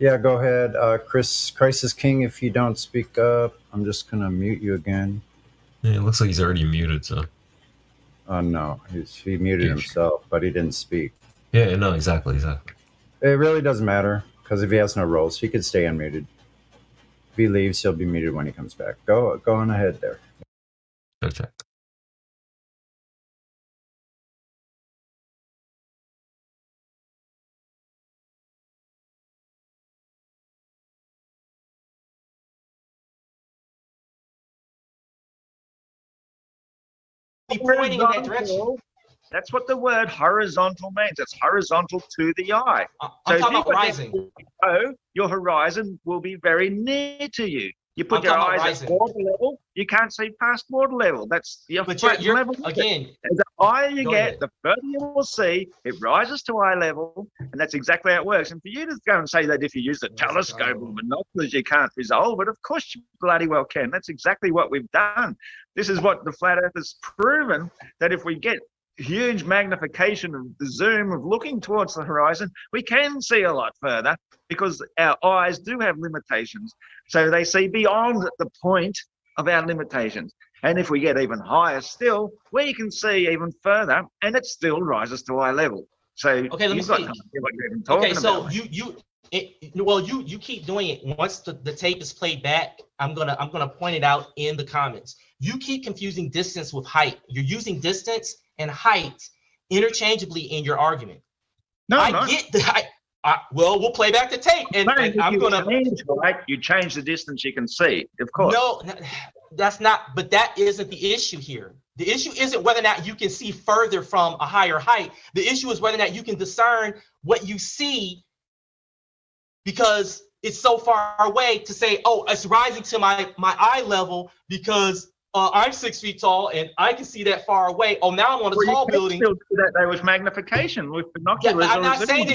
Yeah, go ahead. Chris, Crisis King, if you don't speak up, I'm just going to mute you again. Yeah, it looks like he's already muted, so. Oh, no. He muted Yeah, himself, but he didn't speak. yeah, no, exactly. It really doesn't matter because if he has no roles, he could stay unmuted. If he leaves, he'll be muted when he comes back. Go on ahead there. Go check. Pointing in that direction. That's what the word horizontal means. It's horizontal to the eye. I'm talking about rising. Your horizon will be very near to you. You put your eyes at water level, you can't see past water level. That's your level. Again, as the higher you get, the further you will see. It rises to eye level, and that's exactly how it works. And for you to go and say that if you use a telescope or binoculars, you can't resolve it, of course you bloody well can. That's exactly what we've done. This is what the flat earth has proven, that if we get huge magnification of the zoom of looking towards the horizon, we can see a lot further because our eyes do have limitations. So they see beyond the point of our limitations. And if we get even higher still, we can see even further, and it still rises to eye level. So okay, let me see. What you're even talking about. You keep doing it. Once the tape is played back, I'm gonna point it out in the comments. You keep confusing distance with height. You're using distance and height interchangeably in your argument. No, I get the height. Well, we'll play back the tape, and I'm gonna you change the distance you can see, of course. No, that's not. But that isn't the issue here. The issue isn't whether or not you can see further from a higher height. The issue is whether or not you can discern what you see, because it's so far away to say, oh, it's rising to my eye level because I'm 6 feet tall and I can see that far away. Oh, now I'm on a tall building. Still do that there was magnification with binoculars. Yeah,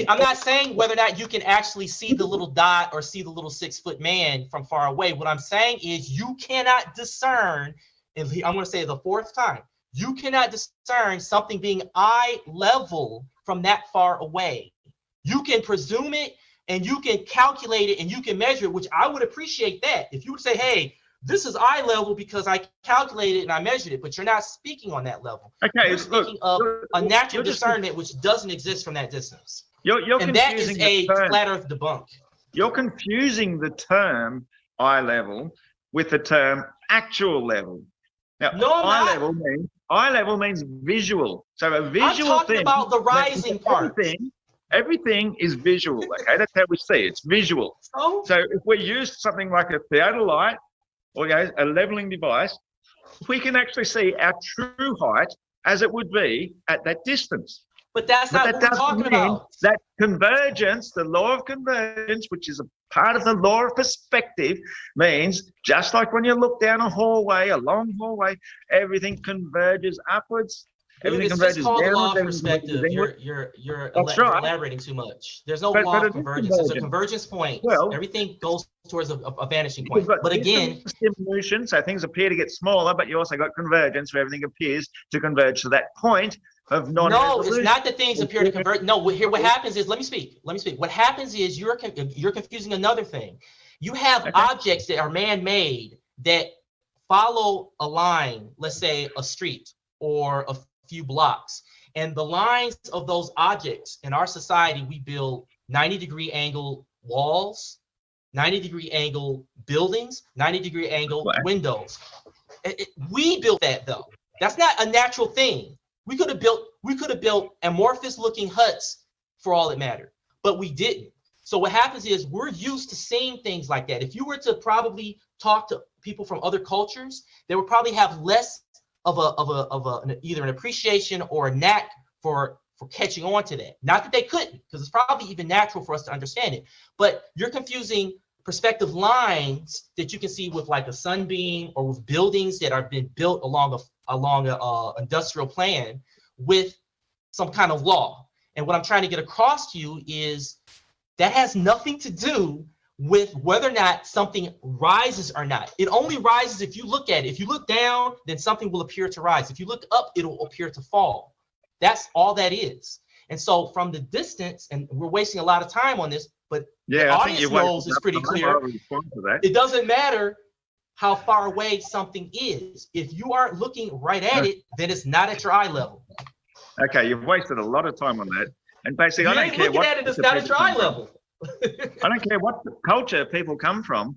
I'm not saying whether or not you can actually see the little dot or see the little 6 foot man from far away. What I'm saying is you cannot discern, and I'm going to say it the fourth time, you cannot discern something being eye level from that far away. You can presume it and you can calculate it and you can measure it, which I would appreciate that. If you would say, hey, this is eye level because I calculated and I measured it, but you're not speaking on that level. Okay, you're speaking of a natural discernment which doesn't exist from that distance. And that is a flat earth debunk. You're confusing the term eye level with the term actual level. Now, eye level means visual. So a visual thing. I'm talking about the rising part. Everything is visual. Okay, that's how we see it. It's visual. So if we use something like a theodolite, or a leveling device, we can actually see our true height as it would be at that distance. But that's not what we're talking about. That convergence, the law of convergence, which is a part of the law of perspective, means just like when you look down a hallway, a long hallway, everything converges upwards. Everything converges down. It's law of perspective. You're elaborating too much. There's no law of convergence. It's a convergence point. Well, everything goes towards a vanishing point. But again, stimulation, so things appear to get smaller, but you also got convergence where everything appears to converge to that point of non-resolution. No, it's not that things appear to converge. No, here what happens is, let me speak. What happens is you're confusing another thing. You have objects that are man-made that follow a line, let's say a street or a few blocks, and the lines of those objects in our society, we build 90-degree angle walls, 90-degree angle buildings, 90-degree angle windows. We built that though. That's not a natural thing. We could have built amorphous looking huts for all it mattered, but we didn't. So what happens is we're used to seeing things like that. If you were to probably talk to people from other cultures, they would probably have less of either an appreciation or a knack for catching on to that. Not that they couldn't, because it's probably even natural for us to understand it. But you're confusing perspective lines that you can see with like a sunbeam or with buildings that are been built along a industrial plan with some kind of law. And what I'm trying to get across to you is that has nothing to do with whether or not something rises or not. It only rises if you look at it. If you look down, then something will appear to rise. If you look up, it'll appear to fall. That's all that is. And so from the distance, and we're wasting a lot of time on this, but the Yeah, I think audience you've knows it's pretty I clear. will respond to that. It doesn't matter how far away something is. If you aren't looking right at it, then it's not at your eye level. Okay, you've wasted a lot of time on that. And basically, You I don't ain't care looking what at it, it's culture not at people your eye come from. level. I don't care what culture people come from.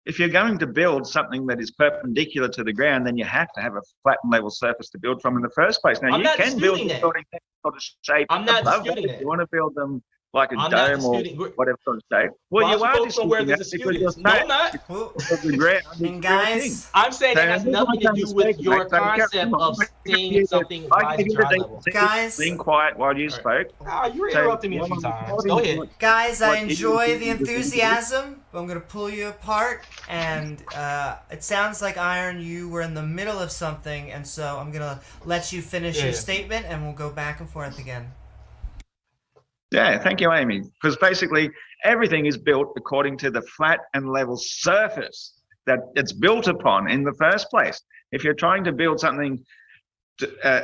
If you're going to build something that is perpendicular to the ground, then you have to have a flat and level surface to build from in the first place. Now, I'm you not can build disputing that. buildings that sort of shape I'm not above disputing If that. you want to build them like a I'm not dome or disputing. whatever sort of shape. Well, Why you don't are focus on where the disputing that dispute because is. you're No, I'm not. Well, the ground is and the real guys, thing. I'm saying that So has everyone's nothing to do with mistaken, your mate. So concept come on, of mate. seeing something I rise gave at you your eye the level. guys, being quiet while you All spoke. Ah, you were So interrupting me a few what I'm times. reporting Go is ahead. what- guys, I what you enjoy think the is the thing to do. enthusiasm, but I'm gonna pull you apart. And it sounds like, Iron, you were in the middle of something, and so I'm gonna let you finish your Yeah. statement, and we'll go back and forth again. Yeah, thank you, Amy. Because basically everything is built according to the flat and level surface that it's built upon in the first place. If you're trying to build something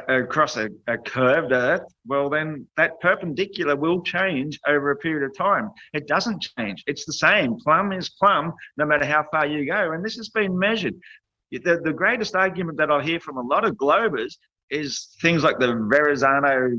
across a curved earth, well, then that perpendicular will change over a period of time. It doesn't change. It's the same. Plumb is plumb, no matter how far you go. And this has been measured. The greatest argument that I hear from a lot of globers is things like the Verrazano,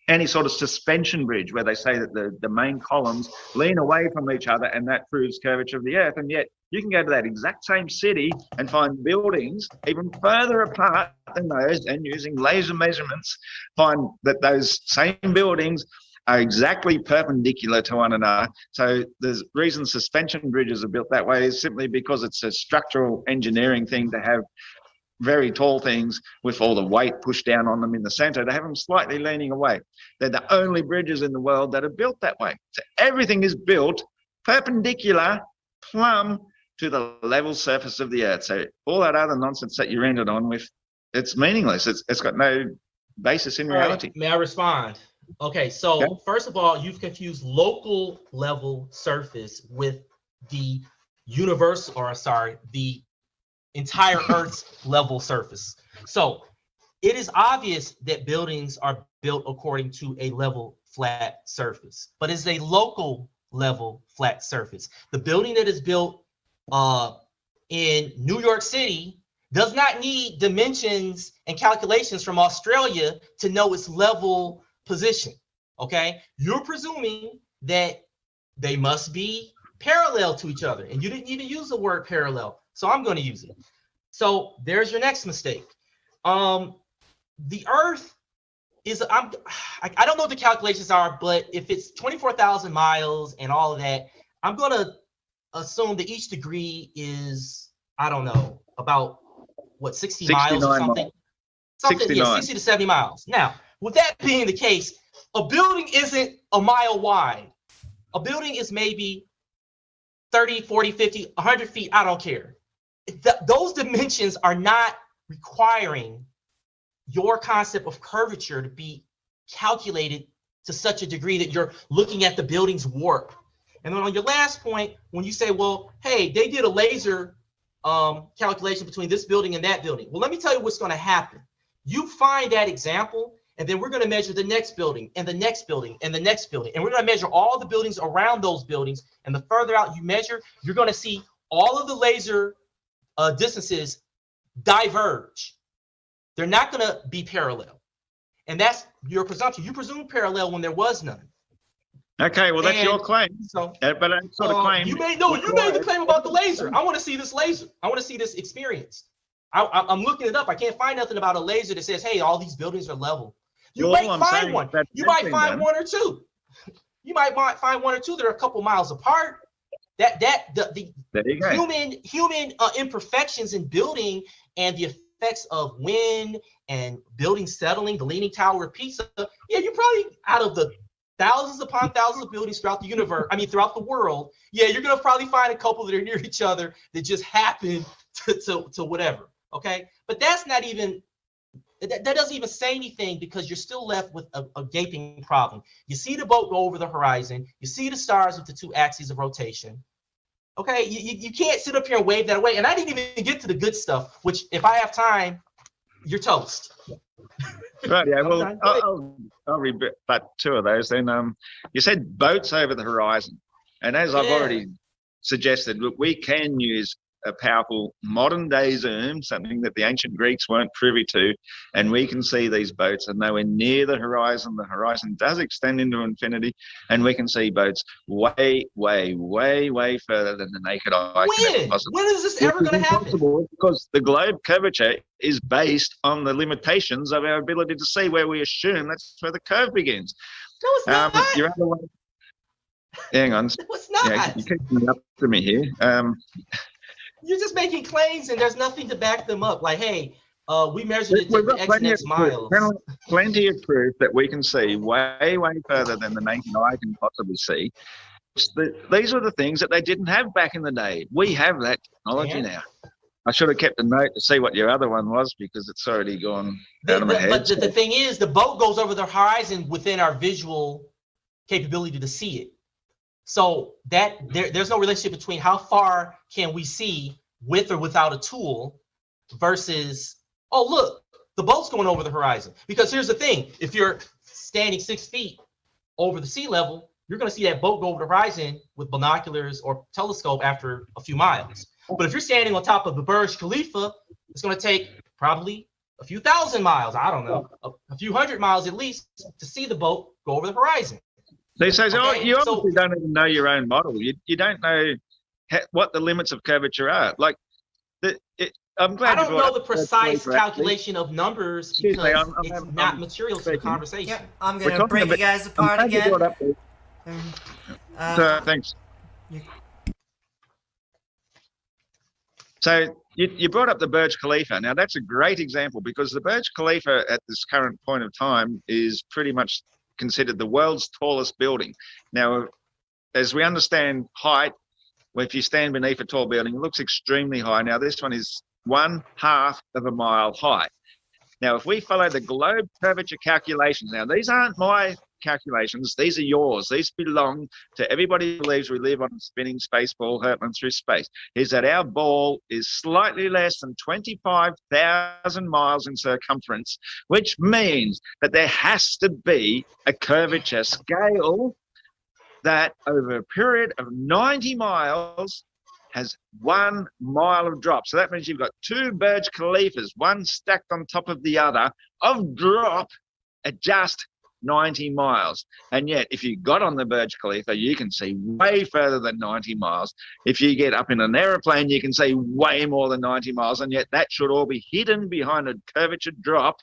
any sort of suspension bridge where they say that the main columns lean away from each other and that proves curvature of the earth. And yet you can go to that exact same city and find buildings even further apart than those, and using laser measurements find that those same buildings are exactly perpendicular to one another. So the reason suspension bridges are built that way is simply because it's a structural engineering thing to have very tall things with all the weight pushed down on them in the center to have them slightly leaning away. They're the only bridges in the world that are built that way. So everything is built perpendicular, plumb to the level surface of the earth. So all that other nonsense that you ended on with, it's meaningless. It's got no basis in All right, reality. may I respond? Okay, so Okay. first of all, you've confused local level surface with the the entire Earth's level surface. So it is obvious that buildings are built according to a level flat surface, but it's a local level flat surface. The building that is built in New York City does not need dimensions and calculations from Australia to know its level position. Okay, you're presuming that they must be parallel to each other, and you didn't even use the word parallel, so I'm going to use it. So there's your next mistake. The Earth is, I don't know what the calculations are, but if it's 24,000 miles and all of that, I'm going to assume that each degree is, I don't know, about what, 60 miles or something? Something, yeah, 60 to 70 miles. Now, with that being the case, a building isn't a mile wide. A building is maybe 30, 40, 50, 100 feet, I don't care. Those dimensions are not requiring your concept of curvature to be calculated to such a degree that you're looking at the building's warp. And then on your last point, when you say, well, hey, they did a laser calculation between this building and that building. Well, let me tell you what's going to happen. You find that example, and then we're going to measure the next building and the next building and the next building. And we're going to measure all the buildings around those buildings. And the further out you measure, you're going to see all of the laser distances diverge. They're not going to be parallel. And that's your presumption. You presume parallel when there was none. Okay, well, that's And your claim. So But that sort of claim. you made the claim about the laser. I want to see this laser. I want to see this experience. I'm looking it up. I can't find nothing about a laser that says, hey, all these buildings are level. You might find one. You might find one or two. You might find one or two that are a couple miles apart. There you go. Human imperfections in building and the effects of wind and building settling, the Leaning Tower of Pisa. Yeah, you're probably out of the thousands upon thousands of buildings throughout the universe. I mean, throughout the world. Yeah, you're gonna probably find a couple that are near each other that just happen to whatever. Okay, but that's not even. That doesn't even say anything because you're still left with a gaping problem. You see the boat go over the horizon. You see the stars with the two axes of rotation. Okay, you can't sit up here and wave that away. And I didn't even get to the good stuff, which if I have time, you're toast. Right, yeah. Well, Okay, go ahead. I'll rebut two of those. Then, you said boats over the horizon, and as I've Yeah. already suggested, look, we can use a powerful modern day zoom, something that the ancient Greeks weren't privy to, and we can see these boats are nowhere near the horizon. The horizon does extend into infinity, and we can see boats way, way, way, way further than the naked eye can ever possibly. When is this ever going to happen? Impossible, because the globe curvature is based on the limitations of our ability to see, where we assume that's where the curve begins. No, it's not. Your other one, hang on. No, it's not. Yeah, you keep coming up to me here. You're just making claims and there's nothing to back them up. Like, hey, we measured it to We've the got X plenty and of X miles. plenty of proof that we can see way, way further than the naked eye can possibly see. These are the things that they didn't have back in the day. We have that technology now. I should have kept a note to see what your other one was, because it's already gone out of my head. But the thing is, the boat goes over the horizon within our visual capability to see it. So that there's no relationship between how far can we see with or without a tool versus, oh, look, the boat's going over the horizon. Because here's the thing, if you're standing 6 feet over the sea level, you're going to see that boat go over the horizon with binoculars or telescope after a few miles. But if you're standing on top of the Burj Khalifa, it's going to take probably a few thousand miles, I don't know, a few hundred miles at least, to see the boat go over the horizon. They say, Okay, you so- obviously don't even know your own model. You don't know what the limits of curvature are. Like, I'm glad I you don't brought know up the precise calculation of numbers Excuse me, because I'm it's having- not I'm material to the speaking. conversation. Yep, I'm We're gonna talking break you about- guys I'm apart glad you again. brought up this. Uh, Thanks. you- So you brought up the Burj Khalifa. Now, that's a great example, because the Burj Khalifa at this current point of time is pretty much considered the world's tallest building. Now, as we understand height, if you stand beneath a tall building, it looks extremely high. Now, this one is 1/2 of a mile high. Now, if we follow the globe curvature calculations, now these aren't my calculations, these are yours. These belong to everybody who believes we live on a spinning space ball hurtling through space, is that our ball is slightly less than 25,000 miles in circumference, which means that there has to be a curvature scale that over a period of 90 miles has 1 mile of drop. So that means you've got 2 Burj Khalifas, one stacked on top of the other, of drop at just 90 miles. And yet, if you got on the Burj Khalifa, you can see way further than 90 miles. If you get up in an aeroplane, you can see way more than 90 miles. And yet that should all be hidden behind a curvature drop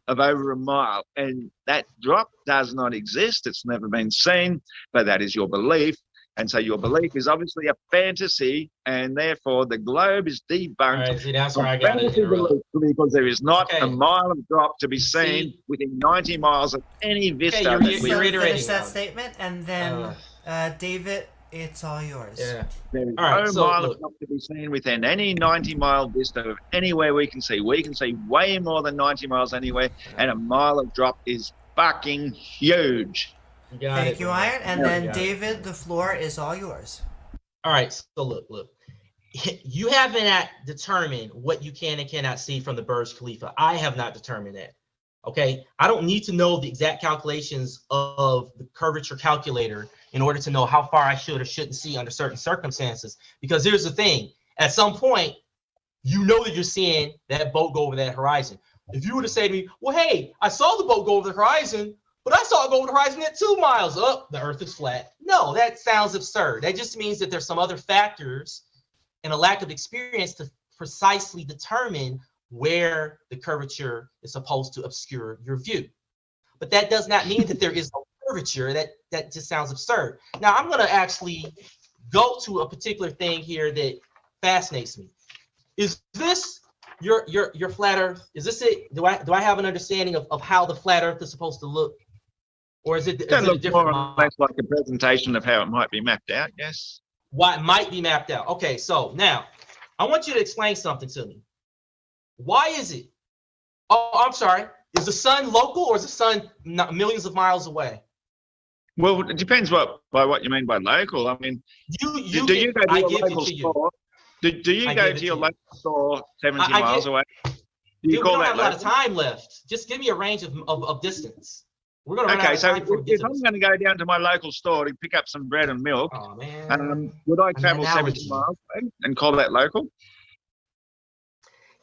of over a mile. And that drop does not exist. It's never been seen, but that is your belief. And so your belief is obviously a fantasy, and therefore the globe is All debunked. right, see, that's where I on got it. fantasy belief, because there is not Okay. a mile of drop to be seen See? within 90 miles of any vista. you're- that you're we so reiterating finish that now. statement, and then David, it's all yours. Yeah. There is All right, no so mile look. of drop to be seen within any 90-mile vista of anywhere we can see. We can see way more than 90 miles anywhere, and a mile of drop is fucking huge. You got Thank it. you, Iron. And Yeah, then got it. David, the floor is all yours. All right, so look. You haven't determined what you can and cannot see from the Burj Khalifa. I have not determined that. Okay, I don't need to know the exact calculations of the curvature calculator in order to know how far I should or shouldn't see under certain circumstances. Because here's the thing: at some point, you know that you're seeing that boat go over that horizon. If you were to say to me, "Well, hey, I saw the boat go over the horizon, but I saw it go over the horizon at 2 miles up. The Earth is flat." No, that sounds absurd. That just means that there's some other factors and a lack of experience to precisely determine where the curvature is supposed to obscure your view. But that does not mean that there is no curvature. That just sounds absurd. Now, I'm going to actually go to a particular thing here that fascinates me. Is this your flat Earth? Is this it? Do I have an understanding of how the flat Earth is supposed to look? Or is it That a looks different more or model? less like a presentation of how it might be mapped out, yes. What might be mapped out? Okay, so now I want you to explain something to me. Why is it? Oh, I'm sorry. Is the sun local or is the sun millions of miles away? Well, it depends by what you mean by local. I mean, do you go to I your give local it to you. store? Do you I go give it to your to you. local store 70 I miles give- away? Do you Dude, we call don't that have a lot of local? time left. Just give me a range of distance. We're gonna run out Okay, of so time before we get if to I'm this. going to go down to my local store to pick up some bread and milk, Oh man. would I An travel 70 analogy. miles away and call that local?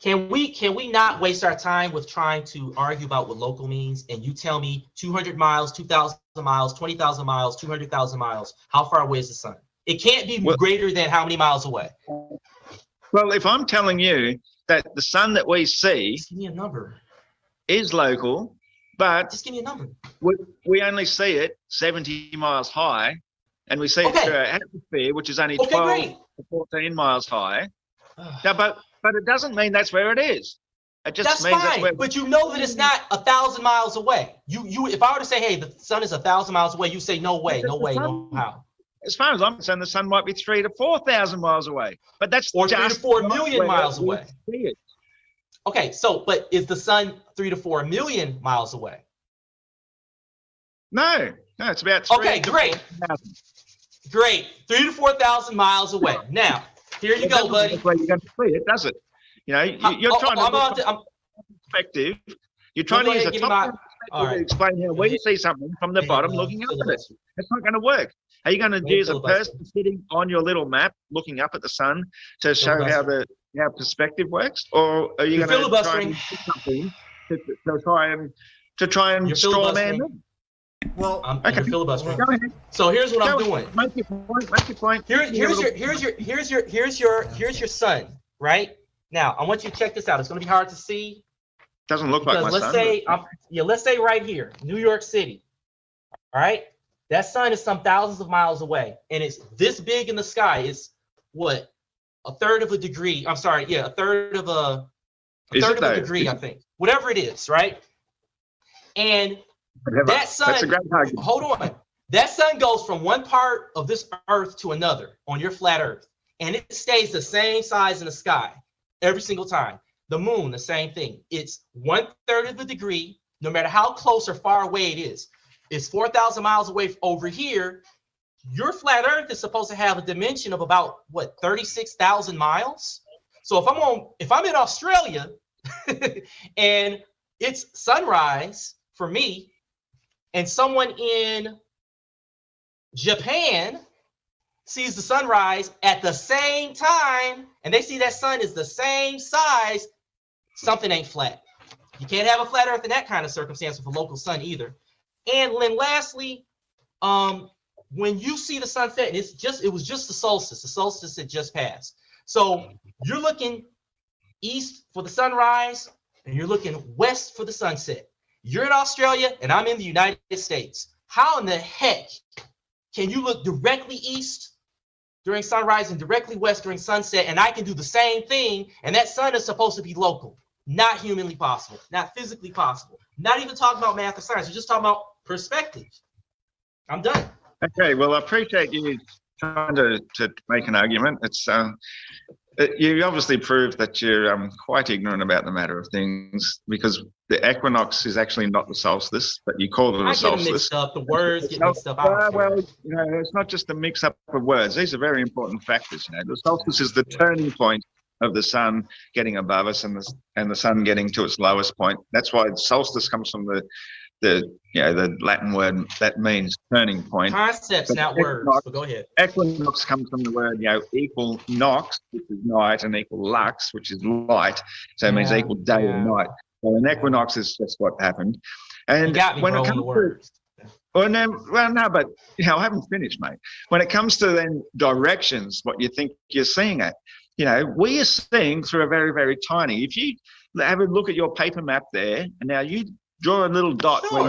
Can we not waste our time with trying to argue about what local means? And you tell me 200 miles, 2,000 miles, 20,000 miles, 200,000 miles. How far away is the sun? It can't be Well- greater than how many miles away? Well, if I'm telling you that the sun that we see Just give me a number. is local, but Just give me a number. we only see it 70 miles high, and we see it Okay. through our atmosphere, which is only Okay, 12 great. to 14 miles high. Now, but it doesn't mean that's where it is. It just That's means fine, that's where. but you know that it's not 1,000 miles away. You, if I were to say, hey, the sun is 1,000 miles away, you say, no way, no way, no how. As far as I'm concerned, the sun might be 3,000 to 4,000 miles away, but that's Or 3 to just 4 not million where miles we away. see it. Okay, so, but is the sun 3 to 4 million miles away? No, it's about 3 Okay, to great. 4,000. Great, 3 to 4,000 miles away. Now, here you It go, doesn't mean buddy. that's where you're going to see it, does it? You know, you're trying to I'm look about to, from perspective. You're trying go to use ahead, a give me my- top all to right. explain how we see something from the bottom looking up at it. It's not going to work. Are you going to me use a filibuster. person sitting on your little map looking up at the sun to show how how perspective works, or are you You're going to try filibustering. and do something to try and You're straw man filibustering. them? Well, Okay. You're filibustering. Go ahead. So here's what I'm Go doing. ahead. Make your point. Make your point. Here's your sun, right? Now, I want you to check this out. It's going to be hard to see Doesn't look like because my let's son. say let's say right here, New York City. All right? That sun is some thousands of miles away and it's this big in the sky. It's what? A third of a degree. I'm sorry. Yeah, a third of a Is it though? degree, I think. Whatever it is, right? And Whatever. that sun, That's a great argument. hold on. That sun goes from one part of this earth to another on your flat earth. And it stays the same size in the sky every single time. The moon, the same thing. It's 1/3 of a degree, no matter how close or far away it is. It's 4,000 miles away over here. Your flat earth is supposed to have a dimension of about what, 36,000 miles? So if I'm in Australia and it's sunrise for me, and someone in Japan sees the sunrise at the same time, and they see that sun is the same size, something ain't flat. You can't have a flat earth in that kind of circumstance with a local sun either. And then lastly, when you see the sunset, and it was just the solstice had just passed. So you're looking east for the sunrise, and you're looking west for the sunset. You're in Australia, and I'm in the United States. How in the heck can you look directly east during sunrise and directly west during sunset, and I can do the same thing, and that sun is supposed to be local? Not humanly possible, not physically possible. Not even talking about math or science. We're just talking about perspective. I'm done. Okay, well, I appreciate you trying to make an argument. It's you obviously proved that you're quite ignorant about the matter of things, because the equinox is actually not the solstice, but you call it I a get them solstice. mixed up. The words get mixed up. I don't care. Well, you know, it's not just a mix-up of words. These are very important factors. You know, the solstice is the turning point of the sun getting above us and the sun getting to its lowest point. That's why solstice comes from the Latin word that means turning point. Concepts, But not words. equinox- But go ahead. Equinox comes from the word, equal nox, which is night, and equal lux, which is light. So it means Yeah, equal day yeah. and night. So an equinox is just what happened. And You got me, when bro, it on comes the to, words. no, but I haven't finished, mate. When it comes to then directions, what you think you're seeing at, we are seeing through a very, very tiny. If you have a look at your paper map there, and now you draw a little dot Sure.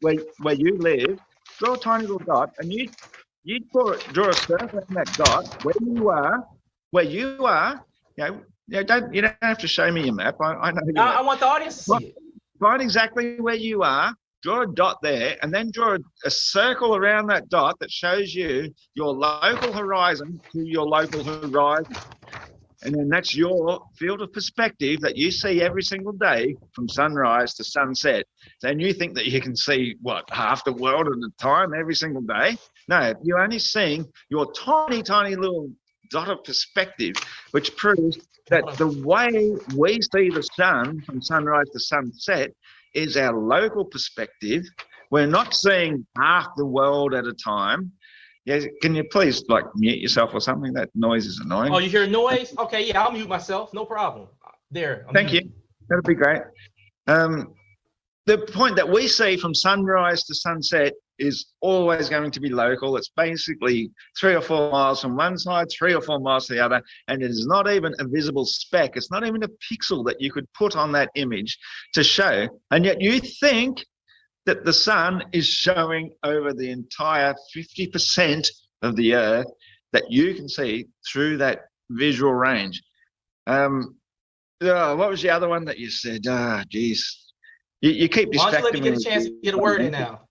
where you live, draw a tiny little dot, and you draw a circle on that dot where you are. You don't have to show me your map. I know. I want the audience to see it. Find exactly where you are, draw a dot there, and then draw a circle around that dot that shows you your local horizon to your local horizon. And then that's your field of perspective that you see every single day from sunrise to sunset. And you think that you can see, half the world at a time every single day? No, you're only seeing your tiny, tiny little dotted perspective, which proves that the way we see the sun from sunrise to sunset is our local perspective. We're not seeing half the world at a time. Yeah, can you please like mute yourself or something? That noise is annoying. Oh, you hear noise? Okay, yeah, I'll mute myself. No problem. There. Thank you. That'd be great. The point that we see from sunrise to sunset is always going to be local. It's basically 3 or 4 miles from one side, 3 or 4 miles to the other, and it is not even a visible speck. It's not even a pixel that you could put on that image to show. And yet you think that the sun is showing over the entire 50% of the earth that you can see through that visual range. What was the other one that you said? Geez. You keep distracting me. Why don't you let me get a chance to get a word in now?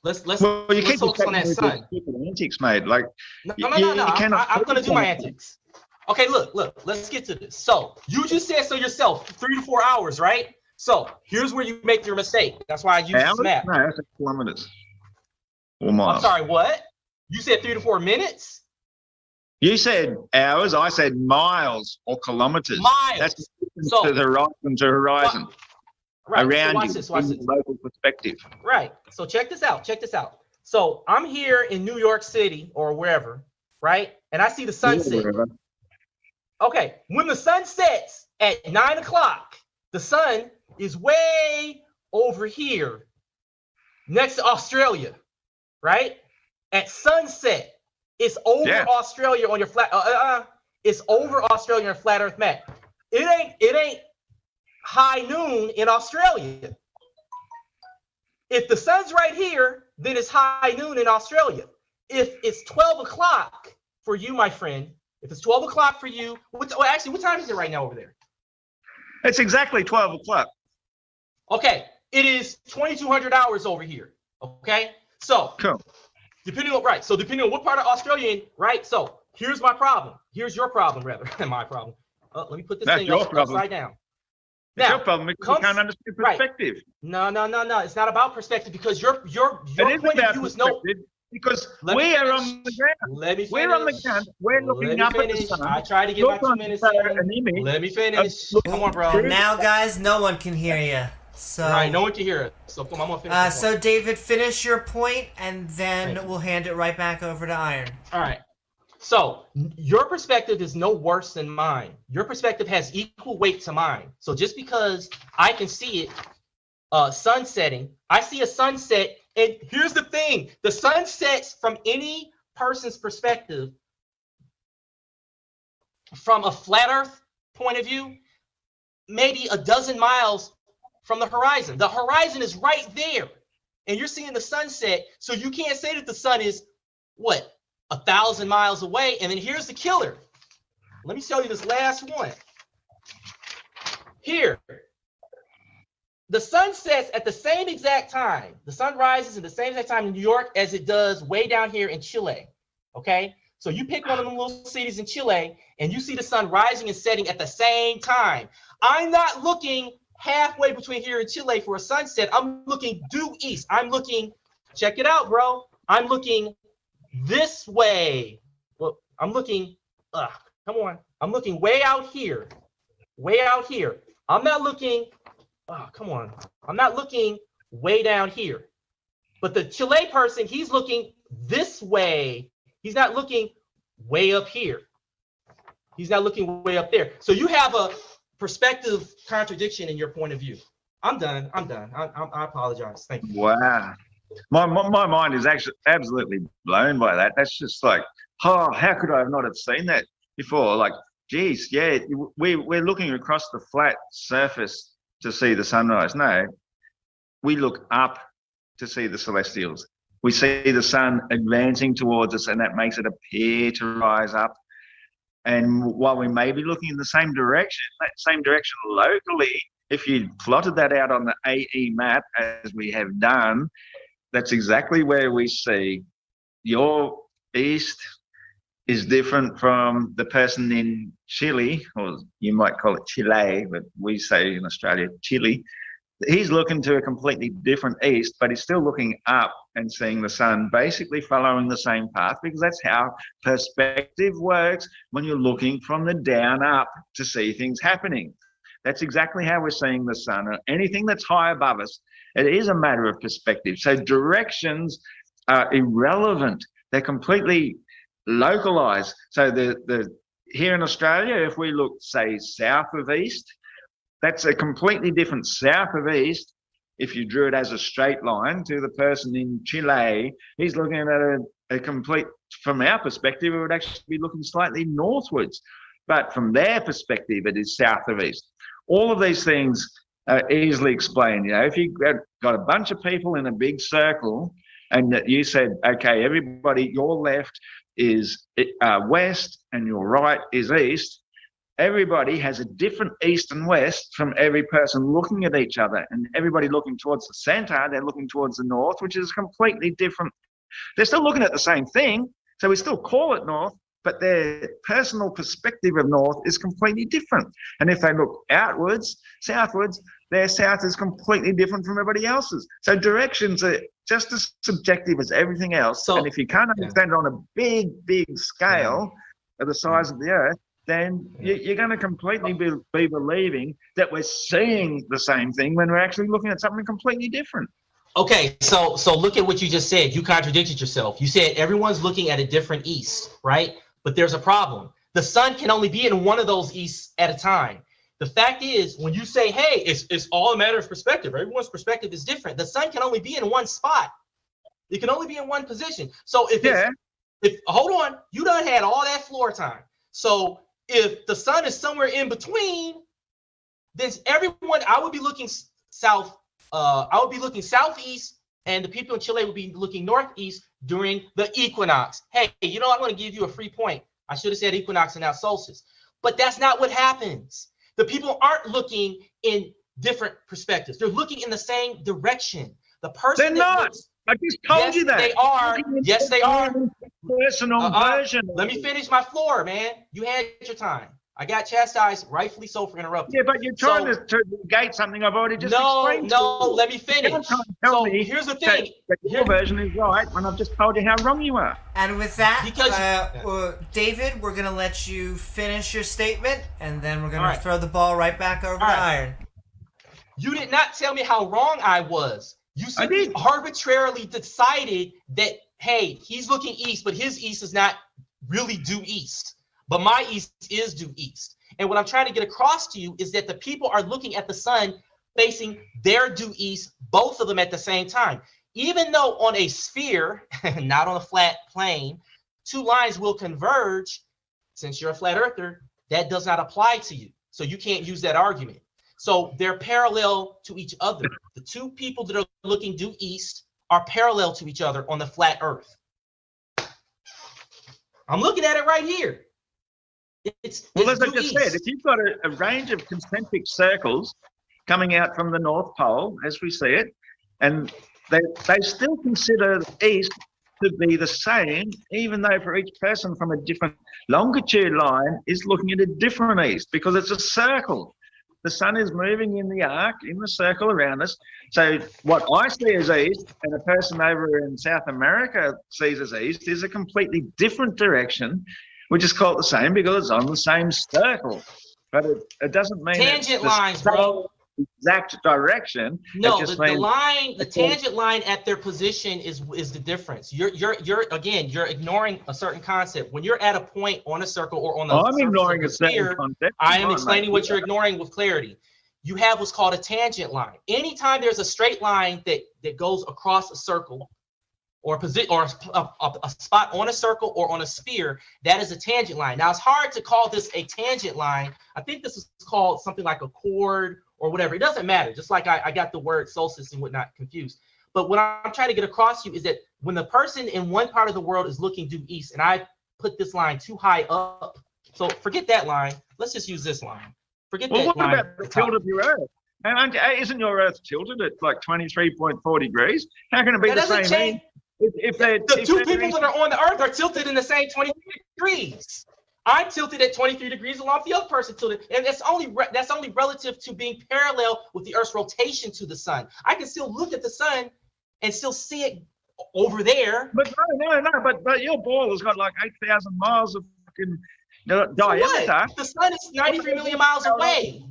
Let's focus on that sun. Antics, mate. Like no. I'm gonna do my antics. Okay, look. Let's get to this. So you just said so yourself, 3 to 4 hours, right? So here's where you make your mistake. That's why I use this map. No, that's kilometers or miles. I'm sorry, what? You said 3 to 4 minutes? You said hours. I said miles or kilometers. Miles. That's so, to the horizon to horizon. Right. Around so you, watch this. local perspective. Right. So check this out. So I'm here in New York City or wherever, right? And I see the sunset. Okay. When the sun sets at 9 o'clock, the sun is way over here next to Australia, right? At sunset, it's over Australia on your flat. It's over Australia on your flat Earth map. It ain't high noon in Australia. If the sun's right here, then it's high noon in Australia. If it's 12 o'clock for you, my friend, if it's 12 o'clock for you, what time is it right now over there? It's exactly 12 o'clock. Okay, it is 2200 hours over here. Okay, so cool. Depending on what part of Australia you're in, right? So here's my problem. Here's your problem, rather than my problem. Let me put this thing upside down. Now, your problem is you can't understand perspective. Right. No. It's not about perspective because your point of view is no. Because we are on the ground. Let me finish. We're on the ground. We're looking up at the sun. I tried to get my 2 minutes in. Let me finish. Come on, bro. And now, guys, no one can hear you. So. All right, no one can hear it. So come on, I'm gonna finish. So David, finish your point, and then we'll hand it right back over to Iron. All right. So your perspective is no worse than mine. Your perspective has equal weight to mine. So just because I can see it sunsetting, I see a sunset, and here's the thing: the sun sets from any person's perspective, from a flat Earth point of view, maybe a dozen miles from the horizon. The horizon is right there, and you're seeing the sunset. So you can't say that the sun is what? 1,000 miles away. And then here's the killer. Let me show you this last one. Here, the sun sets at the same exact time. The sun rises at the same exact time in New York as it does way down here in Chile. Okay, so you pick one of them little cities in Chile, and you see the sun rising and setting at the same time. I'm not looking halfway between here and Chile for a sunset. I'm looking due east. I'm looking, check it out, bro. I'm looking this way. Well, I'm looking, come on. I'm looking way out here. Way out here. I'm not looking, come on. I'm not looking way down here. But the Chile person, he's looking this way. He's not looking way up here. He's not looking way up there. So you have a perspective contradiction in your point of view. I'm done. I apologize. Thank you. Wow. My mind is actually absolutely blown by that. That's just like, how could I not have seen that before? Like, geez, yeah, we're looking across the flat surface to see the sunrise. No, we look up to see the celestials. We see the sun advancing towards us, and that makes it appear to rise up. And while we may be looking in the same direction, that same direction locally, if you plotted that out on the AE map, as we have done, that's exactly where we see your east is different from the person in Chile, or you might call it Chile, but we say in Australia, Chile. he's looking to a completely different east, but he's still looking up and seeing the sun, basically following the same path, because that's how perspective works when you're looking from the down up to see things happening. That's exactly how we're seeing the sun. Anything that's high above us, it is a matter of perspective. So directions are irrelevant. They're completely localized. So here in Australia, if we look, say, south of east, that's a completely different south of east. If you drew it as a straight line to the person in Chile, he's looking at a complete, from our perspective, it would actually be looking slightly northwards. But from their perspective, it is south of east. All of these things are easily explained. You know, if you've got a bunch of people in a big circle and that you said, okay, everybody, your left is west and your right is east, everybody has a different east and west from every person looking at each other, and everybody looking towards the center, they're looking towards the north, which is completely different. They're still looking at the same thing, so we still call it north, but their personal perspective of north is completely different. And if they look outwards, southwards, their south is completely different from everybody else's. So directions are just as subjective as everything else. And if you can't understand it on a big, big scale of the size of the earth, then you're going to completely be believing that we're seeing the same thing when we're actually looking at something completely different. Okay, so look at what you just said. You contradicted yourself. You said everyone's looking at a different east, right? But there's a problem. The sun can only be in one of those easts at a time. The fact is, when you say, hey, it's all a matter of perspective, everyone's perspective is different. The sun can only be in one spot. It can only be in one position. So if hold on, you done had all that floor time. So if the sun is somewhere in between, then everyone, I would be looking south. I would be looking southeast, and the people in Chile would be looking northeast during the equinox. Hey, you know, I'm going to give you a free point. I should have said equinox and not solstice. But that's not what happens. The people aren't looking in different perspectives. They're looking in the same direction. The person They're not. I just told you that. They are. Yes, they are. Personal version. Let me finish my floor, man. You had your time. I got chastised, rightfully so, for interrupting. Yeah, but you're trying to negate something I've already just explained. No, let me finish. So here's the thing. Your version is right when I've just told you how wrong you are. And with that, David, we're going to let you finish your statement, and then we're going to throw the ball right back over to Iron. You did not tell me how wrong I was. You simply arbitrarily decided that, hey, he's looking east, but his east is not really due east. But my east is due east. And what I'm trying to get across to you is that the people are looking at the sun facing their due east, both of them at the same time. Even though on a sphere, not on a flat plane, two lines will converge, since you're a flat earther, that does not apply to you. So you can't use that argument. So they're parallel to each other. The two people that are looking due east are parallel to each other on the flat earth. I'm looking at it right here. Well, as I just said, if you've got a range of concentric circles coming out from the North Pole, as we see it, and they still consider the east to be the same, even though for each person from a different longitude line is looking at a different east, because it's a circle. The sun is moving in the arc, in the circle around us. So what I see as east and a person over in South America sees as east is a completely different direction. We just call it the same because it's on the same circle. But it doesn't mean tangent lines, bro. Exact direction. No, the tangent line at their position is the difference. You're ignoring a certain concept. When you're at a point on a circle or on the I'm ignoring a certain concept. I am explaining what you're ignoring with clarity. You have what's called a tangent line. Anytime there's a straight line that goes across a circle, or a spot on a circle or on a sphere, that is a tangent line. Now, it's hard to call this a tangent line. I think this is called something like a chord or whatever. It doesn't matter. Just like I got the word solstice and whatnot confused. But what I'm trying to get across to you is that when the person in one part of the world is looking due east, and I put this line too high up, so forget that line. Let's just use this line. Forget that line. Well, what about the tilt of your Earth? And isn't your Earth tilted at like 23.4 degrees? How can it be the same? If the two people that are on the Earth are tilted in the same 23 degrees. I'm tilted at 23 degrees along with the other person tilted, and that's only relative to being parallel with the Earth's rotation to the sun. I can still look at the sun and still see it over there. But no. But your ball has got like 8,000 miles of fucking diameter. What? The sun is 93 million miles away.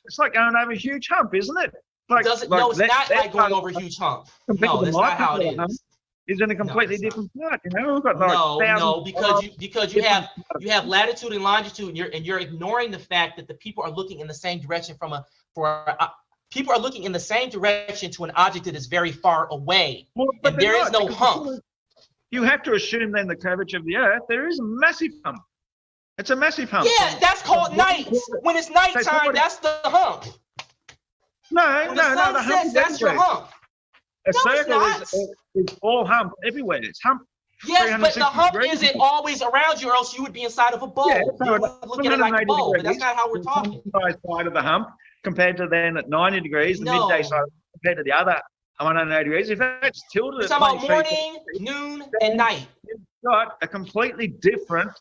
It's like going over a huge hump, isn't it? Like, No, it's not like going over a huge hump. No, that's not how it is. Is in a completely different part, you know. We've got like No, because you have latitude and longitude, and you're ignoring the fact that the people are looking in the same direction people are looking in the same direction to an object that is very far away, and there is no hump. You have to assume then the curvature of the Earth. There is a massive hump. It's a massive hump. Yeah, that's called night. When it's nighttime, that's the hump. No, the sun sets, that's your hump. A circle is all hump everywhere. It's hump. Yes, but the hump degrees. isn't always around you, or else you would be inside of a bowl. Yeah, you would look at it like a bowl, but that's not how we're talking. Side of the hump compared to then at 90 degrees, the midday side compared to the other 180 degrees. If that's tilted, it's about morning, noon, and night. You've got a completely different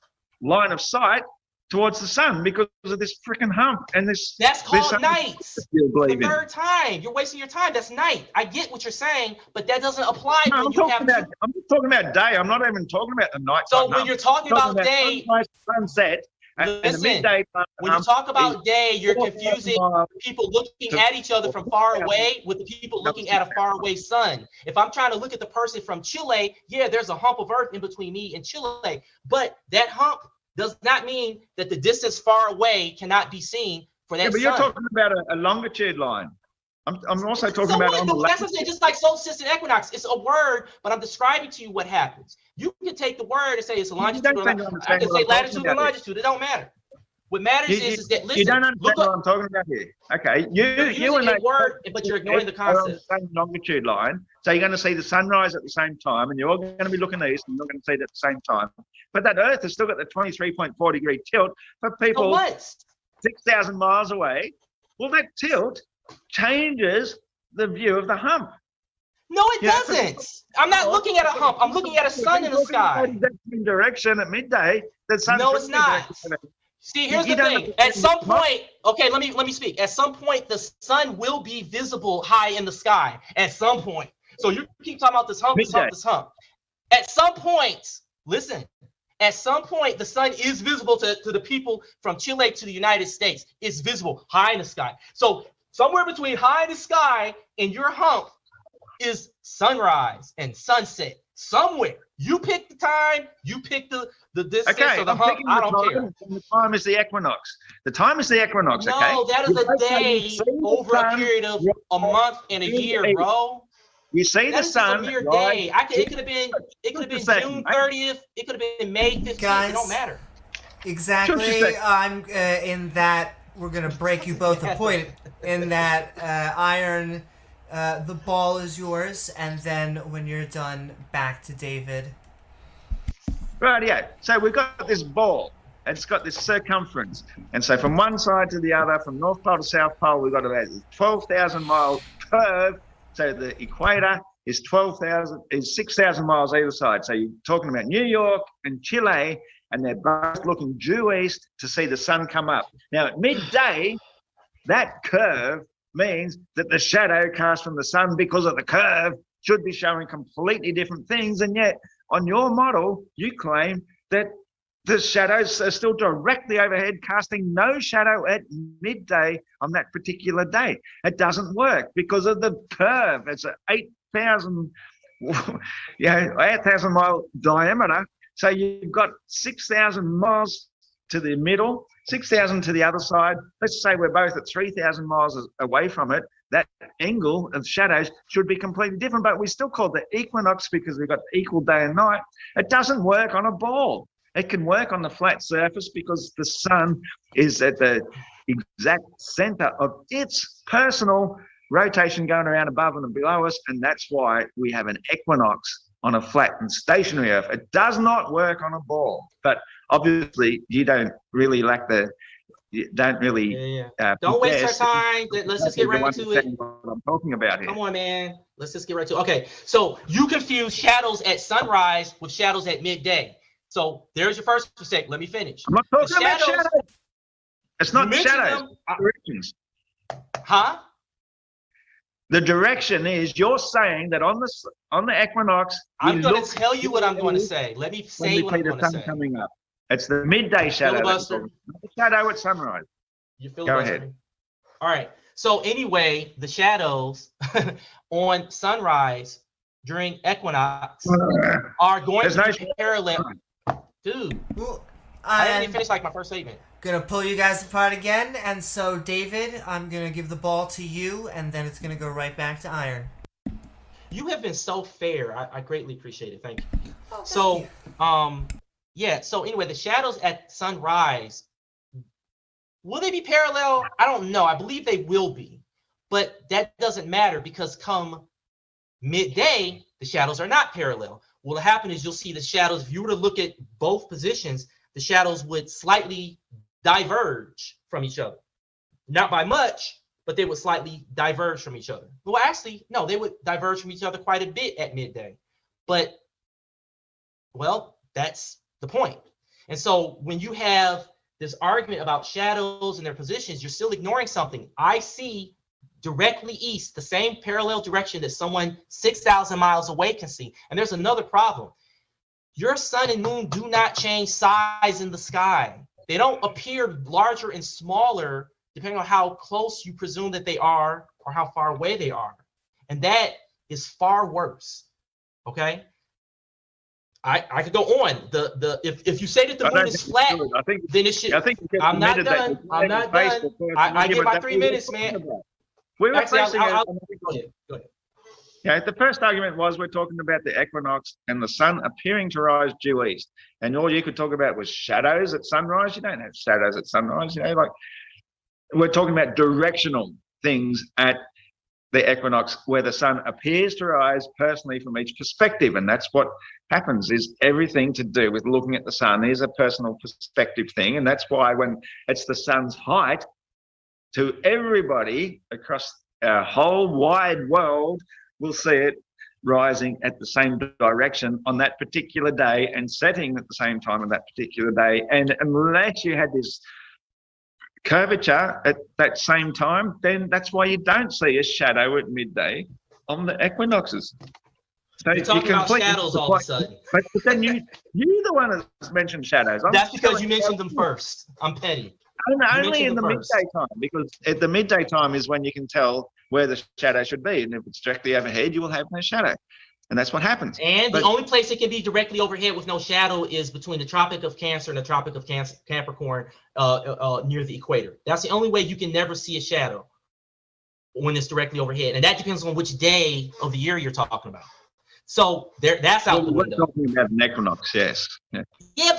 line of sight towards the sun because of this freaking hump and this. That's called nights. The in. third time, you're wasting your time. That's night. I get what you're saying, but that doesn't apply No, when I'm you have. just talking about day. I'm not even talking about the night. So when you're talking about day, sunset, and the listen, midday. when you talk about day, you're confusing people looking at each other from far away with the people looking at a faraway sun. If I'm trying to look at the person from Chile, yeah, there's a hump of Earth in between me and Chile, but that hump does not mean that the distance far away cannot be seen for that Yeah, but sun. you're talking about a longitude line. I'm also talking about on the that's what I'm saying, just like solstice and equinox. It's a word, but I'm describing to you what happens. You can take the word and say it's a longitude. I can say latitude and longitude. It don't matter. What matters is that listen. You don't understand what I'm talking about here. Okay, you and that word, but you're ignoring the concept. The same longitude line, so you're going to see the sunrise at the same time, and you're all going to be looking east, and you're going to see it at the same time. But that Earth has still got the 23.4 degree tilt for people 6,000 miles away. Well, that tilt changes the view of the hump. No, it doesn't. I'm not looking at a hump. I'm looking at a sun in the sky. In direction at midday. The sun. No, it's not. See, here's the thing. At some point, okay, let me speak. At some point, the sun will be visible high in the sky. At some point. So you keep talking about this hump, this hump. At some point, listen. At some point, the sun is visible to the people from Chile to the United States. It's visible high in the sky. So somewhere between high in the sky and your hump is sunrise and sunset. Somewhere. You pick the time, you pick the distance of the hump. I don't care. The time is the equinox. The time is the equinox, no, okay? That is a day over a period of a month and a year, bro. You see the sun. That is a mere day. It could have been June 30th. It could have been May 15th. Guys, it don't matter. Exactly. I'm in that we're gonna break you both a point. In that Iron, the ball is yours, and then when you're done, back to David. Right, yeah. So we've got this ball. It's got this circumference, and so from one side to the other, from North Pole to South Pole, we've got about 12,000 mile curve. So the equator is 6,000 miles either side. So you're talking about New York and Chile, and they're both looking due east to see the sun come up. Now at midday, that curve means that the shadow cast from the sun because of the curve should be showing completely different things, and yet on your model, you claim that the shadows are still directly overhead, casting no shadow at midday on that particular day. It doesn't work because of the curve. It's an 8,000 mile diameter. So you've got 6,000 miles to the middle, 6,000 to the other side. Let's say we're both at 3,000 miles away from it. That angle of shadows should be completely different, but we still call it the equinox because we've got equal day and night. It doesn't work on a ball. It can work on the flat surface because the sun is at the exact center of its personal rotation going around above and below us, and that's why we have an equinox on a flat and stationary Earth. It does not work on a ball, but obviously you don't really don't waste our time. Let's just get right to it. What I'm talking about here. Come on, man. Let's just get right to it. Okay, so you confuse shadows at sunrise with shadows at midday. So there's your first mistake. Let me finish. I'm not talking The about shadows- shadows. It's You not mentioned shadows. them. Directions. Huh? The direction is you're saying that on the equinox. we I'm going look to tell you what I'm going to say. Let me when say we what see I'm the going to sun say. coming up. It's the midday shadow. that's Filibuster. not the shadow at sunrise. You Go ahead. filibustering. All right. So anyway, the shadows on sunrise during equinox are going There's to no be shadow. parallel. Dude, Well, I didn't I'm even finish like my first statement. gonna pull you guys apart again, and so David, I'm gonna give the ball to you, and then it's gonna go right back to Iron. You have been so fair. I greatly appreciate it. Thank you. Oh, thank So, you. yeah. So anyway, the shadows at sunrise, will they be parallel? I don't know. I believe they will be, but that doesn't matter because come midday, the shadows are not parallel. What will happen is you'll see the shadows. If you were to look at both positions, the shadows would slightly diverge from each other. Not by much, but they would slightly diverge from each other. Well, actually, no, they would diverge from each other quite a bit at midday. But, well, that's the point. And so when you have this argument about shadows and their positions, you're still ignoring something. I see directly east, the same parallel direction that someone 6,000 miles away can see. And there's another problem. Your sun and moon do not change size in the sky. They don't appear larger and smaller depending on how close you presume that they are or how far away they are. And that is far worse. Okay? I could go on. If you say that the moon is flat, I think then it should. I think you just I'm not admitted that done. you I'm not faced done. the person. I Yeah, get but my that's 3 what we were minutes, talking man. about. We were Actually, facing I'll a- go ahead. Go ahead. Yeah, the first argument was we're talking about the equinox and the sun appearing to rise due east. And all you could talk about was shadows at sunrise. You don't have shadows at sunrise, like we're talking about directional things at the equinox where the sun appears to rise personally from each perspective. And that's what happens, is everything to do with looking at the sun is a personal perspective thing. And that's why when it's the sun's height, to everybody across our whole wide world, we'll see it rising at the same direction on that particular day and setting at the same time on that particular day. And unless you had this curvature at that same time, then that's why you don't see a shadow at midday on the equinoxes. So You're talking about shadows all of a sudden. But then you're the one that's mentioned shadows. That's because you mentioned them first. I'm petty. Only in the midday time, because at the midday time is when you can tell where the shadow should be. And if it's directly overhead, you will have no shadow. And that's what happens. And the only place it can be directly overhead with no shadow is between the Tropic of Cancer and the Tropic of Capricorn near the equator. That's the only way you can never see a shadow when it's directly overhead. And that depends on which day of the year you're talking about. So that's out the window. We're talking about an equinox, yes. Yeah,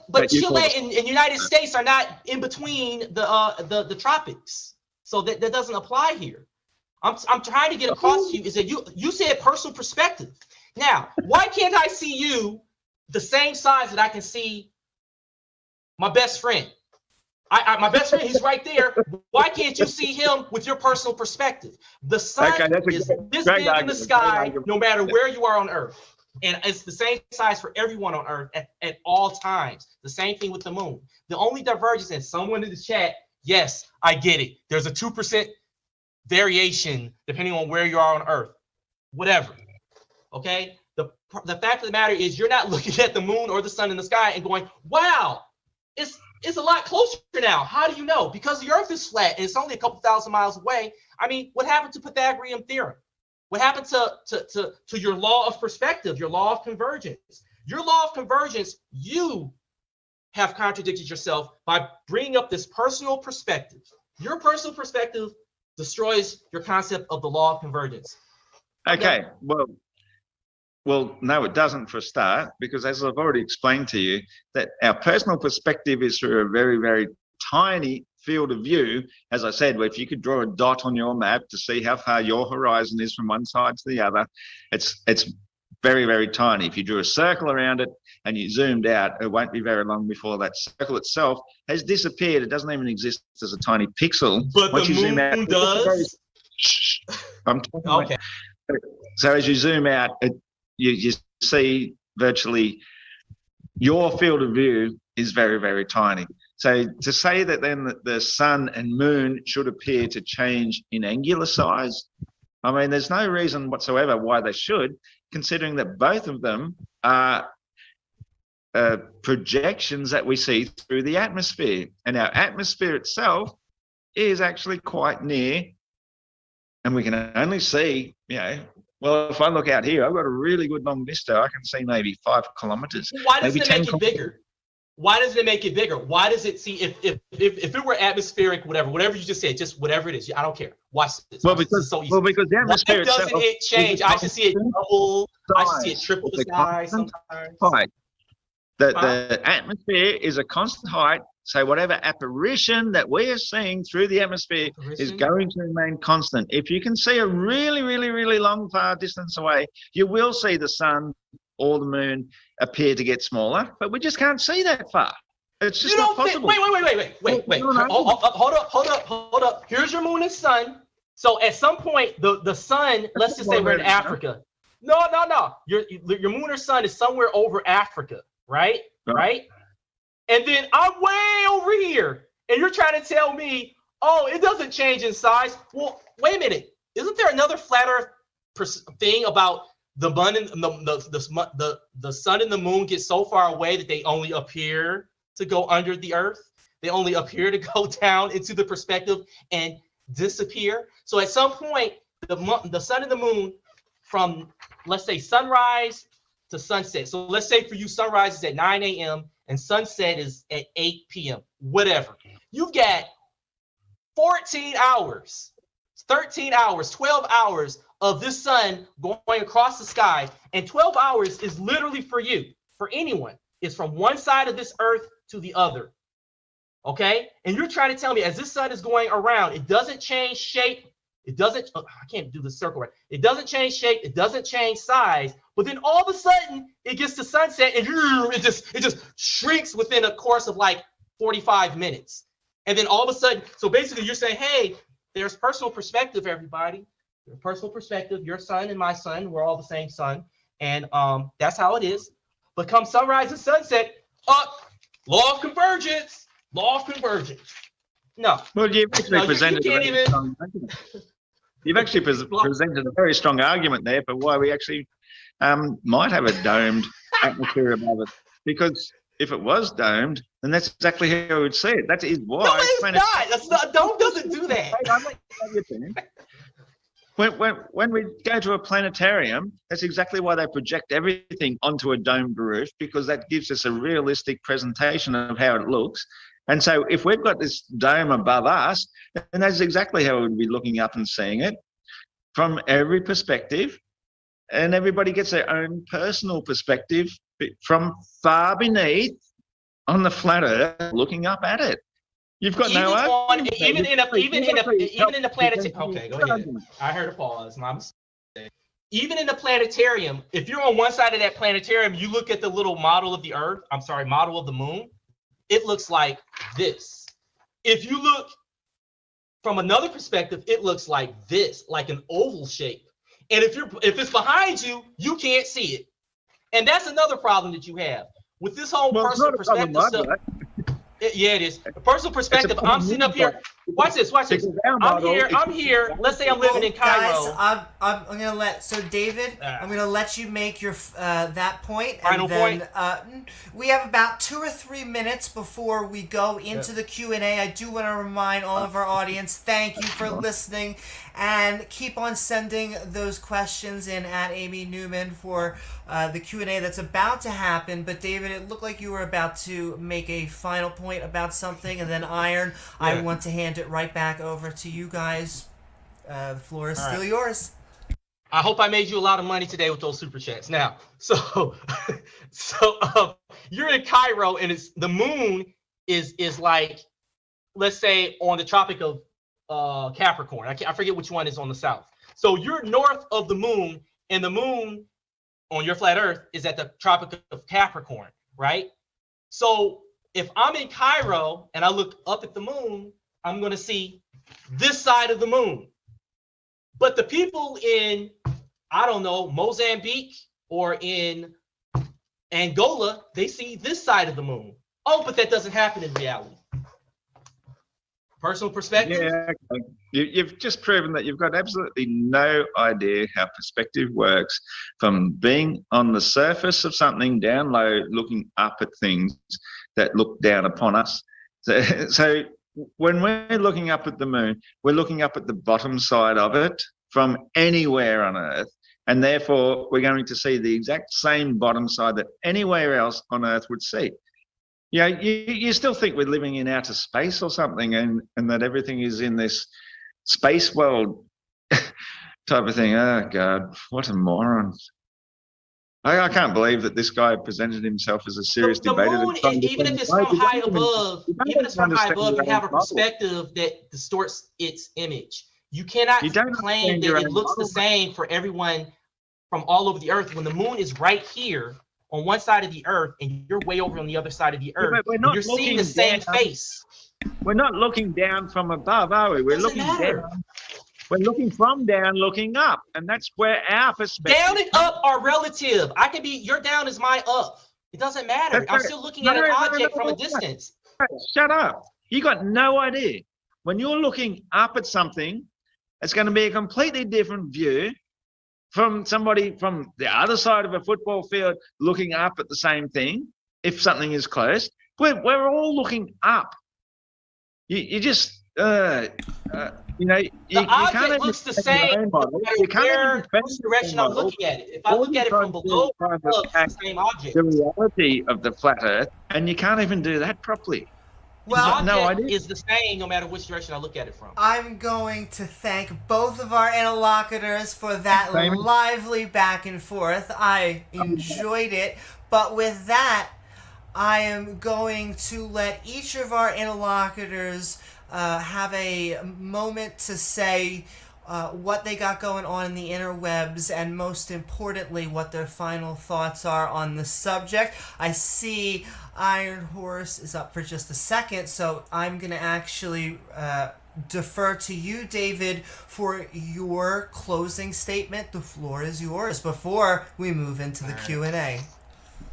but Chile and United States are not in between the tropics. So that doesn't apply here. I'm trying to get across to you is that you said personal perspective. Now, why can't I see you the same size that I can see my best friend? My best friend, he's right there. Why can't you see him with your personal perspective? The sun is this big in the sky, no matter where you are on Earth. And it's the same size for everyone on Earth at all times. The same thing with the moon. The only divergence, and someone in the chat, yes, I get it. There's a 2% variation depending on where you are on Earth. Whatever. Okay? The fact of the matter is you're not looking at the moon or the sun in the sky and going, wow, it's a lot closer now. How do you know? Because the Earth is flat and it's only a couple thousand miles away. I mean, what happened to Pythagorean theorem? What happened to your law of perspective, your law of convergence? Your law of convergence, you have contradicted yourself by bringing up this personal perspective. Your personal perspective destroys your concept of the law of convergence. Okay, well, no, it doesn't for a start, because as I've already explained to you, that our personal perspective is through a very, very tiny field of view. As I said, if you could draw a dot on your map to see how far your horizon is from one side to the other, it's very, very tiny. If you drew a circle around it and you zoomed out, it won't be very long before that circle itself has disappeared. It doesn't even exist as a tiny pixel. But once the you zoom out, moon does. I'm talking Okay. So as you zoom out, you see virtually your field of view is very, very tiny. So to say that then the sun and moon should appear to change in angular size, I mean, there's no reason whatsoever why they should, considering that both of them are projections that we see through the atmosphere. And our atmosphere itself is actually quite near, and we can only see, well, if I look out here, I've got a really good long vista. I can see maybe 5 kilometers. Why does maybe it make it bigger? Why does it make it bigger? Why does it see if it were atmospheric, whatever you just said, just whatever it is, I don't care. Watch this. Well, because the atmosphere itself doesn't it change? I should see it double. I should see it triple the size sometimes. Height. The atmosphere is a constant height. So whatever apparition that we are seeing through the atmosphere is going to remain constant. If you can see a really, really, really long, far distance away, you will see the sun or the moon appear to get smaller, but we just can't see that far. It's just not possible. Wait. Hold up. Here's your moon and sun. So at some point, the sun, let's just say we're in Africa. No. Your moon or sun is somewhere over Africa, right? Right? And then I'm way over here, and you're trying to tell me, oh, it doesn't change in size. Well, wait a minute. Isn't there another flat Earth thing about the sun and the sun and the moon get so far away that they only appear to go under the Earth? They only appear to go down into the perspective and disappear. So at some point, the sun and the moon, from let's say sunrise to sunset. So let's say for you, sunrise is at 9 a.m. and sunset is at 8 p.m., whatever. You've got 14 hours, 13 hours, 12 hours of this sun going across the sky. And 12 hours is literally for you, for anyone. It's from one side of this earth to the other. Okay? And you're trying to tell me as this sun is going around, it doesn't change shape. It doesn't, I can't do the circle right. It doesn't change shape. It doesn't change size. But then all of a sudden it gets to sunset and it just shrinks within a course of like 45 minutes. And then all of a sudden, so basically you're saying, hey, there's personal perspective, everybody. There's personal perspective. Your sun and my sun, we're all the same sun. And that's how it is. But come sunrise and sunset, law of convergence. No. Well, you've actually presented a very strong argument there for why we actually might have a domed atmosphere above it. Because if it was domed, then that's exactly how we would see it. That is why. No, it's not. Dome doesn't do that. When we go to a planetarium, that's exactly why they project everything onto a domed roof, because that gives us a realistic presentation of how it looks. And so if we've got this dome above us, then that's exactly how we would be looking up and seeing it from every perspective. And everybody gets their own personal perspective from far beneath on the flat earth looking up at it. You've got even in the planetarium. Okay, go ahead. I heard a pause. My mistake. Even in the planetarium, if you're on one side of that planetarium, you look at the little model of the Earth. Model of the moon. It looks like this. If you look from another perspective, it looks like this, like an oval shape. And if it's behind you, you can't see it. And that's another problem that you have with this whole personal perspective stuff. Yeah, it is. Personal perspective. I'm sitting up here. Watch this. I'm here. Let's say I'm living in Cairo. Guys, I'm gonna let David. I'm gonna let you make your that point. Final point. We have about 2 or 3 minutes before we go into the Q&A. I do want to remind all of our audience, thank you for listening, and keep on sending those questions in at Amy Newman for the Q&A that's about to happen. But David, it looked like you were about to make a final point about something, and then Iron, I want to hand it right back over to you guys. The floor is still yours. I hope I made you a lot of money today with those super chats. Now, so you're in Cairo, and the moon is like, let's say on the Tropic of Capricorn. I forget which one is on the south. So you're north of the moon, and the moon on your flat Earth is at the Tropic of Capricorn, right? So if I'm in Cairo and I look up at the moon, I'm going to see this side of the moon. But the people in, I don't know, Mozambique or in Angola, they see this side of the moon. Oh, but that doesn't happen in reality. Personal perspective? Yeah, okay. You've just proven that you've got absolutely no idea how perspective works, from being on the surface of something down low, looking up at things that look down upon us. So when we're looking up at the moon, we're looking up at the bottom side of it from anywhere on Earth. And therefore, we're going to see the exact same bottom side that anywhere else on Earth would see. Yeah, you still think we're living in outer space or something, and that everything is in this space world type of thing. Oh, God, what a moron. I can't believe that this guy presented himself as a serious the debater. moon, even if it's from high above, you have a perspective that distorts its image. You cannot claim that it looks the same for everyone from all over the Earth when the moon is right here on one side of the Earth and you're way over on the other side of the Earth. We're not you're seeing the same face. We're not looking down from above, are we? We're looking down. We're looking from down, looking up, and that's where our perspective. Down and up are relative. I can be, your down is my up. It doesn't matter. I'm still looking at an object from a distance. Shut up. You got no idea. When you're looking up at something, it's going to be a completely different view from somebody from the other side of a football field looking up at the same thing. If something is close, we're all looking up. You just, you know, the object looks the same no matter which direction I'm looking at it. If I look at it from below, it's the same object. The reality of the flat Earth, and you can't even do that properly. Well, the object is the same no matter which direction I look at it from. I'm going to thank both of our interlocutors for that lively back and forth. I enjoyed it. But with that, I am going to let each of our interlocutors have a moment to say what they got going on in the interwebs, and most importantly, what their final thoughts are on the subject. I see Iron Horse is up for just a second, so I'm going to actually defer to you, David, for your closing statement. The floor is yours before we move into the Q&A.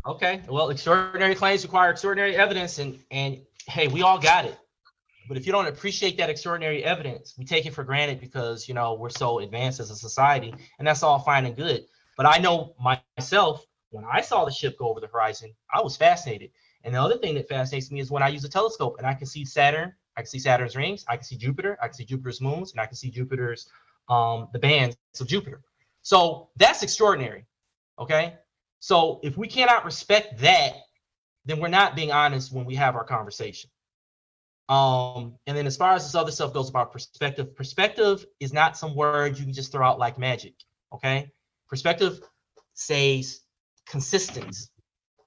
Okay, well, extraordinary claims require extraordinary evidence, and hey, we all got it. But if you don't appreciate that extraordinary evidence, we take it for granted because, you know, we're so advanced as a society, and that's all fine and good. But I know myself, when I saw the ship go over the horizon, I was fascinated. And the other thing that fascinates me is when I use a telescope and I can see Saturn, I can see Saturn's rings, I can see Jupiter, I can see Jupiter's moons, and I can see Jupiter's, the bands of Jupiter. So that's extraordinary, okay? So if we cannot respect that, then we're not being honest when we have our conversation. And then as far as this other stuff goes about perspective, perspective is not some word you can just throw out like magic, okay? Perspective says consistent.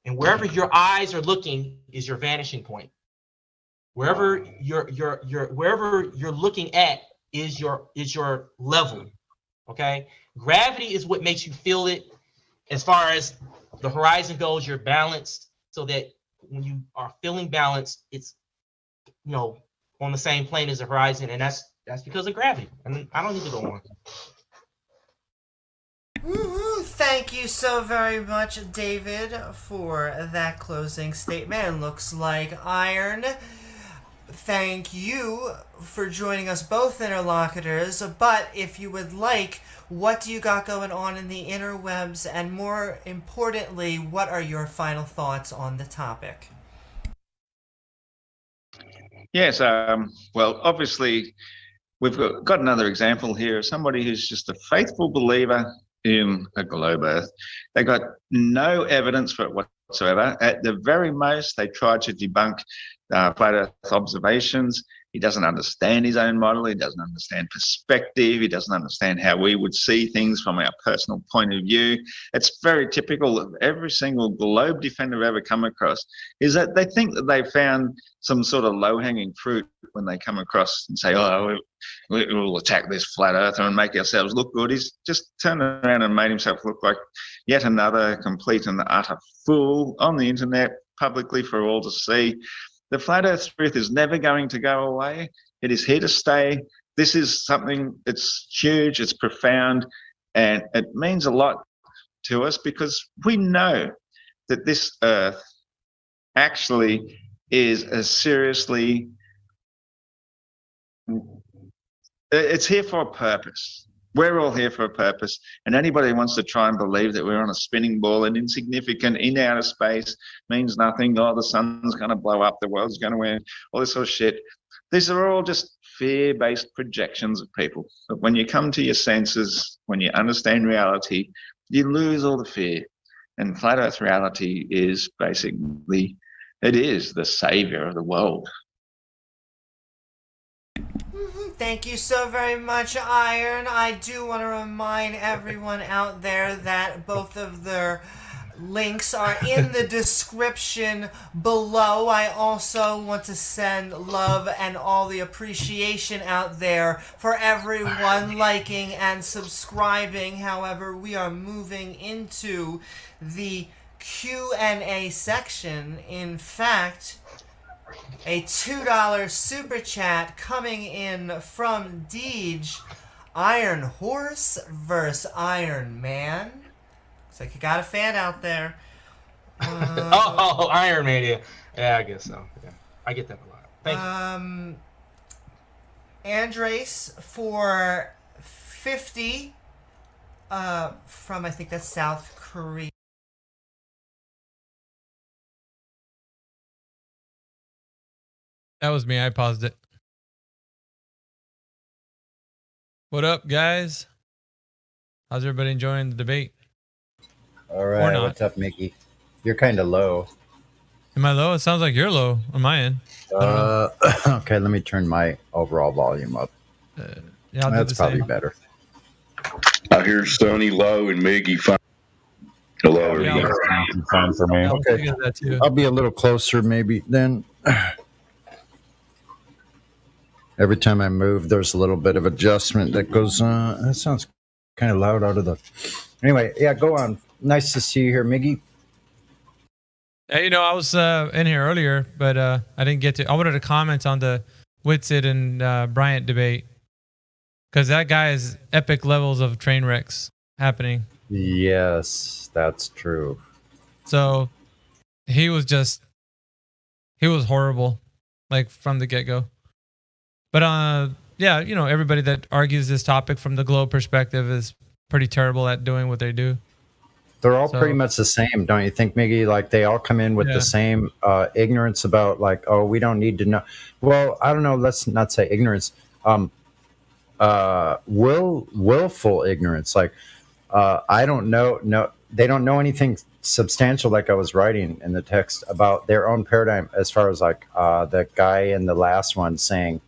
And wherever your eyes are looking is your vanishing point. Wherever wherever you're looking at is your level, okay? Gravity is what makes you feel it. As far as the horizon goes, you're balanced so that when you are feeling balanced, it's, you know, on the same plane as the horizon, and that's because of gravity. And I don't need to go on. Woo-hoo. Thank you so very much, David, for that closing statement. It looks like Iron. Thank you for joining us both, interlocutors. But if you would like, what do you got going on in the interwebs? And more importantly, what are your final thoughts on the topic? Yes, well, obviously, we've got another example here of somebody who's just a faithful believer in a globe Earth. They got no evidence for it whatsoever. At the very most, they tried to debunk flat Earth observations. He doesn't understand his own model. He doesn't understand perspective. He doesn't understand how we would see things from our personal point of view. It's very typical of every single globe defender I've ever come across, is that they think that they found some sort of low-hanging fruit when they come across and say, oh, we'll attack this flat earther and make ourselves look good. He's just turned around and made himself look like yet another complete and utter fool on the internet, publicly for all to see. The flat earth truth is never going to go away. It is here to stay. This is something that's huge, it's profound, and it means a lot to us because we know that this earth actually is a seriously, it's here for a purpose. We're all here for a purpose. And anybody who wants to try and believe that we're on a spinning ball and insignificant in outer space means nothing. Oh, the sun's going to blow up, the world's going to end, all this sort of shit. These are all just fear-based projections of people. But when you come to your senses, when you understand reality, you lose all the fear. And flat earth reality is basically, it is the savior of the world. Thank you so very much, Iron. I do want to remind everyone out there that both of their links are in the description below. I also want to send love and all the appreciation out there for everyone liking and subscribing. However, we are moving into the Q&A section. In fact, a $2 super chat coming in from Deej. Iron Horse versus Iron Man. Looks like you got a fan out there. Iron Man, yeah, I guess so. Yeah, I get that a lot. Thank you. Andres for 50 from, I think that's South Korea. That was me. I paused it. What up, guys? How's everybody enjoying the debate? All right. What's up, Mickey? You're kind of low. Am I low? It sounds like you're low on my end. Okay, let me turn my overall volume up. Yeah, that's probably better. I hear Sonny low and Mickey fine. Hello, yeah, fine for me. Okay, I'll be a little closer maybe then. Every time I move, there's a little bit of adjustment that goes on. That sounds kind of loud out of the... Anyway, yeah, go on. Nice to see you here, Miggy. Hey, I was in here earlier, but I didn't get to... I wanted to comment on the Whitsitt and Bryant debate, because that guy is epic levels of train wrecks happening. Yes, that's true. So he was horrible, like from the get-go. But yeah, everybody that argues this topic from the globe perspective is pretty terrible at doing what they do. They're all pretty much the same, don't you think, Miggy? Like they all come in with the same ignorance about like, oh, we don't need to know. Well, I don't know. Let's not say ignorance. Willful ignorance. Like I don't know. No, they don't know anything substantial. Like I was writing in the text about their own paradigm, as far as like the guy in the last one saying,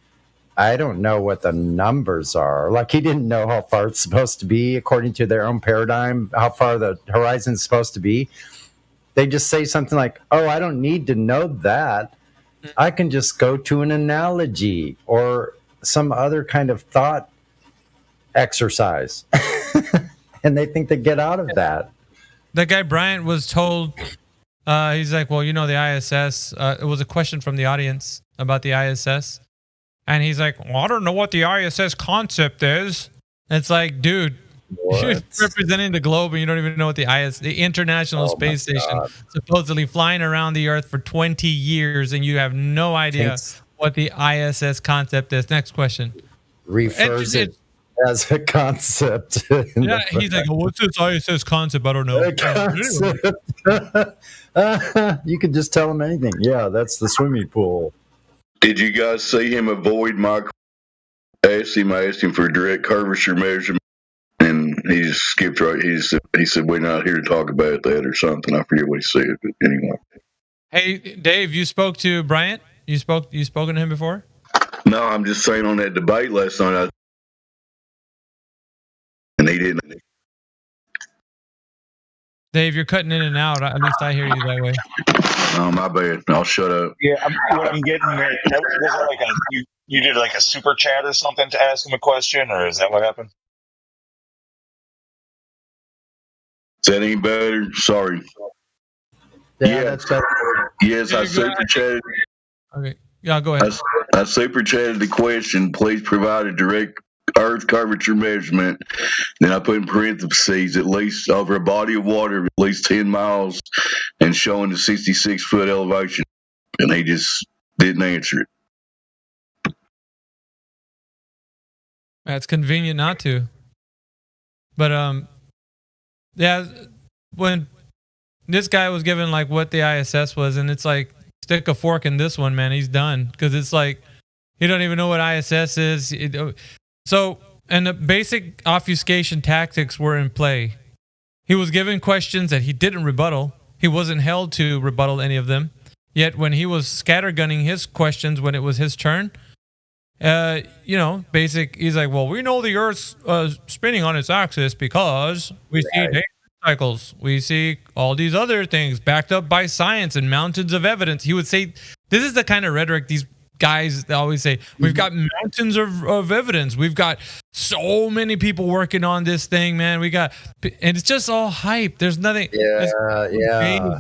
I don't know what the numbers are. Like he didn't know how far it's supposed to be according to their own paradigm, how far the horizon is supposed to be. They just say something like, oh, I don't need to know that. I can just go to an analogy or some other kind of thought exercise. And they think they get out of that. That guy Bryant was told, he's like, well, the ISS, it was a question from the audience about the ISS. And he's like, well, I don't know what the ISS concept is. And it's like, dude, you're representing the globe and you don't even know what the International Space Station, supposedly flying around the Earth for 20 years, and you have no idea what the ISS concept is. Next question. Refers it as a concept. Yeah, he's like, what's this ISS concept? I don't know. You could just tell him anything. Yeah, that's the swimming pool. Did you guys see him avoid my asked him for a direct curvature measurement, and he just skipped right. He said, we're not here to talk about that or something. I forget what he said, but anyway. Hey, Dave, you spoke to Bryant? You spoken to him before? No, I'm just saying on that debate last night, and he didn't. Dave, you're cutting in and out. At least I hear you that way. Oh, my bad. I'll shut up. Yeah, what I'm getting at, was it like you did like a super chat or something to ask him a question, or is that what happened? Is that any better? Sorry. Yeah, that's better. Yes, I super chatted. Okay. Yeah, go ahead. I super chatted the question. Please provide a direct Earth curvature measurement. Then I put in parentheses at least over a body of water of at least 10 miles and showing the 66-foot elevation. And he just didn't answer it. It's convenient not to. But yeah, when this guy was given like what the ISS was, and it's like, stick a fork in this one, man. He's done, because it's like he don't even know what ISS is. So, and the basic obfuscation tactics were in play. He was given questions that he didn't rebuttal. He wasn't held to rebuttal any of them. Yet when he was scattergunning his questions when it was his turn, he's like, well, we know the Earth's spinning on its axis because we see day cycles. We see all these other things backed up by science and mountains of evidence. He would say, this is the kind of rhetoric these guys always say. We've got mountains of evidence. We've got so many people working on this thing, man. And it's just all hype. There's nothing. Yeah.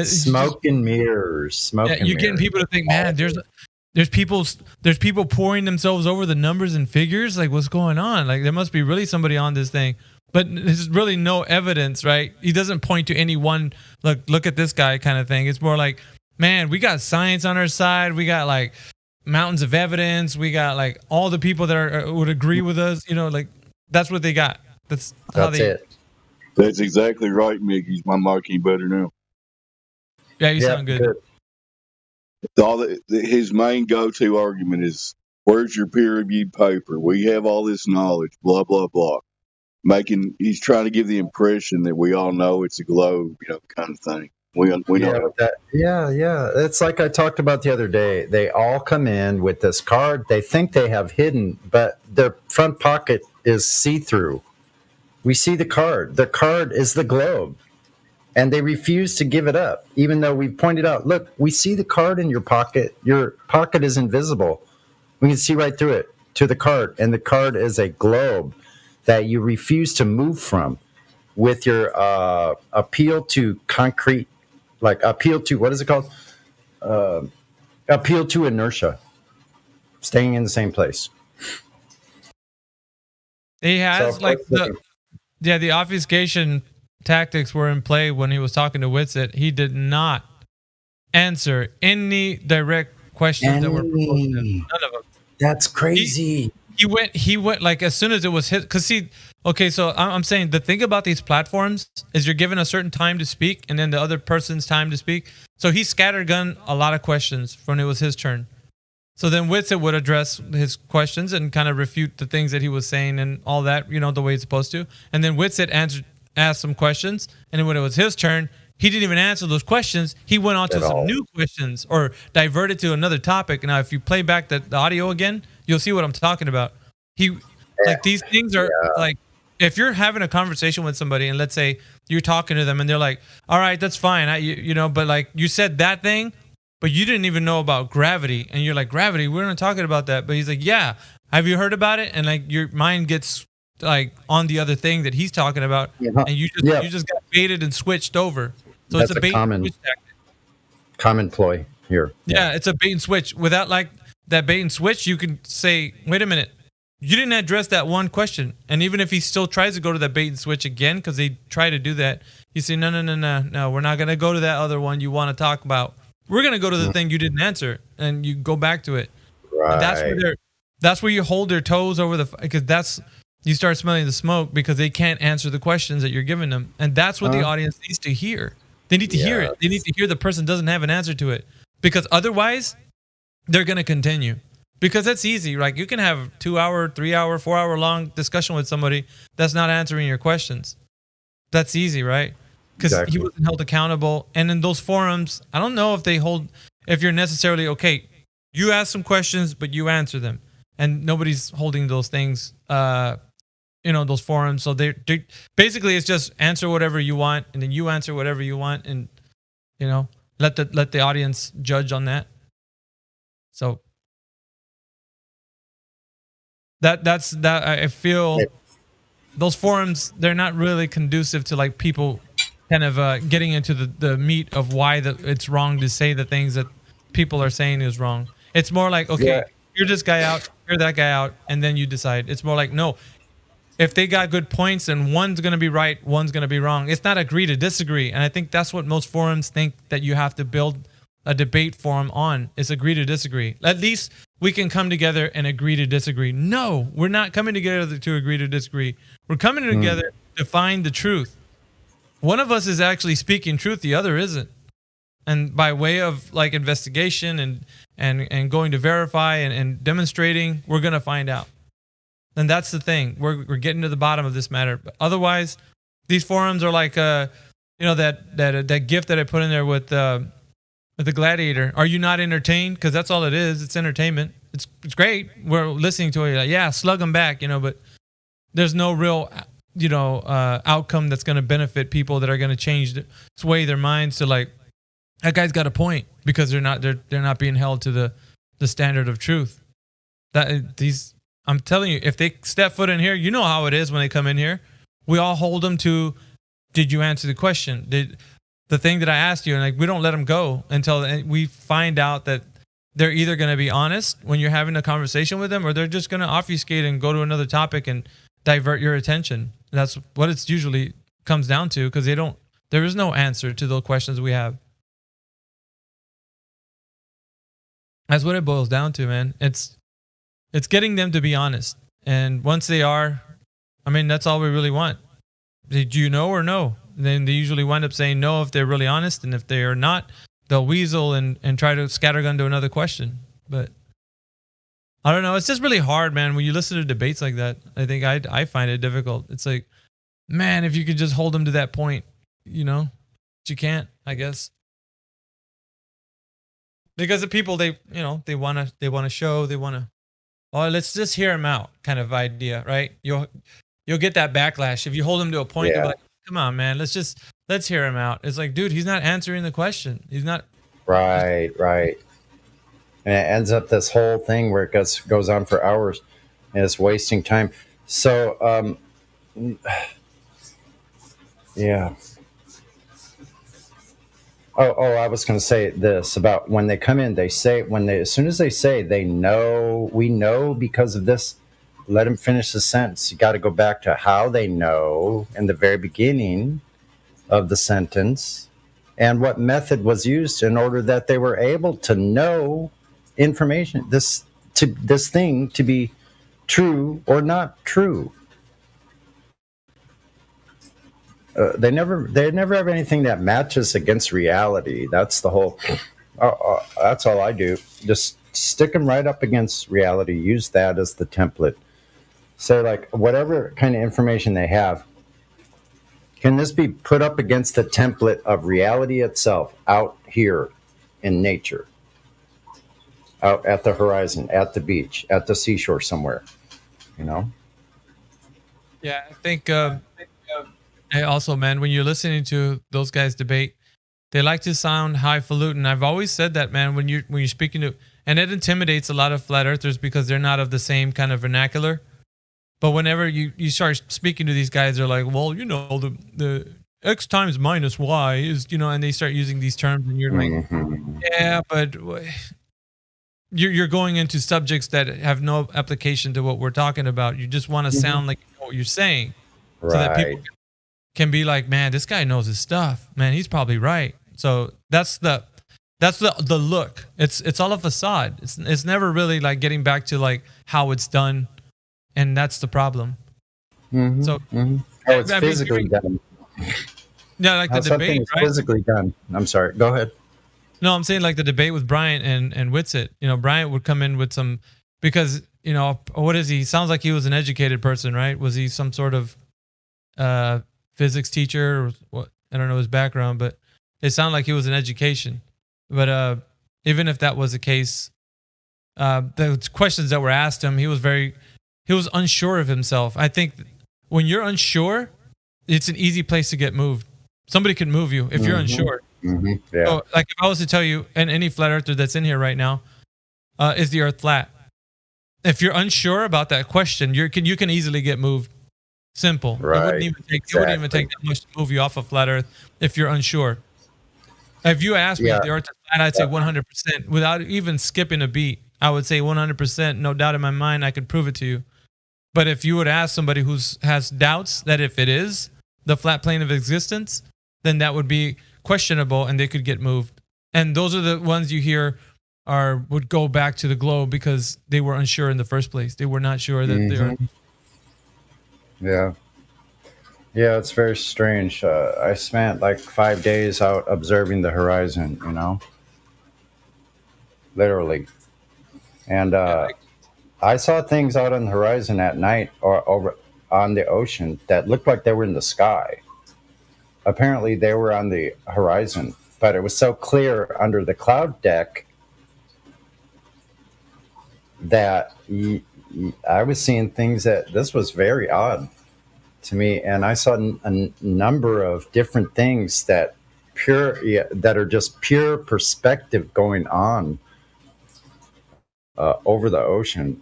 Smoke and mirrors. You're getting people to think, man, there's people pouring themselves over the numbers and figures. Like, what's going on? Like, there must be really somebody on this thing. But there's really no evidence, right? He doesn't point to any one, look at this guy kind of thing. It's more like, man, we got science on our side. We got like mountains of evidence. We got like all the people that would agree with us. Like that's what they got. That's it. That's exactly right, Mickey. My mic ain't better now. Yeah, you sound good. His main go-to argument is, where's your peer-reviewed paper? We have all this knowledge, blah, blah, blah. He's trying to give the impression that we all know it's a globe, kind of thing. We know that. Yeah. It's like I talked about the other day. They all come in with this card they think they have hidden, but their front pocket is see-through. We see the card. The card is the globe. And they refuse to give it up, even though we've pointed out, look, we see the card in your pocket. Your pocket is invisible. We can see right through it to the card. And the card is a globe that you refuse to move from with your appeal to concrete, appeal to, what is it called? Appeal to inertia, staying in the same place. He has the obfuscation tactics were in play when he was talking to Witsit. He did not answer any direct questions that were proposed to him. None of them. That's crazy. He went like as soon as it was his, so I'm saying the thing about these platforms is you're given a certain time to speak and then the other person's time to speak. So he scattergunned a lot of questions when it was his turn. So then Witsit would address his questions and kind of refute the things that he was saying and all that, the way it's supposed to. And then Witsit asked some questions, and then when it was his turn, he didn't even answer those questions. He went on to some new questions or diverted to another topic. Now, if you play back the audio again, you'll see what I'm talking about. These things are like, if you're having a conversation with somebody and let's say you're talking to them and they're like, all right, that's fine. But like you said that thing, but you didn't even know about gravity. And you're like, gravity, we're not talking about that. But he's like, yeah, have you heard about it? And like your mind gets like on the other thing that he's talking about. And you just got baited and switched over. So that's it's a bait and switch tactic. Common ploy here. Yeah, it's a bait and switch. Without like that bait and switch, you can say, wait a minute, you didn't address that one question. And even if he still tries to go to that bait and switch again, because they try to do that, you say, no, we're not going to go to that other one you want to talk about. We're going to go to the thing you didn't answer, and you go back to it. Right. And that's where you hold their toes over because you start smelling the smoke because they can't answer the questions that you're giving them. And that's what the audience needs to hear. They need to hear it. They need to hear the person doesn't have an answer to it, because otherwise they're going to continue. Because that's easy. Like you can have 2 hour, 3 hour, 4 hour long discussion with somebody that's not answering your questions. That's easy, right? Because he wasn't held accountable. And in those forums, I don't know if you're necessarily, okay, you ask some questions, but you answer them. And nobody's holding those things, those forums. So they basically it's just answer whatever you want, and then you answer whatever you want, and let the audience judge on that. So that's I feel those forums, they're not really conducive to like people kind of getting into the meat of why it's wrong to say the things that people are saying is wrong. It's more like, okay, hear this guy out, hear that guy out, and then you decide. It's more like, no, if they got good points, then one's going to be right, one's going to be wrong. It's not agree to disagree. And I think that's what most forums think that you have to build a debate forum on, is agree to disagree. At least we can come together and agree to disagree. No, we're not coming together to agree to disagree. We're coming together to find the truth. One of us is actually speaking truth, the other isn't. And by way of like investigation and going to verify and demonstrating, we're going to find out. And that's the thing. We're getting to the bottom of this matter. But otherwise, these forums are like, that gift that I put in there with the gladiator. Are you not entertained? Because that's all it is. It's entertainment. It's great. We're listening to it. Like, yeah, slug them back, but there's no real, outcome that's going to benefit people that are going to sway their minds to like, that guy's got a point, because they're not being held to the standard of truth. I'm telling you, if they step foot in here, you know how it is when they come in here. We all hold them to, did you answer the question? The thing that I asked you, and like we don't let them go until we find out that they're either going to be honest when you're having a conversation with them, or they're just going to obfuscate and go to another topic and divert your attention. And that's what it's usually comes down to, because there is no answer to the questions we have. That's what it boils down to, man. It's getting them to be honest. And once they are, that's all we really want. Do you know or no? And then they usually wind up saying no if they're really honest. And if they are not, they'll weasel and try to scattergun to another question. But I don't know. It's just really hard, man. When you listen to debates like that, I think I find it difficult. It's like, man, if you could just hold them to that point, but you can't, I guess. Because the people, they want to show, let's just hear him out kind of idea, right? You'll get that backlash if you hold him to a point. Yeah. Like, come on, man, let's hear him out. It's like, dude, he's not answering the question. He's not. Right. And it ends up this whole thing where it goes on for hours, and it's wasting time. So, yeah. Oh, I was going to say this about when they come in, as soon as they say we know because of this, let them finish the sentence. You got to go back to how they know in the very beginning of the sentence and what method was used in order that they were able to know information, this thing to be true or not true. They never have anything that matches against reality. That's the whole. That's all I do. Just stick them right up against reality. Use that as the template. So, like, whatever kind of information they have, can this be put up against the template of reality itself out here in nature, out at the horizon, at the beach, at the seashore somewhere, Yeah, I think. Also, man, when you're listening to those guys debate, they like to sound highfalutin. I've always said that, man, when you're speaking to, and it intimidates a lot of flat earthers because they're not of the same kind of vernacular. But whenever you start speaking to these guys, they're like, well, the X times minus Y is, and they start using these terms, and you're like, yeah, but you're going into subjects that have no application to what we're talking about. You just want to sound like you know what you're saying, right. So that people can be like, man, this guy knows his stuff. Man, he's probably right. So that's the look. It's all a facade. It's never really like getting back to like how it's done, and that's the problem. Mm-hmm. So, how it's physically done. Yeah, like the debate, right? Physically done. I'm sorry. Go ahead. No, I'm saying like the debate with Bryant and Whitsitt. Bryant would come in with some, because what is he? Sounds like he was an educated person, right? Was he some sort of physics teacher or what? I don't know his background, but it sounded like he was an education. But even if that was the case, the questions that were asked him, he was unsure of himself. I think when you're unsure, it's an easy place to get moved. Somebody can move you if you're unsure. Mm-hmm. Yeah. So, like if I was to tell you, and any flat earther that's in here right now, is the earth flat? If you're unsure about that question, you can easily get moved. Simple. Right. It wouldn't even take that much to move you off of flat earth if you're unsure. If you asked me if the earth is flat, I'd say 100% without even skipping a beat. I would say 100%, no doubt in my mind, I could prove it to you. But if you would ask somebody who has doubts that if it is the flat plane of existence, then that would be questionable and they could get moved. And those are the ones you hear would go back to the globe because they were unsure in the first place. They were not sure that they were. Yeah. Yeah, it's very strange. I spent like 5 days out observing the horizon, literally. And I saw things out on the horizon at night or over on the ocean that looked like they were in the sky. Apparently, they were on the horizon, but it was so clear under the cloud deck that I was seeing things that this was very odd to me. And I saw a number of different things that are just pure perspective going on over the ocean.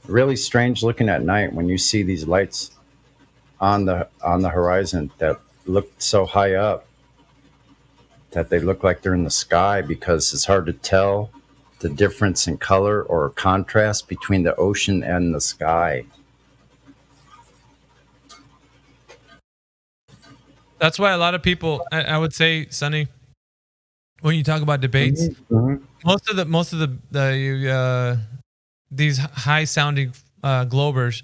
Really strange looking at night when you see these lights on the horizon that look so high up that they look like they're in the sky, because it's hard to tell the difference in color or contrast between the ocean and the sky. That's why a lot of people, I would say, Sonny, when you talk about debates, most of the these high sounding globers,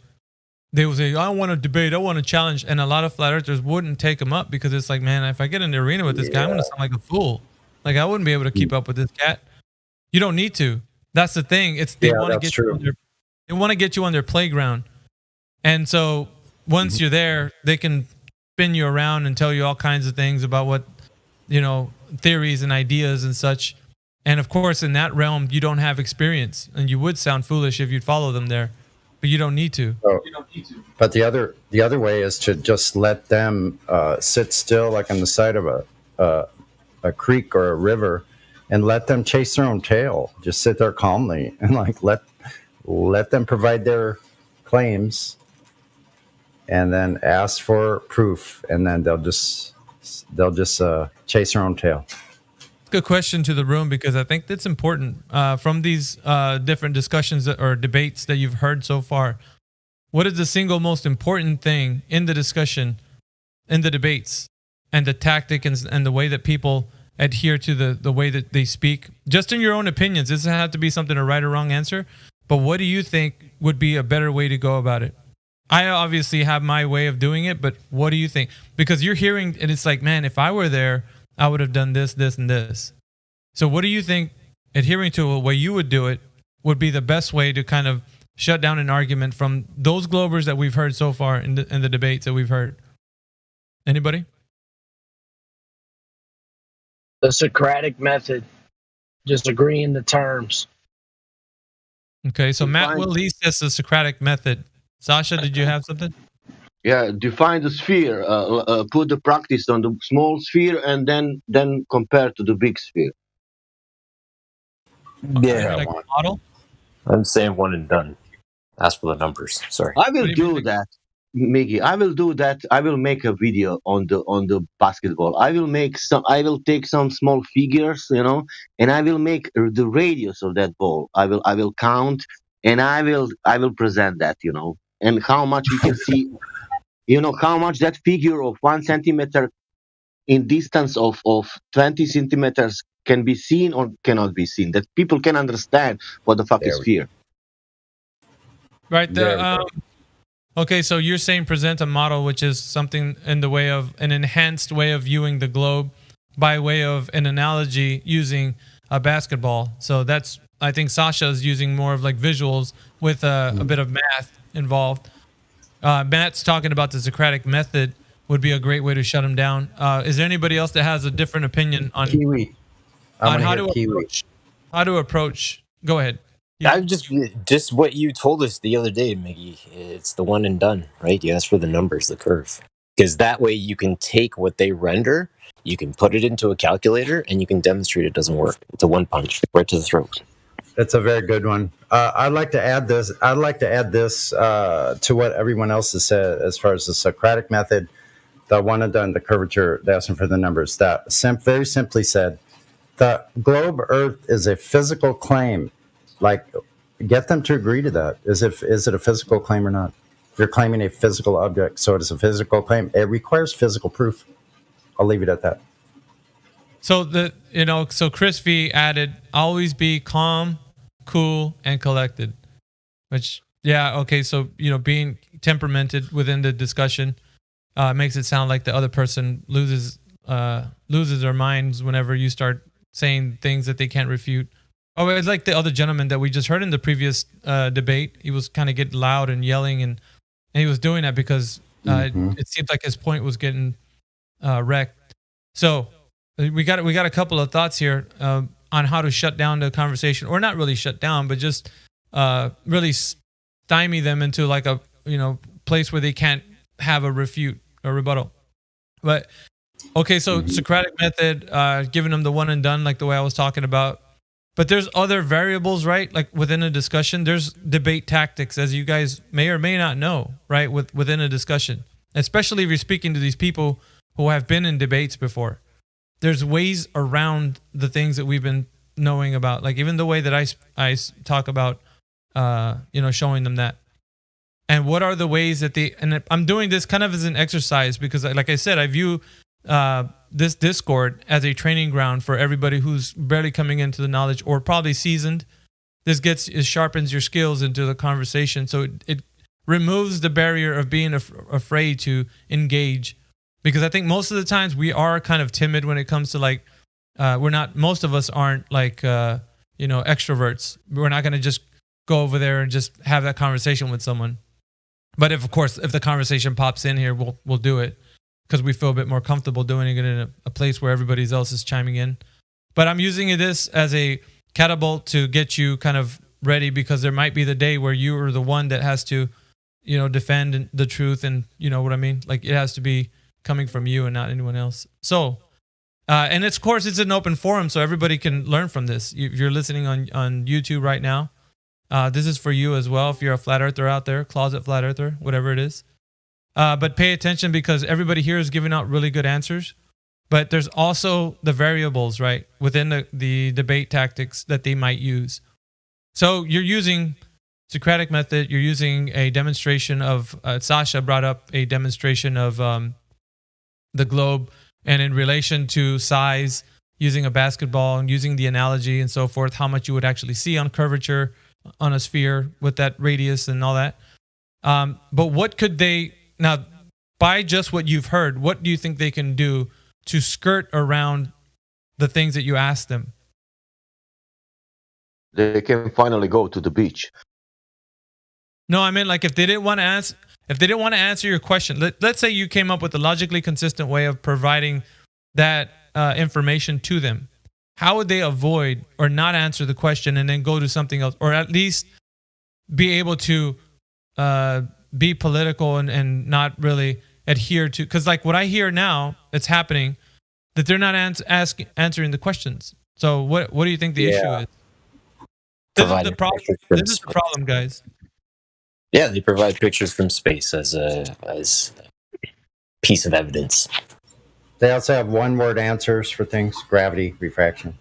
they will say, I want to debate, I want to challenge. And a lot of flat earthers wouldn't take them up because it's like, man, if I get in the arena with this guy, I'm going to sound like a fool. Like, I wouldn't be able to keep up with this cat. You don't need to. That's the thing. They want to get you they want to get you on their playground. And so once you're there, they can spin you around and tell you all kinds of things about what, theories and ideas and such. And of course, in that realm, you don't have experience, and you would sound foolish if you'd follow them there, but you don't need to. But the other way is to just let them sit still, like on the side of a creek or a river, and let them chase their own tail. Just sit there calmly and like let them provide their claims, and then ask for proof, and then they'll just chase their own tail. Good question to the room, because I think that's important from these different discussions or debates that you've heard so far. What is the single most important thing in the discussion, in the debates, and the tactic and the way that people adhere to the way that they speak? Just in your own opinions. This doesn't have to be something a right or wrong answer, but what do you think would be a better way to go about it? I obviously have my way of doing it, but what do you think? Because you're hearing, and it's like, man, if I were there, I would have done this, this, and this. So what do you think, adhering to a way you would do it, would be the best way to kind of shut down an argument from those globers that we've heard so far in the debates that we've heard? Anybody? The Socratic method. Just agreeing the terms. Okay, so Matt Willie says the Socratic method. Sasha, did you have something? Yeah, define the sphere. Put the practice on the small sphere, and then compare to the big sphere. Yeah, like a model. I'm saying one and done. Ask for the numbers. Sorry. I will do that, Miggy. I will do that. I will make a video on the basketball. I will take some small figures, and I will make the radius of that ball. I will count, and I will present that, and how much we can see. How much that figure of 1 centimeter in distance of 20 centimeters can be seen or cannot be seen, that people can understand what the fuck is fear. Right. Okay, so you're saying present a model, which is something in the way of an enhanced way of viewing the globe by way of an analogy using a basketball. So that's, I think Sasha is using more of like visuals with a bit of math involved. Matt's talking about the Socratic method would be a great way to shut him down. Is there anybody else that has a different opinion on Kiwi? On how to approach? Go ahead. I just what you told us the other day, Miggy. It's the one and done, right? You ask for the numbers, the curve, because that way you can take what they render, you can put it into a calculator, and you can demonstrate it doesn't work. It's a one punch right to the throat. That's a very good one. I'd like to add this. To what everyone else has said as far as the Socratic method, the one and done, the curvature, the asking for the numbers. That very simply said, the globe Earth is a physical claim Like, get them to agree to that. Is it a physical claim or not? If you're claiming a physical object, so it is a physical claim. It requires physical proof. I'll leave it at that. So so Chris V added, always be calm, cool, and collected. Which, yeah, okay. So being temperamented within the discussion makes it sound like the other person loses their minds whenever you start saying things that they can't refute. Oh, it's like the other gentleman that we just heard in the previous debate. He was kind of getting loud and yelling, and he was doing that because it seemed like his point was getting wrecked. So we got a couple of thoughts here on how to shut down the conversation, or not really shut down, but just really stymie them into like a place where they can't have a refute or rebuttal. But okay, so Socratic method, giving them the one and done, like the way I was talking about. But there's other variables, right? Like within a discussion, there's debate tactics, as you guys may or may not know, right? Within a discussion, especially if you're speaking to these people who have been in debates before. There's ways around the things that we've been knowing about, like even the way that I talk about, showing them that. And what are the ways that and I'm doing this kind of as an exercise because, like I said, I view this Discord as a training ground for everybody who's barely coming into the knowledge or probably seasoned. It sharpens your skills into the conversation. So it removes the barrier of being afraid to engage. Because I think most of the times we are kind of timid when it comes to like, most of us aren't like, extroverts. We're not going to just go over there and just have that conversation with someone. But if the conversation pops in here, we'll do it because we feel a bit more comfortable doing it in a place where everybody else is chiming in. But I'm using this as a catapult to get you kind of ready because there might be the day where you are the one that has to, defend the truth and you know what I mean? Like it has to be coming from you and not anyone else. So, and of course it's an open forum so everybody can learn from this. If you're listening on YouTube right now, this is for you as well. If you're a flat earther out there, closet flat earther, whatever it is. But pay attention because everybody here is giving out really good answers. But there's also the variables, right, within the debate tactics that they might use. So you're using Socratic method. You're using a demonstration of, Sasha brought up a demonstration of the globe. And in relation to size, using a basketball and using the analogy and so forth, how much you would actually see on curvature on a sphere with that radius and all that. But what could they... Now, by just what you've heard, what do you think they can do to skirt around the things that you asked them? They can finally go to the beach. No, I mean, like if they didn't want to answer your question, let's say you came up with a logically consistent way of providing that information to them. How would they avoid or not answer the question and then go to something else, or at least be able to be political and not really adhere to? Because like what I hear now, it's happening that they're not answering the questions. So what do you think the issue is? This is the problem, guys. Yeah, they provide pictures from space as a piece of evidence. They also have one-word answers for things: gravity, refraction.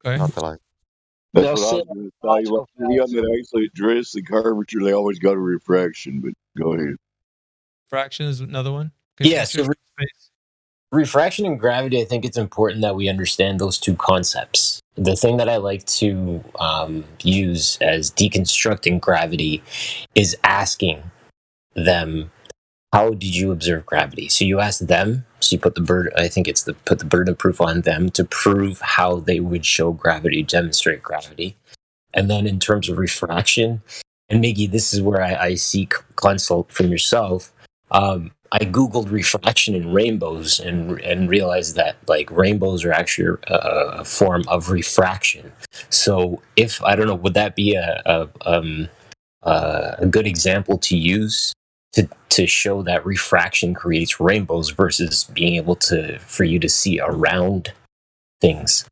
Okay. That's what I was going to say. Well, the other that actually address the curvature, they always got a refraction. But go ahead. Refraction is another one. Yeah. So refraction and gravity, I think it's important that we understand those two concepts. The thing that I like to use as deconstructing gravity is asking them, how did you observe gravity? So you ask them, so you put the burden of proof on them to prove how they would show gravity, demonstrate gravity. And then in terms of refraction, and Miggy, this is where I seek consult from yourself. I Googled refraction in rainbows and realized that like rainbows are actually a form of refraction. So if, I don't know, would that be a good example to use to show that refraction creates rainbows versus being able for you to see around things?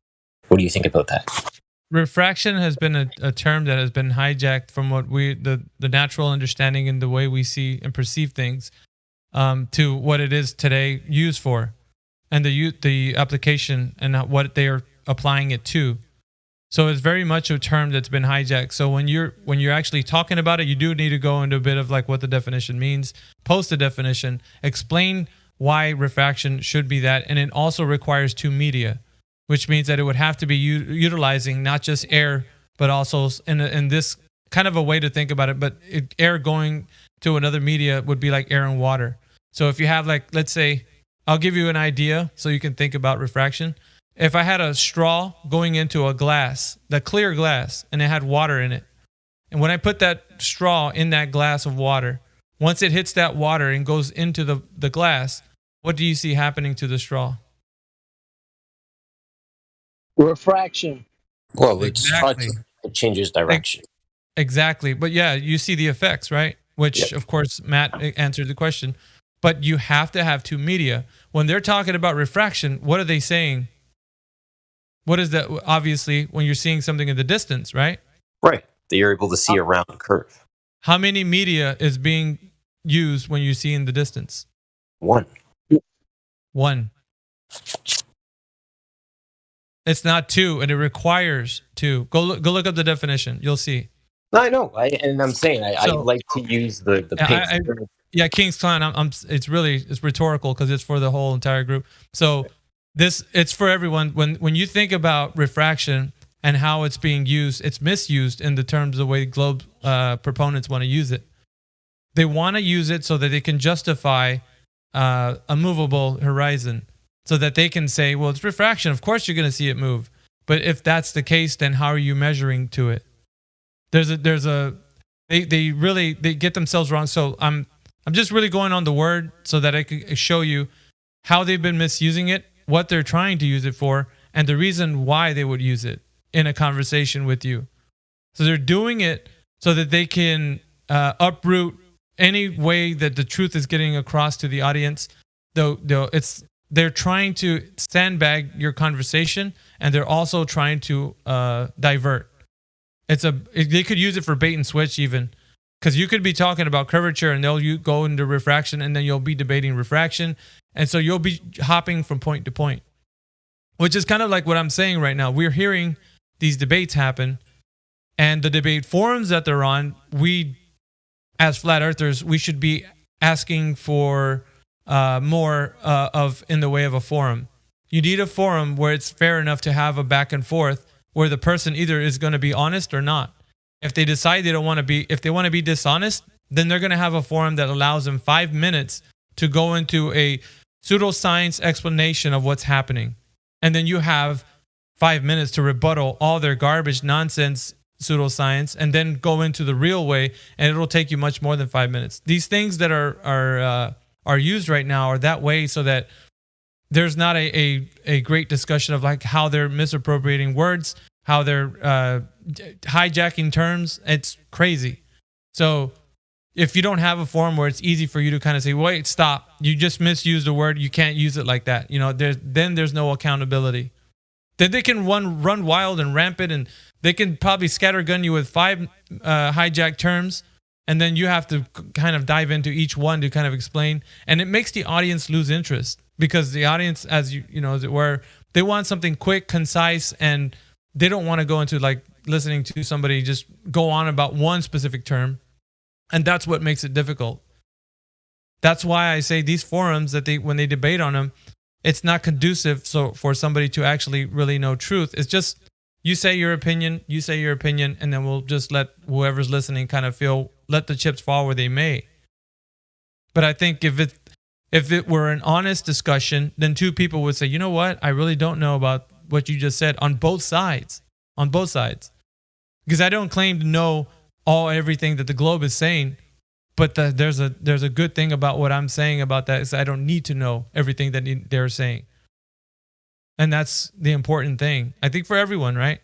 What do you think about that? Refraction has been a term that has been hijacked from what the natural understanding and the way we see and perceive things. To what it is today used for, and the application and what they are applying it to. So it's very much a term that's been hijacked. So when you're actually talking about it, you do need to go into a bit of like what the definition means, post the definition, explain why refraction should be that, and it also requires two media, which means that it would have to be utilizing not just air, but also in this kind of a way to think about it. But air going to another media would be like air and water. So if you have like, let's say, I'll give you an idea so you can think about refraction. If I had a straw going into a glass, the clear glass, and it had water in it, and when I put that straw in that glass of water, once it hits that water and goes into the glass, what do you see happening to the straw? Refraction. Well, Exactly. it changes direction. Exactly. But yeah, you see the effects, right? Which, of course, Matt answered the question. But you have to have two media. When they're talking about refraction, what are they saying? What is that? Obviously, when you're seeing something in the distance, right? Right. That you're able to see around the curve. How many media is being used when you see in the distance? One. It's not two, and it requires two. Go look up the definition. You'll see. No, I know. I'm saying I like to use the pink. Yeah, King's Clan. It's rhetorical because it's for the whole entire group. So it's for everyone. When you think about refraction and how it's being used, it's misused in the terms of the way globe proponents want to use it. They want to use it so that they can justify a movable horizon, so that they can say, well, it's refraction. Of course you're going to see it move. But if that's the case, then how are you measuring to it? They get themselves wrong. So I'm just really going on the word so that I can show you how they've been misusing it, what they're trying to use it for, and the reason why they would use it in a conversation with you. So they're doing it so that they can uproot any way that the truth is getting across to the audience. They're trying to sandbag your conversation, and they're also trying to divert. They could use it for bait and switch even, because you could be talking about curvature and they'll go into refraction, and then you'll be debating refraction, and so you'll be hopping from point to point, which is kind of like what I'm saying right now. We're hearing these debates happen, and the debate forums that they're on, we as flat earthers, we should be asking for more of in the way of a forum. You need a forum where it's fair enough to have a back and forth, where the person either is going to be honest or not. If they decide they want to be dishonest, then they're going to have a forum that allows them 5 minutes to go into a pseudoscience explanation of what's happening. And then you have 5 minutes to rebuttal all their garbage nonsense pseudoscience, and then go into the real way, and it'll take you much more than 5 minutes. These things that are used right now are that way so that there's not a great discussion of like how they're misappropriating words, how they're hijacking terms. It's crazy. So if you don't have a forum where it's easy for you to kind of say, wait, stop, you just misused a word, you can't use it like that. Then there's no accountability. Then they can run wild and rampant, and they can probably scattergun you with 5 hijacked terms. And then you have to kind of dive into each one to kind of explain. And it makes the audience lose interest, because the audience, as you know, as it were, they want something quick, concise, and they don't want to go into like listening to somebody just go on about one specific term. And that's what makes it difficult. That's why I say these forums that when they debate on them, it's not conducive for somebody to actually really know truth. It's just, you say your opinion, and then we'll just let whoever's listening kind of let the chips fall where they may. But I think if it were an honest discussion, then two people would say, you know what, I really don't know about what you just said, on both sides. Because I don't claim to know everything that the globe is saying, but there's a good thing about what I'm saying about that is I don't need to know everything that they're saying. And that's the important thing, I think, for everyone, right?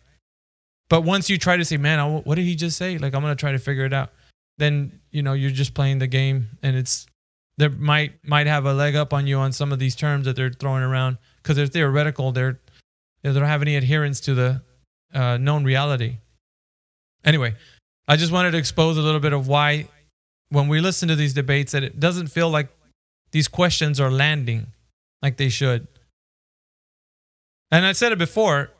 But once you try to say, man, what did he just say? Like, I'm going to try to figure it out. Then, you're just playing the game, and there might have a leg up on you on some of these terms that they're throwing around, because they're theoretical. They don't have any adherence to the known reality. Anyway, I just wanted to expose a little bit of why, when we listen to these debates, that it doesn't feel like these questions are landing like they should. And I said it before,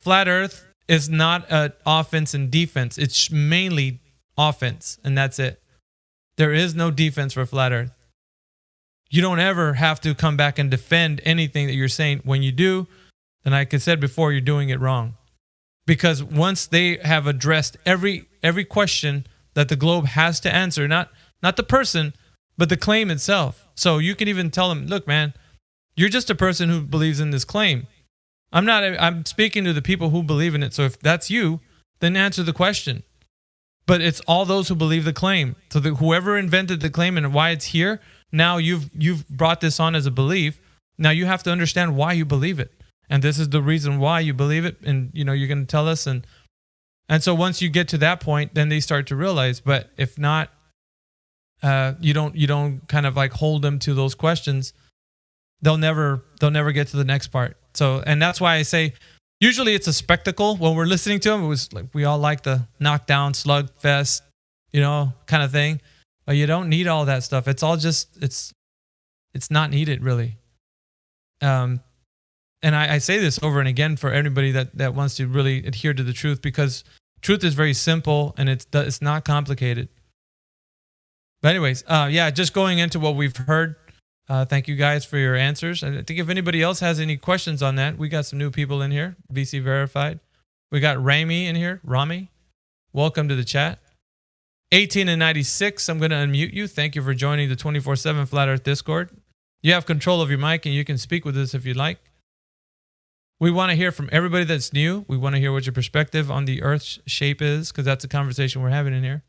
flat Earth is not offense and defense. It's mainly offense, and that's it. There is no defense for flat Earth. You don't ever have to come back and defend anything that you're saying. When you do, then like I said before, you're doing it wrong. Because once they have addressed every question that the globe has to answer, not the person, but the claim itself. So you can even tell them, look, man, you're just a person who believes in this claim. I'm speaking to the people who believe in it. So if that's you, then answer the question. But it's all those who believe the claim. So whoever invented the claim and why it's here, now you've brought this on as a belief. Now you have to understand why you believe it. And this is the reason why you believe it. And you're going to tell us. And so once you get to that point, then they start to realize. But if not, you don't kind of like hold them to those questions. They'll never get to the next part. So, and that's why I say, usually it's a spectacle when we're listening to them. It was like, we all like the knockdown, slugfest, kind of thing. But you don't need all that stuff. It's all just, it's not needed really. And I say this over and again for everybody that wants to really adhere to the truth, because truth is very simple and it's not complicated. But anyways, just going into what we've heard. Thank you guys for your answers. I think if anybody else has any questions on that, we got some new people in here. VC verified. We got Rami in here. Rami, welcome to the chat. 18 and 96. I'm going to unmute you. Thank you for joining the 24/7 Flat Earth Discord. You have control of your mic and you can speak with us if you'd like. We want to hear from everybody that's new. We want to hear what your perspective on the Earth's shape is, because that's a conversation we're having in here.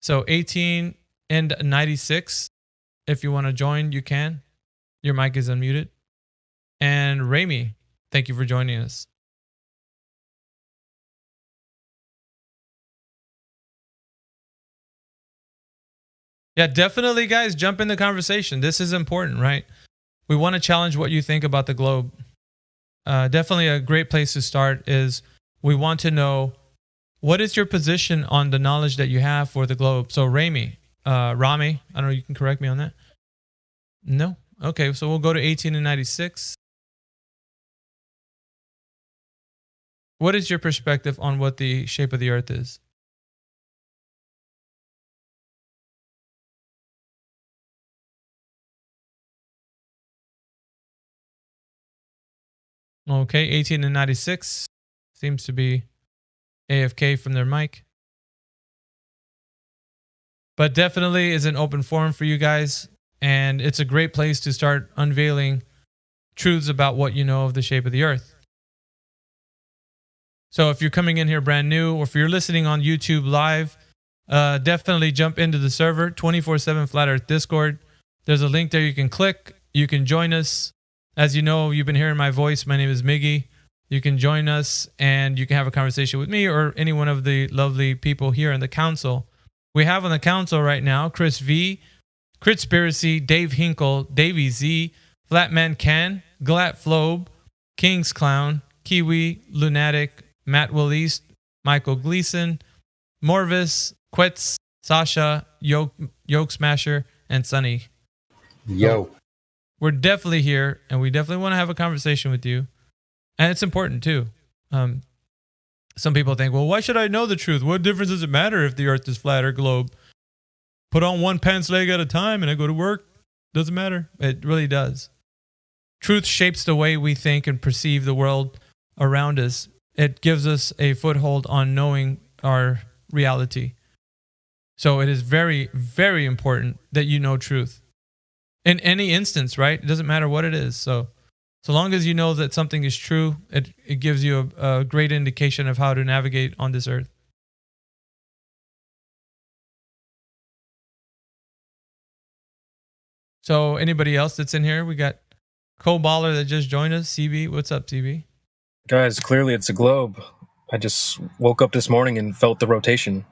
So 18 and 96. If you want to join, you can. Your mic is unmuted. And Rami, thank you for joining us. Yeah, definitely, guys, jump in the conversation. This is important, right? We want to challenge what you think about the globe. Definitely a great place to start is we want to know, what is your position on the knowledge that you have for the globe? So Rami, I don't know, you can correct me on that. No? Okay, so we'll go to 18 and 96. What is your perspective on what the shape of the Earth is? Okay, 18 and 96 seems to be AFK from their mic. But definitely is an open forum for you guys. And it's a great place to start unveiling truths about what you know of the shape of the Earth. So if you're coming in here brand new, or if you're listening on YouTube live, definitely jump into the server, 24/7 Flat Earth Discord. There's a link there you can click. You can join us. As you know, you've been hearing my voice. My name is Miggy. You can join us and you can have a conversation with me or any one of the lovely people here in the council. We have on the council right now Chris V, Critspiracy, Dave Hinkle, Davey Z, Flatman Can, Glat Flobe, King's Clown, Kiwi, Lunatic, Matt Willis, Michael Gleason, Morvis, Quetz, Sasha, Yoke Smasher, and Sunny. Yo. We're definitely here, and we definitely want to have a conversation with you. And it's important, too. Some people think, well, why should I know the truth? What difference does it matter if the Earth is flat or globe? Put on one pants leg at a time and I go to work. Doesn't matter. It really does. Truth shapes the way we think and perceive the world around us. It gives us a foothold on knowing our reality. So it is very, very important that you know truth. In any instance, right? It doesn't matter what it is. So long as you know that something is true, it gives you a great indication of how to navigate on this earth. So anybody else that's in here? We got Co-Baller that just joined us. CB, what's up, CB? Guys, clearly it's a globe. I just woke up this morning and felt the rotation.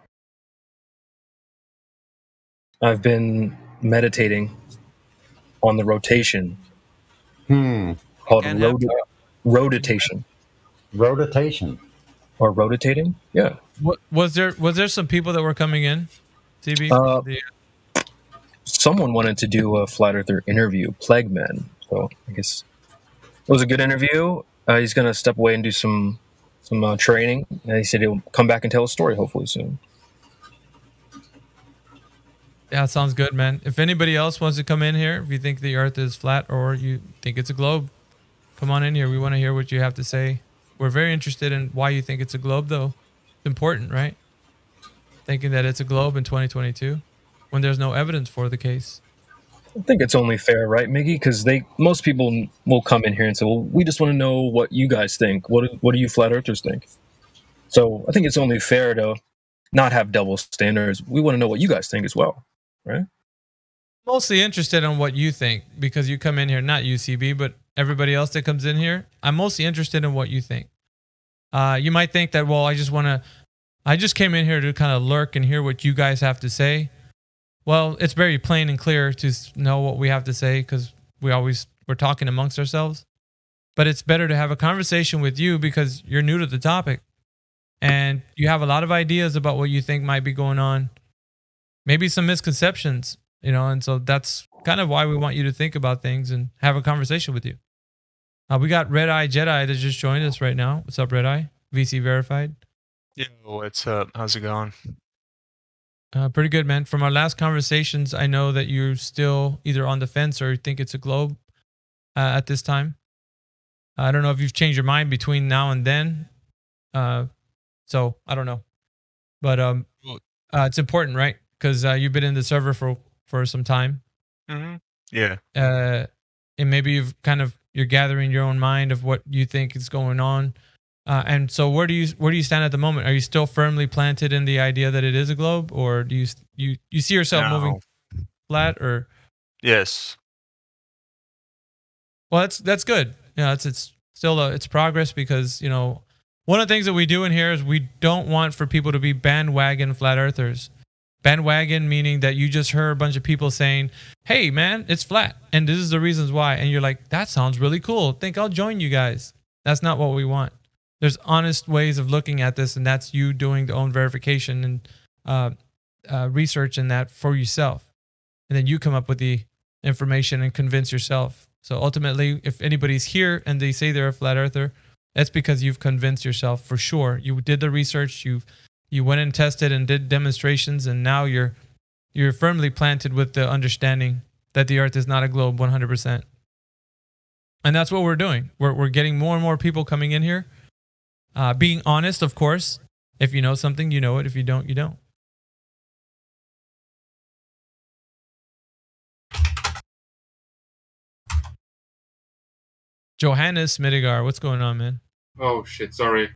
I've been meditating on the rotation. Called rotation. Rotation. Or rotating? Yeah. What was there some people that were coming in? CB? Someone wanted to do a Flat Earther interview, Plague Man. So I guess it was a good interview. He's going to step away and do some some training. And he said he'll come back and tell a story hopefully soon. Yeah, sounds good, man. If anybody else wants to come in here, if you think the Earth is flat or you think it's a globe, come on in here. We want to hear what you have to say. We're very interested in why you think it's a globe, though. It's important, right? Thinking that it's a globe in 2022 when there's no evidence for the case. I think it's only fair, right, Miggy? Because most people will come in here and say, well, we just want to know what you guys think. What do you flat earthers think? So I think it's only fair to not have double standards. We want to know what you guys think as well, right? Mostly interested in what you think because you come in here, not UCB, but everybody else that comes in here. I'm mostly interested in what you think. You might think that, well, I just came in here to kind of lurk and hear what you guys have to say. Well, it's very plain and clear to know what we have to say because we're talking amongst ourselves. But it's better to have a conversation with you because you're new to the topic and you have a lot of ideas about what you think might be going on. Maybe some misconceptions, and so that's kind of why we want you to think about things and have a conversation with you. We got Red Eye Jedi that just joined us right now. What's up, Red Eye? VC verified. Yo, what's up? How's it going? Pretty good, man. From our last conversations, I know that you're still either on the fence or think it's a globe at this time. I don't know if you've changed your mind between now and then. So I don't know. But it's important, right? Because you've been in the server for some time. Mm-hmm. Yeah. And maybe you're gathering your own mind of what you think is going on. And so where do you stand at the moment? Are you still firmly planted in the idea that it is a globe, or do you see yourself moving flat? Or yes. Well, that's good. Yeah, it's still it's progress because one of the things that we do in here is we don't want for people to be bandwagon flat earthers. Bandwagon meaning that you just heard a bunch of people saying, "Hey, man, it's flat, and this is the reasons why," and you're like, "That sounds really cool. Think I'll join you guys." That's not what we want. There's honest ways of looking at this, and that's you doing the own verification and research in that for yourself. And then you come up with the information and convince yourself. So ultimately, if anybody's here and they say they're a flat earther, that's because you've convinced yourself for sure. You did the research, you went and tested and did demonstrations, and now you're firmly planted with the understanding that the Earth is not a globe 100%. And that's what we're doing. We're getting more and more people coming in here. Being honest, of course. If you know something, you know it. If you don't, you don't. Johannes Midigar, what's going on, man? Oh shit, sorry.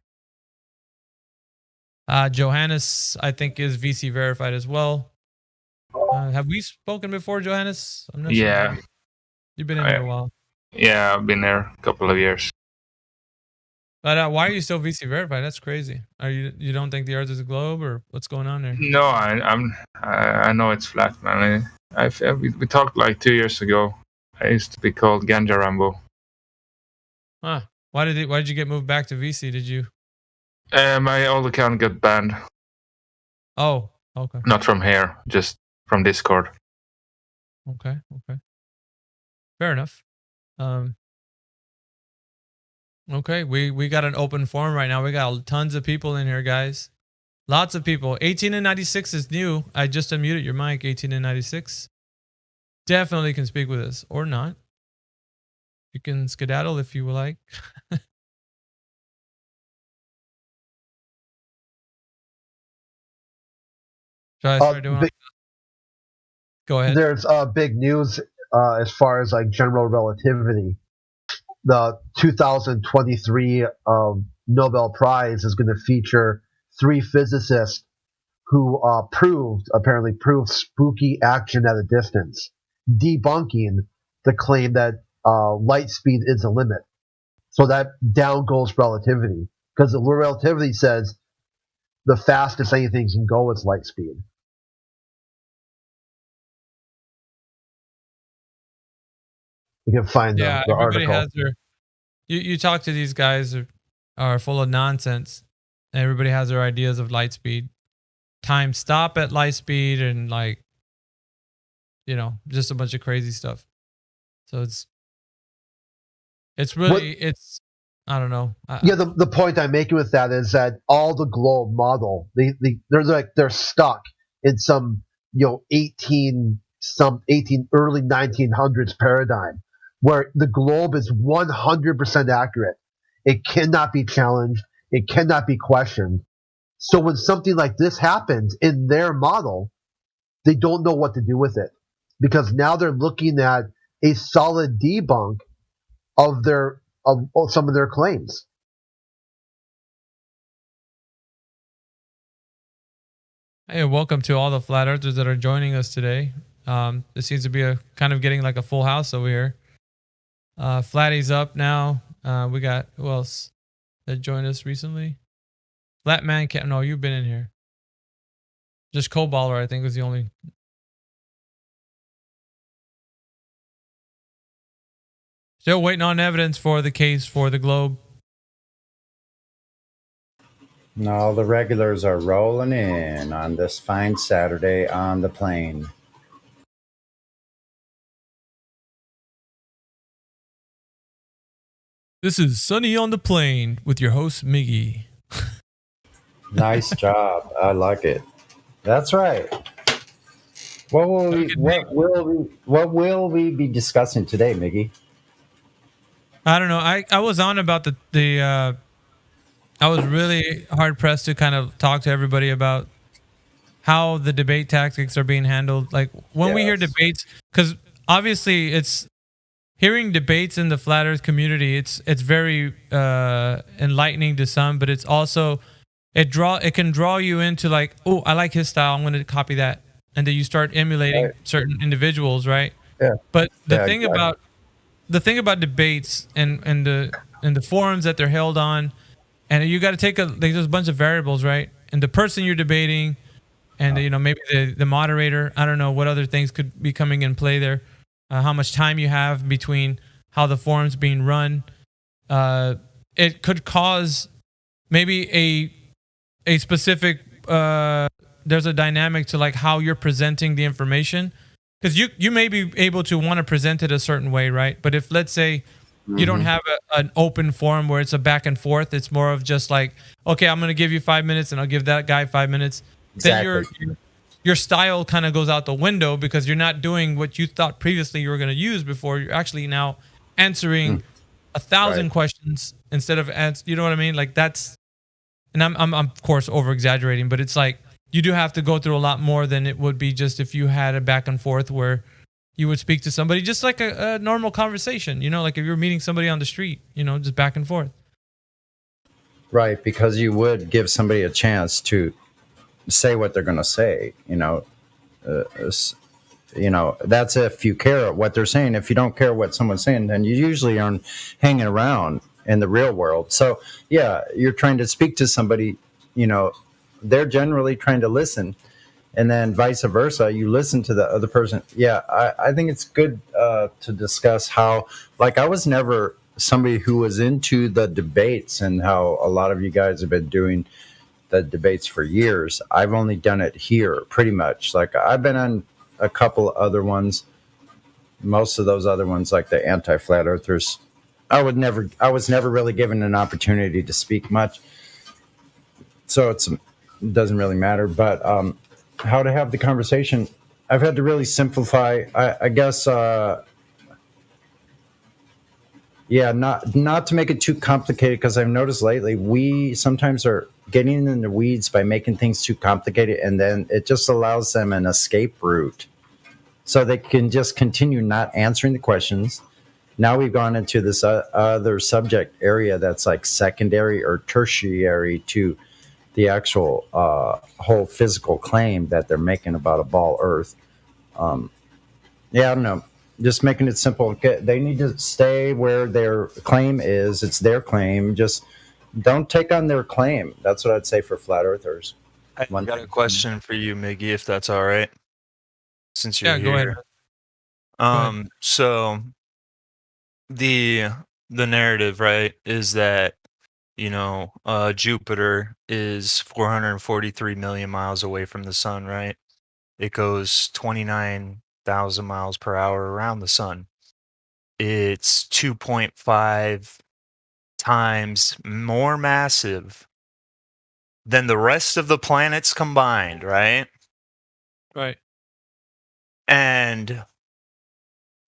Johannes, I think, is VC verified as well. Have we spoken before, Johannes? I'm not sure. You've been in there a while. Yeah, I've been there a couple of years. But why are you still VC verified? That's crazy. Are you don't think the Earth is a globe, or what's going on there? No, I know it's flat, man. We talked like 2 years ago. I used to be called Ganja Rambo. Huh? Why did you get moved back to VC? Did you? My old account got banned. Oh, okay. Not from here, just from Discord. Okay. Fair enough. Okay, we got an open forum right now. We got tons of people in here, guys. Lots of people. 18 and 96 is new. I just unmuted your mic, 18 and 96. Definitely can speak with us, or not. You can skedaddle if you would like. Should I start doing Go ahead. There's big news as far as like general relativity. The 2023 Nobel Prize is going to feature 3 physicists who apparently proved spooky action at a distance, debunking the claim that light speed is a limit. So that down goes relativity, because the relativity says the fastest anything can go is light speed. You can find the everybody article. has their. You talk to these guys who are full of nonsense. And everybody has their ideas of light speed, time stop at light speed, and just a bunch of crazy stuff. So it's really I don't know. Yeah, the point I'm making with that is that all the globe model, they're stuck in some 18 early 1900s paradigm where the globe is 100% accurate. It cannot be challenged. It cannot be questioned. So when something like this happens in their model, they don't know what to do with it because now they're looking at a solid debunk of some of their claims. Hey, welcome to all the flat earthers that are joining us today. This seems to be a kind of getting like a full house over here. Flatty's up now. We got who else that joined us recently? Flatman can't. No, you've been in here. Just Coballer, I think, was the only. Still waiting on evidence for the case for the globe. No, the regulars are rolling in on this fine Saturday on the plane. This is Sunny on the Plane with your host, Miggy. Nice job. I like it. That's right. What will we be discussing today, Miggy? I don't know. I was on about the I was really hard pressed to kind of talk to everybody about how the debate tactics are being handled. Like when we hear debates, because obviously it's hearing debates in the flat earth community, it's very enlightening to some, but it's also it can draw you into like, oh, I like his style, I'm going to copy that, and then you start emulating certain individuals, right? Yeah. But the thing about debates and the forums that they're held on, and you got to take there's a bunch of variables, right? And the person you're debating, and maybe the moderator, I don't know what other things could be coming in play there. How much time you have between how the forum's being run. It could cause maybe a specific there's a dynamic to like how you're presenting the information, because you may be able to want to present it a certain way, right? But if let's say you don't have an open forum where it's a back and forth, it's more of just like, okay, I'm going to give you 5 minutes and I'll give that guy 5 minutes. Exactly. Then your style kind of goes out the window because you're not doing what you thought previously you were going to use before. You're actually now answering 1,000 questions instead of you know what I mean? Like that's, and I'm of course over exaggerating, but it's like you do have to go through a lot more than it would be just if you had a back and forth where you would speak to somebody just like a normal conversation, like if you're meeting somebody on the street, just back and forth. Right, because you would give somebody a chance to say what they're going to say, that's if you care what they're saying. If you don't care what someone's saying, then you usually aren't hanging around in the real world. So yeah, you're trying to speak to somebody, they're generally trying to listen, and then vice versa, you listen to the other person. Yeah, I think it's good to discuss how, like, I was never somebody who was into the debates and how a lot of you guys have been doing the debates for years. I've only done it here pretty much. Like I've been on a couple other ones. Most of those other ones, like the anti-flat earthers, I was never really given an opportunity to speak much. So it doesn't really matter. But how to have the conversation, I've had to really simplify. I guess, not to make it too complicated, because I've noticed lately we sometimes are getting in the weeds by making things too complicated, and then it just allows them an escape route. So they can just continue not answering the questions. Now we've gone into this other subject area that's like secondary or tertiary to the actual whole physical claim that they're making about a ball Earth. I don't know. Just making it simple. They need to stay where their claim is. It's their claim. Just don't take on their claim. That's what I'd say for flat earthers. I got a question for you, Miggy, if that's all right. Since you're go here. ahead. So the narrative, right, is that Jupiter is 443 million miles away from the sun, right? It goes 29,000 miles per hour around the sun. It's 2.5 times more massive than the rest of the planets combined, right? Right. And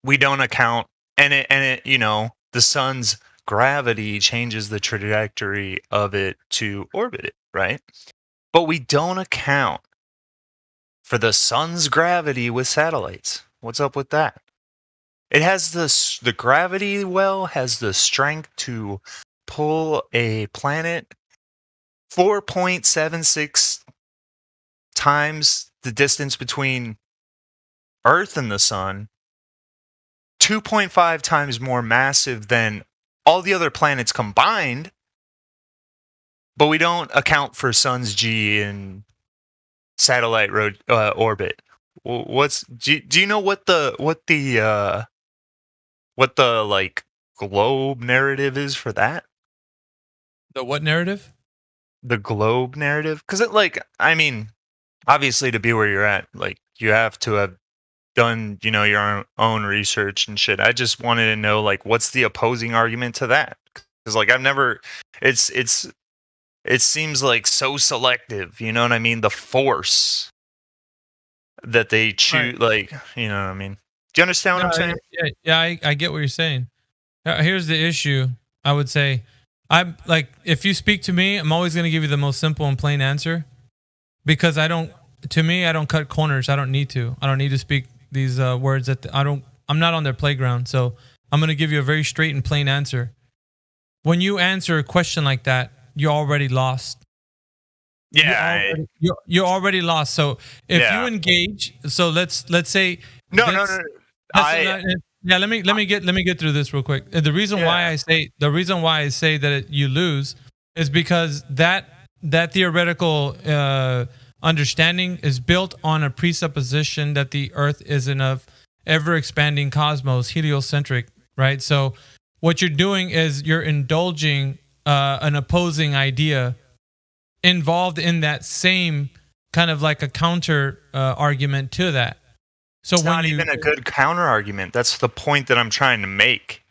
we don't account, and it, you know, the sun's gravity changes the trajectory of it to orbit it, right? But we don't account for the sun's gravity with satellites. What's up with that? It has the gravity well has the strength to pull a planet 4.76 times the distance between Earth and the sun, 2.5 times more massive than all the other planets combined, but we don't account for sun's G in satellite orbit. Do you know what the like globe narrative is for that? The what narrative? The globe narrative, because it, like, I mean, obviously to be where you're at, like, you have to have done, you know, your own research and shit. I just wanted to know, like, what's the opposing argument to that? Because, like, I've never, it seems like so selective, you know what I mean? The force that they choose, like, you know what I mean? Do you understand what I'm saying? Yeah, I get what you're saying. Here's the issue. I would say, I'm like, if you speak to me, I'm always going to give you the most simple and plain answer, because I don't cut corners. I don't need to speak these words that I'm not on their playground. So I'm going to give you a very straight and plain answer. When you answer a question like that, you're already lost. Yeah, you're already lost. So if you engage, so let's say no. Yeah, let me get through this real quick. The reason why I say that you lose is because that theoretical understanding is built on a presupposition that the Earth is in a ever expanding cosmos, heliocentric, right? So what you're doing is you're indulging an opposing idea involved in that same kind of like a counter argument to that. So it's not even a good counter argument. That's the point that I'm trying to make.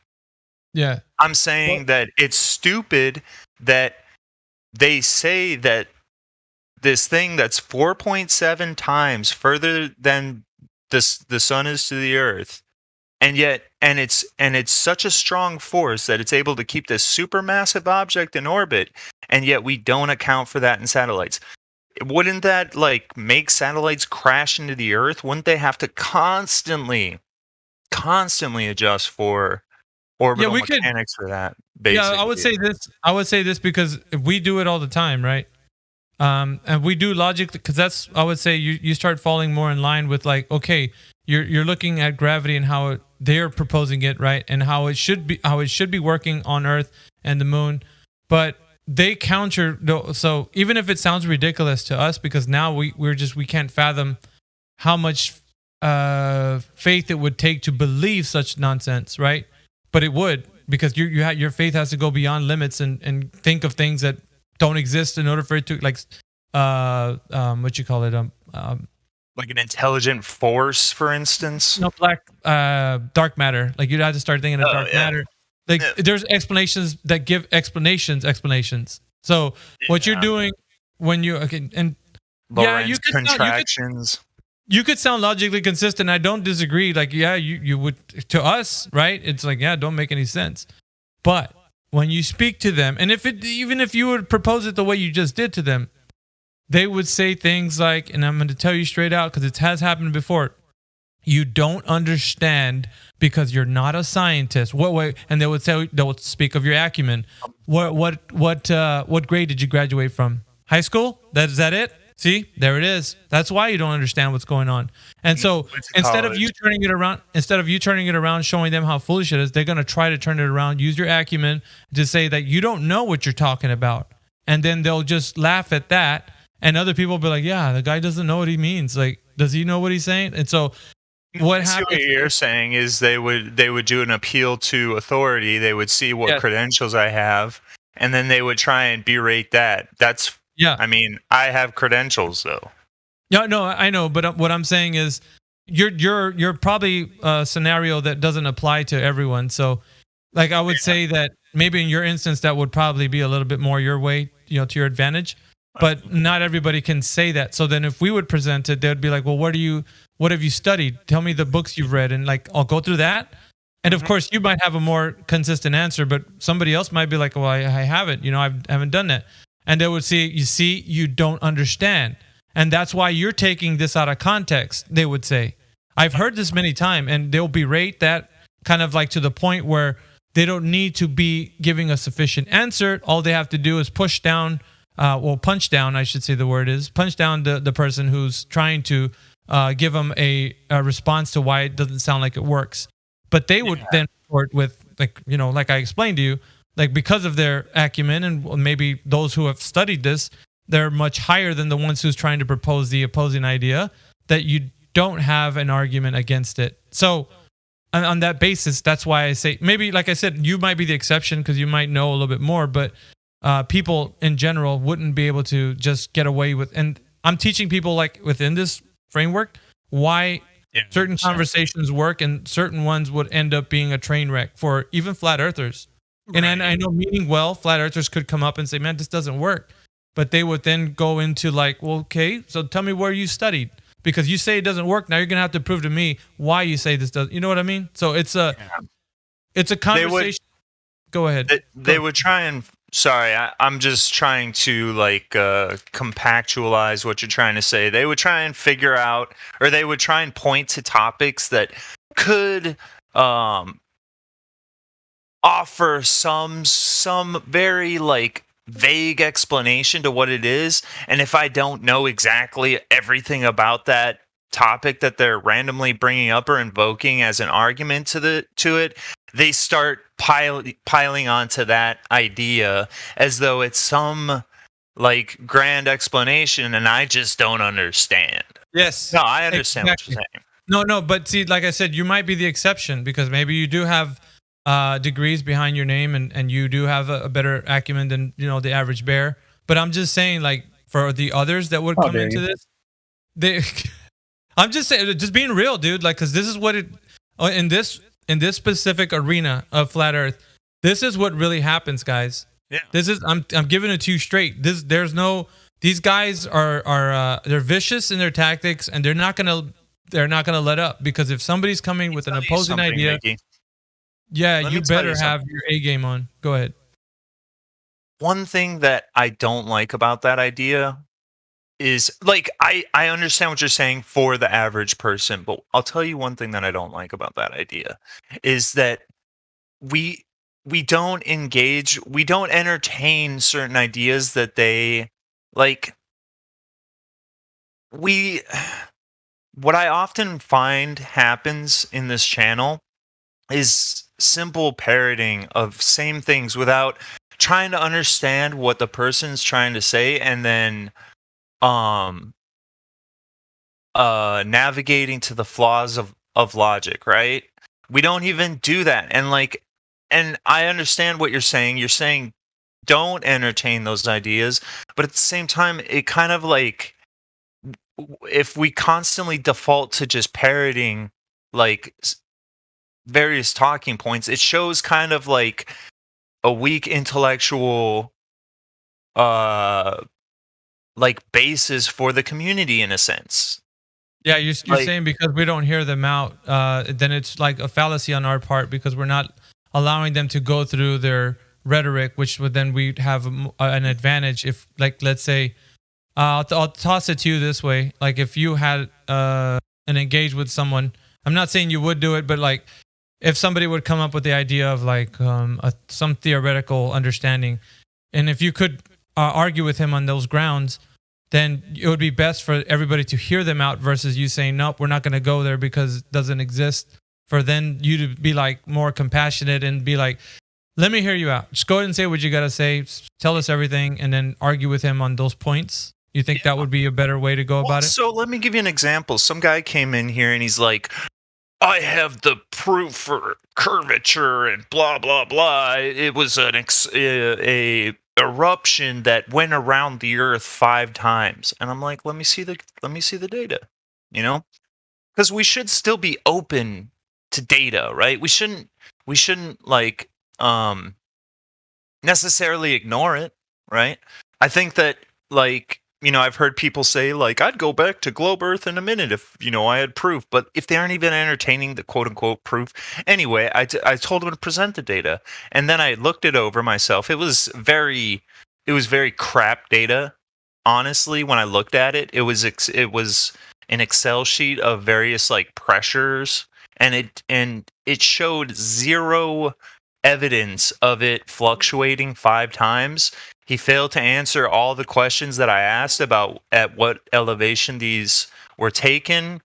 Yeah. I'm saying that it's stupid that they say that this thing that's 4.7 times further than the sun is to the Earth, and it's such a strong force that it's able to keep this supermassive object in orbit, and yet we don't account for that in satellites. Wouldn't that, like, make satellites crash into the Earth? Wouldn't they have to constantly adjust for orbital mechanics for that? Basically? Yeah, I would say this because we do it all the time, right? And we do logically, because that's, I would say you start falling more in line with, like, okay, you're looking at gravity and how they're proposing it, right, and how it should be working on Earth and the moon, but they counter. So even if it sounds ridiculous to us, because now we can't fathom how much faith it would take to believe such nonsense, right? But it would, because your faith has to go beyond limits and think of things that don't exist in order for it to, like, what you call it, like an intelligent force, for instance. No, dark matter. Like, you'd have to start thinking of dark matter. Like, there's explanations that give explanations. So what you're doing when you Lorentz contractions. You could sound logically consistent. I don't disagree. Like, you would, to us, right? It's like, don't make any sense. But when you speak to them, and even if you would propose it the way you just did to them, they would say things like, and I'm going to tell you straight out because it has happened before, you don't understand because you're not a scientist. What way? And they would speak of your acumen. What grade did you graduate from? High school? Is that it? See, there it is. That's why you don't understand what's going on. And so instead of you turning it around, showing them how foolish it is, they're going to try to turn it around, use your acumen to say that you don't know what you're talking about. And then they'll just laugh at that. And other people will be like, yeah, the guy doesn't know what he means. Like, does he know what he's saying? And so what happens? What you're saying is they would do an appeal to authority. They would see what credentials I have, and then they would try and berate that. That's I mean, I have credentials though. No, I know, but what I'm saying is, you're probably a scenario that doesn't apply to everyone. So, like, I would say that maybe in your instance that would probably be a little bit more your way, to your advantage. But not everybody can say that. So then if we would present it, they'd be like, well, what have you studied? Tell me the books you've read. And like, I'll go through that. And of course you might have a more consistent answer, but somebody else might be like, well, I haven't, I haven't done that. And they would say, you don't understand. And that's why you're taking this out of context, they would say. I've heard this many times, and they'll berate that kind of like to the point where they don't need to be giving a sufficient answer. All they have to do is punch down, I should say the word is, punch down the person who's trying to give them a response to why it doesn't sound like it works. But they would then report with, like I explained to you, like because of their acumen and maybe those who have studied this, they're much higher than the ones who's trying to propose the opposing idea, that you don't have an argument against it. So on that basis, that's why I say, maybe, like I said, you might be the exception because you might know a little bit more, but people in general wouldn't be able to just get away with. And I'm teaching people like within this framework why certain conversations work and certain ones would end up being a train wreck for even flat earthers. Right. And I know, meaning well, flat earthers could come up and say, man, this doesn't work. But they would then go into like, well, okay, so tell me where you studied. Because you say it doesn't work. Now you're going to have to prove to me why you say this doesn't. You know what I mean? So it's a conversation. Go ahead. They would try and, sorry, I'm just trying to like compactualize what you're trying to say. They would try and figure out, or they would try and point to topics that could offer some very like vague explanation to what it is. And if I don't know exactly everything about that topic that they're randomly bringing up or invoking as an argument to it, they start piling onto that idea as though it's some like grand explanation, and I just don't understand. Yes. No, I understand exactly. what you're saying. No, but see, like I said, you might be the exception because maybe you do have degrees behind your name and you do have a better acumen than the average bear. But I'm just saying, like, for the others that would come into this, I'm just saying, just being real, dude. Like, because this is what it in this specific arena of flat Earth, this is what really happens, guys. Yeah. This is I'm giving it to you straight. These guys are they're vicious in their tactics, and they're not gonna let up, because if somebody's coming with an opposing idea. Mickey. Yeah, Let you me tell better you have something. your A game on. Go ahead. One thing that I don't like about that idea is, like, I understand what you're saying for the average person, but I'll tell you one thing that I don't like about that idea is that we don't engage, we don't entertain certain ideas that they like. What I often find happens in this channel is simple parroting of same things without trying to understand what the person's trying to say, and then navigating to the flaws of logic, right? We don't even do that. And I understand what you're saying. You're saying don't entertain those ideas, but at the same time, it kind of like, if we constantly default to just parroting like various talking points, it shows kind of like a weak intellectual like basis for the community in a sense. Yeah, you're saying because we don't hear them out, then it's like a fallacy on our part because we're not allowing them to go through their rhetoric, which would then we'd have an advantage if, like, let's say, I'll toss it to you this way. Like, if you had an engage with someone, I'm not saying you would do it, but like, if somebody would come up with the idea of like some theoretical understanding, and if you could argue with him on those grounds, then it would be best for everybody to hear them out versus you saying, nope, we're not going to go there because it doesn't exist. For then you to be like more compassionate and be like, let me hear you out. Just go ahead and say what you got to say. Tell us everything and then argue with him on those points. You think that would be a better way to go about it? So let me give you an example. Some guy came in here and he's like, I have the proof for curvature and blah, blah, blah. It was an a eruption that went around the earth 5 times. And I'm like, let me see the data, you know? Because we should still be open to data, right? We shouldn't like necessarily ignore it, right? I think that, like, I've heard people say, like, I'd go back to globe Earth in a minute if, I had proof. But if they aren't even entertaining the quote-unquote proof. Anyway, I told them to present the data. And then I looked it over myself. It was very crap data. Honestly, when I looked at it, it was an Excel sheet of various, like, pressures. And it showed zero evidence of it fluctuating 5 times. He failed to answer all the questions that I asked about at what elevation these were taken.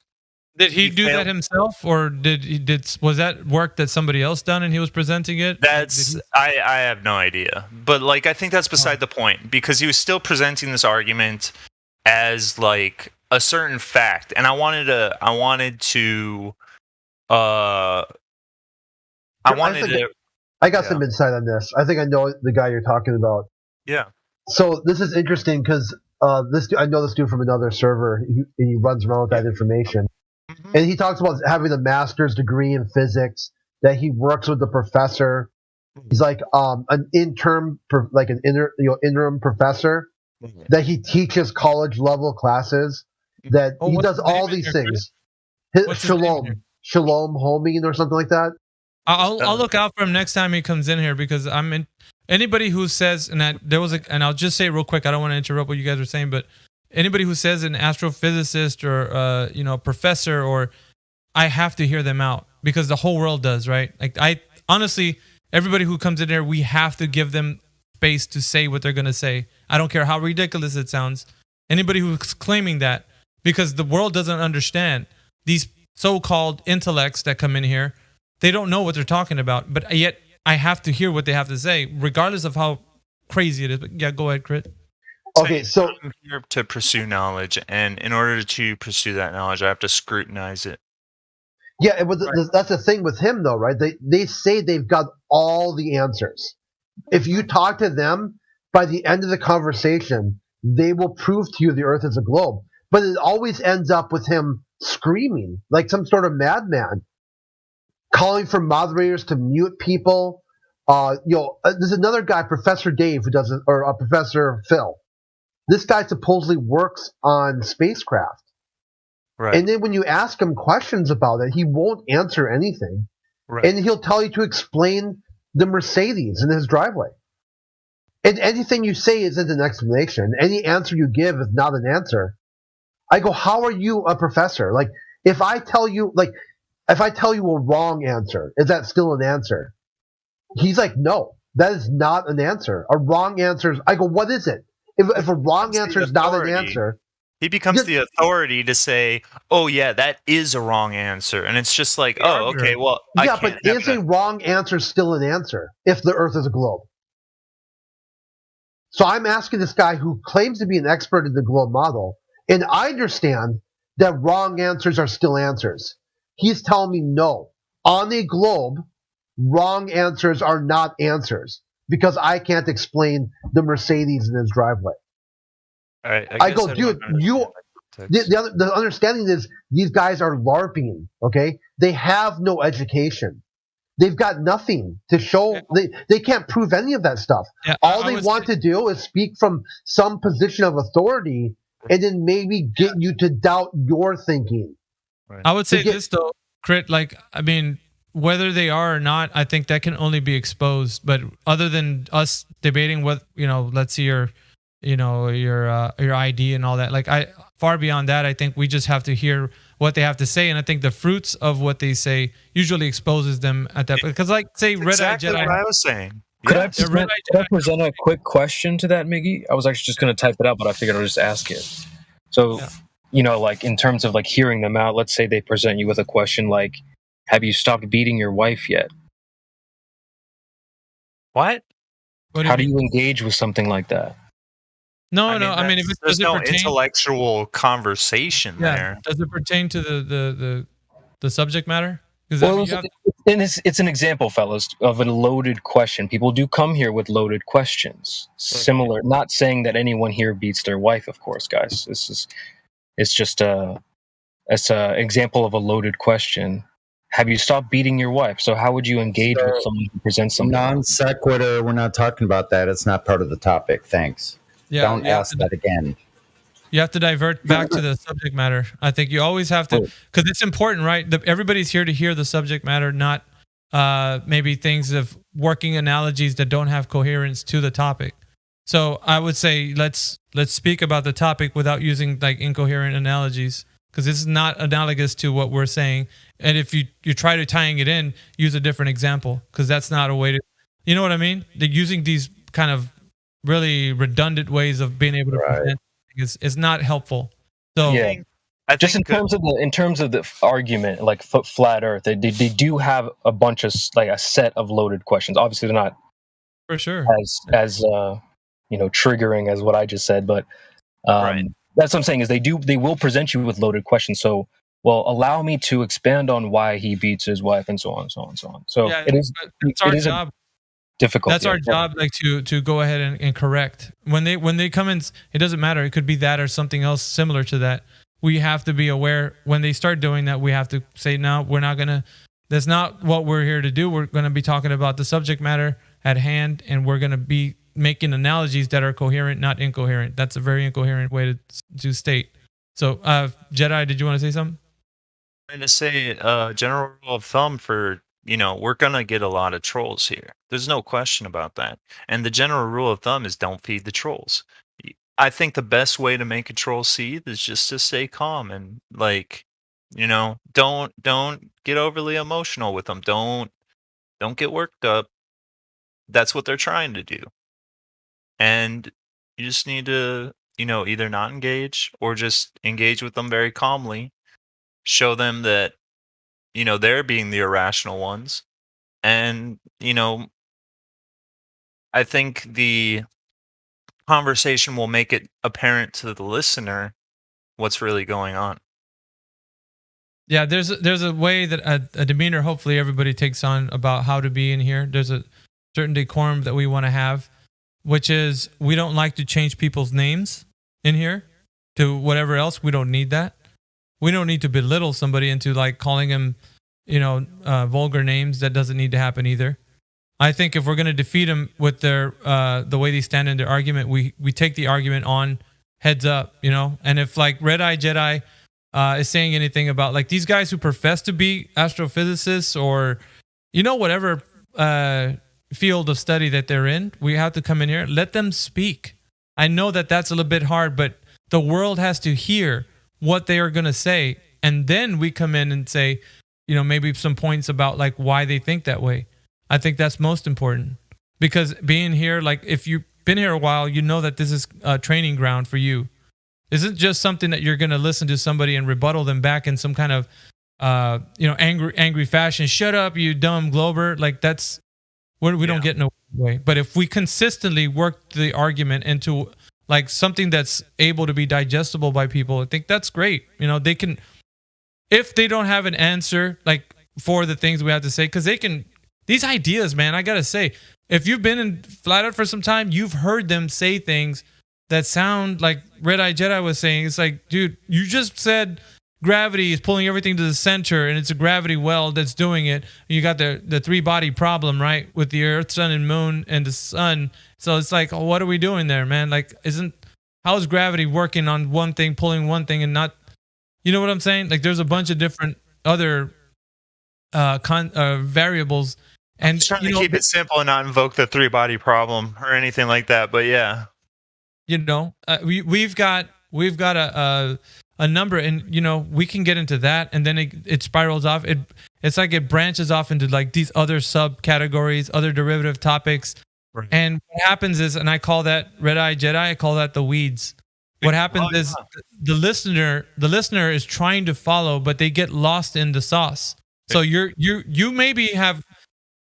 Did he do that himself, or was that work that somebody else done and he was presenting it? I have no idea. But, like, I think that's beside the point, because he was still presenting this argument as, like, a certain fact, and I wanted to I got some insight on this. I think I know the guy you're talking about. Yeah. So this is interesting because I know this dude from another server. He runs around with that information, and he talks about having a master's degree in physics. That he works with the professor. He's like an interim professor. That he teaches college level classes. That he does all these things. Shalom Homing or something like that. I'll look out for him next time he comes in here, because anybody who says, and I'll just say real quick, I don't want to interrupt what you guys are saying, but anybody who says an astrophysicist or professor, or I have to hear them out, because the whole world does, right? Like, I honestly, everybody who comes in here, we have to give them space to say what they're gonna say. I don't care how ridiculous it sounds. Anybody who's claiming that, because the world doesn't understand these so-called intellects that come in here. They don't know what they're talking about, but yet I have to hear what they have to say, regardless of how crazy it is. But yeah, go ahead, Crit. Okay, so I'm here to pursue knowledge, and in order to pursue that knowledge, I have to scrutinize it. Yeah, that's the thing with him, though, right? They say they've got all the answers. If you talk to them, by the end of the conversation, they will prove to you the Earth is a globe. But it always ends up with him screaming like some sort of madman, calling for moderators to mute people. There's another guy, Professor Dave, who does it, or Professor Phil. This guy supposedly works on spacecraft. Right. And then when you ask him questions about it, he won't answer anything. Right. And he'll tell you to explain the Mercedes in his driveway. And anything you say isn't an explanation. Any answer you give is not an answer. I go, how are you a professor? Like, if I tell you a wrong answer, is that still an answer? He's like, no, that is not an answer. A wrong answer is, I go, what is it? If a wrong answer is not an answer. He becomes the authority to say, oh, yeah, that is a wrong answer. And it's just like, oh, okay, well, yeah, but is a wrong answer still an answer if the Earth is a globe? So I'm asking this guy who claims to be an expert in the globe model, and I understand that wrong answers are still answers. He's telling me no. On a globe, wrong answers are not answers because I can't explain the Mercedes in his driveway. All right, I go, dude, the understanding is these guys are LARPing, okay? They have no education. They've got nothing to show. They can't prove any of that stuff. Yeah, all they want to do is speak from some position of authority and then maybe get you to doubt your thinking. Right. I would say this, though, Crit, like, I mean, whether they are or not, I think that can only be exposed. But other than us debating what, let's see your ID and all that, like, far beyond that, I think we just have to hear what they have to say, and I think the fruits of what they say usually exposes them at that. Because, like, say, Red Eye Jedi. What I was saying. Could I present a quick question to that, Miggy? I was actually just going to type it out, but I figured I'll just ask it. So, like, in terms of, like, hearing them out, let's say they present you with a question like, have you stopped beating your wife yet? What? How do you engage with something like that? No. I mean, if there's no intellectual conversation there. Does it pertain to the subject matter? Well, it's an example, fellas, of a loaded question. People do come here with loaded questions. Similar, not saying that anyone here beats their wife, of course, guys. It's just an example of a loaded question. have you stopped beating your wife? So how would you engage with someone who presents something? Non sequitur. We're not talking about that. It's not part of the topic. Thanks. Yeah, Don't ask that again. You have to divert back to the subject matter. I think you always have to, because it's important, right? Everybody's here to hear the subject matter, not maybe things of working analogies that don't have coherence to the topic. So I would say let's speak about the topic without using like incoherent analogies, because this is not analogous to what we're saying. And if you try to tying it in, use a different example, because that's not a way to, you know what I mean? They're using these kind of really redundant ways of being able to present is not helpful. So yeah, just in terms of the argument, like flat Earth, they do have a bunch of like a set of loaded questions. Obviously, they're not for sure as triggering as what I just said, but that's what I'm saying is they will present you with loaded questions. So, well, allow me to expand on why he beats his wife, and so on, and so on, and so on. So yeah, it's our job. Difficult. That's our job, like to go ahead and correct when they come in. It doesn't matter. It could be that or something else similar to that. We have to be aware when they start doing that. We have to say, no, we're not gonna. That's not what we're here to do. We're going to be talking about the subject matter at hand, and we're going to be making analogies that are coherent, not incoherent. That's a very incoherent way to state. So, Jedi, did you want to say something? I'm going to say general rule of thumb for, we're going to get a lot of trolls here. There's no question about that. And the general rule of thumb is don't feed the trolls. I think the best way to make a troll seethe is just to stay calm and don't get overly emotional with them. Don't get worked up. That's what they're trying to do. And you just need to, either not engage or just engage with them very calmly. Show them that, they're being the irrational ones. And, I think the conversation will make it apparent to the listener what's really going on. Yeah, there's a way that a demeanor hopefully everybody takes on about how to be in here. There's a certain decorum that we want to have, which is we don't like to change people's names in here to whatever else. We don't need that. We don't need to belittle somebody into like calling them, vulgar names. That doesn't need to happen either. I think if we're going to defeat them with their the way they stand in their argument, we take the argument on heads up, And if like Red Eye Jedi is saying anything about like these guys who profess to be astrophysicists or whatever field of study that they're in, we have to come in here, let them speak. I know that that's a little bit hard, but the world has to hear what they are going to say, and then we come in and say, maybe some points about like why they think that way. I think that's most important, because being here, like if you've been here a while, you know that this is a training ground for you. This isn't just something that you're going to listen to somebody and rebuttal them back in some kind of angry fashion. Shut up, you dumb glober. Like that's we don't get no way. But if we consistently work the argument into like something that's able to be digestible by people, I think that's great. They can, if they don't have an answer like for the things we have to say, because they can, these ideas, man, I gotta say, if you've been in Flat Earth for some time, you've heard them say things that sound like Red Eye Jedi was saying. It's like, dude, you just said gravity is pulling everything to the center, and it's a gravity well that's doing it. You got the three-body problem, right, with the Earth, Sun, and Moon, and the Sun. So it's like, oh, what are we doing there, man? Like, how is gravity working on one thing, pulling one thing, and not, you know what I'm saying? Like, there's a bunch of different other variables. And I'm trying to keep it simple and not invoke the three-body problem or anything like that. But yeah, we've got a number, and we can get into that, and then it spirals off. It's like it branches off into like these other subcategories, other derivative topics. Right. And what happens is, and I call that Red Eye Jedi, I call that the weeds. What happens is the listener is trying to follow, but they get lost in the sauce. So you maybe have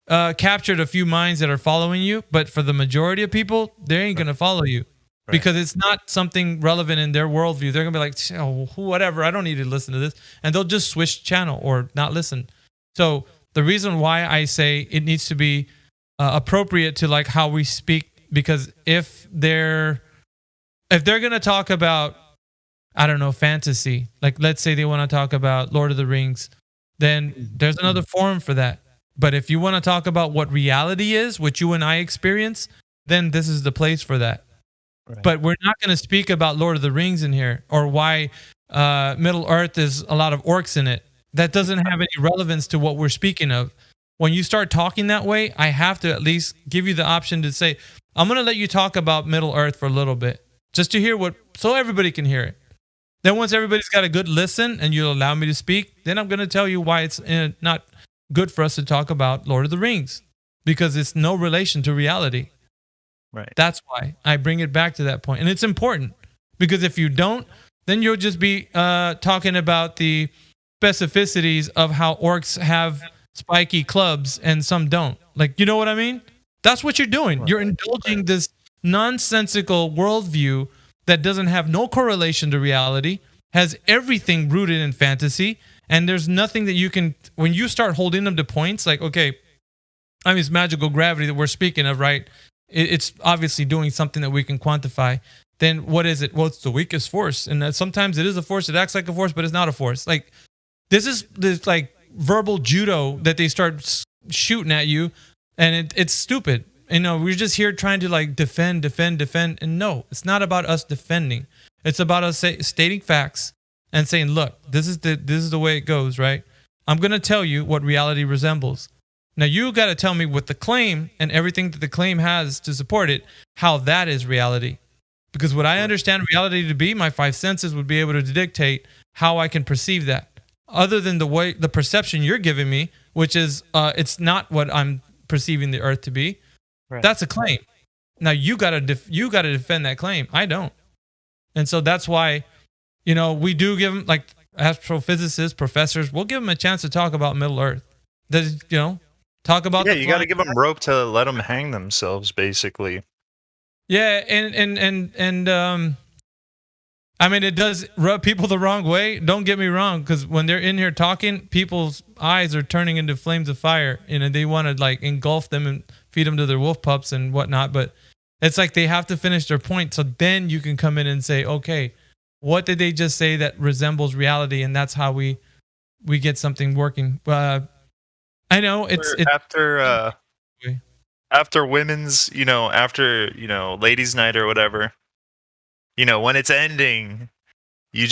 captured a few minds that are following you, but for the majority of people, they ain't gonna follow you. Right. Because it's not something relevant in their worldview. They're going to be like, oh, whatever, I don't need to listen to this. And they'll just switch channel or not listen. So the reason why I say it needs to be appropriate to like how we speak, because if they're going to talk about, I don't know, fantasy, like let's say they want to talk about Lord of the Rings, then there's another forum for that. But if you want to talk about what reality is, what you and I experience, then this is the place for that. Right. But we're not going to speak about Lord of the Rings in here, or why Middle Earth is a lot of orcs in it. That doesn't have any relevance to what we're speaking of. When you start talking that way, I have to at least give you the option to say, I'm going to let you talk about Middle Earth for a little bit, just to hear so everybody can hear it. Then once everybody's got a good listen and you'll allow me to speak, then I'm going to tell you why it's not good for us to talk about Lord of the Rings, because it's no relation to reality. Right. That's why I bring it back to that point. And it's important, because if you don't, then you'll just be talking about the specificities of how orcs have spiky clubs and some don't. Like, you know what I mean? That's what you're doing. Right. You're indulging this nonsensical worldview that doesn't have no correlation to reality, has everything rooted in fantasy, and there's nothing that you can, when you start holding them to points, like, okay, I mean, it's magical gravity that we're speaking of, right? It's obviously doing something that we can quantify. Then what is it? Well, it's the weakest force. And that sometimes it is a force. It acts like a force, but it's not a force. Like, this is this like verbal judo that they start shooting at you, and it's stupid. You know, we're just here trying to like defend. And no, it's not about us defending. It's about us stating facts and saying, look, this is the way it goes, right? I'm going to tell you what reality resembles. Now, you got to tell me with the claim and everything that the claim has to support it, how that is reality. Because what I understand reality to be, my five senses would be able to dictate how I can perceive that. Other than the perception you're giving me, which is it's not what I'm perceiving the earth to be. Right. That's a claim. Now, you got to defend that claim. I don't. And so that's why, you know, we do give them, like astrophysicists, professors, we'll give them a chance to talk about Middle Earth. That, you know, talk about you got to give them rope to let them hang themselves, basically. Yeah, and I mean, it does rub people the wrong way. Don't get me wrong, because when they're in here talking, people's eyes are turning into flames of fire. You know, they want to like engulf them and feed them to their wolf pups and whatnot. But it's like they have to finish their point, so then you can come in and say, okay, what did they just say that resembles reality? And that's how we get something working. I know it's after women's, you know, after, you know, ladies' night or whatever, you know, when it's ending, you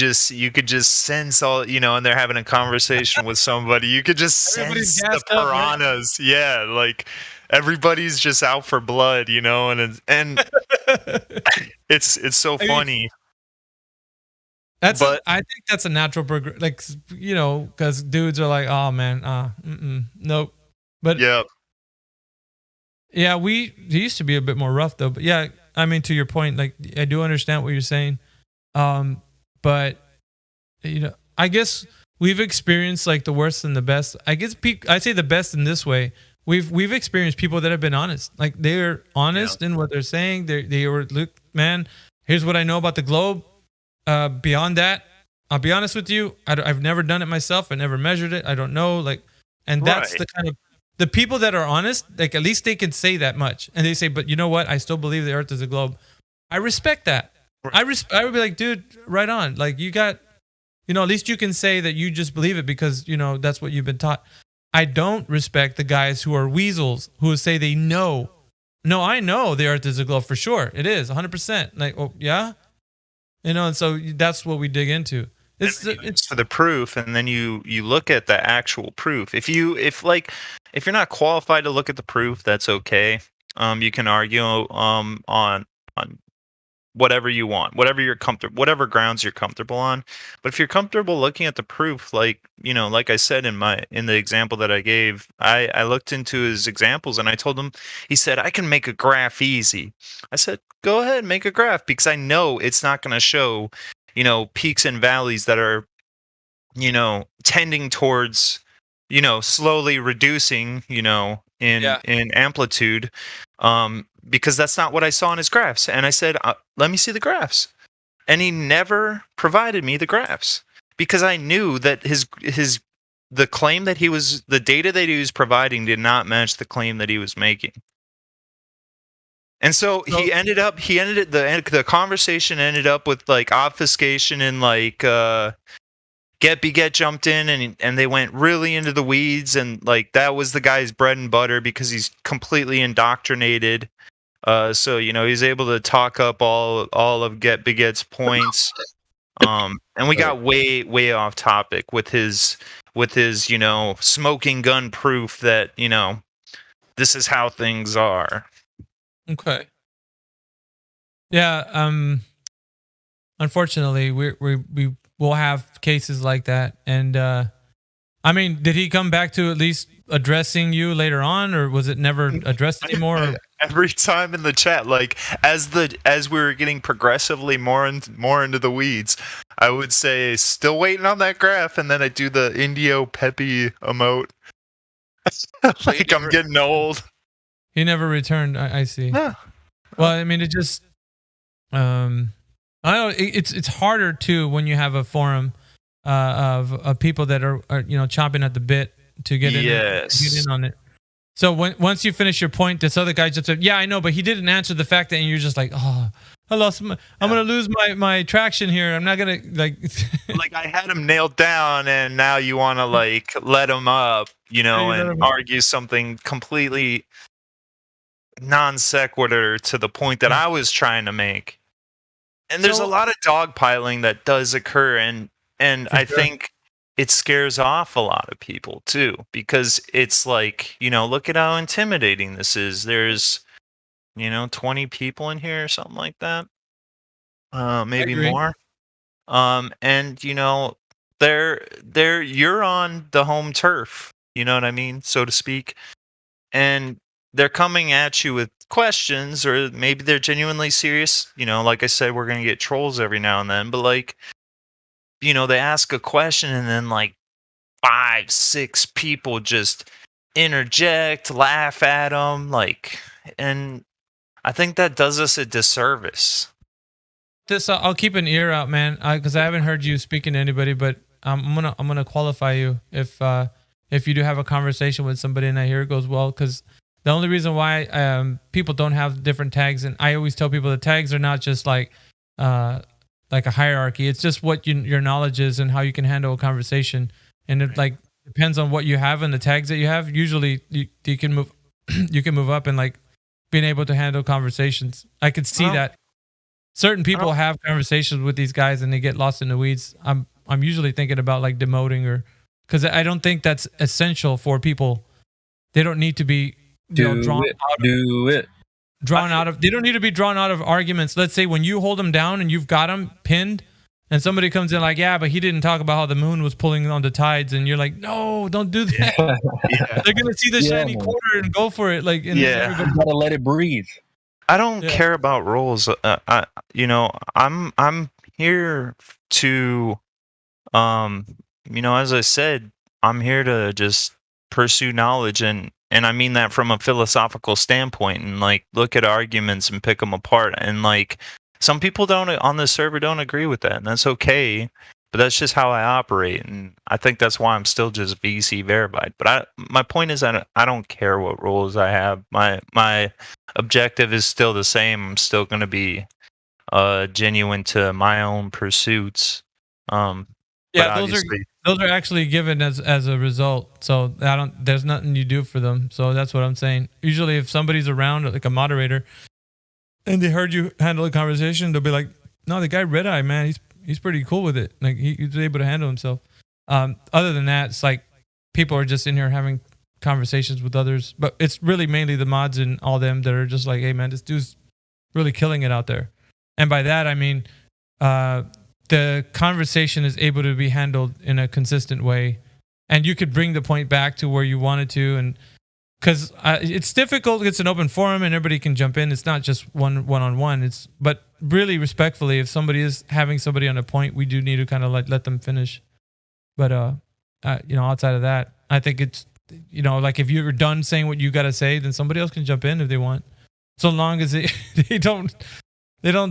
could just sense all, you know, and they're having a conversation with somebody, you could just sense the piranhas. Right? Yeah, like everybody's just out for blood, you know, and it's so funny. I think that's a natural progression, like, you know, because dudes are like, oh man, nope. But yeah, we used to be a bit more rough though. But yeah, I mean, to your point, like, I do understand what you're saying. But you know, I guess we've experienced like the worst and the best. I guess I say the best in this way. We've experienced people that have been honest. Like, they're honest in what they're saying. They were, look, man, here's what I know about the globe. Beyond that, I'll be honest with you, I've never done it myself. I never measured it. I don't know. Like, and that's the kind of the people that are honest. Like, at least they can say that much, and they say, but you know what? I still believe the Earth is a globe. I respect that. I would be like, dude, right on. Like, you got, you know, at least you can say that you just believe it because, you know, that's what you've been taught. I don't respect the guys who are weasels who say they know. No, I know the Earth is a globe for sure. It is 100%. Like, oh yeah, you know, and so that's what we dig into. It's for the proof, and then you look at the actual proof. If you're not qualified to look at the proof, that's okay. You can argue on whatever you want, whatever you're comfortable, whatever grounds you're comfortable on. But if you're comfortable looking at the proof, like, you know, like I said in the example that I gave, I looked into his examples and I told him, he said, I can make a graph easy. I said, go ahead, make a graph, because I know it's not going to show, you know, peaks and valleys that are, you know, tending towards, you know, slowly reducing, you know, in amplitude. Because that's not what I saw in his graphs. And I said, let me see the graphs. And he never provided me the graphs, because I knew that the claim that the data that he was providing did not match the claim that he was making. And so the conversation ended up with like obfuscation and like Get Beget jumped in and they went really into the weeds, and like that was the guy's bread and butter because he's completely indoctrinated. So he's able to talk up all of Get Beget's points. And we got way off topic with his smoking gun proof that this is how things are. Okay. Yeah. Unfortunately, we will have cases like that, and I mean, did he come back to at least addressing you later on, or was it never addressed anymore? Every time in the chat, like as we were getting progressively more into the weeds, I would say still waiting on that graph, and then I do the Indio Pepe emote. Like I'm getting old. He never returned. I see. Yeah. Well, I mean, it just I know it's harder too when you have a forum of people that are chomping at the bit to get in on it. So once you finish your point, this other guy just said, "Yeah, I know, but he didn't answer the fact that," and you're just like, "Oh, I lost. I'm gonna lose my traction here. I'm not gonna like." Like I had him nailed down, and now you want to like let him up, and argue something completely non sequitur to the point that I was trying to make. And there's a lot of dogpiling that does occur, and I think it scares off a lot of people too, because it's like, look at how intimidating this is. There's 20 people in here or something like that, maybe more. And you're on the home turf, you know what I mean, so to speak, and they're coming at you with questions, or maybe they're genuinely serious. Like I said, we're going to get trolls every now and then, but like, they ask a question and then like 5-6 people just interject, laugh at them, like, and I think that does us a disservice. I'll keep an ear out, man, because I haven't heard you speaking to anybody, but I'm gonna qualify you if you do have a conversation with somebody and I hear it goes well, because the only reason why people don't have different tags, and I always tell people the tags are not just like a hierarchy. It's just what your knowledge is and how you can handle a conversation, and it like depends on what you have and the tags that you have. Usually you can move you can move up and like being able to handle conversations. I could see that certain people have conversations with these guys and they get lost in the weeds. I'm usually thinking about like demoting, or because I don't think that's essential for people. They don't need to be drawn out of. They don't need to be drawn out of arguments. Let's say when you hold them down and you've got them pinned, and somebody comes in like, "Yeah, but he didn't talk about how the moon was pulling on the tides," and you're like, "No, don't do that." They're gonna see the shiny quarter and go for it. Like, and you gotta let it breathe. I don't care about roles. I'm here to, as I said, I'm here to just pursue knowledge, and I mean that from a philosophical standpoint, and like look at arguments and pick them apart. And like some people on this server don't agree with that, and that's okay. But that's just how I operate, and I think that's why I'm still just VC verified. But my point is that I don't care what roles I have. My objective is still the same. I'm still going to be genuine to my own pursuits. Those are actually given as a result. So there's nothing you do for them. So that's what I'm saying. Usually, if somebody's around, like a moderator, and they heard you handle a conversation, they'll be like, "No, the guy Red Eye, man, he's pretty cool with it. Like he's able to handle himself." Other than that, it's like people are just in here having conversations with others, but it's really mainly the mods and all them that are just like, "Hey, man, this dude's really killing it out there." And by that, I mean the conversation is able to be handled in a consistent way, and you could bring the point back to where you wanted to, and because it's difficult. It's an open forum and everybody can jump in. It's not just one-on-one. But really respectfully, if somebody is having somebody on a point, we do need to kind of like let them finish. But outside of that, I think it's like if you're done saying what you got to say, then somebody else can jump in if they want, so long as they don't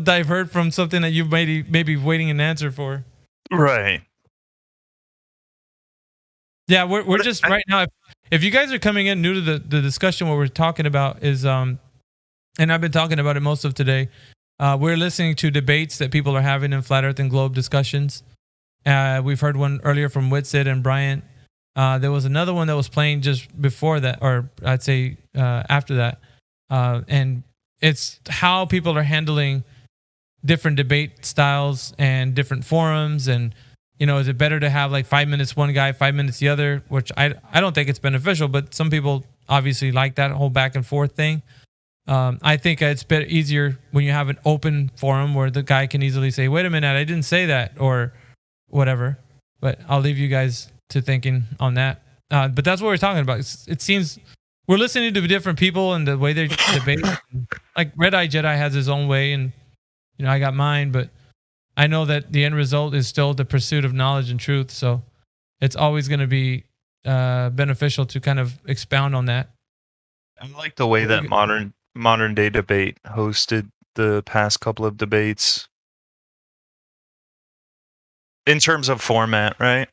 divert from something that you maybe waiting an answer for. Right. Yeah, we're just right now. If you guys are coming in new to the discussion, what we're talking about is and I've been talking about it most of today. We're listening to debates that people are having in Flat Earth and Globe discussions, We've heard one earlier from Whitsitt and Bryant. There was another one that was playing just before that, or I'd say after that. And it's how people are handling different debate styles and different forums. And, is it better to have like 5 minutes one guy, 5 minutes the other, which I don't think it's beneficial, but some people obviously like that whole back and forth thing. I think it's better, easier when you have an open forum where the guy can easily say, wait a minute, I didn't say that, or whatever. But I'll leave you guys to thinking on that. But that's what we're talking about. It seems we're listening to different people and the way they debate. Like Red Eye Jedi has his own way, and I got mine, but I know that the end result is still the pursuit of knowledge and truth. So it's always going to be beneficial to kind of expound on that. I like the way that modern day debate hosted the past couple of debates in terms of format, right?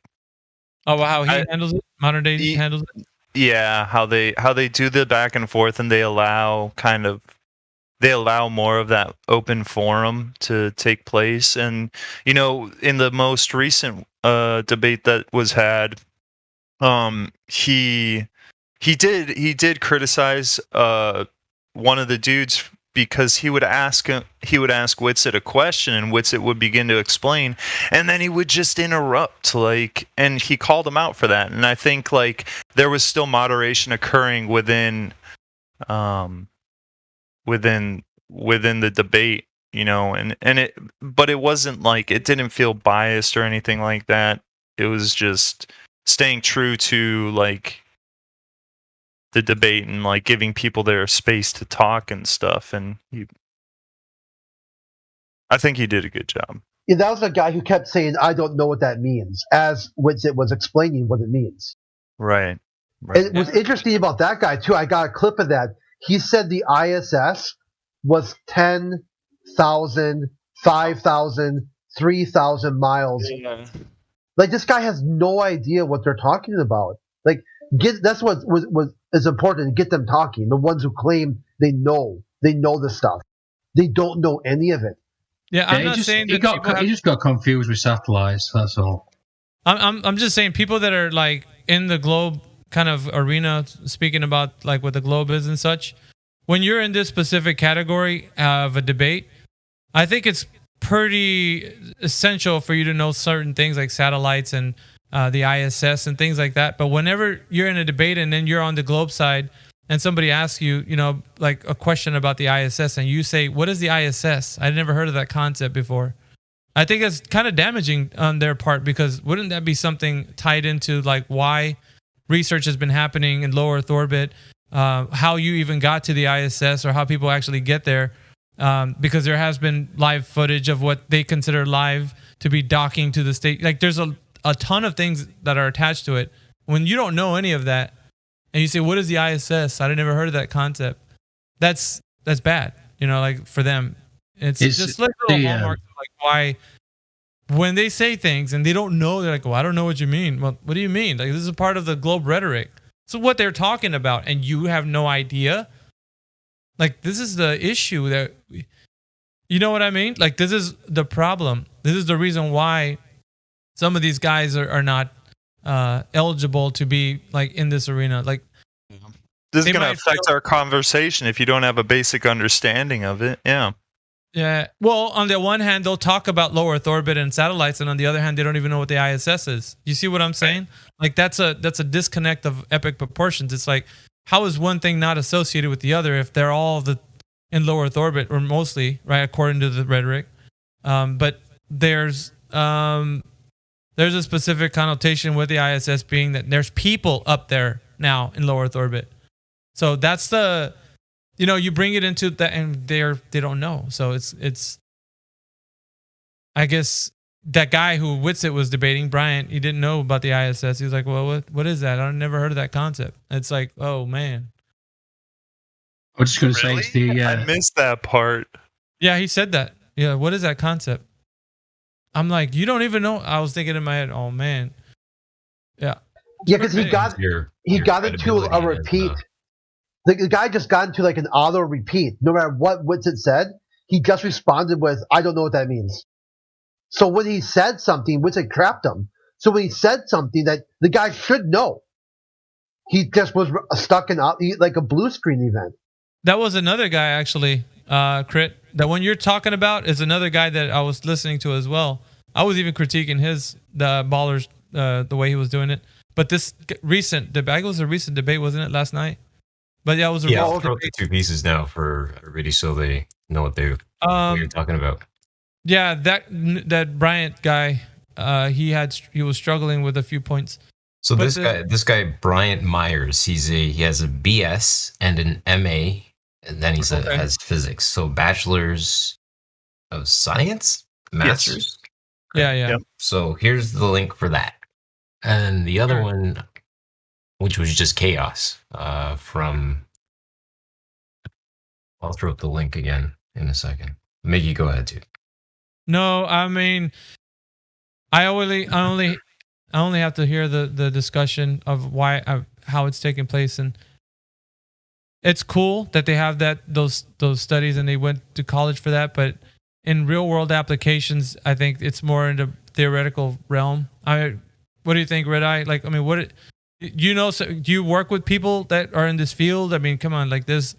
Oh, wow, how he handles it? Modern day handles it? Yeah, how they do the back and forth, and they allow more of that open forum to take place. And in the most recent debate that was had, he did criticize one of the dudes because he would ask Whitsitt a question, and Whitsitt would begin to explain, and then he would just interrupt, and he called him out for that. And I think there was still moderation occurring within the debate, but it wasn't it didn't feel biased or anything like that. It was just staying true to the debate and giving people their space to talk and stuff. And I think he did a good job. Yeah, that was the guy who kept saying, "I don't know what that means," as Whitsitt was explaining what it means. Right. And what's interesting about that guy too, I got a clip of that. He said the ISS was 10,000, 5,000, 3,000 miles. Yeah. This guy has no idea what they're talking about. That's what is important, to get them talking. The ones who claim they know the stuff, they don't know any of it. Yeah, I'm not saying that he just got confused with satellites. That's all. I'm just saying people that are in the globe kind of arena, speaking about what the globe is and such. When you're in this specific category of a debate, I think it's pretty essential for you to know certain things like satellites and the ISS and things like that. But whenever you're in a debate and then you're on the globe side and somebody asks you, a question about the ISS, and you say, what is the ISS? I'd never heard of that concept before. I think it's kind of damaging on their part, because wouldn't that be something tied into why research has been happening in low Earth orbit, how you even got to the ISS, or how people actually get there? Because there has been live footage of what they consider live to be docking to the state. There's a ton of things that are attached to it. When you don't know any of that, and you say, what is the ISS? I'd never heard of that concept. That's bad, for them. It's just little hallmarks of why when they say things and they don't know, they're like, well, I don't know what you mean. Well, what do you mean? This is a part of the globe rhetoric. So what they're talking about, and you have no idea. This is the issue that, you know what I mean? This is the problem. This is the reason why some of these guys are not eligible to be in this arena. This is going to affect our conversation if you don't have a basic understanding of it. Yeah. Yeah. Well, on the one hand, they'll talk about low Earth orbit and satellites, and on the other hand, they don't even know what the ISS is. You see what I'm saying? That's a disconnect of epic proportions. It's how is one thing not associated with the other if they're all in low Earth orbit, or mostly, right, according to the rhetoric? But there's a specific connotation with the ISS being that there's people up there now in low Earth orbit. So that's the, you bring it into that, and they don't know. So it's I guess that guy who Whitsitt was debating, Bryant, he didn't know about the ISS. He was like, well, what is that? I've never heard of that concept. It's oh man. I was just going to say it's the. I missed that part. Yeah, he said that. Yeah, what is that concept? I'm like, you don't even know. I was thinking in my head, oh man. Yeah. Yeah, because he got into a repeat. The guy just got into an auto repeat. No matter what Whitsitt said, he just responded with, I don't know what that means. So when he said something, Witsit crapped him. So when he said something that the guy should know, he just was stuck in like a blue screen event. That was another guy actually, Crit. That one you're talking about is another guy that I was listening to as well. I was even critiquing the Ballers, the way he was doing it. But this recent debate, it was a recent debate, wasn't it, last night? But yeah, it was a Yeah, recent I'll drop the debate. 2 pieces now for everybody so they know what what you're talking about. Yeah, that Bryant guy, he was struggling with a few points. So But this guy Bryant Myers, he has a BS and an MA, and then has physics. So bachelor's of science, master's. Yeah. Yep. So here's the link for that, and the other one, which was just chaos, from. I'll throw up the link again in a second. Miggy, go ahead, dude. No, I mean, I only have to hear the discussion of how it's taking place, and it's cool that they have those studies and they went to college for that. But in real world applications, I think it's more in the theoretical realm. What do you think, Red Eye? Like, I mean, do you work with people that are in this field? I mean, come on, like this,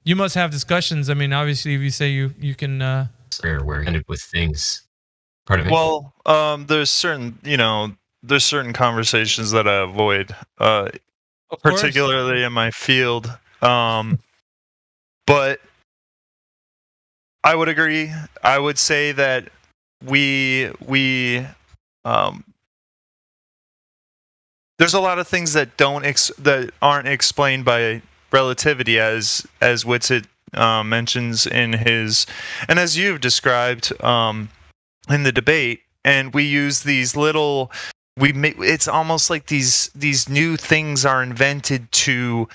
you must have discussions. I mean, obviously, if you say you can. Where ended with things. Pardon me. Well, there's certain conversations that I avoid, particularly in my field. But I would agree. I would say that we there's a lot of things that that aren't explained by relativity, as Witsit mentions in his, and as you've described in the debate. And we use these little, it's almost like these new things are invented to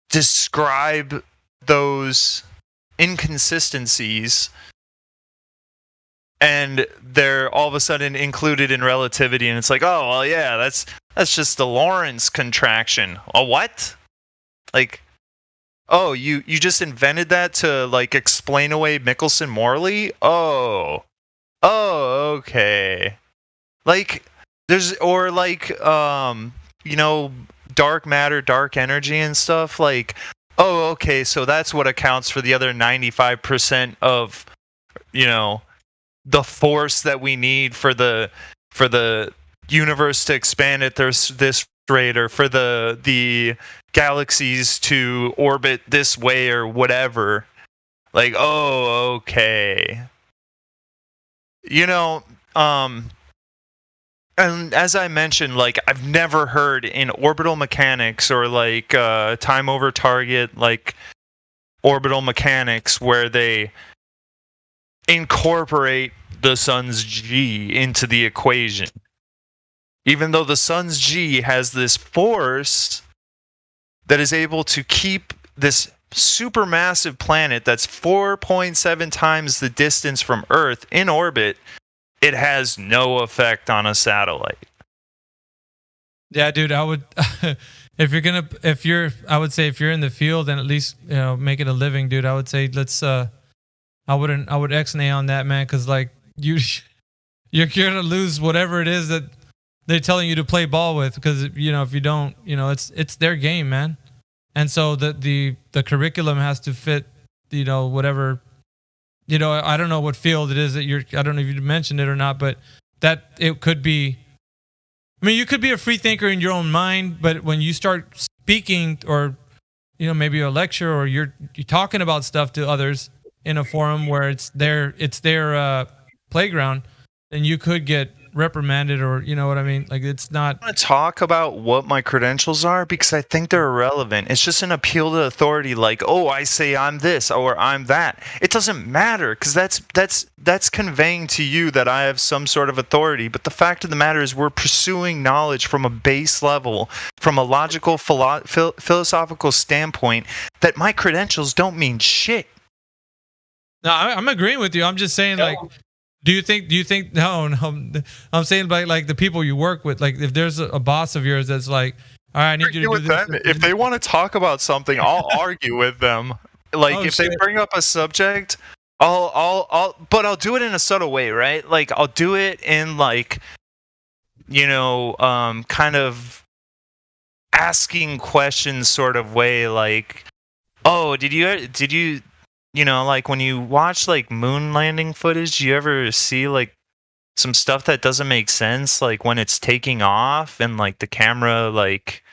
describe those inconsistencies, and they're all of a sudden included in relativity, and it's like, oh well, yeah, that's just the Lorentz contraction. A what? Like, oh, you just invented that to like explain away Michelson-Morley? Oh, okay. Like there's, or like dark matter, dark energy and stuff. Like, oh, okay, so that's what accounts for the other 95% of the force that we need for the universe to expand at this rate, or for the galaxies to orbit this way, or whatever. Like, oh, okay. And as I mentioned, like, I've never heard in orbital mechanics or like time over target, like orbital mechanics, where they incorporate the sun's G into the equation. Even though the sun's G has this force that is able to keep this supermassive planet that's 4.7 times the distance from Earth in orbit, it has no effect on a satellite. Yeah, dude, I would if you're in the field and at least make it a living, dude, I would say I would X-nay on that, man, because like you're gonna lose whatever it is that they're telling you to play ball with, because if you don't, it's their game, man. And so the curriculum has to fit, whatever, I don't know what field it is that I don't know if you mentioned it or not, but that it could be, I mean, you could be a free thinker in your own mind, but when you start speaking, or, maybe a lecture, or you're talking about stuff to others in a forum where it's their playground, then you could get reprimanded, or what I mean? Like, it's not. I want to talk about what my credentials are, because I think they're irrelevant. It's just an appeal to authority, like, oh, I say I'm this or I'm that. It doesn't matter, because that's conveying to you that I have some sort of authority. But the fact of the matter is, we're pursuing knowledge from a base level, from a logical philosophical standpoint, that my credentials don't mean shit. No, I'm agreeing with you. I'm just saying, like, do you think no, I'm saying like the people you work with, like if there's a boss of yours that's like, all right, I need you to do this. Them. If they want to talk about something, I'll argue with them. Like, if they bring up a subject, I'll do it in a subtle way, right? Like I'll do it in like, kind of asking questions sort of way, like, oh, did you, like when you watch like moon landing footage, do you ever see like some stuff that doesn't make sense, like when it's taking off and like the camera like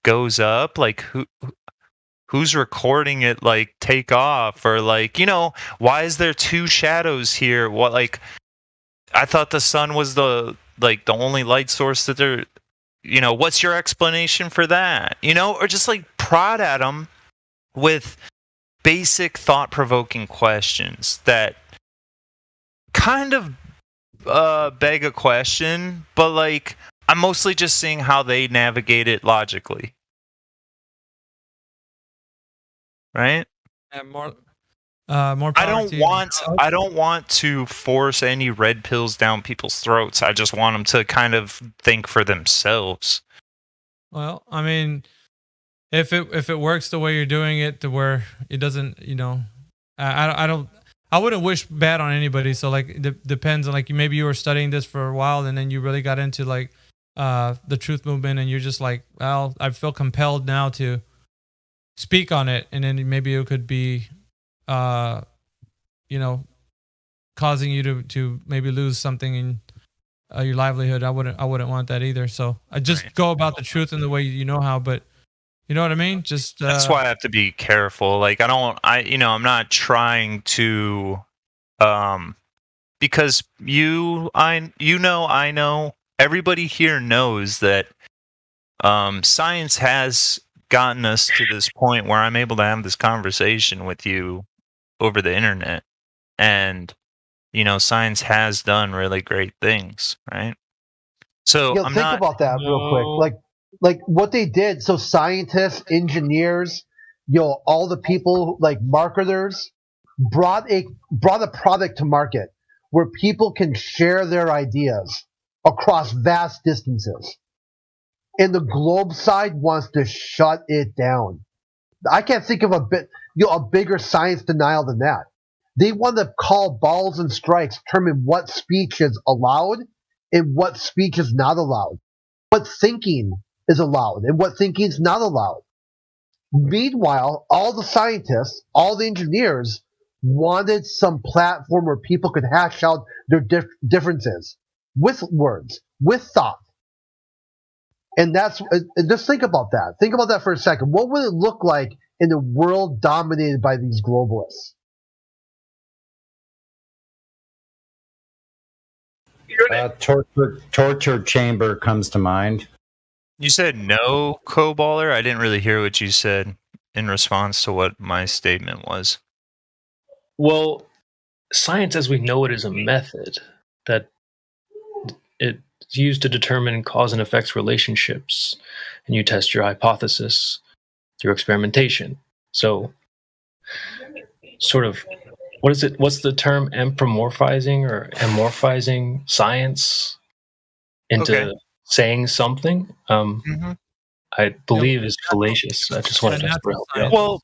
goes up, like who's recording it like take off, or like, why is there two shadows here? What, like, I thought the sun was the only light source that there, what's your explanation for that? Or just like prod at them with basic thought-provoking questions that kind of beg a question, but like I'm mostly just seeing how they navigate it logically. Right? And more I power to you. I don't want to force any red pills down people's throats. I just want them to kind of think for themselves. Well, I mean, if it works the way you're doing it, to where it doesn't, I wouldn't wish bad on anybody. So like, it depends on, like, maybe you were studying this for a while and then you really got into like the truth movement, and you're just like, well, I feel compelled now to speak on it, and then maybe it could be causing you to maybe lose something in your livelihood. I wouldn't want that either. So I just go about the truth in the way you know how, but you know what I mean? Just that's why I have to be careful. Like I'm not trying to because I know everybody here knows that science has gotten us to this point where I'm able to have this conversation with you over the internet, and science has done really great things, right? So think about that real quick, like what they did. So scientists, engineers, all the people like marketers brought a product to market where people can share their ideas across vast distances. And the globe side wants to shut it down. I can't think of a bigger science denial than that. They want to call balls and strikes, determine what speech is allowed and what speech is not allowed, what thinking is allowed and what thinking is not allowed. Meanwhile, all the scientists, all the engineers wanted some platform where people could hash out their differences with words, with thought. And just think about that. Think about that for a second. What would it look like in a world dominated by these globalists? Torture chamber comes to mind. You said no, Coballer? I didn't really hear what you said in response to what my statement was. Well, science as we know it is a method that it's used to determine cause and effects relationships, and you test your hypothesis through experimentation. So, sort of, what is it? What's the term? Anthropomorphizing or amorphizing science into saying something? I believe is fallacious. I just wanted to help you out. Well,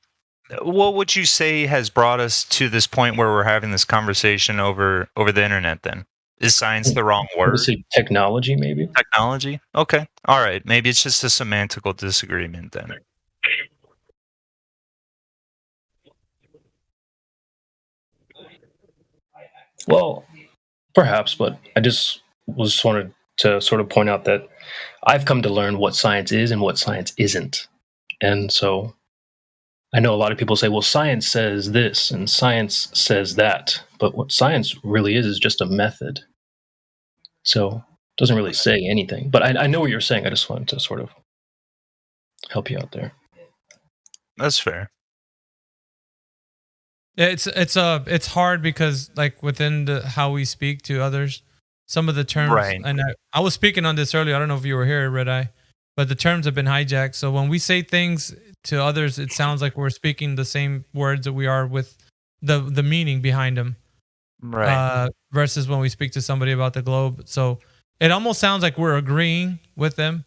what would you say has brought us to this point where we're having this conversation over the internet? Then is science the wrong word? Say technology, maybe. Technology. Okay. All right. Maybe it's just a semantical disagreement then. Well, perhaps, but I just wanted to sort of point out that I've come to learn what science is and what science isn't. And so I know a lot of people say, well, science says this and science says that. But what science really is just a method. So it doesn't really say anything. But I know what you're saying. I just wanted to sort of help you out there. That's fair. It's hard because like within how we speak to others, some of the terms, right. And I was speaking on this earlier. I don't know if you were here, Red Eye, but the terms have been hijacked. So when we say things to others, it sounds like we're speaking the same words that we are with the meaning behind them. Right. Versus when we speak to somebody about the globe. So it almost sounds like we're agreeing with them,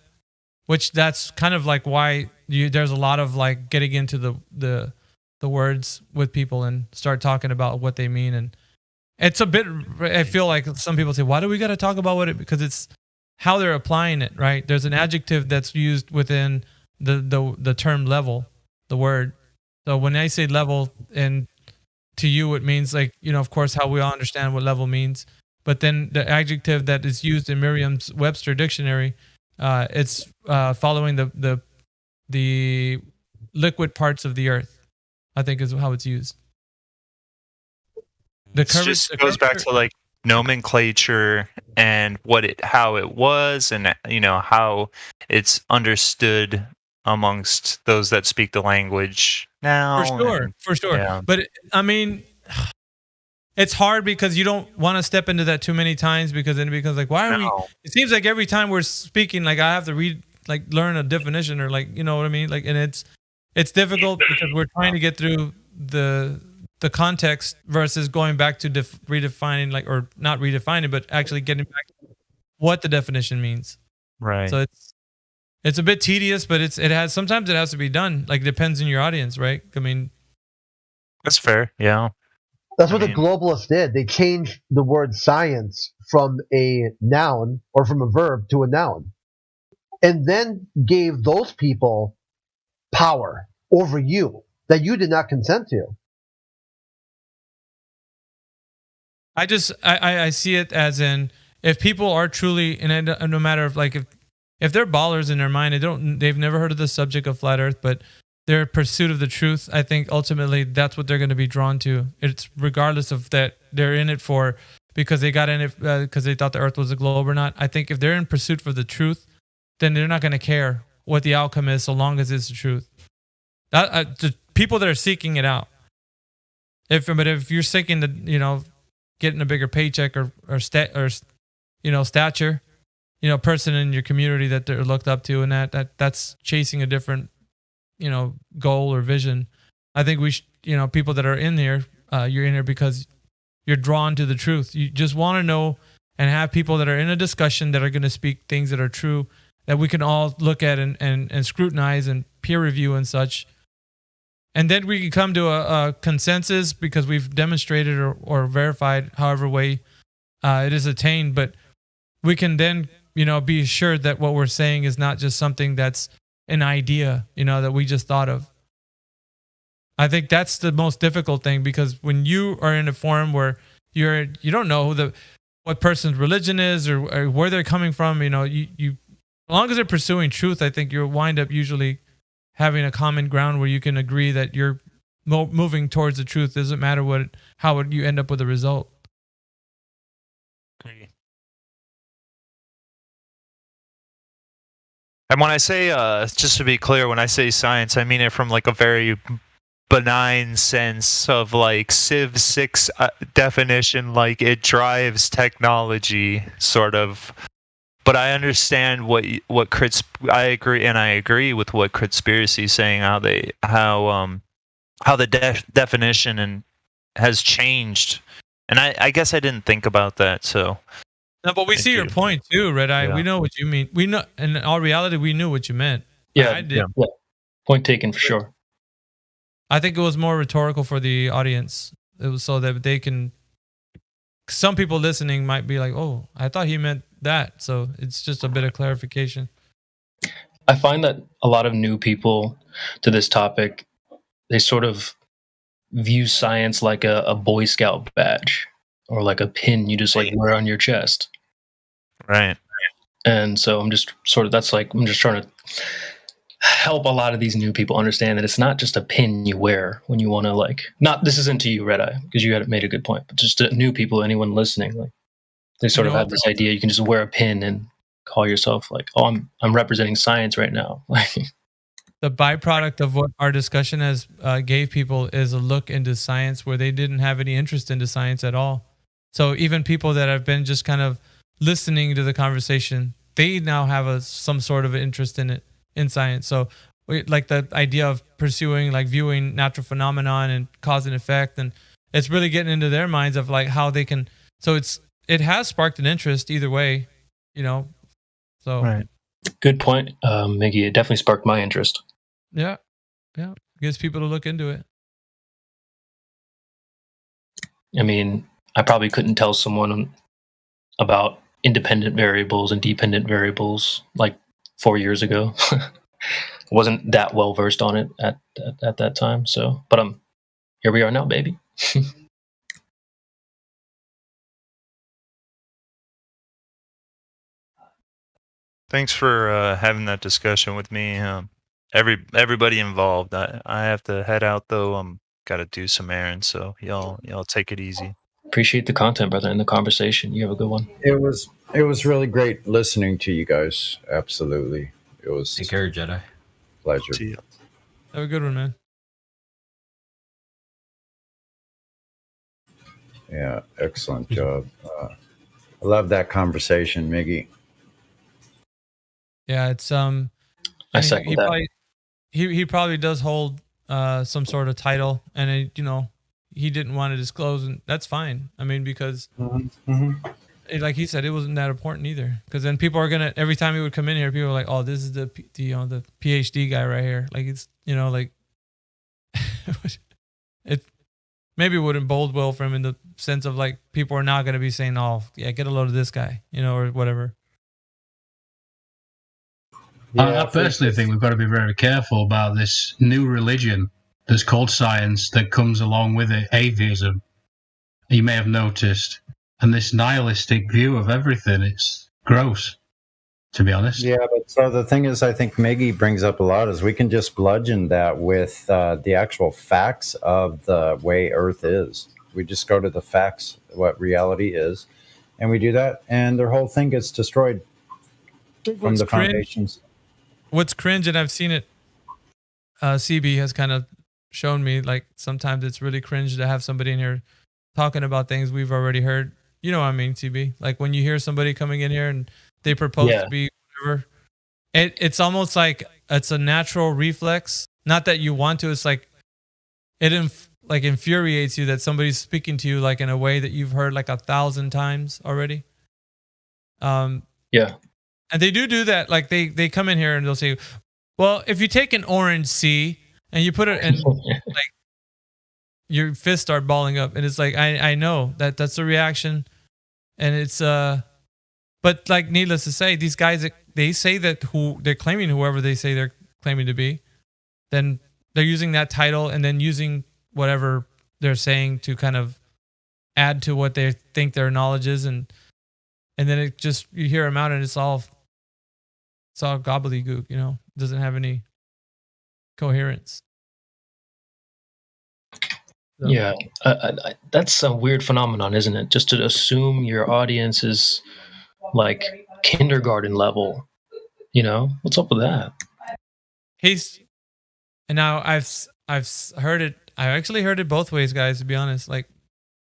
which that's kind of like why there's a lot of like getting into the the words with people and start talking about what they mean. And it's a bit, I feel like some people say, why do we got to talk about what it, because it's how they're applying it, right? There's an adjective that's used within the term level, the word. So when I say level, and to you, it means like, of course, how we all understand what level means. But then the adjective that is used in Merriam-Webster dictionary, it's following the liquid parts of the earth, I think is how it's used. It just goes back to like nomenclature and how it was, and how it's understood amongst those that speak the language now. For sure. Yeah. But I mean, it's hard because you don't want to step into that too many times, because then it becomes like, why are we? It seems like every time we're speaking, like I have to learn a definition, or like, you know what I mean? Like, and it's difficult because we're trying to get through the context versus going back to redefining, like, or not redefining, but actually getting back to what the definition means. Right. So it's a bit tedious, but sometimes it has to be done. Like, it depends on your audience, right? I mean, that's fair. Yeah. That's what the globalists did. They changed the word science from a noun or from a verb to a noun, and then gave those people power over you that you did not consent to. I see it as in, if people are truly, and no matter if like if they're ballers in their mind, they've never heard of the subject of flat Earth, but their pursuit of the truth, I think ultimately that's what they're going to be drawn to. It's regardless of that they're in it because they got in it because they thought the Earth was a globe or not. I think if they're in pursuit for the truth, then they're not going to care what the outcome is, so long as it's the truth. The people that are seeking it out. If you're seeking the getting a bigger paycheck or stature, person in your community that they're looked up to, and that's chasing a different goal or vision. I think we people that are in there, you're in there because you're drawn to the truth. You just want to know and have people that are in a discussion that are going to speak things that are true, that we can all look at and scrutinize and peer review and such. And then we can come to a consensus because we've demonstrated or verified however way it is attained. But we can then, be assured that what we're saying is not just something that's an idea, that we just thought of. I think that's the most difficult thing, because when you are in a forum where you don't know what person's religion is or where they're coming from, you as long as they're pursuing truth, I think you'll wind up usually having a common ground where you can agree that you're moving towards the truth. It doesn't matter how you end up with a result. And when I say, just to be clear, when I say science, I mean it from like a very benign sense of like Civ 6 definition, like it drives technology, sort of. But I understand I agree with what Critspiracy is saying, how the definition has changed, and I guess I didn't think about that. So no, but we see your point too, Red Eye. Yeah. We know what you mean. We know, in all reality, we knew what you meant. Yeah, I did. Yeah. Point taken for sure. I think it was more rhetorical for the audience. It was so that they can. Some people listening might be like, "Oh, I thought he meant that." So it's just a bit of clarification. I find that a lot of new people to this topic, they sort of view science like a Boy Scout badge or like a pin you just like wear on your chest. Right. And so I'm just trying to help a lot of these new people understand that it's not just a pin you wear when you want to this isn't to you, Red Eye, because you had made a good point, but just to new people, anyone listening, they sort of have this idea you can just wear a pin and call yourself I'm representing science right now. The byproduct of what our discussion has gave people is a look into science where they didn't have any interest into science at all. So even people that have been just kind of listening to the conversation, they now have some sort of interest in it, in science. So like the idea of pursuing, viewing natural phenomenon and cause and effect, and it's really getting into their minds of how they can. So it has sparked an interest either way, So right. Good point, Miggy. It definitely sparked my interest. Yeah, gives people to look into it. I mean, I probably couldn't tell someone about independent variables and dependent variables like 4 years ago. Wasn't that well versed on it at that time. So, but here we are now, baby. Thanks for having that discussion with me. Everybody involved. I have to head out though. Got to do some errands, so y'all take it easy. Appreciate the content, brother, and the conversation. You have a good one. It was really great listening to you guys. Absolutely, it was. Take care, Jedi. Pleasure. See you. Have a good one, man. Yeah, excellent job. I love that conversation, Miggy. Yeah, it's I second he that. probably he probably does hold some sort of title, and he didn't want to disclose, and that's fine. I mean, because like he said, it wasn't that important either. Because then people are gonna, every time he would come in here, people are like, "Oh, this is the PhD guy right here." Like it's like it maybe wouldn't bode well for him in the sense of like people are not gonna be saying, "Oh, yeah, get a load of this guy," or whatever. I personally think we've got to be very careful about this new religion that's called science that comes along with it, atheism. You may have noticed, and this nihilistic view of everything. It's gross, to be honest. Yeah, but so the thing is, I think Miggy brings up a lot is we can just bludgeon that with the actual facts of the way Earth is. We just go to the facts, what reality is, and we do that, and their whole thing gets destroyed from the foundations. What's cringe, and I've seen it, CB has kind of shown me, like sometimes it's really cringe to have somebody in here talking about things we've already heard. You know what I mean, CB? Like when you hear somebody coming in here and they propose to be whatever, it's almost like it's a natural reflex. Not that you want to. It's like it infuriates you that somebody's speaking to you like in a way that you've heard like 1,000 times already. Yeah. And they do that. Like they come in here and they'll say, well, if you take an orange C and you put it in, like your fists start balling up. And it's like, I know that's the reaction. And it's, but like needless to say, these guys, they say that they're claiming whoever they say they're claiming to be, then they're using that title and then using whatever they're saying to kind of add to what they think their knowledge is. And then it just, you hear them out and it's all gobbledygook, doesn't have any coherence. So. Yeah, that's a weird phenomenon, isn't it? Just to assume your audience is like kindergarten level. What's up with that? And now I've heard it. I actually heard it both ways, guys. To be honest, like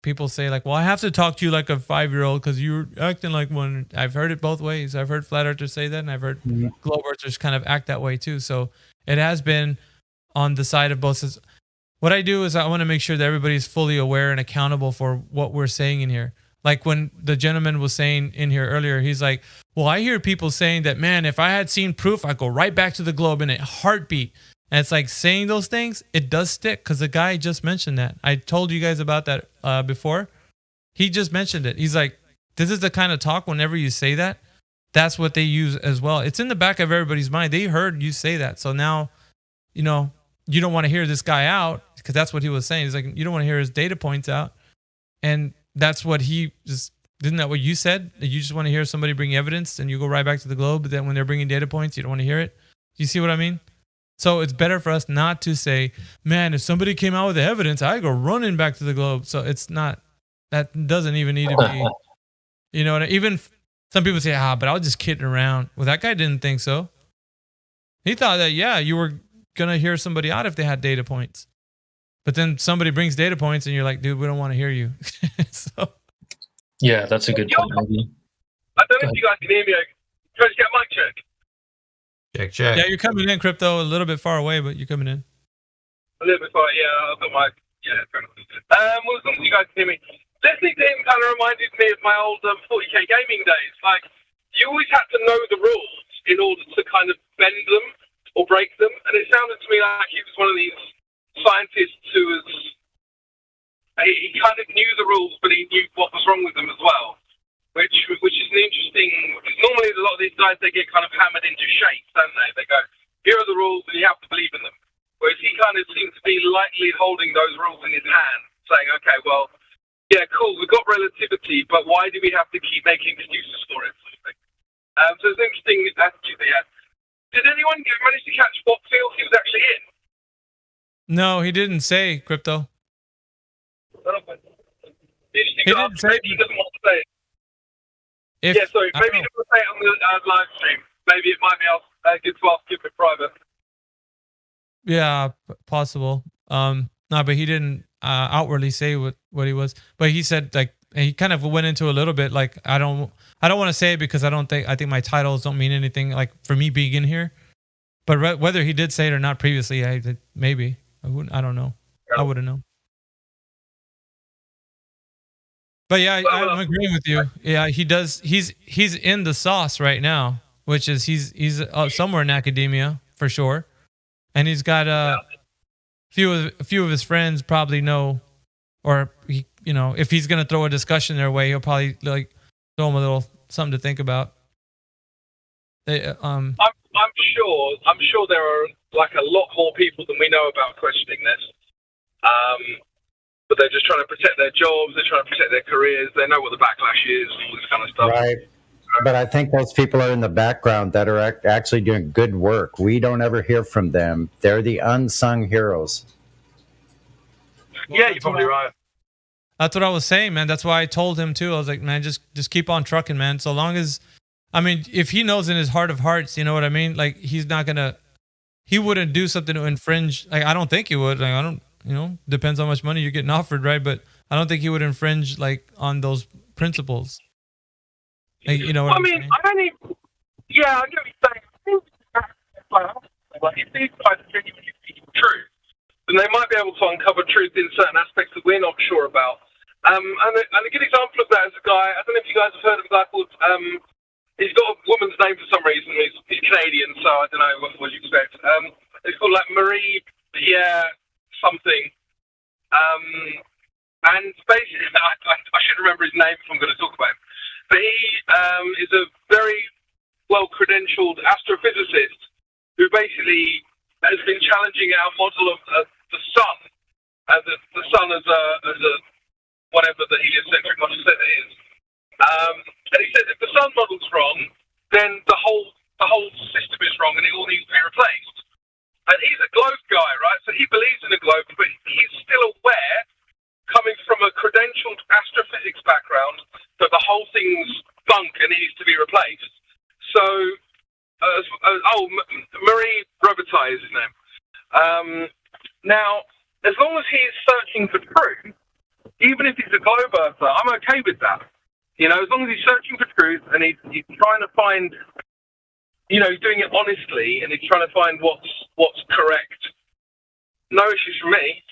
people say, like, well, I have to talk to you like a 5-year-old because you're acting like one. I've heard it both ways. I've heard flat earthers say that, and I've heard globe earthers kind of act that way too. So it has been on the side of both sides. What I do is I want to make sure that everybody's fully aware and accountable for what we're saying in here. Like when the gentleman was saying in here earlier, he's like, well, I hear people saying that, man, if I had seen proof, I'd go right back to the globe in a heartbeat. And it's like saying those things, it does stick because the guy just mentioned that. I told you guys about that before. He just mentioned it. He's like, this is the kind of talk whenever you say that, that's what they use as well. It's in the back of everybody's mind. They heard you say that. So now, you don't want to hear this guy out because that's what he was saying. He's like, you don't want to hear his data points out. And that's what isn't that what you said? You just want to hear somebody bring evidence and you go right back to the globe. But then when they're bringing data points, you don't want to hear it. Do you see what I mean? So it's better for us not to say, man, if somebody came out with the evidence, I go running back to the globe. So it's not, that doesn't even need to be, even some people say, but I was just kidding around. Well, that guy didn't think so. He thought that, you were going to hear somebody out if they had data points. But then somebody brings data points and you're like, dude, we don't want to hear you. Yeah, that's a good point. Maybe. I don't know if you guys can hear me. Try to get mic check. Check. Yeah, you're coming in, Crypto, a little bit far away, but you're coming in. A little bit far, yeah. I've got my, fair enough. Well, as long as you guys can hear me. Listening to him kind of reminded me of my old 40k gaming days. Like, you always had to know the rules in order to kind of bend them or break them. And it sounded to me like he was one of these scientists who was, he kind of knew the of hammered into shape, don't they? They go, here are the rules, and you have to believe in them. Whereas he kind of seems to be lightly holding those rules in his hand, saying, okay, well, yeah, cool, we've got relativity, but why do we have to keep making excuses for it? Sort of thing. So it's an interesting attitude they had. Did anyone manage to catch what field he was actually in? No, he didn't say, Crypto. He didn't say. Maybe he doesn't want to say it. Maybe he doesn't want to say it on the live stream. Maybe it might be good to ask him in private. Yeah, possible. No, but he didn't outwardly say what he was. But he said, like, he kind of went into a little bit like, I don't want to say it because I think my titles don't mean anything like for me being in here. But whether he did say it or not previously, maybe I don't know. I wouldn't know. But yeah, I'm agreeing with you. Yeah, he does. He's in the sauce right now, which is he's somewhere in academia for sure, and he's got a few of his friends probably know, or he, if he's gonna throw a discussion their way, he'll probably like throw them a little something to think about. I'm sure there are like a lot more people than we know about questioning this. But they're just trying to protect their jobs, they're trying to protect their careers, they know what the backlash is, all this kind of stuff. Right. But I think those people are in the background that are actually doing good work. We don't ever hear from them. They're the unsung heroes. Yeah, you're probably right. That's what I was saying, man. That's why I told him too. I was like, man, just keep on trucking, man. So long as, if he knows in his heart of hearts, you know what I mean? Like, he wouldn't do something to infringe. Like, I don't think he would. Like, I don't. Depends how much money you're getting offered, right? But I don't think he would infringe like on those principles. Like, you know what I'm saying? I get what you're saying. Like, if these guys are genuinely speaking truth, then they might be able to uncover truth in certain aspects that we're not sure about. And a good example of that is a guy. I don't know if you guys have heard of a guy called. He's got a woman's name for some reason. He's Canadian, so I don't know what you expect. It's called like Marie Pierre something, and basically, I should remember his name if I'm going to talk about him. But he is a very well-credentialed astrophysicist who basically has been challenging our model of the sun, the sun as a whatever the heliocentric model said it is. And he said if the sun model's wrong, then the whole system is wrong, and it all needs to be replaced. And he's a globe guy, right? So he believes in a globe, but he's still aware, coming from a credentialed astrophysics background, that the whole thing's bunk and it needs to be replaced. So, Marie Robitaille is his name. Now, as long as he's searching for truth, even if he's a globe earther, I'm okay with that. As long as he's searching for truth and he's trying to find... he's doing it honestly, and he's trying to find what's correct. No issues for me,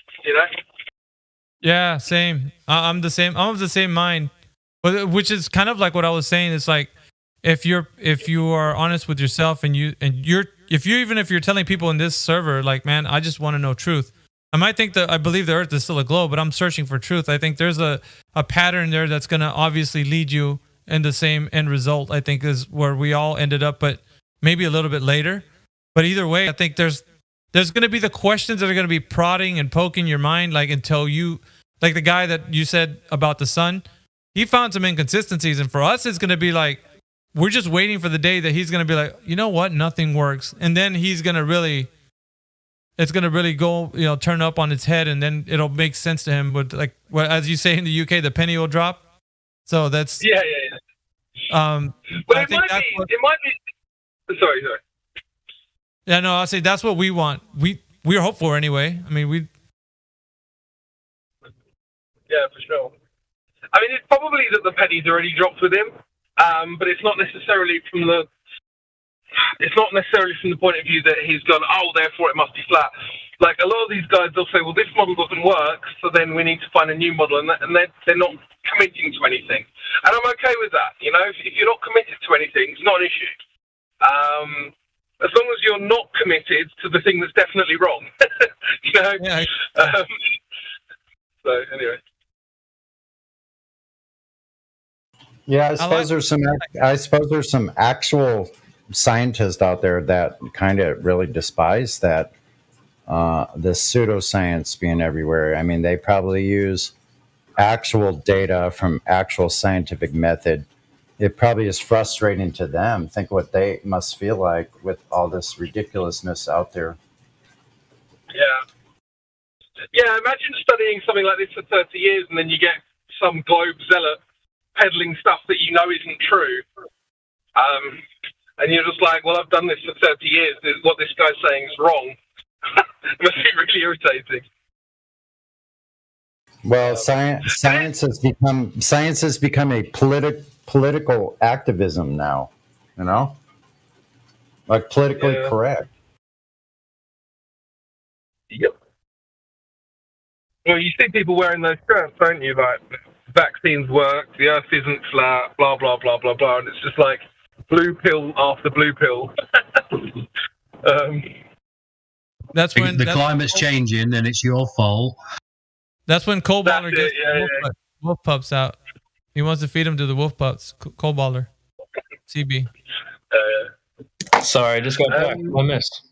Yeah, same. I'm the same. I'm of the same mind, which is kind of like what I was saying. It's like if you are honest with yourself, and if you're telling people in this server, like, man, I just want to know truth. I believe the Earth is still a globe, but I'm searching for truth. I think there's a pattern there that's going to obviously lead you in the same end result. I think is where we all ended up, but maybe a little bit later. But either way, I think there's going to be the questions that are going to be prodding and poking your mind, like until you, like the guy that you said about the sun, he found some inconsistencies. And for us, it's going to be like, we're just waiting for the day that he's going to be like, you know what? Nothing works. And then it's going to really go, turn up on its head. And then it'll make sense to him. But like, as you say in the UK, the penny will drop. So that's, yeah. But it might be, sorry. Yeah, no, I'll say that's what we want. We're hopeful for anyway. Yeah, for sure. It's probably that the penny's already dropped with him, but it's not necessarily from the point of view that he's gone, therefore it must be flat. Like a lot of these guys, they'll say, well, this model doesn't work, so then we need to find a new model, and they're not committing to anything. And I'm okay with that. If you're not committed to anything, it's not an issue. As long as you're not committed to the thing that's definitely wrong. Yeah. So anyway. Yeah, I suppose there's some actual scientists out there that kind of really despise that the pseudoscience being everywhere. I mean, they probably use actual data from actual scientific method. It probably is frustrating to them. Think what they must feel like with all this ridiculousness out there. Yeah, imagine studying something like this for 30 years and then you get some globe zealot peddling stuff that you know isn't true. And you're just like, well, I've done this for 30 years. What this guy's saying is wrong. It must be really irritating. Well, science has become a political activism now, you know? Like politically correct. Yep. Well, you see people wearing those shirts, don't you? Like, vaccines work, the earth isn't flat, blah, blah, blah, blah, blah. And it's just like blue pill after blue pill. That's when the climate's changing and it's your fault. That's when Cold Baller gets wolf pups out. He wants to feed them to the wolf pups. Cold Baller. CB. Sorry, I just got back. I missed.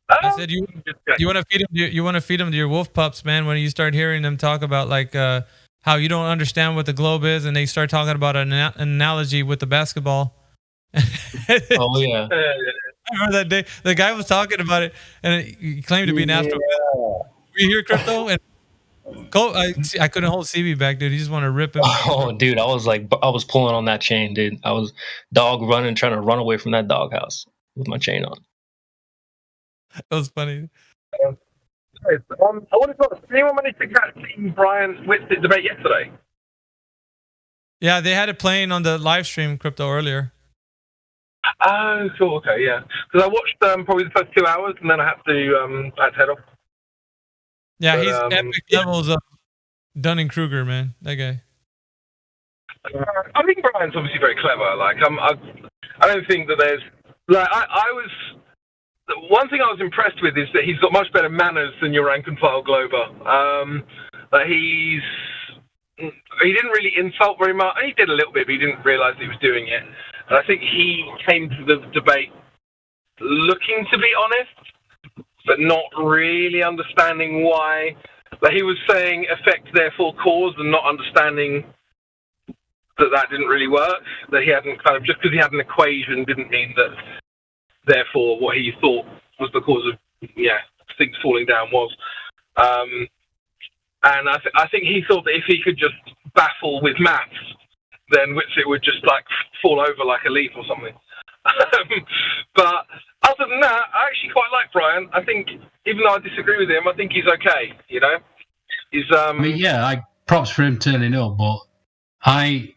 I said you want to feed them. You want to feed them to your wolf pups, man. When you start hearing them talk about like how you don't understand what the globe is, and they start talking about an analogy with the basketball. Oh yeah. I remember that day. The guy was talking about it, and he claimed to be an astrophysicist. We hear crypto, and I couldn't hold CB back, dude. He just want to rip him. Oh, dude, I was pulling on that chain, dude. I was dog running, trying to run away from that doghouse with my chain on. That was funny. I wanted to ask, did anyone manage to catch Team Brian's Witsit debate yesterday? Yeah, they had it playing on the live stream crypto earlier. Oh, cool. Okay, yeah. Because I watched probably the first 2 hours, and then I had to head off. Yeah, he's epic levels of Dunning-Kruger, man. That guy. I think Brian's obviously very clever. Like, I don't think that there's like I was. One thing I was impressed with is that he's got much better manners than your rank and file Glober. He didn't really insult very much. He did a little bit, but he didn't realise he was doing it. And I think he came to the debate looking to be honest, but not really understanding why. Like he was saying effect, therefore cause, and not understanding that didn't really work. That he hadn't kind of, just because he had an equation didn't mean that therefore what he thought was the cause of, things falling down was. And I think he thought that if he could just baffle with maths, then Witsit would just like fall over like a leaf or something. But other than that, I actually quite like Brian. I think, even though I disagree with him, I think he's okay. You know, he's. I mean, props for him turning up, but I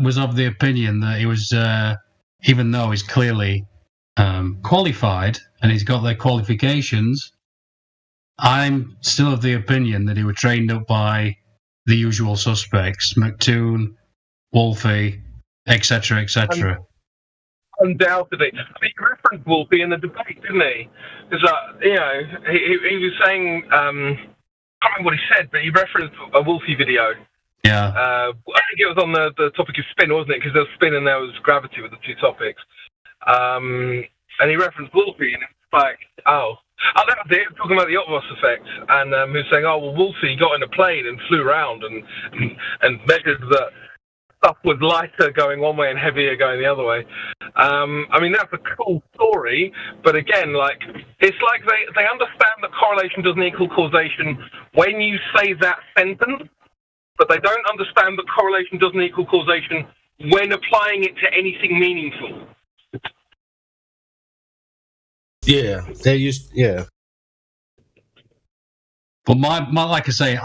was of the opinion that he was, even though he's clearly qualified and he's got their qualifications, I'm still of the opinion that he was trained up by the usual suspects: McToon, Wolfie, etc., etc. Undoubtedly. I mean, he referenced Wolfie in the debate, didn't he? Because, he was saying, I can't remember what he said, but he referenced a Wolfie video. Yeah. I think it was on the topic of spin, wasn't it? Because there was spin and there was gravity with the two topics. And he referenced Wolfie, and it's like, that was it, talking about the Otvos effect. And he was saying, Wolfie got in a plane and flew around and measured that stuff was lighter going one way and heavier going the other way. I mean, that's a cool story, but again, like, it's like they understand that correlation doesn't equal causation when you say that sentence, but they don't understand that correlation doesn't equal causation when applying it to anything meaningful. Yeah, they used, But my like I say,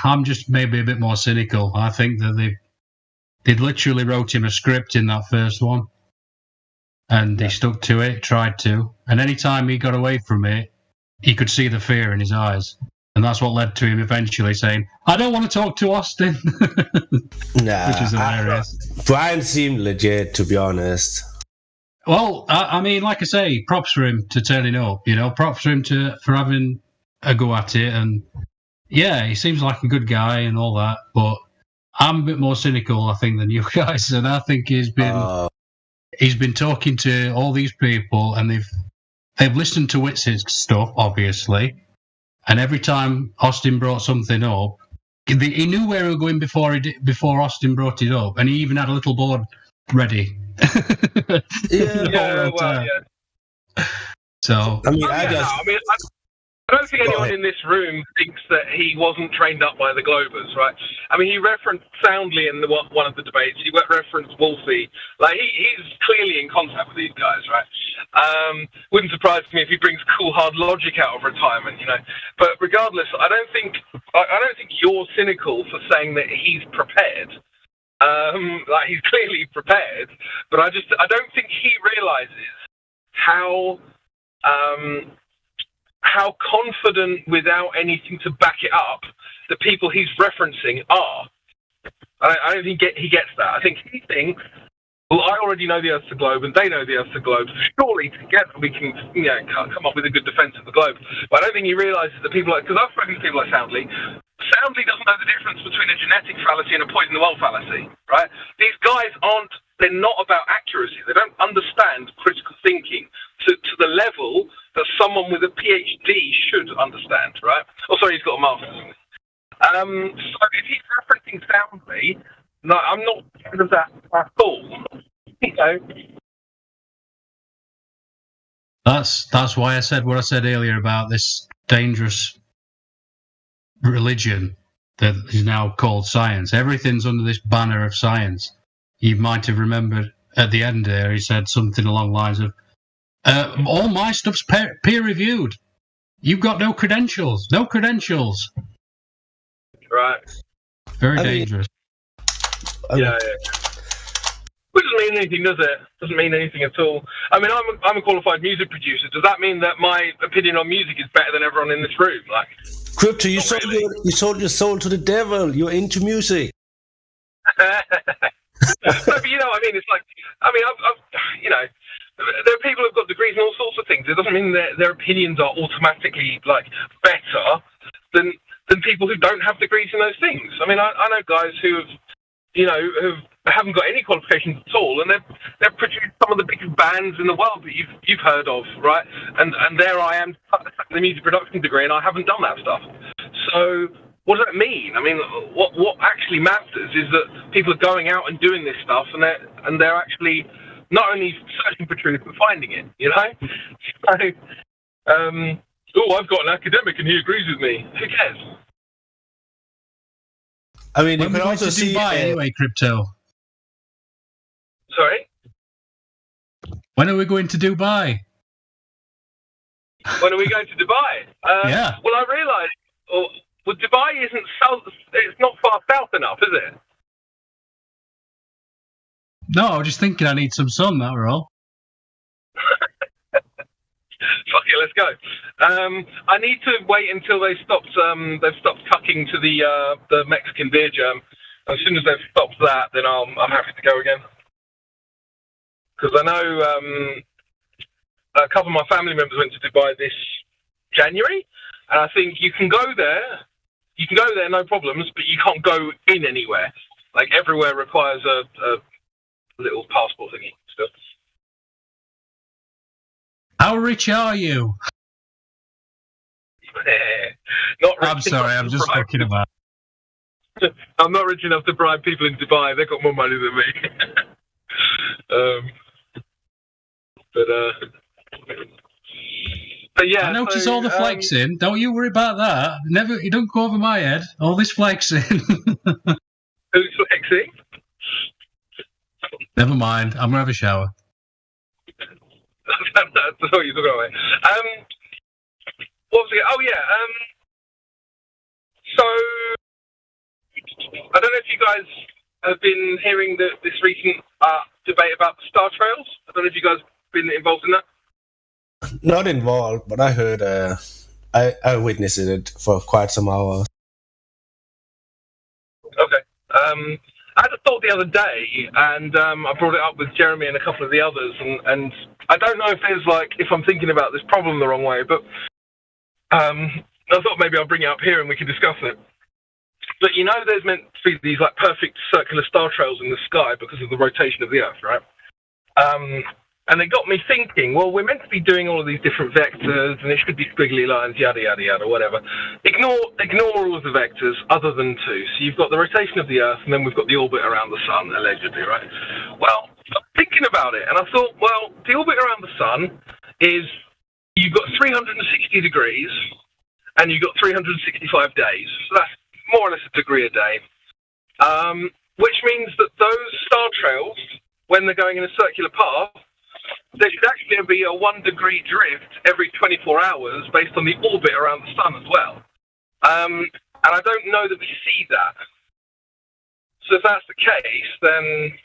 I'm just maybe a bit more cynical. I think that they literally wrote him a script in that first one, and he stuck to it, tried to, and any time he got away from it, he could see the fear in his eyes, and that's what led to him eventually saying, "I don't want to talk to Austin." Nah, which is hilarious. Brian seemed legit, to be honest. Well, I mean, like I say, props for him to turning up. You know, props for him for having a go at it, and he seems like a good guy and all that. But I'm a bit more cynical, I think, than you guys, and I think he's been he's been talking to all these people, and they've listened to Witz's stuff, obviously. And every time Austin brought something up, he knew where he was going before Austin brought it up, and he even had a little board ready. So I don't think anyone in this room thinks that he wasn't trained up by the Globers, right? I mean, he referenced soundly in one of the debates. He referenced Wolfie. Like, he's clearly in contact with these guys, right? Wouldn't surprise me if he brings cool hard logic out of retirement, you know. But regardless, I don't think you're cynical for saying that he's prepared. Like, he's clearly prepared, but I don't think he realizes how confident, without anything to back it up, the people he's referencing are. I don't think he gets that. I think he thinks, well, I already know the Earth's a globe, and they know the Earth's a globe, so surely together we can, come up with a good defense of the globe. But I don't think he realizes that people like, because I've spoken to people like Soundly doesn't know the difference between a genetic fallacy and a poison the well fallacy, right? These guys they're not about accuracy. They don't understand critical thinking to the level that someone with a PhD should understand, right? Oh, sorry, he's got a master's. So if he's referencing Soundly, no, I'm not scared of that at all. You know. That's why I said what I said earlier about this dangerous religion that is now called science. Everything's under this banner of science. You might have remembered at the end there, he said something along the lines of, all my stuff's peer-reviewed. You've got no credentials. No credentials. Right. Very dangerous. Yeah. Which doesn't mean anything, does it? Doesn't mean anything at all. I mean, I'm a qualified music producer. Does that mean that my opinion on music is better than everyone in this room? Like, Crypto, you sold your soul to the devil. You're into music. No, but you know what I mean? It's like, I mean, I've there are people who've got degrees in all sorts of things. It doesn't mean that their opinions are automatically, like, better than people who don't have degrees in those things. I mean, I know guys who haven't got any qualifications at all, and they've produced some of the biggest bands in the world that you've heard of, right? And there I am, the music production degree, and I haven't done that stuff. So what does that mean? I mean, what actually matters is that people are going out and doing this stuff, and they're actually not only searching for truth but finding it. You know. So, I've got an academic and he agrees with me. Who cares? I mean, when you can also see Dubai anyway, Crypto. Sorry. When are we going to Dubai? When are we going to Dubai? Yeah. Well, I realise. Well, Dubai isn't south. It's not far south enough, is it? No, I was just thinking I need some sun. That were all. Fuck it, let's go. I need to wait until they've stopped cucking to the Mexican beer jam. As soon as they've stopped that, then I'm happy to go again. Because I know a couple of my family members went to Dubai this January, and I think you can go there. You can go there, no problems, but you can't go in anywhere. Like, everywhere requires a little passport thingy still. How rich are you? Not rich. I'm sorry, I'm just fucking about. I'm not rich enough to bribe people in Dubai. They've got more money than me. But yeah, I notice all the flexing. Don't you worry about that. You don't go over my head. All this flexing. Who's flexing? Never mind. I'm gonna have a shower. That's what you're talking about. What was it? Oh yeah. So I don't know if you guys have been hearing this recent debate about the Star Trails. I don't know if you guys have been involved in that. Not involved, but I heard. I witnessed it for quite some hours. Okay. I had a thought the other day, and I brought it up with Jeremy and a couple of the others, and I don't know if I'm thinking about this problem the wrong way, but I thought maybe I'll bring it up here and we can discuss it. But there's meant to be these like perfect circular star trails in the sky because of the rotation of the Earth, right? And it got me thinking, well, we're meant to be doing all of these different vectors, and it should be squiggly lines, yada, yada, yada, whatever. Ignore all of the vectors other than two. So you've got the rotation of the Earth, and then we've got the orbit around the Sun, allegedly, right? Well, I'm thinking about it, and I thought, well, the orbit around the Sun is you've got 360 degrees, and you've got 365 days. So that's more or less a degree a day. Which means that those star trails, when they're going in a circular path, there should actually be a 1 degree drift every 24 hours based on the orbit around the Sun as well. And I don't know that we see that. So if that's the case, then,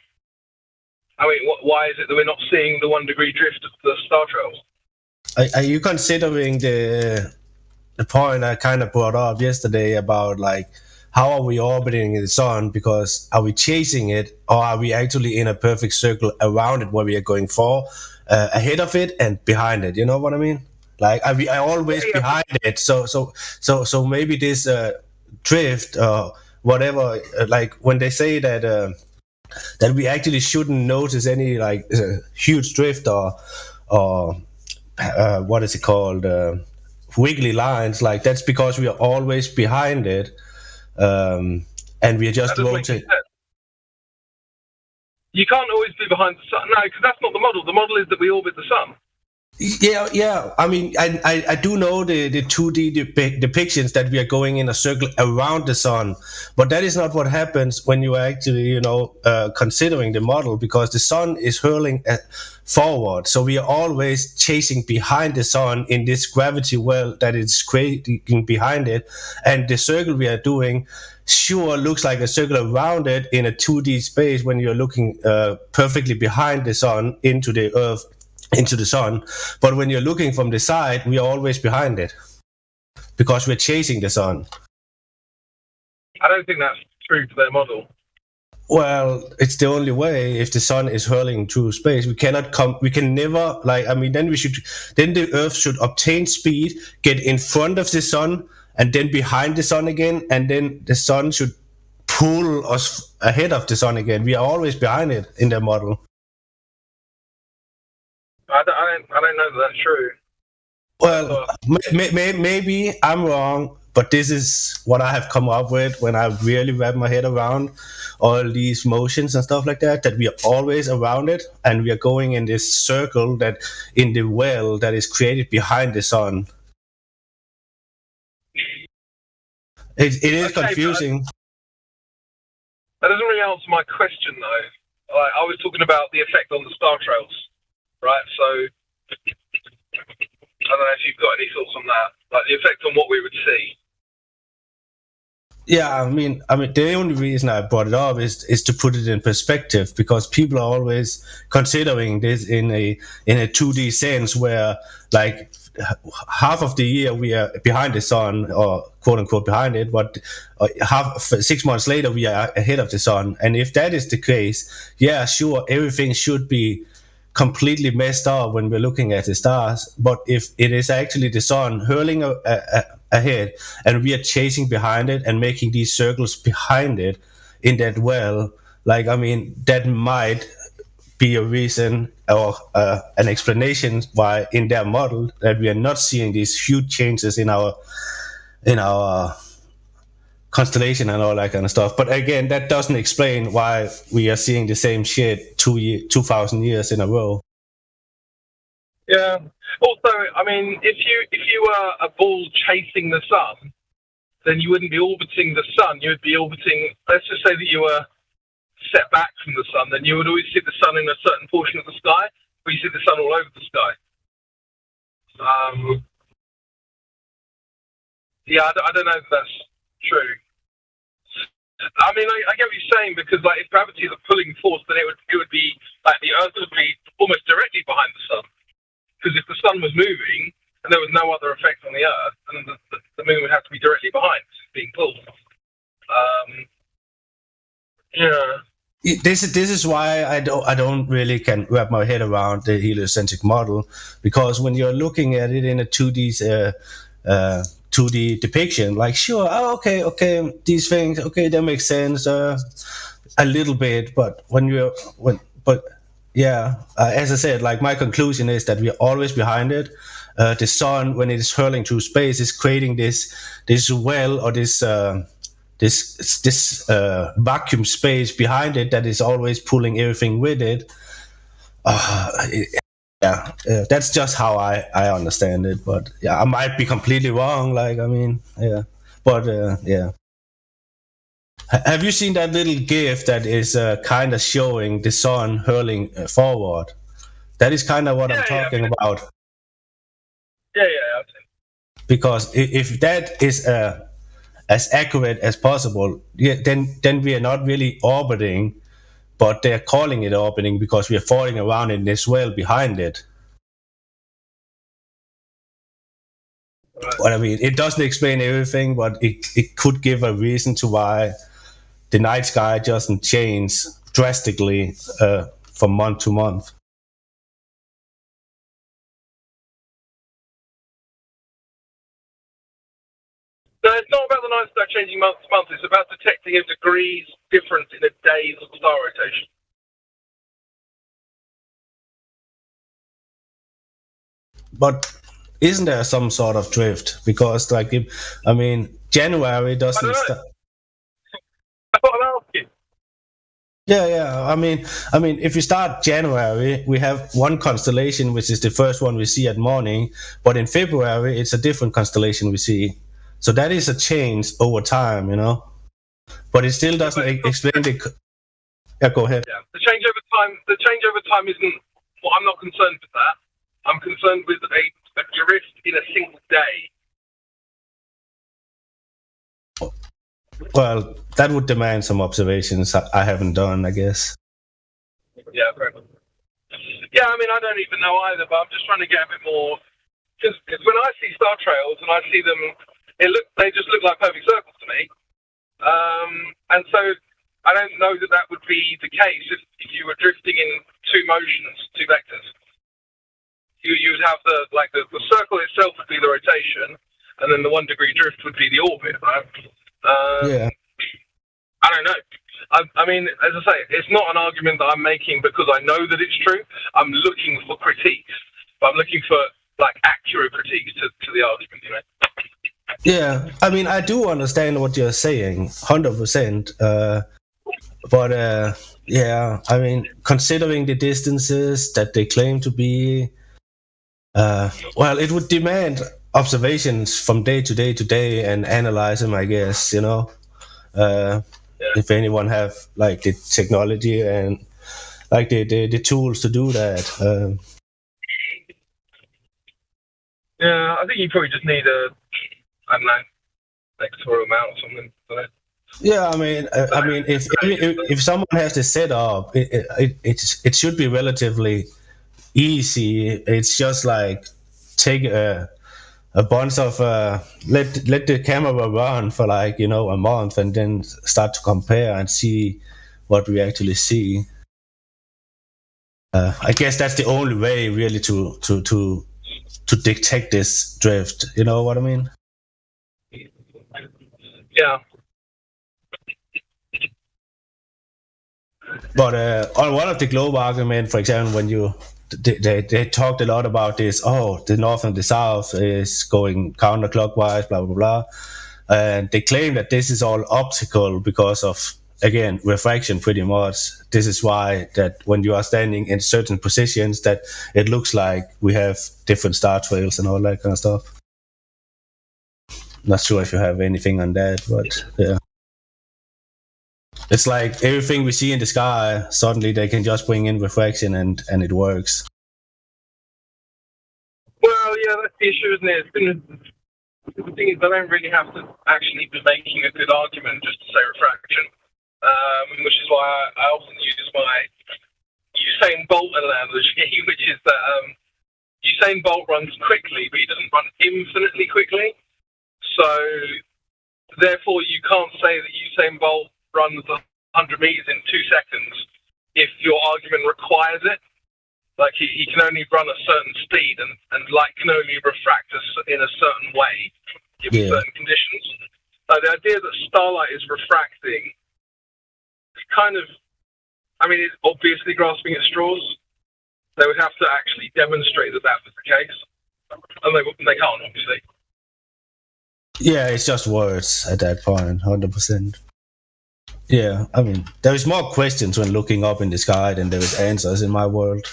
I mean, why is it that we're not seeing the 1 degree drift of the star trails? Are you considering the point I kind of brought up yesterday about, like, how are we orbiting the Sun? Because are we chasing it, or are we actually in a perfect circle around it where we are going ahead of it and behind it? You know what I mean? Like, are we always behind it? So maybe this drift or whatever, like when they say that we actually shouldn't notice any like huge drift or what is it called, wiggly lines, like that's because we are always behind it. And we are just rotating. You can't always be behind the Sun. No, because that's not the model. The model is that we orbit the Sun. Yeah. I mean, I do know the 2D depictions that we are going in a circle around the Sun, but that is not what happens when you are actually, considering the model, because the Sun is hurling forward. So we are always chasing behind the Sun in this gravity well that is creating behind it, and the circle we are doing sure looks like a circle around it in a 2D space when you're looking perfectly behind the Sun into the Earth. Into the Sun, but when you're looking from the side, we are always behind it because we're chasing the Sun. I don't think that's true to their model. Well, it's the only way. If the Sun is hurling through space, we can never, then the Earth should obtain speed, get in front of the Sun, and then behind the Sun again, and then the Sun should pull us ahead of the Sun again. We are always behind it in their model. I don't know that that's true. Well, maybe I'm wrong, but this is what I have come up with when I really wrap my head around all these motions and stuff like that we are always around it, and we are going in this circle that in the well that is created behind the Sun. It is confusing. That doesn't really answer my question, though. I was talking about the effect on the star trails. Right, so I don't know if you've got any thoughts on that, like the effect on what we would see. Yeah, I mean, the only reason I brought it up is to put it in perspective, because people are always considering this in a 2D sense, where like half of the year we are behind the Sun, or quote unquote behind it, but 6 months later we are ahead of the Sun. And if that is the case, yeah, sure, everything should be completely messed up when we're looking at the stars. But if it is actually the Sun hurling ahead and we are chasing behind it and making these circles behind it in that well, that might be a reason or an explanation why in their model that we are not seeing these huge changes in our constellation and all that kind of stuff. But again, that doesn't explain why we are seeing the same shit 2,000 years in a row. Yeah. Also, I mean, if you were a ball chasing the Sun, then you wouldn't be orbiting the Sun. You would be orbiting. Let's just say that you were set back from the Sun. Then you would always see the Sun in a certain portion of the sky, but you see the Sun all over the sky. Yeah, I don't know if that's true. I mean, I get what you're saying, because like if gravity is a pulling force, then it would be like the Earth would be almost directly behind the Sun. Because if the Sun was moving and there was no other effect on the Earth, then the Moon would have to be directly behind, being pulled. Yeah. This is why I don't really can wrap my head around the heliocentric model, because when you're looking at it in a 2D depiction, like sure, okay, these things, okay, that makes sense a little bit, but as I said, like my conclusion is that we're always behind it. The sun, when it is hurling through space, is creating this well or this vacuum space behind it that is always pulling everything with it. That's just how I understand it. But yeah, I might be completely wrong. Like, I mean, yeah. But yeah. Have you seen that little GIF that is kind of showing the sun hurling forward? That is kind of what I'm talking about. Yeah. Because if that is as accurate as possible, then we are not really orbiting, but they're calling it orbiting because we are falling around in this well behind it. But I mean, it doesn't explain everything, but it could give a reason to why the night sky doesn't change drastically from month to month. No, it's not about the night star changing month to month. It's about detecting a degree's difference in a day's star rotation. But isn't there some sort of drift? Because, like, January doesn't start. That's what I'm asking. Yeah. I mean, if we start January, we have one constellation, which is the first one we see at morning. But in February, it's a different constellation we see. So that is a change over time, But it still doesn't explain the. Yeah, go ahead. Yeah, the change over time isn't. Well, I'm not concerned with that. I'm concerned with a drift in a single day. Well, that would demand some observations I haven't done, I guess. Yeah, fair enough. Yeah, I mean, I don't even know either, but I'm just trying to get a bit more. Because when I see star trails and I see them, they just look like perfect circles to me. And so I don't know that would be the case if you were drifting in two motions, two vectors. You would have the circle itself would be the rotation, and then the 1 degree drift would be the orbit, right? Yeah. I don't know. I mean, as I say, it's not an argument that I'm making because I know that it's true. I'm looking for critiques, but I'm looking for accurate critiques to the argument, Yeah, I mean, I do understand what you're saying, 100%. But yeah, I mean, considering the distances that they claim to be, well, it would demand observations from day to day to day and analyze them, I guess, if anyone have the technology and the tools to do that. Yeah, I think you probably just need I don't know, vectorial mount or something. Yeah, I mean, if someone has this set up, it should be relatively easy. It's just take a bunch of let the camera run for a month and then start to compare and see what we actually see. I guess that's the only way really to detect this drift. You know what I mean? Yeah. But on one of the globe argument, for example, when they talked a lot about this, the north and the south is going counterclockwise, blah blah blah, and they claim that this is all optical because of, again, refraction. Pretty much, this is why that when you are standing in certain positions, that it looks like we have different star trails and all that kind of stuff. Not sure if you have anything on that, but yeah. It's like everything we see in the sky, suddenly they can just bring in refraction and it works. Well, yeah, that's the issue, isn't it? The thing is, they don't really have to actually be making a good argument just to say refraction, which is why I often use my Usain Bolt analogy, which is that Usain Bolt runs quickly, but he doesn't run infinitely quickly. So, therefore, you can't say that Usain Bolt runs 100 meters in 2 seconds if your argument requires it. Like, he can only run a certain speed and light can only refract in a certain way given certain conditions. So the idea that starlight is refracting is kind of, I mean, it's obviously grasping at straws. They would have to actually demonstrate that was the case, and they can't, obviously. Yeah, it's just words at that point, 100%. Yeah, I mean, there is more questions when looking up in the sky than there is answers in my world.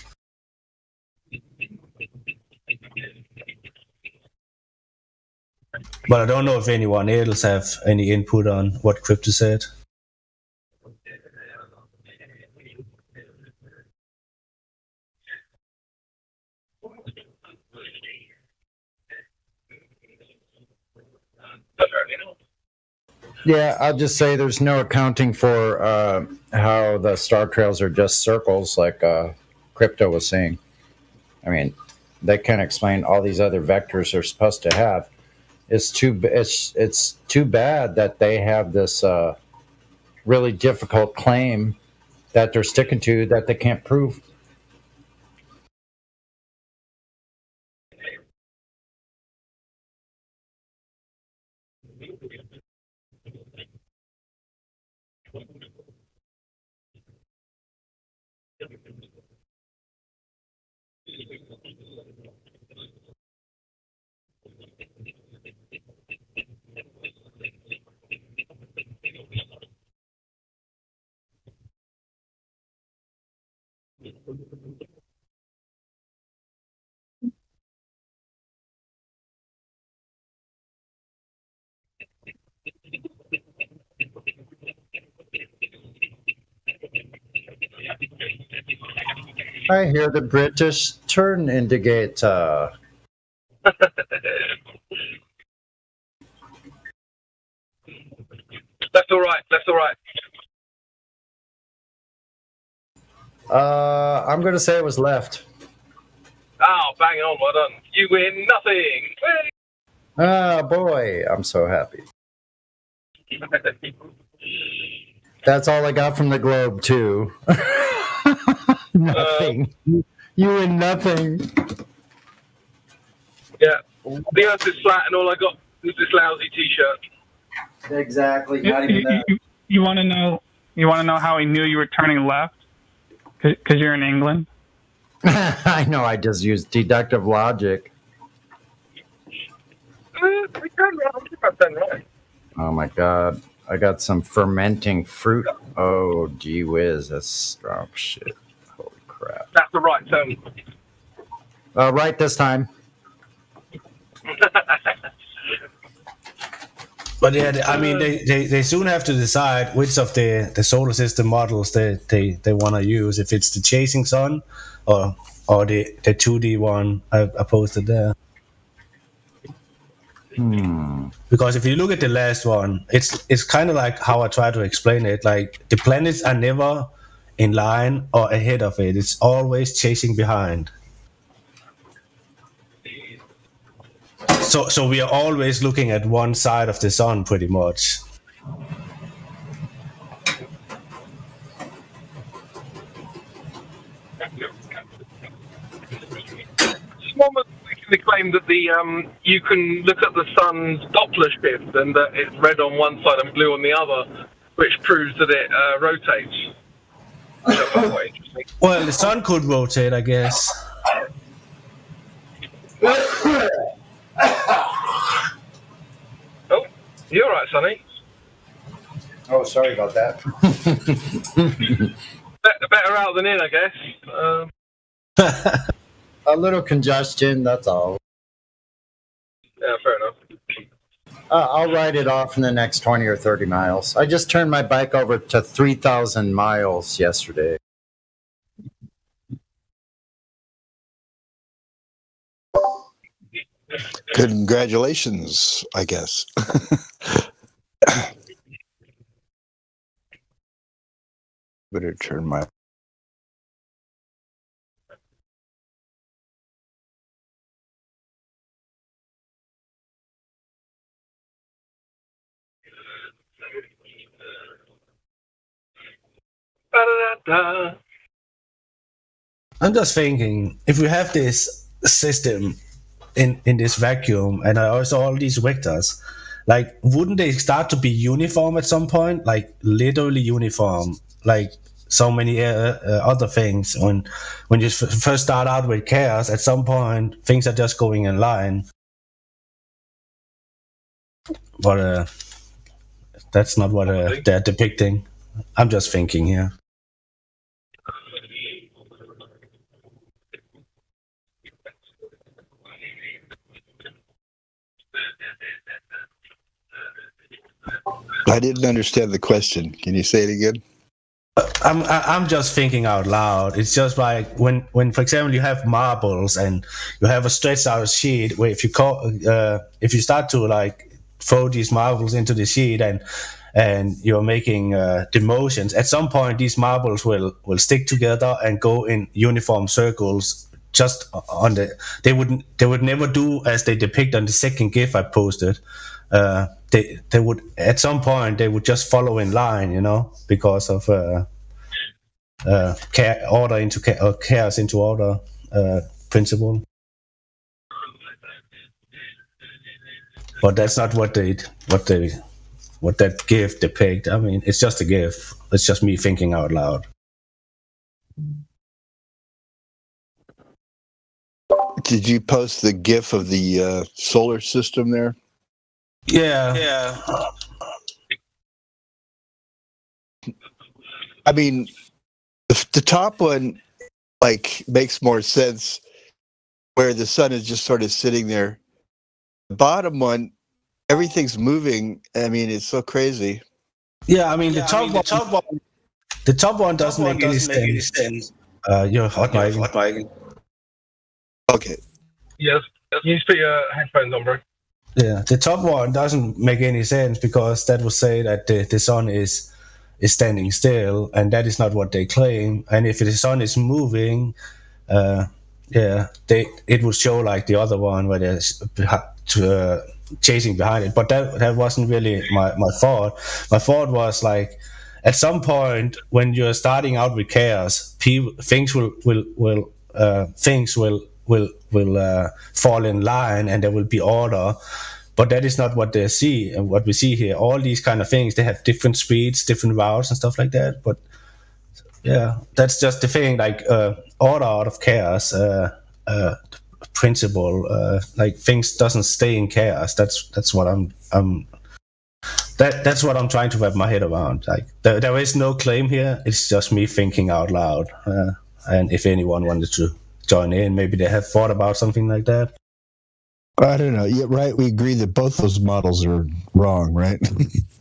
But I don't know if anyone else have any input on what Crypto said. Yeah, I'll just say there's no accounting for how the star trails are just circles, like Crypto was saying. I mean, they can't explain all these other vectors they're supposed to have. It's too bad that they have this really difficult claim that they're sticking to that they can't prove. I hear the British turn indicator. That's all right. That's all right. I'm going to say it was left. Oh, bang on. Well done. You win nothing. Ah, boy. I'm so happy. That's all I got from the globe, too. Nothing. You win nothing. Yeah. The earth is flat and all I got was this lousy t-shirt. Exactly. Not even that. You want to know? You want to know how he knew you were turning left? Because you're in England. I know. I just used deductive logic. We turned right. Oh my God! I got some fermenting fruit. Oh, gee whiz! That's strong shit. Holy crap! That's the right term. Right this time. But yeah, I mean, they soon have to decide which of the solar system models they want to use. If it's the chasing sun, or the 2D one I posted there. Because if you look at the last one, it's kind of like how I try to explain it. Like the planets are never in line or ahead of it. It's always chasing behind. So we are always looking at one side of the sun, pretty much. Someone claimed that you can look at the sun's Doppler shift and that it's red on one side and blue on the other, which proves that it rotates. Quite interesting. Well, the sun could rotate, I guess. Oh, you're all right, Sonny. Oh, sorry about that. Better out than in, I guess. A little congestion, that's all. Yeah, fair enough. I'll ride it off in the next 20 or 30 miles. I just turned my bike over to 3,000 miles yesterday. Congratulations, I guess. Better turn my... I'm just thinking, if we have this system in this vacuum and also all these vectors, like, wouldn't they start to be uniform at some point? Like, literally uniform. Like, so many other things. When you first start out with chaos, at some point things are just going in line. But that's not what they're depicting. I'm just thinking here. I didn't understand the question. Can you say it again? I'm just thinking out loud. It's just like when for example you have marbles and you have a stretched out sheet where if you start to like throw these marbles into the sheet and you're making the motions, at some point these marbles will stick together and go in uniform circles. Just on they would never do as they depict on the second GIF I posted. They would at some point they would just follow in line, because of order into chaos into order principle. But that's not what that GIF depict. I mean, it's just a GIF. It's just me thinking out loud. Did you post the GIF of the solar system there? Yeah. I mean, the top one makes more sense, where the sun is just sort of sitting there. The bottom one, everything's moving. I mean, it's so crazy. Yeah, I mean the top one doesn't make any sense. You're hot mic. Okay. Yes. You just put your headphones on, bro. Yeah, the top one doesn't make any sense because that would say that the sun is standing still, and that is not what they claim. And if the sun is moving, it would show like the other one where there's chasing behind it. But that wasn't really my thought. My thought was like, at some point when you're starting out with chaos, things will fall in line and there will be order. But that is not what they see, and what we see here. All these kind of things, they have different speeds, different routes, and stuff like that. But yeah, that's just the thing. Like order out of chaos principle. Like things doesn't stay in chaos. That's what that's what I'm trying to wrap my head around. Like there is no claim here. It's just me thinking out loud. And if anyone wanted to join in, maybe they have thought about something like that. I don't know. Yeah, right. We agree that both those models are wrong, right?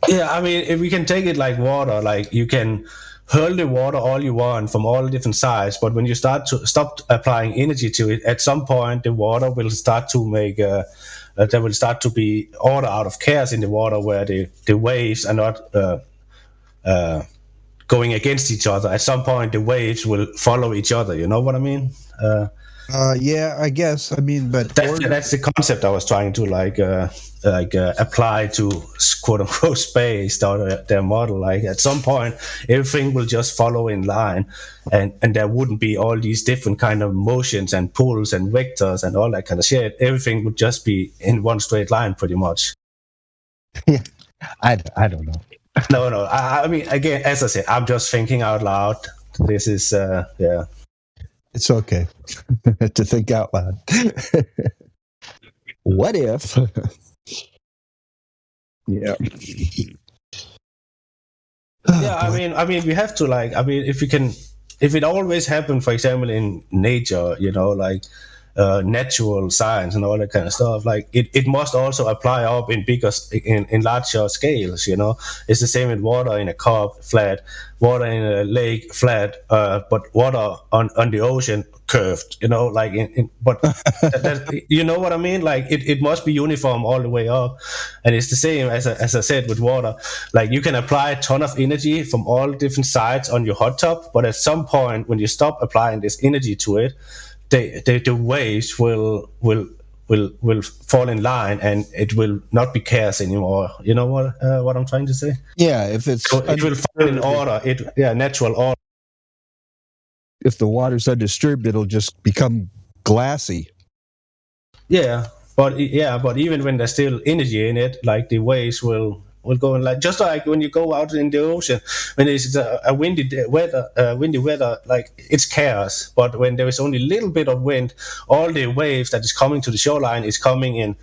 Yeah, I mean, if we can take it like water, like you can hurl the water all you want from all different sides, but when you start to stop applying energy to it, at some point the water will start to make there will start to be order out of chaos in the water, where the waves are not going against each other. At some point the waves will follow each other. You know what I mean? Yeah, I guess. I mean, but that's the concept I was trying to apply to quote unquote space, their model. Like at some point, everything will just follow in line, and there wouldn't be all these different kind of motions and pulls and vectors and all that kind of shit. Everything would just be in one straight line, pretty much. Yeah, I don't know. No. I mean, again, as I said, I'm just thinking out loud. This is yeah. It's okay to think out loud. What if? Yeah. Yeah, I mean, we have to if it always happened, for example, in nature, natural science and all that kind of stuff, like it must also apply up in larger scales. It's the same with water in a cup, flat, water in a lake, flat, but water on the ocean, curved. But you know what I mean? Like it must be uniform all the way up, and it's the same as I said with water. Like you can apply a ton of energy from all different sides on your hot tub, but at some point when you stop applying this energy to it, the waves will fall in line, and it will not be chaos anymore. You know what I'm trying to say? Yeah, if it's it will fall in order. Natural order. If the water's undisturbed, it'll just become glassy. Yeah, but even when there's still energy in it, like the waves will will go in like just like when you go out in the ocean when it's a windy weather, like it's chaos. But when there is only a little bit of wind, all the waves that is coming to the shoreline is coming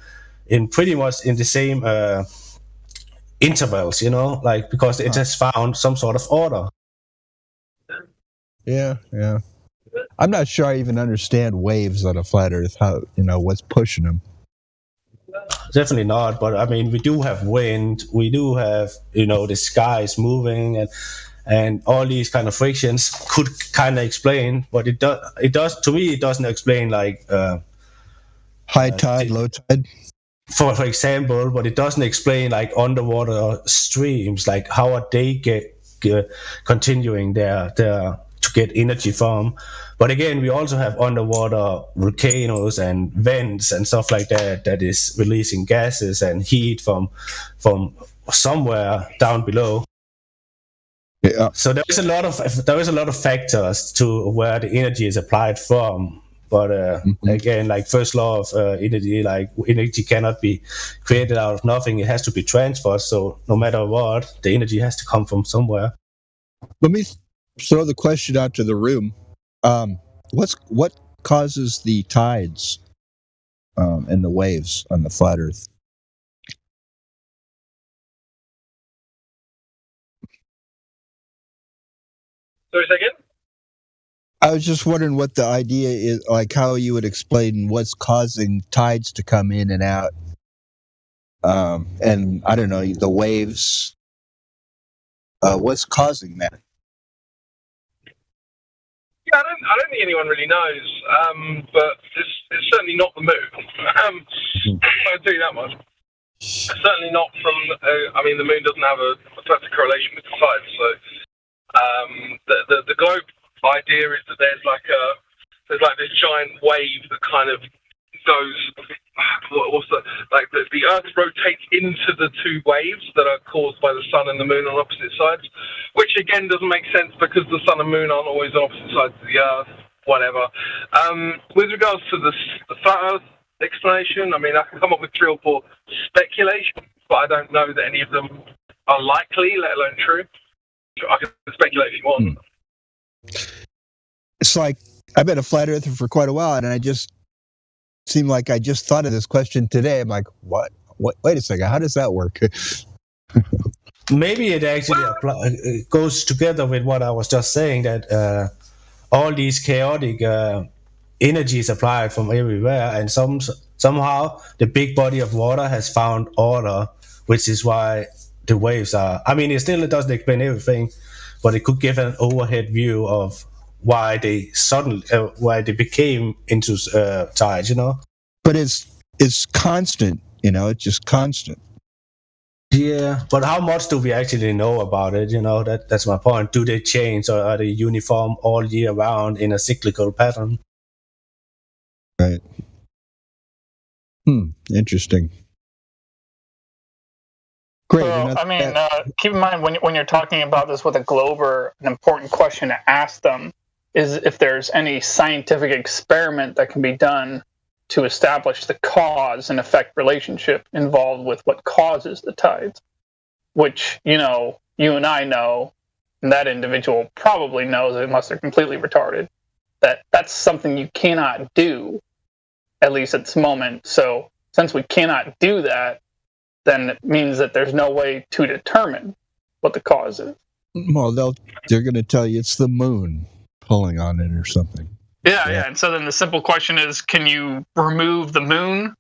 in pretty much in the same intervals, like because it has found some sort of order. Yeah. I'm not sure I even understand waves on a flat Earth. How what's pushing them? Definitely not. But I mean, we do have wind. We do have the sky is moving, and all these kind of frictions could kind of explain. But it does to me. It doesn't explain like high tide, low tide. For example, but it doesn't explain like underwater streams, like how are they continuing their to get energy from. But again, we also have underwater volcanoes and vents and stuff like that is releasing gases and heat from somewhere down below. Yeah. So there is a lot of factors to where the energy is applied from. But again, like first law of energy, like energy cannot be created out of nothing. It has to be transferred. So no matter what, the energy has to come from somewhere. Let me throw the question out to the room. What causes the tides and the waves on the flat Earth? Sorry, say again? I was just wondering what the idea is, like how you would explain what's causing tides to come in and out. And I don't know, the waves. What's causing that? Yeah, I don't think anyone really knows, but it's certainly not the moon. I'll tell you that much. Certainly not from. The moon doesn't have a perfect correlation with the tides, so the globe idea is that there's like this giant wave that kind of goes. The Earth rotates into the two waves that are caused by the sun and the moon on opposite sides, which again doesn't make sense because the sun and moon aren't always on opposite sides of the Earth. Whatever. With regards to the flat Earth explanation, I can come up with 3 or 4 speculations, but I don't know that any of them are likely, let alone true. I can speculate if you want. It's like I've been a flat earther for quite a while, and I just seemed like I just thought of this question today. I'm like, what? Wait a second, how does that work? Maybe it actually goes together with what I was just saying, that all these chaotic energies applied from everywhere, and somehow the big body of water has found order, which is why the waves are. It doesn't explain everything, but it could give an overhead view of why they became into tides, But it's constant, it's just constant. Yeah, but how much do we actually know about it? That's my point. Do they change, or are they uniform all year round in a cyclical pattern? Right. Interesting. Great. So, keep in mind when you're talking about this with a glober, an important question to ask them is if there's any scientific experiment that can be done to establish the cause and effect relationship involved with what causes the tides, which, you and I know, and that individual probably knows, unless they're completely retarded, that that's something you cannot do, at least at this moment. So since we cannot do that, then it means that there's no way to determine what the cause is. Well, they're going to tell you it's the moon pulling on it or something. Yeah. And so then the simple question is, can you remove the moon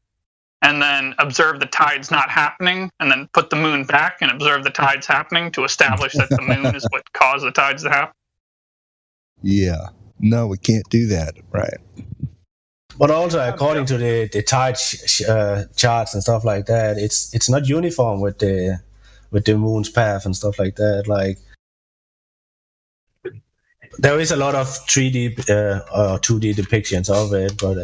and then observe the tides not happening, and then put the moon back and observe the tides happening to establish that the moon is what caused the tides to happen? Yeah. No, we can't do that. Right. But also, according to the tide charts and stuff like that, it's not uniform with the moon's path and stuff like that. Like, there is a lot of 3D or 2D depictions of it, but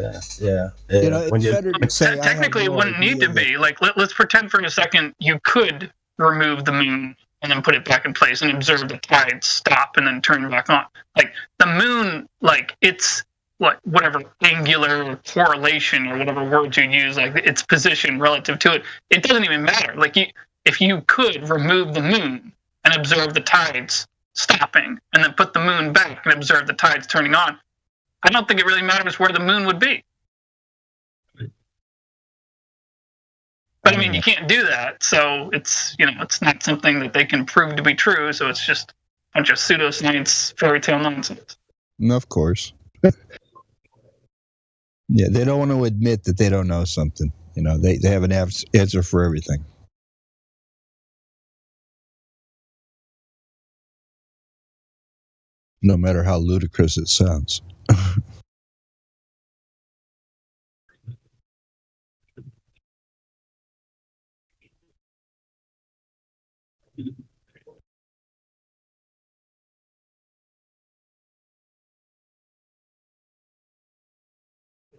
technically, it wouldn't need to be. Like, let's pretend for a second you could remove the moon and then put it back in place and observe the tides stop and then turn back on. Like, the moon, like, it's whatever angular correlation or whatever words you use, like its position relative to it, it doesn't even matter. Like, if you could remove the moon and observe the tides stopping, and then put the moon back and observe the tides turning on, I don't think it really matters where the moon would be. But I mean, you can't do that, so it's it's not something that they can prove to be true. So it's just a bunch of pseudoscience, fairy tale nonsense. Of course. Yeah, they don't want to admit that they don't know something. They have an answer for everything. No matter how ludicrous it sounds.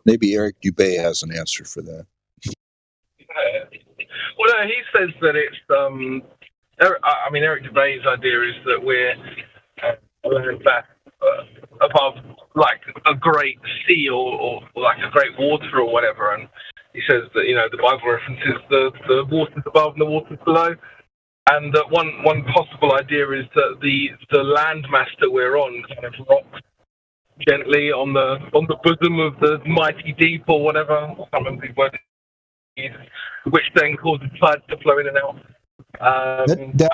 Maybe Eric Dubay has an answer for that. Well, no, he says that it's. Eric Dubay's idea is that we're back above like a great sea or like a great water or whatever, and he says that the Bible references the waters above and the waters below, and that one possible idea is that the landmass that we're on kind of rocks gently on the bosom of the mighty deep or whatever. I can't remember the word, which then causes tides to flow in and out. I don't know.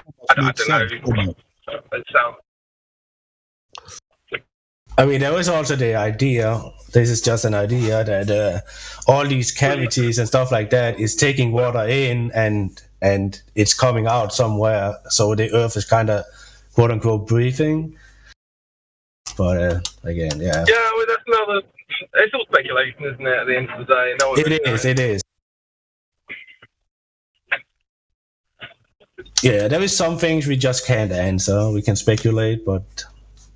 It sounds. I mean, there was also the idea, this is just an idea, that all these cavities and stuff like that is taking water in and it's coming out somewhere, so the Earth is kind of, quote-unquote, breathing. But, again, yeah. Yeah, well, that's another... It's all speculation, isn't it, at the end of the day? No one really knows. It is. Yeah, there is some things we just can't answer. We can speculate, but...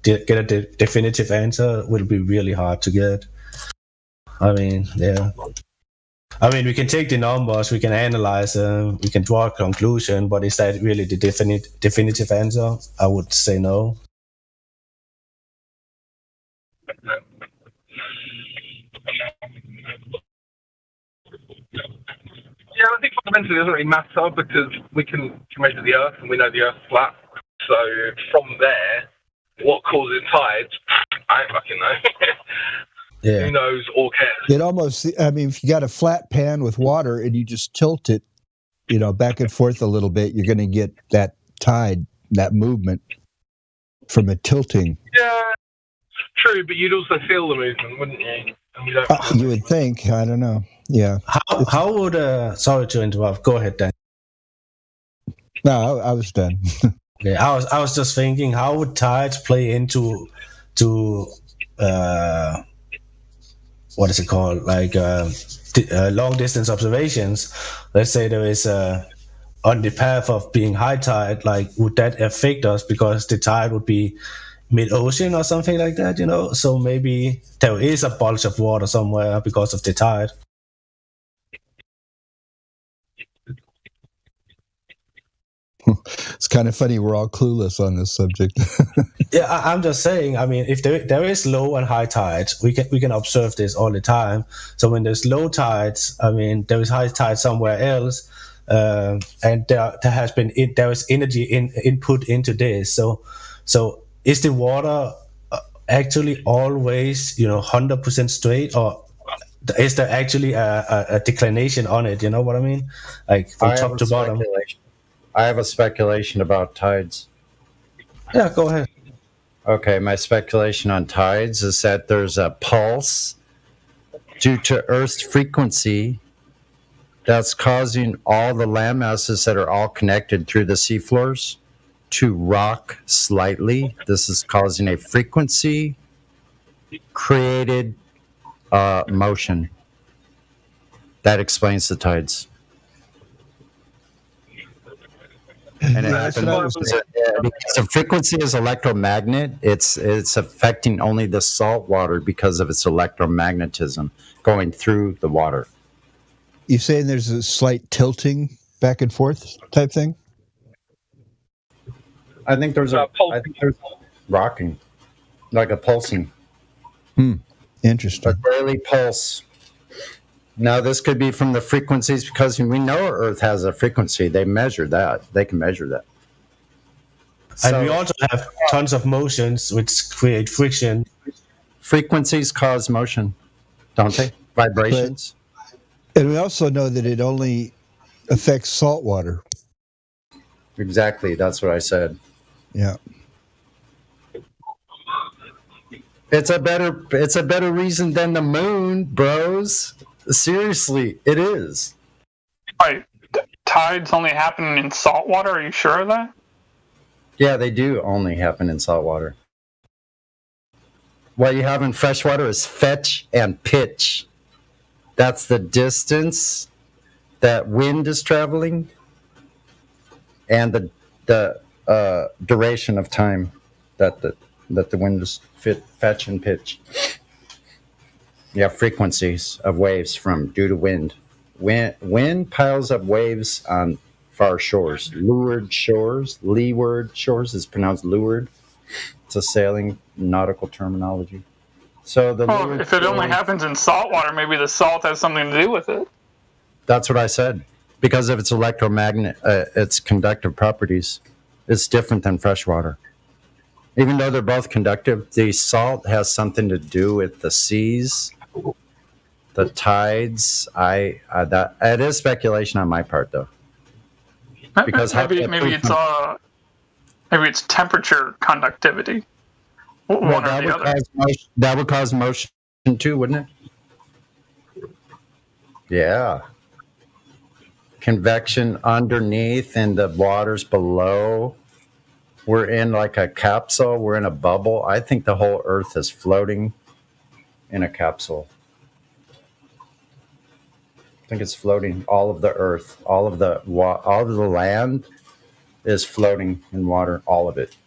get a definitive answer will be really hard to get. I mean, yeah. I mean, we can take the numbers, we can analyze them, we can draw a conclusion, but is that really the definitive answer? I would say no. Yeah, I think fundamentally it doesn't really matter because we can measure the Earth and we know the Earth's flat. So from there, what causes tides? I don't fucking know. Yeah. Who knows or cares? It almost, if you got a flat pan with water and you just tilt it, back and forth a little bit, you're going to get that tide, that movement from a tilting. Yeah, true, but you'd also feel the movement, wouldn't you? And we don't you would think. I don't know. Yeah. How would, sorry to interrupt, go ahead, Dan. No, I was done. Yeah, I was just thinking, how would tides play into what is it called? Like long distance observations. Let's say there is on the path of being high tide. Like, would that affect us because the tide would be mid ocean or something like that? So maybe there is a bulge of water somewhere because of the tide. It's kind of funny we're all clueless on this subject. Yeah, I'm just saying. I mean, if there is low and high tides, we can observe this all the time. So when there's low tides, I mean, there is high tide somewhere else, and there is energy input into this. So is the water actually always 100% straight, or is there actually a declination on it? You know what I mean? Like from top to bottom. I have a speculation about tides. Yeah, go ahead. Okay, my speculation on tides is that there's a pulse due to Earth's frequency that's causing all the land masses that are all connected through the seafloors to rock slightly. This is causing a frequency created motion. That explains the tides. And it happens because the frequency is electromagnet. It's affecting only the salt water because of its electromagnetism going through the water. You saying there's a slight tilting back and forth type thing? I think there's rocking, like a pulsing. Interesting. A daily pulse. No, this could be from the frequencies because we know Earth has a frequency. They measure that. They can measure that. And we also have tons of motions which create friction. Frequencies cause motion, don't they? Vibrations. And we also know that it only affects salt water. Exactly. That's what I said. Yeah. It's a better reason than the moon, bros. Seriously, it is. Right. Tides only happen in salt water. Are you sure of that? Yeah, they do only happen in salt water. What you have in freshwater is fetch and pitch. That's the distance that wind is traveling and the duration of time that the wind is fetch and pitch. You have frequencies of waves due to wind. Wind piles up waves on far shores. Leeward shores is pronounced leeward. It's a sailing nautical terminology. So if it only happens in salt water, maybe the salt has something to do with it. That's what I said. Because of its electromagnet, its conductive properties, it's different than freshwater. Even though they're both conductive, the salt has something to do with the seas, the tides. That it is speculation on my part, though. Because maybe it's temperature conductivity. One or the other. That would cause motion too, wouldn't it? Yeah. Convection underneath and the waters below. We're in like a capsule. We're in a bubble. I think the whole Earth is floating in a capsule. I think it's floating. All of the Earth, all of the land is floating in water. All of it.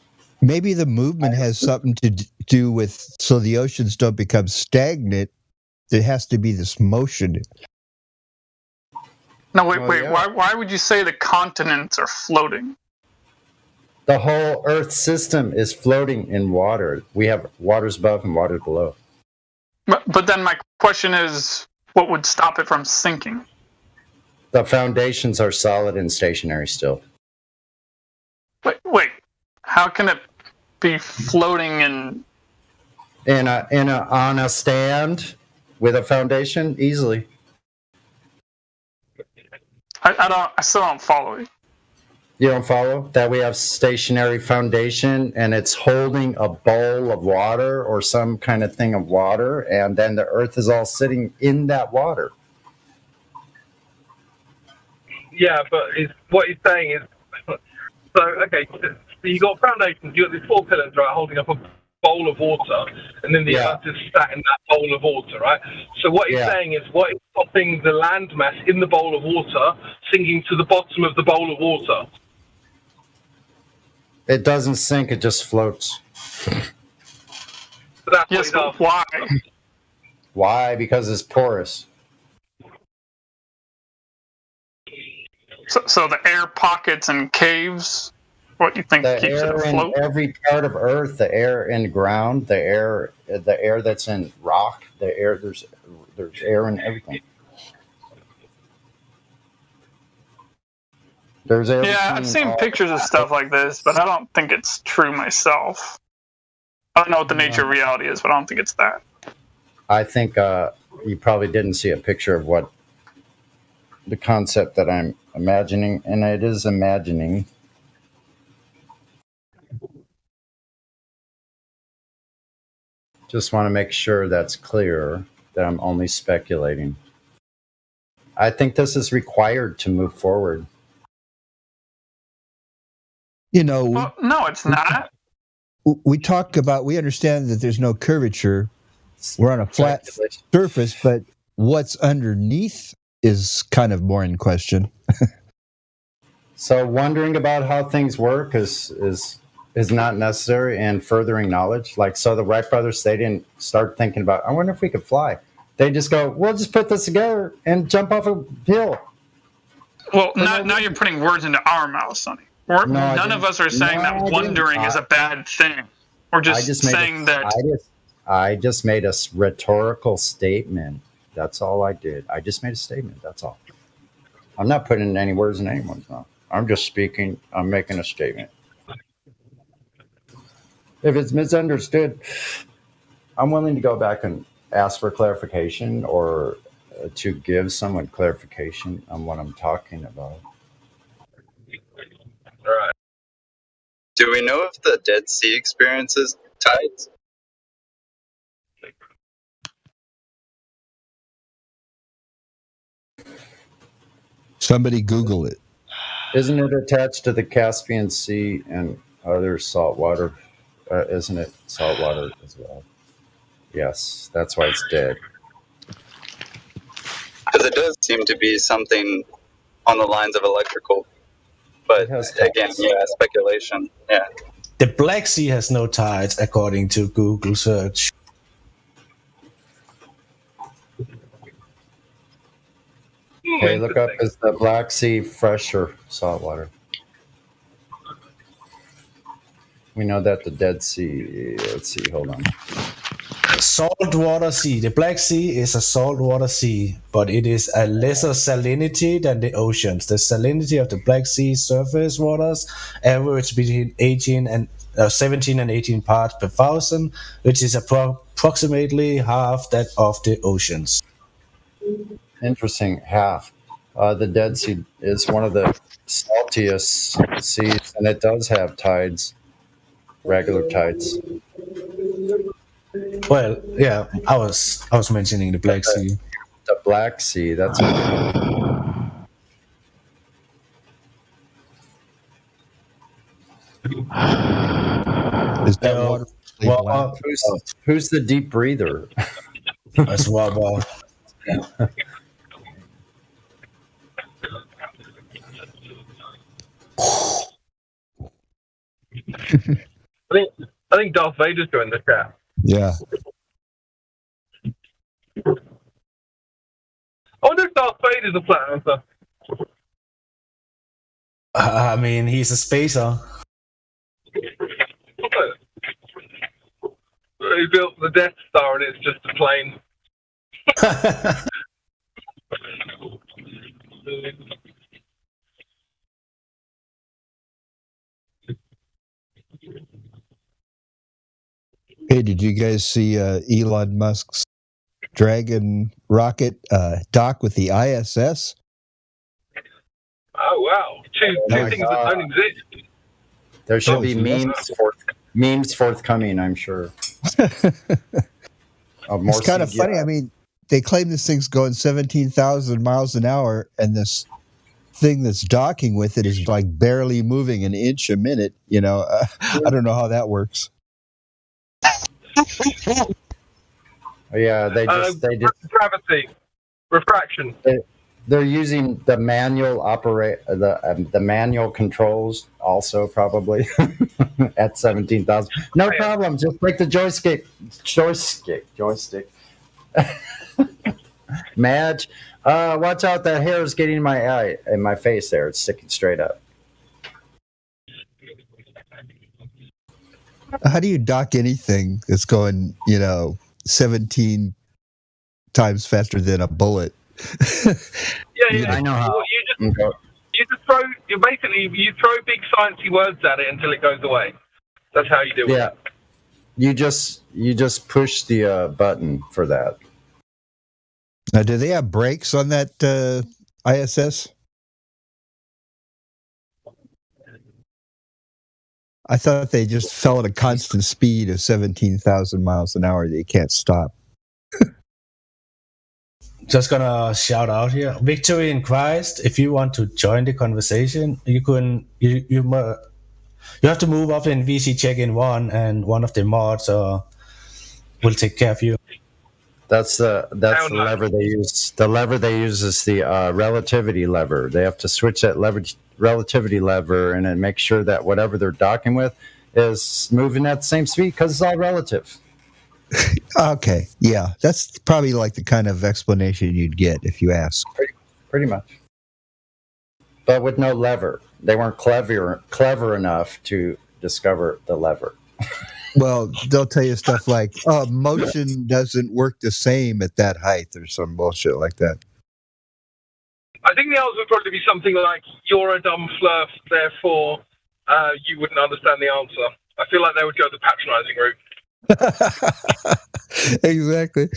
Maybe the movement has something to do with so the oceans don't become stagnant. There has to be this motion. No, wait. Yeah. Why would you say the continents are floating? The whole Earth system is floating in water. We have waters above and waters below. But then my question is, what would stop it from sinking? The foundations are solid and stationary still. Wait. How can it be floating on a stand with a foundation? Easily. I still don't follow you. You don't follow? That we have stationary foundation and it's holding a bowl of water or some kind of thing of water, and then the Earth is all sitting in that water. Yeah, but what he's saying is, so you got foundations, you got these four pillars, right, holding up a bowl of water, and then the Earth is sat in that bowl of water, right? So what he's saying is, what is stopping the landmass in the bowl of water sinking to the bottom of the bowl of water? It doesn't sink, it just floats. Yes, but why? Why? Because it's porous. So the air pockets and caves, what you think keeps it afloat? In every part of Earth, the air in the ground, the air that's in rock, the air there's air in everything. There's air. Yeah, I've seen pictures of stuff like this, but I don't think it's true myself. I don't know what the nature of reality is, but I don't think it's that. I think you probably didn't see a picture of what the concept that I'm imagining, and it is imagining. Just want to make sure that's clear, that I'm only speculating. I think this is required to move forward. Well, no, it's not. We understand that there's no curvature. We're on a flat surface, but what's underneath is kind of more in question. So wondering about how things work is not necessary, and furthering knowledge. Like, so the Wright brothers, they didn't start thinking about, I wonder if we could fly. They just go, we'll just put this together and jump off a hill. Well, now you're putting words into our mouths, Sonny. None of us are saying that wondering is a bad thing. We're just saying that... I just made a rhetorical statement That's all I did. I just made a statement. That's all. I'm not putting any words in anyone's mouth. I'm just speaking. I'm making a statement. If it's misunderstood, I'm willing to go back and ask for clarification or to give someone clarification on what I'm talking about. Right. Do we know if the Dead Sea experiences tides? Somebody Google it. Isn't it attached to the Caspian Sea and other salt water? Isn't it salt water as well? Yes, that's why it's dead. Because it does seem to be something on the lines of electrical. But again, yeah, speculation. Yeah. The Black Sea has no tides, according to Google search. Hey, look up, is the Black Sea fresh or salt water? We know that the Dead Sea, let's see, hold on. Saltwater sea. The Black Sea is a saltwater sea, but it is a lesser salinity than the oceans. The salinity of the Black Sea surface waters average between 17 and 18 parts per thousand, which is approximately half that of the oceans. Interesting, half. The Dead Sea is one of the saltiest seas, and it does have tides, regular tides. Well, yeah, I was mentioning the Black Sea. The Black Sea, that's Is that water? Well, who's the deep breather? That's Waba. I think Darth Vader's doing the chat. Yeah. I wonder if Darth Vader's a flat earther. I mean, he's a spacer. He built the Death Star and it's just a plane. Hey, did you guys see Elon Musk's Dragon rocket dock with the ISS? Oh wow! Two things that don't exist. There should be memes forthcoming, I'm sure. It's kind of funny. I mean, they claim this thing's going 17,000 miles an hour, and this thing that's docking with it is like barely moving an inch a minute. You know, I don't know how that works. Yeah, they just gravity, refraction. They're using the manual the manual controls also probably at 17,000. No problem. Just like the joystick. Madge, watch out! That hair is getting in my eye, in my face. There, it's sticking straight up. How do you dock anything that's going, 17 times faster than a bullet? Yeah. I know how. You just throw. You throw big sciencey words at it until it goes away. That's how you do it. Yeah. You just push the button for that. Now, do they have brakes on that ISS? I thought they just fell at a constant speed of 17,000 miles an hour. They can't stop. Just gonna shout out here, Victory in Christ. If you want to join the conversation, you have to move up in VC check-in 1, and one of the mods will take care of you. That's the lever they use. The lever they use is the relativity lever. They have to switch that relativity lever and then make sure that whatever they're docking with is moving at the same speed because it's all relative. Okay, yeah, that's probably like the kind of explanation you'd get if you ask. Pretty much. But with no lever. They weren't clever enough to discover the lever. Well, they'll tell you stuff like, motion doesn't work the same at that height or some bullshit like that. I think the answer would probably be something like, "You're a dumb flirt, therefore you wouldn't understand the answer." I feel like they would go the patronising route. Exactly.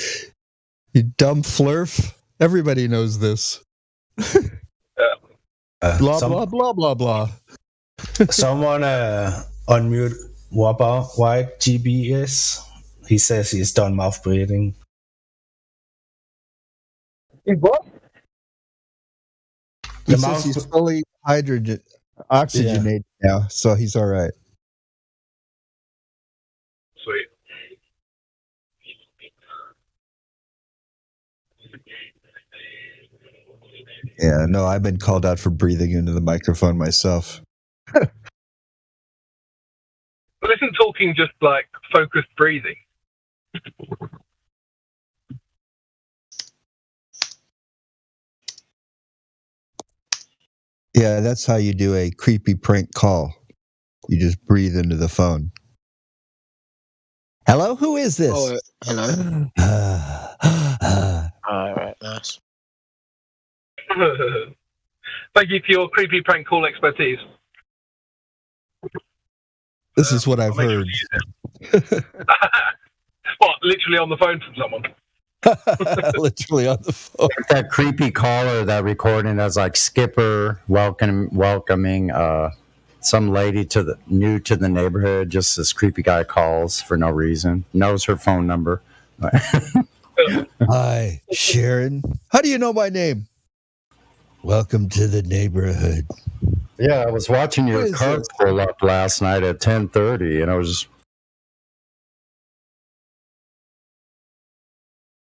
You dumb flurf. Everybody knows this. Blah, blah, blah, blah, blah. Someone unmute Whopper White GBS. He says he's done mouth breathing. What? He says he's fully oxygenated now, so he's all right. Sweet. Yeah, no, I've been called out for breathing into the microphone myself. But isn't talking just like focused breathing? Yeah, that's how you do a creepy prank call. You just breathe into the phone. Hello, who is this? Oh, hello. All right, nice. Thank you for your creepy prank call expertise. This is what I've heard. What, literally on the phone from someone? Literally on the phone. That creepy caller, that recording that's like Skipper welcoming some lady new to the neighborhood. Just this creepy guy calls for no reason, knows her phone number. Hi, Sharon. How do you know my name? Welcome to the neighborhood. Yeah, I was watching your car pull up last night at 10:30, and I was just...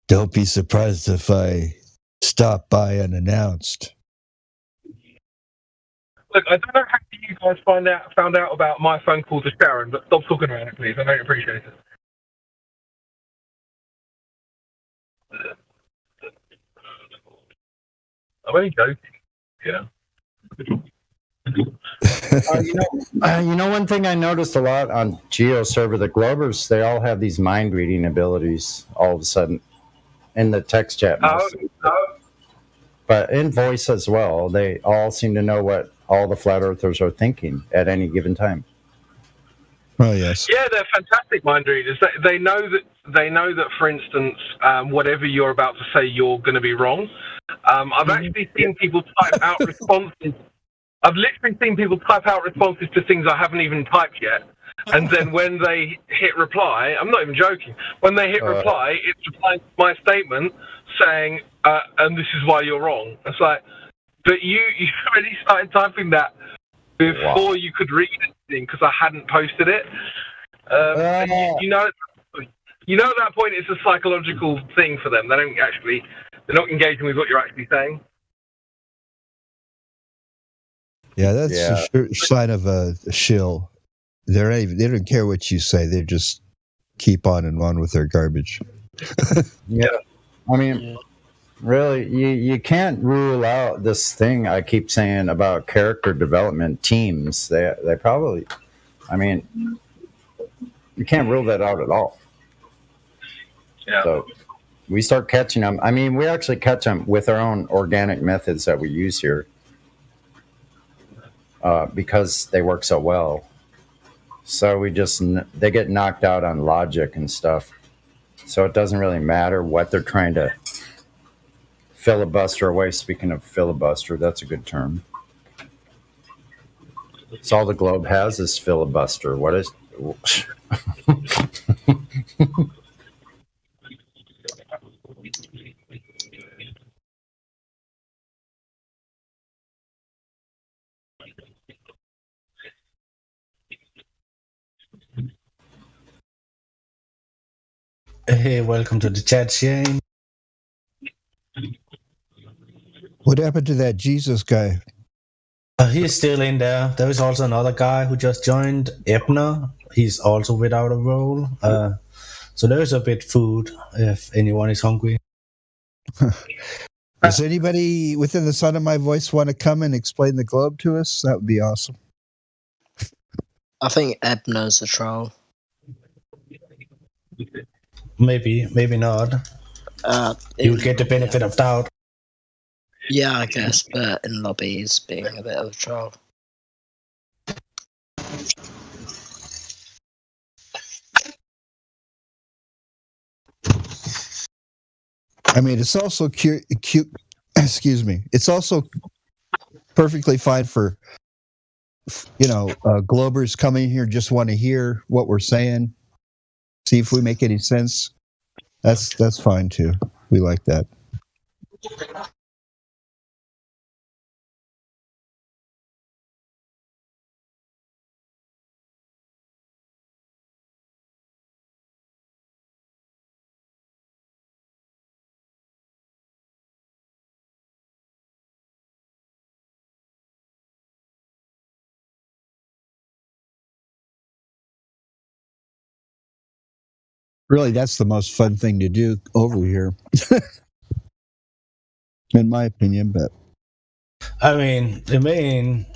Don't be surprised if I stop by unannounced. Look, I don't know how you guys found out about my phone call to Sharon, but stop talking about it, please. I don't appreciate it. I'm only joking. Yeah. You know, one thing I noticed a lot on GeoServer, the Globers, they all have these mind reading abilities all of a sudden in the text chat. But in voice as well, they all seem to know what all the flat earthers are thinking at any given time. Oh yes. Yeah, they're fantastic mind readers. They know that, for instance, whatever you're about to say, you're going to be wrong. I've actually seen people type out responses. I've literally seen people type out responses to things I haven't even typed yet. And then when they hit reply, I'm not even joking, when they hit reply, it's replying to my statement saying, and this is why you're wrong. It's like, but you already started typing that before you could read anything because I hadn't posted it. And you know at that point it's a psychological thing for them. They're not engaging with what you're actually saying. Yeah, that's a sure sign of a shill. They don't care what you say. They just keep on and on with their garbage. Yeah. I mean, really, you can't rule out this thing I keep saying about character development teams. They probably, I mean, you can't rule that out at all. Yeah. So we start catching them. I mean, we actually catch them with our own organic methods that we use here because they work so well. So they get knocked out on logic and stuff. So it doesn't really matter what they're trying to filibuster away. Speaking of filibuster, that's a good term. It's all the globe has is filibuster. What is... Hey, welcome to the chat, Shane. What happened to that Jesus guy? He's still in there. There is also another guy who just joined, Ebner. He's also without a role. So there is a bit food if anyone is hungry. Does anybody within the sound of my voice want to come and explain the globe to us? That would be awesome. I think Ebner's a troll. Maybe not. You would get the benefit of doubt. Yeah, I guess, but in lobbies being a bit of a troll. I mean, it's also cute. Excuse me. It's also perfectly fine for, Globers coming here just want to hear what we're saying, see if we make any sense. That's fine too. We like that. Really, that's the most fun thing to do over here, in my opinion. But I mean, the main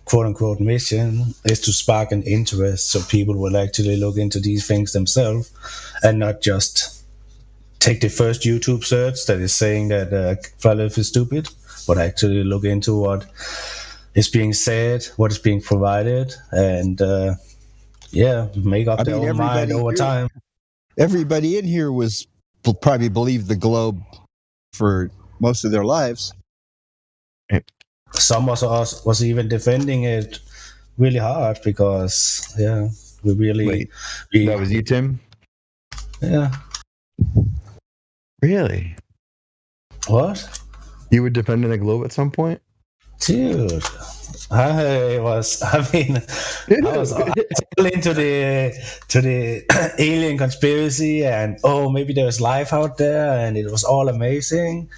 quote-unquote mission is to spark an interest so people will actually look into these things themselves and not just take the first YouTube search that is saying that Flat Earth is stupid, but actually look into what is being said, what is being provided, and make up their own mind over time. Everybody in here probably believed the globe for most of their lives. Some of us was even defending it really hard because, we really... that was you, Tim? Yeah. Really? What? You were defending the globe at some point? Dude, I was all into the alien conspiracy and maybe there's life out there and it was all amazing.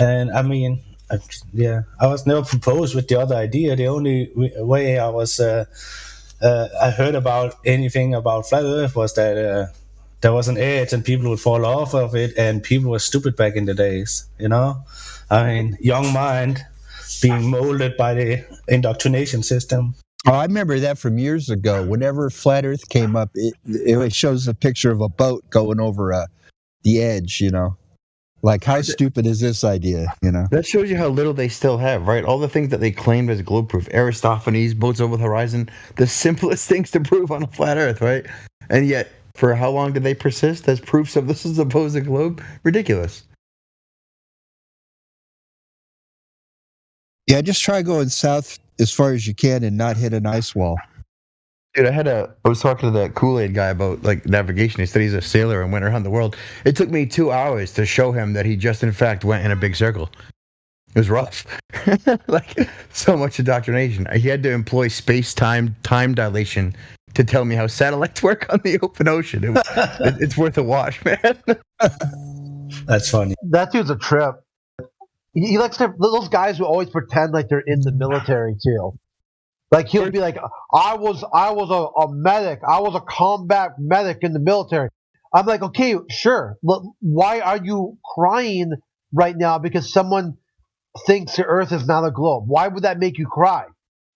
And I mean, I was never proposed with the other idea. The only way I was I heard about anything about Flat Earth was that there was an edge and people would fall off of it, and people were stupid back in the days. I mean, young mind being molded by the indoctrination system. Oh, I remember that from years ago. Whenever Flat Earth came up, it shows a picture of a boat going over the edge, Like, how stupid is this idea, That shows you how little they still have, right? All the things that they claimed as globe proof, Aristophanes, boats over the horizon, the simplest things to prove on a flat Earth, right? And yet, for how long did they persist as proofs of this is supposed to globe? Ridiculous. Yeah, just try going south as far as you can and not hit an ice wall. Dude, I was talking to that Kool-Aid guy about navigation. He said he's a sailor and went around the world. It took me 2 hours to show him that he just in fact went in a big circle. It was rough. So much indoctrination. He had to employ space-time dilation to tell me how satellites work on the open ocean. It's worth a watch, man. That's funny. That dude's a trip. He likes those guys who always pretend like they're in the military too. Like he'll be like, I was a medic. I was a combat medic in the military. I'm like, okay, sure. Why are you crying right now because someone thinks the Earth is not a globe? Why would that make you cry?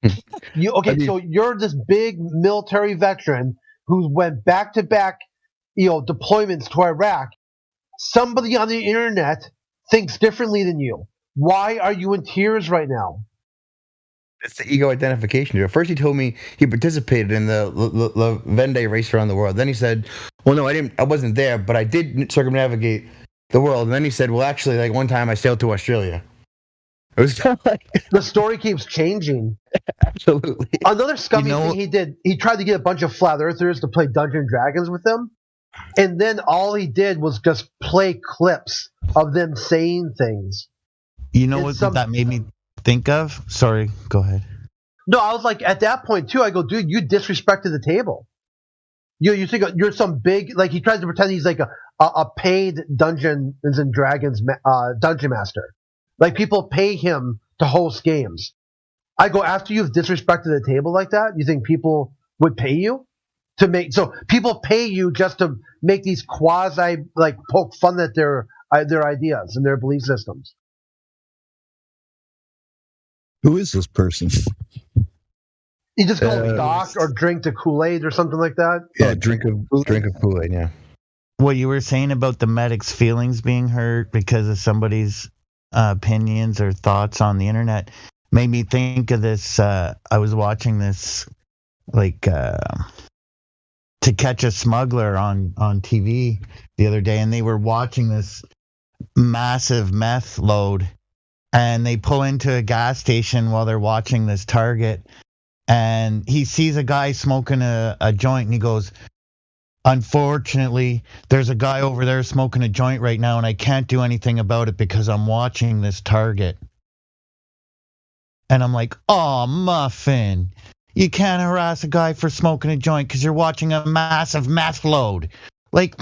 So you're this big military veteran who went back to back, deployments to Iraq. Somebody on the internet thinks differently than you. Why are you in tears right now? It's the ego identification. At first, he told me he participated in the Vendée race around the world. Then he said, "Well, no, I wasn't there, but I did circumnavigate the world." And then he said, "Well, actually, one time I sailed to Australia." It was kind of the story keeps changing. Absolutely. Another scummy thing he did. He tried to get a bunch of flat earthers to play Dungeons and Dragons with him, and then all he did was just play clips of them saying things. You know what that made me think of? Sorry, go ahead. No, I was like, at that point too, I go, dude, you disrespected the table. You think you're some big, he tries to pretend he's like a paid Dungeons and Dragons dungeon master. Like people pay him to host games. I go, after you've disrespected the table like that, you think people would pay you to make? So people pay you just to make these quasi poke fun at their ideas and their belief systems. Who is this person? You just call it doc or drink the Kool-Aid or something like that? Yeah, drink of Kool-Aid, yeah. What you were saying about the medic's feelings being hurt because of somebody's opinions or thoughts on the internet made me think of this. I was watching this, like, To Catch a Smuggler on TV the other day, and they were watching this massive meth load, and they pull into a gas station while they're watching this target, and he sees a guy smoking a joint, and he goes, "Unfortunately, there's a guy over there smoking a joint right now, and I can't do anything about it because I'm watching this target." And I'm like, "Oh, Muffin, you can't harass a guy for smoking a joint because you're watching a massive meth load." Like,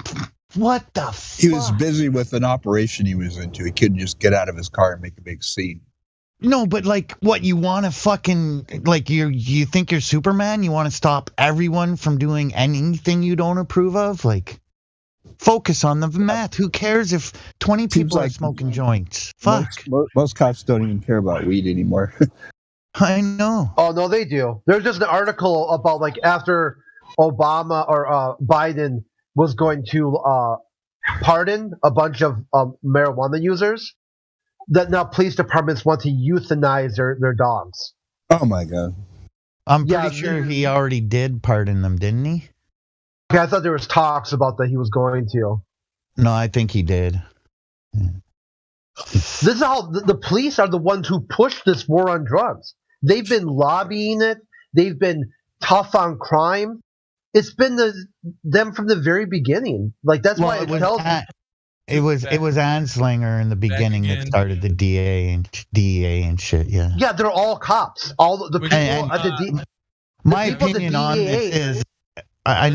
what the fuck? He was busy with an operation he was into. He couldn't just get out of his car and make a big scene. No, but like, what, you want to fucking, like, you think you're Superman? You want to stop everyone from doing anything you don't approve of? Like, focus on the meth. Who cares if 20 people are smoking joints? Fuck. Most cops don't even care about weed anymore. I know. Oh, no, they do. There's just an article about, like, after Obama or Biden was going to pardon a bunch of marijuana users, that now police departments want to euthanize their dogs. Oh, my God. I'm pretty sure he already did pardon them, didn't he? Okay, I thought there was talks about that he was going to. No, I think he did. This is how the police are the ones who push this war on drugs. They've been lobbying it. They've been tough on crime. It's been them from the very beginning. Like, that's why it tells It was Anslinger in the beginning that started the DEA and shit. Yeah. Yeah, they're all cops. All the people at the my opinion on this is, I'm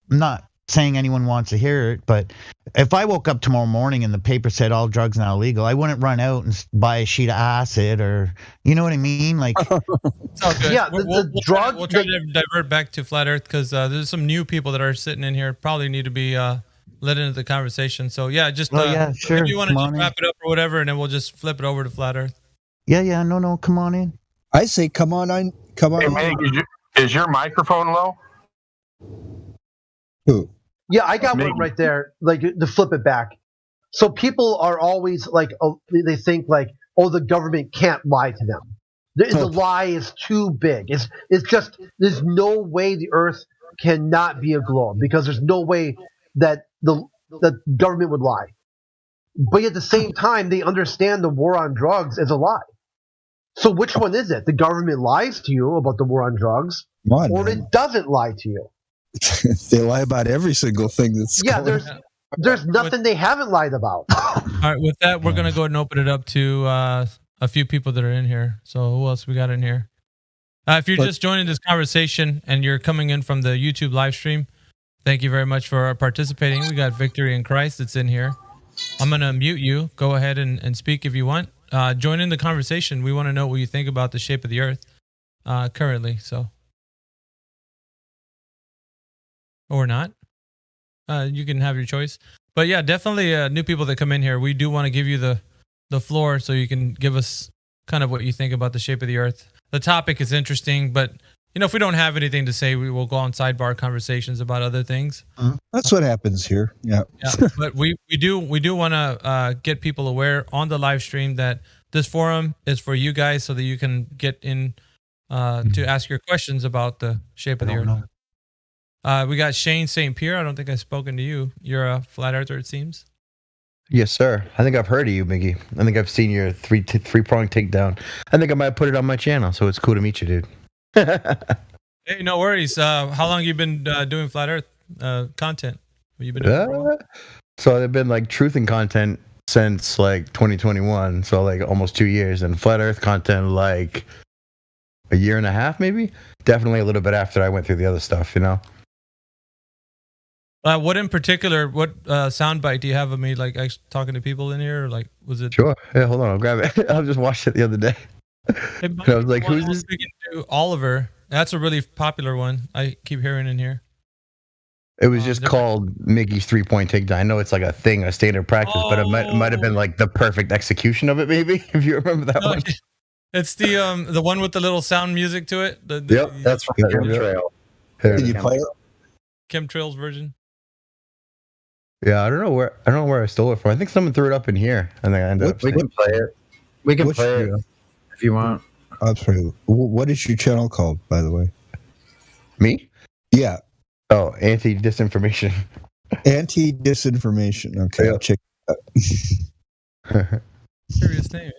not saying anyone wants to hear it, but if I woke up tomorrow morning and the paper said all drugs now illegal, I wouldn't run out and buy a sheet of acid, or, you know what I mean? Like, it's all good. Yeah, we'll try to divert back to Flat Earth because there's some new people that are sitting in here, probably need to be let into the conversation. So yeah, just sure. If you want to just wrap it up or whatever, and then we'll just flip it over to Flat Earth. Yeah, no, come on in. I say come on in. Hey, Meg, is your microphone low? Who? Yeah, I got one right there. Like, to flip it back. So people are always like, they think like, oh, the government can't lie to them. The lie is too big. It's just, there's no way the Earth cannot be a globe, because there's no way that the government would lie. But at the same time, they understand the war on drugs is a lie. So which one is it? The government lies to you about the war on drugs, or it doesn't lie to you? They lie about every single thing that's there's nothing they haven't lied about. All right, with that, we're going to go ahead and open it up to a few people that are in here. So who else we got in here? If you're just joining this conversation and you're coming in from the YouTube live stream, thank you very much for participating. We got Victory in Christ that's in here. I'm going to mute you. Go ahead and speak if you want. Join in the conversation. We want to know what you think about the shape of the Earth currently. So, or not. You can have your choice. But yeah, definitely new people that come in here. We do want to give you the floor so you can give us kind of what you think about the shape of the Earth. The topic is interesting, but you know, if we don't have anything to say, we will go on sidebar conversations about other things. That's what happens here. Yeah. But we do want to get people aware on the live stream that this forum is for you guys, so that you can get in to ask your questions about the shape of the Earth. We got Shane St. Pierre. I don't think I've spoken to you. You're a flat earther, it seems. Yes, sir. I think I've heard of you, Miggy. I think I've seen your three-prong takedown. I think I might put it on my channel, so it's cool to meet you, dude. Hey, no worries. How long have you been doing flat earth content? Have you been doing so I've been like truthing content since like 2021, so like almost 2 years, and flat earth content like a year and a half, maybe. Definitely a little bit after I went through the other stuff, you know. What in particular? What soundbite do you have of me like talking to people in here? Or, like, was it? Sure. Yeah, hold on. I'll grab it. I just watched it the other day. I was like, "Who's this?" Speaking to Oliver. That's a really popular one. I keep hearing in here. It was just called Miggy's 3-point takedown. I know it's like a thing, a standard practice, but it might have been like the perfect execution of it, maybe, if you remember that one. It's the one with the little sound music to it. Yep, that's from Chemtrail. Can you play it? Chemtrails version. Yeah, I don't know where I stole it from. I think someone threw it up in here, and then I ended up. We can play it. We can What's play your- it if you want. I'm sorry. What is your channel called, by the way? Me? Yeah. Oh, anti-disinformation. Anti-disinformation. Okay, I'll check it out. Serious name.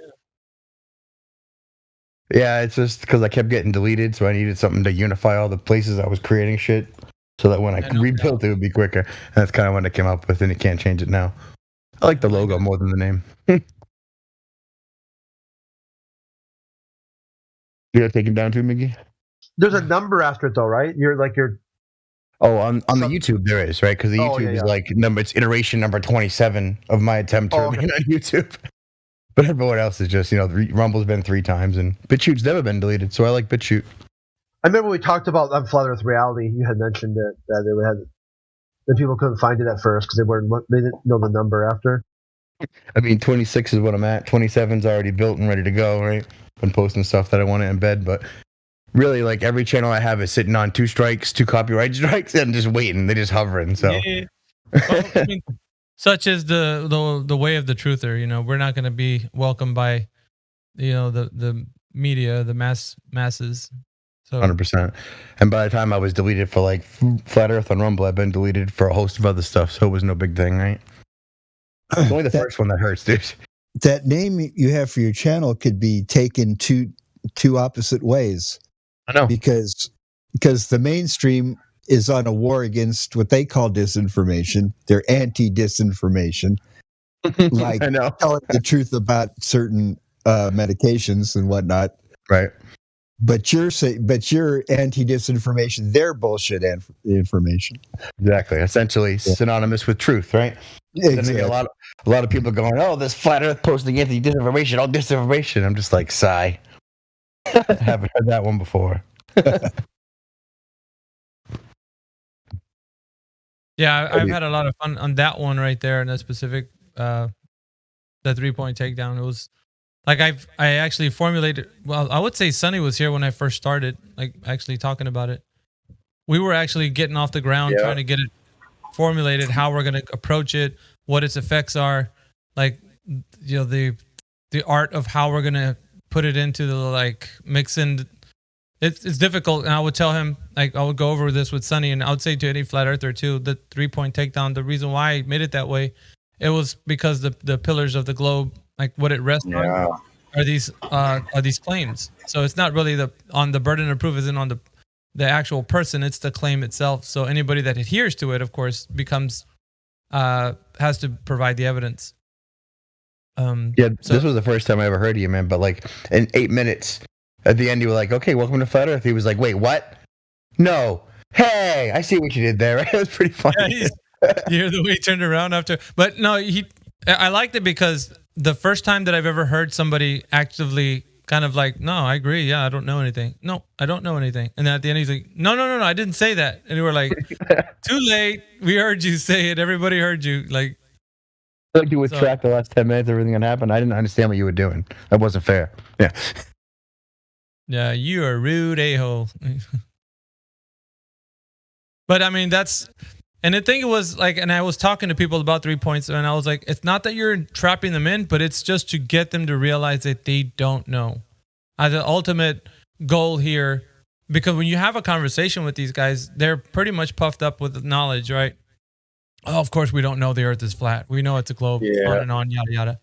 Yeah, it's just because I kept getting deleted, so I needed something to unify all the places I was creating shit, so that when I rebuilt it would be quicker. And that's kind of what I came up with, and you can't change it now. I like the logo more than the name. You gotta take him down too, Miggy? There's a number after it, though, right? You're. Oh, on the YouTube there is, right? Because the YouTube is like it's iteration number 27 of my attempt to remain on YouTube. But everyone else is just, Rumble's been 3 times, and BitChute's never been deleted, so I like BitChute. I remember we talked about on Flat Earth Reality. You had mentioned it that people couldn't find it at first because they didn't know the number after. I mean, 26 is what I'm at. 27's already built and ready to go, right? Been posting stuff that I want to embed, but really, like, every channel I have is sitting on 2 strikes, 2 copyright strikes, and just waiting. They're just hovering. So, Yeah. Well, I mean, such is the way of the truther. We're not going to be welcomed by, the media, the masses. So 100%. And by the time I was deleted for like Flat Earth on Rumble, I've been deleted for a host of other stuff, so it was no big thing, right? It's only the first one that hurts, dude. That name you have for your channel could be taken two opposite ways. I know. Because the mainstream is on a war against what they call disinformation. They're anti-disinformation. Like I know. telling the truth about certain medications and whatnot. Right. But you're anti-disinformation. They're bullshit information. Exactly. Essentially synonymous with truth, right? Exactly. Then a lot of people going, "Oh, this Flat Earth posting anti-disinformation, all disinformation." I'm just like, sigh. I haven't heard that one before. Yeah, I've had a lot of fun on that one right there, and that specific, the 3-point takedown. It was like I actually formulated. Well, I would say Sonny was here when I first started, like actually talking about it. We were actually getting off the ground, trying to get it formulated, how we're going to approach it, what its effects are, like the art of how we're going to put it into the like mixing. It's difficult, and I would tell him, like, I would go over this with Sonny, and I would say to any flat earther too, the 3-point takedown, the reason why I made it that way, it was because the pillars of the globe, like what it rests on, are these claims. So it's not really the burden of proof isn't on the actual person, it's the claim itself. So anybody that adheres to it, of course, becomes has to provide the evidence. This was the first time I ever heard of you, man. But like in 8 minutes. At the end, you were like, "Okay, welcome to Flat Earth." He was like, "Wait, what? No. Hey, I see what you did there." It was pretty funny. Yeah, you hear the way he turned around after. But no, I liked it because the first time that I've ever heard somebody actively kind of like, "No, I agree. Yeah, I don't know anything. No, I don't know anything." And then at the end, he's like, No, I didn't say that." And we were like, "Too late. We heard you say it. Everybody heard you." Like you would track the last 10 minutes, everything that happened. I didn't understand what you were doing. That wasn't fair. Yeah. Yeah, you are a rude a-hole. But I mean, and the thing was like, and I was talking to people about 3 points, and I was like, it's not that you're trapping them in, but it's just to get them to realize that they don't know. The ultimate goal here, because when you have a conversation with these guys, they're pretty much puffed up with knowledge, right? Oh, of course we don't know the earth is flat. We know it's a globe, on and on, yada, yada.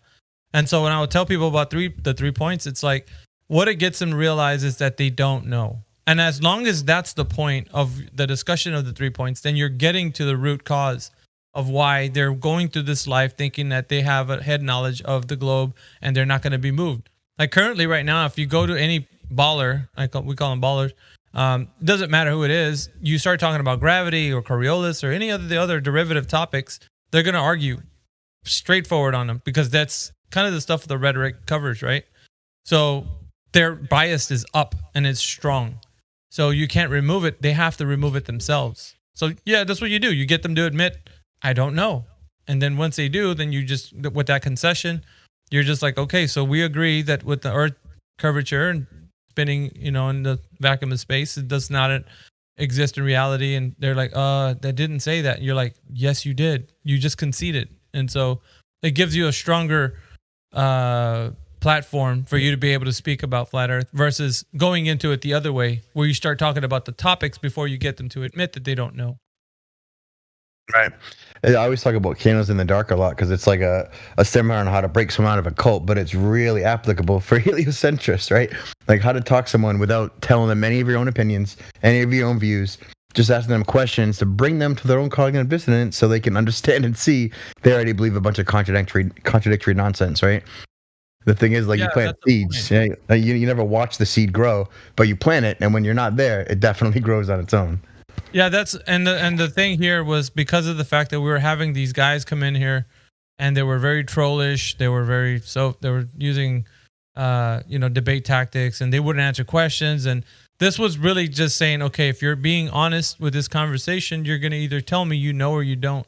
And so when I would tell people about the 3 points, it's like, what it gets them to realize is that they don't know. And as long as that's the point of the discussion of the 3 points, then you're getting to the root cause of why they're going through this life thinking that they have a head knowledge of the globe and they're not going to be moved. Like currently right now, if you go to any baller, we call them ballers, it doesn't matter who it is, you start talking about gravity or Coriolis or any of the other derivative topics, they're going to argue straightforward on them because that's kind of the stuff the rhetoric covers, right? So their bias is up and it's strong. So you can't remove it. They have to remove it themselves. So yeah, that's what you do. You get them to admit, I don't know. And then once they do, then you just, with that concession, you're just like, okay, so we agree that with the earth curvature and spinning, in the vacuum of space. It does not exist in reality. And they're like, that didn't say that. And you're like, yes, you did. You just conceded. And so it gives you a stronger platform for you to be able to speak about flat Earth versus going into it the other way, where you start talking about the topics before you get them to admit that they don't know. Right. I always talk about Candles in the Dark a lot because it's like a seminar on how to break someone out of a cult, but it's really applicable for heliocentrists, right? Like how to talk to someone without telling them any of your own opinions, any of your own views, just asking them questions to bring them to their own cognitive dissonance so they can understand and see they already believe a bunch of contradictory nonsense, right? The thing is, like, you plant seeds. You never watch the seed grow, but you plant it, and when you're not there, it definitely grows on its own. Yeah, and the thing here was because of the fact that we were having these guys come in here, and they were very trollish. They were using, debate tactics, and they wouldn't answer questions. And this was really just saying, okay, if you're being honest with this conversation, you're going to either tell me you know or you don't,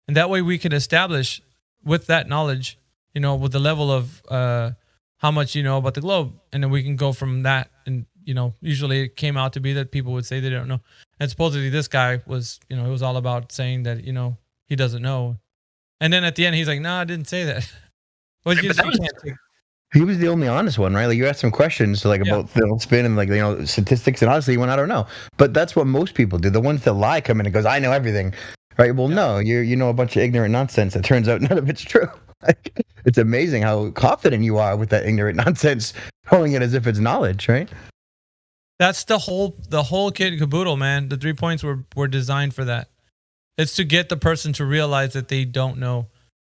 and that way we can establish with that knowledge, with the level of how much you know about the globe, and then we can go from that. And usually it came out to be that people would say they don't know. And supposedly this guy was, it was all about saying that, he doesn't know. And then at the end, he's like, no, I didn't say that. Well, he was the only honest one, right? Like you asked him questions about spin and statistics, and honestly, he went, I don't know. But that's what most people do. The ones that lie come in and goes, I know everything, right? Well, no, you know a bunch of ignorant nonsense. It turns out none of it's true. It's amazing how confident you are with that ignorant nonsense, calling it as if it's knowledge, right? That's the whole kit and caboodle, man. The 3 points were designed for that. It's to get the person to realize that they don't know.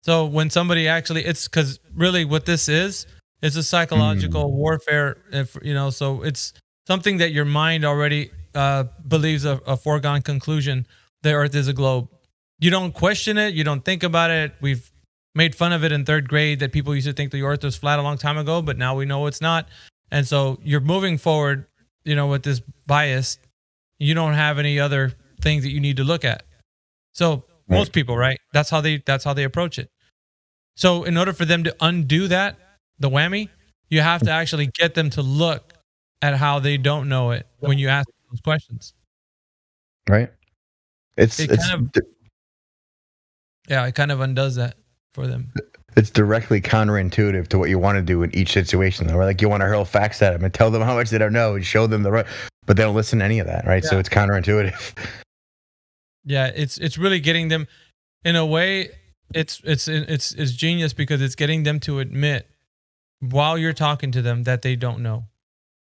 So when somebody it's because really what this is, it's a psychological warfare. So it's something that your mind already believes a foregone conclusion. The Earth is a globe. You don't question it. You don't think about it. We've made fun of it in third grade that people used to think the Earth was flat a long time ago, but now we know it's not. And so you're moving forward, with this bias. You don't have any other things that you need to look at. So most people, right? That's how they approach it. So in order for them to undo that, the whammy, you have to actually get them to look at how they don't know it when you ask those questions. Right. It kind of undoes that for them. It's directly counterintuitive to what you want to do in each situation, though. Right? Like you want to hurl facts at them and tell them how much they don't know and show them the right, but they don't listen to any of that, right? Yeah. So it's counterintuitive. Yeah, it's really getting them, in a way. It's genius because it's getting them to admit while you're talking to them that they don't know,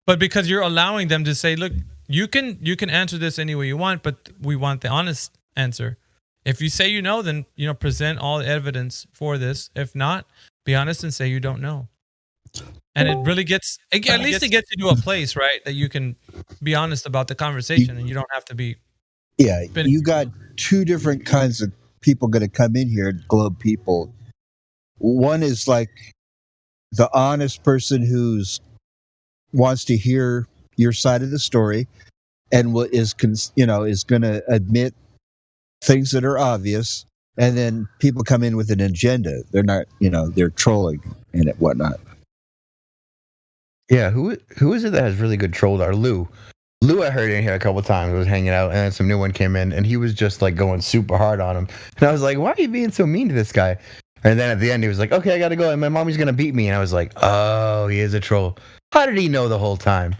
but because you're allowing them to say, look, you can answer this any way you want, but we want the honest answer. If you say you know, then present all the evidence for this. If not, be honest and say you don't know. And it really gets it gets you to a place, right, that you can be honest about the conversation, and you don't have to be. Yeah, you got two different kinds of people going to come in here, globe people. One is like the honest person who's wants to hear your side of the story, and is going to admit things that are obvious, and then people come in with an agenda. They're not, they're trolling and whatnot. Yeah, who is it that has really good troll? Lou, I heard in here a couple of times. I was hanging out, and then some new one came in, and he was just like going super hard on him. And I was like, why are you being so mean to this guy? And then at the end, he was like, okay, I gotta go, and my mommy's gonna beat me. And I was like, oh, he is a troll. How did he know the whole time?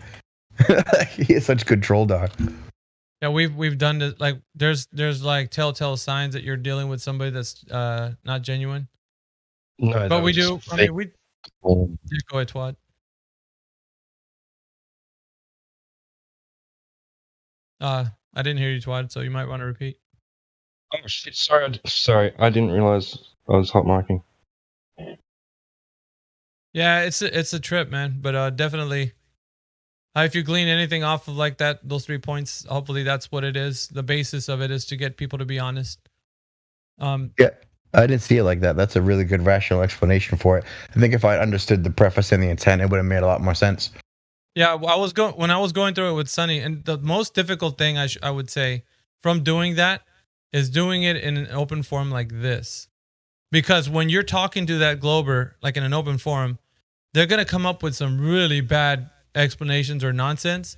He is such a good troll dog. Yeah, we've done this. Like, there's like telltale signs that you're dealing with somebody that's not genuine. No, but we do. I mean, we. Yeah, go ahead, Twad. I didn't hear you, Twad. So you might want to repeat. Oh shit! Sorry. I didn't realize I was hot micing. Yeah, it's a trip, man. But definitely. If you glean anything off of like that, those 3 points, hopefully that's what it is. The basis of it is to get people to be honest. Yeah, I didn't see it like that. That's a really good rational explanation for it. I think if I understood the preface and the intent, it would have made a lot more sense. Yeah, when I was going through it with Sonny, and the most difficult thing I would say from doing that is doing it in an open forum like this, because when you're talking to that glober like in an open forum, they're gonna come up with some really bad explanations or nonsense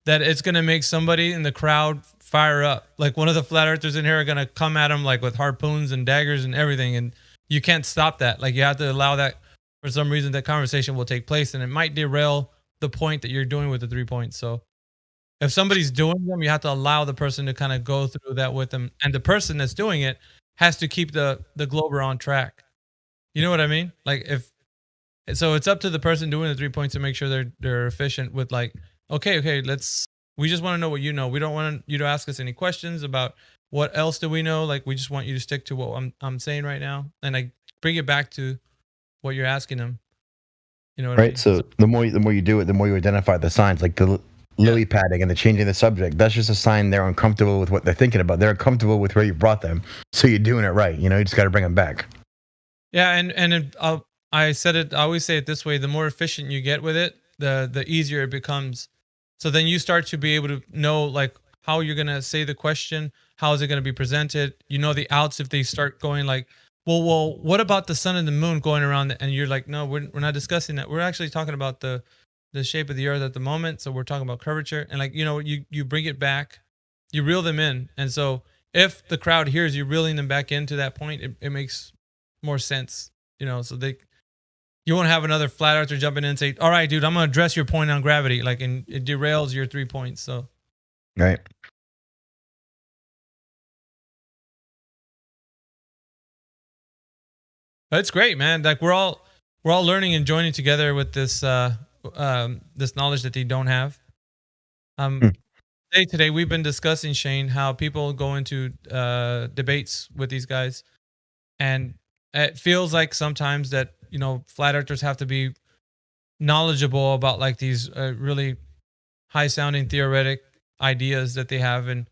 that it's gonna make somebody in the crowd fire up. Like one of the flat earthers in here are gonna come at them like with harpoons and daggers and everything, and you can't stop that. Like you have to allow that. For some reason, that conversation will take place, and it might derail the point that you're doing with the 3 points. So if somebody's doing them, you have to allow the person to kind of go through that with them, and the person that's doing it has to keep the Glober on track. You know what I mean? Like so it's up to the person doing the 3 points to make sure they're efficient with like, okay, we just want to know what you know. We don't want you to ask us any questions about what else do we know. Like we just want you to stick to what I'm saying right now, and I bring it back to what you're asking them. You know what I mean? So the more you do it, the more you identify the signs, like the lily padding and the changing the subject. That's just a sign they're uncomfortable with what they're thinking about. They're uncomfortable with where you brought them. So you're doing it right. You just got to bring them back. Yeah, and I said it. I always say it this way: the more efficient you get with it, the easier it becomes. So then you start to be able to know like how you're gonna say the question, how is it gonna be presented. You know the outs if they start going like, well, what about the sun and the moon going around? And you're like, no, we're not discussing that. We're actually talking about the shape of the earth at the moment. So we're talking about curvature, and like you bring it back, you reel them in, and so if the crowd hears you reeling them back into that point, it makes more sense, so you won't have another flat earther jumping in and say, all right, dude, I'm going to address your point on gravity. Like, and it derails your 3 points. So, right. That's great, man. Like we're all learning and joining together with this, this knowledge that they don't have. Today we've been discussing, Shane, how people go into, debates with these guys, and it feels like sometimes that, flat earthers have to be knowledgeable about like these really high sounding theoretic ideas that they have. And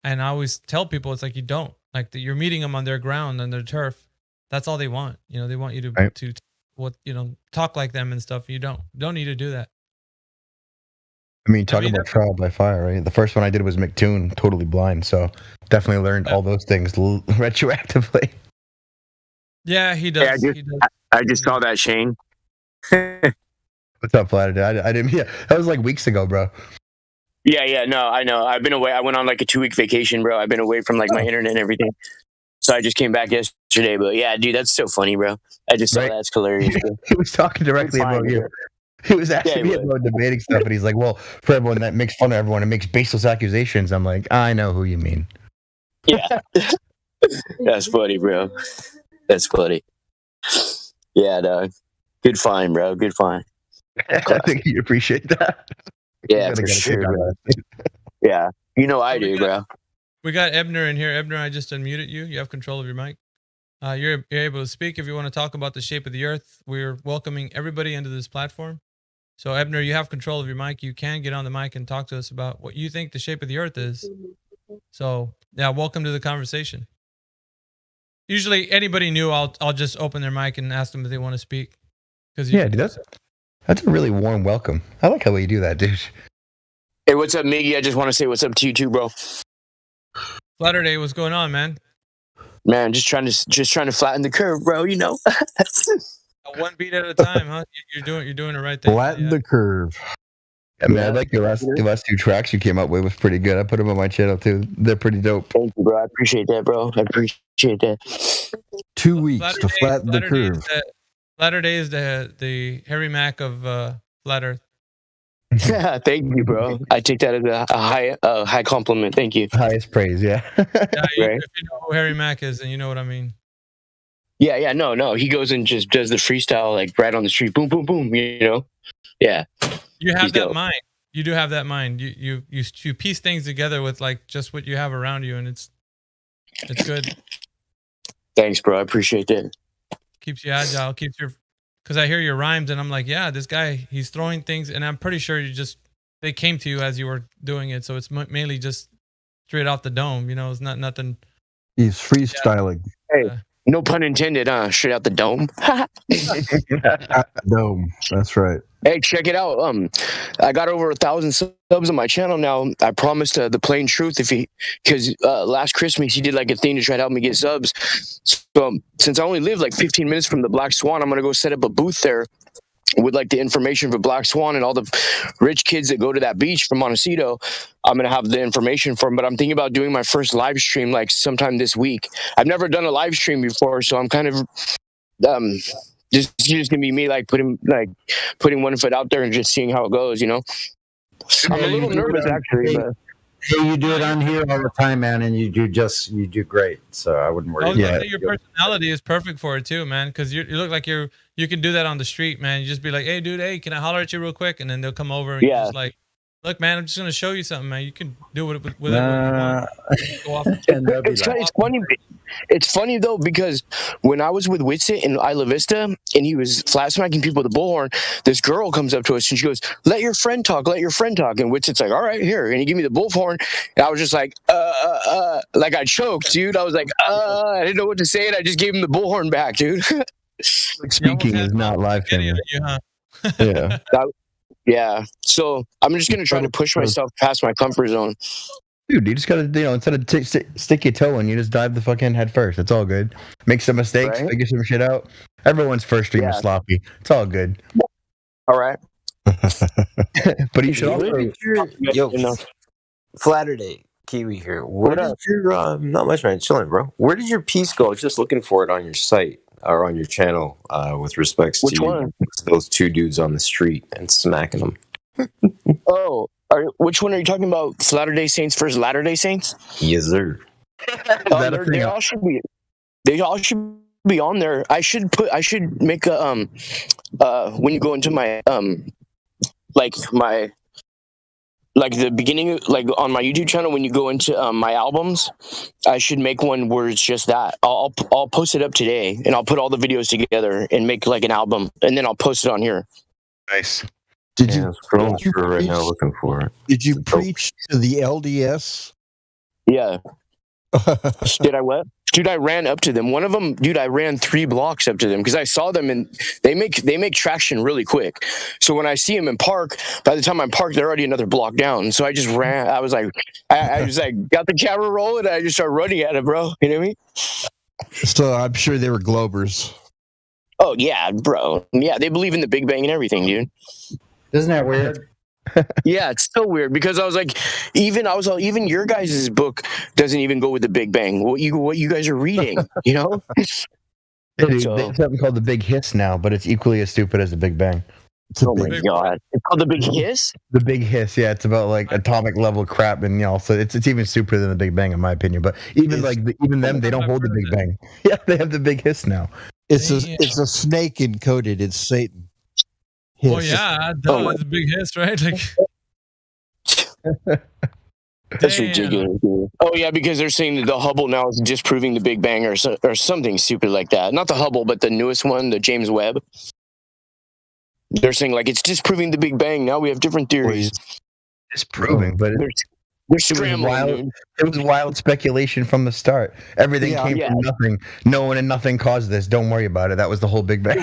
I always tell people, it's like, you don't like that. You're meeting them on their ground, on their turf. That's all they want. They want you to, right. to talk like them and stuff. You don't need to do that. I mean, about trial by fire, right? The first one I did was McToon, totally blind. So definitely learned all those things retroactively. Yeah, he does. Hey, I just saw that, Shane. What's up, Flatter? I didn't. Yeah, that was like weeks ago, bro. Yeah. No, I know. I've been away. I went on like a 2-week vacation, bro. I've been away from like my internet and everything. So I just came back yesterday. But yeah, dude, that's so funny, bro. I just saw that. That's hilarious. Bro. He was talking directly about you. He was asking me about debating stuff, and he's like, well, for everyone that makes fun of everyone and makes baseless accusations, I'm like, I know who you mean. Yeah. That's funny, bro. That's funny. Yeah, dog. Good find, bro. Good find. I think you appreciate that. Yeah, for sure, bro. Yeah. I do, bro. We got Ebner in here. Ebner, I just unmuted you. You have control of your mic. You're able to speak if you want to talk about the shape of the earth. We're welcoming everybody into this platform. So, Ebner, you have control of your mic. You can get on the mic and talk to us about what you think the shape of the earth is. So, yeah, welcome to the conversation. Usually, anybody new, I'll just open their mic and ask them if they want to speak. Yeah, dude, that's a really warm welcome. I like how you do that, dude. Hey, what's up, Miggy? I just want to say what's up to you too, bro. Flatter, what's going on, man? Man, just trying to flatten the curve, bro. One beat at a time, huh? You're doing the right thing. Flatten the curve. I mean, I like the last 2 tracks you came up with was pretty good. I put them on my channel too. They're pretty dope. Thank you, bro. I appreciate that, bro. I appreciate that. 2 weeks to flatten the curve. Flatter Day is the Harry Mack of Flat Earth. Yeah, thank you, bro. I take that as a high compliment. Thank you. Highest praise, yeah. If you know who Harry Mack is, then you know what I mean. Yeah, no. He goes and just does the freestyle like right on the street, boom, boom, boom. Yeah. You have that mind. You do have that mind. You piece things together with like just what you have around you, and it's good. Thanks, bro. I appreciate that. Keeps you agile. Because I hear your rhymes, and I'm like, yeah, this guy, he's throwing things, and I'm pretty sure they came to you as you were doing it, so it's mainly just straight off the dome. It's not nothing. He's freestyling. Hey, no pun intended, straight out the dome. Dome, that's right. Hey, check it out. I got over 1,000 subs on my channel now. I promised the plain truth because last Christmas he did like a thing to try to help me get subs. So since I only live like 15 minutes from the Black Swan, I'm gonna go set up a booth there with like the information for Black Swan and all the rich kids that go to that beach from Montecito. I'm gonna have the information for them, but I'm thinking about doing my first live stream like sometime this week. I've never done a live stream before, so I'm kind of just gonna be me like putting one foot out there and just seeing how it goes, you know. I'm a little nervous actually, but hey, you do it on here all the time, man, and you do great. So I wouldn't worry. Your personality is perfect for it too, man, because you look like you can do that on the street, man. You just be like, hey, dude, hey, can I holler at you real quick? And then they'll come over and you're just like, look, man, I'm just gonna show you something, man. You can do it with whatever you want. It's funny. It's funny though, because when I was with Witsit in Isla Vista and he was flat smacking people with the bullhorn, this girl comes up to us and she goes, let your friend talk. And Witsit's like, all right, here. And he gave me the bullhorn. And I was just like I choked, dude. I was like, I didn't know what to say. And I just gave him the bullhorn back, dude. Speaking is not live streaming. Yeah. Yeah. So I'm just going to try to push myself past my comfort zone. Dude, you just gotta, instead of stick your toe in, you just dive the fucking head first. It's all good. Make some mistakes, figure some shit out. Everyone's first stream is sloppy. It's all good. All right. But you should also... Flatterday, Kiwi here. Where did your, not much, man, chilling, bro. Where did your piece go? I was just looking for it on your site or on your channel with respects to those two dudes on the street and smacking them. Oh. Which one are you talking about? Latter-day Saints versus Latter-day Saints? Yes, sir. They all should be on there. I should make a when you go into my the beginning, like on my YouTube channel, when you go into my albums, I should make one where it's just that. I'll post it up today, and I'll put all the videos together and make like an album, and then I'll post it on here. Nice. Did you scroll through right now looking for it? Did you preach to the LDS? Yeah. Did I what? Dude, I ran up to them. One of them, dude, I ran 3 blocks up to them because I saw them and they make traction really quick. So when I see them in park, by the time I'm parked, they're already another block down. So I just ran. I was like, got the camera rolling and I just started running at it, bro. You know what I mean? So I'm sure they were Globers. Oh yeah, bro. Yeah, they believe in the Big Bang and everything, dude. Isn't that weird? Yeah, it's so weird because I was like, even your guys' book doesn't even go with the Big Bang. What you guys are reading, you know? Dude, they have something called the Big Hiss now, but it's equally as stupid as the Big Bang. Oh my god! It's called the Big Hiss. The Big Hiss, yeah. It's about like atomic level crap, and so it's even stupider than the Big Bang in my opinion. But even them, they don't hold the Big Bang. Yeah, they have the Big Hiss now. It's a snake encoded. It's Satan. Hiss. Oh yeah, it's a big hiss, right? Like, that's ridiculous. Oh yeah, because they're saying that the Hubble now is disproving the Big Bang or something stupid like that. Not the Hubble, but the newest one, the James Webb. They're saying like it's disproving the Big Bang. Now we have different theories. Disproving, but they're scrambling. It was wild speculation from the start. Everything came from nothing. No one and nothing caused this. Don't worry about it. That was the whole Big Bang.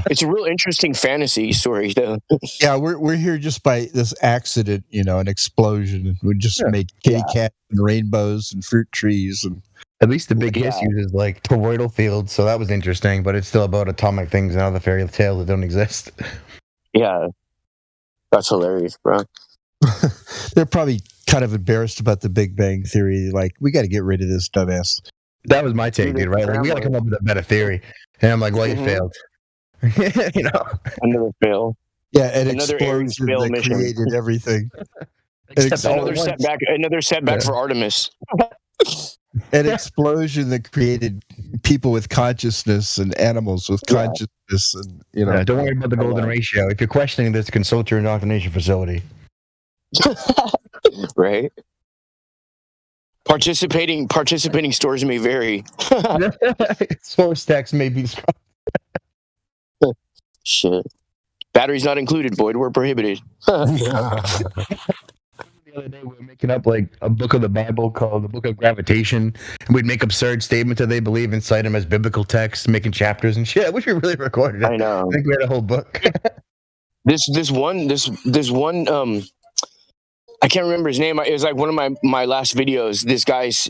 It's a real interesting fantasy story, though. Yeah, we're here just by this accident, an explosion. We just made kitty cats and rainbows and fruit trees and. At least the Big Hiss uses like toroidal fields, so that was interesting. But it's still about atomic things and other fairy tales that don't exist. Yeah, that's hilarious, bro. They're probably kind of embarrassed about the Big Bang Theory. Like, we got to get rid of this dumbass. That was my take, dude. Right? Like, we got to come up with a better theory. And I'm like, well, you failed. Another fail. Yeah, an explosion that created everything. Another setback for Artemis. An explosion that created people with consciousness and animals with consciousness, and don't worry about the golden ratio. If you're questioning this, consult your indoctrination facility. Right. Participating stores may vary. Source tax may be described. Shit. Batteries not included, Boyd. We're prohibited. The other day we were making up like a book of the Bible called the Book of Gravitation, and we'd make absurd statements that they believe and cite them as biblical texts, making chapters and shit. I wish we really recorded it. I know. I think we had a whole book. This one I can't remember his name. It was like one of my last videos. This guy's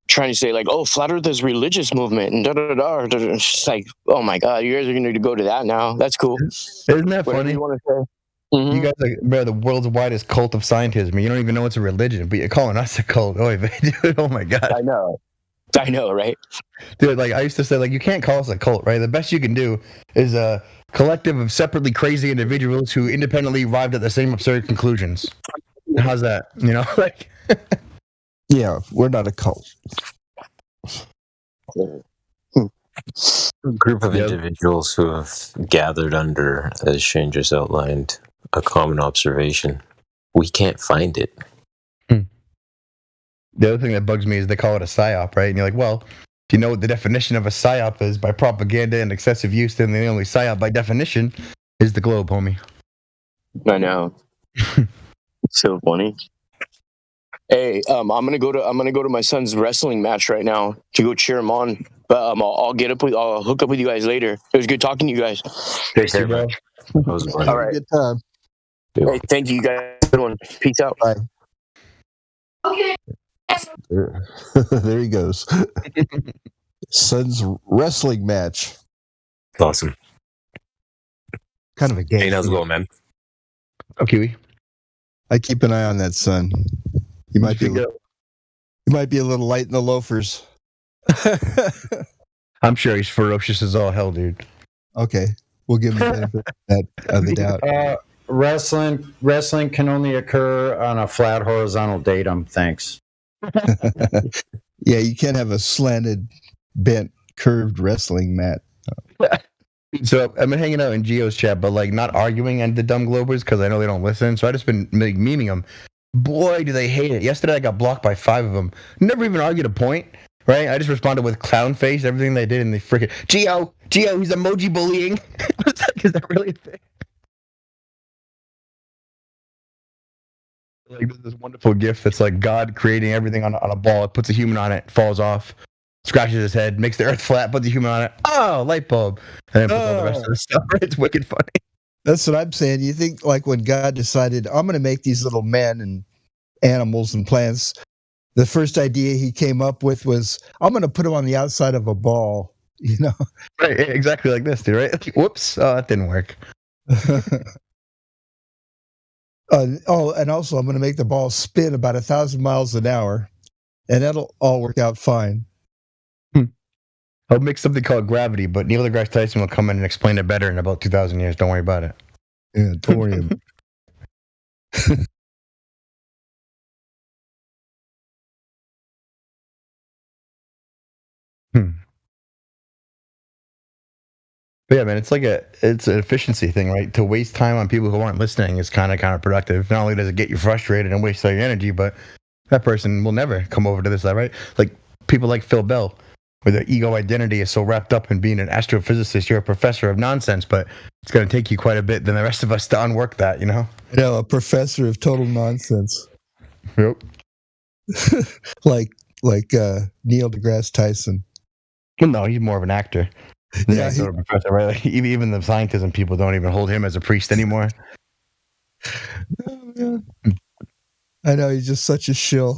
trying to say like, oh, flat Earth is religious movement and da da da. It's just like, oh my god, you guys are going to go to that now. That's cool. Isn't that Whatever funny? you want to say. Mm-hmm. You guys are the world's widest cult of scientism. You don't even know it's a religion, but you're calling us a cult. Oh, dude, oh my god. I know, right? Dude, like I used to say, like you can't call us a cult, right? The best you can do is a collective of separately crazy individuals who independently arrived at the same absurd conclusions. How's that? You know, like. Yeah, we're not a cult. A group of individuals who have gathered under, as Shane just outlined, a common observation. We can't find it. The other thing that bugs me is they call it a psyop, right? And you're like, well, if you know what the definition of a psyop is by propaganda and excessive use, then the only psyop by definition is the globe, homie. I know. So funny. Hey, I'm gonna go to my son's wrestling match right now to go cheer him on. But I'll hook up with you guys later. It was good talking to you guys. Take care, bro. All right. Good time. Hey, thank you guys. Good one. Peace out. Bye. Okay. There he goes. Son's wrestling match. Awesome. Kind of a game. Hey, how's it going, man? Oh, Kiwi. I keep an eye on that son. He might be a little light in the loafers. I'm sure he's ferocious as all hell, dude. Okay, we'll give him the benefit of the doubt. Wrestling can only occur on a flat horizontal datum. Thanks. Yeah, you can't have a slanted, bent, curved wrestling mat. So I've been hanging out in Geo's chat, but like not arguing at the dumb globers because I know they don't listen. So I just been like, memeing them. Boy, do they hate it. Yesterday I got blocked by 5 of them. Never even argued a point, right? I just responded with clown face, everything they did, and they freaking Geo, he's emoji bullying. Is that really a thing? Like there's this wonderful GIF that's like God creating everything on a ball. It puts a human on it, falls off, scratches his head, makes the earth flat, puts the human on it. Oh, light bulb, and then puts all the rest of the stuff. It's wicked funny. That's what I'm saying. You think like when God decided, I'm going to make these little men and animals and plants, the first idea he came up with was, I'm going to put them on the outside of a ball, you know? Right, exactly like this, dude, right? Whoops, that didn't work. And also I'm going to make the ball spin about 1,000 miles an hour, and that'll all work out fine. I'll make something called gravity, but Neil deGrasse Tyson will come in and explain it better in about 2,000 years. Don't worry about it. Yeah, don't worry about it. But yeah, man, it's an efficiency thing, right? To waste time on people who aren't listening is kind of counterproductive. Not only does it get you frustrated and waste all your energy, but that person will never come over to this side, right? Like people like Phil Bell, where their ego identity is so wrapped up in being an astrophysicist, you're a professor of nonsense, but it's going to take you quite a bit than the rest of us to unwork that, you know? No, a professor of total nonsense. Yep. like Neil deGrasse Tyson. Well, no, he's more of an actor. Yeah, sort of professor, right? Like, even the scientism people don't even hold him as a priest anymore. I know, he's just such a shill.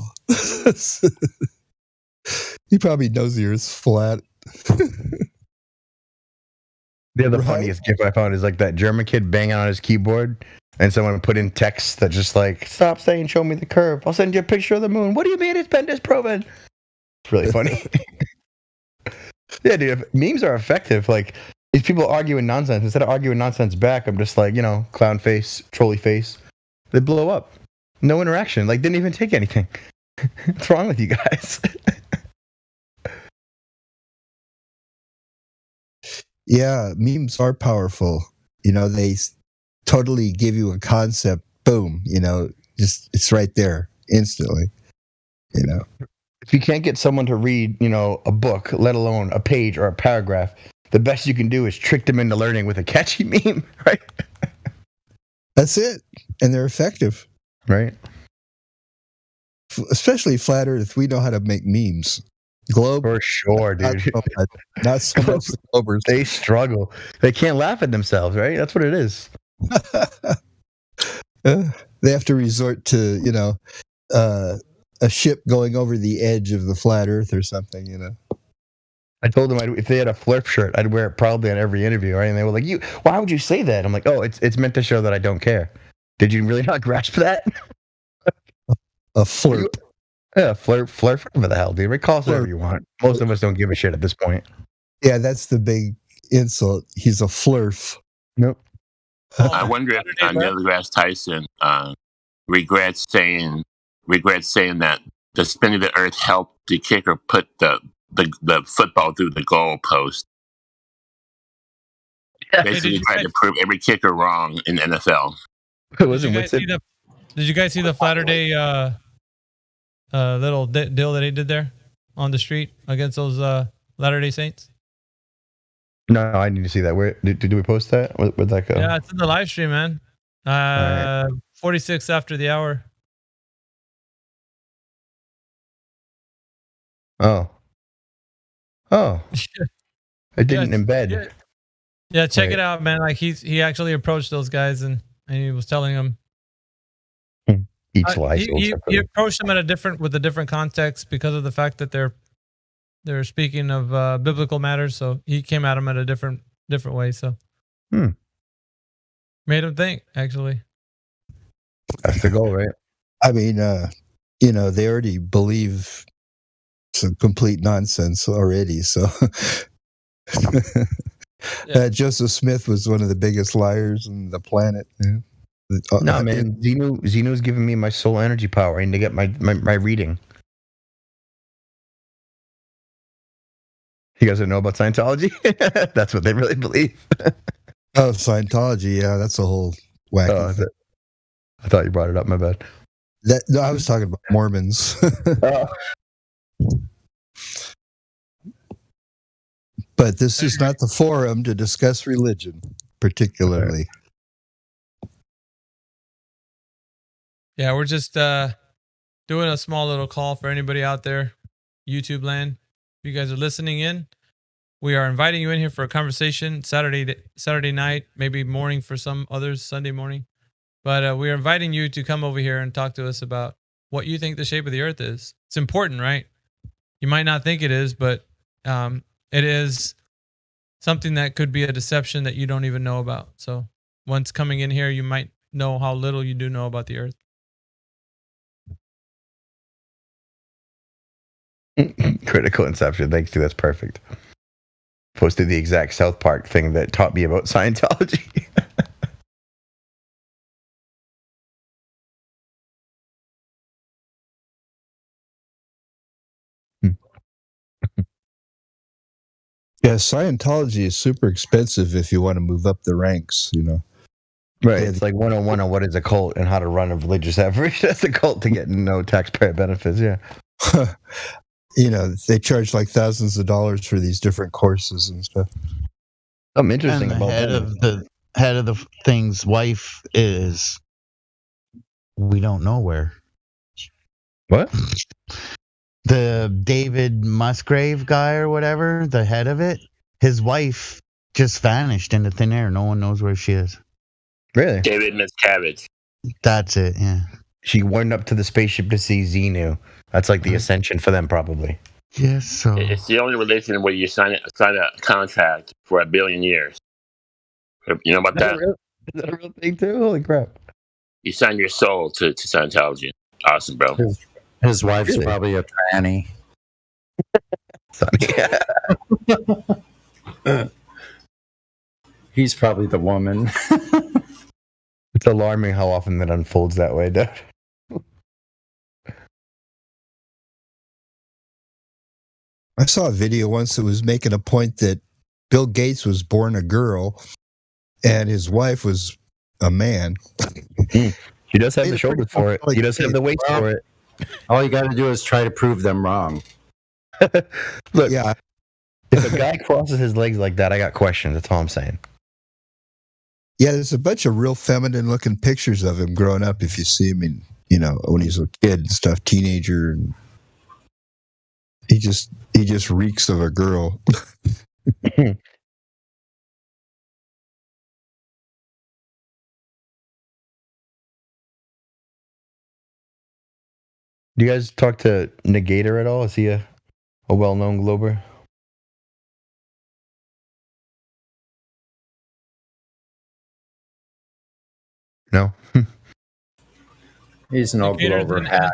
He probably knows the Earth's flat. The other funniest gif I found is like that German kid banging on his keyboard, and someone put in text that just like, stop saying, show me the curve. I'll send you a picture of the moon. What do you mean it's been disproven? It's really funny. Yeah, dude, memes are effective. Like, if people arguing nonsense, instead of arguing nonsense back, I'm just like, clown face, trolley face. They blow up. No interaction. Like, didn't even take anything. What's wrong with you guys? Yeah, memes are powerful. They totally give you a concept. Boom. Just it's right there instantly. If you can't get someone to read, a book, let alone a page or a paragraph, the best you can do is trick them into learning with a catchy meme, right? That's it. And they're effective. Right. Especially Flat Earth, we know how to make memes. Globe? For sure, dude. Not so much the Globers. They struggle. They can't laugh at themselves, right? That's what it is. They have to resort to, a ship going over the edge of the flat Earth or something, you know. I told them if they had a Flurf shirt, I'd wear it probably on every interview, right? And they were like, why would you say that? I'm like, oh, it's meant to show that I don't care. Did you really not grasp that? A flurp. Yeah, flurf, whatever the hell, dude. Call us whatever you want. Most of us don't give a shit at this point. Yeah, that's the big insult. He's a flurf. Nope. I wonder if Neil deGrasse Tyson regrets saying that the spin of the Earth helped the kicker put the football through the goal post. Basically, trying to prove every kicker wrong in the NFL. Did you guys see the Flatter Day little deal that he did there on the street against those Latter-day Saints? No, I need to see that. Where did we post that? Where'd that go? Yeah, it's in the live stream, man. Right. 46 after the hour. Oh. I didn't embed. Yeah, check it out, man. Like he actually approached those guys and he was telling them each lie. He approached them with a different context because of the fact that they're speaking of biblical matters. So he came at them at a different way. So made them think. Actually, that's the goal, right? I mean, they already believe some complete nonsense already. So Joseph Smith was one of the biggest liars on the planet. Yeah. No, man. Zeno's giving me my soul energy power. I need to get my reading. You guys don't know about Scientology? That's what they really believe. Oh, Scientology. Yeah, that's a whole wacky thing. I thought you brought it up. My bad. No, I was talking about Mormons. But this is not the forum to discuss religion, particularly. Yeah, we're just doing a small little call for anybody out there, YouTube land. If you guys are listening in, we are inviting you in here for a conversation Saturday night, maybe morning for some others, Sunday morning. But we are inviting you to come over here and talk to us about what you think the shape of the Earth is. It's important, right? You might not think it is, but it is something that could be a deception that you don't even know about. So once coming in here, you might know how little you do know about the Earth. Critical Inception. Thanks, dude. That's perfect. Posted the exact South Park thing that taught me about Scientology. Yeah, Scientology is super expensive if you want to move up the ranks, Right. It's like 101 on what is a cult and how to run a religious effort. That's a cult to get no taxpayer benefits. Yeah. They charge like thousands of dollars for these different courses and stuff. Something interesting and the about head of the thing's wife is we don't know where. What? The David Musgrave guy or whatever, the head of it, his wife just vanished into thin air. No one knows where she is. Really? David Miscavige. That's it, yeah. She went up to the spaceship to see Xenu. That's like the ascension for them, probably. Yes, so. It's the only religion where you sign a contract for 1 billion years. You know about that? Is that a real thing, too? Holy crap. You sign your soul to Scientology. Awesome, bro. His wife's probably a tranny. He's probably the woman. It's alarming how often that unfolds that way, dude. I saw a video once that was making a point that Bill Gates was born a girl and his wife was a man. He does have the shoulders for it. He does have the waist for it. All you got to do is try to prove them wrong. Look, if a guy crosses his legs like that, I got questions. That's all I'm saying. Yeah, there's a bunch of real feminine-looking pictures of him growing up. If you see him in, when he's a kid and stuff, teenager, and he just reeks of a girl. Do you guys talk to Negator at all? Is he a well-known glober? No. He's no glober hack.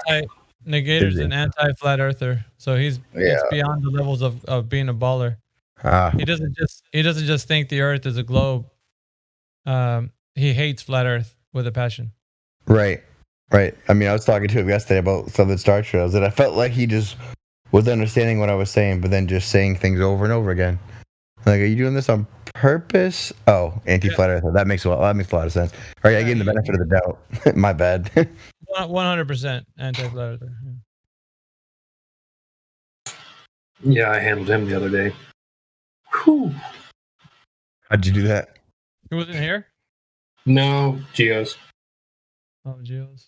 Negator's Is he? an anti-flat earther, so it's Yeah. beyond the levels of being a baller. Ah. He doesn't just think the Earth is a globe. He hates flat Earth with a passion. Right. I mean, I was talking to him yesterday about some of the Star Trails, and I felt like he just was understanding what I was saying, but then just saying things over and over again. Like, are you doing this on purpose? Oh, anti-flat earther. That makes a lot of sense. All right, I gave him the benefit of the doubt. My bad. 100% anti-flat earther. Yeah, I handled him the other day. Whew. How'd you do that? He wasn't here? No, Geos. Oh, Geos.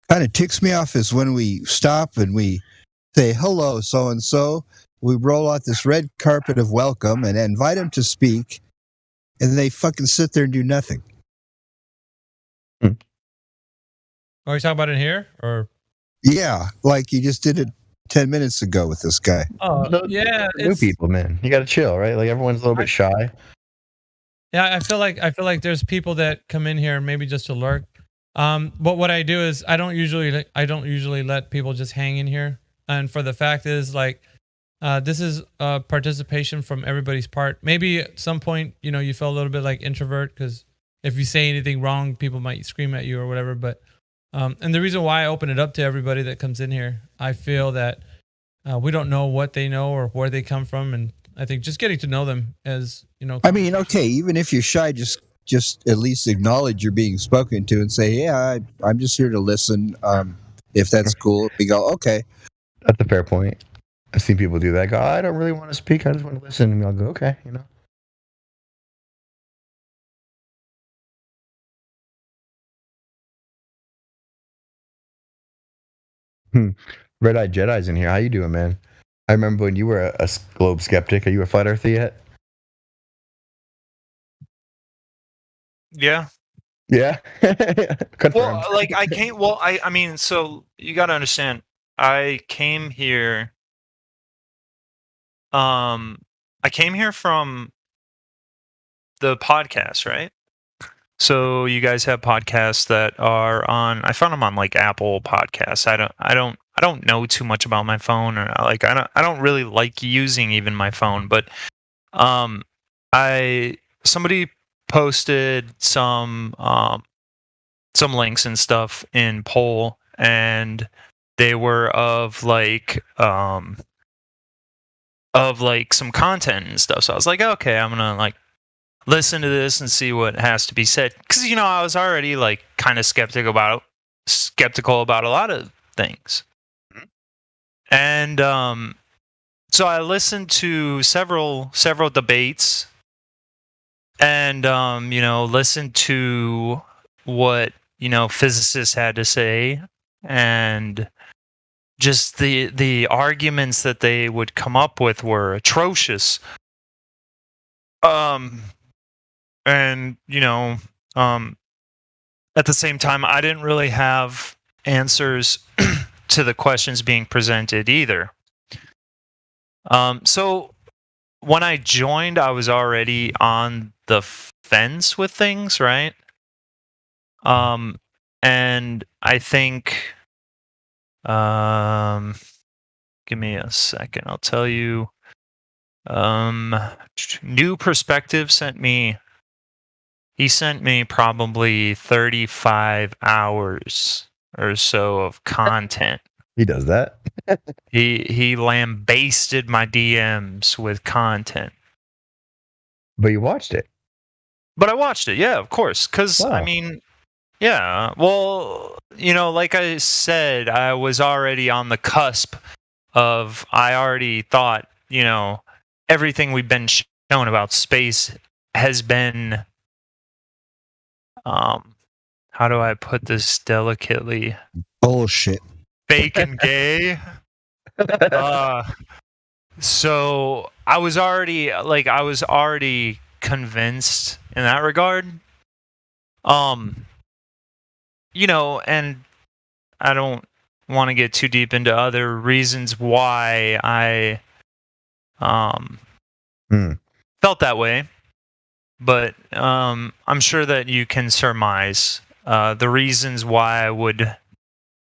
Kind of ticks me off is when we stop and we say, hello, so-and-so. We roll out this red carpet of welcome and invite them to speak, and they fucking sit there and do nothing. Are you talking about in here? Or Yeah, like you just did it 10 minutes ago with this guy. Oh, yeah. New people, man. You gotta chill, right? Like everyone's a little bit shy. Yeah, I feel like there's people that come in here maybe just to lurk. But what I do is I don't usually let people just hang in here. And for the fact is, like, this is participation from everybody's part. Maybe at some point, you feel a little bit like introvert because if you say anything wrong, people might scream at you or whatever. But and the reason why I open it up to everybody that comes in here, I feel that we don't know what they know or where they come from, and I think just getting to know them as I mean, okay, even if you're shy, just at least acknowledge you're being spoken to and say, yeah, I'm just here to listen. If that's cool, we go, okay. That's a fair point. I've seen people do that. Go, I don't really want to speak. I just want to listen. And I'll go, okay, Red Eye Jedi's in here. How you doing, man? I remember when you were a globe skeptic. Are you a flat earther yet? Yeah. Yeah. Well, like I came. Well, I mean, so you got to understand. I came here. I came here from the podcast, right? So you guys have podcasts that are on. I found them on like Apple Podcasts. I don't know too much about my phone, or like I don't really like using even my phone. But somebody posted some links and stuff in poll, and they were of some content and stuff. So I was like, okay, I'm gonna like listen to this and see what has to be said, because I was already like kind of skeptical about a lot of things. And so I listened to several debates, and listened to what physicists had to say, and just the arguments that they would come up with were atrocious. And at the same time, I didn't really have answers to the questions being presented either. So when I joined, I was already on the fence with things, right? And I think, give me a second, I'll tell you. New Perspective sent me probably 35 hours or so of content. He does that. He lambasted my DMs with content. But you watched it. But I watched it, yeah, of course. Because, Wow. I mean, yeah, well, like I said, I was already on the cusp of, I already thought, everything we've been shown about space has been, how do I put this delicately? Bullshit. Fake and gay. So I was already convinced in that regard. And I don't want to get too deep into other reasons why I felt that way, but I'm sure that you can surmise the reasons why I would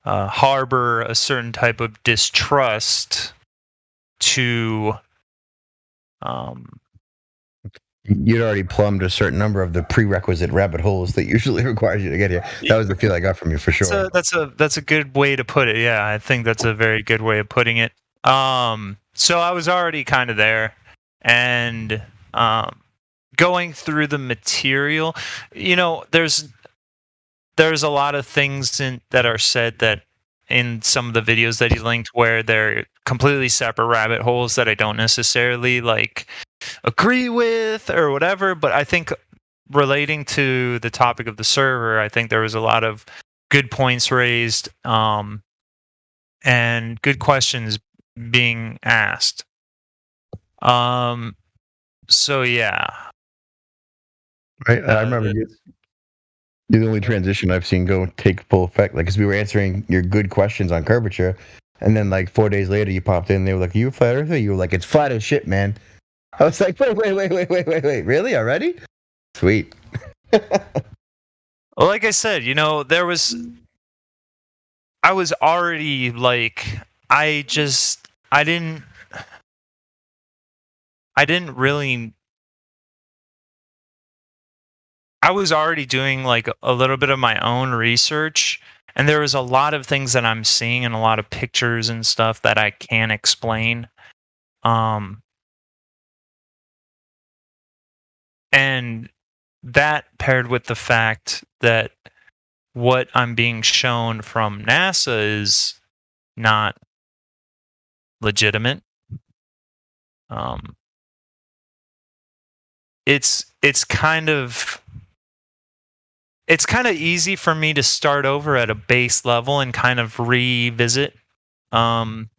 harbor a certain type of distrust to You'd already plumbed a certain number of the prerequisite rabbit holes that usually requires you to get here. That was the feel I got from you for sure. That's a good way to put it. Yeah, I think that's a very good way of putting it. So I was already kind of there, and going through the material, there's a lot of things that are said that in some of the videos that he linked where they're completely separate rabbit holes that I don't necessarily agree with or whatever, but I think relating to the topic of the server, I think there was a lot of good points raised and good questions being asked. So yeah. Right, I remember you're the only transition I've seen go take full effect. Because we were answering your good questions on curvature, and then 4 days later you popped in. And they were like, "Are you a flat earther?" You were like, "It's flat as shit, man." I was like, "Wait, really? Already? Sweet." Well, like I said, I was already I didn't really. I was already doing a little bit of my own research, and there was a lot of things that I'm seeing and a lot of pictures and stuff that I can't explain. And that paired with the fact that what I'm being shown from NASA is not legitimate. It's kind of easy for me to start over at a base level and kind of revisit some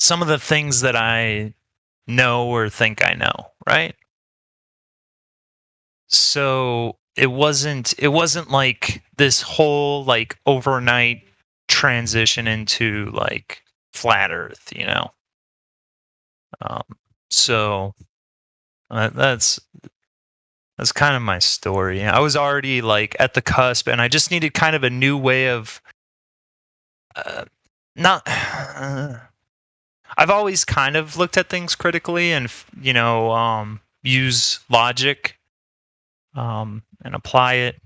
of the things that I know or think I know, right? So it wasn't like this whole overnight transition into flat Earth, so that's kind of my story. I was already at the cusp, and I just needed kind of a new way of not. I've always kind of looked at things critically, and use logic, and apply it.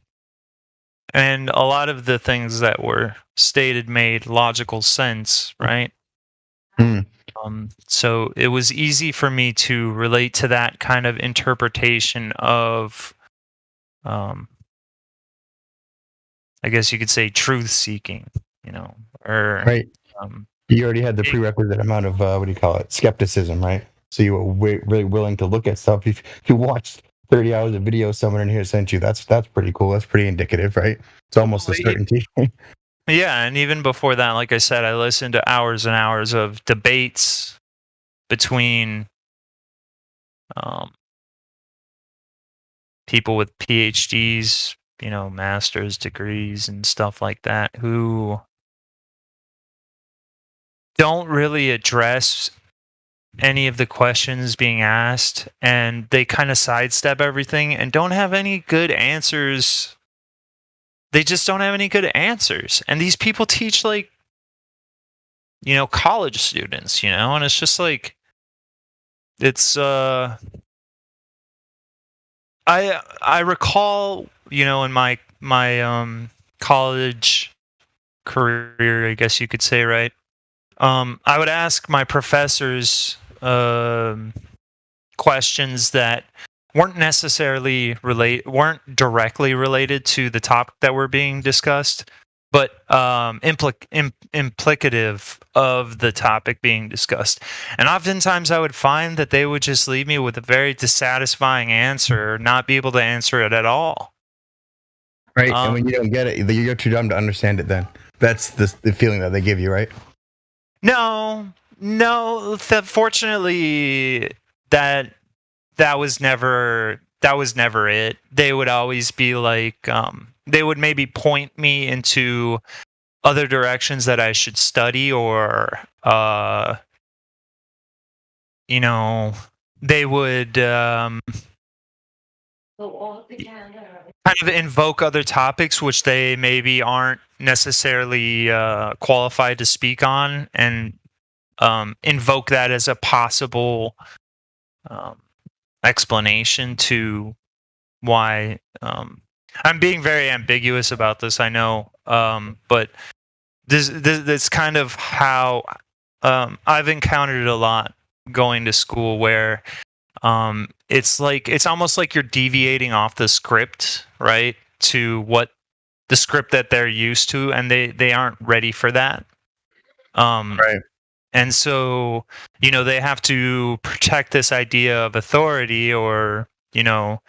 And a lot of the things that were stated made logical sense, right? So it was easy for me to relate to that kind of interpretation of, I guess you could say, truth seeking, or right. You already had the prerequisite amount of skepticism, right? So you were really willing to look at stuff. If you watched 30 hours of video someone in here sent you, that's pretty cool. That's pretty indicative, right? It's almost a certainty. Yeah, and even before that, like I said, I listened to hours and hours of debates between people with PhDs, master's degrees and stuff like that, who don't really address any of the questions being asked, and they kind of sidestep everything and don't have any good answers. They just don't have any good answers. And these people teach college students, and it's just it's I recall, in my college career, I guess you could say, right? I would ask my professors questions that weren't directly related to the topic that were being discussed, but implicative of the topic being discussed. And oftentimes I would find that they would just leave me with a very dissatisfying answer, or not be able to answer it at all. Right, and when you don't get it, you're too dumb to understand it then. That's the feeling that they give you, right? No. Fortunately, that was never it. They would always be they would maybe point me into other directions that I should study, or you know, they would kind of invoke other topics which they maybe aren't necessarily qualified to speak on, and invoke that as a possible explanation to why. I'm being very ambiguous about this, I know, but this kind of how I've encountered it a lot going to school, where it's almost like you're deviating off the script, right, to what the script that they're used to, and they aren't ready for that. Right. And so, you know, they have to protect this idea of authority, or, you know,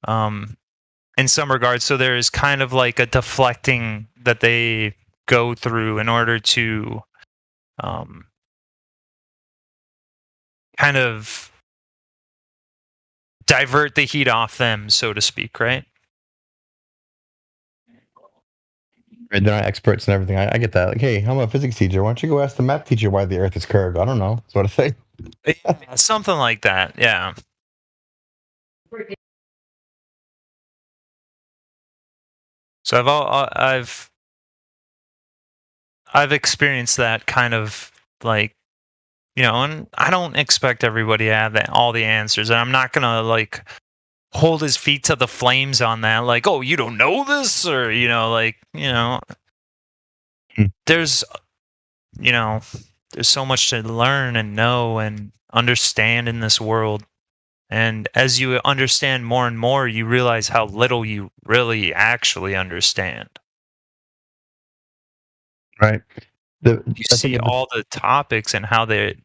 in some regards. So there's kind of like a deflecting that they go through in order to kind of divert the heat off them, so to speak, right? They're not experts and everything. I get that. Like, hey, I'm a physics teacher. Why don't you go ask the math teacher why the Earth is curved? I don't know, sort of thing. Yeah, something like that. Yeah. So I've experienced that kind of, like, you know, and I don't expect everybody to have all the answers, and I'm not gonna like hold his feet to the flames on that, like, oh, you don't know this, or, you know, like, you know, there's, you know, there's so much to learn and know and understand in this world. And as you understand more and more, you realize how little you really actually understand. Right. You see all the topics and how they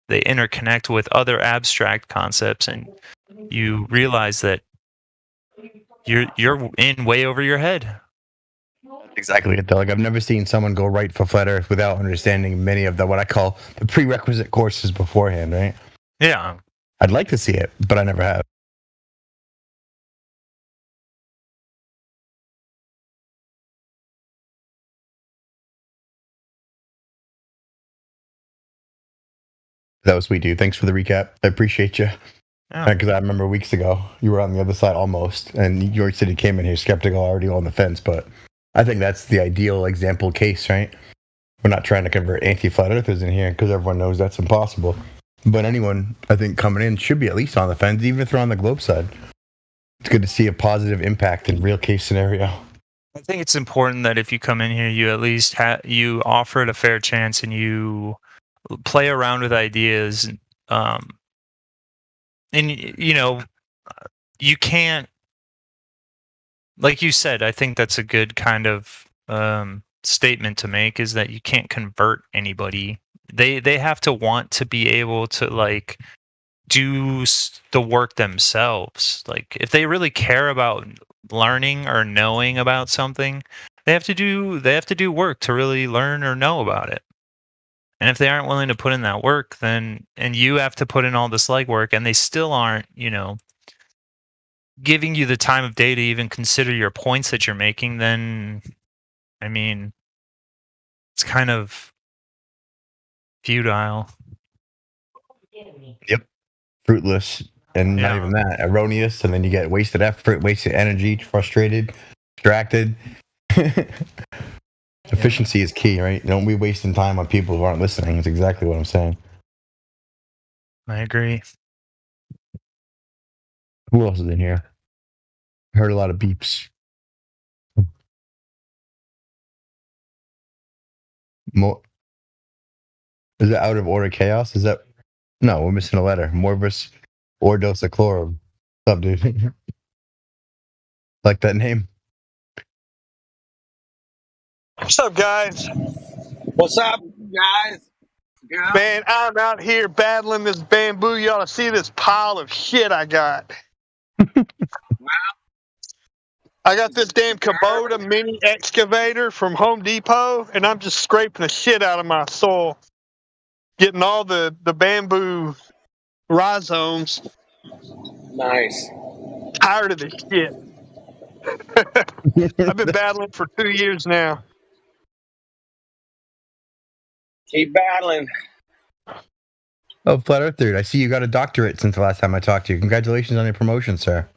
interconnect with other abstract concepts, and you realize that you're in way over your head. Exactly it though. Like, I've never seen someone go right for flat Earth without understanding many of the what I call the prerequisite courses beforehand, right? Yeah. I'd like to see it, but I never have. That was sweet, dude. Thanks for the recap. I appreciate you. Because I remember weeks ago you were on the other side almost, and New York City came in here skeptical, already on the fence. But I think that's the ideal example case, right? We're not trying to convert anti-flat earthers in here because everyone knows that's impossible. But anyone, I think, coming in should be at least on the fence, even if they're on the globe side. It's good to see a positive impact in real case scenario. I think it's important that if you come in here, you at least you offer it a fair chance, and you play around with ideas. And, you know, you can't, like you said, I think that's a good kind of statement to make, is that you can't convert anybody. They have to want to be able to, like, do the work themselves. Like, if they really care about learning or knowing about something, they have to do work to really learn or know about it. And if they aren't willing to put in that work, then, and you have to put in all this legwork, and they still aren't, you know, giving you the time of day to even consider your points that you're making, then, I mean, it's kind of futile. Yep. Fruitless. And not even that. Erroneous. And then you get wasted effort, wasted energy, frustrated, distracted. Efficiency is key, right? Don't be wasting time on people who aren't listening. That's exactly what I'm saying. I agree. Who else is in here? I heard a lot of beeps. More. Is that out of order chaos? Is that? No, we're missing a letter. Morbus Ordosaclorum. What's up, dude? Like that name? What's up, guys? What's up, guys? Yeah. Man, I'm out here battling this bamboo. You ought to see this pile of shit I got. I got this damn Kubota mini excavator from Home Depot, and I'm just scraping the shit out of my soil, getting all the bamboo rhizomes. Nice. Tired of this shit. I've been battling for 2 years now. Keep battling. Oh, Flat Earth Dude, I see you got a doctorate since the last time I talked to you. Congratulations on your promotion, sir.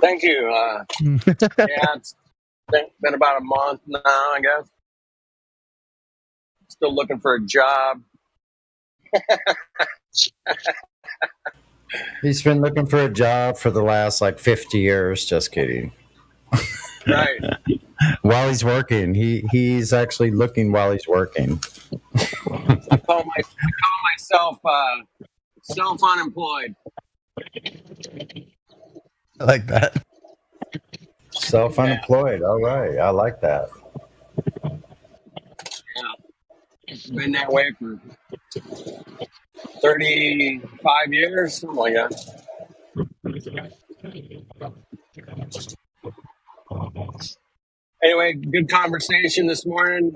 Thank you. Yeah, it's been about a month now, I guess. Still looking for a job. He's been looking for a job for the last like 50 years. Just kidding. Right. While he's working, he's actually looking while he's working. I call myself self-unemployed. I like that. Self-unemployed. All right, I like that. Yeah. Been that way for 35 years, something like that. Anyway, good conversation this morning.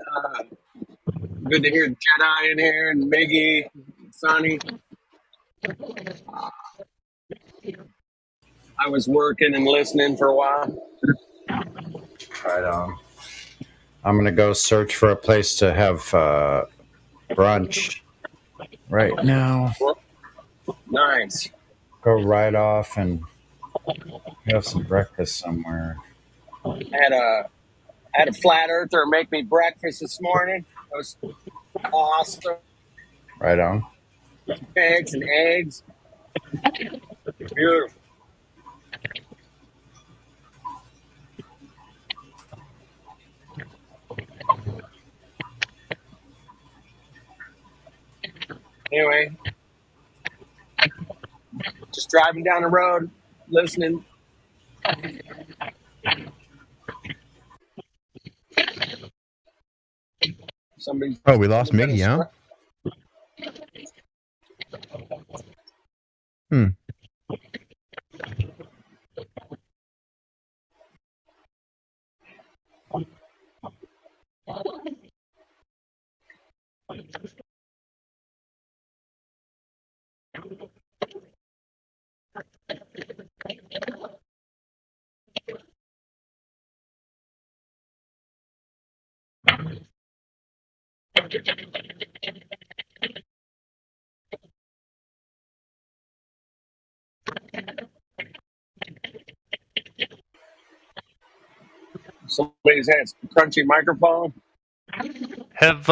Good to hear Jedi in here and Miggy, Sonny. I was working and listening for a while. Right on. I'm gonna go search for a place to have brunch right now. Nice. Go right off and have some breakfast somewhere. I had a flat earther make me breakfast this morning. It was awesome. Right on. Eggs and eggs. Beautiful. Anyway, just driving down the road, listening. Somebody. Oh, we lost Miggy, huh? Hmm. Somebody's had a crunchy microphone. Have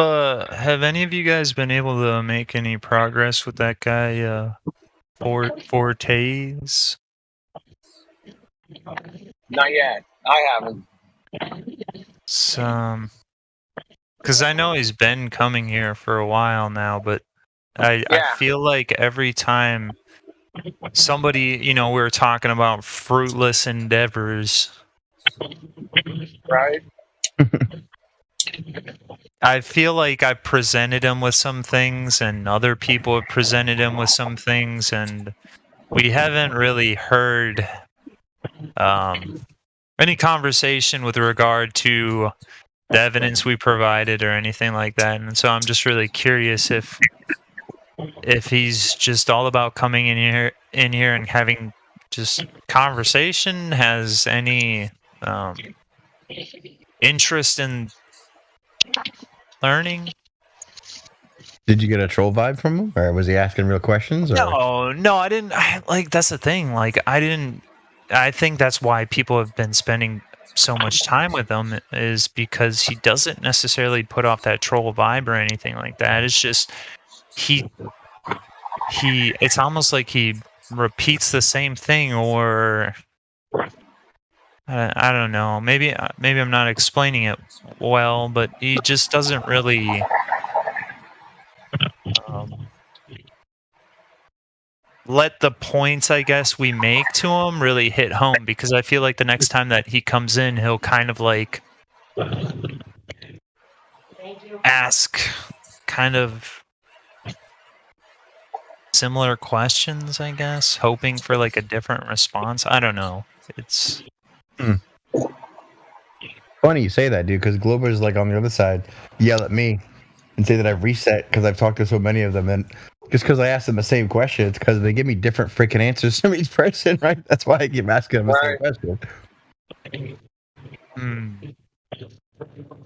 any of you guys been able to make any progress with that guy Fortes? Not yet. I haven't. Because I know he's been coming here for a while now, but I feel like every time somebody, we were talking about fruitless endeavors. Right. I feel like I presented him with some things and other people have presented him with some things, and we haven't really heard any conversation with regard to the evidence we provided or anything like that. And so I'm just really curious if he's just all about coming in here and having just conversation, has any interest in learning. Did you get a troll vibe from him, or was he asking real questions? Or? No, I didn't. That's the thing. I think that's why people have been spending so much time with him, is because he doesn't necessarily put off that troll vibe or anything like that. It's just it's almost like he repeats the same thing, or I don't know. Maybe I'm not explaining it well, but he just doesn't really let the points, I guess, we make to him really hit home, because I feel like the next time that he comes in, he'll kind of like ask kind of similar questions, I guess, hoping for like a different response. I don't know. It's funny you say that, dude, because Glober's like on the other side yell at me and say that I've reset because I've talked to so many of them, and just because I ask them the same question, it's because they give me different freaking answers from each person, right? That's why I keep asking them the same question.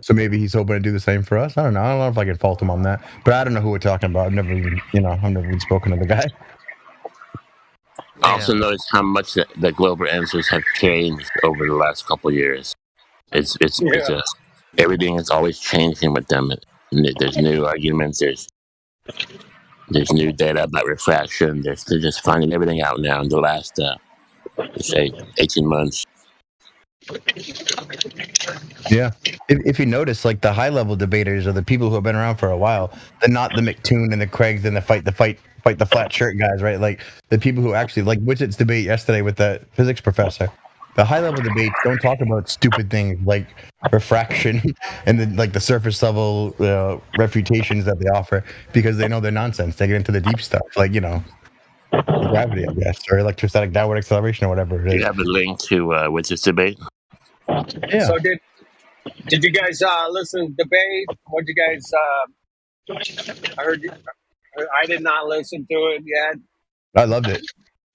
So maybe he's hoping to do the same for us. I don't know. I don't know if I can fault him on that. But I don't know who we're talking about. I've never even spoken to the guy. I also noticed how much the global answers have changed over the last couple of years. It's everything is always changing with them. There's new arguments. There's new data about refraction. They're just finding everything out now in the last, say, 18 months. Yeah. If you notice, like the high level debaters are the people who have been around for a while. They're not the McToon and the Craigs and the fight the flat shirt guys, right? Like the people who actually like Witchett's debate yesterday with that physics professor. The high level debates don't talk about stupid things like refraction and the surface level refutations that they offer because they know they're nonsense. They get into the deep stuff, like gravity, I guess, or electrostatic downward acceleration or whatever it is. Do you have a link to Witchett's debate? Yeah. So did you guys listen to the debate? What you guys? I did not listen to it yet. I loved it.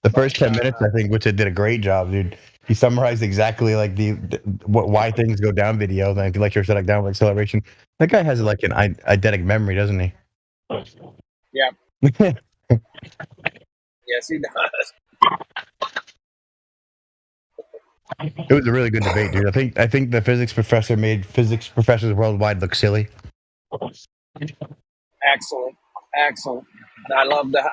The first 10 minutes, I think Witchett did a great job, dude. He summarized exactly like why things go down video, like electrostatic downward acceleration. That guy has like an eidetic memory, doesn't he? Yeah. Yes, he does. It was a really good debate, dude. I think the physics professor made physics professors worldwide look silly. Excellent. I love that.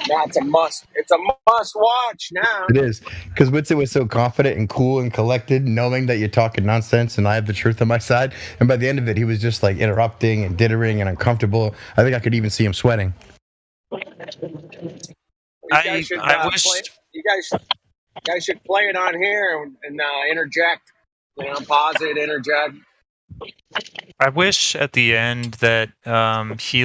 Now it's a must. It's a must watch now. It is, because Witsit was so confident and cool and collected, knowing that you're talking nonsense and I have the truth on my side. And by the end of it, he was just like interrupting and dithering and uncomfortable. I think I could even see him sweating. I wish you guys should play it on here and interject. Pause it, interject. I wish at the end that he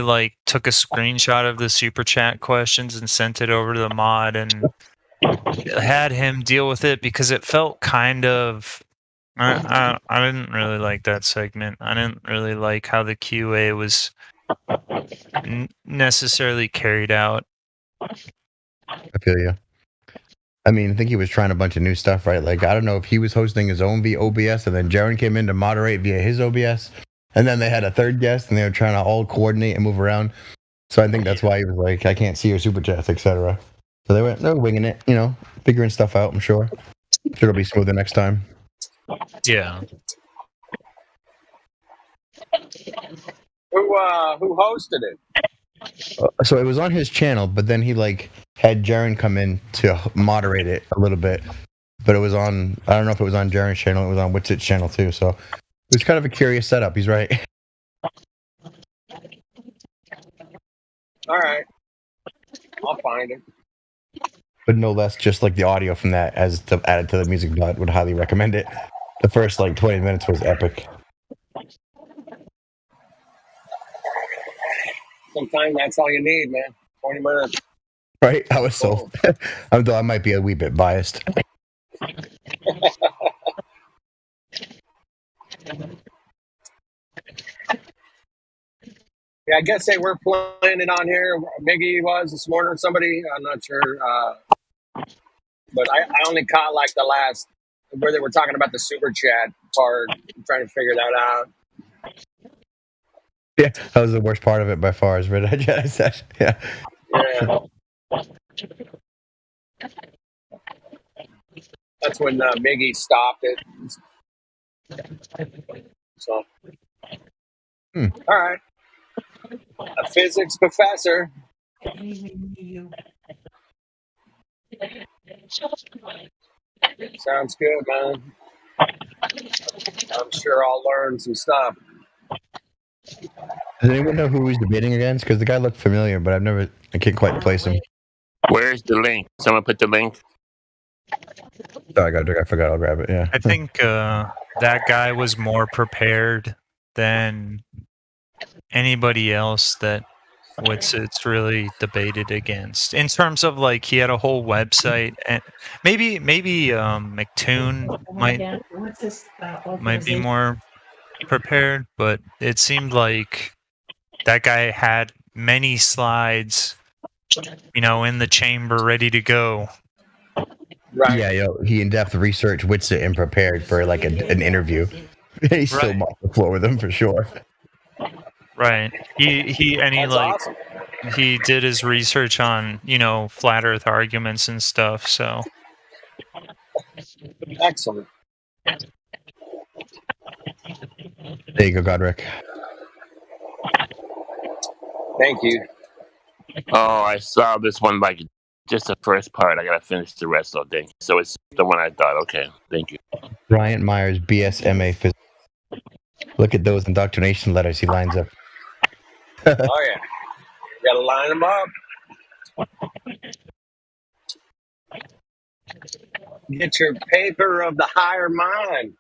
took a screenshot of the super chat questions and sent it over to the mod and had him deal with it, because it felt kind of I didn't really like that segment. I didn't really like how the QA was necessarily carried out. I feel you. I mean, I think he was trying a bunch of new stuff, right? Like, I don't know if he was hosting his own via OBS, and then Jaron came in to moderate via his OBS, and then they had a third guest, and they were trying to all coordinate and move around. So I think that's why he was like, I can't see your super chats, etc. So they were winging it, figuring stuff out, I'm sure. I'm sure it'll be smoother next time. Yeah. Who hosted it? So it was on his channel, but then he had Jaron come in to moderate it a little bit. But it was on, I don't know if it was on Jaron's channel, it was on Witchett's channel too. So it was kind of a curious setup. He's right. All right. I'll find it. But no less just like the audio from that as added to the music dot, would highly recommend it. The first 20 minutes was epic. Sometimes that's all you need, man. 20 minutes. Right? I was so although I might be a wee bit biased. Yeah, I guess they were playing it on here. Miggy was this morning or somebody. I'm not sure. But I only caught the last where they were talking about the super chat part. I'm trying to figure that out. Yeah, that was the worst part of it by far, is Red Eye Jedi session. Yeah. That's when Miggy stopped it. So, all right. A physics professor. Sounds good, man. I'm sure I'll learn some stuff. Does anyone know who he's debating against? Because the guy looked familiar, but I can't quite place him. Where's the link? Someone put the link. Oh, I forgot. I'll grab it. Yeah. I think that guy was more prepared than anybody else that Witchett's really debated against. In terms of he had a whole website, and maybe McToon might be more prepared, but it seemed like that guy had many slides, in the chamber ready to go. Right. Yeah, he in-depth researched Witchett and prepared for an interview. He still mopped the floor with him for sure. Right. He That's like awesome. he did his research on, flat earth arguments and stuff, so Excellent. There you go, Godric. Thank you. Oh, I saw this one, like, just the first part. I gotta finish the rest all day. So it's the one I thought, okay, thank you. Bryant Myers, BSMA Physics. Look at those indoctrination letters he lines up. Oh yeah, you gotta line them up. Get your paper of the higher mind.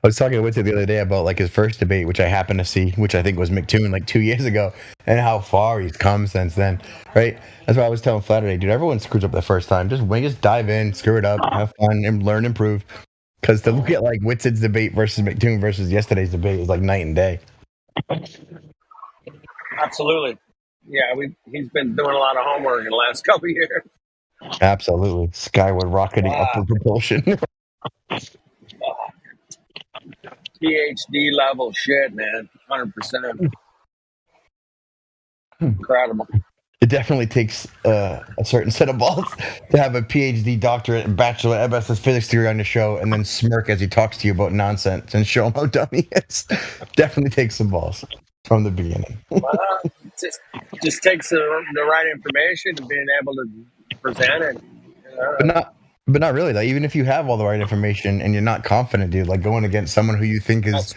I was talking with you the other day about like his first debate, which I happened to see, which I think was McToon like 2 years ago, and how far he's come since then, right? That's why I was telling Flatterday, dude, everyone screws up the first time. Just dive in, screw it up, have fun, and learn, improve. Because to look at like Whitsid's debate versus McToon versus yesterday's debate is like night and day. Absolutely. Yeah, he's been doing a lot of homework in the last couple of years. Absolutely. Skyward rocketing upward propulsion. PhD level shit, man. 100%. Incredible. It definitely takes a certain set of balls to have a PhD, doctorate, and bachelor MS physics degree on your show and then smirk as he talks to you about nonsense and show him how dumb he is. Definitely takes some balls from the beginning. Just takes the right information and being able to present it. But not really though. Even if you have all the right information and you're not confident, dude, like going against someone who you think is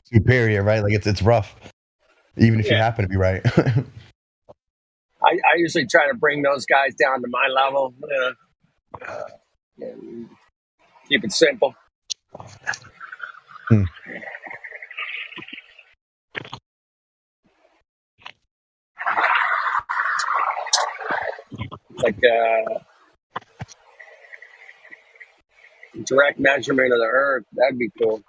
superior, right? Like it's rough. Even if you happen to be right. I usually try to bring those guys down to my level. Keep it simple. Like direct measurement of the Earth. That'd be cool.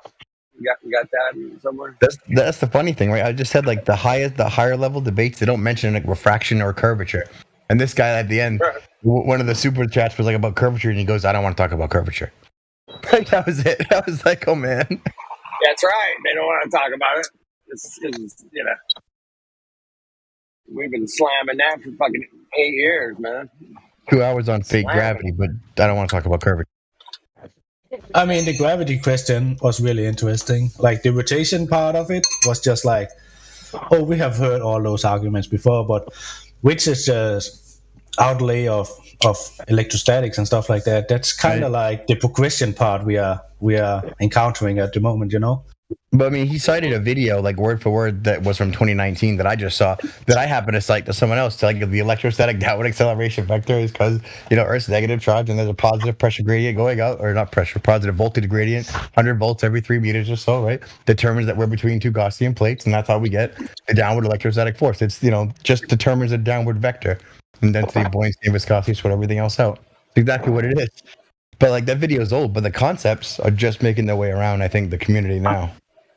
You got that somewhere? That's the funny thing, right? I just said like the higher level debates, they don't mention like refraction or curvature. And this guy at the end, one of the super chats was like about curvature, and he goes, "I don't want to talk about curvature." Like that was it. I was like, "Oh man." That's right. They don't want to talk about it. It's we've been slamming that for fucking 8 years, man. 2 hours on fake gravity, but I don't want to talk about curvature. I mean, the gravity question was really interesting. Like the rotation part of it was just like, oh, we have heard all those arguments before, but which is just outlay of electrostatics and stuff like that. That's kind of like the progression part we are encountering at the moment, you know. But I mean, he cited a video, like word for word, that was from 2019 that I just saw, that I happened to cite to someone else. Like the electrostatic downward acceleration vector is because, Earth's negative charge and there's a positive pressure gradient going out, or not pressure, positive voltage gradient, 100 volts every 3 meters or so, right? Determines that we're between two Gaussian plates, and that's how we get the downward electrostatic force. It's, just determines a downward vector. And density, buoyancy, and viscosity sort everything else out. It's exactly what it is. But like that video is old, but the concepts are just making their way around, I think, the community now.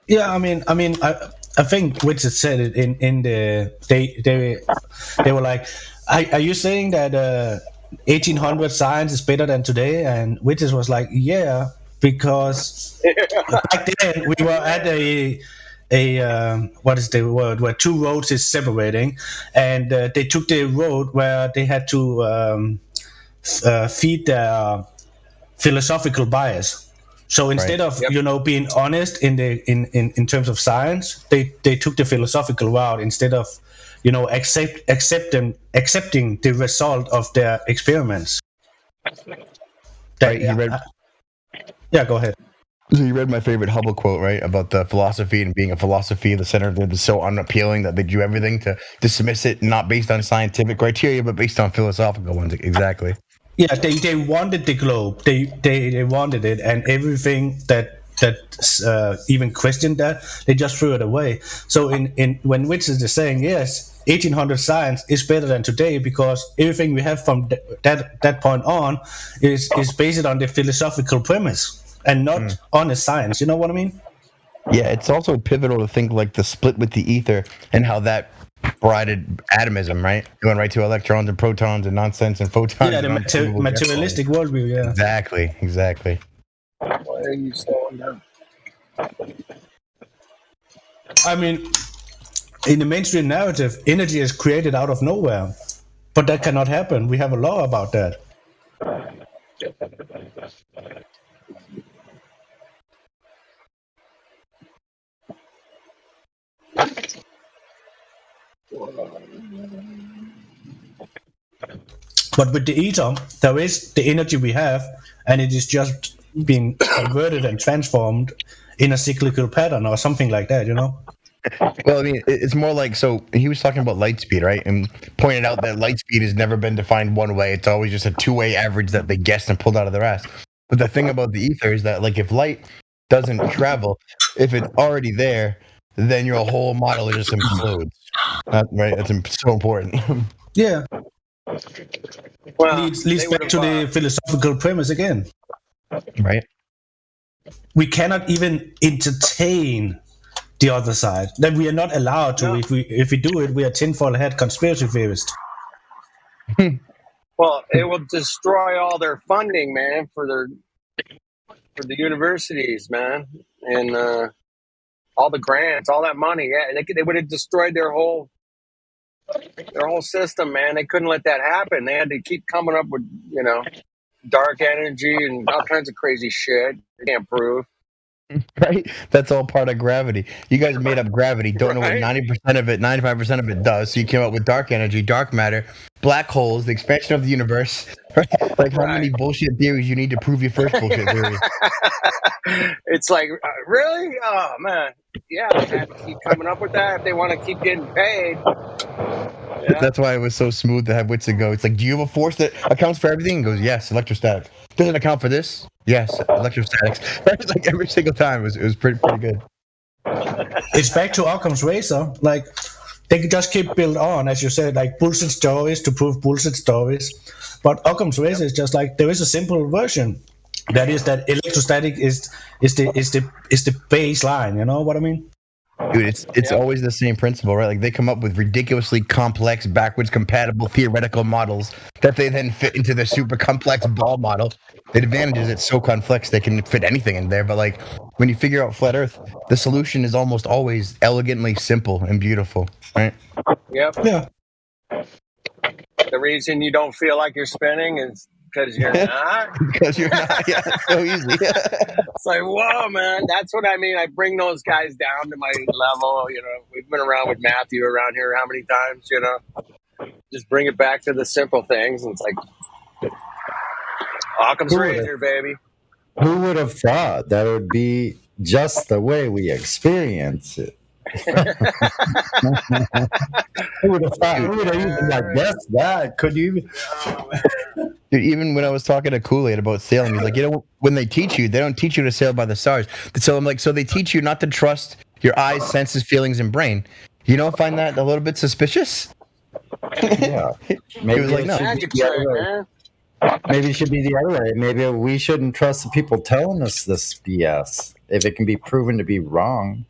Yeah, I think Richard said it in the they were like, are you saying that 1800 science is better than today? And Richard was like, yeah, because back then we were at a what is the word, where two roads is separating, and they took the road where they had to feed their philosophical bias. So instead of being honest in terms of science, they took the philosophical route instead of accepting the result of their experiments. Right, go ahead. So you read my favorite Hubble quote, right, about the philosophy and being a philosophy of the center that is so unappealing that they do everything to dismiss it, not based on scientific criteria, but based on philosophical ones. Exactly. Yeah, they wanted the globe. They wanted it, and everything that even questioned that, they just threw it away. So when Richard is saying yes, 1800 science is better than today because everything we have from that point on is based on the philosophical premise and not on the science. You know what I mean? Yeah, it's also pivotal to think like the split with the ether and how that brided atomism, right? Going right to electrons and protons and nonsense and photons. Yeah, the and unprovable materialistic worldview. Yeah. Exactly. Why are you slowing down? I mean, in the mainstream narrative, energy is created out of nowhere, but that cannot happen. We have a law about that. But with the ether, there is the energy we have, and it is just being converted and transformed in a cyclical pattern or something like that, you know? Well, I mean, it's more like, so he was talking about light speed, right? And pointed out that light speed has never been defined one way. It's always just a two-way average that they guessed and pulled out of their ass. But the thing about the ether is that, like, if light doesn't travel, if it's already there, then your whole model just implodes. Right? That's so important. Yeah. Well, leads back to the philosophical premise again. Right. We cannot even entertain the other side. That we are not allowed to. No. If we do it, we are tinfoil hat conspiracy theorists. Well, it will destroy all their funding, man, for the universities, man, and all the grants, all that money. Yeah, they would have destroyed their whole system, man. They couldn't let that happen. They had to keep coming up with, dark energy and all kinds of crazy shit they can't prove. Right? That's all part of gravity. You guys made up gravity, don't know what 90% of it, 95% of it does. So you came up with dark energy, dark matter, black holes, the expansion of the universe. Right? Like how many bullshit theories you need to prove your first bullshit theory? It's like, really? Oh, man. Yeah, they have to keep coming up with that if they want to keep getting paid. Yeah. That's why it was so smooth to have Witz go. It's like, do you have a force that accounts for everything? He goes, yes, electrostatic. Doesn't account for this? Yes, electrostatics. Right? Like every single time, it was pretty good. It's back to Occam's razor. Like, they could just keep build on, as you said, like bullshit stories to prove bullshit stories. But Occam's razor is just like, there is a simple version. That is that electrostatic is the baseline. You know what I mean? Dude, it's always the same principle, right? Like they come up with ridiculously complex, backwards compatible theoretical models that they then fit into the super complex ball model. The advantage is it's so complex they can fit anything in there. But like when you figure out flat Earth, the solution is almost always elegantly simple and beautiful, right? Yep. Yeah. The reason you don't feel like you're spinning is because you're not. Because you're not. Yeah, it's so easy. It's like, whoa, man. That's what I mean. I bring those guys down to my level. We've been around with Matthew around here how many times, Just bring it back to the simple things. And it's like, Occam's razor, baby. Who would have thought that it would be just the way we experience it? Who would have thought? Who would have even guessed that? Could you even? Dude, even when I was talking to Kool-Aid about sailing, he's like, when they teach you, they don't teach you to sail by the stars. So I'm like, so they teach you not to trust your eyes, senses, feelings, and brain. You don't find that a little bit suspicious? Yeah. Maybe He was like, no. Magic trick, man. Maybe it should be the other way. Maybe we shouldn't trust the people telling us this BS if it can be proven to be wrong.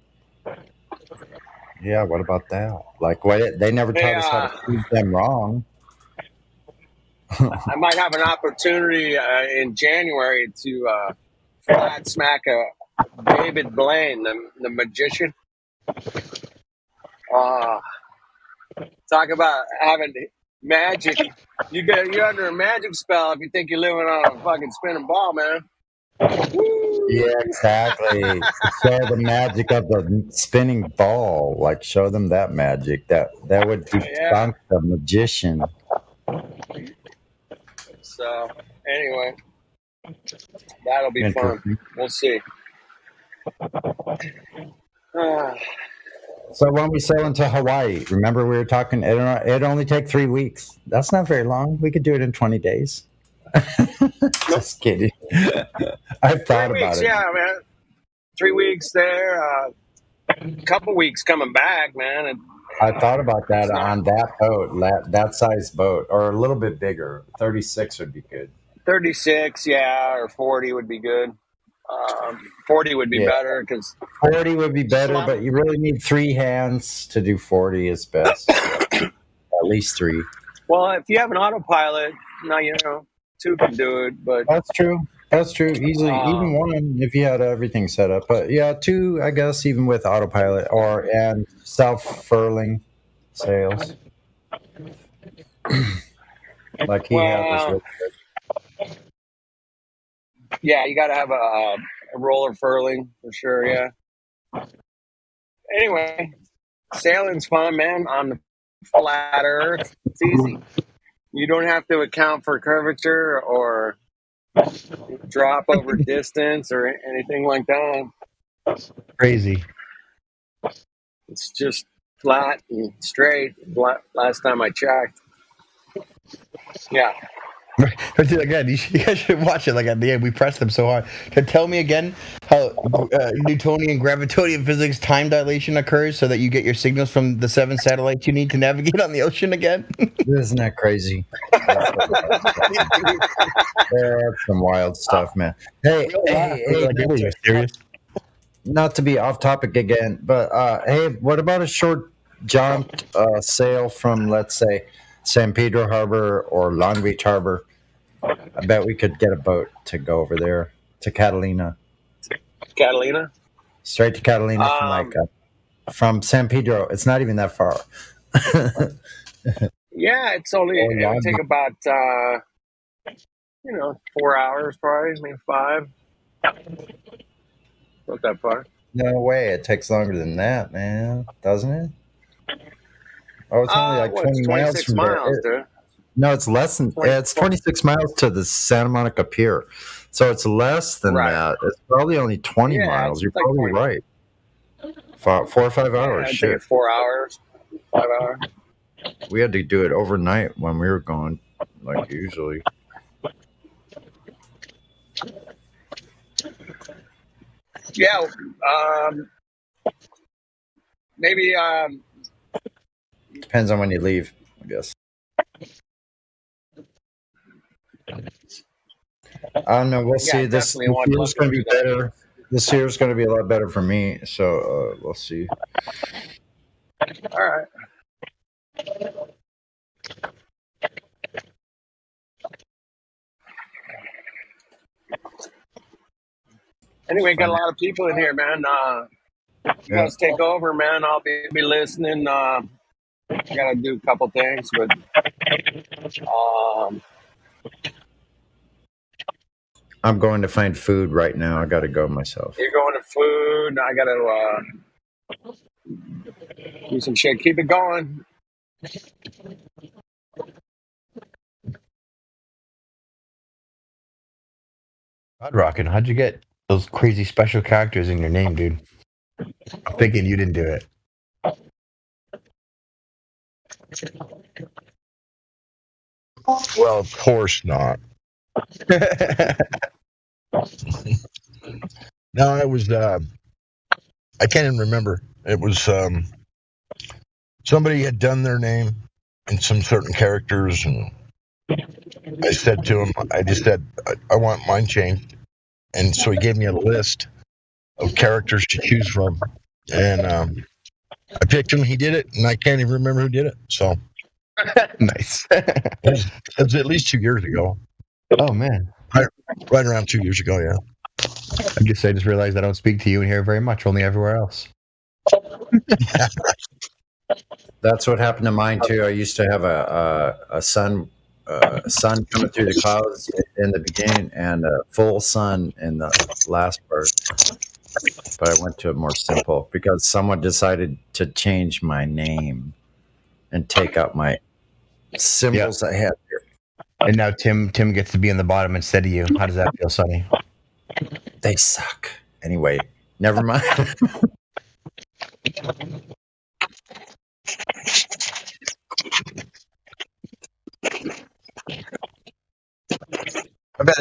Yeah, what about that? Like, they never taught us how to prove them wrong. I might have an opportunity in January to flat smack David Blaine, the magician. Talk about having magic. You're under a magic spell if you think you're living on a fucking spinning ball, man. Yeah, exactly. Show the magic of the spinning ball. Like, show them that magic. That would debunk the magician. So, anyway, that'll be fun. We'll see. So when we sail into Hawaii, remember we were talking, it'd only take 3 weeks. That's not very long. We could do it in 20 days. Just kidding. I've thought 3 about weeks, it. yeah, man. 3 weeks there, a couple weeks coming back, man. And I thought about that on that boat, that size boat, or a little bit bigger. 36 would be good. 36, yeah, or 40 would be good. 40 would be better because 40 would be better, but you really need 3 hands to do 40 is best. least 3. Well, if you have an autopilot, now 2 can do it. But That's true. That's true. Easily, even um, 1 if you had everything set up. But yeah, 2, I guess, even with autopilot and self-furling sails, like he had was well, really good. yeah, you got to have a roller furling for sure. Yeah. Anyway, sailing's fun, man. On the flat Earth, it's easy. You don't have to account for curvature or drop over distance or anything like that. Crazy. It's just flat and straight. Last time I checked. Yeah. Again, you guys should watch it. Like at the end, we pressed them so hard to tell me again how Newtonian gravitonian physics time dilation occurs, so that you get your signals from the 7 satellites you need to navigate on the ocean again. Isn't that crazy? That's some wild stuff, man. Hey, serious? Not to be off topic again, but hey, what about a short jaunt sail from, let's say, San Pedro Harbor or Long Beach Harbor? I bet we could get a boat to go over there to Catalina. Catalina? Straight to Catalina from San Pedro. It's not even that far. Yeah, it would take about 4 hours probably, maybe 5. Not that far. No way. It takes longer than that, man. Doesn't it? Oh, it's only like 20 miles from miles, there. dude. No, it's less than. It's 26 miles to the Santa Monica Pier, so it's less than that. It's probably only 20 miles. You're probably right. 4 or 5 hours. It'd take 4 hours, 5 hours. We had to do it overnight when we were going, like usually. Yeah, maybe. Depends on when you leave, I guess. I don't know. We'll see. This year's going to be better. This year's going to be a lot better for me. So we'll see. All right. Anyway, got a lot of people in here, man. You guys take over, man. I'll be listening. I gotta do a couple things, but I'm going to find food right now. I got to go myself. you're going to food. I gotta do some shit. Keep it going. God Rockin', how'd you get those crazy special characters in your name, dude? I'm thinking you didn't do it. Well, of course not. No, it was. I can't even remember. It was somebody had done their name in some certain characters, and I said to him, I just said, I want mine changed, and so he gave me a list of characters to choose from, and I picked him. He did it, and I can't even remember who did it. So nice. It was at least 2 years ago. Oh man, right around 2 years ago. Yeah. I just realized I don't speak to you in here very much, only everywhere else. That's what happened to mine too. I used to have a sun coming through the clouds in the beginning and a full sun in the last part. But I went to it more simple because someone decided to change my name and take out my symbols I had here. And now Tim gets to be in the bottom instead of you. How does that feel, Sonny? They suck. Anyway, never mind. I bet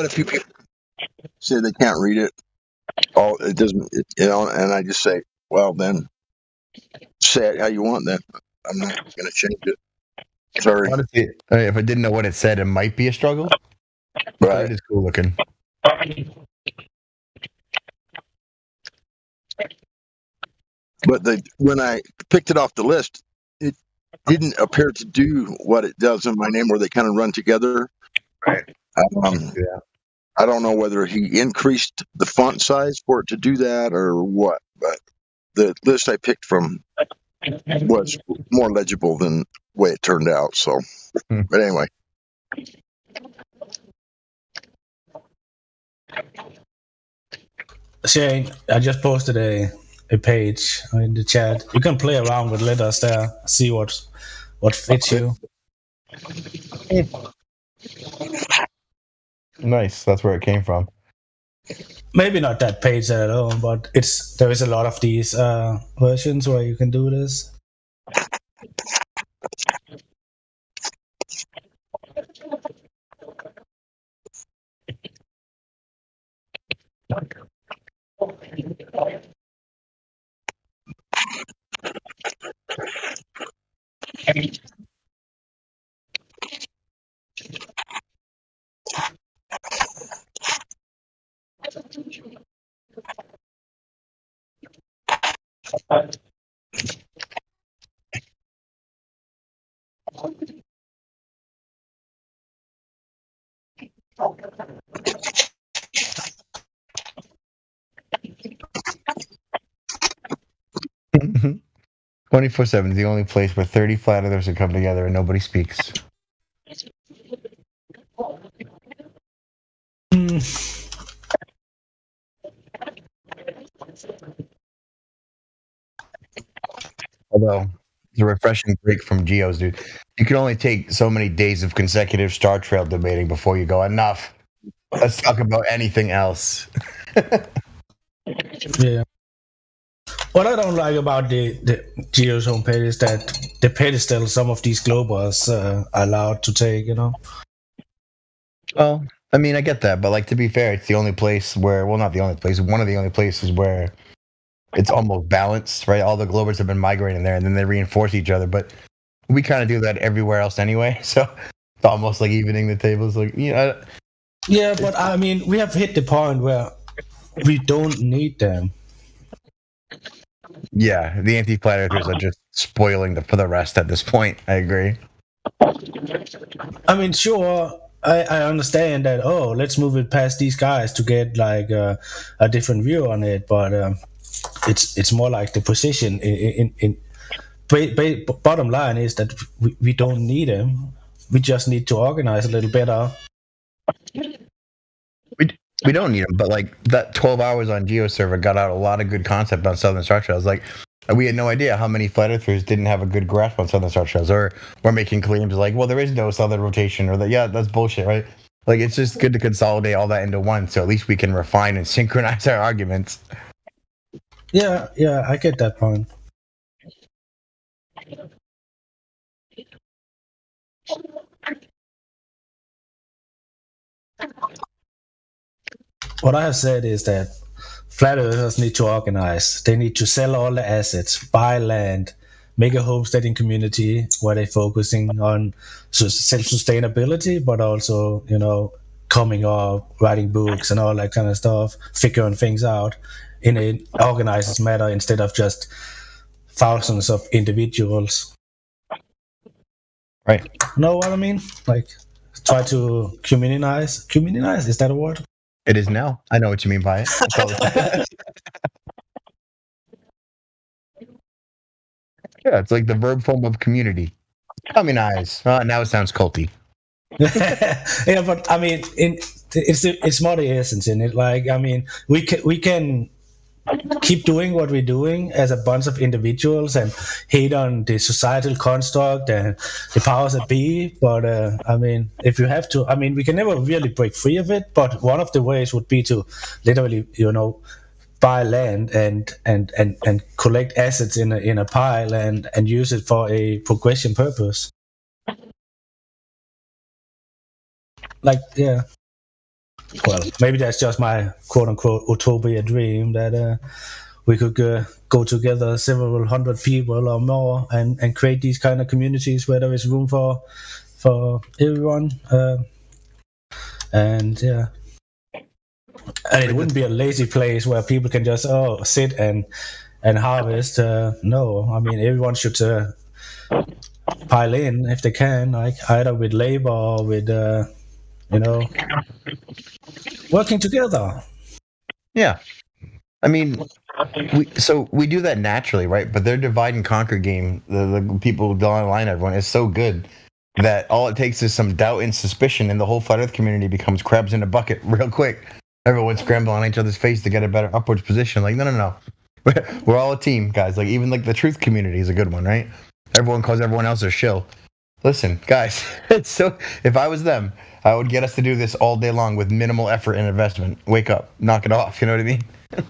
a few people say they can't read it. Oh, it doesn't, and I just say, well, then say it how you want. Then I'm not going to change it. Sorry. Honestly, if I didn't know what it said, it might be a struggle. Right. It is cool looking. but when I picked it off the list, it didn't appear to do what it does in my name, where they kind of run together. Right. Yeah. I don't know whether he increased the font size for it to do that or what, but the list I picked from was more legible than the way it turned out. So, but anyway. Shane, I just posted a page in the chat. You can play around with letters there, see what fits you. Nice. That's where it came from. Maybe not that page at all, but there is a lot of these versions where you can do this. Mm-hmm. 24/7 is the only place where 30 flat earthers can come together and nobody speaks. Although it's a refreshing break from Geos, dude. You can only take so many days of consecutive Star Trail debating before you go, enough. Let's talk about anything else. Yeah. What I don't like about the Geo's homepage is that the pedestal some of these globals are allowed to take, Well, I mean, I get that, but like, to be fair, it's the only place where, well, not the only place, one of the only places where it's almost balanced, right? All the globers have been migrating there, and then they reinforce each other. But we kind of do that everywhere else anyway, so it's almost like evening the tables. Like, Yeah, but I mean, we have hit the point where we don't need them. Yeah, the anti-flat earthers are just spoiling for the rest at this point. I agree. I mean, sure, I understand that. Oh, let's move it past these guys to get like a different view on it, but it's more like the position. Bottom line is that we don't need them. We just need to organize a little better. We don't need them, but like that 12 hours on GeoServer got out a lot of good concept on Southern Star Trails. Like, we had no idea how many flat earthers didn't have a good grasp on Southern Star Trails, or we're making claims like, well, there is no southern rotation, or that, yeah, that's bullshit, right? Like, it's just good to consolidate all that into one, so at least we can refine and synchronize our arguments. Yeah, I get that point. What I have said is that flat earthers need to organize. They need to sell all the assets, buy land, make a homesteading community where they're focusing on self-sustainability, but also, coming up, writing books and all that kind of stuff, figuring things out in an organized manner instead of just thousands of individuals. Right. Know what I mean? Like, try to communinize. Communinize, is that a word? It is now. I know what you mean by it. Yeah, it's like the verb form of community. Communize. Now it sounds culty. Yeah, but I mean, it's more the essence in it. Like, I mean, we can keep doing what we're doing as a bunch of individuals and hate on the societal construct and the powers that be. But I mean, if you have to, I mean, we can never really break free of it. But one of the ways would be to literally, buy land and collect assets in a pile and use it for a progression purpose. Like, yeah. Well, maybe that's just my quote-unquote utopia dream that we could go together, several hundred people or more, and create these kind of communities where there is room for everyone. And yeah, and it wouldn't be a lazy place where people can just sit and and harvest. No, I mean everyone should pile in if they can, like either with labor or with working together. Yeah. I mean, we do that naturally, right? But their divide and conquer game, the people who online, everyone is so good that all it takes is some doubt and suspicion, and the whole flat Earth community becomes crabs in a bucket real quick. Everyone's scrambling on each other's face to get a better upwards position. Like, no. We're all a team, guys. Like, even like the truth community is a good one, right? Everyone calls everyone else a shill. Listen, guys, if I was them, I would get us to do this all day long with minimal effort and investment. Wake up, knock it off. You know what I mean?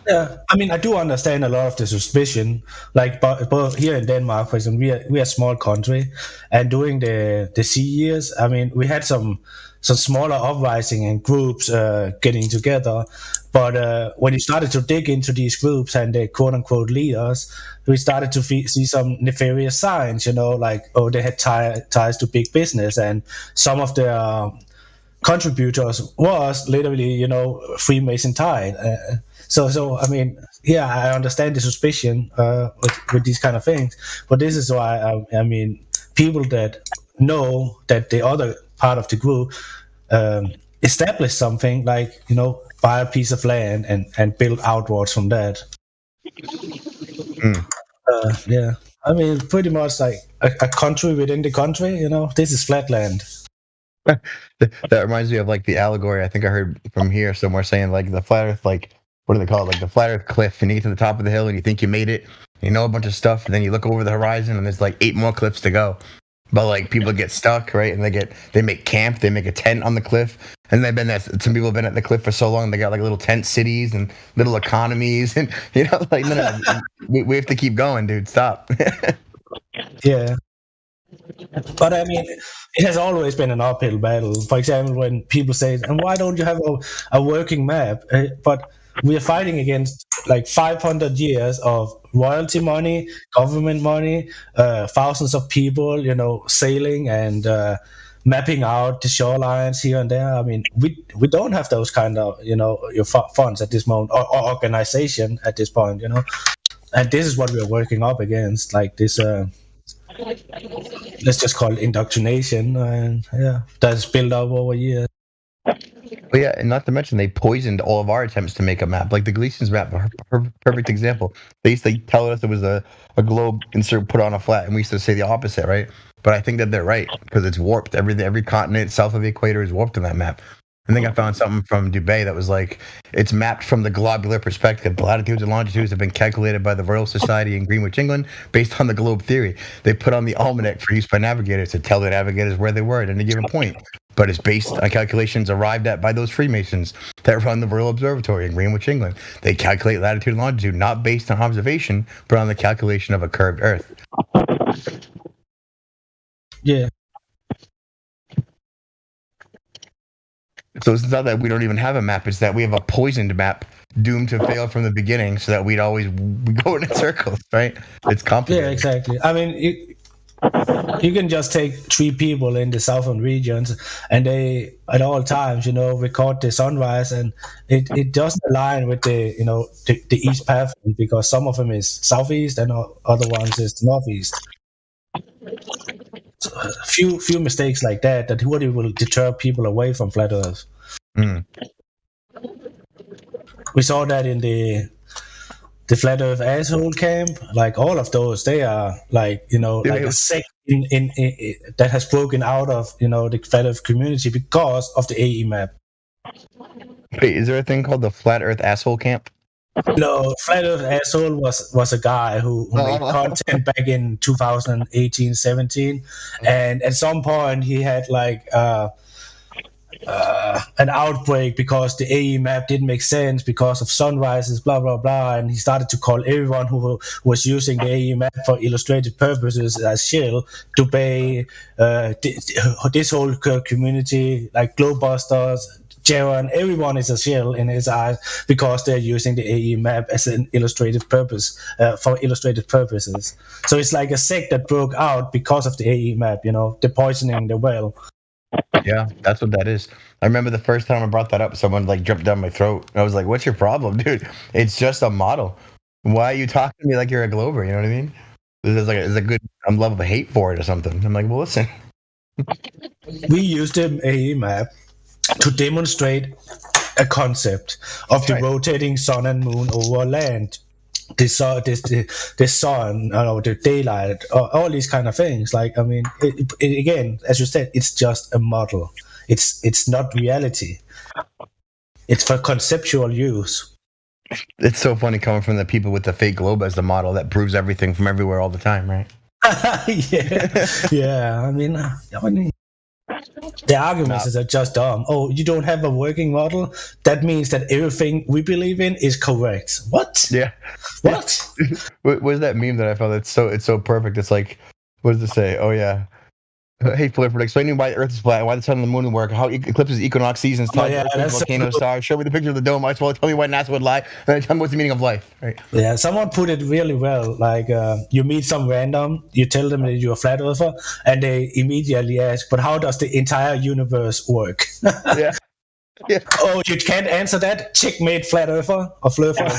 Yeah, I mean, I do understand a lot of the suspicion. Like, but here in Denmark, for example, we are a small country, and during the sea years, I mean, we had some smaller uprising and groups getting together. But when you started to dig into these groups and the quote unquote leaders, we started to see some nefarious signs. Like they had ties to big business, and some of their contributors was literally, Freemason tied. So I mean, yeah, I understand the suspicion with these kind of things, but this is why I mean, people that know that the other part of the group establish something, like buy a piece of land and build outwards from that. Yeah, I mean, pretty much like a country within the country. This is flatland. That reminds me of like the allegory I think I heard from here somewhere saying like the flat Earth, like what do they call it? Like the flat Earth cliff, and you get to the top of the hill and you think you made it, you know a bunch of stuff, and then you look over the horizon and there's like 8 more cliffs to go. But like people get stuck, right? And they make camp, they make a tent on the cliff, and some people have been at the cliff for so long they got like little tent cities and little economies, and like no, we have to keep going, dude. Stop. Yeah. But I mean, it has always been an uphill battle. For example, when people say, "And why don't you have a working map?" But we are fighting against like 500 years of royalty money, government money, thousands of people, sailing and mapping out the shorelines here and there. I mean, we don't have those kind of your funds at this moment, or organization at this point. And this is what we are working up against, like this. Let's just call it indoctrination, and that's built up over years. But yeah, and not to mention they poisoned all of our attempts to make a map. Like the Gleason's map, perfect example. They used to tell us it was a globe insert put on a flat, and we used to say the opposite, right? But I think that they're right because it's warped. Every continent south of the equator is warped in that map. I think I found something from Dubai that was like, it's mapped from the globular perspective. The latitudes and longitudes have been calculated by the Royal Society in Greenwich, England, based on the globe theory. They put on the almanac for use by navigators to tell the navigators where they were at any given point. But it's based on calculations arrived at by those Freemasons that run the Royal Observatory in Greenwich, England. They calculate latitude and longitude not based on observation, but on the calculation of a curved Earth. Yeah. So it's not that we don't even have a map; it's that we have a poisoned map, doomed to fail from the beginning, so that we go in circles, right? It's complicated. Yeah, exactly. I mean, you can just take 3 people in the southern regions, and they at all times, record the sunrise, and it doesn't align with the east path, because some of them is southeast and other ones is northeast. Few mistakes like that really will deter people away from flat Earth. We saw that in the flat Earth asshole camp. Like all of those, they are like like a sect in that has broken out of the flat Earth community because of the AE map. Wait, is there a thing called the flat Earth asshole camp? No, Flat Earth Asshole was a guy who made content back in 2018-17, and at some point he had like an outbreak because the AE map didn't make sense because of sunrises, blah blah blah, and he started to call everyone who was using the AE map for illustrated purposes as shill, to pay this whole community, like Globebusters, Jaron, everyone is a shill in his eyes because they're using the AE map as an illustrative purpose, for illustrative purposes. So it's like a sect that broke out because of the AE map, the poisoning the well. Yeah, that's what that is. I remember the first time I brought that up, someone like jumped down my throat. And I was like, "What's your problem, dude? It's just a model. Why are you talking to me like you're a Glober? You know what I mean? There's a good love of hate for it or something. I'm like, well, listen. We used a map to demonstrate a concept of the rotating sun and moon over land. The sun, the daylight, all these kind of things. Like, I mean, again, as you said, it's just a model. It's not reality. It's for conceptual use. It's so funny coming from the people with the fake globe as the model that proves everything from everywhere all the time, right? Yeah. I mean, the arguments are just dumb. Oh, you don't have a working model? That means that everything we believe in is correct. What? Yeah. What? What was that meme that I found? It's so perfect. It's like, what does it say? Oh yeah. Hey, Flipper, explaining why the Earth is flat, why the sun and the moon work, how eclipses, equinox seasons, volcanoes, stars. Show me the picture of the dome. I tell me why NASA would lie, and then tell me what's the meaning of life. Right? Yeah, someone put it really well. Like, you meet some random, you tell them that you're a flat earther, and they immediately ask, "But how does the entire universe work?" Yeah. Oh, you can't answer that? Checkmate, flat earther or fluffer.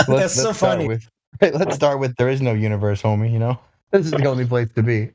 That's so funny. Let's start with there is no universe, homie. You know. This is the only place to be.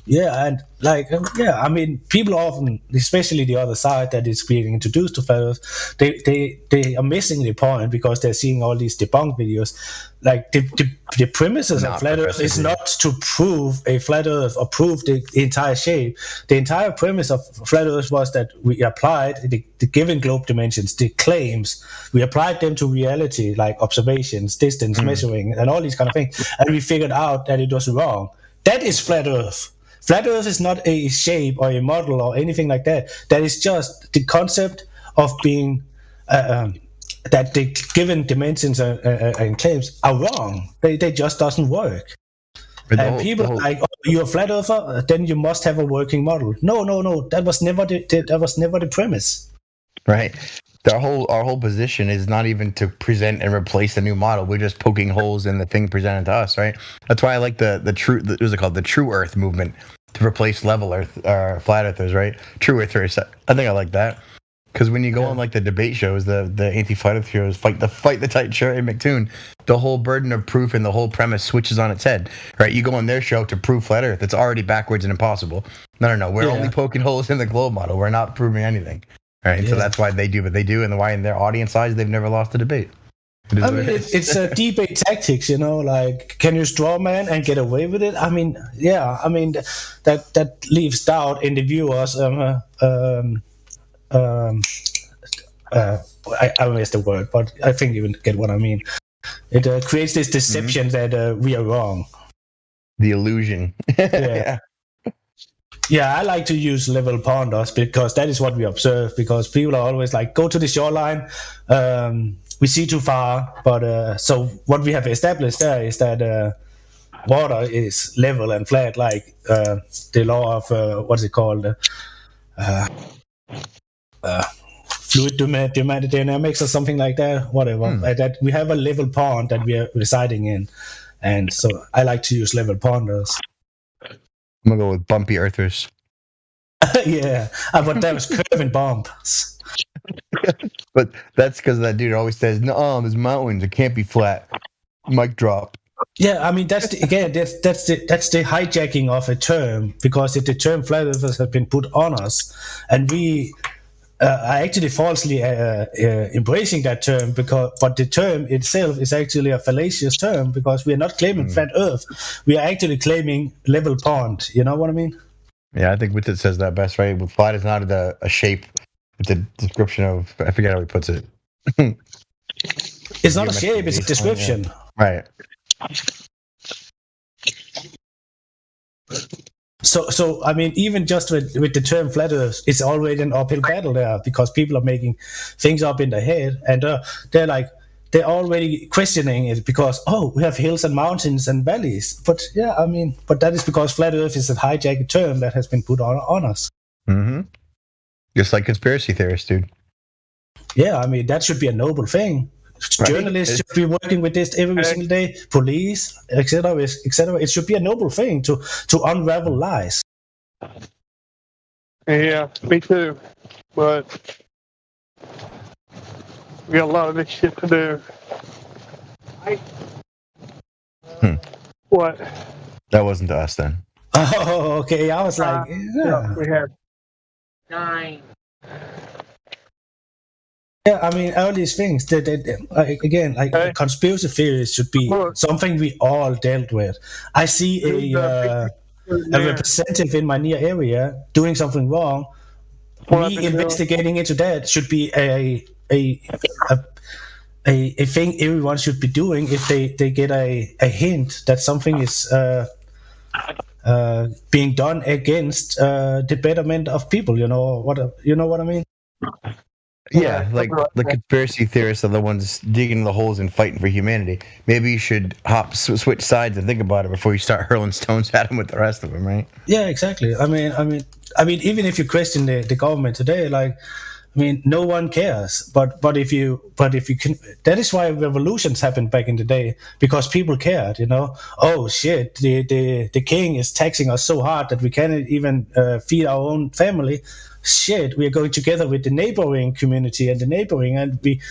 Yeah, and I mean, people often, especially the other side that is being introduced to flat Earth, they are missing the point because they're seeing all these debunk videos. Like the premises of flat Earth is not to prove a flat Earth or prove the entire shape. The entire premise of flat Earth was that we applied the given globe dimensions, the claims, we applied them to reality, like observations, distance, measuring, and all these kind of things, and we figured out that it was wrong. That is flat Earth. Flat Earth is not a shape or a model or anything like that. That is just the concept of being that the given dimensions and claims are wrong. They just doesn't work. And people are like, "Oh, you're a flat earther, then you must have a working model." No. That was never the premise. Right. Our whole position is not even to present and replace a new model. We're just poking holes in the thing presented to us, right? That's why I like the true, what is it called, the True Earth movement, to replace level Earth or flat Earthers, right? True Earthers. I think I like that because when you go on like the debate shows, the anti-flat Earth shows, fight the tight shirt and McToon, the whole burden of proof and the whole premise switches on its head, right? You go on their show to prove flat Earth. It's already backwards and impossible. No. We're only poking holes in the globe model. We're not proving anything. Right, so that's why they do what they do, and why in their audience size they've never lost a debate. I mean, it's a debate tactics, you know. Like, can you straw man and get away with it? I mean, yeah. I mean, that leaves doubt in the viewers. I missed the word, but I think you get what I mean. It creates this deception that we are wrong. The illusion. Yeah. Yeah, I like to use level ponders because that is what we observe. Because people are always like, go to the shoreline, we see too far. But so what we have established there is that water is level and flat, like the law of what's it called, fluid dynamics or something like that. Whatever. That we have a level pond that we are residing in, and so I like to use level ponders. I'm gonna go with bumpy earthers. Yeah, but that was curving bumps. But that's because that dude always says, "No, there's mountains. It can't be flat." Mic drop. Yeah, I mean that's the hijacking of a term, because the term flat earthers has been put on us, and we are actually falsely embracing that term, but the term itself is actually a fallacious term, because we are not claiming flat Earth. We are actually claiming level pond. You know what I mean? Yeah, I think Witsit says that best, right? Flat is not a shape; it's a description of. I forget how he puts it. It's not a shape; it's a description. Yeah. Right. So I mean, even just with the term flat Earth, it's already an uphill battle there, because people are making things up in their head, and they're already questioning it, because we have hills and mountains and valleys. But yeah, I mean, but that is because flat Earth is a hijacked term that has been put on us. Mm-hmm. Just like conspiracy theorists, dude. Yeah, I mean, that should be a noble thing. Right. Journalists should be working with this every single day. Police, etc., etc. It should be a noble thing to unravel lies. Yeah, me too. But we got a lot of this shit to do. What? That wasn't us then. Oh, okay. I was like, Yeah, we have 9. yeah. I mean, all these things. Again, like conspiracy theories should be something we all dealt with. I see a representative in my near area doing something wrong. Me investigating into that should be a thing everyone should be doing if they get a hint that something is being done against the betterment of people. You know what I mean? Yeah, like the conspiracy theorists are the ones digging the holes and fighting for humanity. Maybe you should switch sides and think about it before you start hurling stones at them with the rest of them, right? Yeah, exactly. I mean, even if you question the government today, like, I mean, no one cares. But if you can, that is why revolutions happened back in the day, because people cared. You know, oh shit, the king is taxing us so hard that we can't even feed our own family. Shit, we are going together with the neighboring community and the neighboring, and we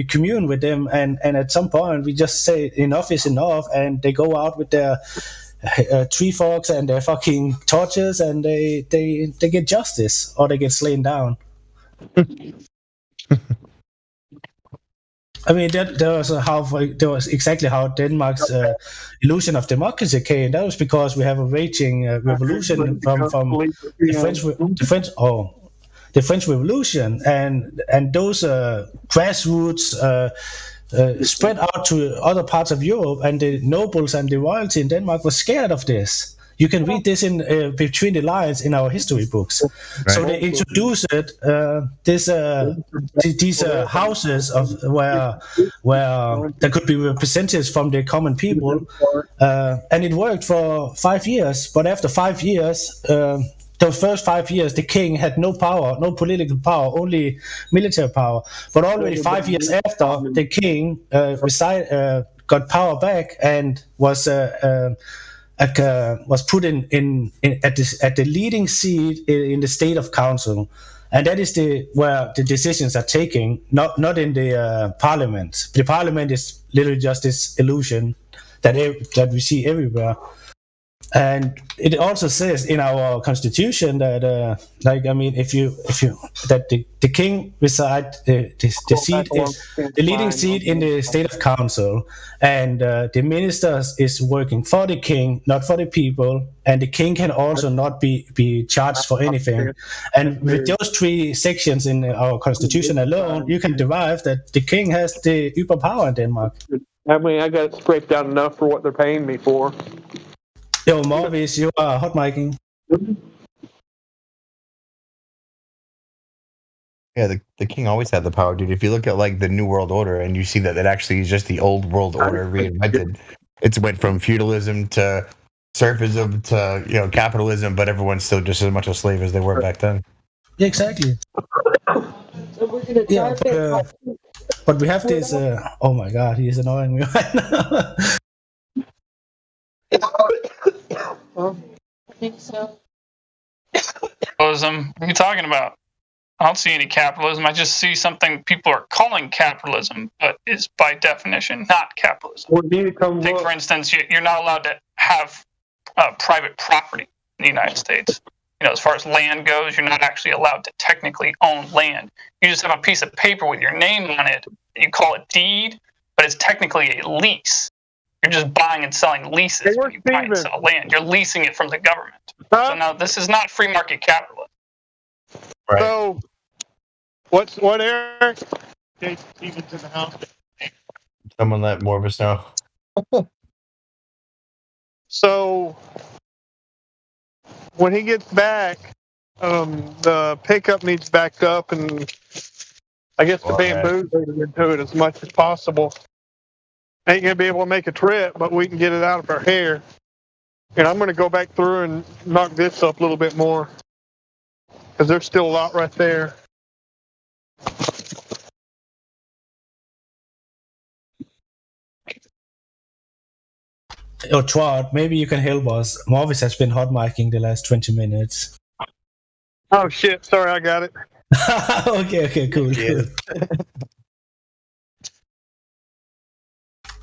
commune with them, and at some point we just say enough is enough, and they go out with their tree forks and their fucking torches, and they get justice or they get slain down. I mean, that was exactly how Denmark's illusion of democracy came. That was because we have a raging revolution from the French Revolution, and those grassroots spread out to other parts of Europe, and the nobles and the royalty in Denmark were scared of this. You can read this in between the lines in our history books. Right. So they introduced these houses of where there could be representatives from the common people, and it worked for 5 years. But after 5 years, the first 5 years, the king had no power, no political power, only military power. But already 5 years after, the king got power back and was put in at the leading seat in the state of council, and that is where the decisions are taken, not in the parliament. The parliament is literally just this illusion that we see everywhere. And it also says in our constitution that, the king reside the seat is the leading seat in the state of council, and the ministers is working for the king, not for the people, and the king can also not be charged for anything. And with those 3 sections in our constitution alone, you can derive that the king has the upper power in Denmark. I mean, I got it scraped down enough for what they're paying me for. Yo, Morvis, you are hot micing. Yeah, the king always had the power, dude. If you look at like the New World Order and you see that it actually is just the old world order reinvented. It's went from feudalism to serfism to capitalism, but everyone's still just as much a slave as they were back then. Yeah, exactly. Yeah, but we have this. Oh my god, he is annoying me right now. I think so. Capitalism? What are you talking about? I don't see any capitalism. I just see something people are calling capitalism, but is by definition not capitalism. Take, for instance, you're not allowed to have private property in the United States. As far as land goes, you're not actually allowed to technically own land. You just have a piece of paper with your name on it, and you call it deed, but it's technically a lease. You're just buying and selling leases when you buy and sell land. You're leasing it from the government. So now this is not free market capitalism. Right. So, what Eric? Steven's in the house. Someone let Morvis know. So, when he gets back, the pickup needs backed up, and I guess the bamboo's into it as much as possible. Ain't gonna be able to make a trip, but we can get it out of our hair. And I'm gonna go back through and knock this up a little bit more, because there's still a lot right there. Oh, Trot, maybe you can help us. Morvis has been hot micing the last 20 minutes. Oh shit! Sorry, I got it. Okay, cool.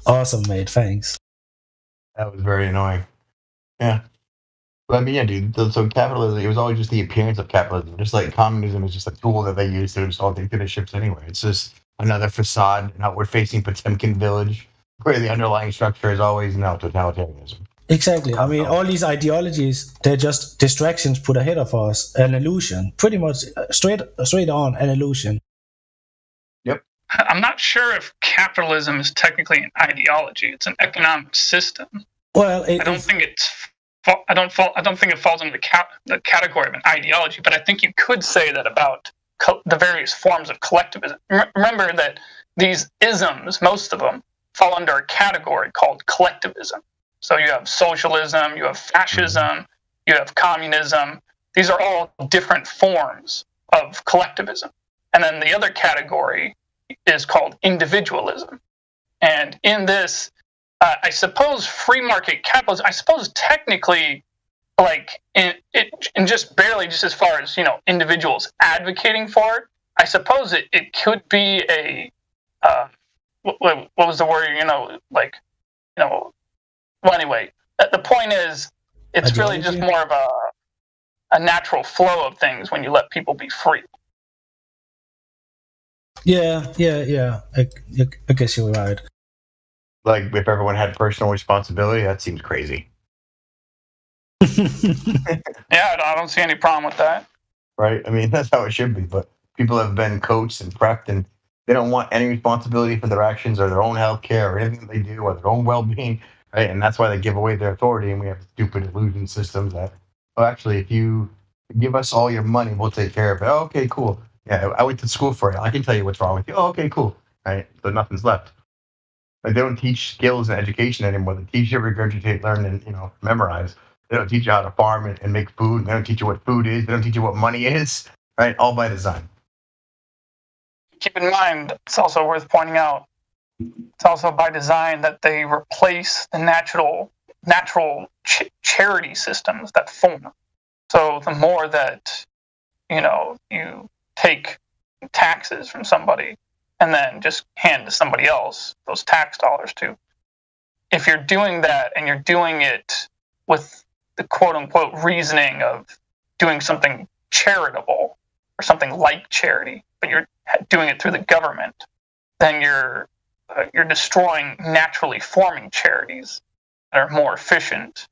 Awesome, mate. Thanks. That was very annoying. Yeah. But I mean, yeah, dude. So capitalism, it was always just the appearance of capitalism. Just like communism is just a tool that they use to install dictatorships anyway. It's just another facade, an outward-facing Potemkin village, where the underlying structure is always totalitarianism. Exactly. I mean, all these ideologies, they're just distractions put ahead of us, an illusion. Pretty much straight on, an illusion. Yep. I'm not sure if capitalism is technically an ideology. It's an economic system. Well, I don't think it falls into the category of an ideology, but I think you could say that about the various forms of collectivism. Remember that these isms, most of them, fall under a category called collectivism. So you have socialism, you have fascism, you have communism. These are all different forms of collectivism. And then the other category is called individualism. And in this, I suppose free market capitalism, I suppose technically, like in just barely, just as far as, individuals advocating for it, I suppose it could be a, what was the word, well, anyway, the point is, it's really just more of a natural flow of things when you let people be free. Yeah. I guess you're right. Like, if everyone had personal responsibility, that seems crazy. Yeah, I don't see any problem with that. Right? I mean, that's how it should be. But people have been coached and prepped, and they don't want any responsibility for their actions or their own health care or anything that they do or their own well-being. Right? And that's why they give away their authority, and we have stupid illusion systems that, actually, if you give us all your money, we'll take care of it. Oh, okay, cool. Yeah, I went to school for it. I can tell you what's wrong with you. Oh, okay, cool. Right? So nothing's left. Like, they don't teach skills in education anymore. They teach you to regurgitate, learn, and memorize. They don't teach you how to farm and make food. They don't teach you what food is. They don't teach you what money is. Right? All by design. Keep in mind, it's also worth pointing out, it's also by design that they replace the natural charity systems that form. So the more that you take taxes from somebody and then just hand to somebody else those tax dollars to, if you're doing that and you're doing it with the quote-unquote reasoning of doing something charitable or something like charity, but you're doing it through the government, then you're destroying naturally forming charities that are more efficient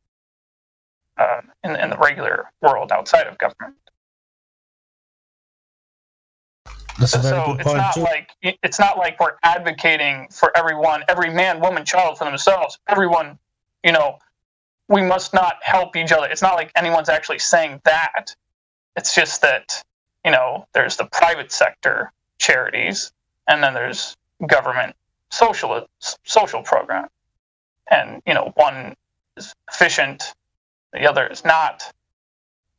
in the regular world outside of government. That's a very So good point, it's not like we're advocating for everyone, every man, woman, child for themselves. Everyone, we must not help each other. It's not like anyone's actually saying that. It's just that, there's the private sector charities, and then there's government social program. And, one is efficient, the other is not.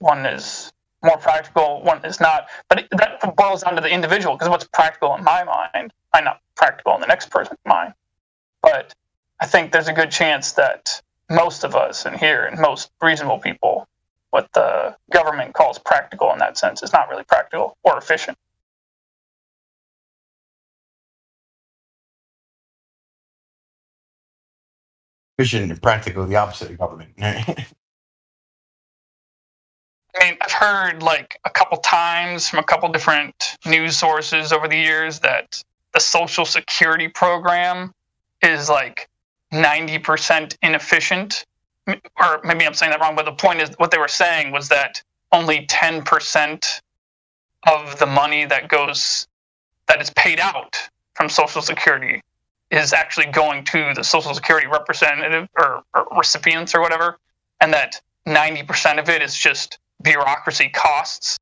One is more practical, one is not. But that boils down to the individual, because what's practical in my mind might not practical in the next person's mind. But I think there's a good chance that most of us in here, and most reasonable people, what the government calls practical in that sense is not really practical or efficient. Efficient and practical, the opposite of government. I mean, I've heard like a couple times from a couple different news sources over the years that the Social Security program is like 90% inefficient. Or maybe I'm saying that wrong, but the point is, what they were saying was that only 10% of the money that is paid out from Social Security is actually going to the Social Security representative or recipients or whatever, and that 90% of it is just bureaucracy costs.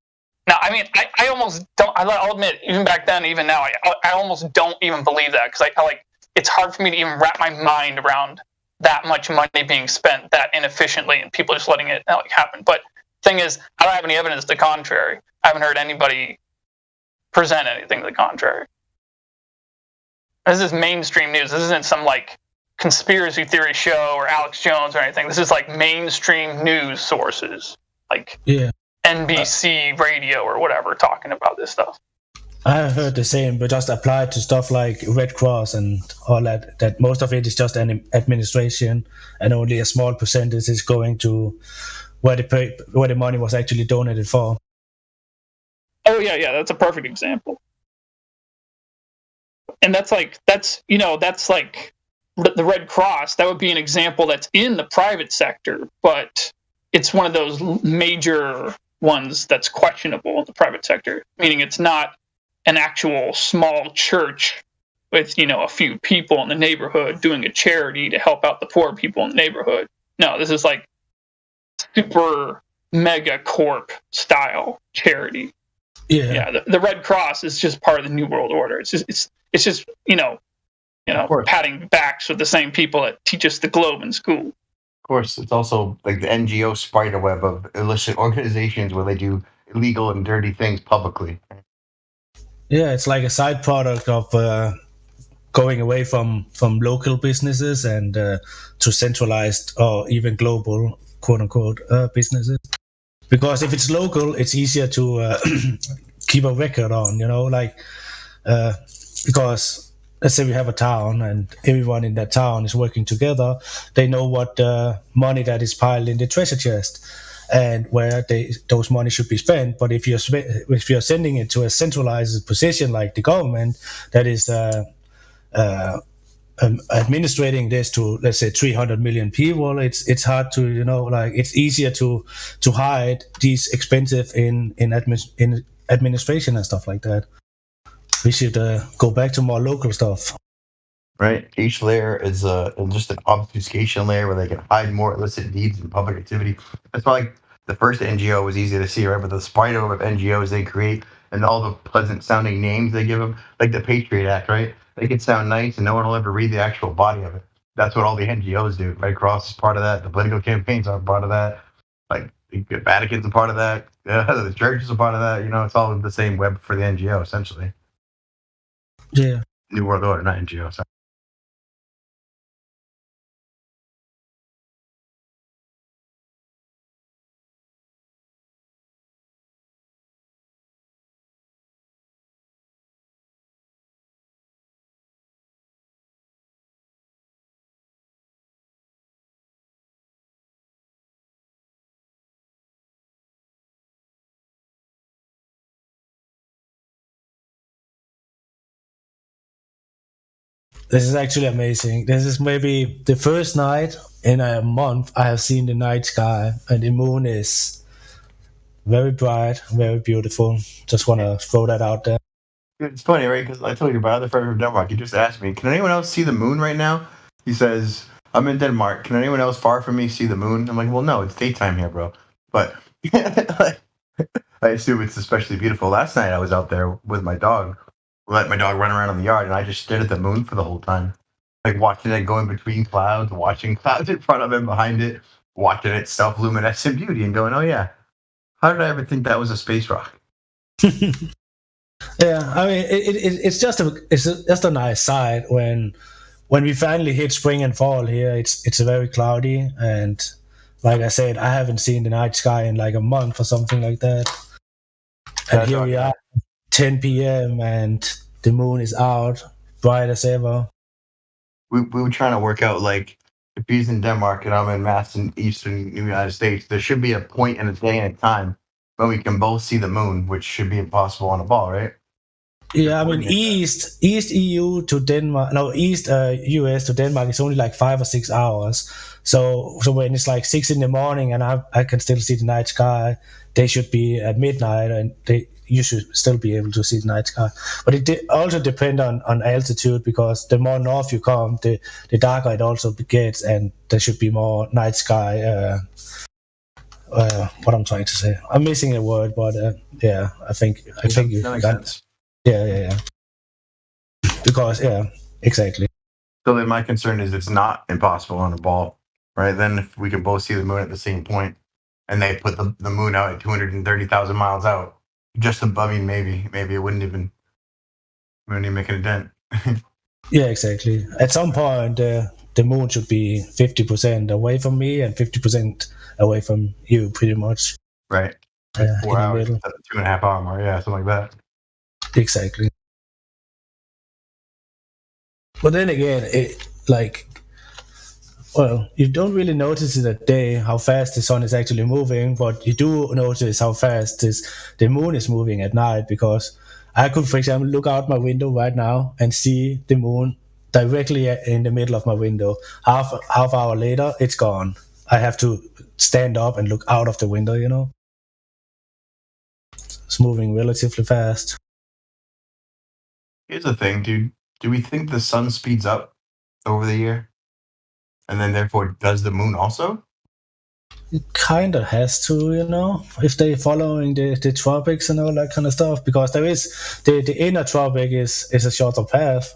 Now, I mean, I almost don't. I'll admit, even back then, even now, I almost don't even believe that, because I like, it's hard for me to even wrap my mind around that much money being spent that inefficiently and people just letting it happen. But thing is, I don't have any evidence to the contrary. I haven't heard anybody present anything to the contrary. This is mainstream news. This isn't some like conspiracy theory show or Alex Jones or anything. This is like mainstream news sources, like NBC radio or whatever, talking about this stuff. I heard the same, but just applied to stuff like Red Cross and all that. That most of it is just an administration, and only a small percentage is going to where the money was actually donated for. Oh yeah, that's a perfect example. And that's like the Red Cross. That would be an example that's in the private sector, but it's one of those major ones that's questionable in the private sector, meaning it's not an actual small church with a few people in the neighborhood doing a charity to help out the poor people in the neighborhood. No, this is like super mega corp style charity. Yeah. The Red Cross is just part of the New World Order. It's just patting backs with the same people that teach us the globe in school. Of course, it's also like the NGO spiderweb of illicit organizations where they do illegal and dirty things publicly. Yeah, it's like a side product of going away from local businesses and to centralized or even global quote unquote businesses. Because if it's local, it's easier to keep a record on, because let's say we have a town and everyone in that town is working together, they know what money that is piled in the treasure chest and where those money should be spent. But if you're sending it to a centralized position like the government that is administrating this to, let's say, 300 million people, it's hard to it's easier to hide these expensive in administration and stuff like that. We should go back to more local stuff. Right. Each layer is just an obfuscation layer where they can hide more illicit deeds and public activity. That's why the first NGO was easy to see, right? But the spider of NGOs they create and all the pleasant sounding names they give them, like the Patriot Act, right? They can sound nice and no one will ever read the actual body of it. That's what all the NGOs do. Red Cross is part of that. The political campaigns are part of that. Like the Vatican's a part of that. The church is a part of that. It's all the same web for the NGO, essentially. Yeah. New World Order, not NGO. Sorry. This is actually amazing. This is maybe the first night in a month I have seen the night sky, and the moon is very bright, very beautiful. Just want to throw that out there. It's funny, right? Because I told you my other friend from Denmark, he just asked me, can anyone else see the moon right now? He says, I'm in Denmark. Can anyone else far from me see the moon? I'm like, well, no, it's daytime here, bro. But I assume it's especially beautiful. Last night I was out there with my dog. Let my dog run around in the yard, and I just stared at the moon for the whole time. Like watching it go in between clouds, watching clouds in front of it, behind it, watching its self-luminescent beauty and going, oh yeah, how did I ever think that was a space rock? Yeah, I mean, it's just a nice sight when we finally hit spring and fall here. It's very cloudy, and like I said, I haven't seen the night sky in like a month or something like that. And here we are, 10 p.m. and the moon is out, bright as ever. We were trying to work out, like, if he's in Denmark and I'm in Mass in Eastern United States, there should be a point in a day and a time when we can both see the moon, which should be impossible on a ball, right? Yeah, I mean, East EU to Denmark, no, East US to Denmark is only like 5 or 6 hours. So when it's like 6 in the morning and I can still see the night sky, they should be at midnight and you should still be able to see the night sky. But it also depends on altitude, because the more north you come, the darker it also gets, and there should be more night sky. What I'm trying to say, I'm missing a word, but yeah, I think you that makes got sense. Yeah. Because exactly. So then my concern is it's not impossible on a ball, right? Then if we can both see the moon at the same point, and they put the moon out at 230,000 miles out, just above me, maybe it wouldn't even make a dent. Yeah, exactly. At some point, the moon should be 50% away from me and 50% away from you, pretty much. Right. 4 hours, 2.5 hour mark, yeah, something like that. Exactly. But then again, well, you don't really notice it at day how fast the sun is actually moving, but you do notice how fast the moon is moving at night, because I could, for example, look out my window right now and see the moon directly in the middle of my window. Half hour later, it's gone. I have to stand up and look out of the window, you know? It's moving relatively fast. Here's the thing, dude. Do we think the sun speeds up over the year? And then therefore does the moon also? It kind of has to, you know, if they're following the tropics and all that kind of stuff, because there is the inner tropic is a shorter path.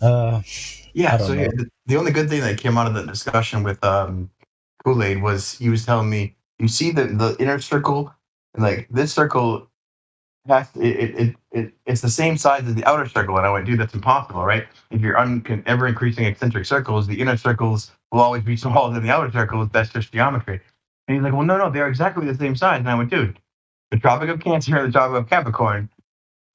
Yeah, I don't so know. the only good thing that came out of the discussion with Kool-Aid was he was telling me, you see the inner circle, and like this circle it's the same size as the outer circle. And I went, dude, that's impossible, right? If you're ever increasing eccentric circles, the inner circles will always be smaller than the outer circles. That's just geometry. And he's like, well, no, they're exactly the same size. And I went, dude, the Tropic of Cancer and the Tropic of Capricorn,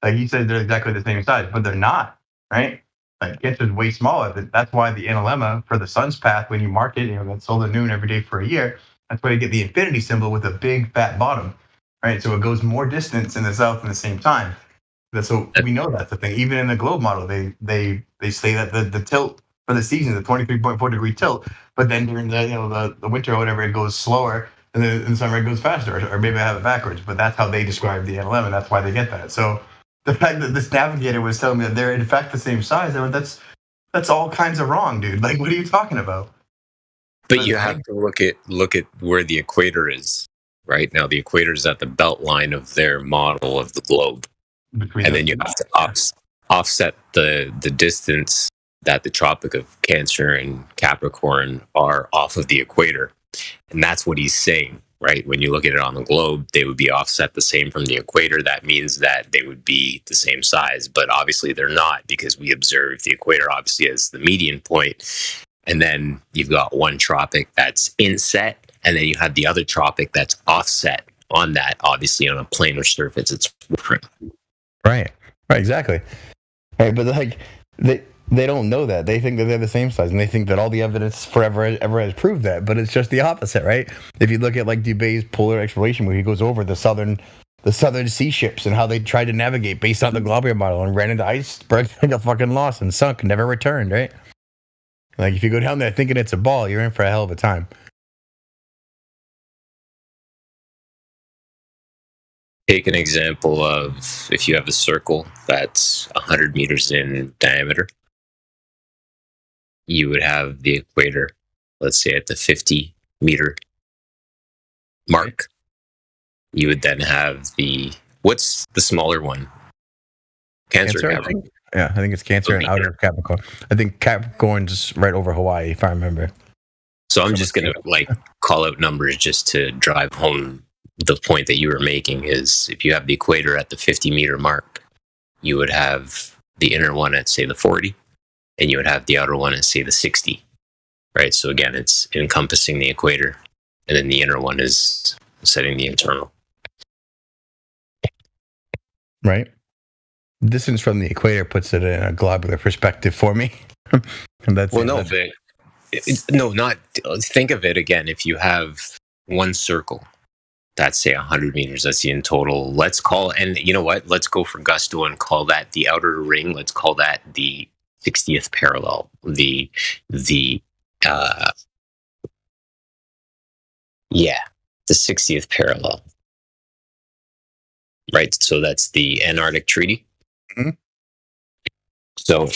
like he said, they're exactly the same size, but they're not, right? Like Cancer is way smaller. That's why the analemma for the sun's path, when you mark it, that's solar noon every day for a year. That's why you get the infinity symbol with a big fat bottom, right? So it goes more distance in the south in the same time. So we know that's the thing. Even in the globe model, they say that the tilt for the season is a 23.4 degree tilt, but then during the winter or whatever, it goes slower, and then in the summer it goes faster, or maybe I have it backwards. But that's how they describe the NLM, and that's why they get that. So the fact that this navigator was telling me that they're in fact the same size, I mean, that's all kinds of wrong, dude. Like, what are you talking about? But you have to look at where the equator is. Right now, the equator is at the belt line of their model of the globe, and then you have to offset the distance that the Tropic of Cancer and Capricorn are off of the equator, and that's what he's saying. Right, when you look at it on the globe, they would be offset the same from the equator. That means that they would be the same size, but obviously they're not, because we observe the equator obviously as the median point, and then you've got one tropic that's inset. And then you have the other tropic that's offset on that, obviously on a planar surface. It's different. Right, exactly. Right, but like they don't know that. They think that they're the same size, and they think that all the evidence forever ever has proved that. But it's just the opposite, right? If you look at like Dubé's polar exploration, where he goes over the southern sea ships and how they tried to navigate based on the globular model and ran into icebergs and got fucking lost and sunk and never returned, right? Like if you go down there thinking it's a ball, you're in for a hell of a time. Take an example of if you have a circle that's 100 meters in diameter, you would have the equator, let's say at the 50-meter mark. You would then have what's the smaller one? Cancer. I think it's Cancer and outer Capricorn. I think Capricorn's right over Hawaii, if I remember. So I'm just going to call out numbers just to drive home the point that you were making. Is if you have the equator at the 50-meter mark, you would have the inner one at, say, the 40, and you would have the outer one at, say, the 60, right? So again, it's encompassing the equator, and then the inner one is setting the internal. Right. Distance from the equator puts it in a globular perspective for me. And that's think of it again. If you have one circle, that's say 100 meters, that's the in total. Let's call, and you know what? Let's go for gusto and call that the outer ring. Let's call that the 60th parallel. The 60th parallel. Right. So that's the Antarctic Treaty. Mm-hmm. So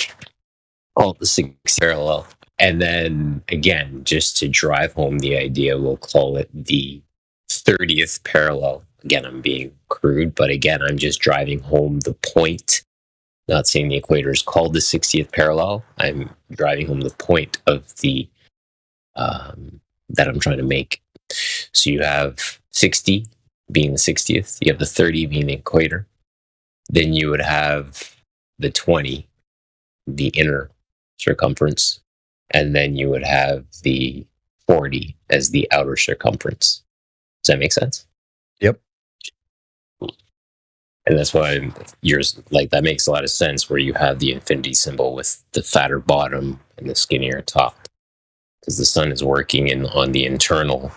call it the 60th parallel. And then again, just to drive home the idea, we'll call it the 30th parallel. Again, I'm being crude, but again, I'm just driving home the point. Not saying the equator is called the 60th parallel. I'm driving home the point of the that I'm trying to make. So you have 60 being the 60th. You have the 30 being the equator. Then you would have the 20, the inner circumference, and then you would have the 40 as the outer circumference. Does that make sense? Yep. And And that's why yours, like, that makes a lot of sense where you have the infinity symbol with the fatter bottom and the skinnier top, because the sun is working on the internal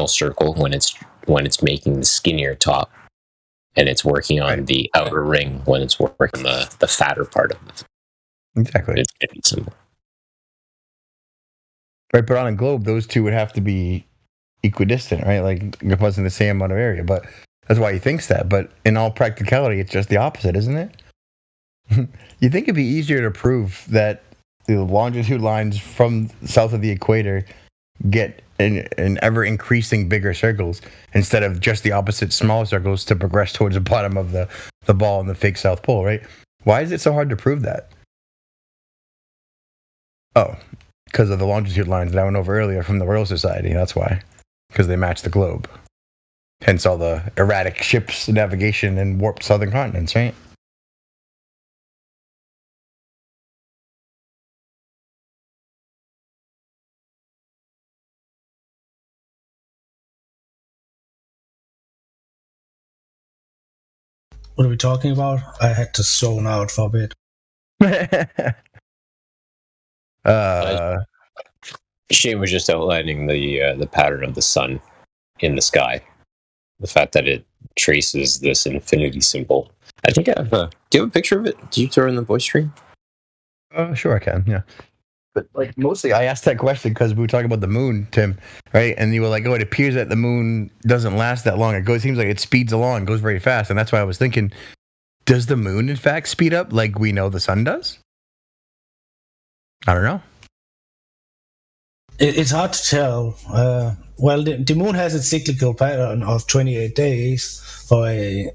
circle when it's making the skinnier top, and it's working on the outer ring when it's working the fatter part of it. Exactly. Infinity symbol. Right, but on a globe, those two would have to be equidistant, right? Like encompassing the same amount of area. But that's why he thinks that. But in all practicality, it's just the opposite, isn't it? You think it'd be easier to prove that the longitude lines from south of the equator get in ever increasing bigger circles instead of just the opposite smaller circles to progress towards the bottom of the ball in the fake South Pole, right? Why is it so hard to prove that? Oh, because of the longitude lines that I went over earlier from the Royal Society. That's why. Because they match the globe. Hence all the erratic ships, navigation, and warped southern continents, right? What are we talking about? I had to zone out for a bit. Shane was just outlining the pattern of the sun in the sky. The fact that it traces this infinity symbol. I think I have do you have a picture of it? Do you throw in the voice stream? Sure I can, yeah. But like mostly I asked that question because we were talking about the moon, Tim, right? And you were like, oh, it appears that the moon doesn't last that long. It seems like it speeds along, goes very fast. And that's why I was thinking, does the moon in fact speed up like we know the sun does? I don't know. It's hard to tell. Well, the moon has a cyclical pattern of 28 days for a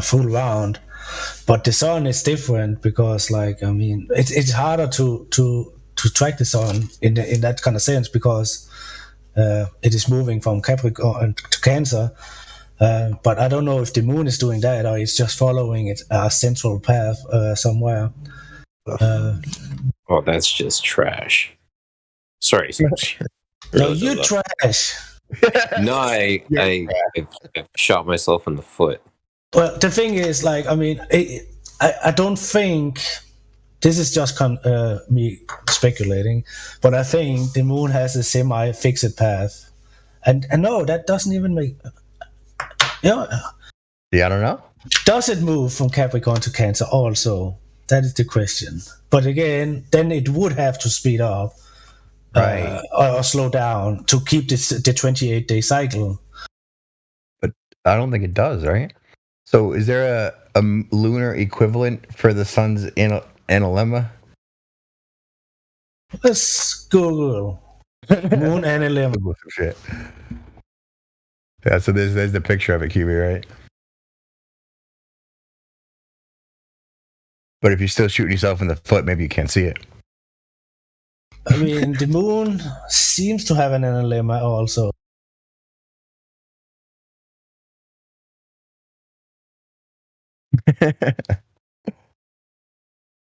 full round, but the sun is different because, like, I mean, it's harder to track the sun in that kind of sense because it is moving from Capricorn to Cancer. But I don't know if the moon is doing that or it's just following a central path somewhere. Oh, that's just trash. Sorry. No, you trash. No, I shot myself in the foot. Well, the thing is, like, I mean, I don't think this is just me speculating, but I think the moon has a semi-fixed path, and no, that doesn't even make. Yeah, I don't know. Does it move from Capricorn to Cancer also? That is the question. But again, then it would have to speed up. Right. Or slow down to keep the 28-day cycle. But I don't think it does, right? So is there a lunar equivalent for the sun's analemma? Let's Google moon analemma. Google some shit. Yeah, so there's the picture of it, QB, right? But if you're still shooting yourself in the foot, maybe you can't see it. I mean, the moon seems to have an analemma also.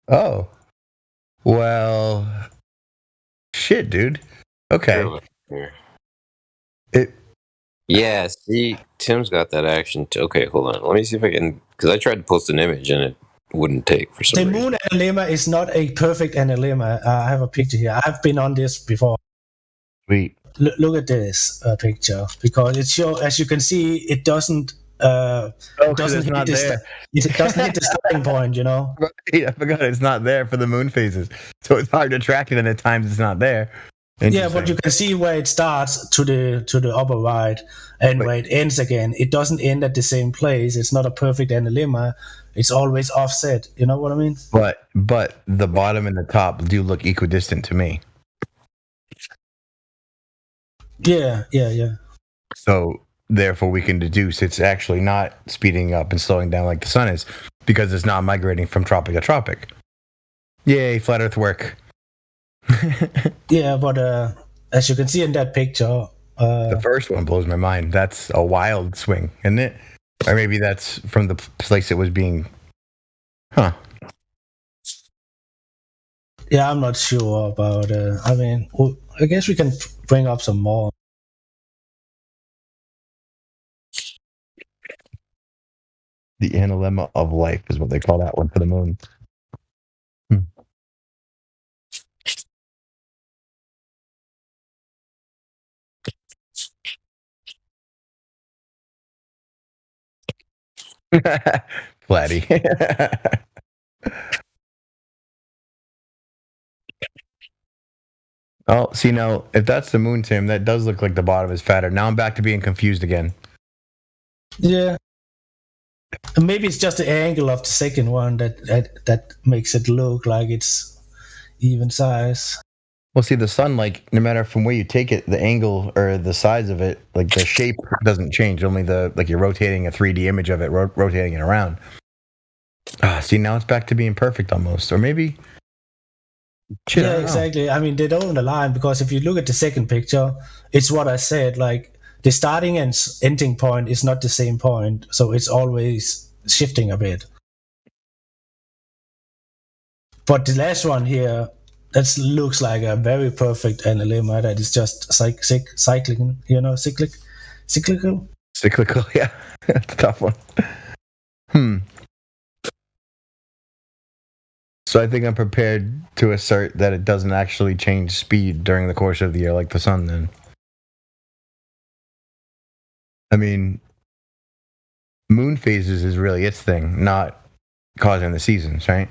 Oh. Well, shit, dude. Okay. Yeah, see, Tim's got that action. Okay, hold on. Let me see if I can, because I tried to post an image and it wouldn't take for some reason. The moon analemma is not a perfect analemma. I have a picture here. I have been on this before. Sweet. Look at this picture, because it shows, as you can see, it doesn't. It doesn't hit the starting point, you know. Right, I forgot it's not there for the moon phases, so it's hard to track it, and at times it's not there. Yeah, but you can see where it starts to the upper right, and where it ends again. It doesn't end at the same place. It's not a perfect analemma. It's always offset. You know what I mean? But the bottom and the top do look equidistant to me. Yeah. So therefore, we can deduce it's actually not speeding up and slowing down like the sun is, because it's not migrating from tropic to tropic. Yay, flat Earth work. Yeah, but as you can see in that picture, the first one blows my mind. That's a wild swing, isn't it? Or maybe that's from the place it was being. Huh. Yeah, I'm not sure about. I mean, I guess we can bring up some more. The analemma of life is what they call that one for the moon. Hmm. Flatty. Oh, see now, if that's the moon, Tim, that does look like the bottom is fatter. Now I'm back to being confused again. Yeah. Maybe it's just the angle of the second one that makes it look like it's even size. Well, see, the sun, like, no matter from where you take it, the angle or the size of it, like the shape doesn't change. Only you're rotating a 3D image of it, rotating it around. See, now it's back to being perfect almost. Or maybe. Shit, I Yeah, don't know. exactly. I mean, they don't align because if you look at the second picture, it's what I said. Like the starting and ending point is not the same point, so it's always shifting a bit. But the last one here, that looks like a very perfect analemma that is just cycling, cyclical. Cyclical, yeah. That's a tough one. So I think I'm prepared to assert that it doesn't actually change speed during the course of the year like the sun then. I mean, moon phases is really its thing, not causing the seasons, right?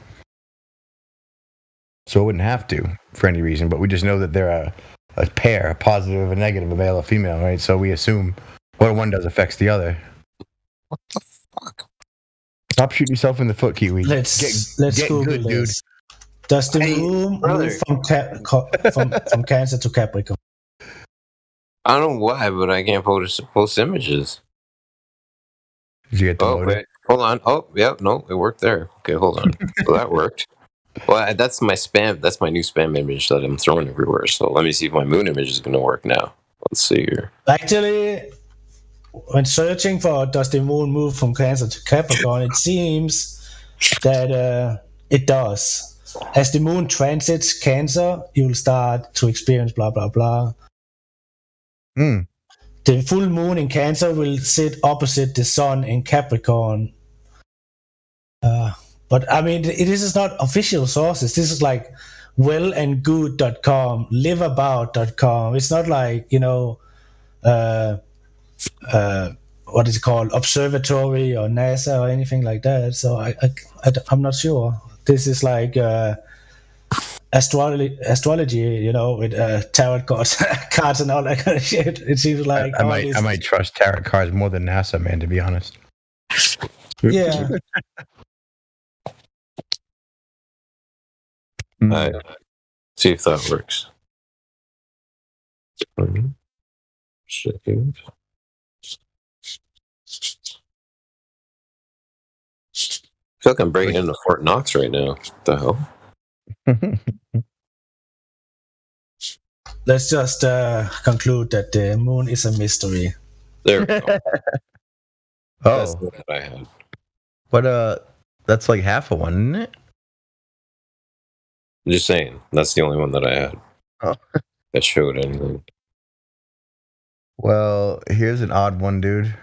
So it wouldn't have to for any reason, but we just know that they're a pair, a positive and negative, a male or female, right? So we assume what one does affects the other. What the fuck? Stop shooting yourself in the foot, Kiwi. Let's get Google good, dude. this. Does the moon move from Cancer to Capricorn? I don't know why, but I can't post images. Did you get demoted? Wait, hold on. Oh, yeah, no, it worked there. Okay, hold on. So that worked. Well, that's my spam. That's my new spam image that I'm throwing everywhere. So let me see if my moon image is going to work now. Let's see here. Actually, when searching for does the moon move from Cancer to Capricorn, it seems that it does. As the moon transits Cancer, you'll start to experience blah, blah, blah. The full moon in Cancer will sit opposite the sun in Capricorn. But I mean, this is not official sources. This is like wellandgood.com, liveabout.com. It's not like, what is it called, observatory or NASA or anything like that. So I'm not sure. This is like astrology, with tarot cards and all that kind of shit. It seems like I might trust tarot cards more than NASA, man. To be honest. Yeah. See if that works. Second. I feel like I'm breaking into Fort Knox right now. What the hell? Let's just conclude that the moon is a mystery. There we go. That's Oh, the one I had. but that's like half of one, isn't it? I'm just saying, that's the only one that I had Oh. that showed anything. Well, here's an odd one, dude.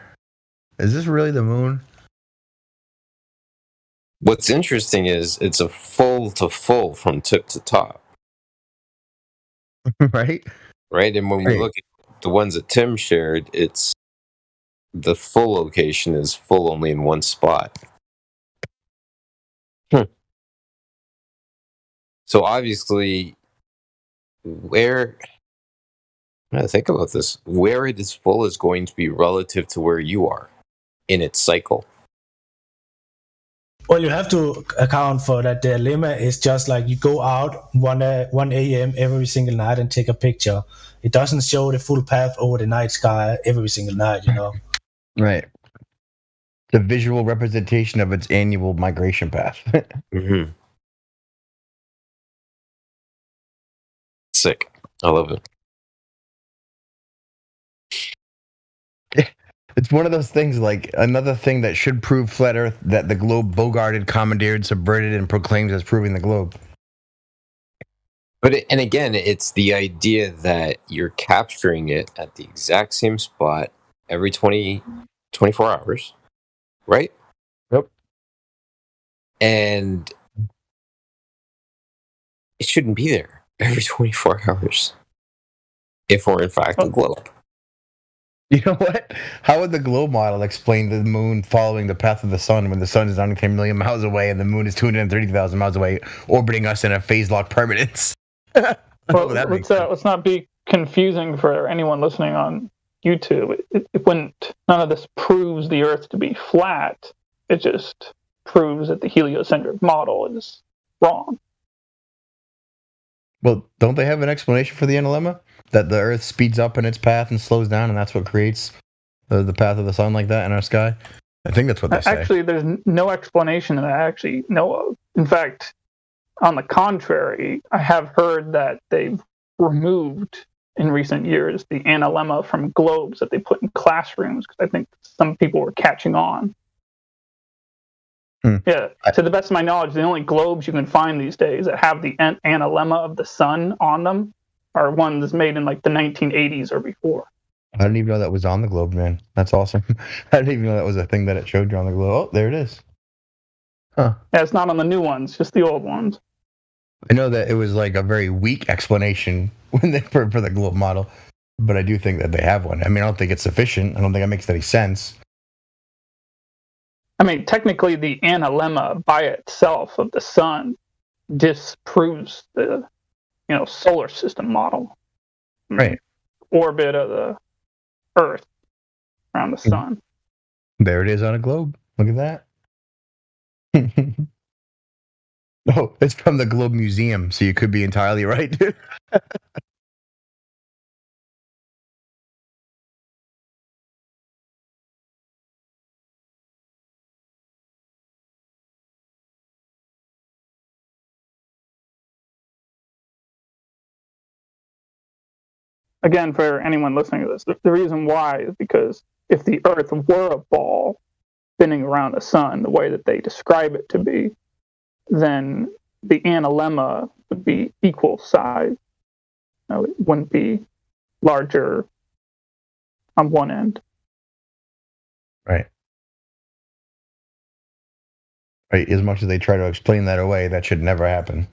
Is this really the moon? What's interesting is it's a full to full from tip to top. Right? Right? And when we Right. look at the ones that Tim shared, it's the full location is full only in one spot. So obviously, where I gotta think about this, where it is full is going to be relative to where you are in its cycle. Well, you have to account for that the lemma is just like you go out 1 a.m. every single night and take a picture. It doesn't show the full path over the night sky every single night, Right. The visual representation of its annual migration path. Mm-hmm. Sick. I love it. It's one of those things, like another thing that should prove flat Earth that the globe bogarted, commandeered, subverted, and proclaims as proving the globe. But and again, it's the idea that you're capturing it at the exact same spot every 24 hours, right? Yep. and it shouldn't be there every 24 hours if we're in fact a globe. You know what? How would the globe model explain the moon following the path of the sun when the sun is 93 million miles away and the moon is 230,000 miles away, orbiting us in a phase lock permanence? Well, let's not be confusing for anyone listening on YouTube. None of this proves the Earth to be flat. It just proves that the heliocentric model is wrong. Well, don't they have an explanation for the analemma? That the Earth speeds up in its path and slows down, and that's what creates the path of the sun like that in our sky? I think that's what they say. Actually, there's no explanation that I actually know of. In fact, on the contrary, I have heard that they've removed in recent years the analemma from globes that they put in classrooms because I think some people were catching on. Yeah, to the best of my knowledge, the only globes you can find these days that have the analemma of the sun on them are ones made in like the 1980s or before. I didn't even know that was on the globe, man. That's awesome. I didn't even know that was a thing that it showed you on the globe. Oh, there it is. Huh. Yeah, it's not on the new ones, just the old ones. I know that it was like a very weak explanation when for the globe model, but I do think that they have one. I mean, I don't think it's sufficient. I don't think it makes any sense. I mean, technically, the analemma by itself of the sun disproves the, solar system model. Right. Orbit of the Earth around the sun. There it is on a globe. Look at that. Oh, it's from the Globe Museum, so you could be entirely right. Again, for anyone listening to this, the reason why is because if the Earth were a ball spinning around the sun the way that they describe it to be, then the analemma would be equal size. It wouldn't be larger on one end. Right. Right. As much as they try to explain that away, that should never happen.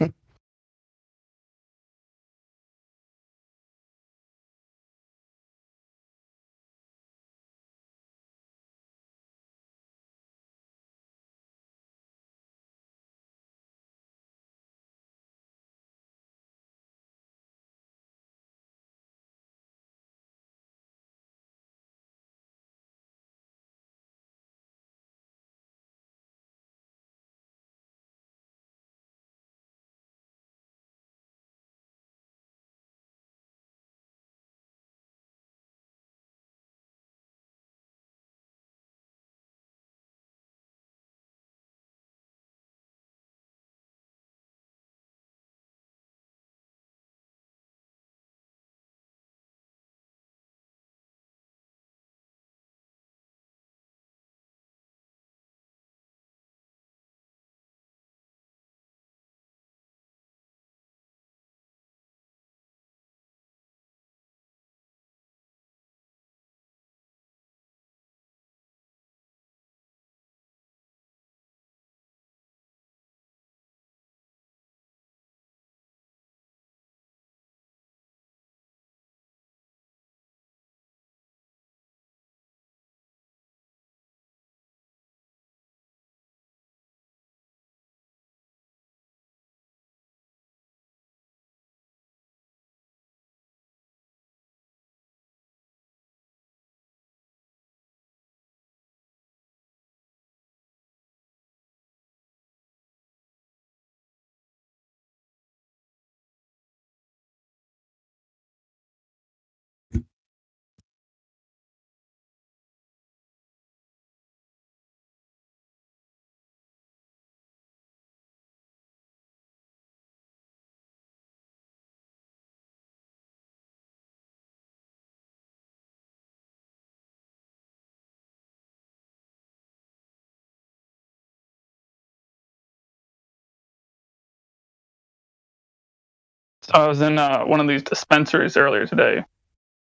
So I was in one of these dispensaries earlier today,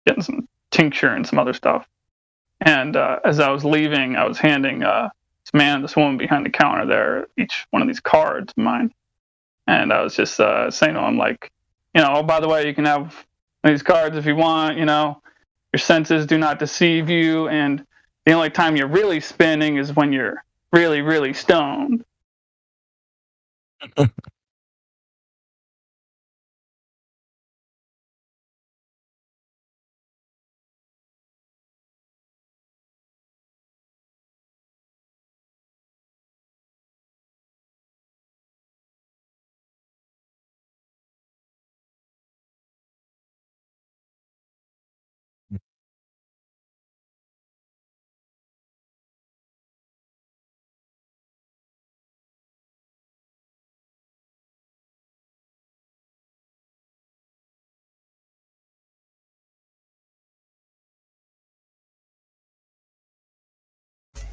getting some tincture and some other stuff. And as I was leaving, I was handing this woman behind the counter there, each one of these cards of mine. And I was just saying to him, like, oh, by the way, you can have these cards if you want, your senses do not deceive you. And the only time you're really spinning is when you're really, really stoned.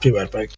Be right back.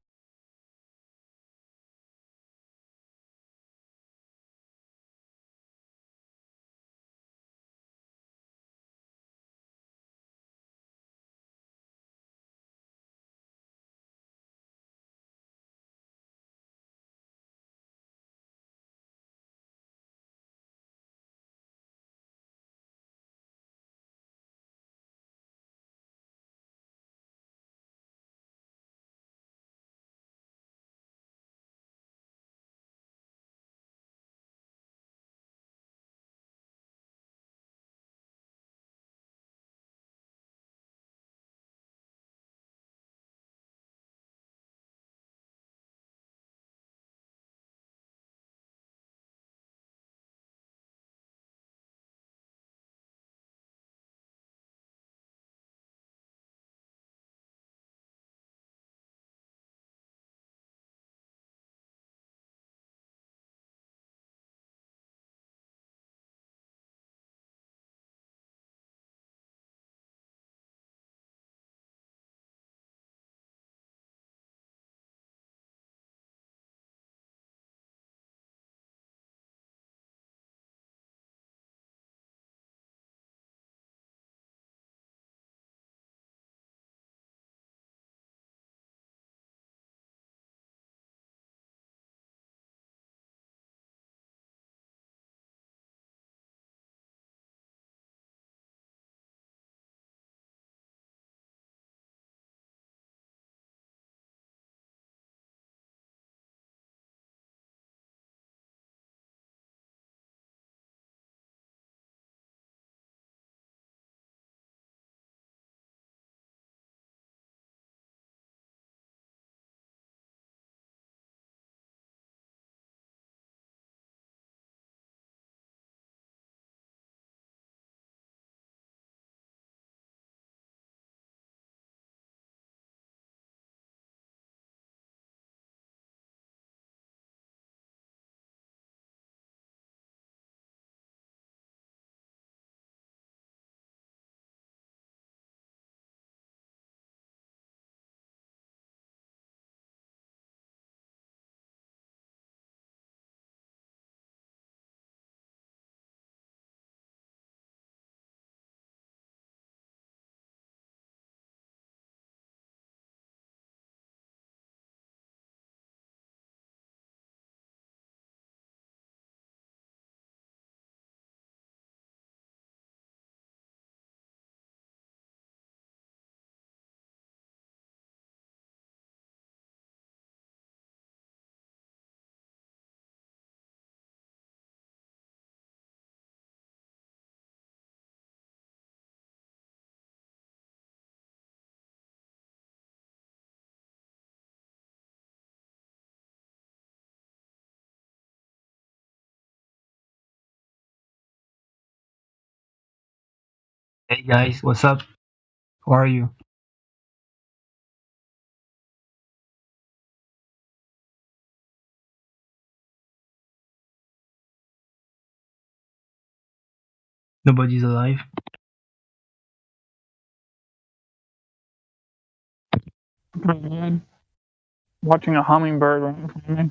Hey guys, what's up? How are you? Nobody's alive? Watching a hummingbird right in front of me.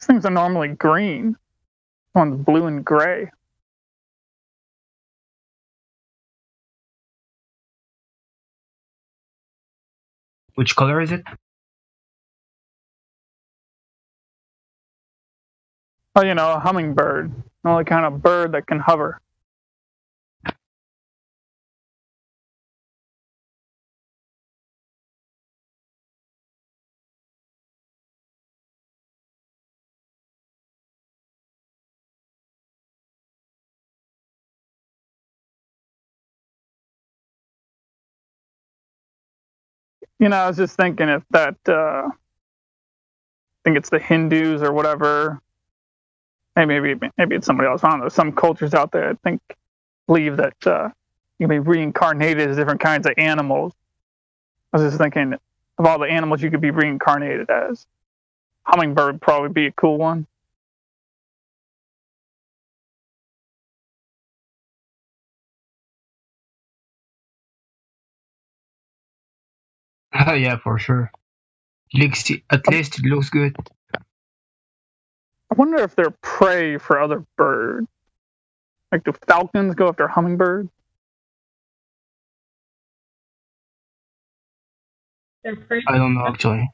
These things are normally green. This one's blue and gray. Which color is it? Oh, you know, a hummingbird. The only kind of bird that can hover. You know, I was just thinking if that, I think it's the Hindus or whatever. Maybe it's somebody else. I don't know. Some cultures out there, I believe that you can be reincarnated as different kinds of animals. I was just thinking of all the animals you could be reincarnated as. Hummingbird would probably be a cool one. Yeah, for sure. At least it looks good. I wonder if they're prey for other birds. Like, do falcons go after hummingbirds? I don't know actually.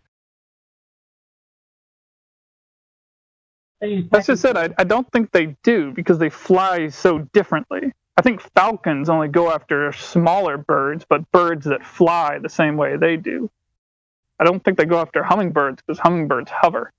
That's just it. I don't think they do because they fly so differently. I think falcons only go after smaller birds, but birds that fly the same way they do. I don't think they go after hummingbirds because hummingbirds hover.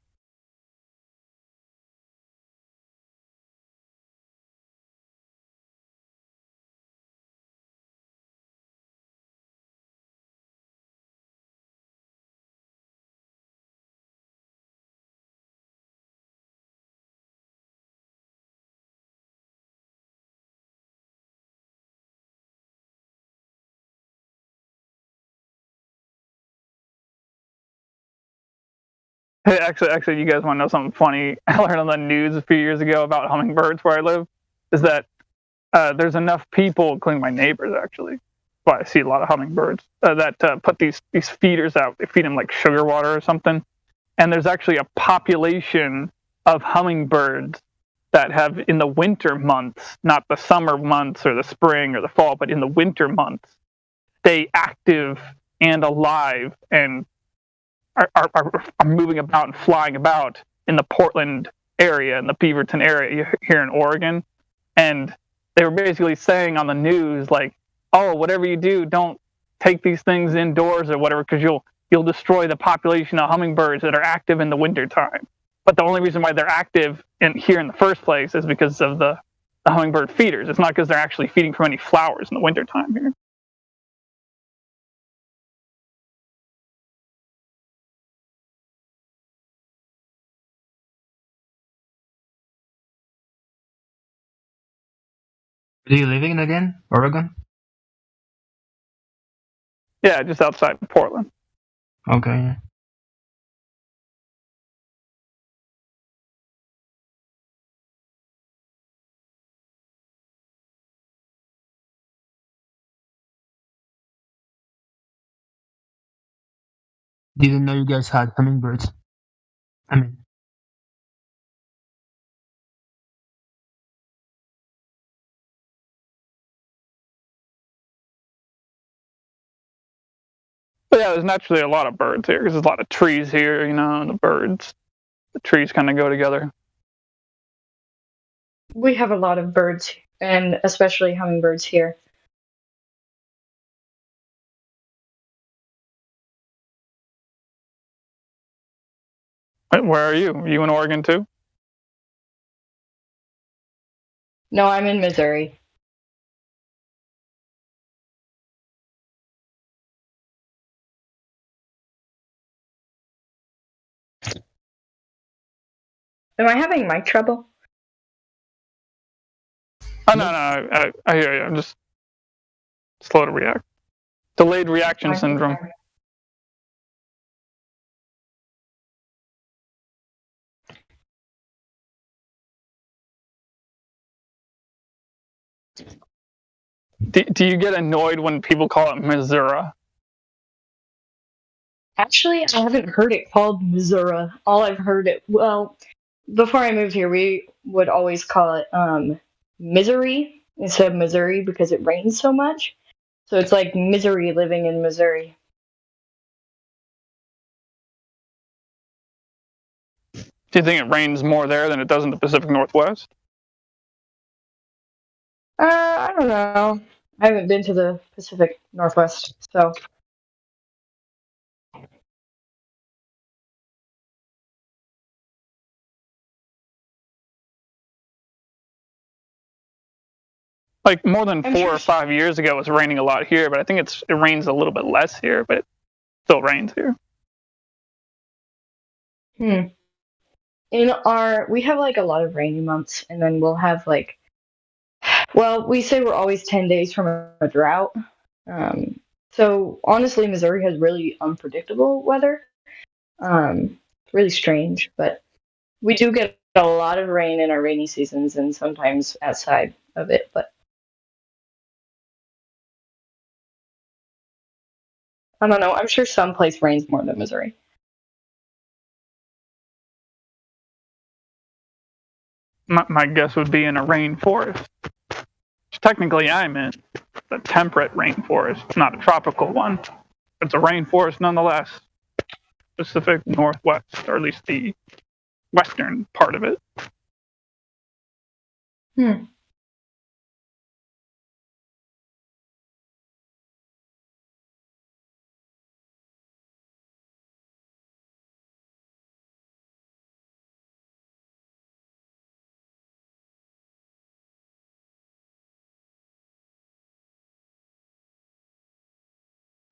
Hey, actually, you guys want to know something funny? I learned on the news a few years ago about hummingbirds where I live. Is that there's enough people, including my neighbors, actually. Well, I see a lot of hummingbirds that put these feeders out. They feed them like sugar water or something. And there's actually a population of hummingbirds that have, in the winter months, not the summer months or the spring or the fall, but in the winter months, stay active and alive and are moving about and flying about in the Portland area, in the Beaverton area here in Oregon. And they were basically saying on the news, like, oh, whatever you do, don't take these things indoors or whatever, because you'll destroy the population of hummingbirds that are active in the wintertime. But the only reason why they're active here in the first place is because of the hummingbird feeders. It's not because they're actually feeding from any flowers in the wintertime here. Are you living again, Oregon? Yeah, just outside Portland. Okay. Didn't know you guys had hummingbirds. I mean, But yeah, there's naturally a lot of birds here because there's a lot of trees here, you know, and the trees kind of go together. We have a lot of birds, and especially hummingbirds here. Where are you? Are you in Oregon too? No, I'm in Missouri. Am I having mic trouble? Oh, no, I hear you. I'm just slow to react. Delayed reaction syndrome. Do you get annoyed when people call it Missouri? Actually, I haven't heard it called Missouri. All I've heard it, well, before I moved here, we would always call it misery instead of Missouri because it rains so much. So it's like misery living in Missouri. Do you think it rains more there than it does in the Pacific Northwest? I don't know. I haven't been to the Pacific Northwest, so Like more than I'm 4 sure. or 5 years ago, it was raining a lot here, but I think it rains a little bit less here, but it still rains here. Hmm. We have like a lot of rainy months, and then we'll have like, well, we say we're always 10 days from a drought. So honestly, Missouri has really unpredictable weather. Really strange, but we do get a lot of rain in our rainy seasons and sometimes outside of it, but I don't know. I'm sure some place rains more than Missouri. My guess would be in a rainforest. Which technically, I'm in the temperate rainforest, not a tropical one. It's a rainforest nonetheless. Pacific Northwest, or at least the western part of it. Hmm.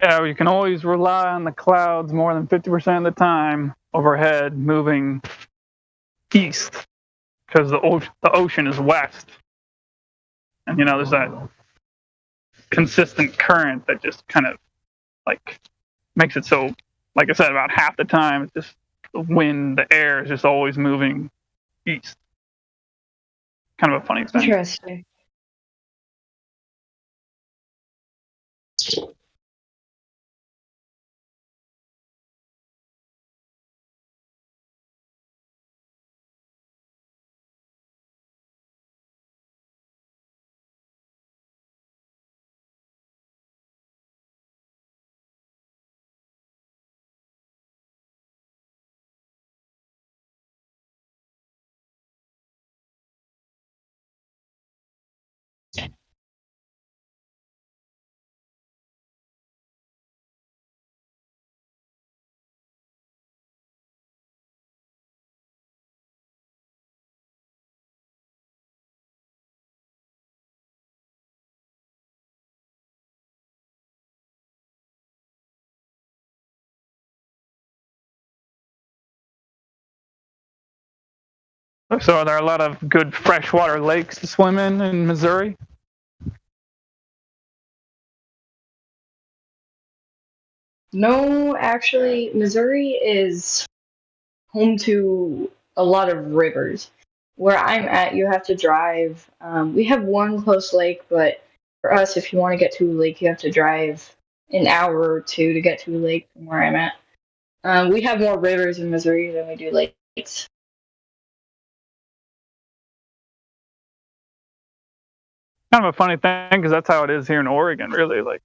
Yeah, you can always rely on the clouds more than 50% of the time overhead moving east because the ocean is west. And, there's that consistent current that just kind of like makes it so, like I said, about half the time, it's just the wind, the air is just always moving east. Kind of a funny thing. Interesting. So, are there a lot of good freshwater lakes to swim in Missouri? No, actually, Missouri is home to a lot of rivers. Where I'm at, you have to drive. We have one close lake, but for us, if you want to get to a lake, you have to drive an hour or two to get to a lake from where I'm at. We have more rivers in Missouri than we do lakes. Kind of a funny thing because that's how it is here in Oregon, really. Like,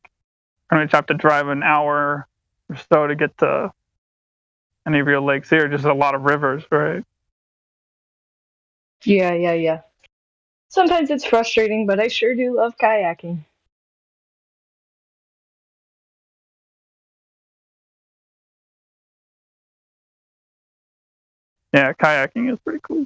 pretty much have to drive an hour or so to get to any of your lakes here. Just a lot of rivers, right? Yeah. Sometimes it's frustrating, but I sure do love kayaking. Yeah, kayaking is pretty cool.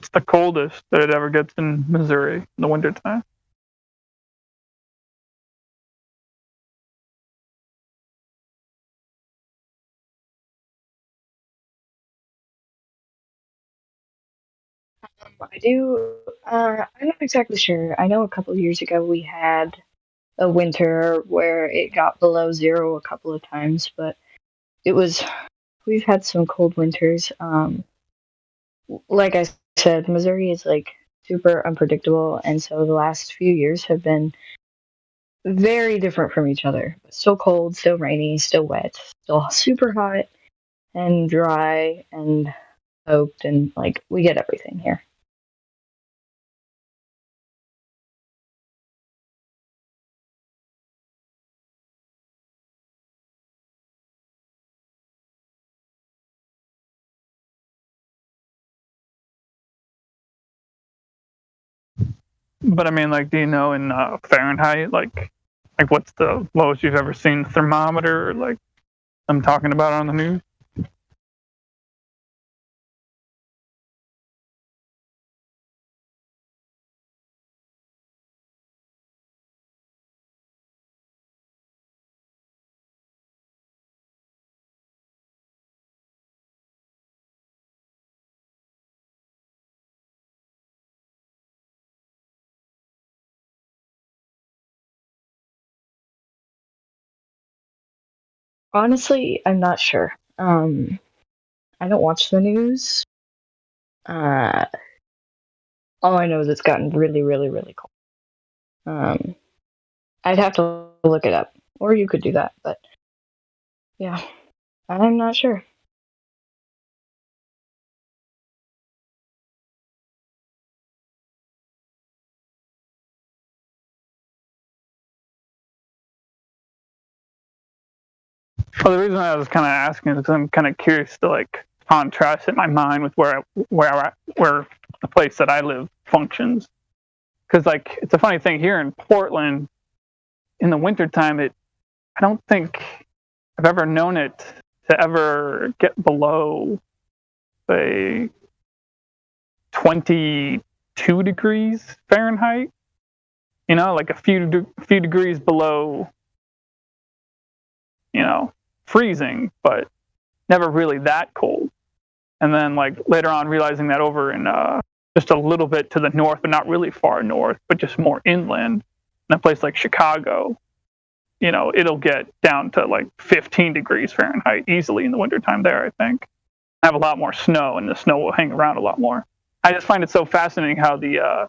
it's the coldest that it ever gets in Missouri in the wintertime. I do. I'm not exactly sure. I know a couple of years ago we had a winter where it got below zero a couple of times, but it was. We've had some cold winters. Like I said, Missouri is like super unpredictable, and so the last few years have been very different from each other. Still cold, still rainy, still wet, still super hot and dry and soaked, and like we get everything here. But I mean, like, do you know in Fahrenheit, like what's the lowest you've ever seen the thermometer, like I'm talking about on the news? Honestly, I'm not sure. I don't watch the news. Uh, all I know is it's gotten really, really, really cold. I'd have to look it up, or you could do that, but yeah, I'm not sure. Well, the reason I was kind of asking is because I'm kind of curious to like contrast in my mind with where the place that I live functions. Because like it's a funny thing here in Portland, in the wintertime, I don't think I've ever known it to ever get below, say, 22 degrees Fahrenheit. You know, like a few degrees below, you know, freezing, but never really that cold. And then like later on realizing that over in just a little bit to the north, but not really far north, but just more inland, in a place like Chicago, you know, it'll get down to like 15 degrees Fahrenheit easily in the wintertime there, I think. I have a lot more snow, and the snow will hang around a lot more. I just find it so fascinating how the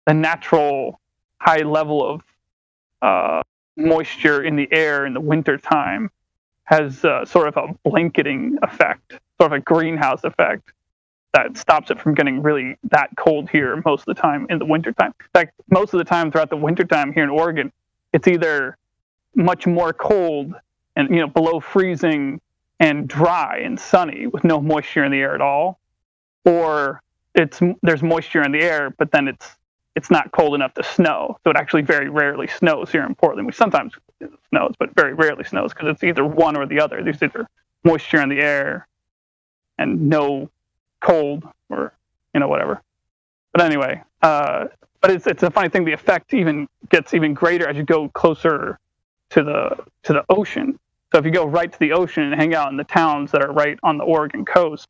natural high level of moisture in the air in the wintertime has sort of a blanketing effect, sort of a greenhouse effect that stops it from getting really that cold here most of the time in the wintertime. In fact, most of the time throughout the wintertime here in Oregon, it's either much more cold and, you know, below freezing and dry and sunny with no moisture in the air at all, or there's moisture in the air, but then it's not cold enough to snow. So it actually very rarely snows here in Portland. We sometimes snows, but very rarely snows because it's either one or the other. There's either moisture in the air and no cold, or, you know, whatever. But anyway, but it's a funny thing. The effect even gets even greater as you go closer to the ocean. So if you go right to the ocean and hang out in the towns that are right on the Oregon coast,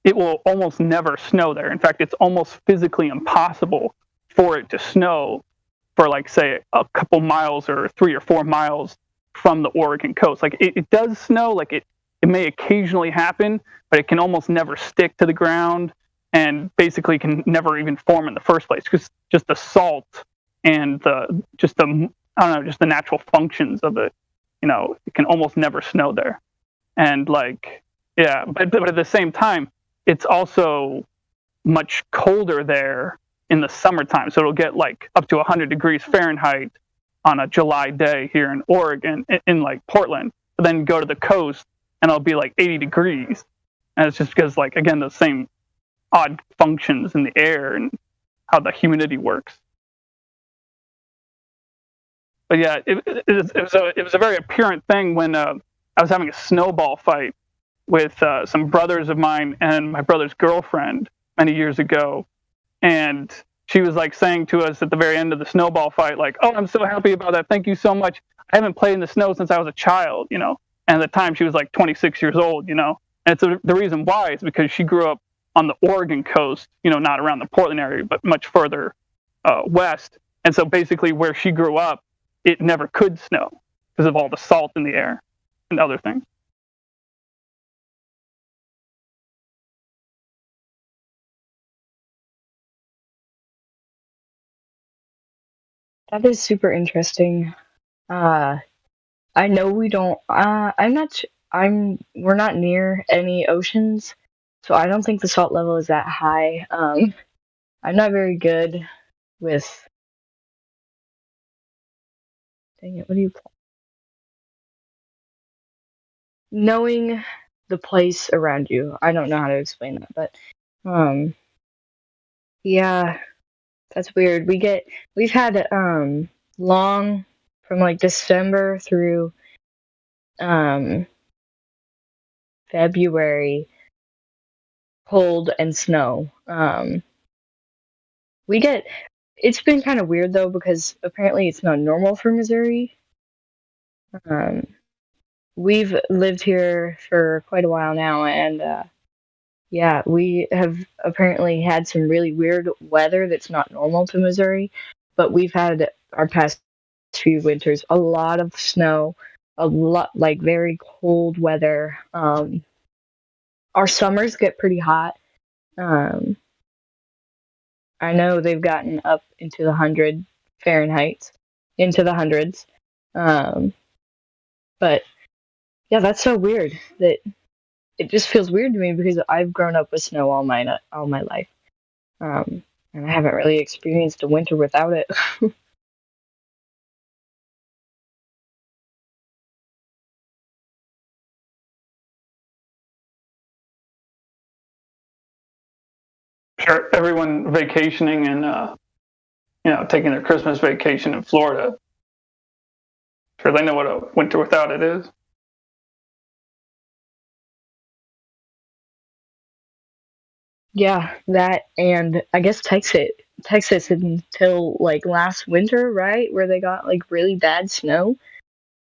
it will almost never snow there. In fact, it's almost physically impossible for it to snow for, like, say, a couple miles or 3 or 4 miles from the Oregon coast. Like, it does snow, like it may occasionally happen, but it can almost never stick to the ground, and basically can never even form in the first place, because just the salt and just the natural functions of it, you know, it can almost never snow there. And like, yeah, but at the same time, it's also much colder there in the summertime. So it'll get like up to 100 degrees Fahrenheit on a July day here in Oregon, in like Portland. But then go to the coast and it'll be like 80 degrees. And it's just because, like, again, the same odd functions in the air and how the humidity works. But yeah, it was a very apparent thing when I was having a snowball fight with some brothers of mine and my brother's girlfriend many years ago, and she was like saying to us at the very end of the snowball fight, like, "Oh, I'm so happy about that. Thank you so much. I haven't played in the snow since I was a child, you know." And at the time, she was like 26 years old, you know. And the reason why is because she grew up on the Oregon coast, you know, not around the Portland area, but much further west. And so basically, where she grew up, it never could snow because of all the salt in the air and other things. That is super interesting. I know we don't. I'm not. We're not near any oceans, so I don't think the salt level is that high. I'm not very good with. Dang it! What do you call? Knowing the place around you. I don't know how to explain that, but yeah, that's weird. We've had long from like December through February, cold and snow. It's been kind of weird though because apparently it's not normal for Missouri. We've lived here for quite a while now, and yeah, we have apparently had some really weird weather that's not normal to Missouri. But we've had our past few winters a lot of snow, a lot like very cold weather. Our summers get pretty hot. I know they've gotten up into the 100 Fahrenheit, into the hundreds. But yeah, that's so weird that it just feels weird to me because I've grown up with snow all my life, and I haven't really experienced a winter without it. Sure, everyone vacationing and you know, taking their Christmas vacation in Florida. Sure, they know what a winter without it is. Yeah, that and I guess Texas until like last winter, right, where they got like really bad snow.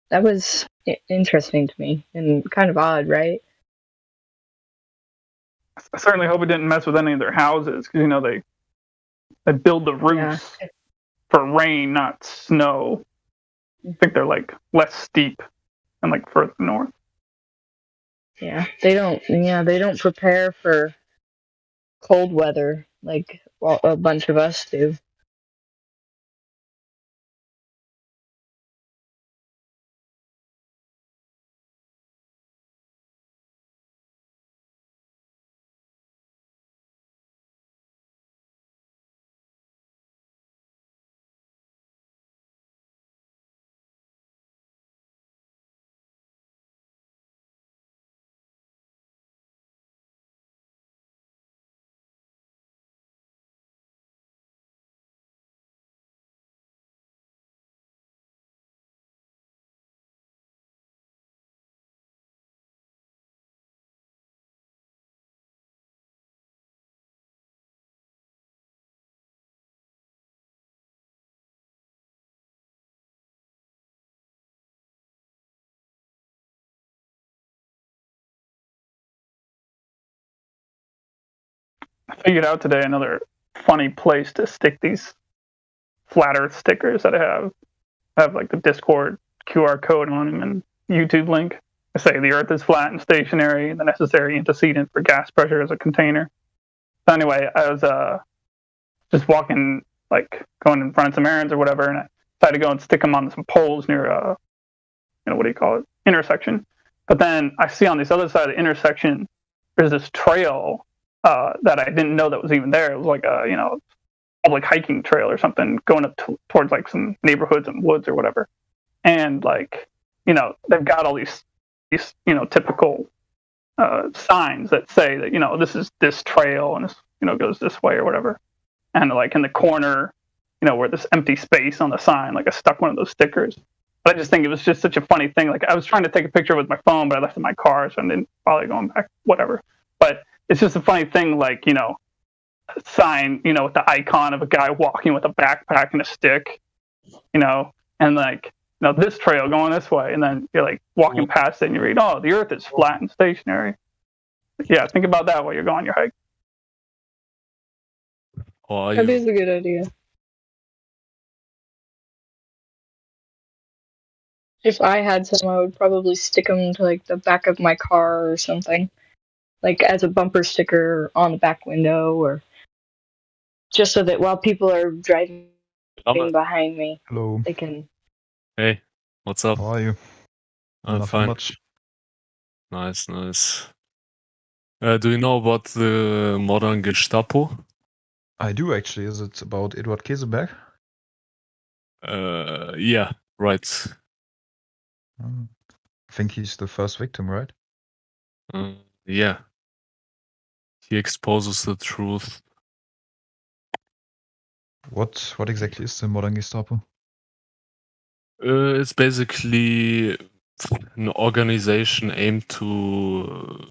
That was interesting to me and kind of odd, right? I certainly hope it didn't mess with any of their houses because you know they build the roofs for rain, not snow. I think they're like less steep and like further north. Yeah, they don't prepare for cold weather like a bunch of us do. I figured out today another funny place to stick these flat Earth stickers that I have like the Discord QR code on them and YouTube link. I say the Earth is flat and stationary, the necessary antecedent for gas pressure is a container. So anyway, I was just walking, like going in front of some errands or whatever, and I decided to go and stick them on some poles near you know, what do you call it, intersection. But then I see on this other side of the intersection, there's this trail that I didn't know that was even there. It was like a, you know, public hiking trail or something going up towards like some neighborhoods and woods or whatever. And like, you know, they've got all these you know, typical signs that say that, you know, this is this trail and this, you know, goes this way or whatever. And like in the corner, you know, where this empty space on the sign, like I stuck one of those stickers. But I just think it was just such a funny thing. Like I was trying to take a picture with my phone, but I left it in my car, so I didn't bother going back, whatever. But it's just a funny thing, like, you know, sign, with the icon of a guy walking with a backpack and a stick, and like, this trail going this way, and then you're like walking past it and you read, oh, the Earth is flat and stationary. Yeah, think about that while you're going on your hike. Or are That you is a good idea. If I had some, I would probably stick them to like the back of my car or something, like as a bumper sticker on the back window, or just so that while people are driving behind me, Hello. they can. Hey, what's up? How are you? I'm Nothing fine. much. Nice. Do you know about the modern Gestapo? I do actually. Is it about Eduard Käseberg? Yeah, right. I think he's the first victim, right? Yeah. He exposes the truth. What exactly is the modern Gestapo? It's basically an organization aimed to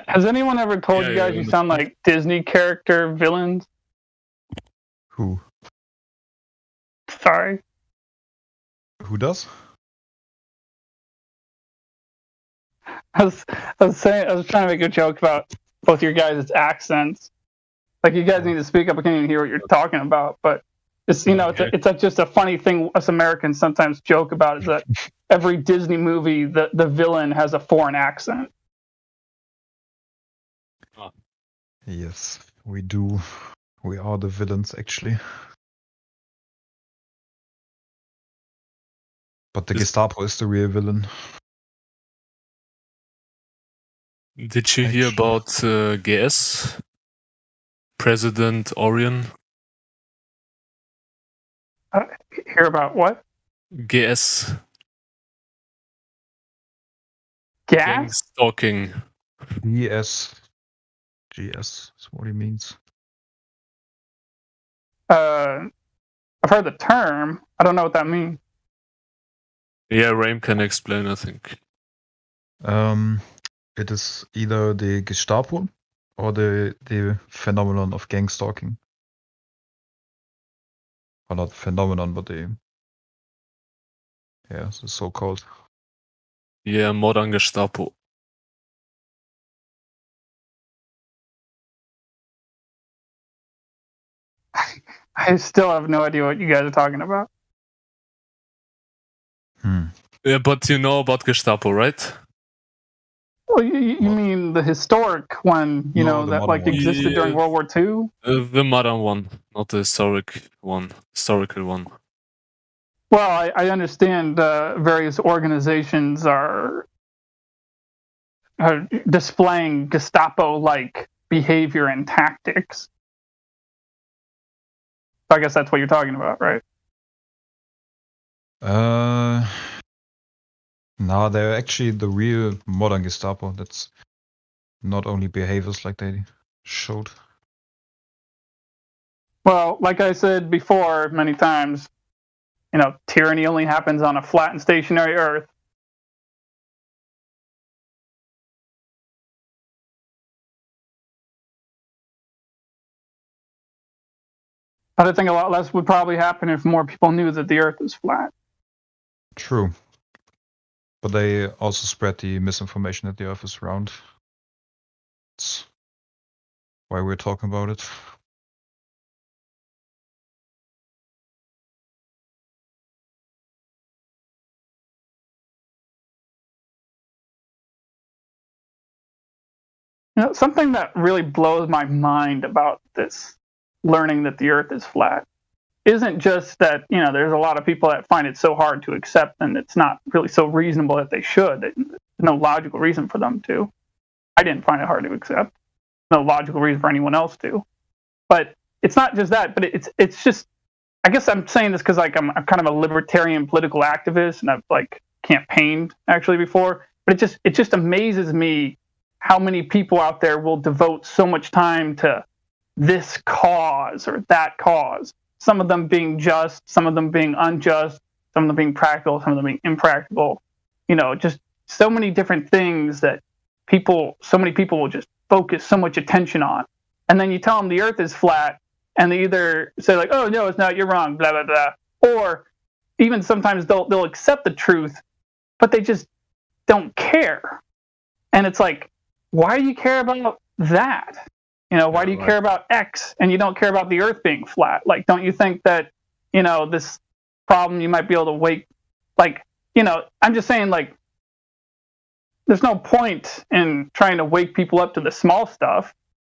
Has anyone ever told you guys you sound like Disney character villains? Who? Sorry. Who does? I was trying to make a joke about both your guys' accents. Like, you guys need to speak up. I can't even hear what you're talking about. But it's just a funny thing us Americans sometimes joke about, is that every Disney movie, the villain has a foreign accent. Yes, we do. We are the villains, actually. But the Gestapo is the real villain. Did you hear about GS? President Orion? Hear about what? GS. Gang stalking. GS is what he means. I've heard the term. I don't know what that means. Yeah, Rame can explain, I think. It is either the Gestapo or the phenomenon of gang stalking. Or not phenomenon, but the so-called. Yeah, modern Gestapo. I still have no idea what you guys are talking about. Yeah, but you know about Gestapo, right? Well, you mean the historic one, No, the that modern one. existed during World War II? The modern one, not the historical one. Well, I understand various organizations are displaying Gestapo-like behavior and tactics. I guess that's what you're talking about, right? No, they're actually the real modern Gestapo. That's not only behaviors like they showed. Well, like I said before many times, tyranny only happens on a flat and stationary Earth. But I think a lot less would probably happen if more people knew that the Earth is flat. True. But they also spread the misinformation that the Earth is round. That's why we're talking about it. Something that really blows my mind about this, learning that the Earth is flat, isn't just that, there's a lot of people that find it so hard to accept, and it's not really so reasonable that they should. There's no logical reason for them to. I didn't find it hard to accept. No logical reason for anyone else to. But it's not just that, but it's just, I guess I'm saying this because I'm kind of a libertarian political activist, and I've campaigned actually before. But it just amazes me how many people out there will devote so much time to this cause or that cause. Some of them being just, some of them being unjust, some of them being practical, some of them being impractical. Just so many different things that so many people will just focus so much attention on. And then you tell them the Earth is flat, and they either say like, "Oh no, it's not. You're wrong," blah blah blah, or even sometimes they'll accept the truth, but they just don't care. And it's like, why do you care about that? Why do you care about X and you don't care about the Earth being flat? Like, don't you think that this problem you might be able to I'm just saying, like, there's no point in trying to wake people up to the small stuff,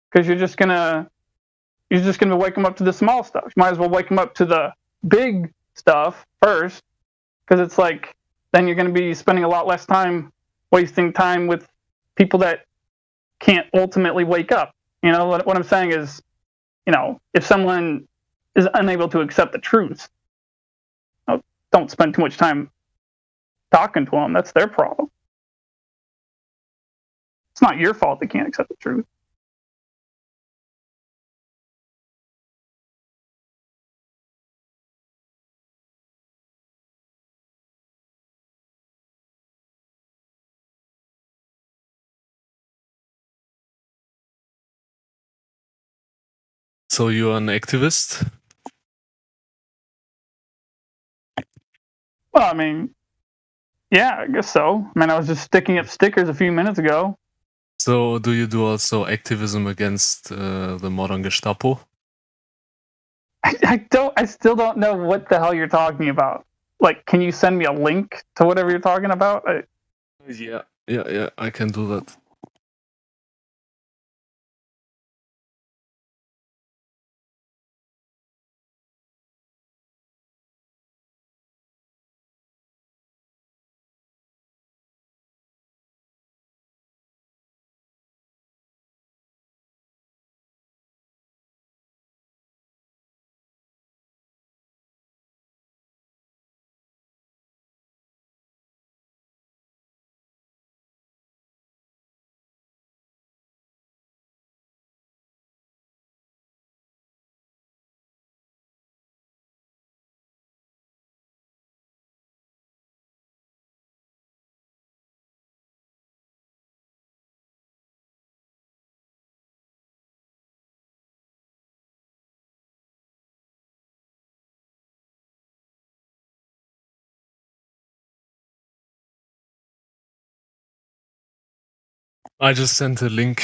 because you're just gonna wake them up to the small stuff. You might as well wake them up to the big stuff first, because it's like then you're going to be spending a lot less time wasting time with people that can't ultimately wake up. What I'm saying is, if someone is unable to accept the truth, don't spend too much time talking to them. That's their problem. It's not your fault they can't accept the truth. So you're an activist? Well, I mean, yeah, I guess so. I mean, I was just sticking up stickers a few minutes ago. So do you do also activism against the modern Gestapo? I still don't know what the hell you're talking about. Like, can you send me a link to whatever you're talking about? Yeah, I can do that. I just sent a link.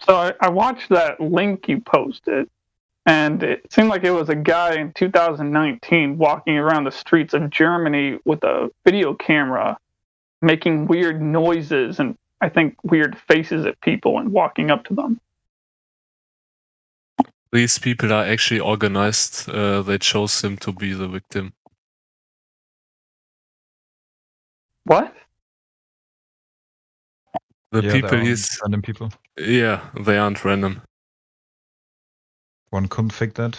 So I watched that link you posted, and it seemed like it was a guy in 2019 walking around the streets of Germany with a video camera, making weird noises and I think weird faces at people and walking up to them. These people are actually organized. They chose him to be the victim. What? The Yeah, people they aren't he's random people. Yeah, they aren't random. One could think that,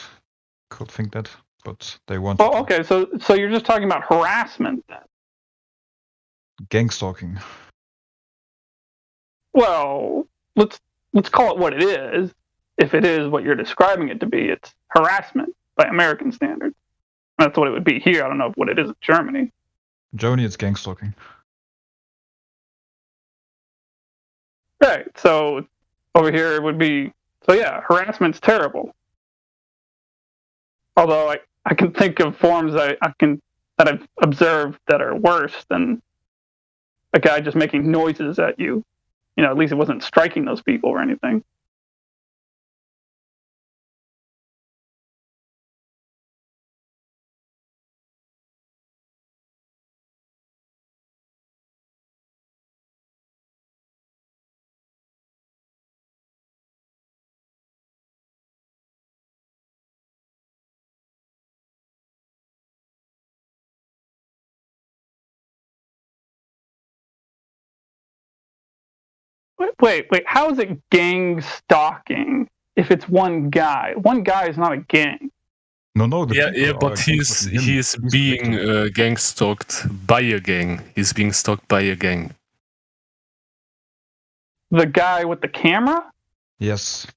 but they want Oh, okay. So you're just talking about harassment then? gang stalking. Well, let's call it what it is. If it is what you're describing it to be, it's harassment by American standards. That's what it would be here. I don't know what it is in Germany. Germany, it's gang stalking. Right. So over here it would be. So yeah, harassment's terrible. Although I can think of forms that I've observed that are worse than a guy just making noises at you. You know, at least it wasn't striking those people or anything. Wait. How is it gang stalking if it's one guy? One guy is not a gang. No. But he's being gang stalked by a gang. He's being stalked by a gang. The guy with the camera? Yes.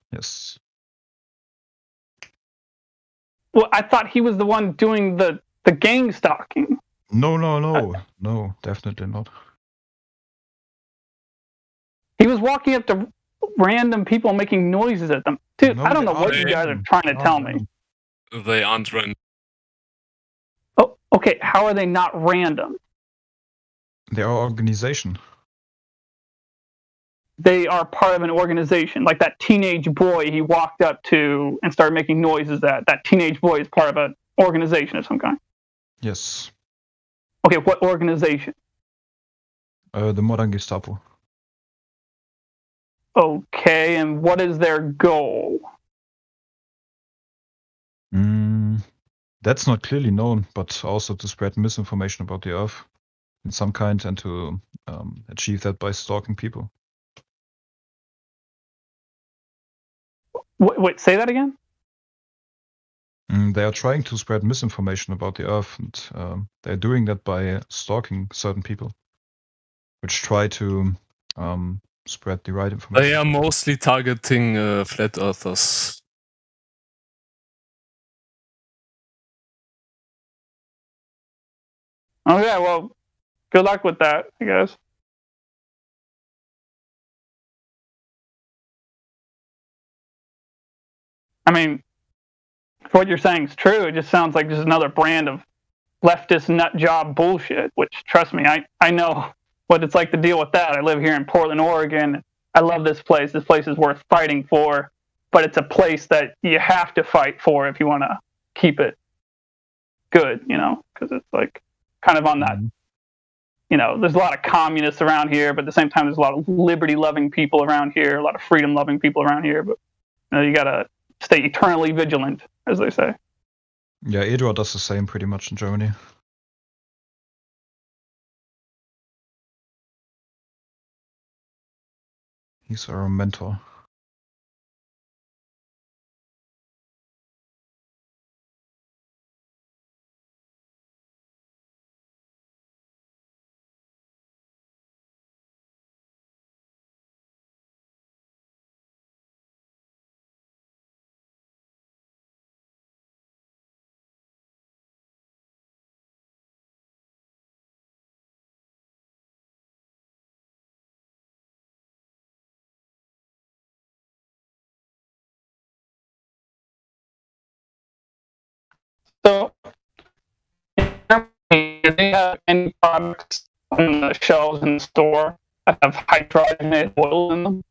Well, I thought he was the one doing the gang stalking. No, definitely not. He was walking up to random people making noises at them. Dude, No, I don't they know what you aren't guys are random. trying to They tell aren't me. random. They aren't random. Oh, okay. How are they not random? They are organization. They are part of an organization. Like that teenage boy he walked up to and started making noises at. That teenage boy is part of an organization of some kind. Yes. Okay, what organization? The modern Gestapo. Okay, and what is their goal? That's not clearly known, but also to spread misinformation about the Earth in some kind and to achieve that by stalking people. Wait, say that again? They are trying to spread misinformation about the Earth, and they're doing that by stalking certain people, which try to spread the right information. They are mostly targeting flat earthers. Okay, well, good luck with that, I guess. I mean, if what you're saying is true, it just sounds like just another brand of leftist nut job bullshit, which, trust me, I know what it's like to deal with that. I live here in Portland, Oregon. I love this place. This place is worth fighting for, but it's a place that you have to fight for if you want to keep it good, you know, because it's like kind of on that, you know, there's a lot of communists around here, but at the same time, there's a lot of liberty-loving people around here, a lot of freedom-loving people around here, but you know, you got to stay eternally vigilant, as they say. Yeah, Eduard does the same pretty much in Germany. He's our mentor. So, do they have any products on the shelves in the store that have hydrogenated oil in them?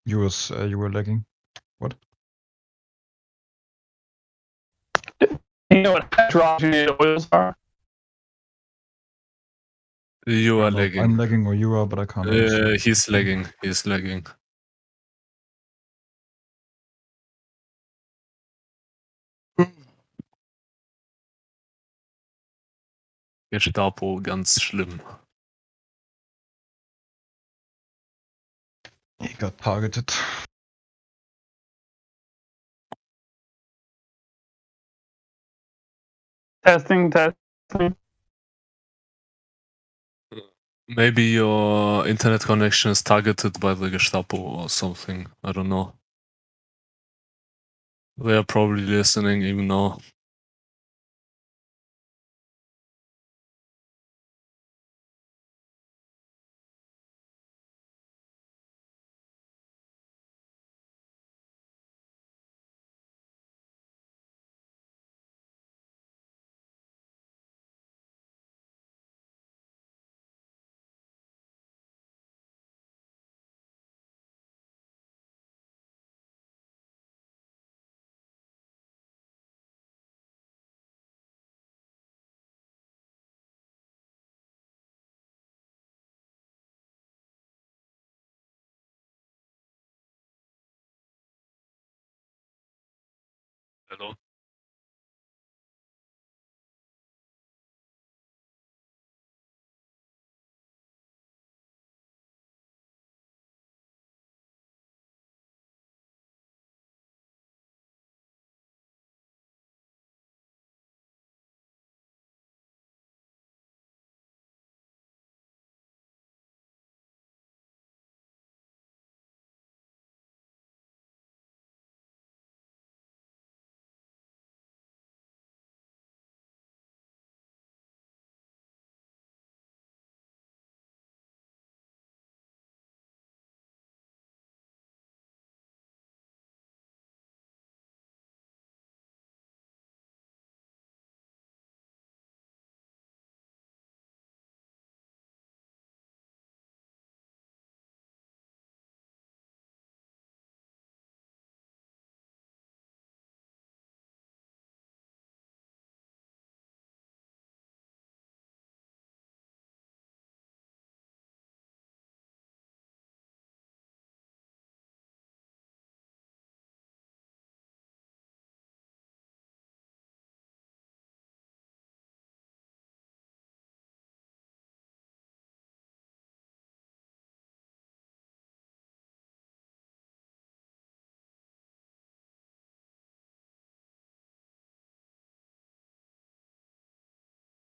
You were lagging. What? You know what hydrogenated oils are? You are I'm lagging. lagging or you are, but I can't understand. He's lagging. He's lagging. Gestapo, ganz schlimm. He got targeted. Testing. Maybe your internet connection is targeted by the Gestapo or something. I don't know. They are probably listening even now. Hello?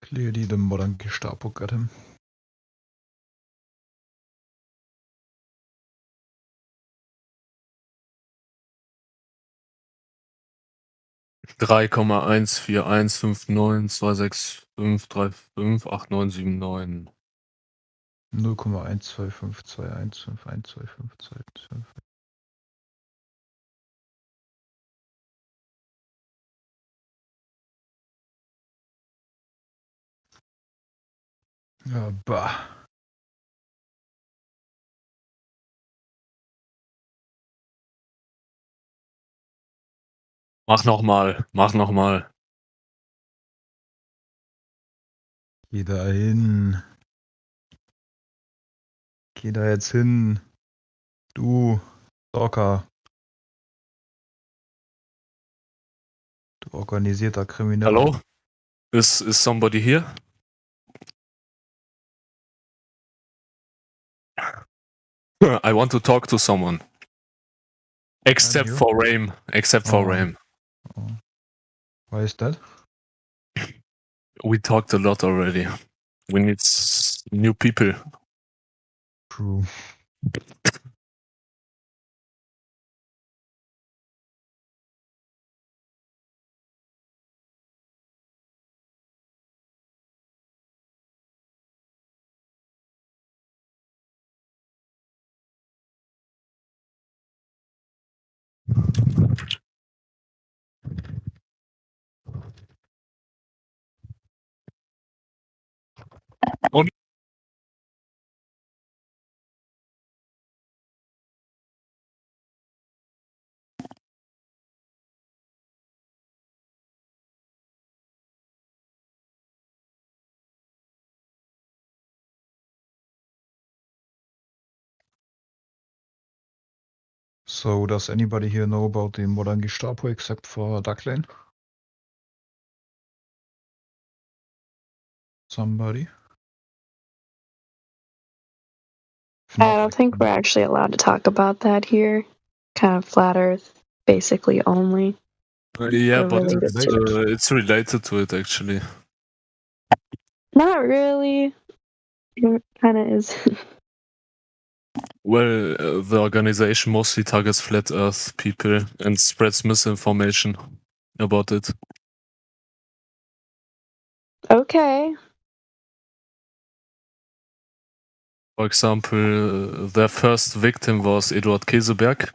Clearly the modern Gestapo got him. Drei Komma 141592653589979. 0,12521251252. Ja, bah. Mach nochmal. Geh da hin. Geh da jetzt hin. Du, Stalker. Du organisierter Krimineller. Hello? Is somebody here? I want to talk to someone. Except you? for Rame. Oh. Why is that? We talked a lot already. We need new people. True. Und So, does anybody here know about the modern Gestapo except for Ducklane? Somebody? If I not, don't think we're actually allowed to talk about that here. Kind of flat Earth, basically only. Yeah, Or but related to it. it's related to it actually. Not really. It kind of is. Well, the organization mostly targets flat Earth people and spreads misinformation about it. Okay. For example, their first victim was Eduard Keseberg.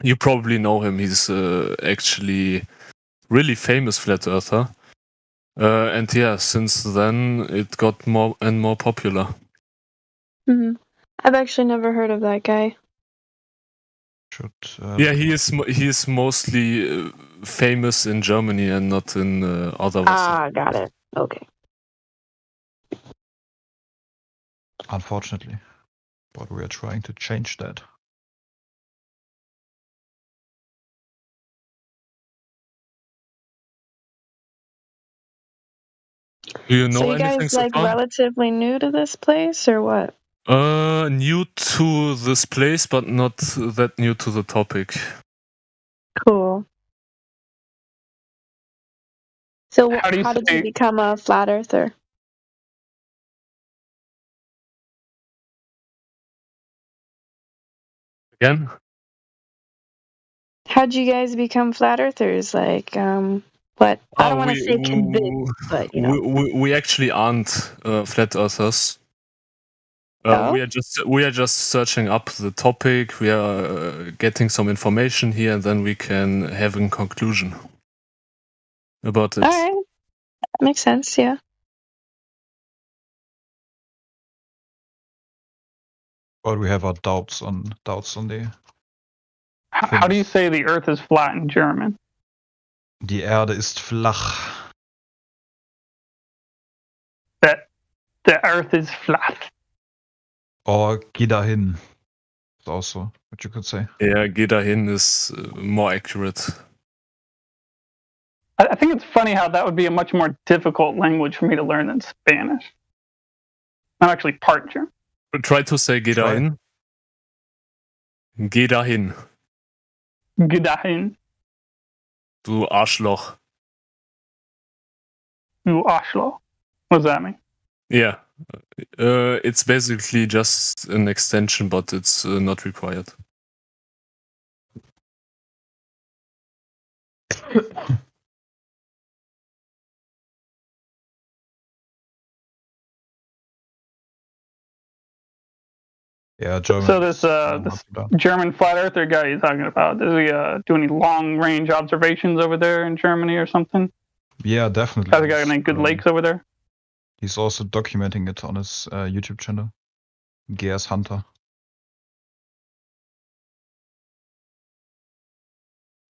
You probably know him. He's actually really famous flat earther. And yeah, since then it got more and more popular. hmm I've actually never heard of that guy. Yeah, he is mostly famous in Germany and not in other Western. Got it. Okay. Unfortunately. But we are trying to change that. Do you know So you anything guys so like far? relatively new to this place or what? New to this place, but not that new to the topic. Cool. So How do you did say- you become a flat earther? Again? How'd you guys become flat earthers? Like, what? I don't want to say convinced, but you know. We actually aren't flat earthers. Oh? We are just searching up the topic. We are getting some information here, and then we can have a conclusion about it. All right. Makes sense, yeah. But we have our doubts on the. How do you say the Earth is flat in German? Die Erde ist flach. That the Earth is flat. Or geh dahin. That's also what you could say. Yeah, geh dahin is more accurate. I think it's funny how that would be a much more difficult language for me to learn than Spanish. I'm actually part German. Try to say geh dahin. Geh dahin. Geh dahin. Du Arschloch. Du Arschloch. What does that mean? Yeah. It's basically just an extension, but it's not required. Yeah, German. So this German flat earther guy you're talking about, does he do any long range observations over there in Germany or something? Yeah, definitely. Has he got any good lakes over there? He's also documenting it on his YouTube channel, Gears Hunter.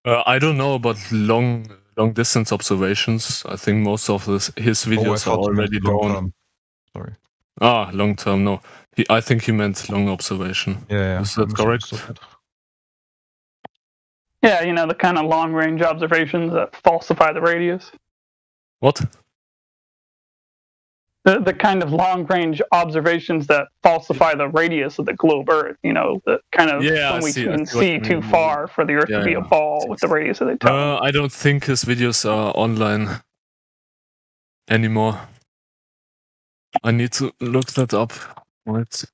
I don't know about long distance observations. I think most of his videos are already done. Sorry. Long term. No, I think he meant long observation. Yeah. Is that correct? Yeah, you know, the kind of long range observations that falsify the radius. What? The kind of long range observations that falsify the radius of the globe Earth, you know, the kind of when we can see too far for the Earth to be a ball with the radius of the tongue. I don't think his videos are online anymore. I need to look that up. What?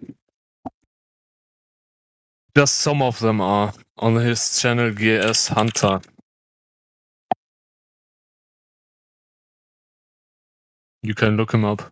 Just some of them are on his channel GS Hunter. You can look him up.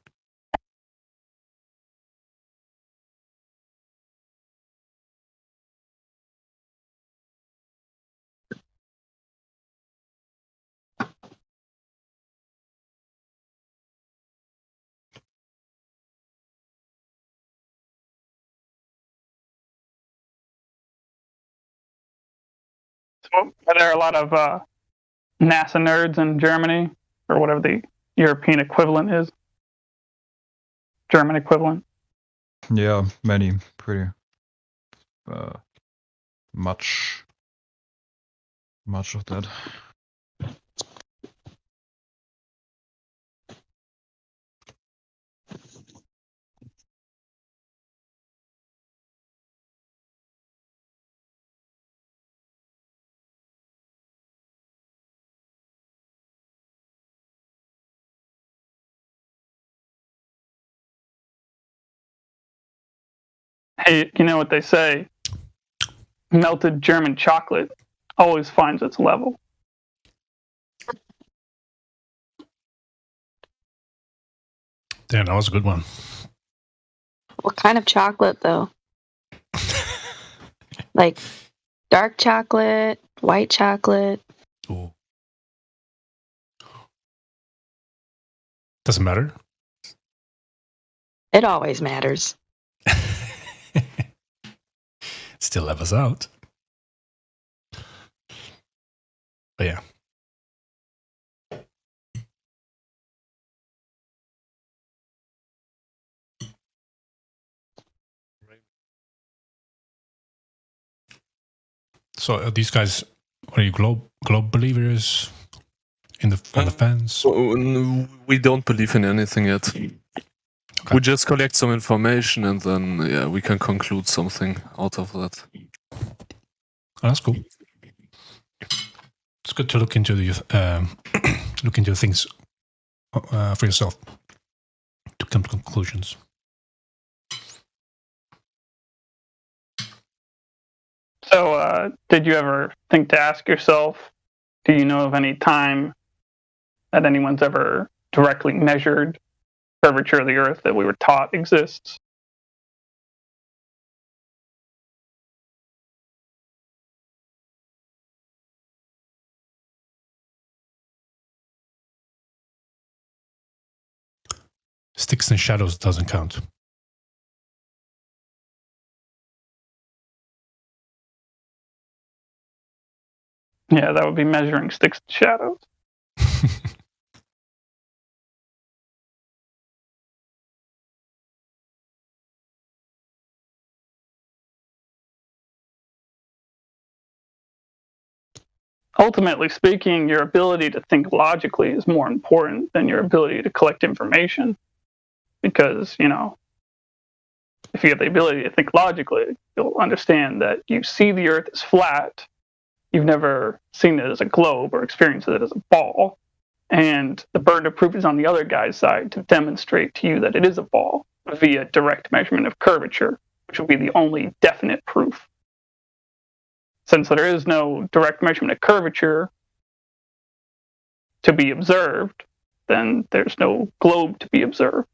So, are there a lot of NASA nerds in Germany, or whatever the European equivalent is? German equivalent? Yeah, many. Pretty. much of that. Hey, you know what they say? Melted German chocolate always finds its level. Damn, that was a good one. What kind of chocolate, though? Like dark chocolate, white chocolate. Ooh. Doesn't matter. It always matters. Still levels out. But yeah. So these guys, are you globe believers on the fence? We don't believe in anything yet. We just collect some information and then we can conclude something out of that. Oh, that's cool. It's good to look into the look into things for yourself to come to conclusions. So, did you ever think to ask yourself, do you know of any time that anyone's ever directly measured curvature of the Earth that we were taught exists? Sticks and shadows doesn't count. Yeah, that would be measuring sticks and shadows. Ultimately speaking, your ability to think logically is more important than your ability to collect information. Because, you know, if you have the ability to think logically, you'll understand that you see the Earth as flat. You've never seen it as a globe or experienced it as a ball. And the burden of proof is on the other guy's side to demonstrate to you that it is a ball via direct measurement of curvature, which will be the only definite proof. Since there is no direct measurement of curvature to be observed, then there's no globe to be observed.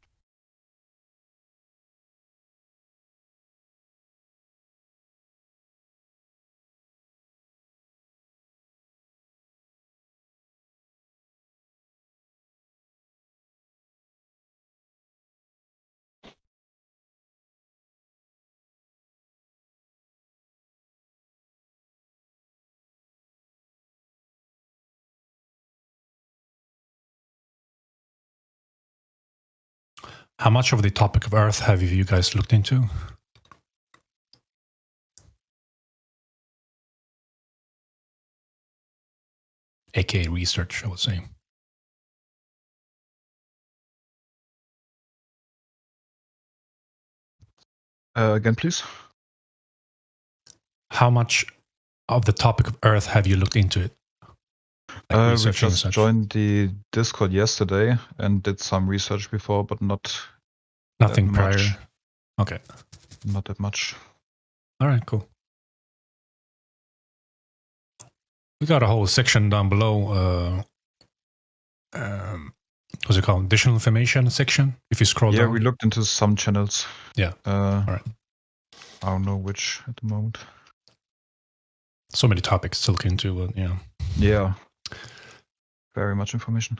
How much of the topic of Earth have you guys looked into? AKA research, I would say. Again, please. How much of the topic of Earth have you looked into it? Like We researching and just such? joined the Discord yesterday and did some research before, but not Nothing that prior. much. Okay. Not that much. All right, cool. We got a whole section down below. What's it called? Additional information section. If you scroll Yeah, down. we looked into some channels. Yeah. All right. I don't know which at the moment. So many topics to look into. Yeah. Yeah. Very much information.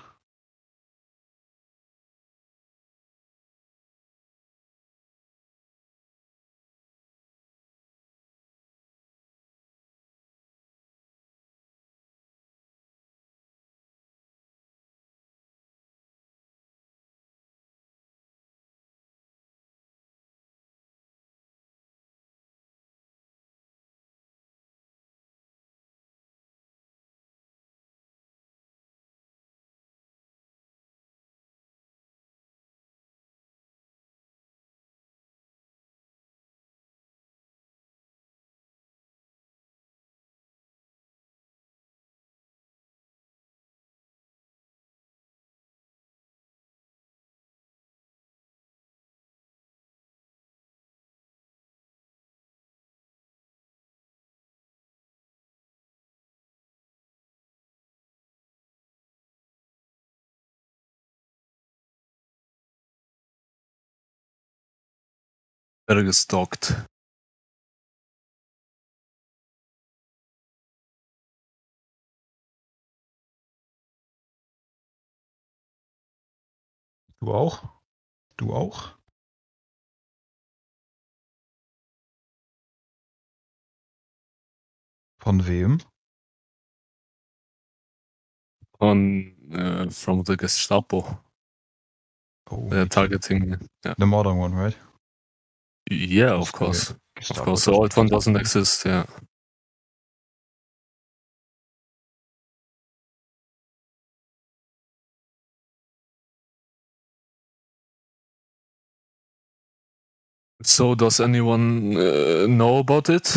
Better gestalkt. Du auch? Du auch? Von wem? From the Gestapo. Oh, They're targeting. Yeah. The modern one, right? Yeah, Because of course. the Of Gestapo course, the old one doesn't exist. exist. Yeah. So, does anyone know about it?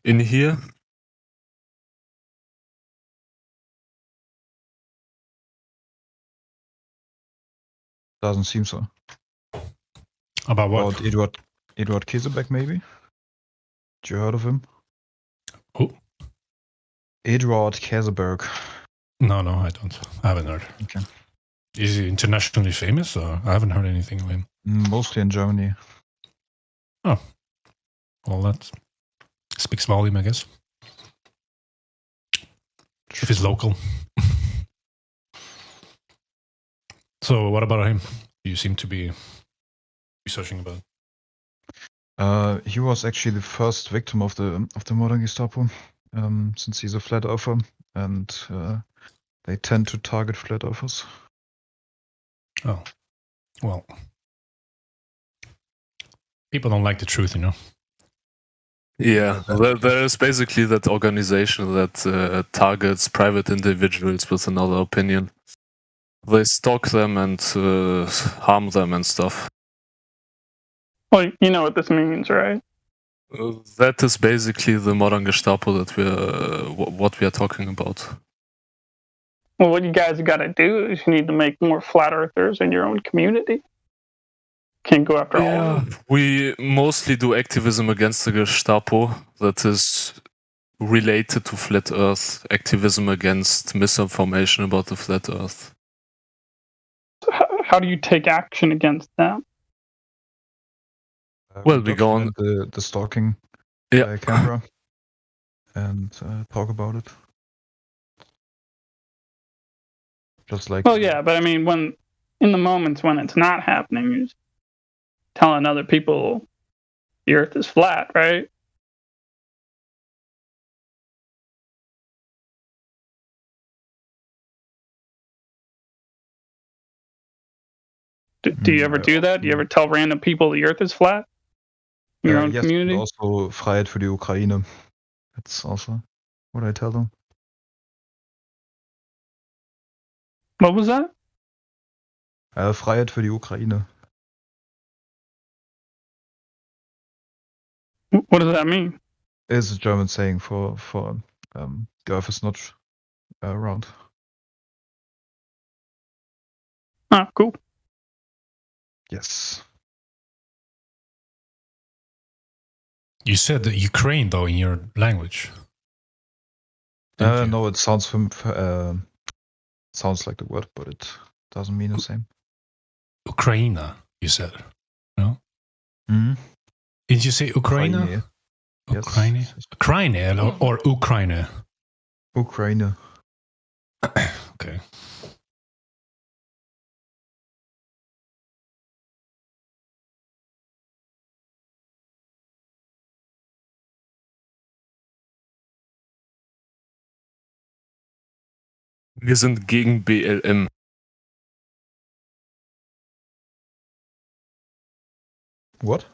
In here? Doesn't seem so. About what? About Eduard Kiesebeck, maybe? Did you heard of him? Who? Eduard Kieseberg. No, I don't. I haven't heard. Okay. Is he internationally famous, or I haven't heard anything of him? Mostly in Germany. Oh, well, that speaks volume, I guess. If it's local. So, what about him? You seem to be researching about. He was actually the first victim of the modern Gestapo, since he's a flat earther, and they tend to target flat earthers. Oh, well, people don't like the truth, you know. Yeah, there is basically that organization that targets private individuals with another opinion. They stalk them and harm them and stuff. Well, you know what this means, right? That is basically the modern Gestapo that what we are talking about. Well, what you guys got to do is you need to make more flat earthers in your own community. Can't go after all of them. We mostly do activism against the Gestapo that is related to flat Earth, activism against misinformation about the flat Earth. How do you take action against them? Well, we go on the stalking camera and talk about it. Just like Well, yeah, but I mean, when in the moments when it's not happening, you're telling other people the Earth is flat, right? Do you ever do that? Do you ever tell random people the Earth is flat in your own yes, community? and also Freiheit für die Ukraine. That's also what I tell them. What was that? Freiheit für die Ukraine. What does that mean? It's a German saying for the Earth is not round. Ah, cool. Yes. You said that Ukraine, though, in your language. No, it sounds sounds like the word, but it doesn't mean the same. Ukraina, you said. No? Mm-hmm. Did you say Ukraina? Ukraine. Yes. Ukraine? Ukraine or Ukraine? Ukraine. Okay. Wir sind gegen BLM. What?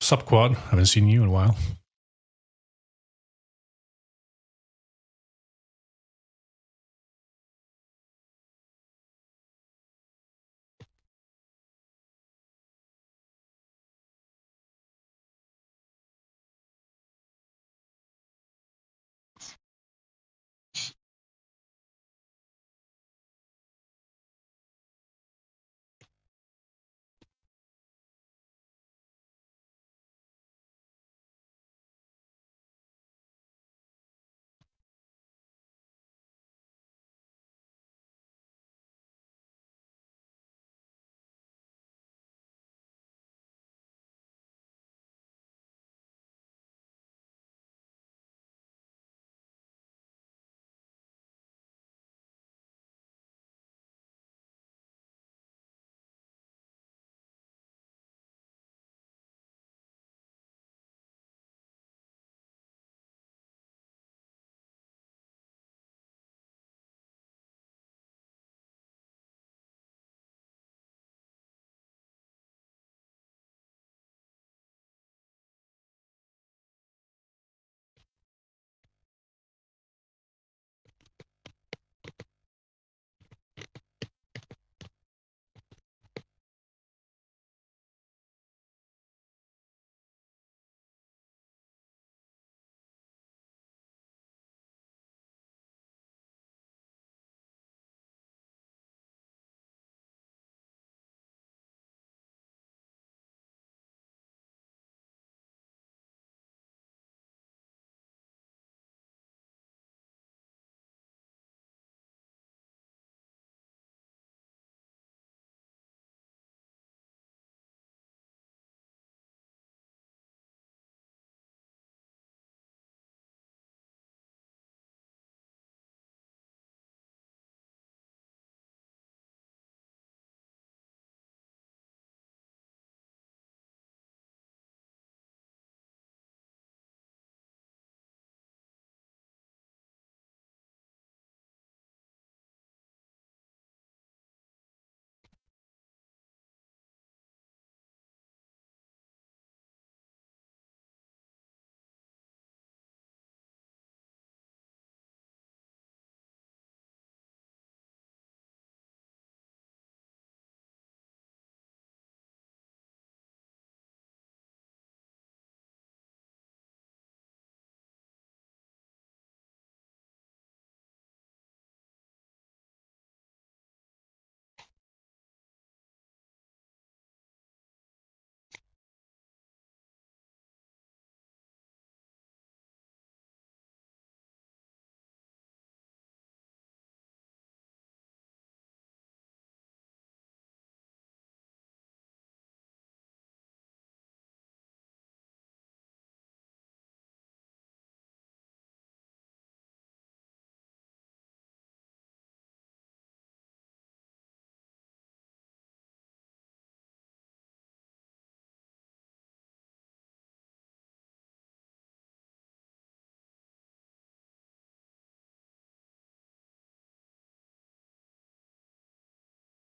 Sup, Quad? Haven't seen you in a while.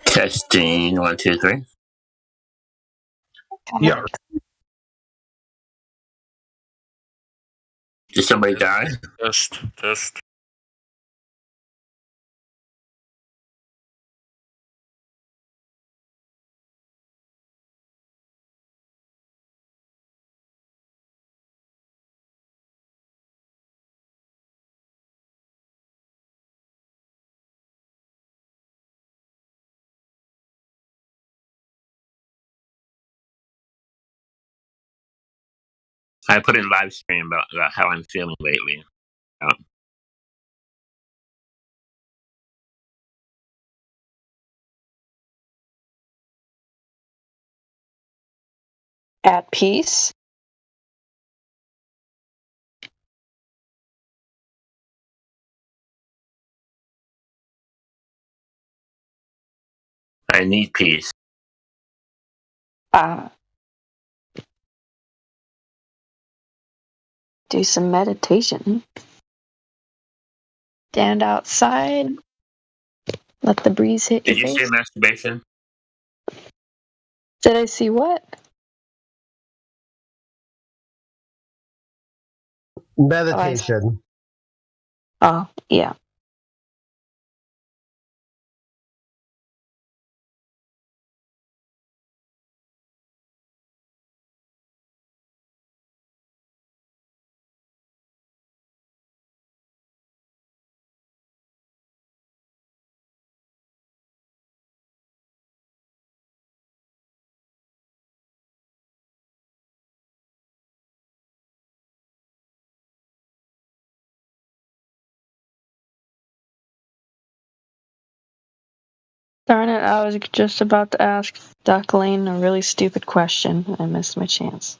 Testing 1, 2, 3. Yeah. Did somebody die? Test. I put in live stream about how I'm feeling lately. At peace. I need peace. Do some meditation. Stand outside. Let the breeze hit Did your you say face. masturbation? Did I see what? Meditation. Oh, yeah. Darn it, I was just about to ask Duckling a really stupid question. I missed my chance.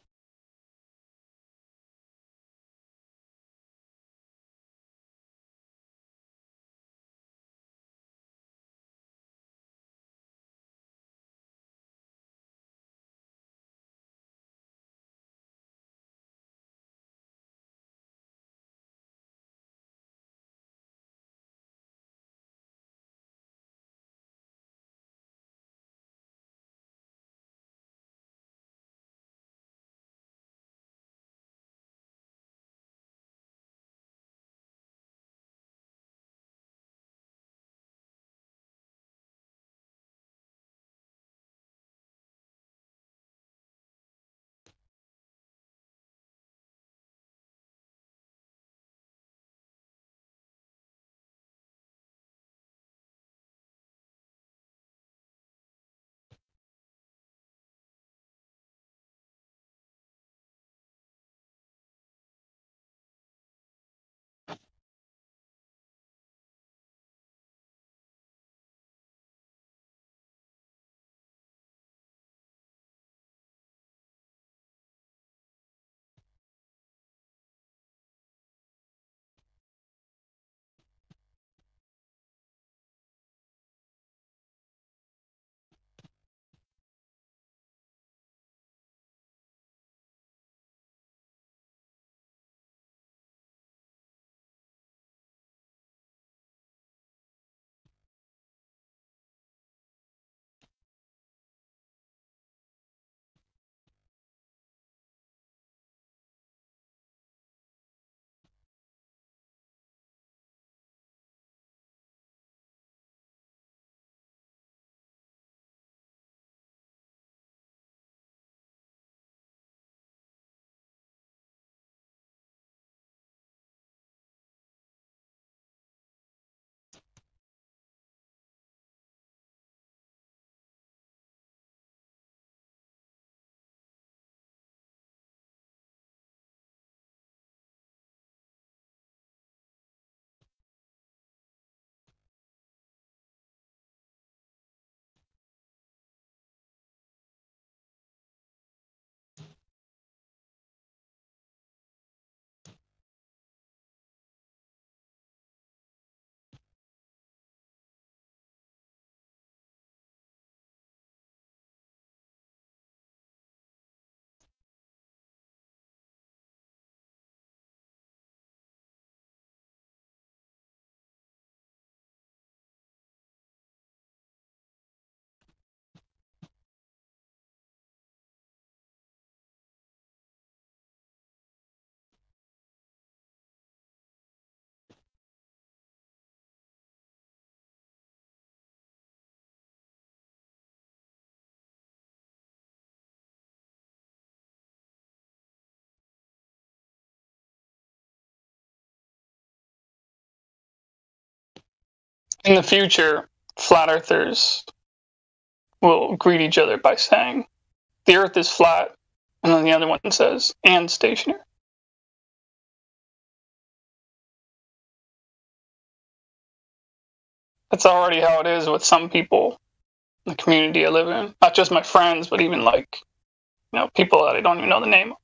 In the future, flat earthers will greet each other by saying, "The earth is flat," and then the other one says, "and stationary." That's already how it is with some people in the community I live in. Not just my friends, but even like, people that I don't even know the name of.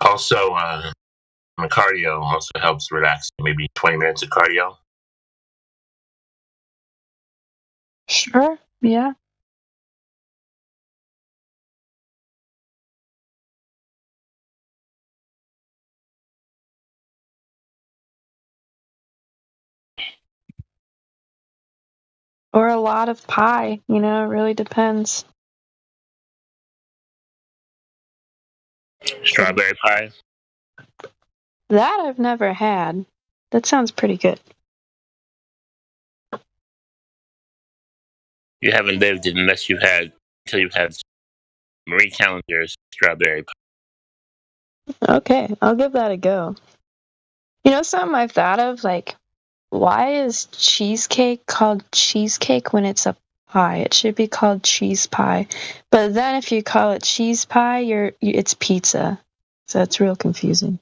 Also, the cardio also helps relax. Maybe 20 minutes of cardio. Sure. Yeah. Or a lot of pie. You know, it really depends. Strawberry pie. That I've never had. That sounds pretty good. You haven't lived unless you've had until you've had Marie Callender's strawberry pie. Okay, I'll give that a go. You know something I've thought of? Like, why is cheesecake called cheesecake when it's a pie? It should be called cheese pie. But then if you call it cheese pie, it's pizza. So it's real confusing.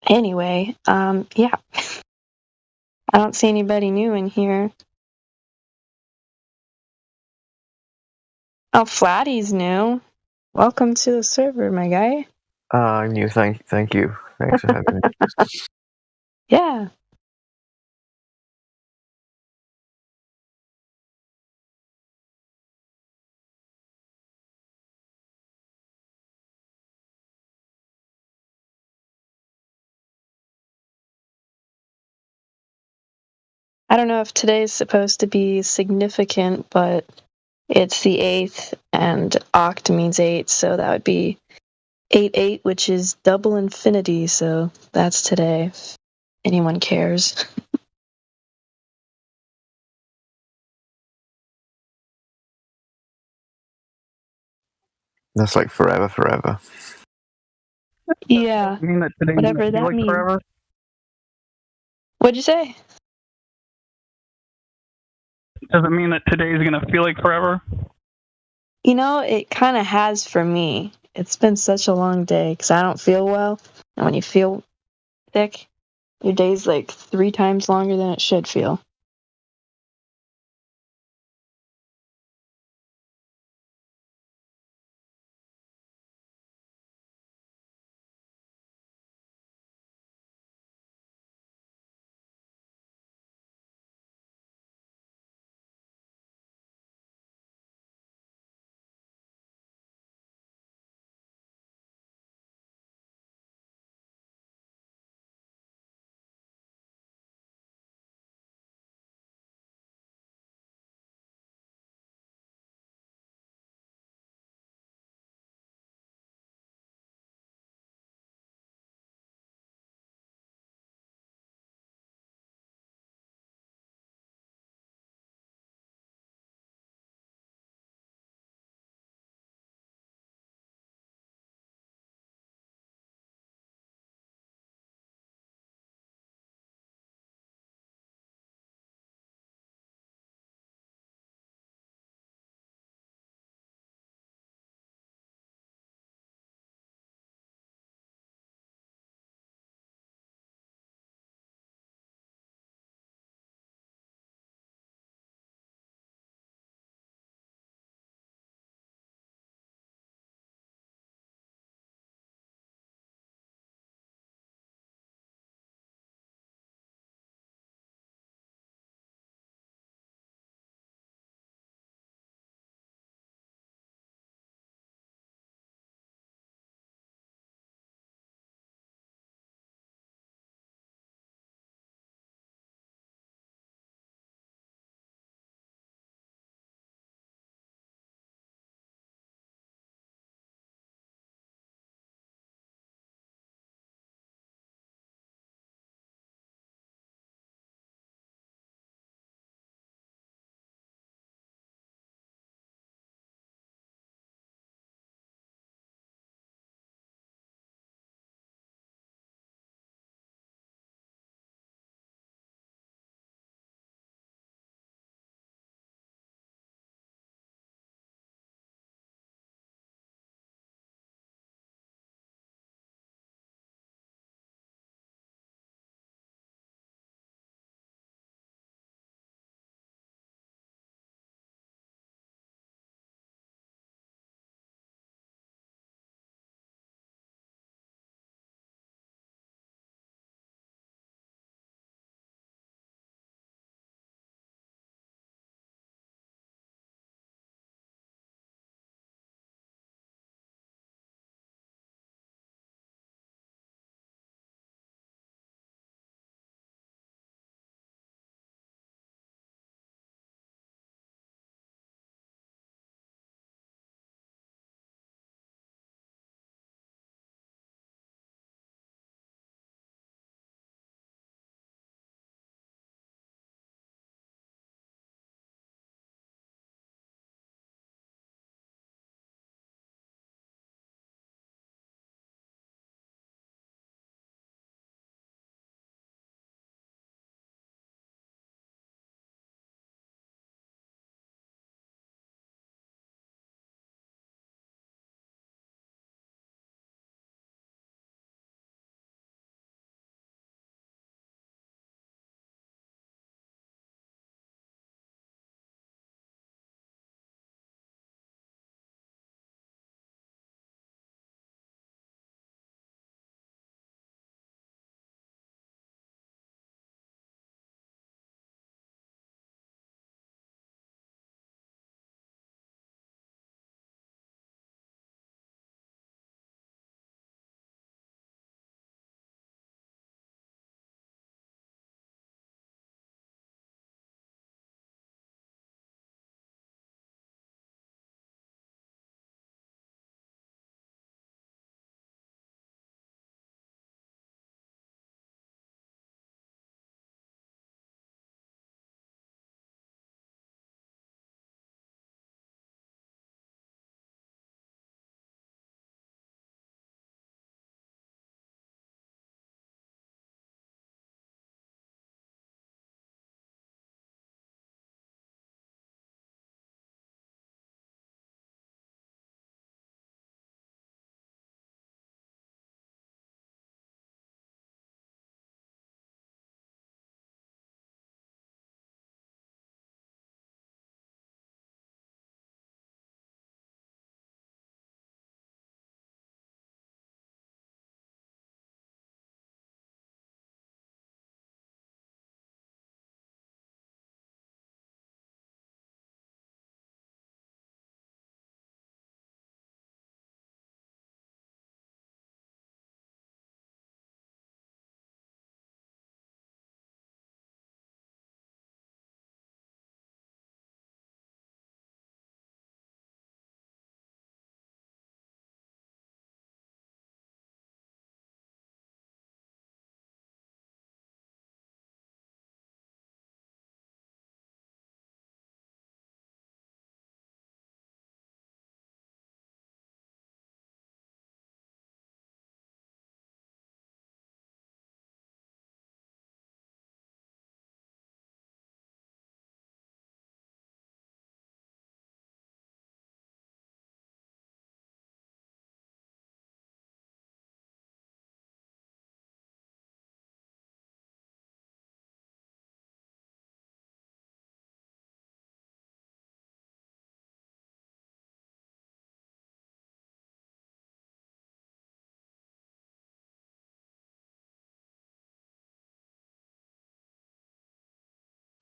Anyway, yeah. I don't see anybody new in here. Oh, Flatty's new. Welcome to the server, my guy. I'm new. Thank you. Thanks for having me. Yeah. I don't know if today's supposed to be significant, but it's the 8th, and oct means 8, so that would be 8-8, which is double infinity, so that's today, if anyone cares. That's like forever. Yeah, You mean that today's whatever gonna feel that like means. forever? What'd you say? Does it mean that today's gonna feel like forever? You know, it kind of has for me. It's been such a long day because I don't feel well, and when you feel sick, your day's like 3 times longer than it should feel.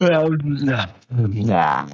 Well, nah.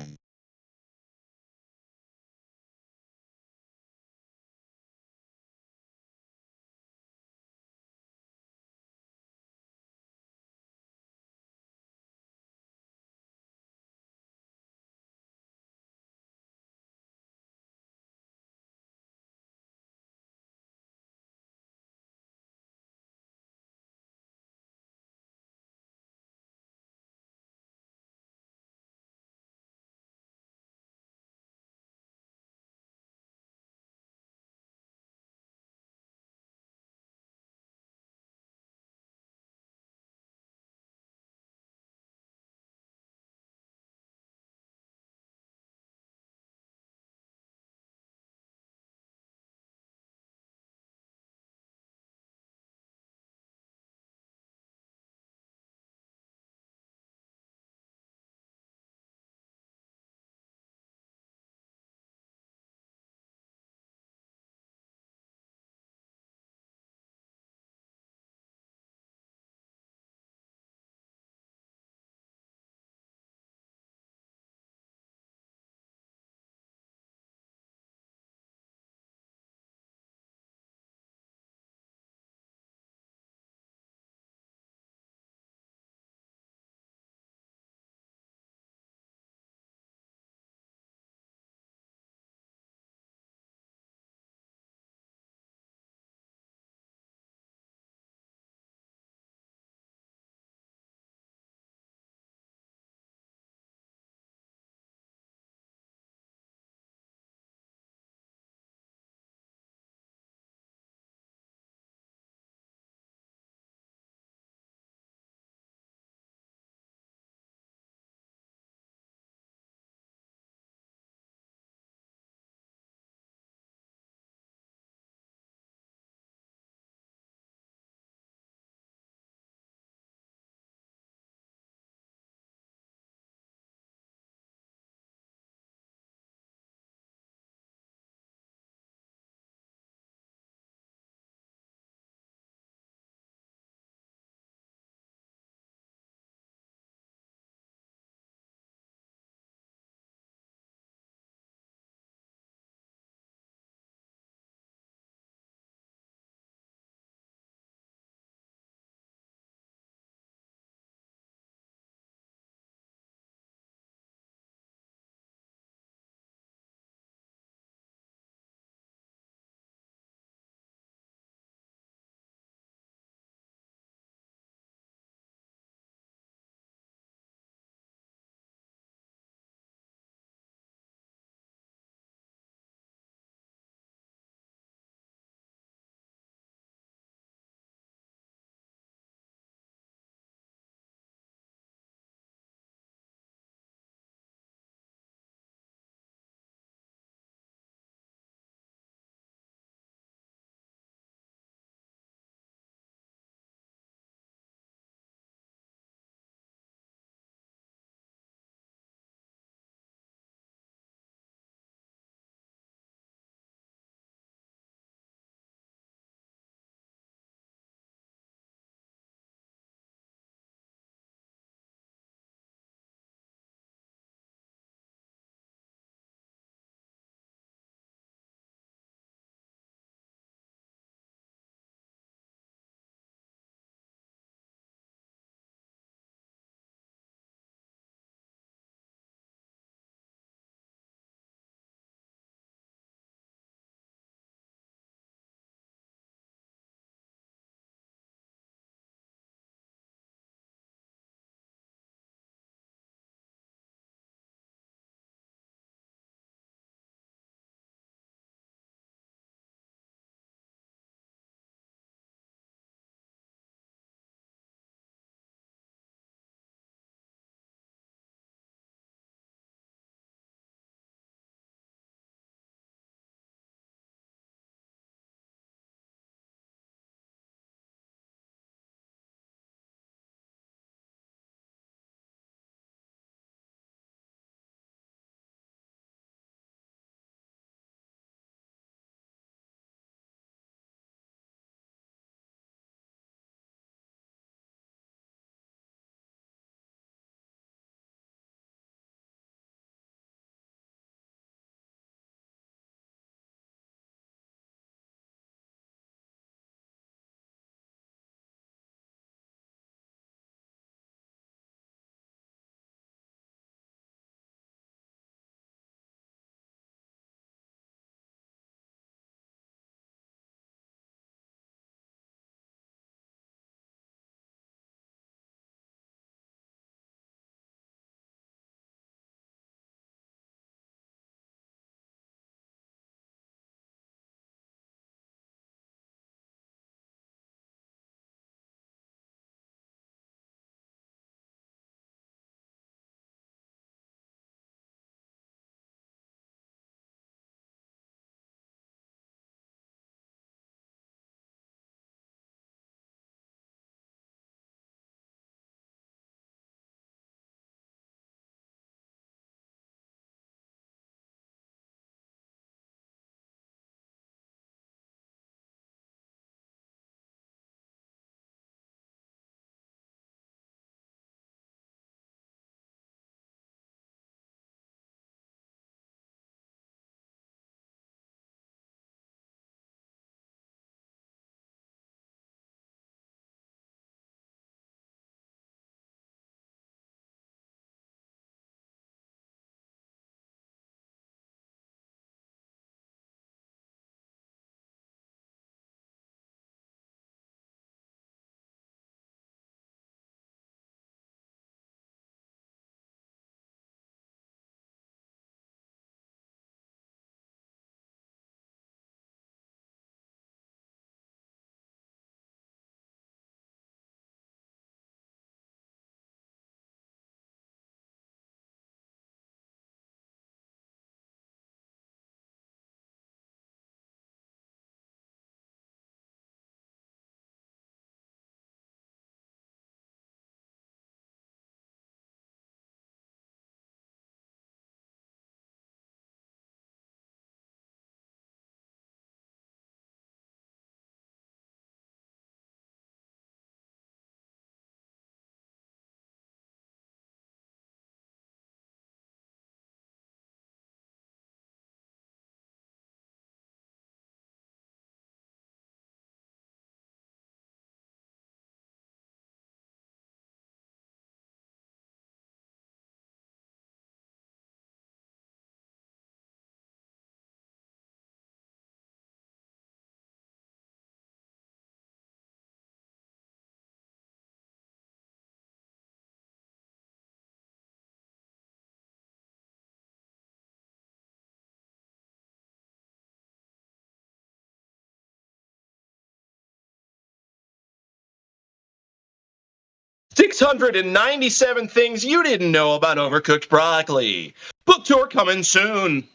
697 Things You Didn't Know About Overcooked Broccoli. Book tour coming soon.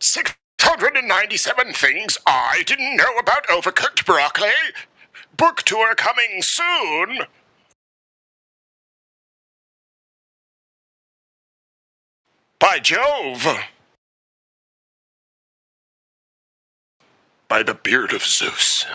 "697 Things I Didn't Know About Overcooked Broccoli. Book tour coming soon." By Jove! By the beard of Zeus.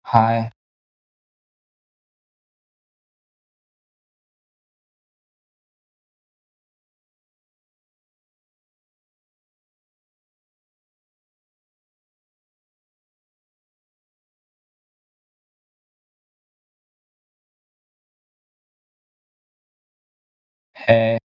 Hi. Hey.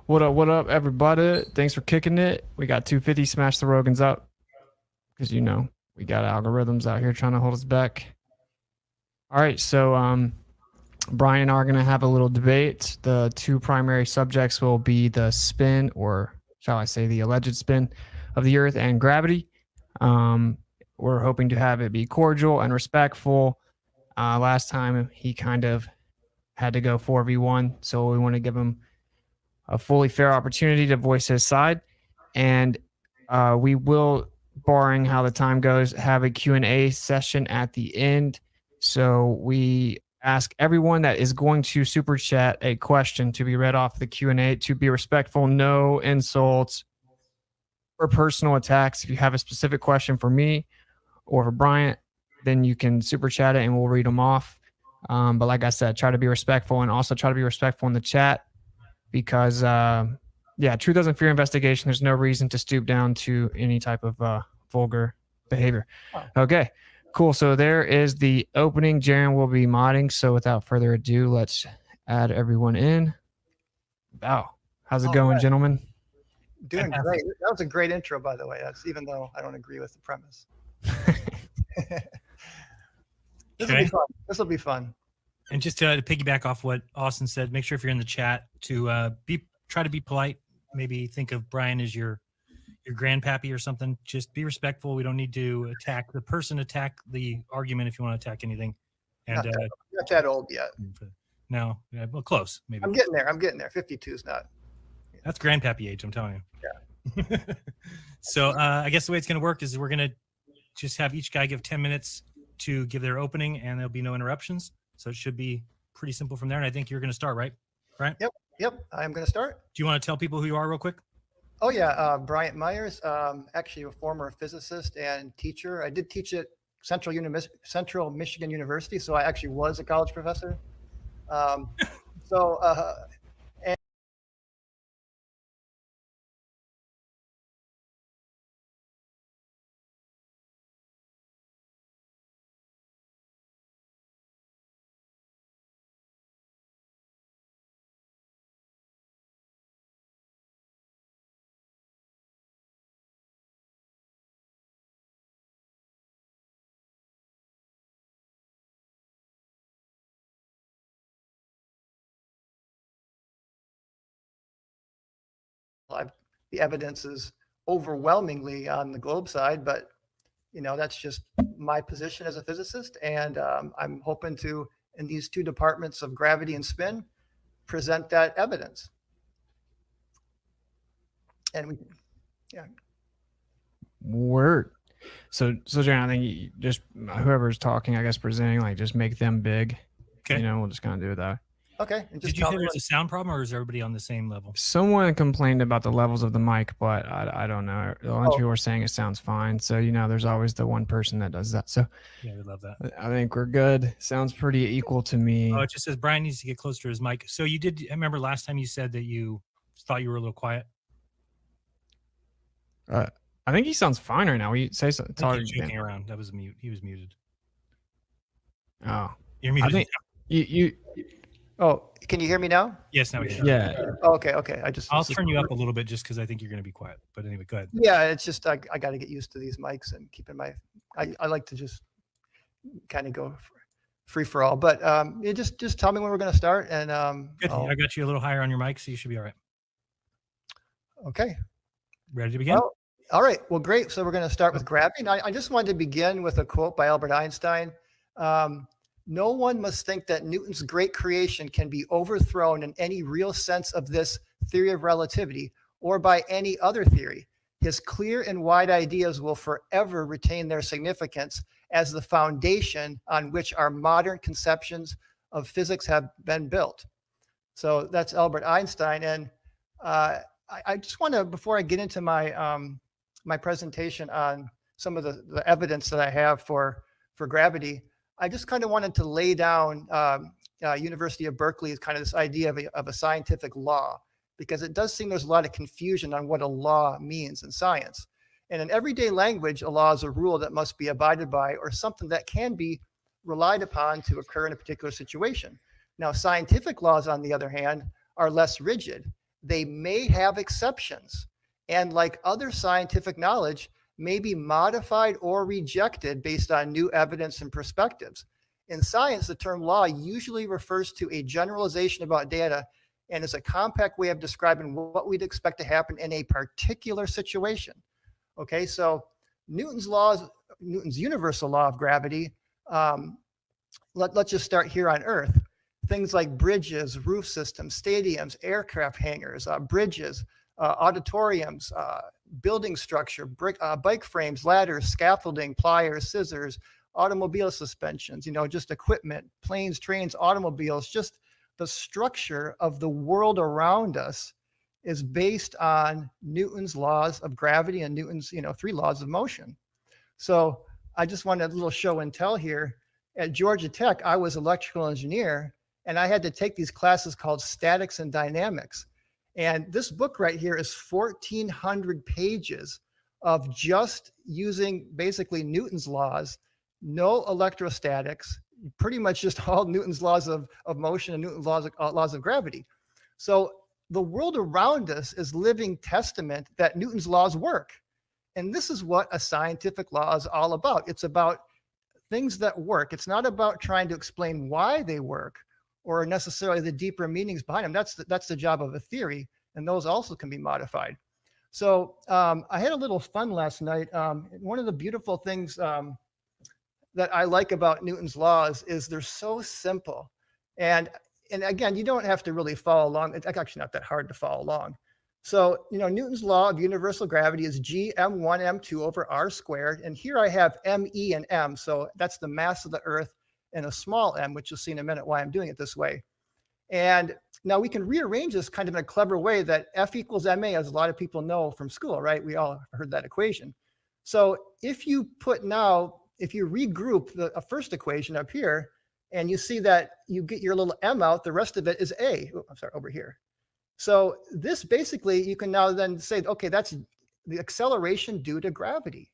What up, everybody? Thanks for kicking it. We got 250. Smash the Rogans up. Because, you know, we got algorithms out here trying to hold us back. All right, so Brian and I are going to have a little debate. The two primary subjects will be the spin, or shall I say the alleged spin, of the Earth and gravity. We're hoping to have it be cordial and respectful. Last time he kind of had to go 4v1, so we want to give him a fully fair opportunity to voice his side. And we will, barring how the time goes, have a Q&A session at the end. So we ask everyone that is going to super chat a question to be read off the Q&A to be respectful, no insults or personal attacks. If you have a specific question for me or for Bryant, then you can super chat it and we'll read them off. But like I said, try to be respectful, and also try to be respectful in the chat because, truth doesn't fear investigation. There's no reason to stoop down to any type of vulgar behavior. Okay, cool. So there is the opening. Jaren will be modding. So without further ado, let's add everyone in. Wow. How's it going, gentlemen? Doing great. That was a great intro, by the way. That's even though I don't agree with the premise. This will be fun. This will be fun. And just to piggyback off what Austin said, make sure if you're in the chat to try to be polite. Maybe think of Brian as your grandpappy or something. Just be respectful. We don't need to attack the person. Attack the argument if you want to attack anything. And not that old yet. No, well, close maybe. I'm getting there. 52 is not. That's grandpappy age, I'm telling you. Yeah. So I guess the way it's going to work is we're going to just have each guy give 10 minutes to give their opening, and there'll be no interruptions. So it should be pretty simple from there. And I think you're going to start, right? Right? Yep. I'm going to start. Do you want to tell people who you are real quick? Oh, yeah. Bryant Myers, actually a former physicist and teacher. I did teach at Central Michigan University, so I actually was a college professor. The evidence is overwhelmingly on the globe side, but that's just my position as a physicist, and I'm hoping to, in these two departments of gravity and spin, present that evidence. And Word. So Jaren, I think you just whoever's talking, I guess presenting, like just make them big. Okay. We'll just kind of do it that. Okay. And just Did you say there's a sound problem, or is everybody on the same level? Someone complained about the levels of the mic, but I don't know. A bunch of people were saying it sounds fine. So, there's always the one person that does that. So yeah, we love that. I think we're good. Sounds pretty equal to me. Oh, it just says Brian needs to get closer to his mic. So I remember last time you said that you thought you were a little quiet. I think he sounds fine right now. We say so. It's He's joking around. That was mute. He was muted. Oh, you're muted. I think you. Oh, can you hear me now? Yes, now we can. Yeah. Okay. I'll turn you up a little bit just because I think you're going to be quiet. But anyway, go ahead. Yeah, it's just I got to get used to these mics and keeping my. I like to just kind of go free for all. But just tell me when we're going to start, and Good. I got you a little higher on your mic, so you should be all right. Okay. Ready to begin? Well, all right. Well, great. So we're going to start with gravity. And I just wanted to begin with a quote by Albert Einstein. No one must think that Newton's great creation can be overthrown in any real sense of this theory of relativity or by any other theory. His clear and wide ideas will forever retain their significance as the foundation on which our modern conceptions of physics have been built. So that's Albert Einstein. And I just want to, before I get into my my presentation on some of the evidence that I have for gravity, I just kind of wanted to lay down University of Berkeley is kind of this idea of a scientific law, because it does seem there's a lot of confusion on what a law means in science. And in everyday language, a law is a rule that must be abided by or something that can be relied upon to occur in a particular situation. Now, scientific laws, on the other hand, are less rigid. they may have exceptions. And like other scientific knowledge, may be modified or rejected based on new evidence and perspectives. In science, the term law usually refers to a generalization about data and is a compact way of describing what we'd expect to happen in a particular situation. Okay, so Newton's universal law of gravity, let's just start here on Earth. Things like bridges, roof systems, stadiums, aircraft hangars, bridges, auditoriums, building structure, bike frames, ladders, scaffolding, pliers, scissors, automobile suspensions, just equipment, planes, trains, automobiles, just the structure of the world around us is based on Newton's laws of gravity and Newton's, 3 laws of motion. So I just wanted a little show and tell here. At Georgia Tech, I was electrical engineer, and I had to take these classes called statics and dynamics. And this book right here is 1,400 pages of just using basically Newton's laws, no electrostatics, pretty much just all Newton's laws of motion and Newton's laws of gravity. So the world around us is living testament that Newton's laws work. And this is what a scientific law is all about. It's about things that work. It's not about trying to explain why they work or necessarily the deeper meanings behind them. That's the job of a theory, and those also can be modified. So I had a little fun last night. One of the beautiful things that I like about Newton's laws is they're so simple. And again, you don't have to really follow along. It's actually not that hard to follow along. So, Newton's law of universal gravity is G m1 m2 over r squared. And here I have me and m. So that's the mass of the Earth and a small m, which you'll see in a minute why I'm doing it this way. And now we can rearrange this kind of in a clever way that F equals ma, as a lot of people know from school, right? We all heard that equation. So if you regroup the first equation up here, and you see that you get your little m out, the rest of it is a. Oh, I'm sorry, over here. So this basically, you can now then say, okay, that's the acceleration due to gravity.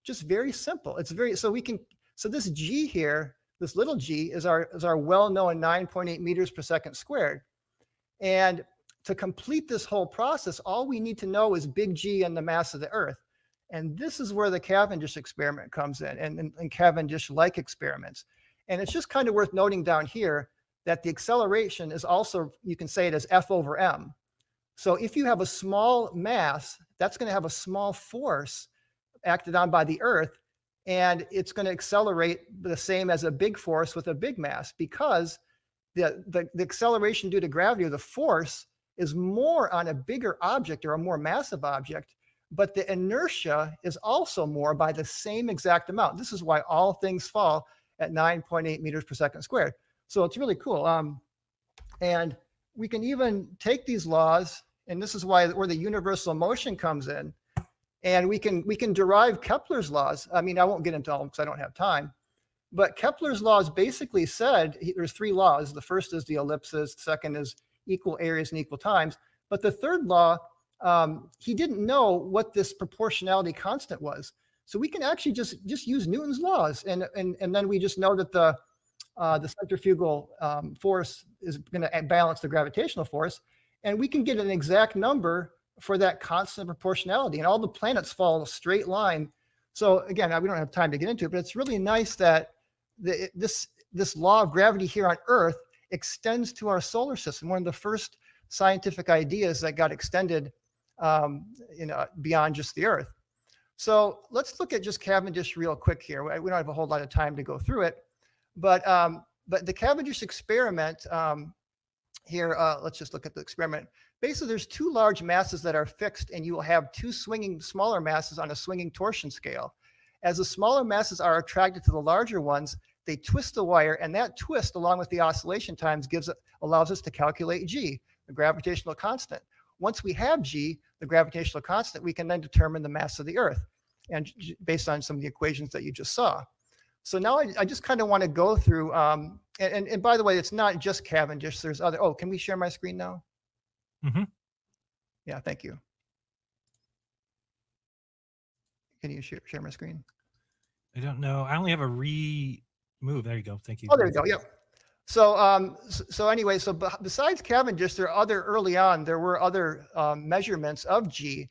Just very simple. So this g here, this little g is our well-known 9.8 meters per second squared. And to complete this whole process, all we need to know is big G and the mass of the Earth. And this is where the Cavendish experiment comes in, and Cavendish-like experiments. And it's just kind of worth noting down here that the acceleration is also, you can say it as F over m. So if you have a small mass, that's going to have a small force acted on by the Earth, and it's going to accelerate the same as a big force with a big mass, because the acceleration due to gravity, or the force, is more on a bigger object or a more massive object, but the inertia is also more by the same exact amount. This is why all things fall at 9.8 meters per second squared. So it's really cool. And we can even take these laws, and this is where the universal motion comes in, and we can derive Kepler's laws. I mean, I won't get into all of them because I don't have time, but Kepler's laws basically said there's 3 laws. The first is the ellipses, the second is equal areas and equal times, but the third law, he didn't know what this proportionality constant was. So we can actually just use Newton's laws, and then we just know that the centrifugal force is going to balance the gravitational force, and we can get an exact number for that constant proportionality, and all the planets follow a straight line. So again, we don't have time to get into it, but it's really nice that this law of gravity here on Earth extends to our solar system. One of the first scientific ideas that got extended beyond just the Earth. So let's look at just Cavendish real quick here. We don't have a whole lot of time to go through it, but the Cavendish experiment here, let's just look at the experiment. Basically, there's 2 large masses that are fixed, and you will have 2 swinging smaller masses on a swinging torsion scale. As the smaller masses are attracted to the larger ones, they twist the wire, and that twist, along with the oscillation times, allows us to calculate G, the gravitational constant. Once we have G, the gravitational constant, we can then determine the mass of the Earth, and based on some of the equations that you just saw. So now I just kind of want to go through, and by the way, it's not just Cavendish. There's other. Oh, can we share my screen now? Mm-hmm. Yeah, thank you. Can you share my screen? I don't know. I only have a remove. There you go. Thank you. Oh, there you go. Yep. So anyway, besides Cavendish, there were other measurements of G,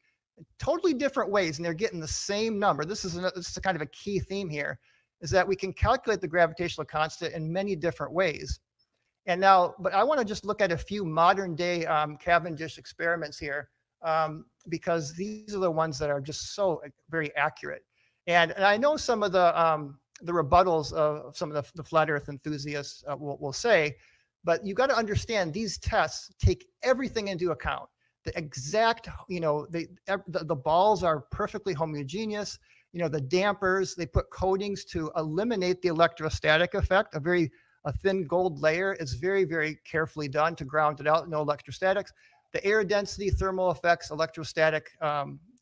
totally different ways, and they're getting the same number. This is a kind of a key theme here, is that we can calculate the gravitational constant in many different ways. And now, but I want to just look at a few modern day Cavendish experiments here, because these are the ones that are just so very accurate. And I know some of the rebuttals of some of the flat Earth enthusiasts will say, but you got to understand these tests take everything into account. The exact, the balls are perfectly homogeneous. The dampers, they put coatings to eliminate the electrostatic effect. A thin gold layer is very, very carefully done to ground it out, no electrostatics. The air density, thermal effects, electrostatic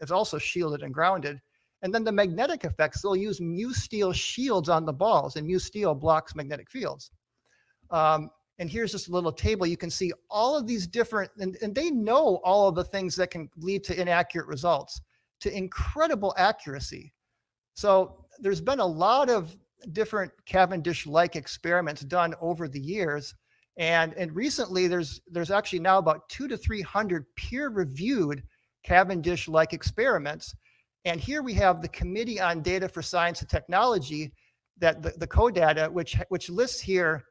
is also shielded and grounded. And then the magnetic effects, they'll use mu steel shields on the balls, and mu steel blocks magnetic fields. And here's just a little table. You can see all of these different, and they know all of the things that can lead to inaccurate results, to incredible accuracy. So there's been a lot of different Cavendish-like experiments done over the years. And recently, there's actually now about 200 to 300 peer-reviewed Cavendish-like experiments. And here we have the Committee on Data for Science and Technology, that the CODATA, which lists here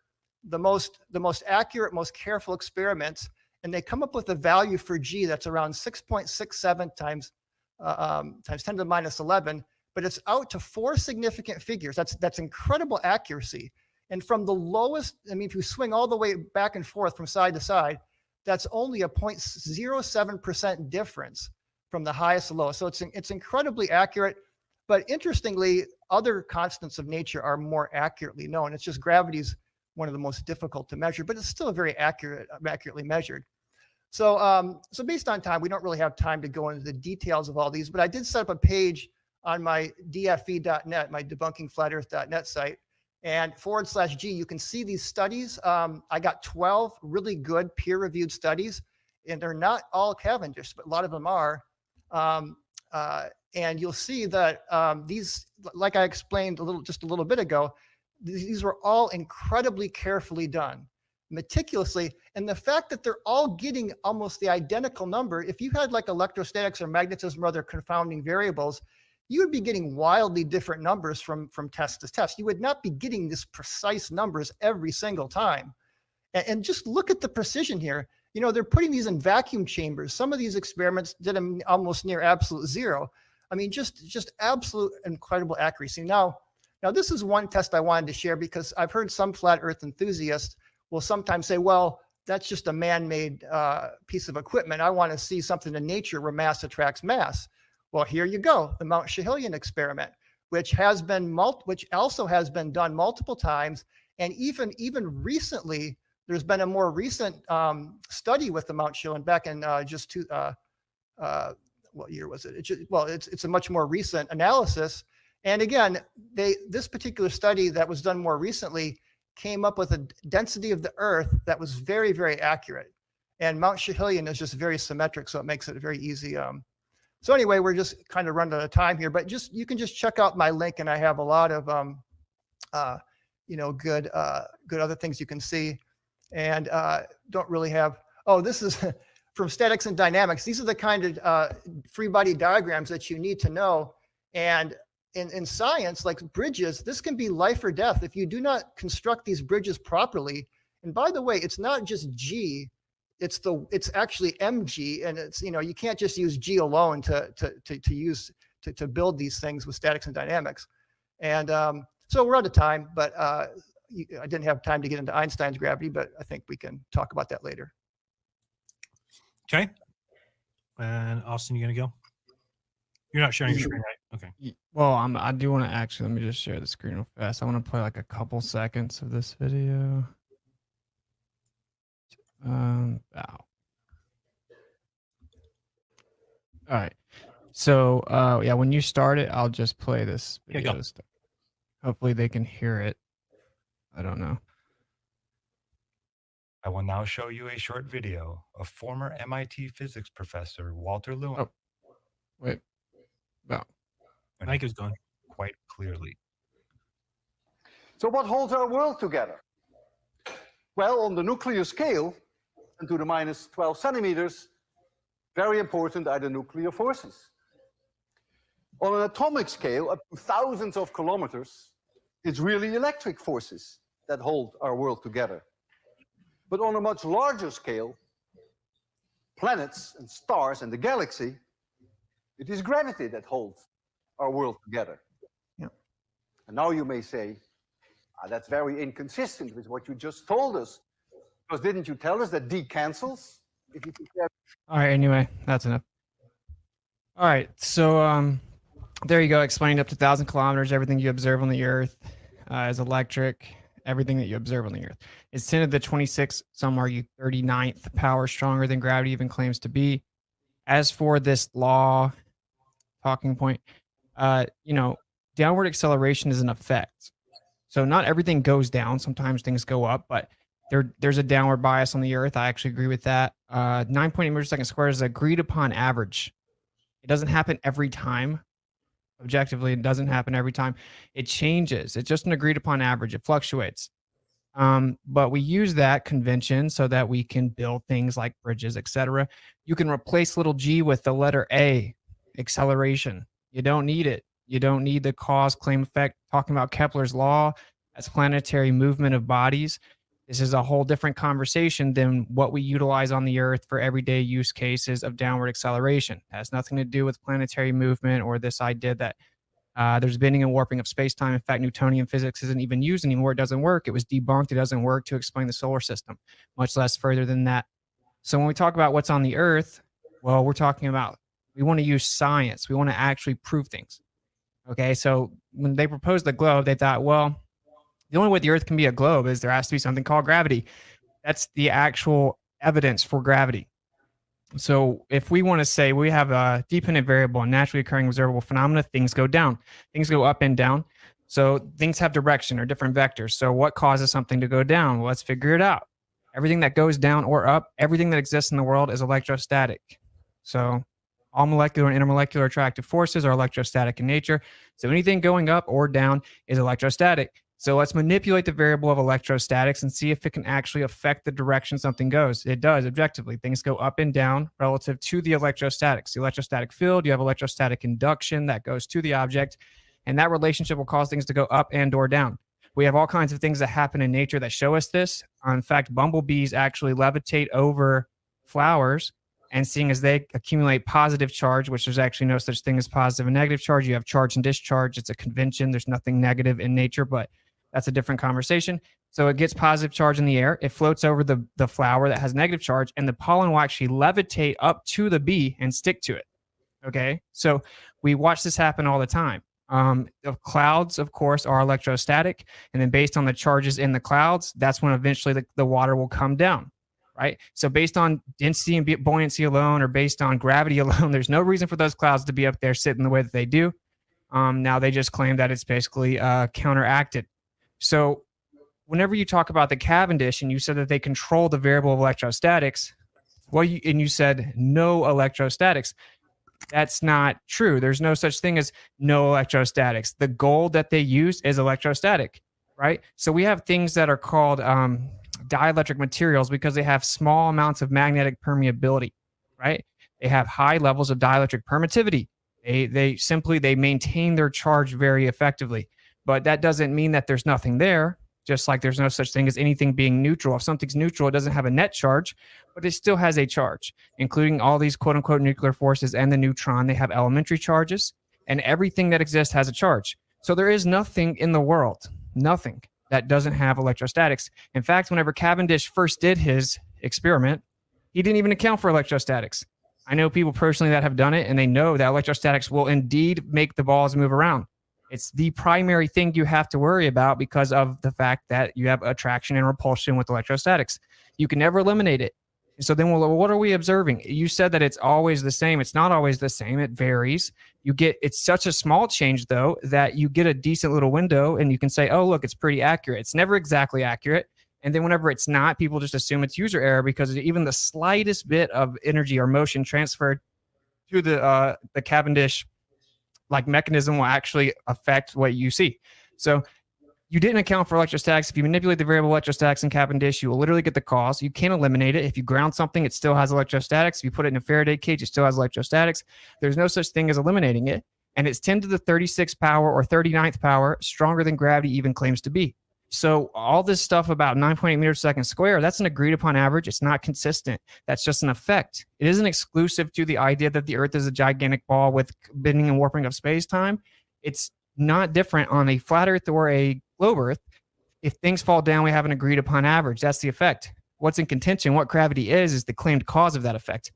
the most accurate, most careful experiments, and they come up with a value for G that's around 6.67 times 10 to the minus 11, but it's out to 4 significant figures. That's incredible accuracy. And from the lowest, if you swing all the way back and forth from side to side, that's only a 0.07% difference from the highest to lowest. So it's incredibly accurate. But interestingly, other constants of nature are more accurately known. It's just gravity's one of the most difficult to measure, but it's still very accurately measured. So based on time, we don't really have time to go into the details of all these, but I did set up a page on my dfe.net, my debunkingflatearth.net site, and /G, you can see these studies. I got 12 really good peer-reviewed studies, and they're not all Cavendish, but a lot of them are. And you'll see that these, like I explained just a little bit ago, these were all incredibly carefully done, meticulously. And the fact that they're all getting almost the identical number, if you had like electrostatics or magnetism or other confounding variables, you would be getting wildly different numbers from test to test. You would not be getting this precise numbers every single time. And just look at the precision here. They're putting these in vacuum chambers. Some of these experiments did them almost near absolute zero. Just absolute incredible accuracy. Now this is one test I wanted to share, because I've heard some flat Earth enthusiasts will sometimes say, well, that's just a man-made piece of equipment. I want to see something in nature where mass attracts mass. Well, here you go, the Mount Schihullian experiment, which also has been done multiple times, and even recently, there's been a more recent study with the Mount Schihullian back in what year was it? It's a much more recent analysis. And again, this particular study that was done more recently came up with a density of the Earth that was very, very accurate. And Mount Schihullian is just very symmetric, so it makes it very easy. So anyway, we're just kind of running out of time here, but you can just check out my link, and I have a lot of good other things you can see. And don't really have. Oh, this is from Statics and Dynamics. These are the kind of free body diagrams that you need to know. And in science, like bridges, this can be life or death if you do not construct these bridges properly. And by the way, it's not just G, it's actually mg, and it's you can't just use G alone to build these things with statics and dynamics. And so we're out of time, but I didn't have time to get into Einstein's gravity, but I think we can talk about that later. Okay. And Austin, you gonna go? You're not sharing your screen, right? Okay. Well, I do want to let me just share the screen real fast. I want to play like a couple seconds of this video. All right. So, yeah, when you start it, I'll just play this video. Hopefully they can hear it. I don't know. I will now show you a short video of former MIT physics professor Walter Lewin. Oh, wait. No. Mike is gone. Quite clearly. So what holds our world together? Well, on the nuclear scale, 10 to the minus 12 centimeters, very important are the nuclear forces. On an atomic scale, up to thousands of kilometers, it's really electric forces that hold our world together. But on a much larger scale, planets and stars and the galaxy, it is gravity that holds our world together. Yeah. And now you may say, that's very inconsistent with what you just told us. Because didn't you tell us that D cancels? If you compare... All right, anyway, that's enough. All right, so there you go, explained up to 1,000 kilometers, everything you observe on the Earth is electric, everything that you observe on the Earth. It's 10 to the 26th, some argue 39th power stronger than gravity even claims to be. As for this law, talking point, downward acceleration is an effect. So not everything goes down. Sometimes things go up, but there's a downward bias on the Earth. I actually agree with that. 9.8 meters per second squared is agreed upon average. It doesn't happen every time. Objectively, it doesn't happen every time. It changes. It's just an agreed upon average. It fluctuates. But we use that convention so that we can build things like bridges, etc. You can replace little g with the letter A, acceleration. You don't need it. You don't need the cause, claim, effect. Talking about Kepler's law as planetary movement of bodies. This is a whole different conversation than what we utilize on the Earth for everyday use cases of downward acceleration. It has nothing to do with planetary movement or this idea that there's bending and warping of space-time. In fact, Newtonian physics isn't even used anymore. It doesn't work. It was debunked. It doesn't work to explain the solar system, much less further than that. So when we talk about what's on the Earth, well, we're talking about, we want to use science. We want to actually prove things. Okay, so when they proposed the globe, they thought, well, the only way the Earth can be a globe is there has to be something called gravity. That's the actual evidence for gravity. So if we want to say we have a dependent variable and naturally occurring observable phenomena, things go down. Things go up and down. So things have direction or different vectors. So what causes something to go down? Well, let's figure it out. Everything that goes down or up, everything that exists in the world is electrostatic. So all molecular and intermolecular attractive forces are electrostatic in nature. So anything going up or down is electrostatic. So let's manipulate the variable of electrostatics and see if it can actually affect the direction something goes. It does, objectively. Things go up and down relative to the electrostatics. The electrostatic field, you have electrostatic induction that goes to the object, and that relationship will cause things to go up and or down. We have all kinds of things that happen in nature that show us this. In fact, bumblebees actually levitate over flowers, and seeing as they accumulate positive charge, which there's actually no such thing as positive and negative charge. You have charge and discharge. It's a convention. There's nothing negative in nature, but that's a different conversation. So it gets positive charge in the air. It floats over the flower that has negative charge, and the pollen will actually levitate up to the bee and stick to it. Okay, so we watch this happen all the time. The clouds, of course, are electrostatic, and then based on the charges in the clouds, that's when eventually the water will come down, right? So based on density and buoyancy alone, or based on gravity alone, there's no reason for those clouds to be up there sitting the way that they do. Now they just claim that it's basically counteracted. So whenever you talk about the Cavendish and you said that they control the variable of electrostatics, well, you said no electrostatics. That's not true. There's no such thing as no electrostatics. The gold that they use is electrostatic, right? So we have things that are called dielectric materials because they have small amounts of magnetic permeability, right? They have high levels of dielectric permittivity. They maintain their charge very effectively. But that doesn't mean that there's nothing there, just like there's no such thing as anything being neutral. If something's neutral, it doesn't have a net charge, but it still has a charge, including all these quote-unquote nuclear forces and the neutron. They have elementary charges, and everything that exists has a charge. So there is nothing in the world, nothing, that doesn't have electrostatics. In fact, whenever Cavendish first did his experiment, he didn't even account for electrostatics. I know people personally that have done it, and they know that electrostatics will indeed make the balls move around. It's the primary thing you have to worry about because of the fact that you have attraction and repulsion with electrostatics. You can never eliminate it. So then, well, what are we observing? You said that it's always the same. It's not always the same. It varies. It's such a small change, though, that you get a decent little window and you can say, oh, look, it's pretty accurate. It's never exactly accurate. And then whenever it's not, people just assume it's user error because even the slightest bit of energy or motion transferred to the Cavendish mechanism will actually affect what you see. So you didn't account for electrostatics. If you manipulate the variable electrostatics in Cavendish, you will literally get the cause. You can't eliminate it. If you ground something, it still has electrostatics. If you put it in a Faraday cage, it still has electrostatics. There's no such thing as eliminating it. And it's 10 to the 36th power or 39th power, stronger than gravity even claims to be. So all this stuff about 9.8 meters per second square, that's an agreed upon average. It's not consistent. That's just an effect. It isn't exclusive to the idea that the Earth is a gigantic ball with bending and warping of space-time. It's not different on a flat Earth or a globe Earth. If things fall down, we have an agreed upon average. That's the effect. What's in contention, what gravity is the claimed cause of that effect.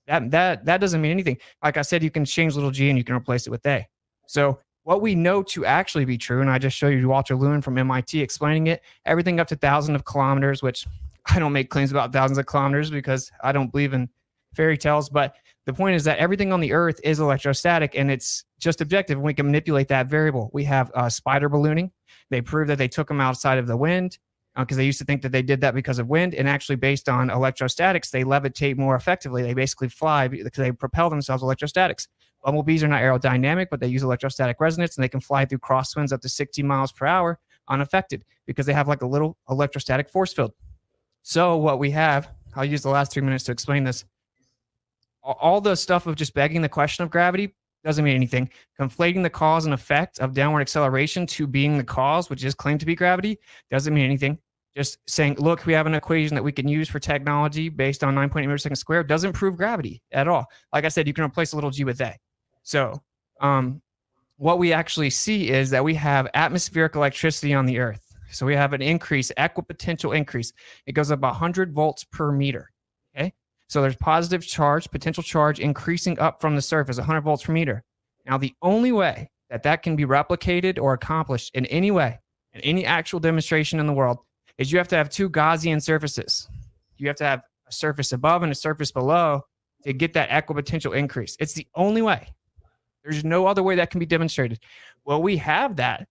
That doesn't mean anything. Like I said, you can change little g and you can replace it with a. So what we know to actually be true, and I just showed you Walter Lewin from MIT explaining it, everything up to thousands of kilometers, which I don't make claims about thousands of kilometers because I don't believe in fairy tales, but the point is that everything on the Earth is electrostatic and it's just objective, and we can manipulate that variable. We have spider ballooning. They proved that they took them outside of the wind because they used to think that they did that because of wind, and actually based on electrostatics, they levitate more effectively. They basically fly because they propel themselves electrostatics. Bumblebees are not aerodynamic, but they use electrostatic resonance, and they can fly through crosswinds up to 60 miles per hour unaffected because they have like a little electrostatic force field. So what we have, I'll use the last 3 minutes to explain this. All the stuff of just begging the question of gravity doesn't mean anything. Conflating the cause and effect of downward acceleration to being the cause, which is claimed to be gravity, doesn't mean anything. Just saying, look, we have an equation that we can use for technology based on 9.8 meters per second squared doesn't prove gravity at all. Like I said, you can replace a little g with a. So what we actually see is that we have atmospheric electricity on the Earth. So we have an increase, equipotential increase. It goes up 100 volts per meter. Okay. So there's positive charge, potential charge increasing up from the surface, 100 volts per meter. Now, the only way that that can be replicated or accomplished in any way, in any actual demonstration in the world, is you have to have two Gaussian surfaces. You have to have a surface above and a surface below to get that equipotential increase. It's the only way. There's no other way that can be demonstrated. Well, we have that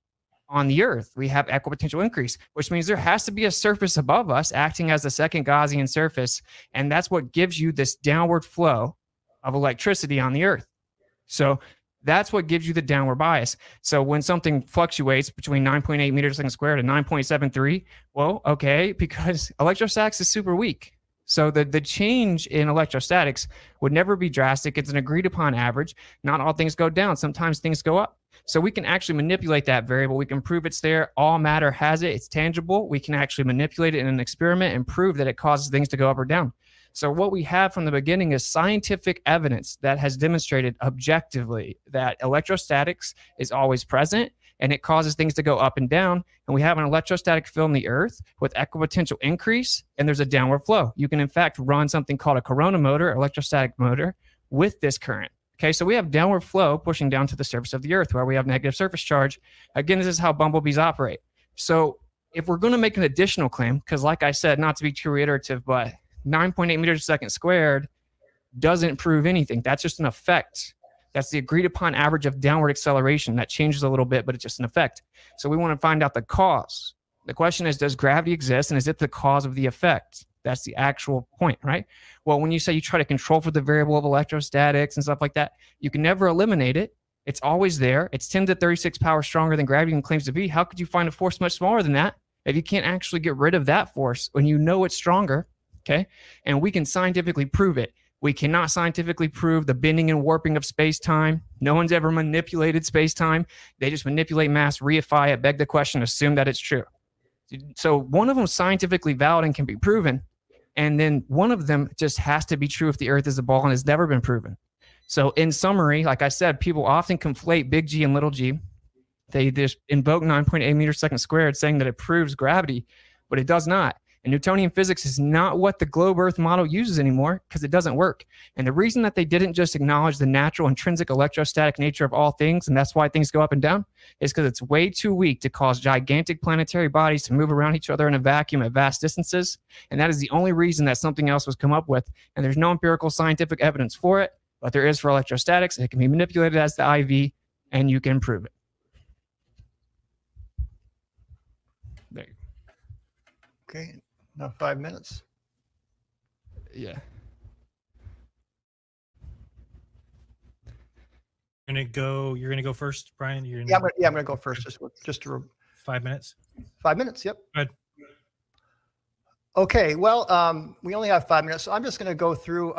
on the Earth. We have equipotential increase, which means there has to be a surface above us acting as the second Gaussian surface, and that's what gives you this downward flow of electricity on the Earth. So that's what gives you the downward bias. So when something fluctuates between 9.8 meters per second squared and 9.73, well, okay, because electrostatics is super weak. So the change in electrostatics would never be drastic. It's an agreed upon average. Not all things go down. Sometimes things go up. So we can actually manipulate that variable. We can prove it's there. All matter has it. It's tangible. We can actually manipulate it in an experiment and prove that it causes things to go up or down. So what we have from the beginning is scientific evidence that has demonstrated objectively that electrostatics is always present and it causes things to go up and down. And we have an electrostatic field in the Earth with equipotential increase, and there's a downward flow. You can, in fact, run something called a corona motor, electrostatic motor, with this current. Okay, so we have downward flow pushing down to the surface of the Earth where we have negative surface charge. Again, this is how bumblebees operate. So if we're going to make an additional claim, because like I said, not to be too reiterative, but 9.8 meters per second squared doesn't prove anything. That's just an effect. That's the agreed upon average of downward acceleration. That changes a little bit, but it's just an effect. So we want to find out the cause. The question is, does gravity exist, and is it the cause of the effect? That's the actual point, right? Well, when you say you try to control for the variable of electrostatics and stuff like that, you can never eliminate it. It's always there. It's 10 to 36 power stronger than gravity even claims to be. How could you find a force much smaller than that if you can't actually get rid of that force when you know it's stronger? Okay, and we can scientifically prove it. We cannot scientifically prove the bending and warping of space-time. No one's ever manipulated space-time. They just manipulate mass, reify it, beg the question, assume that it's true. So one of them is scientifically valid and can be proven, and then one of them just has to be true if the Earth is a ball and has never been proven. So in summary, like I said, people often conflate big G and little g. They just invoke 9.8 meters per second squared saying that it proves gravity, but it does not. And Newtonian physics is not what the globe Earth model uses anymore because it doesn't work. And the reason that they didn't just acknowledge the natural intrinsic electrostatic nature of all things, and that's why things go up and down, is because it's way too weak to cause gigantic planetary bodies to move around each other in a vacuum at vast distances. And that is the only reason that something else was come up with. And there's no empirical scientific evidence for it, but there is for electrostatics. It can be manipulated as the IV, and you can prove it. There you go. Okay. Now 5 minutes. Yeah. You're gonna go first, Brian. I'm gonna go first. Just to 5 minutes. 5 minutes. Yep. Good. Okay. Well, we only have 5 minutes, so I'm just going to go through.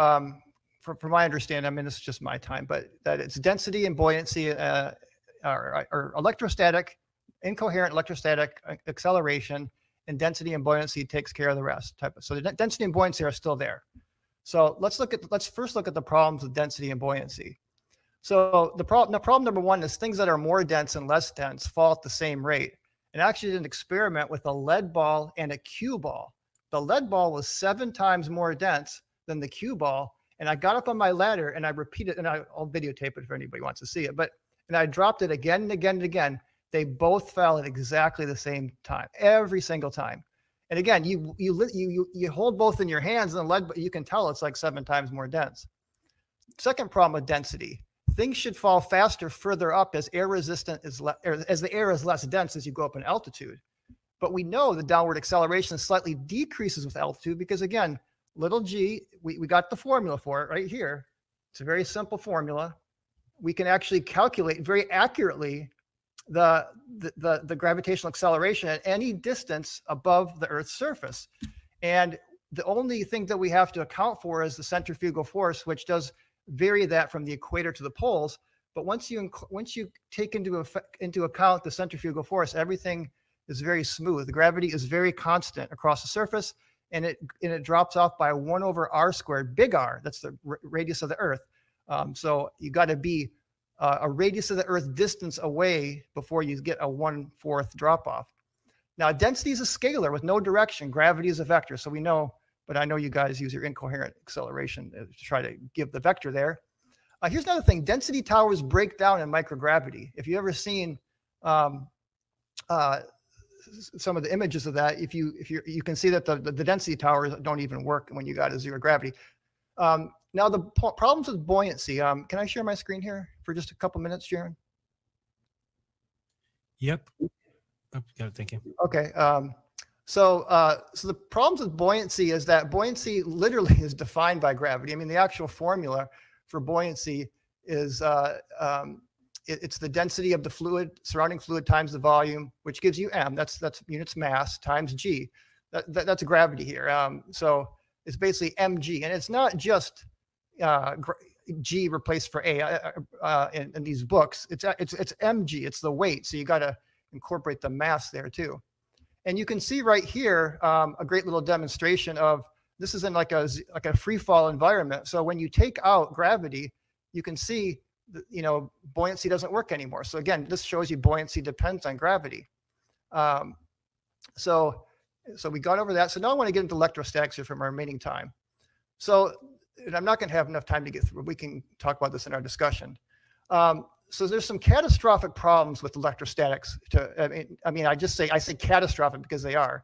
From my understanding, I mean, this is just my time, but that it's density and buoyancy or electrostatic, incoherent electrostatic acceleration, and density and buoyancy takes care of the rest. So the density and buoyancy are still there. So let's first look at the problems with density and buoyancy. So the problem number one is things that are more dense and less dense fall at the same rate. And I actually did an experiment with a lead ball and a cue ball. The lead ball was 7 times more dense than the cue ball. And I got up on my ladder and I repeated, and I'll videotape it if anybody wants to see it. And I dropped it again and again and again. They both fell at exactly the same time, every single time. And again, you hold both in your hands, and the lead, you can tell it's like 7 times more dense. Second problem with density: things should fall faster further up as air resistant is as the air is less dense as you go up in altitude. But we know the downward acceleration slightly decreases with altitude because, again, little g, we got the formula for it right here. It's a very simple formula. We can actually calculate very accurately the gravitational acceleration at any distance above the Earth's surface. And the only thing that we have to account for is the centrifugal force, which does vary that from the equator to the poles. But once you take into account the centrifugal force, everything is very smooth. The gravity is very constant across the surface, and it drops off by 1 over r squared, big R. That's the radius of the Earth. So you got to be a radius of the Earth distance away before you get a 1/4 drop off. Now, density is a scalar with no direction. Gravity is a vector. So we know, but I know you guys use your incoherent acceleration to try to give the vector there. Here's another thing: density towers break down in microgravity. If you've ever seen some of the images of that, you can see that the density towers don't even work when you got a zero gravity. Now the problems with buoyancy. Can I share my screen here for just a couple minutes, Jaron? Yep. Oh, got it. Thank you. Okay. So the problems with buoyancy is that buoyancy literally is defined by gravity. I mean, the actual formula for buoyancy is it's the density of the surrounding fluid times the volume, which gives you m. That's units mass times g. That's gravity here. So it's basically mg, and it's not just g replaced for a in these books. It's mg. It's the weight. So you got to incorporate the mass there too. And you can see right here a great little demonstration of this is in like a free fall environment. So when you take out gravity, you can see buoyancy doesn't work anymore. So again, this shows you buoyancy depends on gravity. So we got over that. So now I want to get into electrostatics here from our remaining time. So, and I'm not going to have enough time to get through. We can talk about this in our discussion. So there's some catastrophic problems with electrostatics. I say catastrophic because they are.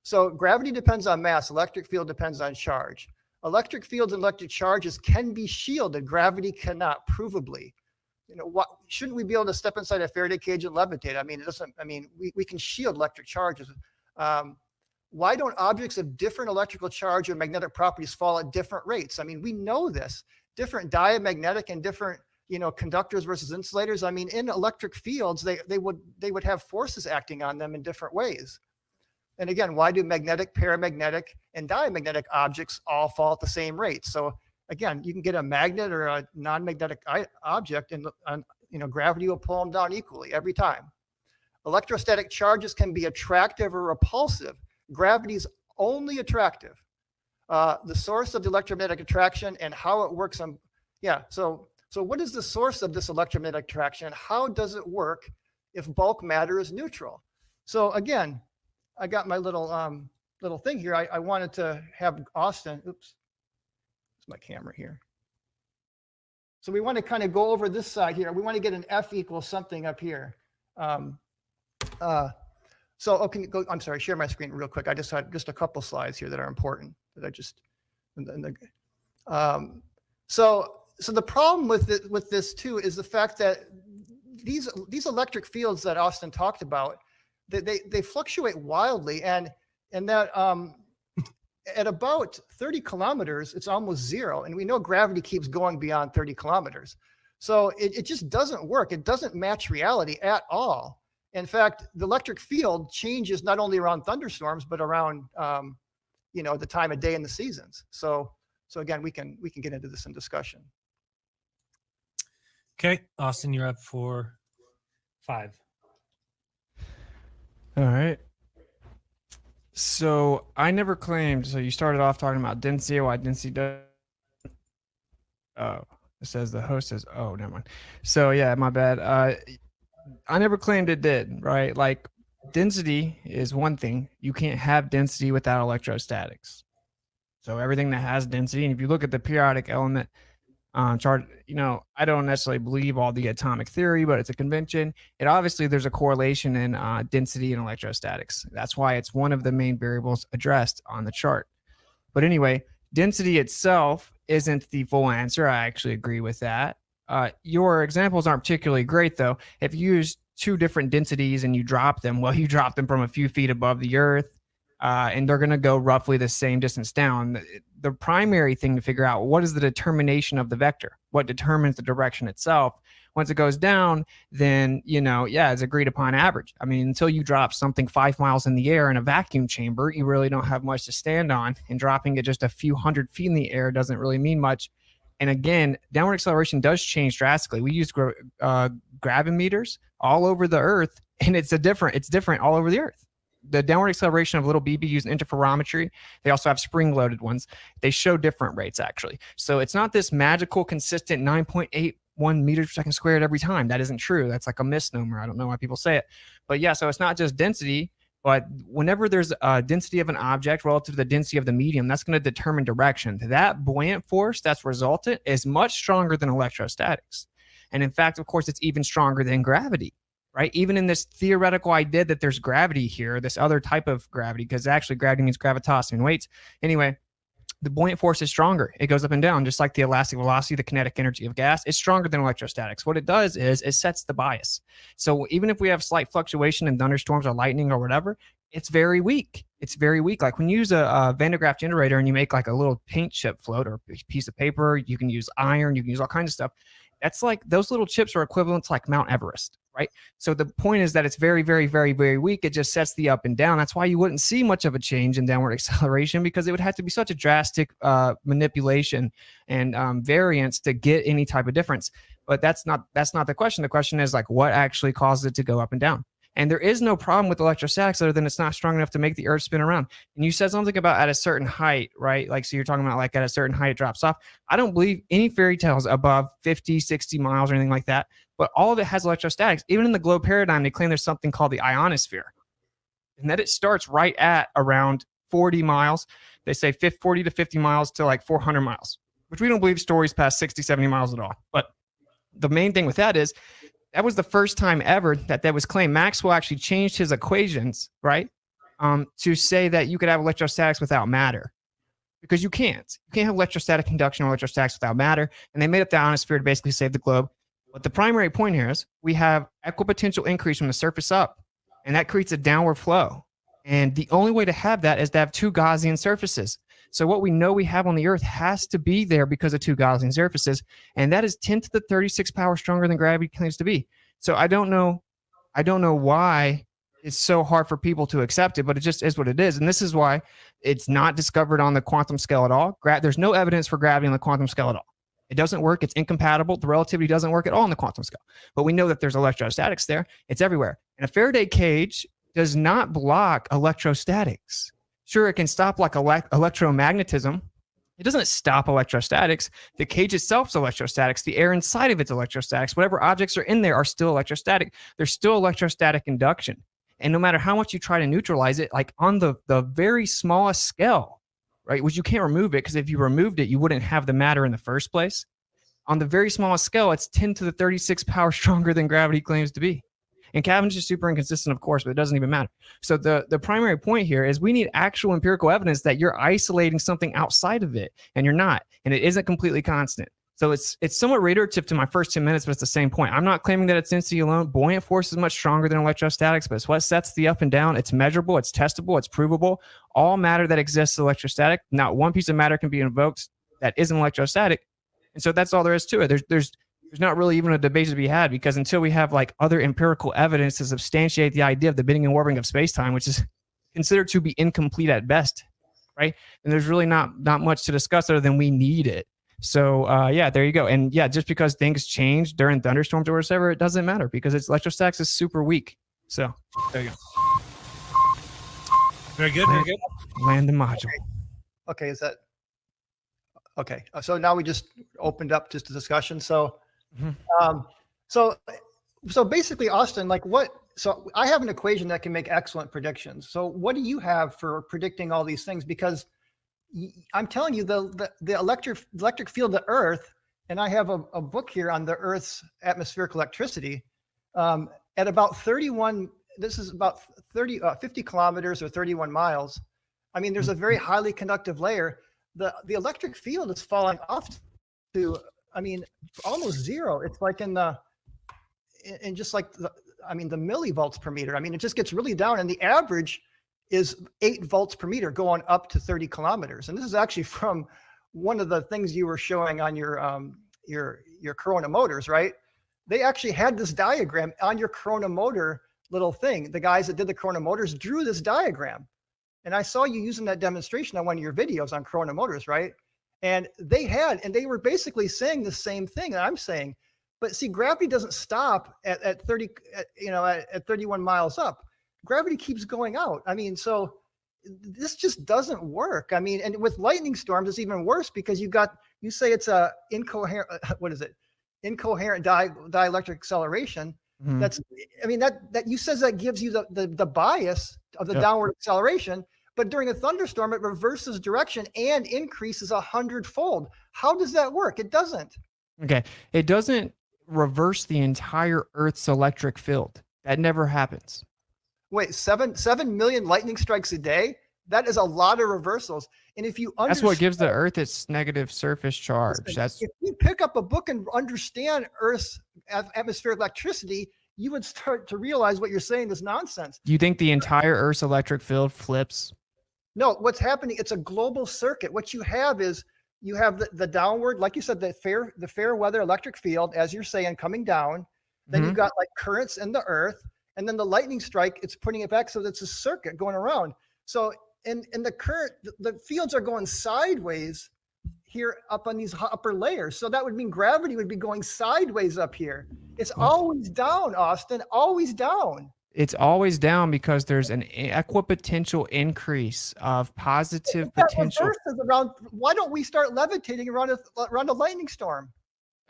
So gravity depends on mass. Electric field depends on charge. Electric fields and electric charges can be shielded. Gravity cannot, provably. Shouldn't we be able to step inside a Faraday cage and levitate? I mean, we can shield electric charges. Why don't objects of different electrical charge or magnetic properties fall at different rates? I mean, we know this. Different diamagnetic and different, conductors versus insulators. I mean, in electric fields, they would have forces acting on them in different ways. And again, why do magnetic, paramagnetic, and diamagnetic objects all fall at the same rate? So again, you can get a magnet or a non-magnetic object, and gravity will pull them down equally every time. Electrostatic charges can be attractive or repulsive. Gravity is only attractive. The source of the electromagnetic attraction and how it works on, So what is the source of this electromagnetic attraction? How does it work if bulk matter is neutral? So again, I got my little thing here. I wanted to have Austin. Oops, it's my camera here. So we want to kind of go over this side here. We want to get an F equals something up here. I'm sorry, share my screen real quick. I just had just a couple slides here that are important that I just. So the problem with this too is the fact that these electric fields that Austin talked about, they fluctuate wildly, and that at about 30 kilometers, it's almost zero. And we know gravity keeps going beyond 30 kilometers. So it just doesn't work. It doesn't match reality at all. In fact, the electric field changes not only around thunderstorms, but around, the time of day and the seasons. So again, we can get into this in discussion. Okay, Austin, you're up for 5. All right. So I never claimed. So you started off talking about density, why density does. Oh, it says the host says, oh, never mind. So yeah, my bad. I never claimed it did, right? Like density is one thing. You can't have density without electrostatics. So everything that has density, and if you look at the periodic element chart, I don't necessarily believe all the atomic theory, but it's a convention. It obviously there's a correlation in density and electrostatics. That's why it's one of the main variables addressed on the chart. But anyway, density itself isn't the full answer. I actually agree with that. Your examples aren't particularly great, though. If you use 2 different densities and you drop them, well, you drop them from a few feet above the Earth, and they're going to go roughly the same distance down. The primary thing to figure out, what is the determination of the vector? What determines the direction itself? Once it goes down, then, it's agreed upon average. I mean, until you drop something 5 miles in the air in a vacuum chamber, you really don't have much to stand on. And dropping it just a few hundred feet in the air doesn't really mean much. And again, downward acceleration does change drastically. We use gravimeters all over the Earth, and it's different all over the Earth. The downward acceleration of little BB using interferometry. They also have spring-loaded ones. They show different rates, actually. So it's not this magical, consistent 9.81 meters per second squared every time. That isn't true. That's like a misnomer. I don't know why people say it. But yeah, so it's not just density, but whenever there's a density of an object relative to the density of the medium, that's going to determine direction. That buoyant force that's resultant is much stronger than electrostatics. And in fact, of course, it's even stronger than gravity. Right? Even in this theoretical idea that there's gravity here, this other type of gravity, because actually gravity means gravitas and weights. Anyway, the buoyant force is stronger. It goes up and down, just like the elastic velocity, the kinetic energy of gas. It's stronger than electrostatics. What it does is it sets the bias. So even if we have slight fluctuation in thunderstorms or lightning or whatever, it's very weak. It's very weak. Like when you use a Van de Graaff generator and you make like a little paint chip float or a piece of paper, you can use iron, you can use all kinds of stuff. That's like those little chips are equivalent to like Mount Everest, right? So the point is that it's very, very, very, very weak. It just sets the up and down. That's why you wouldn't see much of a change in downward acceleration, because it would have to be such a drastic manipulation and variance to get any type of difference. But that's not the question. The question is like, what actually causes it to go up and down? And there is no problem with electrostatics other than it's not strong enough to make the Earth spin around. And you said something about at a certain height, right? Like, so you're talking about like at a certain height, it drops off. I don't believe any fairy tales above 50, 60 miles or anything like that. But all of it has electrostatics. Even in the globe paradigm, they claim there's something called the ionosphere. And that it starts right at around 40 miles. They say 40 to 50 miles to like 400 miles, which we don't believe stories past 60, 70 miles at all. But the main thing with that is, that was the first time ever that was claimed. Maxwell actually changed his equations, right, to say that you could have electrostatics without matter, because you can't. You can't have electrostatic induction or electrostatics without matter. And they made up the ionosphere to basically save the globe. But the primary point here is we have equipotential increase from the surface up, and that creates a downward flow. And the only way to have that is to have 2 Gaussian surfaces. So what we know we have on the Earth has to be there because of 2 Gaussian surfaces, and that is 10 to the 36 power stronger than gravity claims to be. So I don't know why it's so hard for people to accept it, but it just is what it is. And this is why it's not discovered on the quantum scale at all. There's no evidence for gravity on the quantum scale at all. It doesn't work. It's incompatible. The relativity doesn't work at all on the quantum scale. But we know that there's electrostatics there. It's everywhere. And a Faraday cage does not block electrostatics. Sure, it can stop like electromagnetism. It doesn't stop electrostatics. The cage itself is electrostatics. The air inside of it's electrostatics. Whatever objects are in there are still electrostatic. There's still electrostatic induction. And no matter how much you try to neutralize it, like on the very smallest scale, right, which you can't remove it, because if you removed it, you wouldn't have the matter in the first place. On the very smallest scale, it's 10 to the 36 power stronger than gravity claims to be. And Cavendish is super inconsistent, of course, but it doesn't even matter. So the primary point here is we need actual empirical evidence that you're isolating something outside of it, and you're not, and it isn't completely constant. So it's somewhat reiterative to my first 10 minutes, but it's the same point. I'm not claiming that it's density alone. Buoyant force is much stronger than electrostatics, but it's what sets the up and down. It's measurable, it's testable, it's provable. All matter that exists is electrostatic. Not one piece of matter can be invoked that isn't electrostatic. And so that's all there is to it. There's there's not really even a debate to be had, because until we have like other empirical evidence to substantiate the idea of the bending and warping of space-time, which is considered to be incomplete at best, right? And there's really not much to discuss other than we need it. So yeah, there you go. And yeah, just because things change during thunderstorms or whatever, it doesn't matter because its electrostatics is super weak. So there you go. Very good. Very good. Land the module. Okay, is that okay? So now we just opened up just a discussion. So, so basically, Austin, like what? So I have an equation that can make excellent predictions. So what do you have for predicting all these things? Because I'm telling you, the electric field of the Earth, and I have a book here on the Earth's atmospheric electricity at about 31. This is about 50 kilometers or 31 miles. I mean, there's a very highly conductive layer. The electric field is falling off to, I mean, almost zero. It's like just like the millivolts per meter. I mean, it just gets really down, and the average is 8 volts per meter going up to 30 kilometers. And this is actually from one of the things you were showing on your Corona motors, right? They actually had this diagram on your Corona motor little thing. The guys that did the Corona motors drew this diagram. And I saw you using that demonstration on one of your videos on Corona motors, right? And they were basically saying the same thing that I'm saying. But see, gravity doesn't stop at 31 miles up. Gravity keeps going out. I mean, so this just doesn't work. I mean, and with lightning storms, it's even worse because you say it's a incoherent, incoherent dielectric acceleration. Mm-hmm. That you says that gives you the bias of the downward acceleration, but during a thunderstorm, it reverses direction and increases 100-fold. How does that work? It doesn't. Okay. It doesn't reverse the entire Earth's electric field. That never happens. Wait, 7 million lightning strikes a day? That is a lot of reversals. And if you that's what gives the Earth its negative surface charge. If you pick up a book and understand Earth's atmospheric electricity, you would start to realize what you're saying is nonsense. Do you think the entire Earth's electric field flips? No, what's happening, it's a global circuit. What you have is you have the downward, like you said, the fair weather electric field, as you're saying, coming down. Then you've got like currents in the Earth, and then the lightning strike, it's putting it back. So it's a circuit going around. So in the current, the fields are going sideways here up on these upper layers. So that would mean gravity would be going sideways up here. It's always down, Austin, always down. It's always down because there's an equipotential increase of positive potential. Why don't we start levitating around a lightning storm?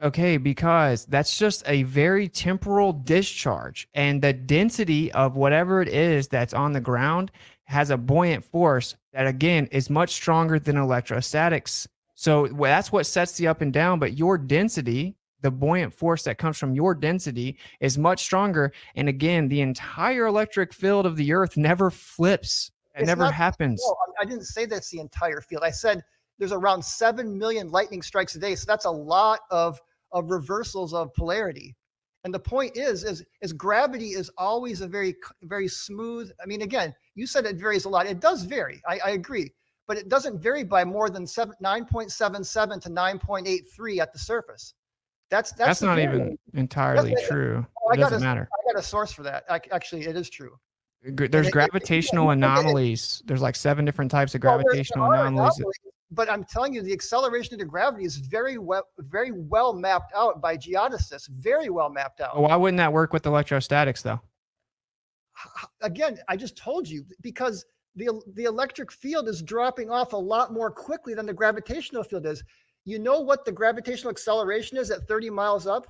Okay, because that's just a very temporal discharge, and the density of whatever it is that's on the ground has a buoyant force that, again, is much stronger than electrostatics. So that's what sets the up and down, but your density, the buoyant force that comes from your density, is much stronger. And again, the entire electric field of the Earth never flips. It never happens. No, I didn't say that's the entire field. I said there's around 7 million lightning strikes a day. So that's a lot of reversals of polarity. And the point is gravity is always a very, very smooth. I mean, again, you said it varies a lot. It does vary. I agree. But it doesn't vary by more than 9.77 to 9.83 at the surface. That's not even entirely true. It doesn't matter. I got a source for that. Actually, it is true. There's gravitational anomalies. There's like 7 different types of gravitational anomalies. But I'm telling you, the acceleration of gravity is very well mapped out by geodesists. Very well mapped out. Why wouldn't that work with electrostatics, though? Again, I just told you, because the electric field is dropping off a lot more quickly than the gravitational field is. You know what the gravitational acceleration is at 30 miles up,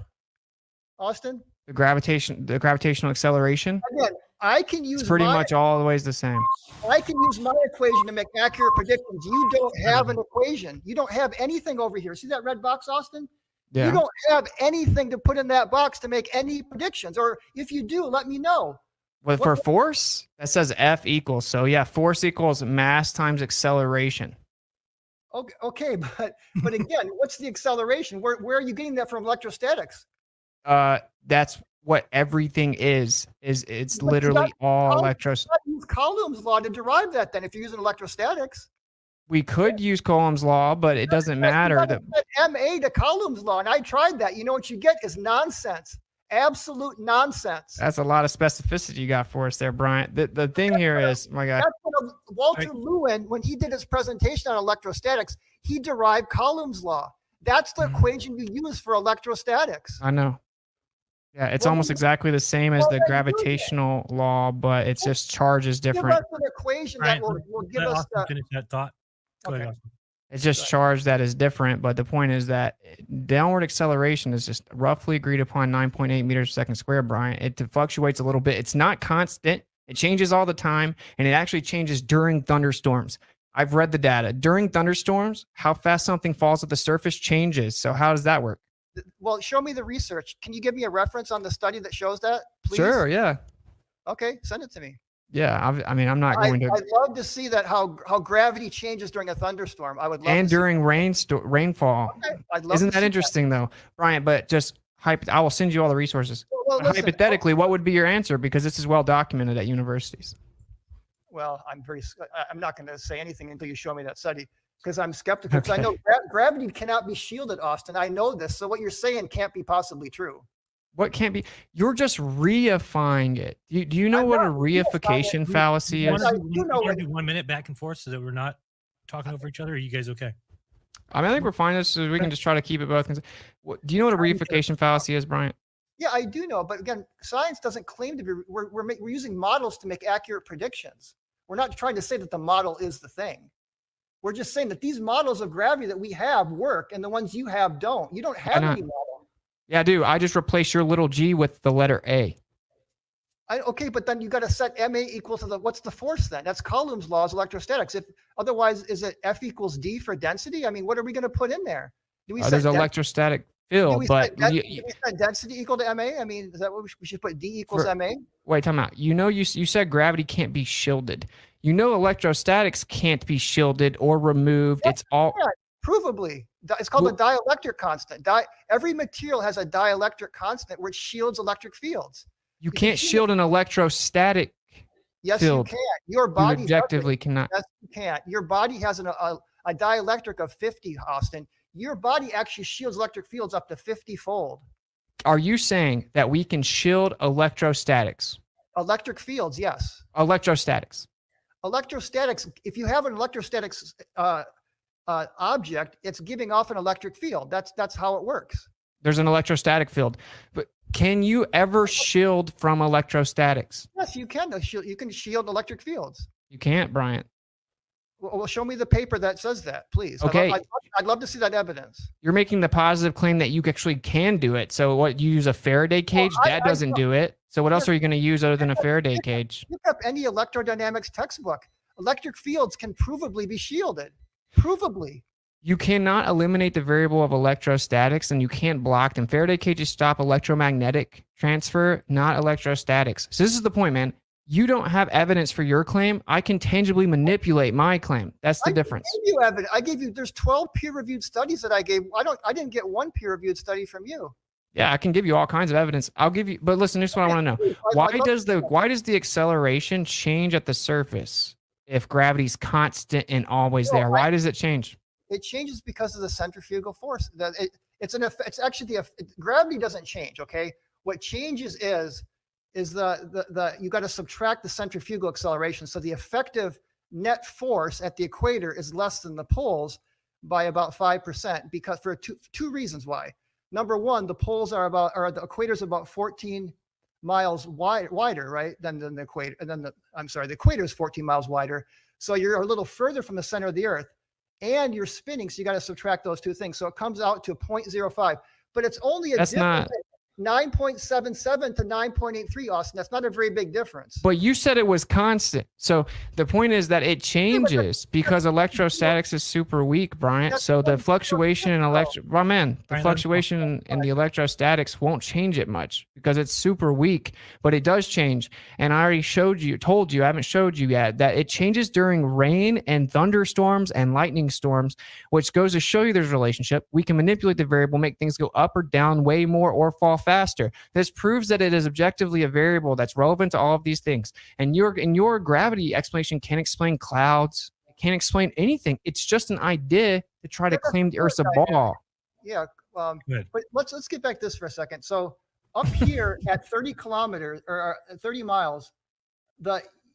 Austin? The gravitational acceleration? Again, I can use it's pretty much always the same. I can use my equation to make accurate predictions. You don't have an equation. You don't have anything over here. See that red box, Austin? Yeah. You don't have anything to put in that box to make any predictions. Or if you do, let me know. Well, for force, that says F equals. So yeah, force equals mass times acceleration. Okay, but again, what's the acceleration? Where are you getting that from electrostatics? That's what everything is it's literally all electrostatics. Use Coulomb's law to derive that then if you're using electrostatics. We could use Coulomb's law, but it doesn't matter. That MA to Coulomb's law, and I tried that. You know what you get is nonsense. Absolute nonsense. That's a lot of specificity you got for us there, Bryant. The thing here is, my God. That's what Walter Lewin, when he did his presentation on electrostatics, he derived Coulomb's law. That's the equation you use for electrostatics. I know. Yeah, it's almost exactly the same as the gravitational law, but it's just charge is different. Give us an equation that will give us finish that thought. Go ahead, Austin. It's just charge that is different, but the point is that downward acceleration is just roughly agreed upon 9.8 meters per second squared, Brian. It fluctuates a little bit. It's not constant. It changes all the time, and it actually changes during thunderstorms. I've read the data. During thunderstorms, how fast something falls at the surface changes. So how does that work? Well, show me the research. Can you give me a reference on the study that shows that, please? Sure, yeah. Okay, send it to me. Yeah, I mean, I'm not going to. I'd love to see that how gravity changes during a thunderstorm. I would love. And to during rainfall. Okay, I'd love Isn't to that see interesting though, Brian? But just I will send you all the resources. Well, listen, hypothetically, what would be your answer? Because this is well documented at universities. Well, I'm not going to say anything until you show me that study because I'm skeptical. Because I Okay. know gravity cannot be shielded, Austin. I know this. So what you're saying can't be possibly true. What can't be? You're just reifying it. Do you know what a reification fallacy You is? want to do 1 minute back and forth so that we're not talking over each other? Are you guys okay? I mean, I think we're fine. So we can just try to keep it both. Do you know what a reification fallacy is, Brian? Yeah, I do know. But again, science doesn't claim to be. We're using models to make accurate predictions. We're not trying to say that the model is the thing. We're just saying that these models of gravity that we have work, and the ones you have don't. You don't have any model. Yeah, I do. I just replace your little g with the letter A. Okay, but then you got to set MA equal to what's the force then? That's Coulomb's laws, electrostatics. If otherwise, is it F equals D for density? I mean, what are we going to put in there? Do we There's set electrostatic field, but do we set density equal to MA? I mean, is that what we should put? D equals MA? wait, time out. You know, you said gravity can't be shielded. You know, electrostatics can't be shielded or removed. Yes, It's all. yeah, provably. It's called a dielectric constant. Every material has a dielectric constant which shields electric fields. You can't shield an electrostatic Yes, field. you can. Your body objectively cannot. Yes, you can't. Your body has a dielectric of 50, Austin. Your body actually shields electric fields up to 50-fold. Are you saying that we can shield electrostatics? Electric fields, yes. Electrostatics. Electrostatics, if you have an electrostatics object, it's giving off an electric field. That's how it works. There's an electrostatic field. But can you ever shield from electrostatics? Yes, you can. You can shield electric fields. You can't, Bryant. Well, show me the paper that says that, please. Okay. I'd love to see that evidence. You're making the positive claim that you actually can do it. So what, you use a Faraday cage? That doesn't do it. So what else are you going to use other than a Faraday cage? Look up any electrodynamics textbook. Electric fields can provably be shielded. Provably. You cannot eliminate the variable of electrostatics, and you can't block them. Faraday cages stop electromagnetic transfer, not electrostatics. So this is the point, man. You don't have evidence for your claim. I can tangibly manipulate my claim. That's the difference. I gave you evidence. I gave you. There's 12 peer-reviewed studies that I gave. I didn't get one peer-reviewed study from you. Yeah, I can give you all kinds of evidence. I'll give you, but listen, here's what I want to know. Why does the acceleration change at the surface if gravity's constant and always there? Why does it change? It changes because of the centrifugal force. It's actually gravity doesn't change. Okay, what changes is you got to subtract the centrifugal acceleration. So the effective net force at the equator is less than the poles by about 5%, because for two reasons why. Number one, the poles the equator is about 14 miles wider, right, than the equator. And then the equator is 14 miles wider. So you're a little further from the center of the Earth, and you're spinning. So you got to subtract those two things. So it comes out to 0.05, but it's only a difference. 9.77 to 9.83, Austin. That's not a very big difference. But you said it was constant. So the point is that it changes because electrostatics is super weak, Bryant. So the fluctuation in fluctuation in the electrostatics won't change it much because it's super weak, but it does change. And I already told you, I haven't showed you yet, that it changes during rain and thunderstorms and lightning storms, which goes to show you there's a relationship. We can manipulate the variable, make things go up or down way more or fall faster. This proves that it is objectively a variable that's relevant to all of these things. And your gravity explanation can explain clouds, it can't explain anything. It's just an idea to try to claim the Earth's a Good idea. ball. Yeah. Good. But let's get back to this for a second. So up here at 30 kilometers or 30 miles,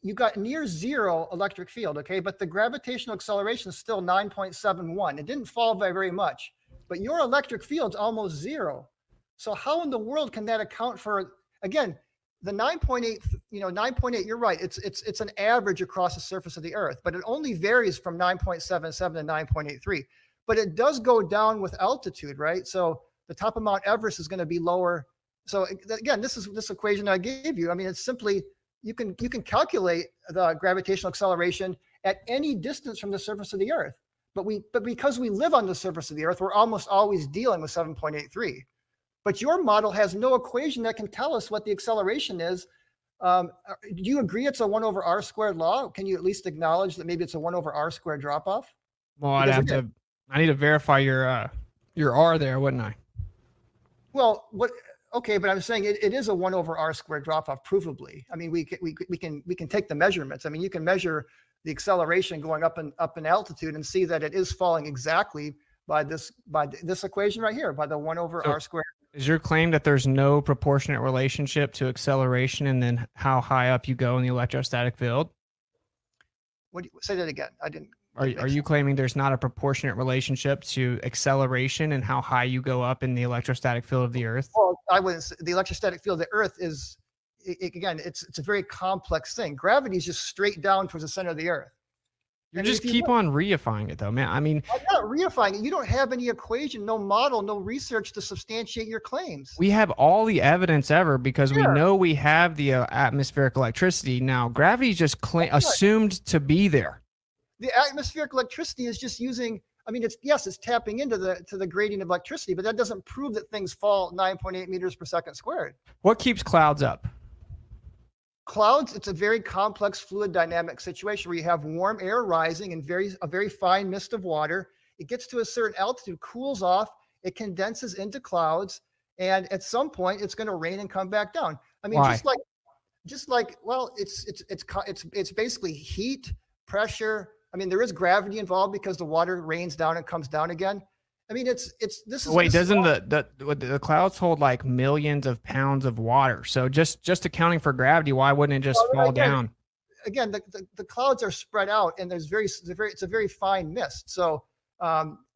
you got near zero electric field, okay? But the gravitational acceleration is still 9.71. It didn't fall by very much, but your electric field's almost zero. So how in the world can that account for, again, the 9.8, 9.8, you're right. It's an average across the surface of the Earth, but it only varies from 9.77 to 9.83. But it does go down with altitude, right? So the top of Mount Everest is going to be lower. So again, this equation I gave you. I mean, it's simply, you can calculate the gravitational acceleration at any distance from the surface of the Earth. But because we live on the surface of the Earth, we're almost always dealing with 7.83. But your model has no equation that can tell us what the acceleration is. Do you agree it's a 1 over r squared law? Can you at least acknowledge that maybe it's a 1 over r squared drop off? Well, I need to verify your r there, wouldn't I? Well, okay, but I'm saying it is a 1 over r squared drop off provably. I mean, we can take the measurements. I mean, you can measure the acceleration going up in altitude and see that it is falling exactly by this equation right here, by the 1 over r squared. Is your claim that there's no proportionate relationship to acceleration and then how high up you go in the electrostatic field? Say that again. I didn't. Are you claiming there's not a proportionate relationship to acceleration and how high you go up in the electrostatic field of the Earth? Well, I wouldn't say the electrostatic field of the Earth is, again, it's a very complex thing. Gravity is just straight down towards the center of the Earth. You just keep on reifying it, though, man. I mean, I'm not reifying it. You don't have any equation, no model, no research to substantiate your claims. We have all the evidence ever because we know we have the atmospheric electricity. Now, gravity is just assumed to be there. The atmospheric electricity is just using. I mean, it's tapping into the gradient of electricity, but that doesn't prove that things fall 9.8 meters per second squared. What keeps clouds up? Clouds, it's a very complex fluid dynamic situation where you have warm air rising and a very fine mist of water. It gets to a certain altitude, cools off, it condenses into clouds, and at some point it's going to rain and come back down. I mean, Why? just like well, it's basically heat, pressure. I mean, there is gravity involved because the water rains down and comes down again. I mean, this is. Wait, doesn't the clouds hold like millions of pounds of water? So just accounting for gravity, why wouldn't it just fall down? Again, the clouds are spread out, and it's a very fine mist. So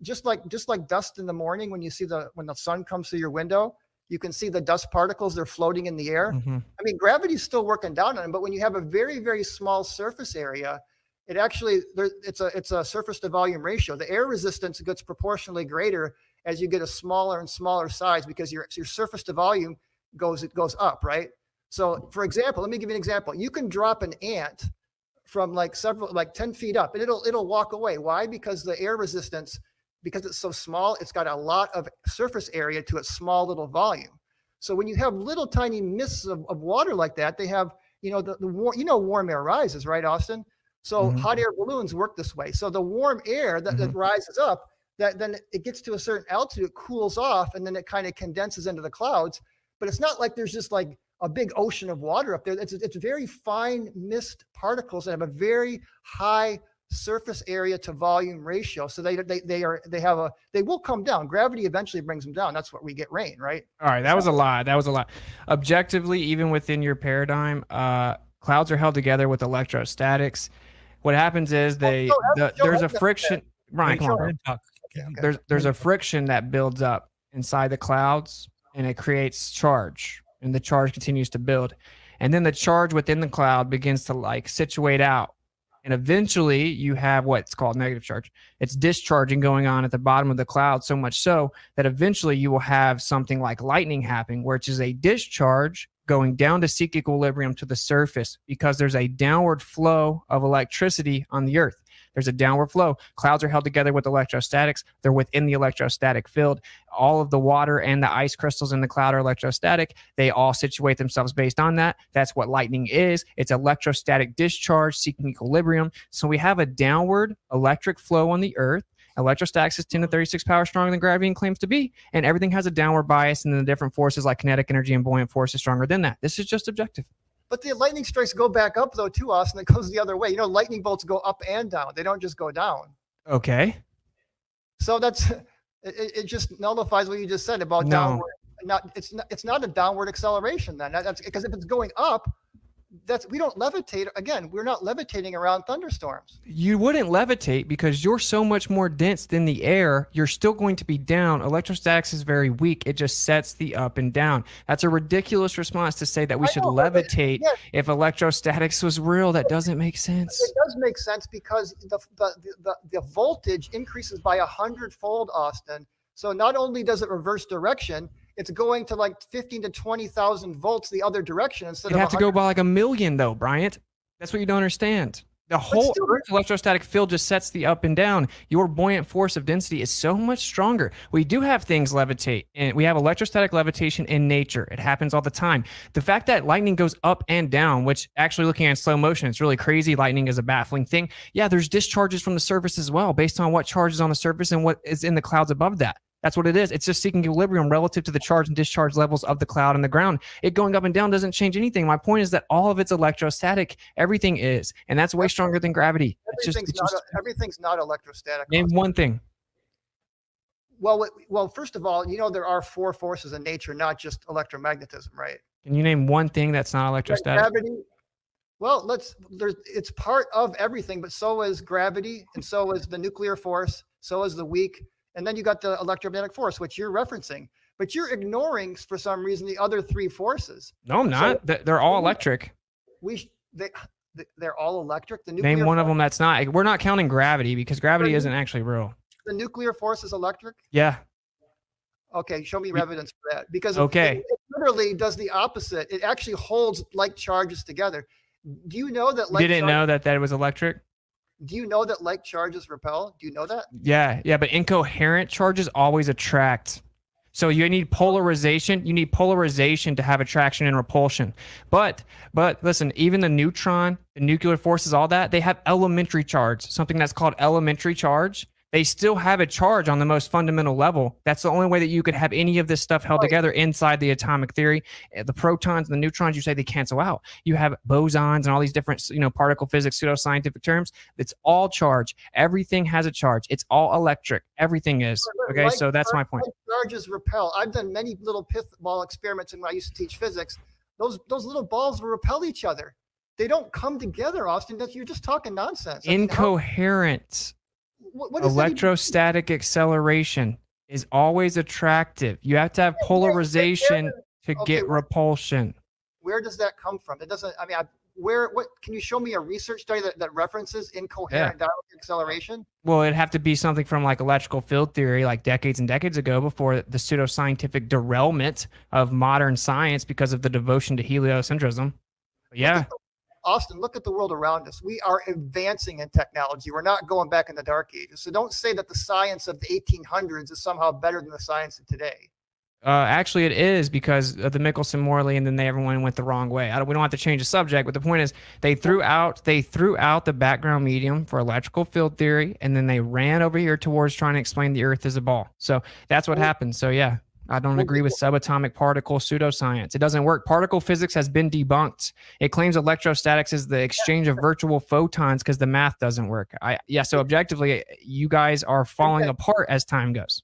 just like dust in the morning when the sun comes through your window, you can see the dust particles, they're floating in the air. Mm-hmm. I mean, gravity's still working down on them, but when you have a very, very small surface area, it actually it's a surface to volume ratio. The air resistance gets proportionally greater as you get a smaller and smaller size because your surface to volume goes up, right? So for example, let me give you an example. You can drop an ant from like 10 feet up and it'll walk away. Why? Because the air resistance, because it's so small, it's got a lot of surface area to its small little volume. So when you have little tiny mists of water like that, they have, warm air rises, right, Austin? So hot air balloons work this way. So the warm air that rises up, then it gets to a certain altitude, it cools off, and then it kind of condenses into the clouds. But it's not like there's just like a big ocean of water up there. It's very fine mist particles that have a very high surface area to volume ratio. So they will come down. Gravity eventually brings them down. That's what we get rain, right? All right, that was a lot. Objectively, even within your paradigm, clouds are held together with electrostatics. What happens is there's a friction. Ryan, come on, bro. There's a friction that builds up inside the clouds, and it creates charge, and the charge continues to build, and then the charge within the cloud begins to like situate out, and eventually you have what's called negative charge. It's discharging going on at the bottom of the cloud, so much so that eventually you will have something like lightning happening, which is a discharge going down to seek equilibrium to the surface because there's a downward flow of electricity on the Earth. There's a downward flow. Clouds are held together with electrostatics. They're within the electrostatic field. All of the water and the ice crystals in the cloud are electrostatic. They all situate themselves based on that. That's what lightning is. It's electrostatic discharge seeking equilibrium. So we have a downward electric flow on the Earth. Electrostatics is 10 to 36 power stronger than gravity and claims to be, and everything has a downward bias, and then the different forces like kinetic energy and buoyant force is stronger than that. This is just objective. But the lightning strikes go back up though too, Austin. It goes the other way. You know, lightning bolts go up and down. They don't just go down. Okay. So that's it just nullifies what you just said about No. downward. It's not a downward acceleration then. That's because if it's going up, we don't levitate. Again, we're not levitating around thunderstorms. You wouldn't levitate because you're so much more dense than the air. You're still going to be down. Electrostatics is very weak. It just sets the up and down. That's a ridiculous response to say that we should levitate if electrostatics was real. That doesn't make sense. It does make sense because the voltage increases by 100-fold, Austin. So not only does it reverse direction, it's going to like 15 to 20,000 volts the other direction instead You'd of have to go by like 1 million though, Bryant. That's what you don't understand. The whole Earth's electrostatic field just sets the up and down. Your buoyant force of density is so much stronger. We do have things levitate, and we have electrostatic levitation in nature. It happens all the time. The fact that lightning goes up and down, which actually looking at slow motion, it's really crazy. Lightning is a baffling thing. Yeah, there's discharges from the surface as well, based on what charge is on the surface and what is in the clouds above that. That's what it is. It's just seeking equilibrium relative to the charge and discharge levels of the cloud and the ground. It going up and down doesn't change anything. My point is that all of it's electrostatic. Everything is, and that's way stronger than gravity. Everything's not electrostatic. Name one thing. Well, first of all, you know there are 4 forces in nature, not just electromagnetism, right? Can you name one thing that's not electrostatic? Gravity. Well, it's part of everything, but so is gravity, and so is the nuclear force, so is the weak. And then you got the electromagnetic force, which you're referencing, but you're ignoring for some reason the other 3 forces. No, I'm not. They're all electric. They're all electric. The nuclear Name one of them that's not. We're not counting gravity because gravity isn't actually real. The nuclear force is electric. Yeah. Okay, show me evidence for that. Because Okay. it literally does the opposite. It actually holds like charges together. Do you know that? You didn't know that was electric? Do you know that like charges repel? Do you know that? Yeah, but incoherent charges always attract. So you need polarization. You need polarization to have attraction and repulsion. But listen, even the neutron, the nuclear forces, all that, they have elementary charge, something that's called elementary charge. They still have a charge on the most fundamental level. That's the only way that you could have any of this stuff held together inside the atomic theory. The protons and the neutrons, you say they cancel out. You have bosons and all these different, particle physics, pseudoscientific terms. It's all charge. Everything has a charge. It's all electric. Everything is. Okay, so that's my point. Charges repel. I've done many little pith ball experiments when I used to teach physics. Those little balls will repel each other. They don't come together, Austin. You're just talking nonsense. Incoherent. What is electrostatic acceleration is always attractive. You have to have polarization to get repulsion. Where does that come from? It doesn't. I mean, what can you show me a research study that references incoherent dielectric acceleration? Well, it'd have to be something from like electrical field theory, like decades and decades ago, before the pseudoscientific derailment of modern science because of the devotion to heliocentrism. But yeah. Austin, look at the world around us. We are advancing in technology. We're not going back in the dark ages. So don't say that the science of the 1800s is somehow better than the science of today. Actually, it is because of the Michelson-Morley, and then everyone went the wrong way. We don't have to change the subject, but the point is they threw out the background medium for electrical field theory, and then they ran over here towards trying to explain the Earth as a ball. So that's what happened. So yeah. I don't agree with subatomic particle pseudoscience. It doesn't work. Particle physics has been debunked. It claims electrostatics is the exchange of virtual photons because the math doesn't work. So objectively, you guys are falling apart as time goes.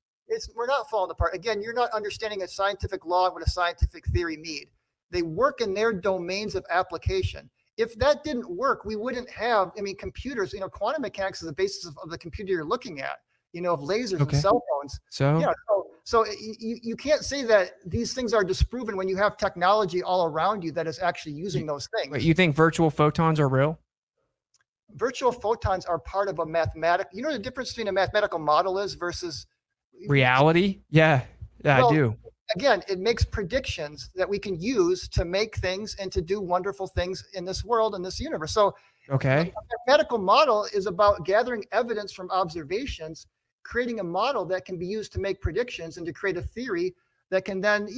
We're not falling apart. Again, you're not understanding a scientific law and what a scientific theory mean. They work in their domains of application. If that didn't work, we wouldn't have, computers, quantum mechanics is the basis of the computer you're looking at, of lasers and cell phones. So you can't say that these things are disproven when you have technology all around you that is actually using those things. Wait, you think virtual photons are real? Virtual photons are part of a mathematical. You know what the difference between a mathematical model is versus reality? Yeah, I do. Again, it makes predictions that we can use to make things and to do wonderful things in this world and this universe. So a mathematical model is about gathering evidence from observations, creating a model that can be used to make predictions and to create a theory that can then,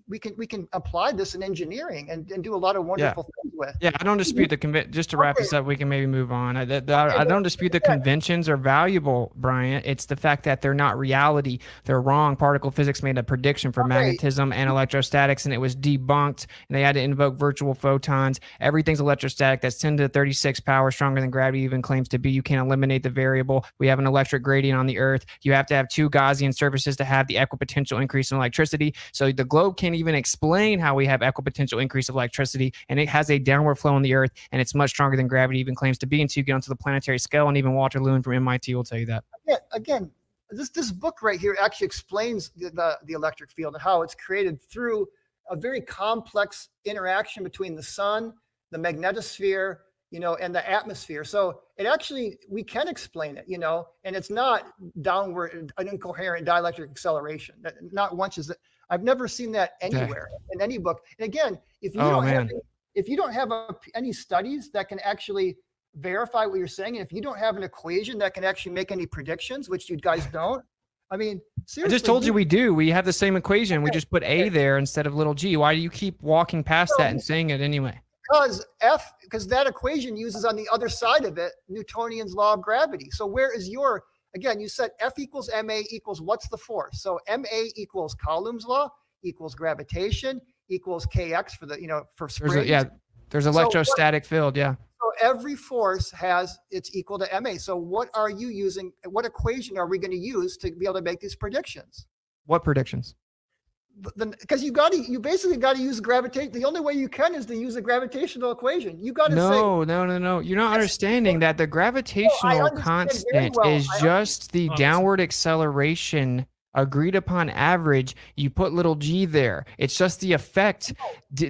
we can apply this in engineering and do a lot of wonderful things with. Yeah, I don't dispute the just to wrap this up, we can maybe move on. I don't dispute the conventions are valuable, Brian. It's the fact that they're not reality. They're wrong. Particle physics made a prediction for magnetism and electrostatics, and it was debunked, and they had to invoke virtual photons. Everything's electrostatic. That's 10 to the 36 power, stronger than gravity even claims to be. You can't eliminate the variable. We have an electric gradient on the Earth. You have to have two Gaussian surfaces to have the equipotential increase in electricity. So the globe can't even explain how we have equipotential increase of electricity, and it has a downward flow on the Earth, and it's much stronger than gravity even claims to be until you get onto the planetary scale, and even Walter Lewin from MIT will tell you that. Again, this book right here actually explains the electric field and how it's created through a very complex interaction between the sun, the magnetosphere, and the atmosphere. So it actually, we can explain it, and it's not downward, an incoherent dielectric acceleration. Not once is it. I've never seen that anywhere in any book. And again, if you don't have any studies that can actually verify what you're saying, and if you don't have an equation that can actually make any predictions, which you guys don't, I mean, seriously. I just told you we do. We have the same equation. We just put A there instead of little g. Why do you keep walking past that and saying it anyway? Because that equation uses on the other side of it Newtonian's law of gravity. So where is your, again, you said F equals ma equals what's the force? So ma equals Coulomb's law equals gravitation equals kx for the, for springs. There's electrostatic field, So every force has, it's equal to ma. So what are you using? What equation are we going to use to be able to make these predictions? What predictions? Because you basically got to use gravitation. The only way you can is to use a gravitational equation. You got to No. You're not understanding that the gravitational constant is just the downward acceleration agreed upon average. You put little g there. It's just the effect.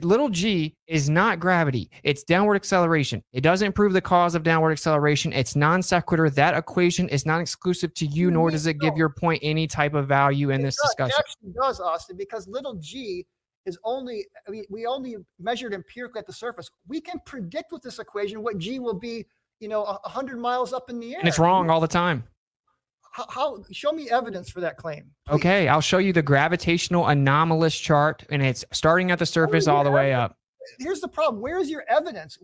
Little g is not gravity. It's downward acceleration. It doesn't prove the cause of downward acceleration. It's non sequitur. That equation is not exclusive to you, nor does it give your point any type of value in this discussion. It actually does, Austin, because little g is only, we only measured empirically at the surface. We can predict with this equation what g will be, 100 miles up in the air. And it's wrong all the time. How show me evidence for that claim, please. Okay, I'll show you the gravitational anomalous chart, and it's starting at the surface all the way up. Here's the problem. Where is your evidence?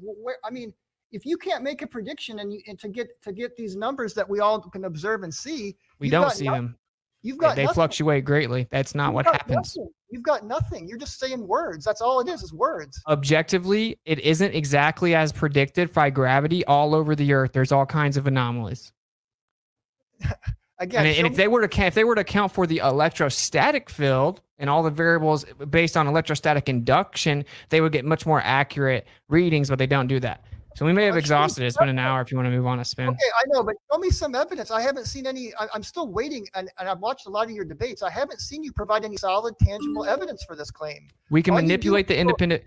If you can't make a prediction and to get these numbers that we all can observe and see, we don't see them. They fluctuate greatly. That's not what happens. You've got nothing. You're just saying words. That's all it is words. Objectively, it isn't exactly as predicted by gravity all over the Earth. There's all kinds of anomalies. Again, and if they were to account for the electrostatic field and all the variables based on electrostatic induction, they would get much more accurate readings, but they don't do that. So we may have exhausted it. It's been an hour if you want to move on a spin. Okay, I know, but show me some evidence. I haven't seen any. I'm still waiting, and I've watched a lot of your debates. I haven't seen you provide any solid, tangible evidence for this claim. We can manipulate the independent.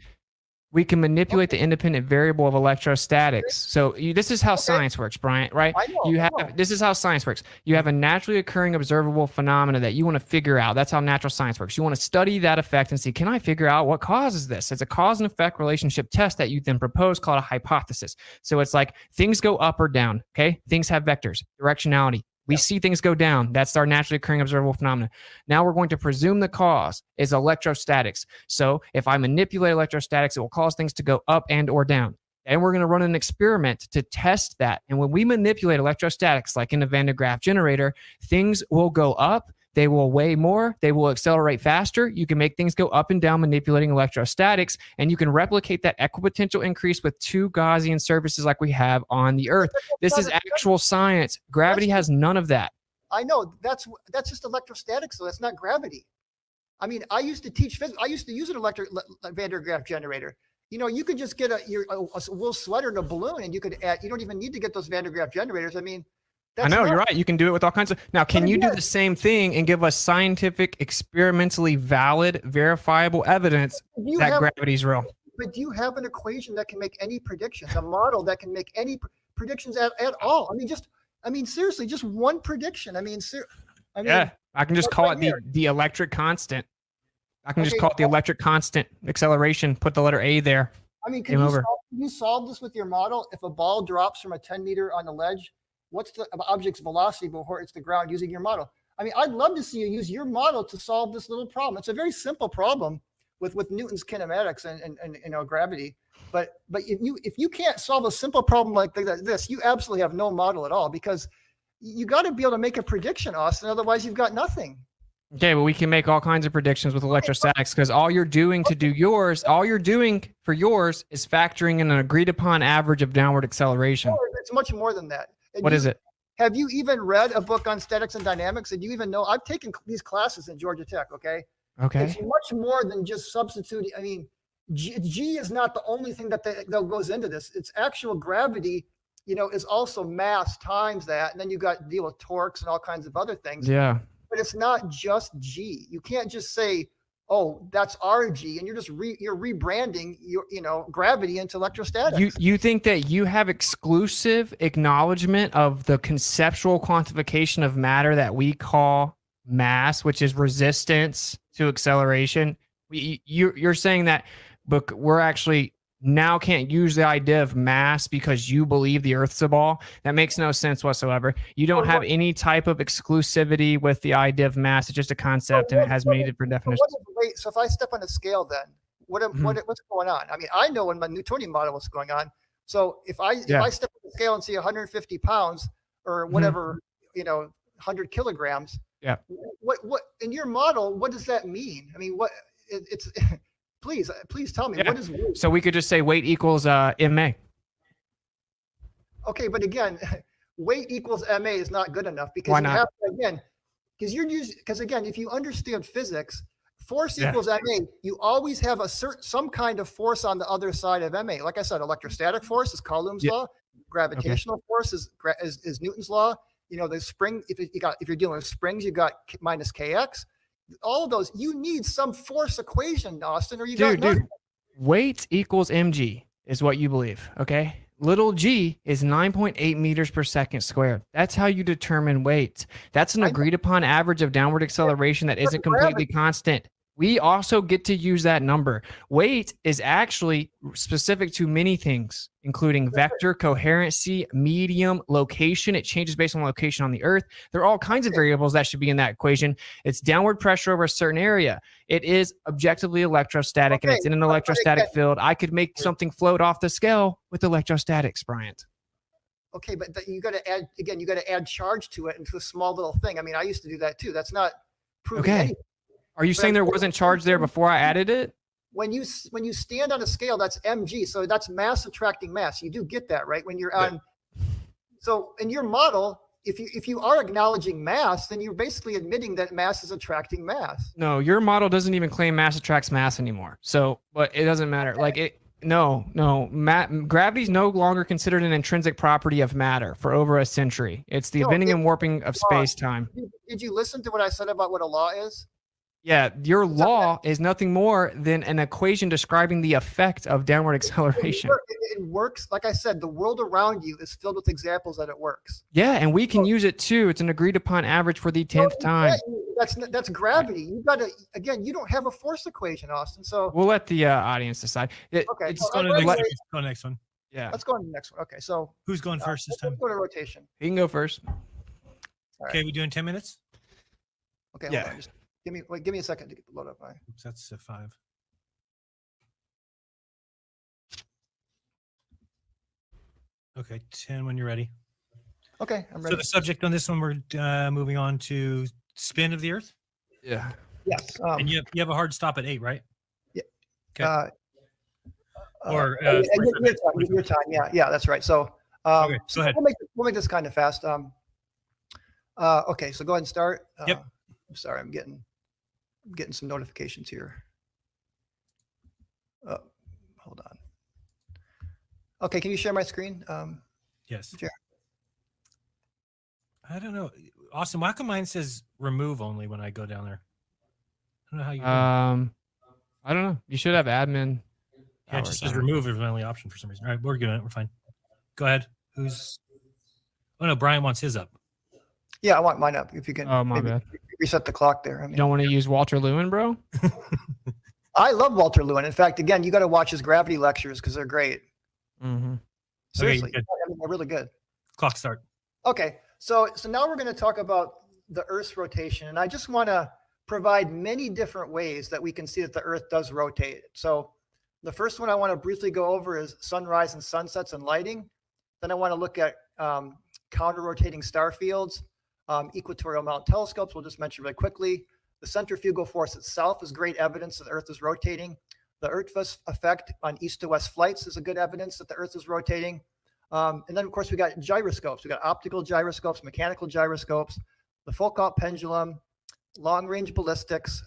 We can manipulate the independent variable of electrostatics. So this is how science works, Bryant, right? This is how science works. You have a naturally occurring observable phenomena that you want to figure out. That's how natural science works. You want to study that effect and see, can I figure out what causes this? It's a cause and effect relationship test that you then propose called a hypothesis. So it's like things go up or down, okay? Things have vectors, directionality. We see things go down. That's our naturally occurring observable phenomena. Now we're going to presume the cause is electrostatics. So if I manipulate electrostatics, it will cause things to go up and or down. And we're going to run an experiment to test that. And when we manipulate electrostatics, like in a Van de Graaff generator, things will go up. They will weigh more. They will accelerate faster. You can make things go up and down manipulating electrostatics, and you can replicate that equipotential increase with two Gaussian surfaces like we have on the Earth. This is actual science. Gravity has none of that. I know that's just electrostatics, so that's not gravity. I mean, I used to teach physics. I used to use an Van de Graaff generator. You could just get a wool sweater and a balloon, and you could add. You don't even need to get those Van de Graaff generators. I mean. I know, you're right. You can do it with all kinds of... Now, can you do the same thing and give us scientific, experimentally valid, verifiable evidence that gravity is real? But do you have an equation that can make any predictions, a model that can make any predictions at all? I mean, seriously, just one prediction. I can just call it the electric constant. I can just call it the electric constant acceleration. Put the letter A there. I mean, can you solve this with your model? If a ball drops from a 10 meter on the ledge, what's the object's velocity before it's the ground using your model? I mean, I'd love to see you use your model to solve this little problem. It's a very simple problem. with Newton's kinematics and gravity. But if you can't solve a simple problem like this, you absolutely have no model at all, because you got to be able to make a prediction, Austin. Otherwise, you've got nothing. Okay, well, we can make all kinds of predictions with electrostatics, because all you're doing for yours is factoring in an agreed upon average of downward acceleration. It's much more than that. What is it? Have you even read a book on statics and dynamics? And you even know, I've taken these classes in Georgia Tech, okay? Okay. It's much more than just substituting. I mean, G is not the only thing that goes into this. It's actual gravity, is also mass times that. And then you got to deal with torques and all kinds of other things. Yeah. But it's not just G. You can't just say, oh, that's RG, and you're just you're rebranding your gravity into electrostatics. You think that you have exclusive acknowledgement of the conceptual quantification of matter that we call mass, which is resistance to acceleration? You're saying that, but we're actually now can't use the idea of mass because you believe the Earth's a ball? That makes no sense whatsoever. You don't have any type of exclusivity with the idea of mass. It's just a concept, and it has many different definitions. So if I step on a scale, then what's going on? I mean, I know in my Newtonian model what's going on. So if I step on the scale and see 150 pounds or whatever, 100 kilograms. Yeah. What in your model? What does that mean? I mean, it's please tell me what is weight? So we could just say weight equals MA. Okay, but again, weight equals MA is not good enough, because Why not? you have to, again, because again, if you understand physics, force equals MA, you always have some kind of force on the other side of MA. Like I said, electrostatic force is Coulomb's law, gravitational force is Newton's law. The spring, if you're dealing with springs, you got minus kx. All of those, you need some force equation, Austin, or you got nothing. Dude, weight equals mg is what you believe, okay? Little g is 9.8 meters per second squared. That's how you determine weight. That's an agreed upon average of downward acceleration that isn't completely constant. We also get to use that number. Weight is actually specific to many things, including vector, coherency, medium, location. It changes based on location on the Earth. There are all kinds of variables that should be in that equation. It's downward pressure over a certain area. It is objectively electrostatic, and it's in an electrostatic field. I could make something float off the scale with electrostatics, Bryant. Okay, but you got to add charge to it into a small little thing. I mean, I used to do that too. That's not proving anything. Are you saying there wasn't charge there before I added it? When you stand on a scale, that's mg, so that's mass attracting mass. You do get that, right? When you're on, so in your model, if you are acknowledging mass, then you're basically admitting that mass is attracting mass. No, your model doesn't even claim mass attracts mass anymore. So, but it doesn't matter. Gravity's no longer considered an intrinsic property of matter for over a century. It's the bending and warping of space-time. Did you listen to what I said about what a law is? Yeah, your law is nothing more than an equation describing the effect of downward acceleration. It works. Like I said, the world around you is filled with examples that it works. Yeah, and we can use it too. It's an agreed upon average for the 10th time. That's gravity. You got to, again, you don't have a force equation, Austin. So we'll let the audience decide. Okay, let's go to the next one. Yeah. Let's go on to the next one. Okay, so who's going first this time? Let's go to rotation. He can go first. Okay, we doing 10 minutes? Okay, hold on. Just give me a second to load up my. Oops, that's 5. Okay, 10 when you're ready. Okay, I'm ready. So the subject on this one, we're moving on to spin of the Earth. Yeah. Yes. And you have a hard stop at 8, right? Yeah. Okay. Your time. Yeah, that's right. So, okay, go ahead. We'll make this kind of fast. Okay, so go ahead and start. Yep. I'm sorry, I'm getting some notifications here. Hold on. Okay, can you share my screen? Yes. Share. I don't know, Austin. Why come mine says remove only when I go down there? I don't know how you. I don't know. You should have admin. Yeah, it just says remove is my only option for some reason. All right, we're good. We're fine. Go ahead. Who's? Oh no, Brian wants his up. Yeah, I want mine up. If you can. Oh my bad. Reset the clock there. I mean, you don't want to use Walter Lewin, bro? I love Walter Lewin. In fact, again, you got to watch his gravity lectures because they're great. Mm-hmm. Seriously, okay, I mean, they're really good. Clock start. Okay, so now we're going to talk about the Earth's rotation, and I just want to provide many different ways that we can see that the Earth does rotate. So the first one I want to briefly go over is sunrise and sunsets and lighting. Then I want to look at counter-rotating star fields, equatorial mountain telescopes, we'll just mention really quickly. The centrifugal force itself is great evidence that the Earth is rotating. The Earth-Vest effect on east to west flights is a good evidence that the Earth is rotating. And then, of course, we got gyroscopes. We got optical gyroscopes, mechanical gyroscopes, the Foucault pendulum, long-range ballistics.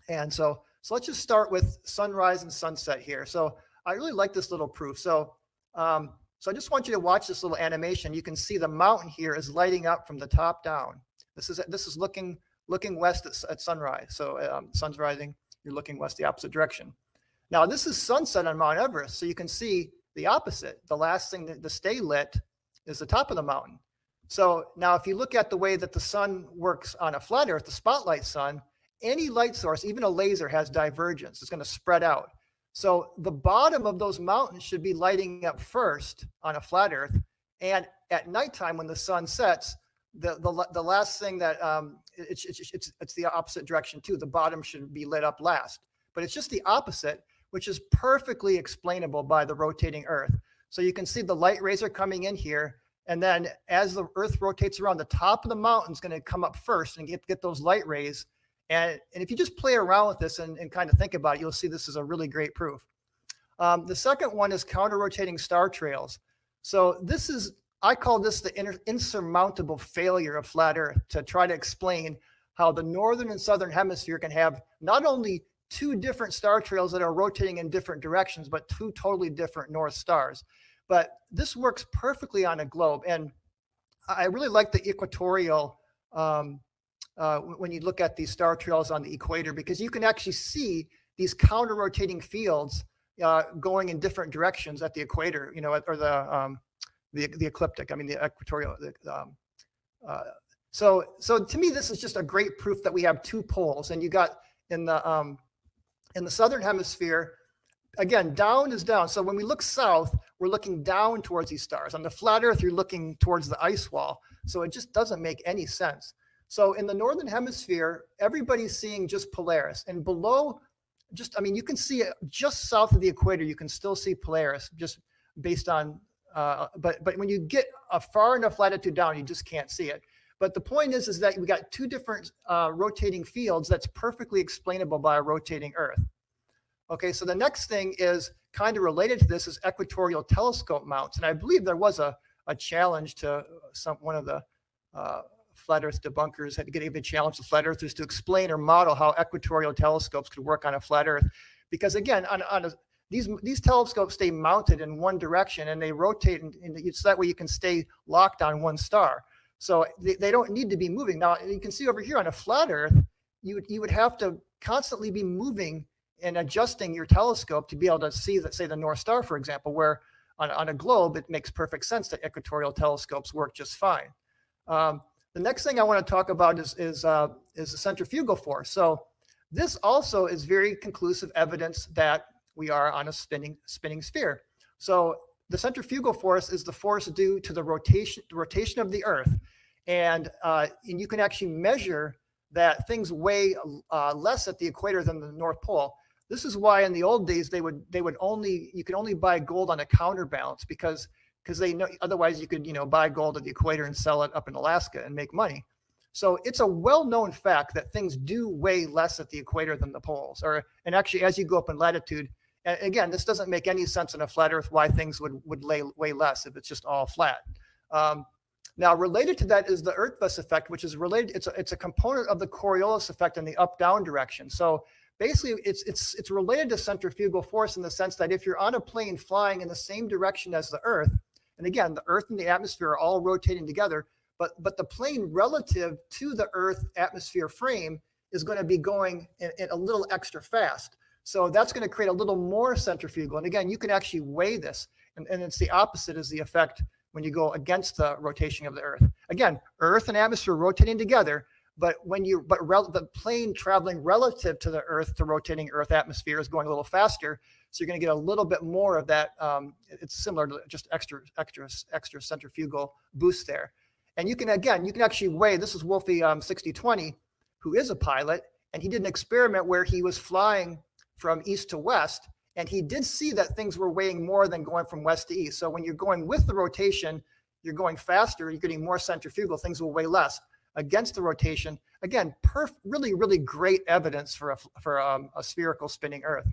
And so let's just start with sunrise and sunset here. So I really like this little proof. So I just want you to watch this little animation. You can see the mountain here is lighting up from the top down. This is looking west at sunrise. So sun's rising, you're looking west the opposite direction. Now this is sunset on Mount Everest. So you can see the opposite. The last thing to stay lit is the top of the mountain. So now if you look at the way that the sun works on a flat Earth, the spotlight sun, any light source, even a laser, has divergence. It's going to spread out. So the bottom of those mountains should be lighting up first on a flat Earth. And at nighttime when the sun sets, the last thing that it's the opposite direction too. The bottom should be lit up last, but it's just the opposite, which is perfectly explainable by the rotating Earth. So you can see the light rays are coming in here, and then as the Earth rotates around, the top of the mountain is going to come up first and get those light rays. And if you just play around with this and kind of think about it, you'll see this is a really great proof. The second one is counter-rotating star trails. So I call this the insurmountable failure of flat Earth, to try to explain how the northern and southern hemisphere can have not only two different star trails that are rotating in different directions, but two totally different north stars. But this works perfectly on a globe. And I really like the equatorial, when you look at these star trails on the equator, because you can actually see these counter-rotating fields going in different directions at the equator, or the ecliptic, the equatorial. So to me, this is just a great proof that we have two poles. And you got in the southern hemisphere, again, down is down. So when we look south, we're looking down towards these stars. On the flat Earth, you're looking towards the ice wall. So it just doesn't make any sense. So in the northern hemisphere, everybody's seeing just Polaris. And below, you can see it just south of the equator, you can still see Polaris just based on, but when you get a far enough latitude down, you just can't see it. But the point is that we got two different rotating fields that's perfectly explainable by a rotating Earth. Okay, so the next thing is kind of related to this is equatorial telescope mounts. And I believe there was a challenge to one of the flat Earth debunkers had to give a challenge to flat earthers to explain or model how equatorial telescopes could work on a flat Earth. Because again, these telescopes stay mounted in one direction and they rotate, so that way you can stay locked on one star. So they don't need to be moving. Now you can see over here on a flat Earth, you would have to constantly be moving and adjusting your telescope to be able to see that, say, the North Star, for example, where on a globe, it makes perfect sense that equatorial telescopes work just fine. The next thing I want to talk about is the centrifugal force. So this also is very conclusive evidence that we are on a spinning sphere. So the centrifugal force is the force due to the rotation of the Earth. And you can actually measure that things weigh less at the equator than the North Pole. This is why in the old days you could only buy gold on a counterbalance, because they know otherwise you could buy gold at the equator and sell it up in Alaska and make money. So it's a well-known fact that things do weigh less at the equator than the poles, and actually as you go up in latitude. And again, this doesn't make any sense on a flat Earth why things would weigh less if it's just all flat. Now, related to that is the Earth-Vest effect, which is related. It's a component of the Coriolis effect in the up-down direction. So basically, it's related to centrifugal force in the sense that if you're on a plane flying in the same direction as the Earth, and again, the Earth and the atmosphere are all rotating together, but the plane relative to the Earth atmosphere frame is going to be going in a little extra fast. So that's going to create a little more centrifugal. And again, you can actually weigh this, and it's the opposite is the effect when you go against the rotation of the Earth. Again, Earth and atmosphere rotating together, but the plane traveling relative to the Earth, to rotating Earth atmosphere, is going a little faster. So you're going to get a little bit more of that. It's similar to just extra centrifugal boost there. And you can actually weigh. This is Wolfie 6020. who is a pilot, and he did an experiment where he was flying from east to west, and he did see that things were weighing more than going from west to east. So when you're going with the rotation, you're going faster, you're getting more centrifugal, things will weigh less. Against the rotation, again, really, really great evidence for a spherical spinning Earth.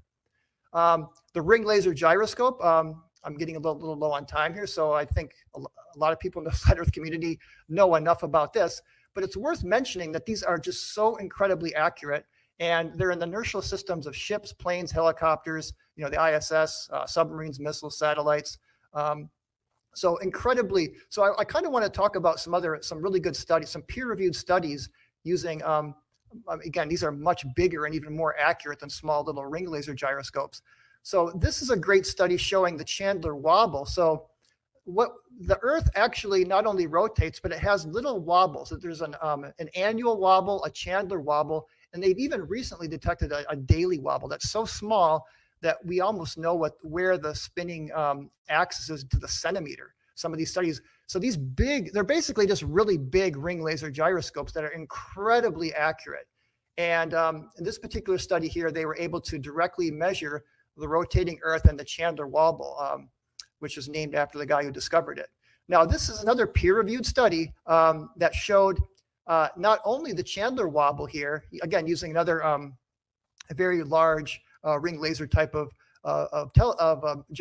The ring laser gyroscope, I'm getting a little low on time here, so I think a lot of people in the flat Earth community know enough about this, but it's worth mentioning that these are just so incredibly accurate, and they're in the inertial systems of ships, planes, helicopters, the ISS, submarines, missiles, satellites. So incredibly, so I kind of want to talk about some really good studies, some peer-reviewed studies using, again, these are much bigger and even more accurate than small little ring laser gyroscopes. So this is a great study showing the Chandler wobble. So what the Earth actually not only rotates, but it has little wobbles. There's an annual wobble, a Chandler wobble, and they've even recently detected a daily wobble that's so small that we almost know where the spinning axis is to the centimeter. Some of these studies, so these they're basically just really big ring laser gyroscopes that are incredibly accurate. And in this particular study here, they were able to directly measure the rotating Earth and the Chandler wobble, which is named after the guy who discovered it. Now, this is another peer-reviewed study that showed not only the Chandler wobble here, again, using another a very large ring laser type of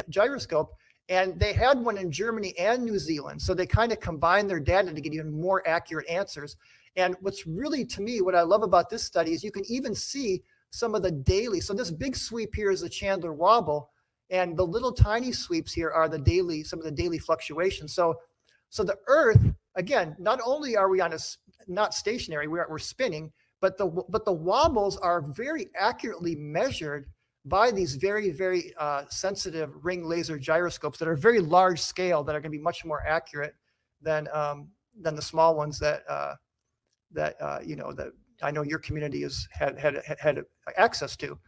gyroscope, and they had one in Germany and New Zealand. So they kind of combined their data to get even more accurate answers. And what's really, to me, what I love about this study is you can even see some of the daily. So this big sweep here is the Chandler wobble, and the little tiny sweeps here are some of the daily fluctuations. So the Earth, again, not only are we not stationary, we're spinning, but the wobbles are very accurately measured by these very, very sensitive ring laser gyroscopes that are very large scale, that are going to be much more accurate than the small ones that I know your community has had access to.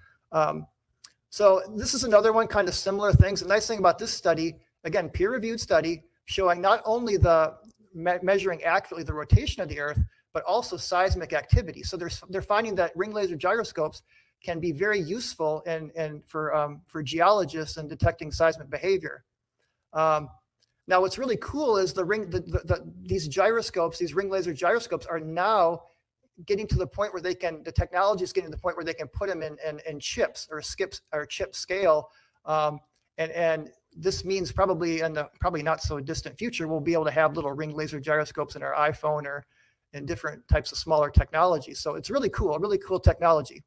So this is another one, kind of similar things. The nice thing about this study, again, peer-reviewed study, showing not only the measuring accurately the rotation of the Earth, but also seismic activity. So they're finding that ring laser gyroscopes can be very useful for geologists in detecting seismic behavior. Now, what's really cool is these gyroscopes, these ring laser gyroscopes, are now getting to the point where the technology is getting to the point where they can put them in chips or chip scale, and this means probably in the not so distant future we'll be able to have little ring laser gyroscopes in our iPhone or in different types of smaller technology. So it's really cool technology.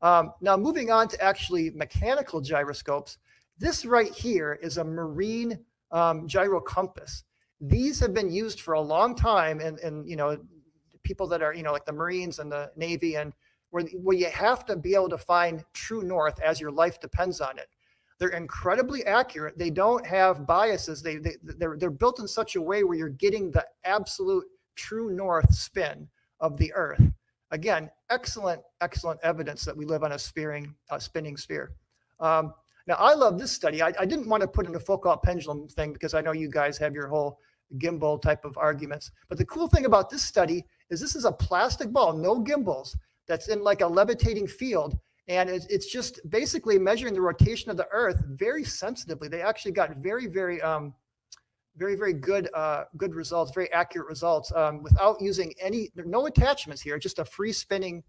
Now moving on to actually mechanical gyroscopes, this right here is a marine gyro compass. These have been used for a long time, and people that are like the Marines and the Navy, and where you have to be able to find true north as your life depends on it. They're incredibly accurate. They don't have biases. They're built in such a way where you're getting the absolute true north spin of the Earth. Again, excellent evidence that we live on a spinning sphere. Now, I love this study. I didn't want to put in a Foucault pendulum thing because I know you guys have your whole gimbal type of arguments. But the cool thing about this study is this is a plastic ball, no gimbals, that's in like a levitating field. And it's just basically measuring the rotation of the Earth very sensitively. They actually got very, very good results, very accurate results without using no attachments here, just a free spinning.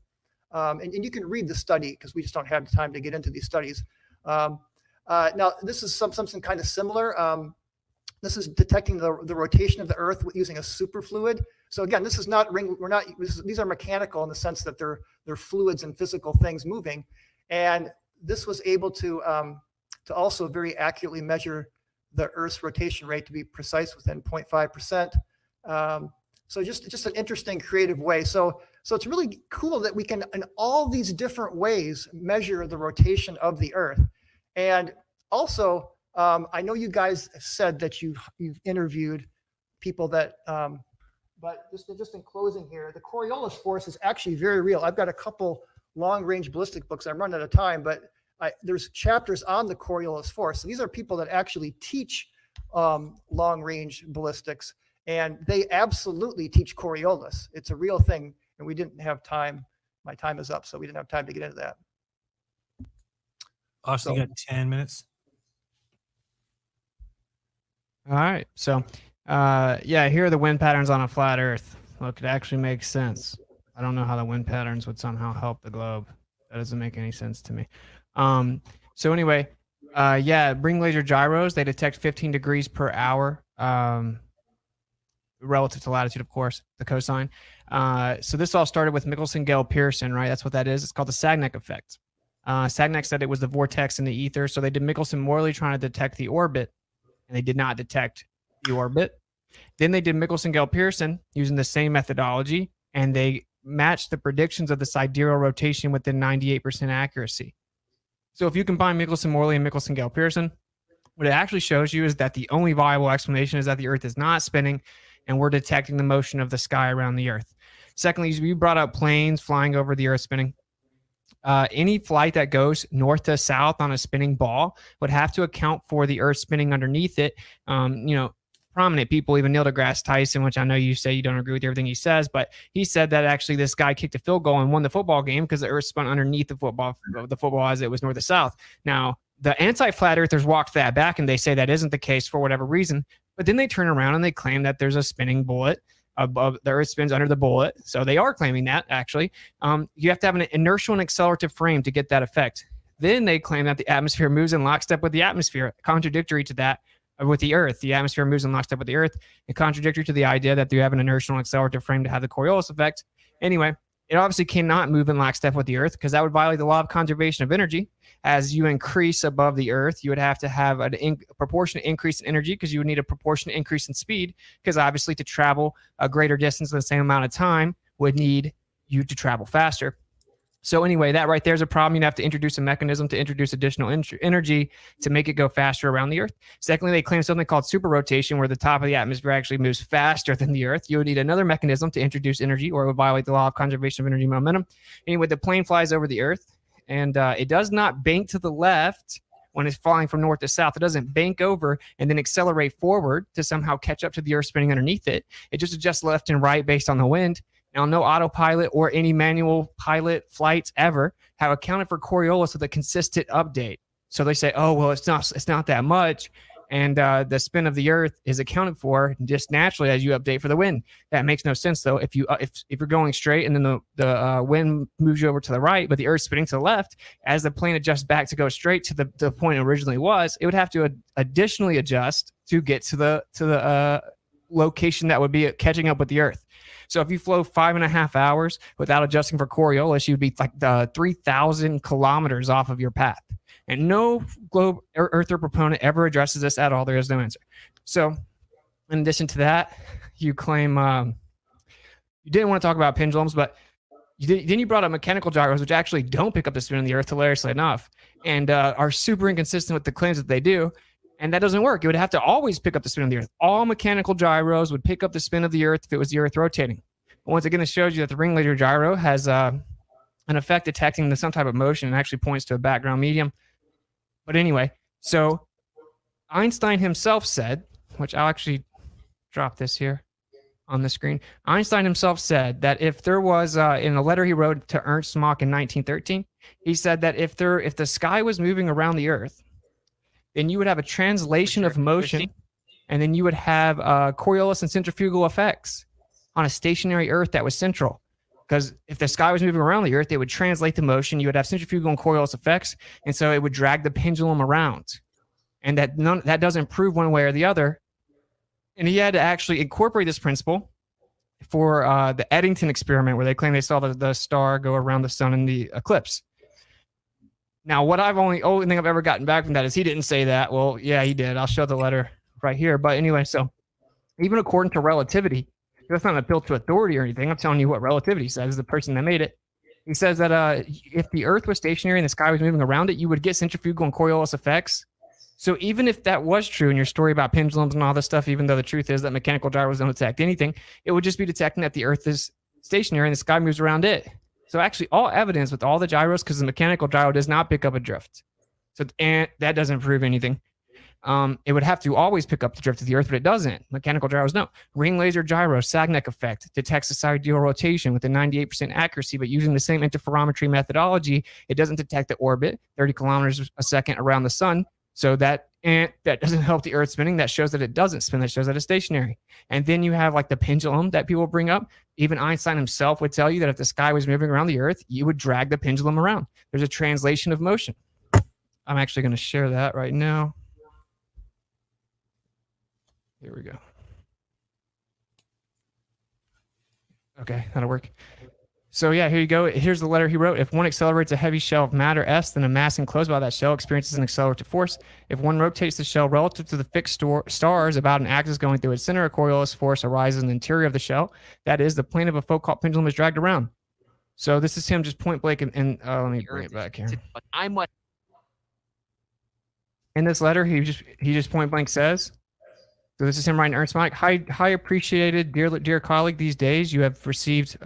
And you can read the study because we just don't have the time to get into these studies. Now, this is something kind of similar. This is detecting the rotation of the Earth using a superfluid. So again, this is not these are mechanical in the sense that they're fluids and physical things moving. And this was able to also very accurately measure the Earth's rotation rate, to be precise, within 0.5%. So just an interesting, creative way. So it's really cool that we can, in all these different ways, measure the rotation of the Earth. And also, I know you guys have said that you've interviewed people that, but just in closing here, the Coriolis force is actually very real. I've got a couple long-range ballistic books. I'm running out of time, but there's chapters on the Coriolis force. So these are people that actually teach long-range ballistics, and they absolutely teach Coriolis. It's a real thing. And we didn't have time. My time is up, so we didn't have time to get into that. Austin, you got 10 minutes. All right. So, yeah, here are the wind patterns on a flat Earth. Look, it actually makes sense. I don't know how the wind patterns would somehow help the globe. That doesn't make any sense to me. So anyway, yeah, ring laser gyros, they detect 15 degrees per hour, relative to latitude, of course, the cosine. So this all started with Michelson-Gale-Pearson, right? That's what that is. It's called the Sagnac effect. Sagnac said it was the vortex in the ether. So they did Michelson-Morley trying to detect the orbit, and they did not detect the orbit. Then they did Michelson-Gale-Pearson using the same methodology, and they matched the predictions of the sidereal rotation within 98% accuracy. So if you combine Michelson-Morley and Michelson-Gale-Pearson, what it actually shows you is that the only viable explanation is that the Earth is not spinning, and we're detecting the motion of the sky around the Earth. Secondly, you brought up planes flying over the Earth spinning. Any flight that goes north to south on a spinning ball would have to account for the Earth spinning underneath it. Prominent people, even Neil deGrasse Tyson, which I know you say you don't agree with everything he says, but he said that actually this guy kicked a field goal and won the football game because the Earth spun underneath the football as it was north to south. Now, the anti-flat earthers walked that back and they say that isn't the case for whatever reason, but then they turn around and they claim that there's a spinning bullet above the Earth spins under the bullet. So they are claiming that actually. You have to have an inertial and accelerative frame to get that effect. Then they claim that the atmosphere moves in lockstep with the atmosphere, contradictory to that. With the Earth, the atmosphere moves in lockstep with the Earth, and contradictory to the idea that you have an inertial and accelerative frame to have the Coriolis effect. Anyway, it obviously cannot move in lockstep with the Earth because that would violate the law of conservation of energy. As you increase above the Earth, you would have to have a proportionate increase in energy because you would need a proportionate increase in speed because obviously to travel a greater distance in the same amount of time would need you to travel faster. So anyway, that right there is a problem. You'd have to introduce a mechanism to introduce additional energy to make it go faster around the Earth. Secondly, they claim something called super rotation, where the top of the atmosphere actually moves faster than the Earth. You would need another mechanism to introduce energy, or it would violate the law of conservation of energy momentum. Anyway, the plane flies over the Earth, and it does not bank to the left when it's flying from north to south. It doesn't bank over and then accelerate forward to somehow catch up to the Earth spinning underneath it. It just adjusts left and right based on the wind. Now, no autopilot or any manual pilot flights ever have accounted for Coriolis with a consistent update. So they say, oh, well, it's not that much. And the spin of the Earth is accounted for just naturally as you update for the wind. That makes no sense, though. If you're going straight and then the wind moves you over to the right, but the Earth's spinning to the left, as the plane adjusts back to go straight to the point it originally was, it would have to additionally adjust to get to the location that would be catching up with the Earth. So if you flew 5.5 hours without adjusting for Coriolis, you'd be like 3,000 kilometers off of your path. And no globe earther proponent ever addresses this at all. There is no answer. So in addition to that, you claim you didn't want to talk about pendulums, but then you brought up mechanical gyros, which actually don't pick up the spin of the Earth, hilariously enough, and are super inconsistent with the claims that they do. And that doesn't work. It would have to always pick up the spin of the Earth. All mechanical gyros would pick up the spin of the Earth if it was the Earth rotating. But once again, it shows you that the ring laser gyro has an effect detecting some type of motion and actually points to a background medium. But anyway, so Einstein himself said, which I'll actually drop this here on the screen. Einstein himself said that if there was, in a letter he wrote to Ernst Mach in 1913, he said that if the sky was moving around the Earth, then you would have a translation of motion, and then you would have Coriolis and centrifugal effects on a stationary Earth that was central. Because if the sky was moving around the Earth, it would translate the motion. You would have centrifugal and Coriolis effects, and so it would drag the pendulum around. And that doesn't prove one way or the other. And he had to actually incorporate this principle for the Eddington experiment, where they claim they saw the star go around the sun in the eclipse. Now, what only thing I've ever gotten back from that is he didn't say that. Well, yeah, he did. I'll show the letter right here. But anyway, so even according to relativity, that's not an appeal to authority or anything. I'm telling you what relativity says, the person that made it. He says that if the Earth was stationary and the sky was moving around it, you would get centrifugal and Coriolis effects. So even if that was true in your story about pendulums and all this stuff, even though the truth is that mechanical gyros don't detect anything, it would just be detecting that the Earth is stationary and the sky moves around it. So actually all evidence with all the gyros, because the mechanical gyro does not pick up a drift. So and that doesn't prove anything. It would have to always pick up the drift of the Earth, but it doesn't. Mechanical gyros don't. Ring laser gyro, Sagnac effect, detects the sidereal rotation with a 98% accuracy, but using the same interferometry methodology, it doesn't detect the orbit 30 kilometers a second around the sun. So that doesn't help the Earth spinning. That shows that it doesn't spin. That shows that it's stationary. And then you have like the pendulum that people bring up. Even Einstein himself would tell you that if the sky was moving around the Earth, you would drag the pendulum around. There's a translation of motion. I'm actually going to share that right now. Here we go. Okay, that'll work. So yeah, here you go. Here's the letter he wrote. If one accelerates a heavy shell of matter S, then a mass enclosed by that shell experiences an accelerative force. If one rotates the shell relative to the fixed stars about an axis going through its center, a Coriolis force arises in the interior of the shell. That is, the plane of a Foucault pendulum is dragged around. So this is him just point blank, and let me bring it back here. In this letter, he just point blank says, so this is him writing Ernst Mach. High appreciated, dear colleague, these days you have received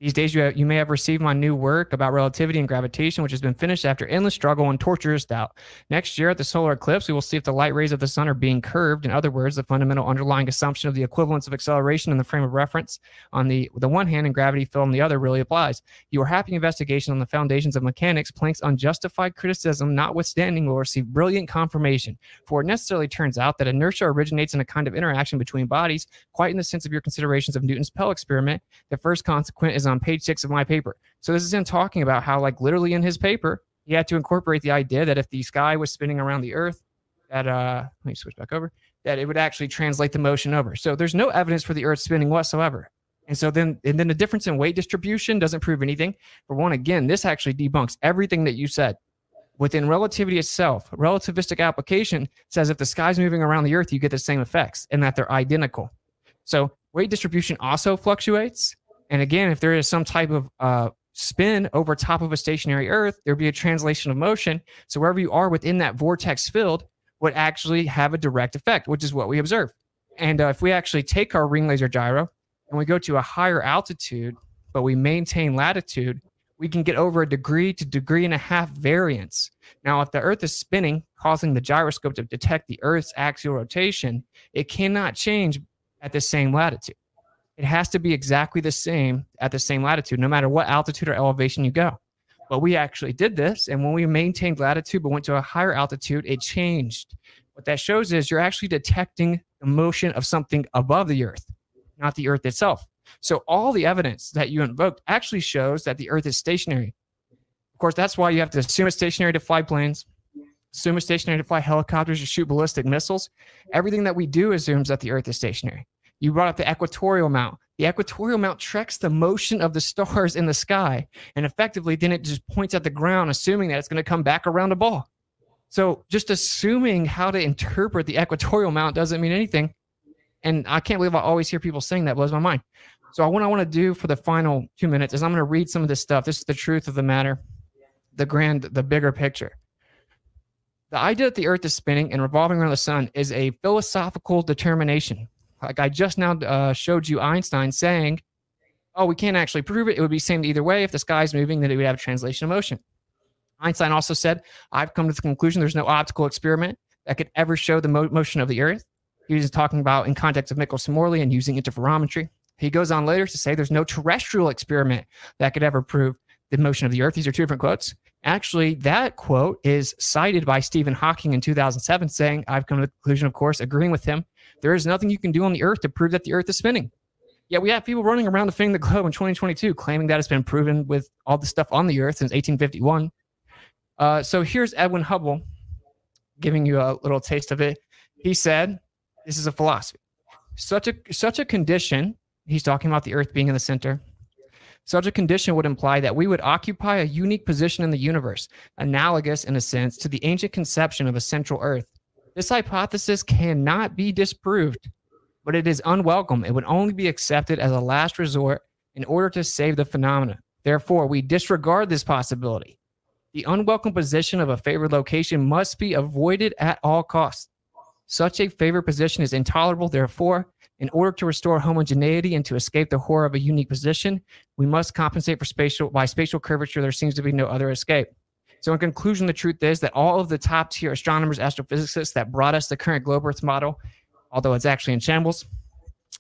you may have received my new work about relativity and gravitation, which has been finished after endless struggle and torturous doubt. Next year at the solar eclipse, we will see if the light rays of the sun are being curved. In other words, the fundamental underlying assumption of the equivalence of acceleration in the frame of reference on the one hand and gravity field on the other really applies. Your happy investigation on the foundations of mechanics, Planck's unjustified criticism notwithstanding, will receive brilliant confirmation, for it necessarily turns out that inertia originates in a kind of interaction between bodies, quite in the sense of your considerations of Newton's Pell experiment. The first consequent is on page 6 of my paper. So this is him talking about how, like, literally in his paper, he had to incorporate the idea that if the sky was spinning around the Earth, that let me switch back over, that it would actually translate the motion over. So there's no evidence for the Earth spinning whatsoever. And so then the difference in weight distribution doesn't prove anything. For one, again, this actually debunks everything that you said. Within relativity itself, relativistic application says if the sky's moving around the Earth, you get the same effects and that they're identical. So weight distribution also fluctuates. And again, if there is some type of spin over top of a stationary Earth, there'd be a translation of motion. So wherever you are within that vortex field would actually have a direct effect, which is what we observe. And if we actually take our ring laser gyro and we go to a higher altitude, but we maintain latitude, we can get over a degree to degree and a half variance. Now, if the Earth is spinning, causing the gyroscope to detect the Earth's axial rotation, it cannot change at the same latitude. It has to be exactly the same at the same latitude, no matter what altitude or elevation you go. But we actually did this, and when we maintained latitude but went to a higher altitude, it changed. What that shows is you're actually detecting the motion of something above the Earth, not the Earth itself. So all the evidence that you invoked actually shows that the Earth is stationary. Of course, that's why you have to assume it's stationary to fly planes, assume it's stationary to fly helicopters or shoot ballistic missiles. Everything that we do assumes that the Earth is stationary. You brought up the equatorial mount. The equatorial mount tracks the motion of the stars in the sky, and effectively then it just points at the ground, assuming that it's going to come back around a ball. So just assuming how to interpret the equatorial mount doesn't mean anything. And I can't believe I always hear people saying that. Blows my mind. So what I want to do for the final 2 minutes is I'm going to read some of this stuff. This is the truth of the matter, the bigger picture. The idea that the Earth is spinning and revolving around the sun is a philosophical determination. Like I just now showed you Einstein saying, oh, we can't actually prove it. It would be the same either way. If the sky's moving, then it would have a translation of motion. Einstein also said, I've come to the conclusion there's no optical experiment that could ever show the motion of the Earth. He was talking about in context of Michelson-Morley and using interferometry. He goes on later to say there's no terrestrial experiment that could ever prove the motion of the Earth. These are two different quotes. Actually, that quote is cited by Stephen Hawking in 2007 saying, I've come to the conclusion, of course, agreeing with him, there is nothing you can do on the Earth to prove that the Earth is spinning. Yet we have people running around defending the globe in 2022 claiming that it's been proven with all the stuff on the Earth since 1851. So here's Edwin Hubble giving you a little taste of it. He said, this is a philosophy. Such a condition, he's talking about the Earth being in the center, such a condition would imply that we would occupy a unique position in the universe, analogous in a sense to the ancient conception of a central Earth. This hypothesis cannot be disproved, but it is unwelcome. It would only be accepted as a last resort in order to save the phenomena. Therefore, we disregard this possibility. The unwelcome position of a favored location must be avoided at all costs. Such a favored position is intolerable. Therefore, in order to restore homogeneity and to escape the horror of a unique position, we must compensate for spatial curvature. There seems to be no other escape. So in conclusion, the truth is that all of the top tier astronomers, astrophysicists that brought us the current globe Earth model, although it's actually in shambles,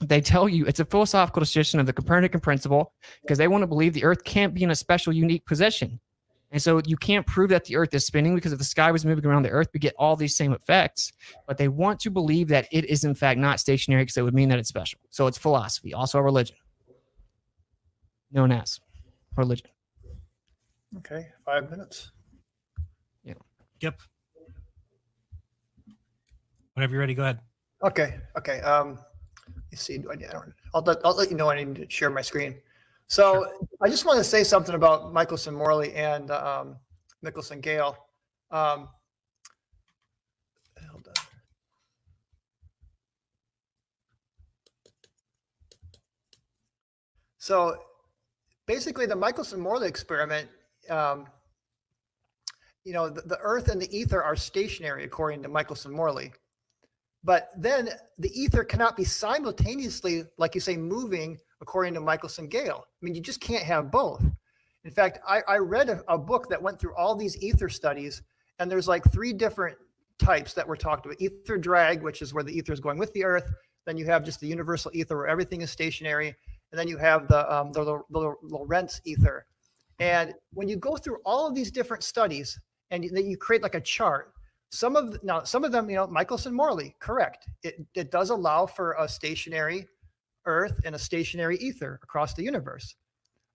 they tell you it's a philosophical decision of the Copernican principle because they want to believe the Earth can't be in a special, unique position. And so you can't prove that the Earth is spinning because if the sky was moving around the Earth, we get all these same effects. But they want to believe that it is in fact not stationary because it would mean that it's special. So it's philosophy, also a religion, known as religion. Okay, 5 minutes. Yeah. Yep. Whenever you're ready, go ahead. Okay. You see, I'll let you know I need to share my screen. So I just want to say something about Michelson Morley and Michelson Gale. Hold on. So basically, the Michelson Morley experiment, the Earth and the ether are stationary according to Michelson Morley. But then the ether cannot be simultaneously, like you say, moving according to Michelson Gale. I mean, you just can't have both. In fact, I read a book that went through all these ether studies, and there's like 3 different types that were talked about. Ether drag, which is where the ether is going with the Earth. Then you have just the universal ether where everything is stationary. And then you have the Lorentz ether. And when you go through all of these different studies and then you create like a chart, some of them, Michelson Morley, correct. It does allow for a stationary Earth and a stationary ether across the universe.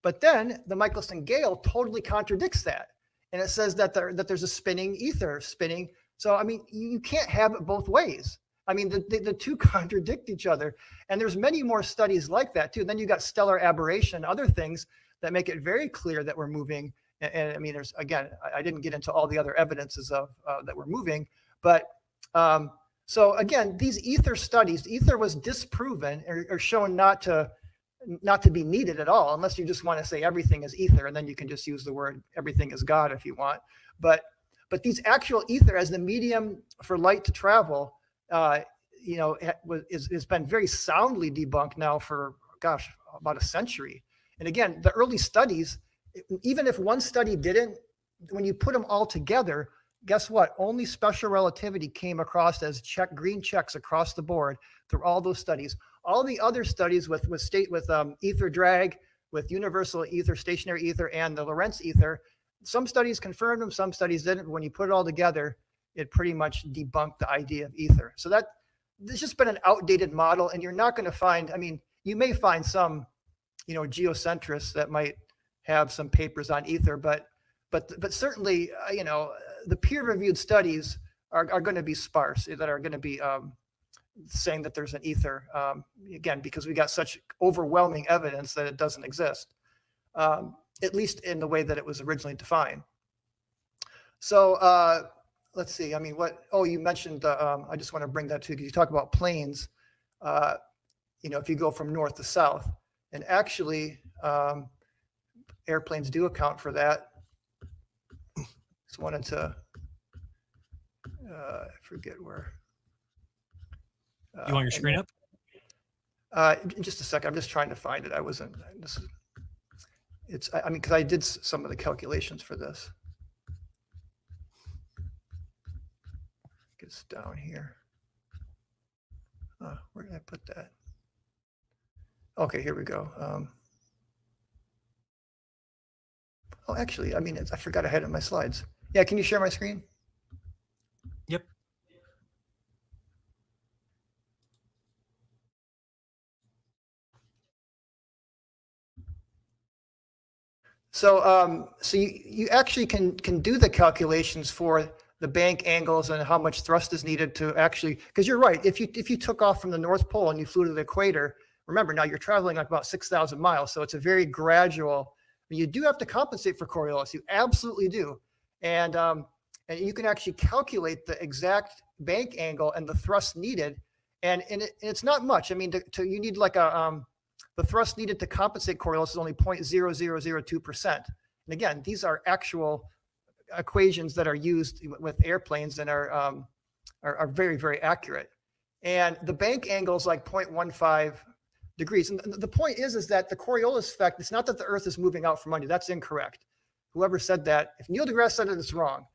But then the Michelson Gale totally contradicts that. And it says that there's a spinning ether spinning. So, I mean, you can't have it both ways. I mean, the two contradict each other. And there's many more studies like that, too. And then you got stellar aberration, other things that make it very clear that we're moving. And I mean, there's, again, I didn't get into all the other evidences of that we're moving. But so, again, these ether studies, ether was disproven or shown not to be needed at all, unless you just want to say everything is ether. And then you can just use the word everything is God if you want. But these actual ether as the medium for light to travel, has been very soundly debunked now for, about a century. And again, the early studies, even if one study didn't, when you put them all together, guess what? Only special relativity came across as green checks across the board through all those studies. All the other studies with ether drag, with universal ether, stationary ether, and the Lorentz ether, some studies confirmed them, some studies didn't. But when you put it all together, it pretty much debunked the idea of ether. So there's just been an outdated model, and you're not going to find, I mean, you may find some, geocentrists that might have some papers on ether, but certainly, the peer-reviewed studies are going to be sparse, that are going to be saying that there's an ether, again, because we got such overwhelming evidence that it doesn't exist, at least in the way that it was originally defined. So let's see. I mean, you mentioned, I just want to bring that to you because you talk about planes, if you go from north to south, and actually airplanes do account for that. Just wanted to, I forget where. You want your screen up? In just a second. I'm just trying to find it. I wasn't. Because I did some of the calculations for this. It's down here. Where did I put that? Okay, here we go. Actually, I forgot I had it in my slides. Yeah, can you share my screen? Yep. So, you actually can do the calculations for the bank angles and how much thrust is needed to actually, because you're right. If you took off from the North Pole and you flew to the equator, remember now you're traveling like about 6,000 miles. So it's a very gradual. You do have to compensate for Coriolis. You absolutely do. And you can actually calculate the exact bank angle and the thrust needed. And it's not much. I mean, you need like the thrust needed to compensate Coriolis is only 0.0002%. And again, these are actual equations that are used with airplanes and are very, very accurate. And the bank angle is like 0.15 degrees. And the point is that the Coriolis effect, it's not that the Earth is moving out from under. That's incorrect. whoever said that, if Neil deGrasse said it, it's wrong.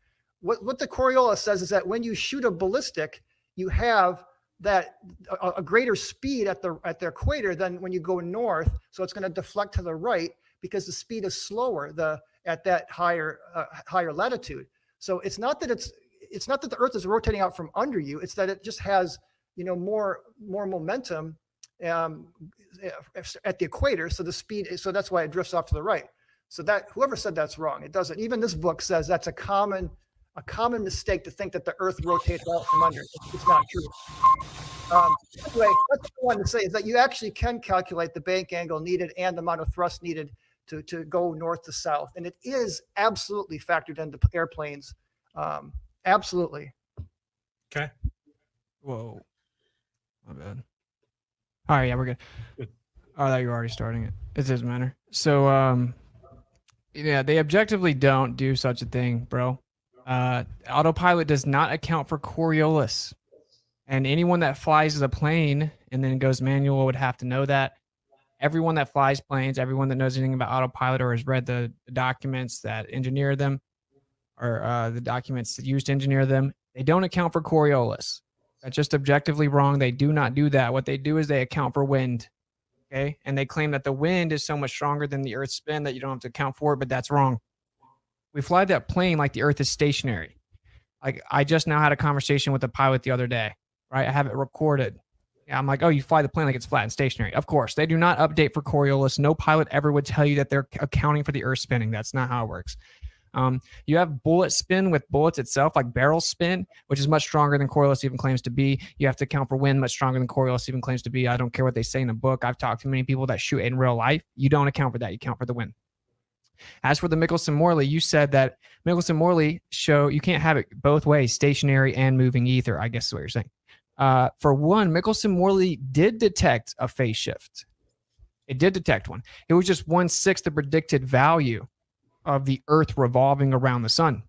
What the Coriolis says is that when you shoot a ballistic, you have that a greater speed at the equator than when you go north. So it's going to deflect to the right because the speed is slower at that higher latitude. So it's not that the Earth is rotating out from under you. It's that it just has more momentum at the equator. So the speed, so that's why it drifts off to the right. So that whoever said that's wrong. It doesn't. Even this book says that's a common mistake to think that the Earth rotates out from under. It's not true. Anyway, what I wanted to say is that you actually can calculate the bank angle needed and the amount of thrust needed to go north to south, and it is absolutely factored into airplanes. Absolutely. Okay. Whoa. My bad. All right, yeah, we're good. Oh, I thought you were already starting it. It doesn't matter. So, yeah, they objectively don't do such a thing, bro. Autopilot does not account for Coriolis. And anyone that flies a plane and then goes manual would have to know that. Everyone that flies planes, everyone that knows anything about autopilot or has read the documents that engineer them, or the documents that used to engineer them, they don't account for Coriolis. That's just objectively wrong. They do not do that. What they do is they account for wind. Okay. And they claim that the wind is so much stronger than the Earth's spin that you don't have to account for it, but that's wrong. We fly that plane like the Earth is stationary. Like I just now had a conversation with the pilot the other day, right? I have it recorded. Yeah, I'm like, oh, you fly the plane like it's flat and stationary. Of course, they do not update for Coriolis. No pilot ever would tell you that they're accounting for the Earth spinning. That's not how it works. You have bullet spin with bullets itself, like barrel spin, which is much stronger than Coriolis even claims to be. You have to account for wind, much stronger than Coriolis even claims to be. I don't care what they say in a book. I've talked to many people that shoot in real life. You don't account for that. You account for the wind. As for the Michelson-Morley, you said that Michelson-Morley show you can't have it both ways, stationary and moving ether, I guess is what you're saying. For one, Michelson-Morley did detect a phase shift. It did detect one. It was just 1/6 the predicted value of the Earth revolving around the sun.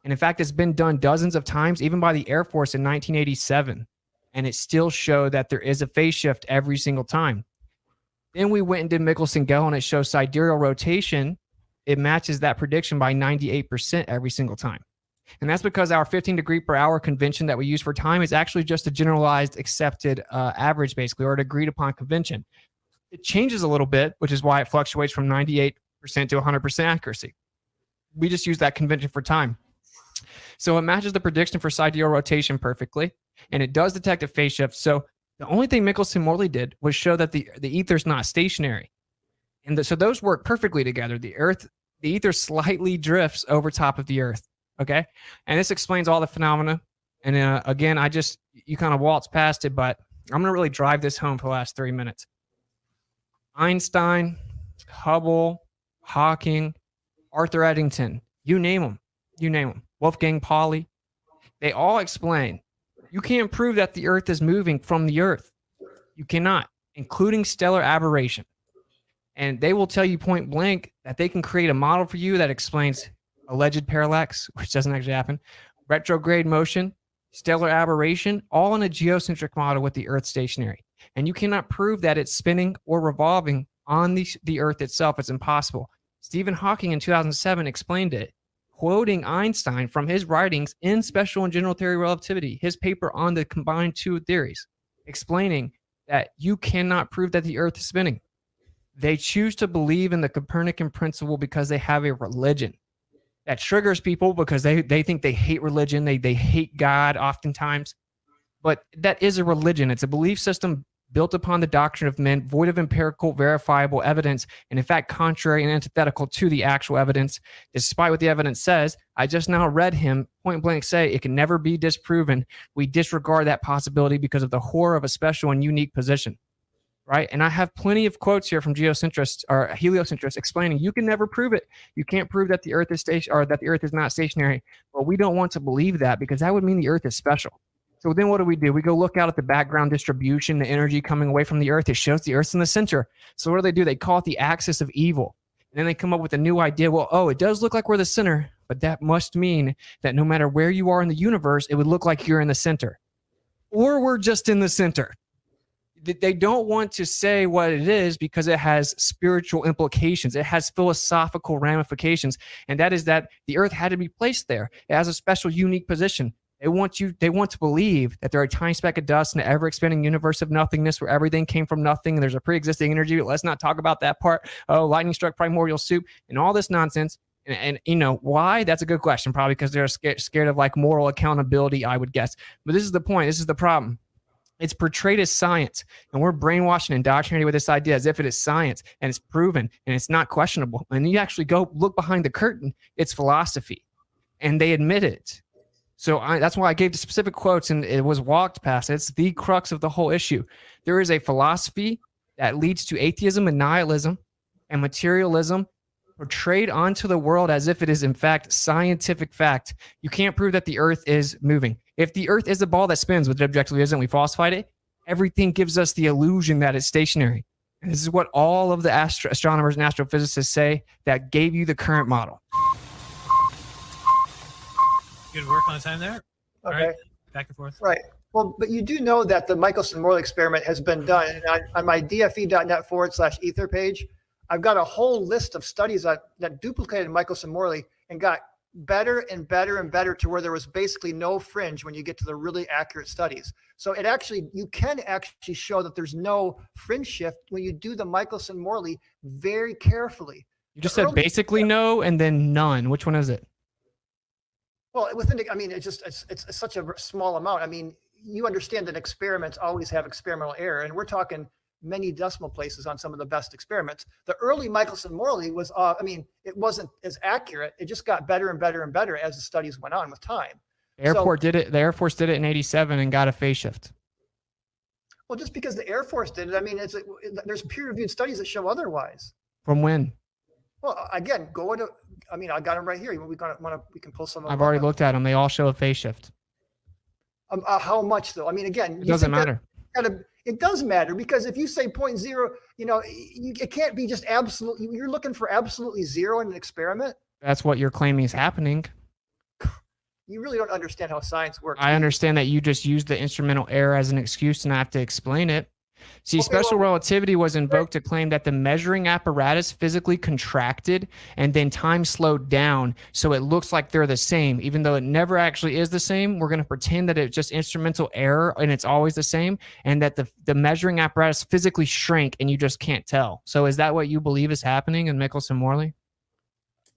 And in fact, it's been done dozens of times, even by the Air Force in 1987. And it still showed that there is a phase shift every single time. Then we went and did Michelson-Gell, and it shows sidereal rotation. It matches that prediction by 98% every single time. And that's because our 15 degree per hour convention that we use for time is actually just a generalized accepted average, basically, or an agreed upon convention. It changes a little bit, which is why it fluctuates from 98% to 100% accuracy. We just use that convention for time. So it matches the prediction for sidereal rotation perfectly, and it does detect a phase shift. So the only thing Michelson-Morley did was show that the ether is not stationary. And so those work perfectly together. The ether slightly drifts over top of the Earth. Okay. And this explains all the phenomena. And again, you kind of waltz past it, but I'm going to really drive this home for the last 3 minutes. Einstein, Hubble, Hawking, Arthur Eddington, you name them, Wolfgang Pauli, they all explain you can't prove that the Earth is moving from the Earth. You cannot, including stellar aberration. And they will tell you point blank that they can create a model for you that explains alleged parallax, which doesn't actually happen, retrograde motion, stellar aberration, all in a geocentric model with the Earth stationary. And you cannot prove that it's spinning or revolving on the Earth itself. It's impossible. Stephen Hawking in 2007 explained it, quoting Einstein from his writings in Special and General Theory of Relativity, his paper on the combined two theories, explaining that you cannot prove that the Earth is spinning. They choose to believe in the Copernican principle because they have a religion that triggers people because they think they hate religion. They hate God oftentimes, but that is a religion. It's a belief system built upon the doctrine of men, void of empirical, verifiable evidence, and in fact, contrary and antithetical to the actual evidence. Despite what the evidence says, I just now read him point blank say it can never be disproven. We disregard that possibility because of the horror of a special and unique position. Right. And I have plenty of quotes here from geocentrists or heliocentrists explaining you can never prove it. You can't prove that the Earth is or that the Earth is not stationary. But we don't want to believe that because that would mean the Earth is special. So then what do? We go look out at the background distribution, the energy coming away from the Earth. It shows the Earth's in the center. So what do? They call it the axis of evil. And then they come up with a new idea. Well, it does look like we're the center, but that must mean that no matter where you are in the universe, it would look like you're in the center. Or we're just in the center. they don't want to say what it is because it has spiritual implications. It has philosophical ramifications, and that is that the earth had to be placed there. It has a special, unique position. They want to believe that there are a tiny speck of dust in an ever-expanding universe of nothingness where everything came from nothing and there's a pre-existing energy. But let's not talk about that part. Oh, lightning struck primordial soup and all this nonsense. And you know why? That's a good question. Probably because they're scared of like moral accountability, I would guess. But this is the point. This is the problem. It's portrayed as science, and we're brainwashed and indoctrinated with this idea as if it is science and it's proven and it's not questionable. And you actually go look behind the curtain, it's philosophy, and they admit it. So that's why I gave the specific quotes, and it was walked past. It's the crux of the whole issue. There is a philosophy that leads to atheism and nihilism and materialism portrayed onto the world as if it is in fact scientific fact. You can't prove that the earth is moving. If the earth is a ball that spins, which it objectively isn't, we falsified it, everything gives us the illusion that it's stationary. And this is what all of the astronomers and astrophysicists say that gave you the current model. Good work on the time there. All Okay. right, back and forth. Right. Well, but you do know that the Michelson-Morley experiment has been done. And on my dfe.net/ether page, I've got a whole list of studies that duplicated Michelson-Morley and got better and better and better to where there was basically no fringe when you get to the really accurate studies. So you can actually show that there's no fringe shift when you do the Michelson-Morley very carefully. You just said basically no and then none. Which one is it? Well, it's such a small amount. I mean, you understand that experiments always have experimental error, and we're talking many decimal places on some of the best experiments. The early Michelson-Morley was, it wasn't as accurate. It just got better and better and better as the studies went on with time. The Air Force did it in '87 and got a phase shift. Well, just because the Air Force did it, there's peer-reviewed studies that show otherwise. From when? Well, again, I got them right here. We can pull some of them. I've already looked at them. They all show a phase shift. How much though? I mean, again, it doesn't matter. It does matter because if you say 0.0, it can't be just absolute. You're looking for absolutely zero in an experiment. That's what you're claiming is happening. You really don't understand how science works. I understand that you just used the instrumental error as an excuse and I have to explain it. See, special relativity was invoked to claim that the measuring apparatus physically contracted and then time slowed down, so it looks like they're the same, even though it never actually is the same. We're going to pretend that it's just instrumental error and it's always the same, and that the measuring apparatus physically shrank and you just can't tell. So is that what you believe is happening in Michelson-Morley?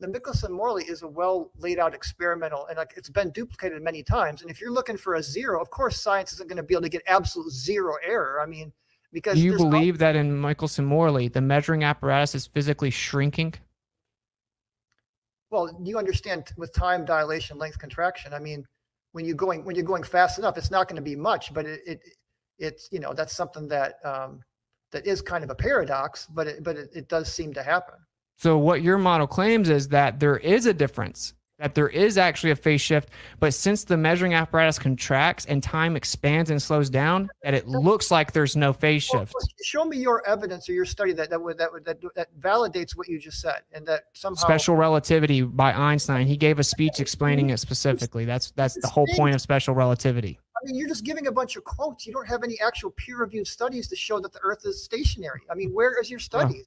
The Michelson-Morley is a well laid out experimental, and it's been duplicated many times. And if you're looking for a zero, of course, science isn't going to be able to get absolute zero error. I mean, because do you believe that in Michelson-Morley, the measuring apparatus is physically shrinking? Well, you understand with time dilation, length contraction. I mean, when you're going fast enough, it's not going to be much, but it's that's something that that is kind of a paradox, but it does seem to happen. So what your model claims is that there is a difference, that there is actually a phase shift, but since the measuring apparatus contracts and time expands and slows down, that it looks like there's no phase shift. Show me your evidence or your study that validates what you just said, and that somehow special relativity by Einstein. He gave a speech explaining it specifically. That's the whole point of special relativity. I mean, you're just giving a bunch of quotes. You don't have any actual peer-reviewed studies to show that the Earth is stationary. I mean, where is your studies?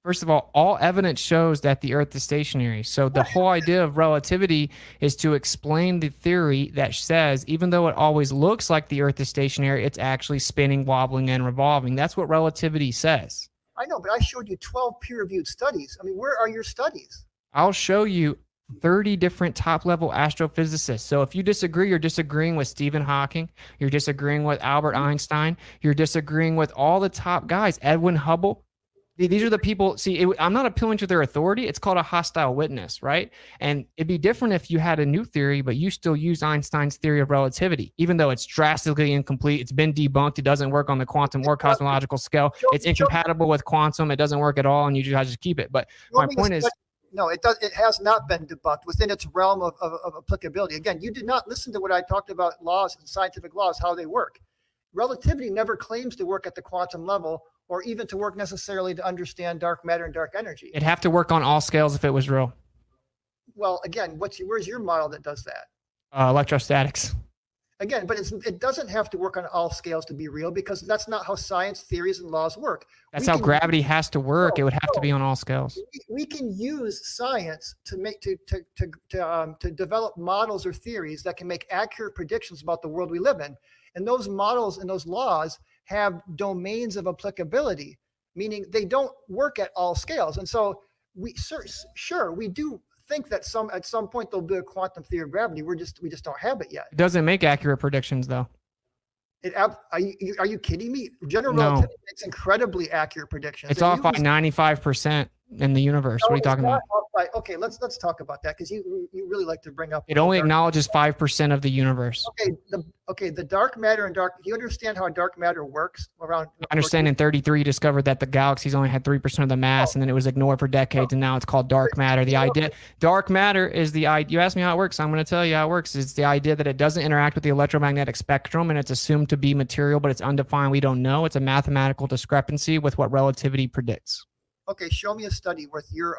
First of all evidence shows that the Earth is stationary. So the whole idea of relativity is to explain the theory that says even though it always looks like the Earth is stationary, it's actually spinning, wobbling, and revolving. That's what relativity says. I know, but I showed you 12 peer-reviewed studies. I mean, where are your studies? I'll show you 30 different top-level astrophysicists. So if you disagree, you're disagreeing with Stephen Hawking, you're disagreeing with Albert Einstein, you're disagreeing with all the top guys, Edwin Hubble. These are the people. See, I'm not appealing to their authority. It's called a hostile witness, right? And it'd be different if you had a new theory, but you still use Einstein's theory of relativity, even though it's drastically incomplete. It's been debunked. It doesn't work on the quantum or cosmological scale. It's incompatible with quantum. It doesn't work at all, and you just keep it. But my point is, no, it does. It has not been debunked within its realm of applicability. Again, you did not listen to what I talked about laws and scientific laws, how they work. Relativity never claims to work at the quantum level, or even to work necessarily to understand dark matter and dark energy. It'd have to work on all scales if it was real. Well, again, where's your model that does that? Electrostatics. Again, but it doesn't have to work on all scales to be real, because that's not how science theories and laws work. That's how gravity has to work. It would have to be on all scales. We can use science to develop models or theories that can make accurate predictions about the world we live in. And those models and those laws have domains of applicability, meaning they don't work at all scales. And so we do think that at some point there'll be a quantum theory of gravity. We just don't have it yet. It doesn't make accurate predictions, though. Are you kidding me? General No. relativity makes incredibly accurate predictions. It's off by 95% in the universe. What are you talking about? Okay, let's talk about that, because you really like to bring up. It only acknowledges 5% of the universe. The dark matter and do you understand how dark matter works around? I understand in 33 discovered that the galaxies only had 3% of the mass, and then it was ignored for decades, and now it's called dark matter. The idea, dark matter is the idea. You asked me how it works. I'm going to tell you how it works. It's the idea that it doesn't interact with the electromagnetic spectrum, and it's assumed to be material, but it's undefined. We don't know. It's a mathematical discrepancy with what relativity predicts. Okay, show me a study with your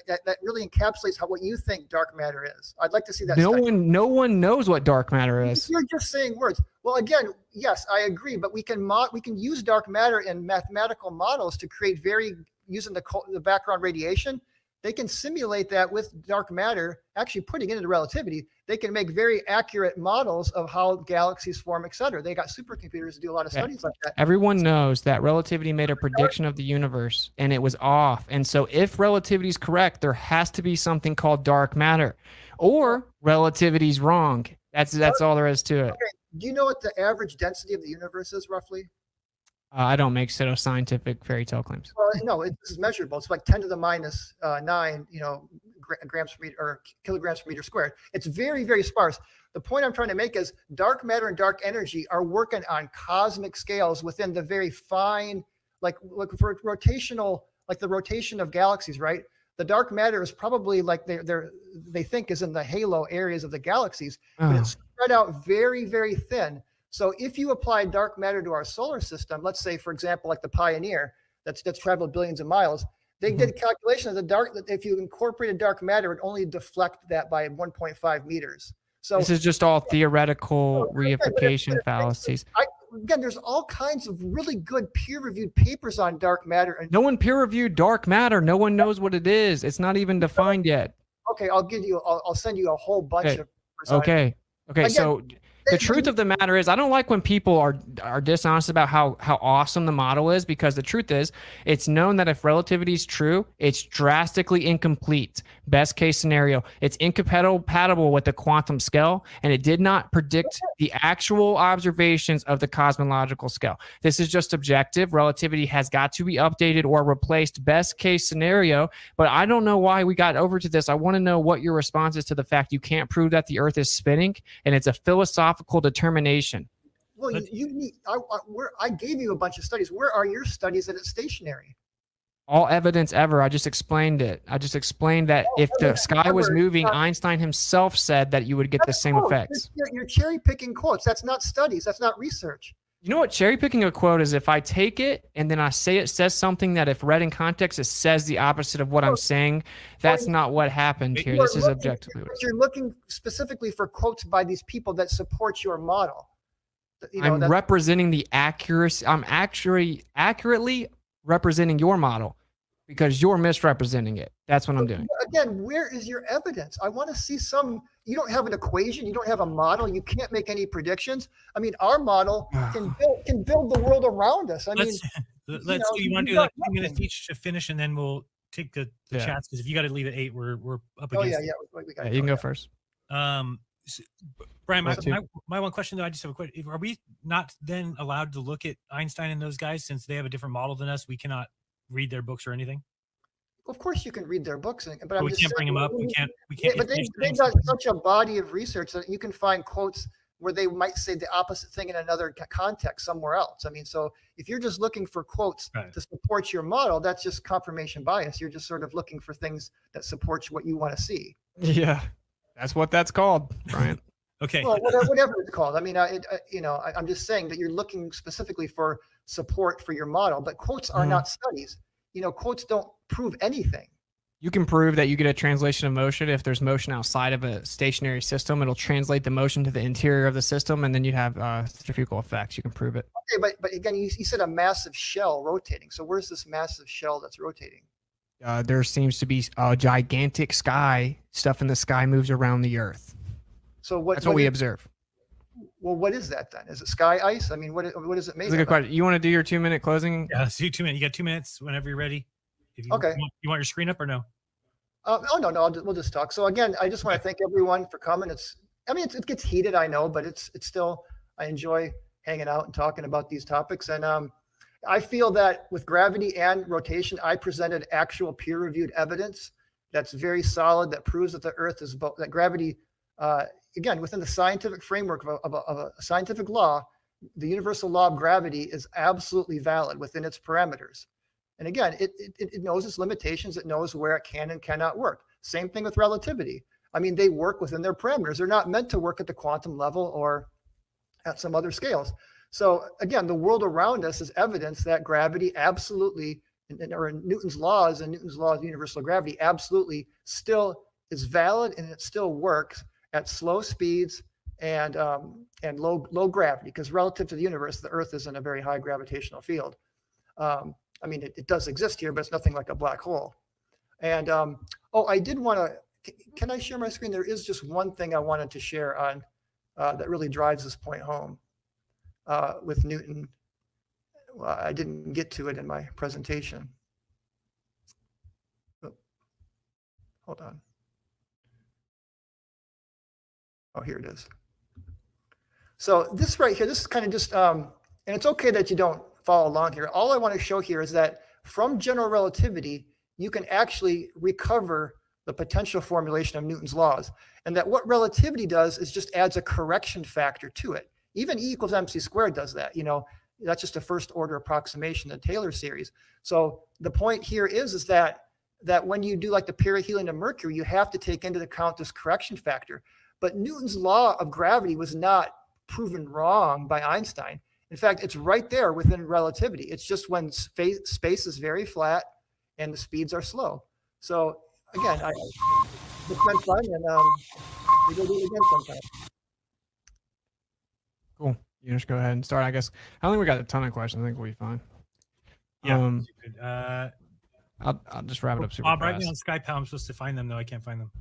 that really encapsulates what you think dark matter is. I'd like to see that. No one knows what dark matter is. You're just saying words. Well, again, yes, I agree, but we can use dark matter in mathematical models to create using the background radiation. They can simulate that with dark matter, actually putting it into relativity. They can make very accurate models of how galaxies form, et cetera. They got supercomputers to do a lot of studies like that. Everyone knows that relativity made a prediction of the universe, and it was off. And so if relativity is correct, there has to be something called dark matter, or relativity is wrong. That's all there is to it. Okay. Do you know what the average density of the universe is, roughly? I don't make pseudoscientific fairy tale claims. Well, no, this is measurable. It's like 10 to the minus 9, grams per meter or kilograms per meter squared. It's very, very sparse. The point I'm trying to make is dark matter and dark energy are working on cosmic scales within the very fine, like for rotational, like the rotation of galaxies, right? The dark matter is probably like they think is in the halo areas of the galaxies, but it's spread out very, very thin. So if you apply dark matter to our solar system, let's say, for example, like the Pioneer, that's traveled billions of miles, they did a calculation of if you incorporated dark matter, it would only deflect that by 1.5 meters. So this is just all theoretical reification fallacies. Again, there's all kinds of really good peer-reviewed papers on dark matter. No one peer-reviewed dark matter. No one knows what it is. It's not even defined yet. Okay, I'll send you a whole bunch of papers. Okay. Again, so the truth of the matter is, I don't like when people are dishonest about how awesome the model is, because the truth is, it's known that if relativity is true, it's drastically incomplete. Best case scenario, it's incompatible with the quantum scale, and it did not predict the actual observations of the cosmological scale. This is just objective. Relativity has got to be updated or replaced. Best case scenario, but I don't know why we got over to this. I want to know what your response is to the fact you can't prove that the Earth is spinning, and it's a philosophical determination. Well, I gave you a bunch of studies. Where are your studies that it's stationary? All evidence ever. I just explained it. I just explained that if the sky was moving, Einstein himself said that you would get the same effects. You're cherry picking quotes. That's not studies. That's not research. You know what cherry picking a quote is? If I take it and then I say it says something that if read in context, it says the opposite of what I'm saying. That's not what happened here. This is objectively. You're looking specifically for quotes by these people that support your model. I'm representing the accuracy. I'm actually accurately representing your model because you're misrepresenting it. That's what I'm doing. Again, where is your evidence? I want to see some. You don't have an equation. You don't have a model. You can't make any predictions. I mean, our model can build the world around us. Let's do you want to do like 2 minutes each to finish, and then we'll take the chats, because if you got to leave at 8, we're up against. We got you can go first. Brian, my one question though, I just have a question. Are we not then allowed to look at Einstein and those guys since they have a different model than us? We cannot read their books or anything. Of course, you can read their books, but we can't bring them up. We can't. But they've got such a body of research that you can find quotes where they might say the opposite thing in another context somewhere else. I mean, so if you're just looking for quotes to support your model, that's just confirmation bias. You're just sort of looking for things that support what you want to see. Yeah, that's what that's called, Brian. Okay. Well, whatever it's called. I mean, I'm just saying that you're looking specifically for support for your model, but quotes are not studies. Quotes don't prove anything. You can prove that you get a translation of motion if there's motion outside of a stationary system. It'll translate the motion to the interior of the system, and then you have centrifugal effects. You can prove it. Okay, but again, you said a massive shell rotating. So where's this massive shell that's rotating? There seems to be a gigantic sky. Stuff in the sky moves around the Earth. So That's what we observe. Well, what is that then? Is it sky ice? I mean, what is it made That's a good question. You want to do your 2-minute closing? Yeah, let's do 2 minutes. You got 2 minutes whenever you're ready. If you, Okay. You want your screen up or no? Oh no, we'll just talk. So again, I just want to thank everyone for coming. It gets heated, I know, but it's still, I enjoy hanging out and talking about these topics. And I feel that with gravity and rotation, I presented actual peer-reviewed evidence that's very solid, that proves that the Earth is that gravity, again, within the scientific framework of a scientific law, the universal law of gravity is absolutely valid within its parameters. And again, it knows its limitations. It knows where it can and cannot work. Same thing with relativity. I mean, they work within their parameters. They're not meant to work at the quantum level or at some other scales. So again, the world around us is evidence that gravity absolutely, or Newton's laws and Newton's law of universal gravity absolutely still is valid, and it still works at slow speeds and low gravity, because relative to the universe, the Earth is in a very high gravitational field. I mean, it does exist here, but it's nothing like a black hole. And I did want to, can I share my screen? There is just one thing I wanted to share on that really drives this point home with Newton. Well, I didn't get to it in my presentation. Oh, hold on. Oh, here it is. So this right here, this is kind of just, and it's okay that you don't follow along here. All I want to show here is that from general relativity, you can actually recover the potential formulation of Newton's laws. And that what relativity does is just adds a correction factor to it. Even E equals mc squared does that. You know, that's just a first order approximation in the Taylor series. So the point here is that when you do like the perihelion to Mercury, you have to take into account this correction factor. But Newton's law of gravity was not proven wrong by Einstein. In fact, it's right there within relativity. It's just when space is very flat and the speeds are slow. So again, it's been fun, and we will do it again sometime. Cool. You just go ahead and start, I guess. I don't think we got a ton of questions. I think we'll be fine. Yeah. I'll just wrap it up super Bob, fast. write me on Skype how I'm supposed to find them, though. I can't find them.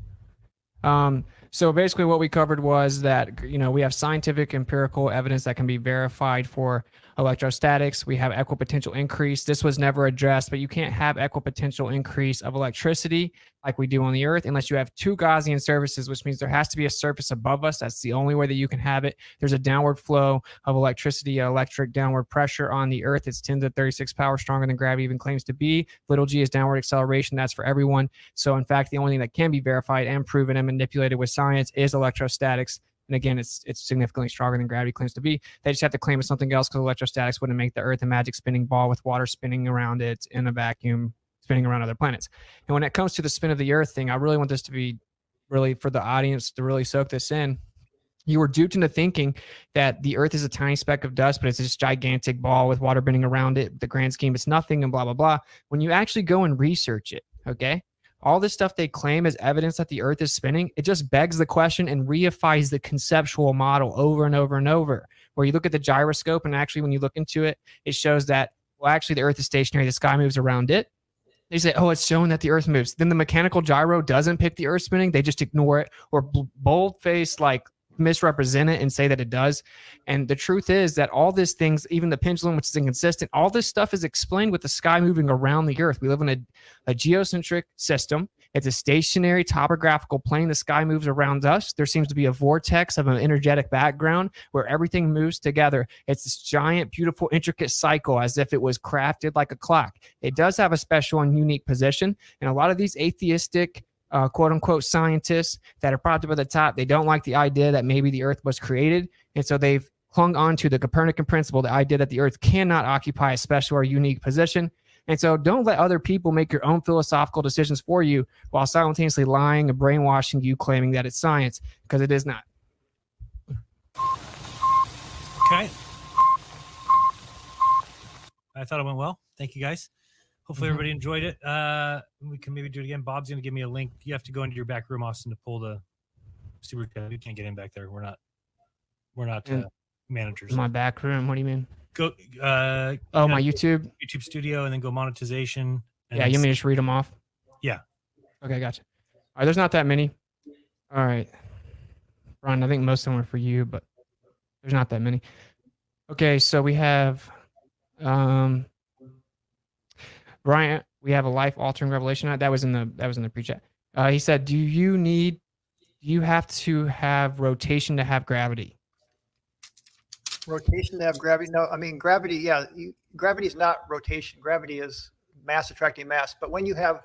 So basically what we covered was that, we have scientific empirical evidence that can be verified for electrostatics. We have equipotential increase. This was never addressed, but you can't have equipotential increase of electricity like we do on the Earth unless you have two Gaussian surfaces, which means there has to be a surface above us. That's the only way that you can have it. There's a downward flow of electricity, electric downward pressure on the Earth. It's 10 to the 36 power stronger than gravity even claims to be. Little g is downward acceleration. That's for everyone. So in fact, the only thing that can be verified and proven and manipulated with science is electrostatics. And again, it's significantly stronger than gravity claims to be. They just have to claim it's something else because electrostatics wouldn't make the Earth a magic spinning ball with water spinning around it in a vacuum, spinning around other planets. And when it comes to the spin of the Earth thing, I really want this to be really for the audience to really soak this in. You were duped into thinking that the Earth is a tiny speck of dust, but it's this gigantic ball with water spinning around it. The grand scheme, it's nothing and blah, blah, blah. When you actually go and research it, okay? All this stuff they claim as evidence that the Earth is spinning, it just begs the question and reifies the conceptual model over and over and over. Where you look at the gyroscope, and actually when you look into it, it shows that, well, actually the Earth is stationary, the sky moves around it. They say, oh, it's showing that the Earth moves. Then the mechanical gyro doesn't pick the Earth spinning. They just ignore it or bold-faced, misrepresent it and say that it does. And the truth is that all these things, even the pendulum, which is inconsistent, all this stuff is explained with the sky moving around the Earth. We live in a geocentric system. It's a stationary topographical plane. The sky moves around us. There seems to be a vortex of an energetic background where everything moves together. It's this giant, beautiful, intricate cycle as if it was crafted like a clock. It does have a special and unique position. And a lot of these atheistic quote unquote scientists that are propped up at the top, they don't like the idea that maybe the Earth was created. And so they've clung on to the Copernican principle, the idea that the Earth cannot occupy a special or unique position. And so don't let other people make your own philosophical decisions for you while simultaneously lying and brainwashing you, claiming that it's science, because it is not. Okay. I thought it went well. Thank you, guys. Hopefully everybody enjoyed it. We can maybe do it again. Bob's going to give me a link. You have to go into your back room, Austin, to pull the super chat. You can't get in back there. We're not managers. My back room. What do you mean? Go. My YouTube studio, and then go monetization. And Yeah, you may just read them off. Yeah. Okay, gotcha. All right, there's not that many. All right, Ron, I think most of them are for you, but there's not that many. Okay, so we have Bryant. We have a life-altering revelation. That was in the pre-chat. He said, "Do you have to have rotation to have gravity?" Rotation to have gravity? No, I mean gravity. Yeah, gravity is not rotation. Gravity is mass attracting mass. But when you have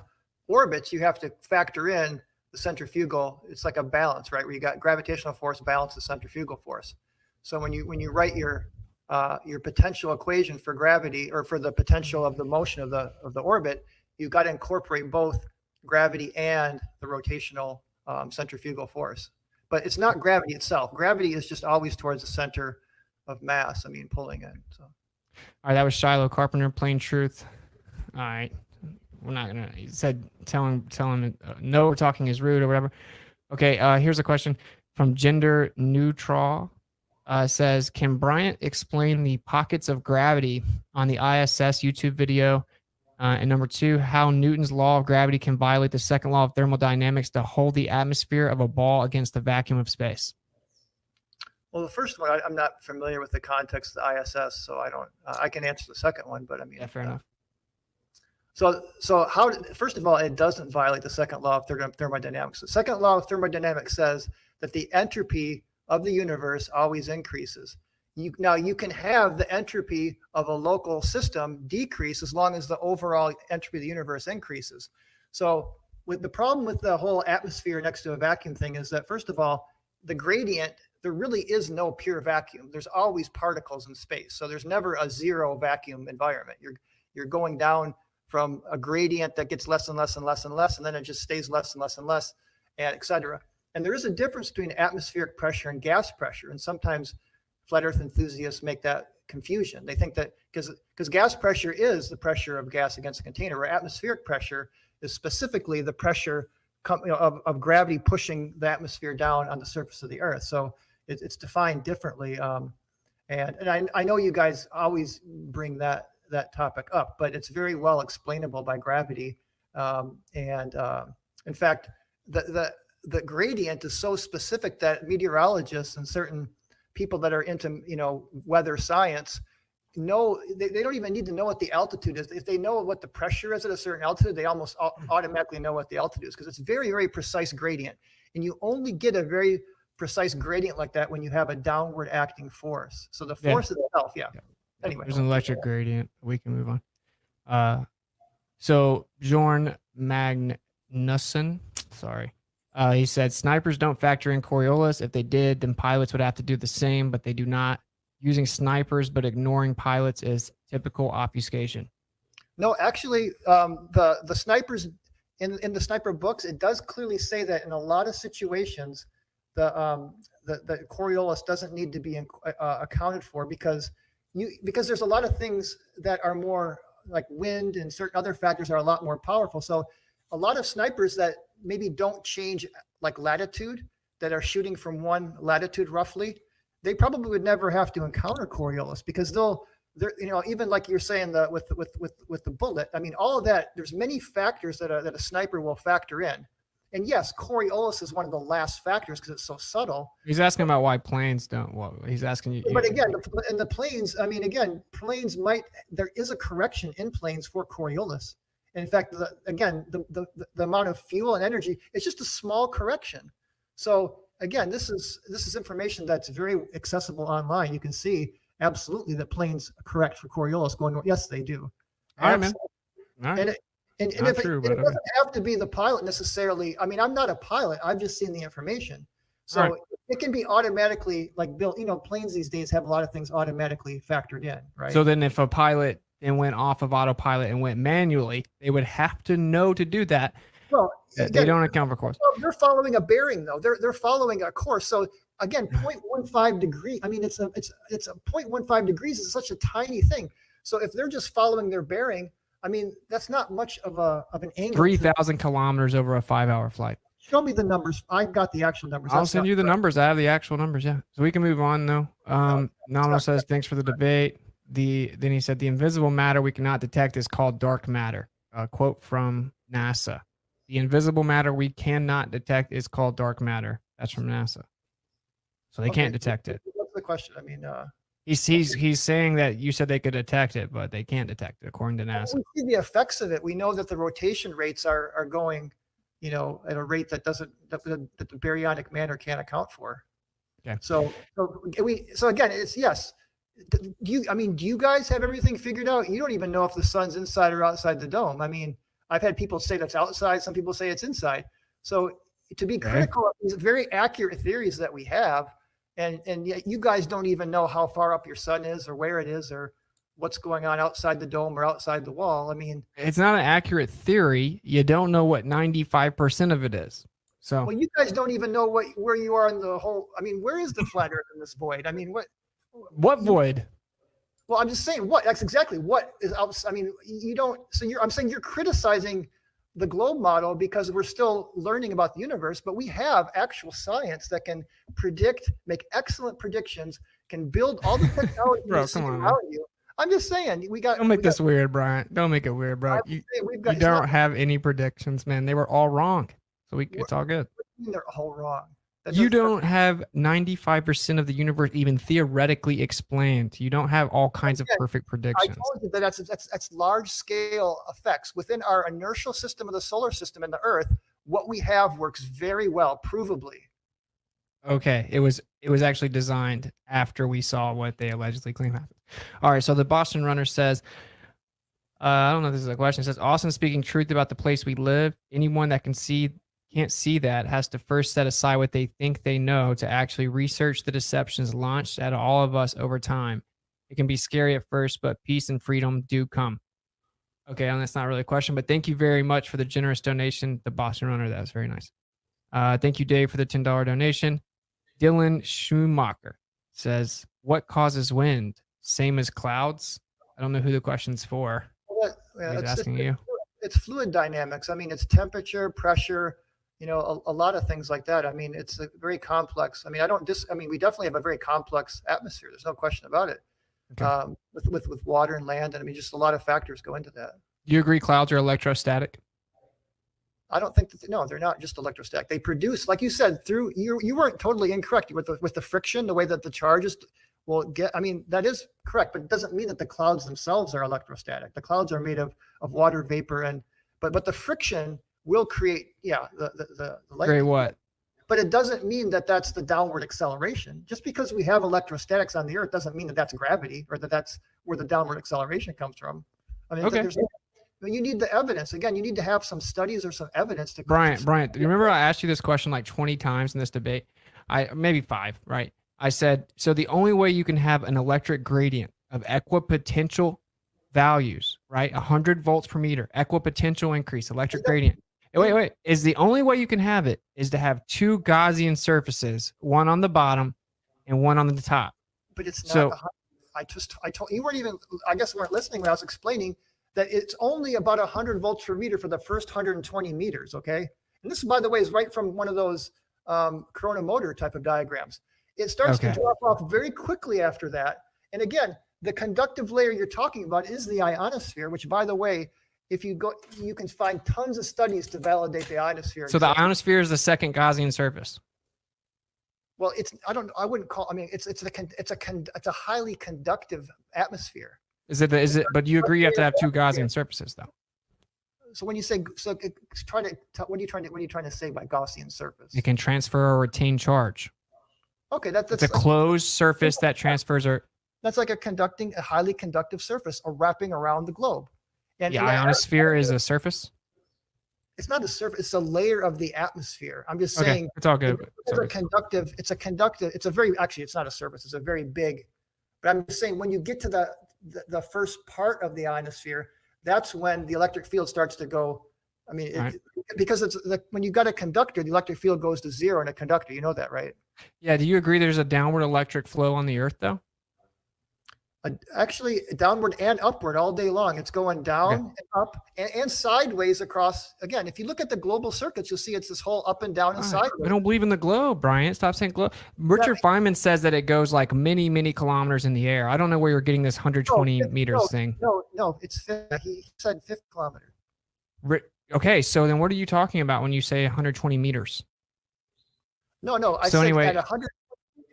orbits, you have to factor in the centrifugal. It's like a balance, right? Where you got gravitational force balance the centrifugal force. So when you write your potential equation for gravity, or for the potential of the motion of the orbit, you've got to incorporate both gravity and the rotational centrifugal force. But it's not gravity itself. Gravity is just always towards the center of mass. I mean, pulling in. So. All right, that was Shiloh Carpenter, Plain Truth. All right, we're not gonna. He said, tell him, no, we're talking is rude or whatever. Okay, here's a question from Gender Neutral. Says, can Bryant explain the pockets of gravity on the ISS YouTube video? And number 2, how Newton's law of gravity can violate the second law of thermodynamics to hold the atmosphere of a ball against the vacuum of space? Well, the first one, I'm not familiar with the context of the ISS, so I don't. I can answer the second one, but I mean, yeah, fair enough. So how? First of all, it doesn't violate the second law of thermodynamics. The second law of thermodynamics says that the entropy of the universe always increases. Now you can have the entropy of a local system decrease as long as the overall entropy of the universe increases. So with the problem with the whole atmosphere next to a vacuum thing is that, first of all, the gradient, there really is no pure vacuum. There's always particles in space. So there's never a zero vacuum environment. You're going down from a gradient that gets less and less and less and less, and then it just stays less and less and less, and et cetera. And there is a difference between atmospheric pressure and gas pressure. And sometimes flat earth enthusiasts make that confusion. They think that because gas pressure is the pressure of gas against a container, where atmospheric pressure is specifically the pressure of gravity pushing the atmosphere down on the surface of the earth. So it's defined differently. And I know you guys always bring that topic up, but it's very well explainable by gravity. In fact, the gradient is so specific that meteorologists and certain people that are into weather science know they don't even need to know what the altitude is. If they know what the pressure is at a certain altitude, they almost automatically know what the altitude is, because it's very, very precise gradient. And you only get a very precise gradient like that when you have a downward acting force. So the force itself, Anyway, there's an electric gradient. We can move on. So Bjorn Magnusson, sorry. He said, snipers don't factor in Coriolis. If they did, then pilots would have to do the same, but they do not. Using snipers but ignoring pilots is typical obfuscation. No, actually, the snipers in the sniper books, it does clearly say that in a lot of situations, the Coriolis doesn't need to be accounted for because there's a lot of things that are more like wind, and certain other factors are a lot more powerful. So a lot of snipers that maybe don't change like latitude, that are shooting from one latitude roughly, they probably would never have to encounter Coriolis, because they're even like you're saying with the bullet. I mean, all of that, there's many factors that a sniper will factor in. And yes, Coriolis is one of the last factors because it's so subtle. He's asking about why planes don't. Well, he's asking you. But again, in the planes, I mean, again, planes there is a correction in planes for Coriolis. And in fact, the amount of fuel and energy, it's just a small correction. So again, this is information that's very accessible online. You can see absolutely that planes correct for Coriolis going north. Yes, they do. All right, man. All right. And if it doesn't have to be the pilot necessarily. I mean, I'm not a pilot. I've just seen the information. So Right. it can be automatically like built. Planes these days have a lot of things automatically factored in, right? So then if a pilot then went off of autopilot and went manually, they would have to know to do that. Well, They don't account for course. Well, they're following a bearing though. They're following a course. So again, 0.15 degree. I mean, it's a 0.15 degrees is such a tiny thing. So if they're just following their bearing, I mean, that's not much of an angle. 3,000 kilometers over a 5-hour flight. Show me the numbers. I've got the actual numbers. I'll send you the numbers. I have the actual numbers. Yeah. So we can move on though. Nominal says, thanks for the debate. Then he said, the invisible matter we cannot detect is called dark matter. A quote from NASA. The invisible matter we cannot detect is called dark matter. That's from NASA. So they can't detect it. What's the question? I mean, he's saying that you said they could detect it, but they can't detect it according to NASA. we see the effects of it. We know that the rotation rates are going, at a rate that that the baryonic matter can't account for. Okay. So again, it's yes. Do you guys have everything figured out? You don't even know if the sun's inside or outside the dome. I mean, I've had people say that's outside. Some people say it's inside. So to be critical of these very accurate theories that we have, and yet you guys don't even know how far up your sun is or where it is or what's going on outside the dome or outside the wall. I mean, it's not an accurate theory. You don't know what 95% of it is. So well, you guys don't even know where you are in the whole. I mean, where is the flat Earth in this void? I mean, what void? Well, I'm just saying what. That's exactly what is outside. I mean, you don't. So I'm saying you're criticizing the globe model because we're still learning about the universe, but we have actual science that can predict, make excellent predictions, can build all the technology Bro, you see come on, around you. I'm just saying we got. Don't make this weird, Brian. Don't make it weird, bro. You don't have any predictions, man. They were all wrong. So it's all good. They're all wrong. You don't have 95% of the universe even theoretically explained. You don't have all kinds of perfect predictions. I told you that that's large scale effects within our inertial system of the solar system and the Earth. What we have works very well, provably. Okay, it was actually designed after we saw what they allegedly claim happened. All right, so the Boston Runner says, I don't know if this is a question. It says, Austin speaking truth about the place we live. Anyone that can't see that has to first set aside what they think they know to actually research the deceptions launched at all of us over time. It can be scary at first, but peace and freedom do come. Okay, and that's not really a question, but thank you very much for the generous donation, the Boston Runner. That was very nice. Thank you, Dave, for the $10 donation. Dylan Schumacher says, what causes wind? Same as clouds? I don't know who the question's for. He's asking you. It's fluid dynamics. I mean, it's temperature, pressure, a lot of things like that. I mean, it's a very complex. I mean, we definitely have a very complex atmosphere. There's no question about it. Okay. With water and land. And I mean, just a lot of factors go into that. Do you agree clouds are electrostatic? I don't think no, they're not just electrostatic. They produce, like you said, through you weren't totally incorrect with the friction, the way that the charges will get. I mean, that is correct, but it doesn't mean that the clouds themselves are electrostatic. The clouds are made of water vapor but the friction will create the light. Create what? But it doesn't mean that that's the downward acceleration. Just because we have electrostatics on the Earth doesn't mean that that's gravity or that that's where the downward acceleration comes from. I mean, you need the evidence. Again, you need to have some studies or some evidence to. Brian, do you remember I asked you this question like 20 times in this debate? Maybe 5, right? I said, so the only way you can have an electric gradient of equipotential values, right? 100 volts per meter, equipotential increase, electric gradient. Wait, is the only way you can have it is to have 2 Gaussian surfaces, one on the bottom and one on the top. But it's not. I told you weren't even. I guess you weren't listening when I was explaining that it's only about 100 volts per meter for the first 120 meters. Okay, and this, by the way, is right from one of those Corona motor type of diagrams. It starts to drop off very quickly after that. And again, the conductive layer you're talking about is the ionosphere, which, by the way, if you go, you can find tons of studies to validate the ionosphere. So the ionosphere is the second Gaussian surface. Well, I wouldn't call. I mean, it's a highly conductive atmosphere. Is it? But you agree you have to have 2 Gaussian surfaces, though. So when you say what are you trying to say by Gaussian surface? It can transfer or retain charge. Okay, that's a closed surface that transfers or. That's like a highly conductive surface wrapping around the globe. And the ionosphere is a surface? It's not a surface, it's a layer of the atmosphere. I'm just saying it's all good. It's not a surface, it's a very big, but I'm just saying when you get to the first part of the ionosphere, that's when the electric field starts to go. I mean, because it's when you got a conductor, the electric field goes to 0 in a conductor. You know that, right? Yeah. Do you agree there's a downward electric flow on the Earth, though? Actually, downward and upward all day long. It's going down and up and sideways across. Again, if you look at the global circuits, you'll see it's this whole up and down and sideways. I don't believe in the globe, Brian. Stop saying globe. Richard Feynman says that it goes like many, many kilometers in the air. I don't know where you're getting this 120 meters thing. No, it's he said 50 kilometers. Okay, so then what are you talking about when you say 120 meters? No, I said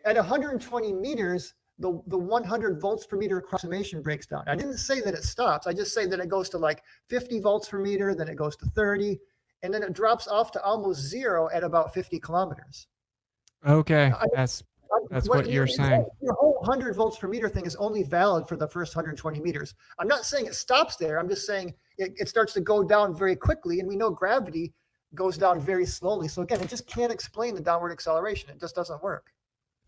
at 120 meters, the 100 volts per meter approximation breaks down. I didn't say that it stops. I just say that it goes to like 50 volts per meter, then it goes to 30, and then it drops off to almost 0 at about 50 kilometers. Okay, that's what you're saying. Your whole 100 volts per meter thing is only valid for the first 120 meters. I'm not saying it stops there. I'm just saying it starts to go down very quickly, and we know gravity goes down very slowly. So again, it just can't explain the downward acceleration. It just doesn't work.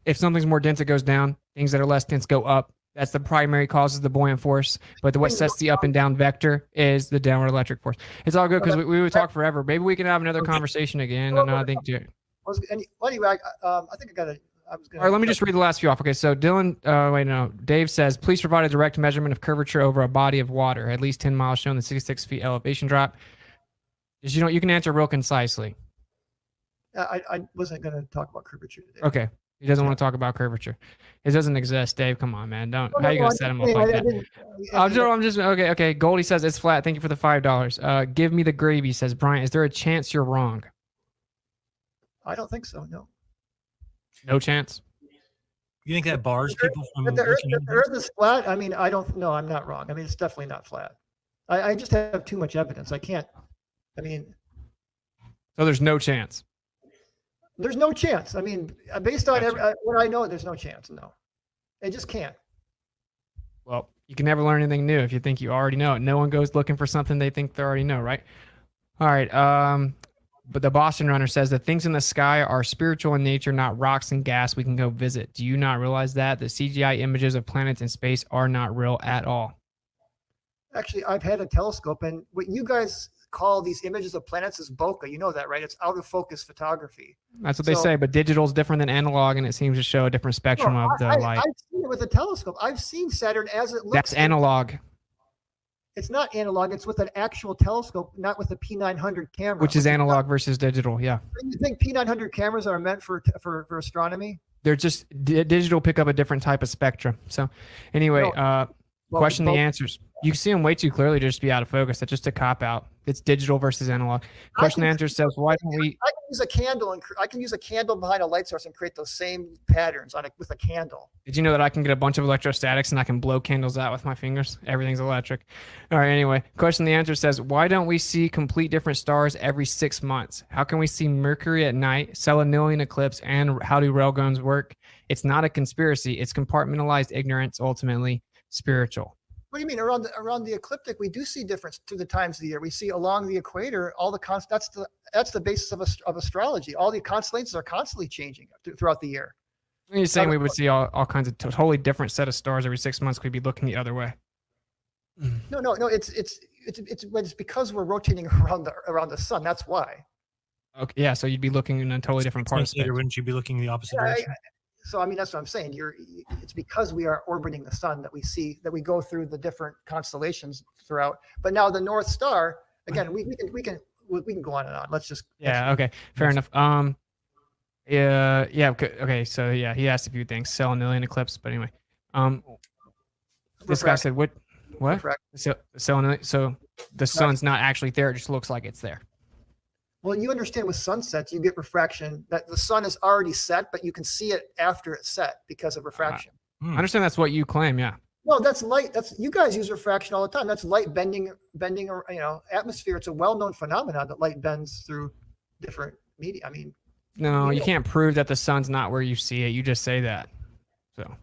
If something's more dense, it goes down. Things that are less dense go up. That's the primary cause of the buoyant force. But what sets the up and down vector is the downward electric force. It's all good because we would talk forever. Maybe we can have another conversation again. And I think. Anyway, I think I got to. All right, let me just read the last few off. Okay, so Dave says, please provide a direct measurement of curvature over a body of water, at least 10 miles showing the 66 feet elevation drop. You can answer real concisely. I wasn't going to talk about curvature today. Okay. He doesn't want to talk about curvature. It doesn't exist, Dave. Come on, man. How are you going to set him up like that? I'm just okay. Goldie says it's flat. Thank you for the $5. Give me the gravy, says Brian. Is there a chance you're wrong? I don't think so, no. No chance? You think that bars people from the Earth is flat? I mean, I don't know. I'm not wrong. I mean, it's definitely not flat. I just have too much evidence. I can't. I mean. So there's no chance. There's no chance. I mean, based on what I know, there's no chance. No, it just can't. Well, you can never learn anything new if you think you already know it. No one goes looking for something they think they already know, right? All right. But the Boston Runner says that things in the sky are spiritual in nature, not rocks and gas we can go visit. Do you not realize that? The CGI images of planets in space are not real at all. Actually, I've had a telescope, and what you guys call these images of planets is bokeh. You know that, right? It's out of focus photography. That's what they say, but digital is different than analog, and it seems to show a different spectrum of the light. I've seen it with a telescope. I've seen Saturn as it looks. That's analog. It's not analog. It's with an actual telescope, not with a P900 camera. Which is analog versus digital, yeah. You think P900 cameras are meant for astronomy? They're just digital pick up a different type of spectrum. So anyway, question the answers. You can see them way too clearly to just be out of focus. That's just a cop out. It's digital versus analog. Question answer says, why don't we? I can use a candle and I can use a candle behind a light source and create those same patterns with a candle. Did you know that I can get a bunch of electrostatics and I can blow candles out with my fingers? Everything's electric. All right. Anyway, question the answer says, why don't we see complete different stars every 6 months? How can we see Mercury at night, Selenilian eclipse, and how do railguns work? It's not a conspiracy. It's compartmentalized ignorance, ultimately spiritual. What do you mean? Around the ecliptic, we do see difference through the times of the year. We see along the equator, all the that's the basis of astrology. All the constellations are constantly changing throughout the year. You're saying we would see all kinds of totally different set of stars every 6 months. We'd be looking the other way. No. It's because we're rotating around the sun. That's why. Okay. Yeah. So you'd be looking in a totally different part of space. Wouldn't you be looking the opposite direction? So I mean, that's what I'm saying. It's because we are orbiting the sun that we go through the different constellations throughout. But now the North Star, again, we can go on and on. Let's just. Okay. Fair enough. Okay. So yeah, he asked a few things. Selenilian eclipse, but anyway, this guy said what? So the sun's not actually there. It just looks like it's there. Well, you understand with sunsets, you get refraction that the sun is already set, but you can see it after it's set because of refraction. I understand that's what you claim, yeah. No, that's light. You guys use refraction all the time. That's light bending, atmosphere. It's a well-known phenomenon that light bends through different media. I mean, no, you can't prove that the sun's not where you see it. You just say that. So.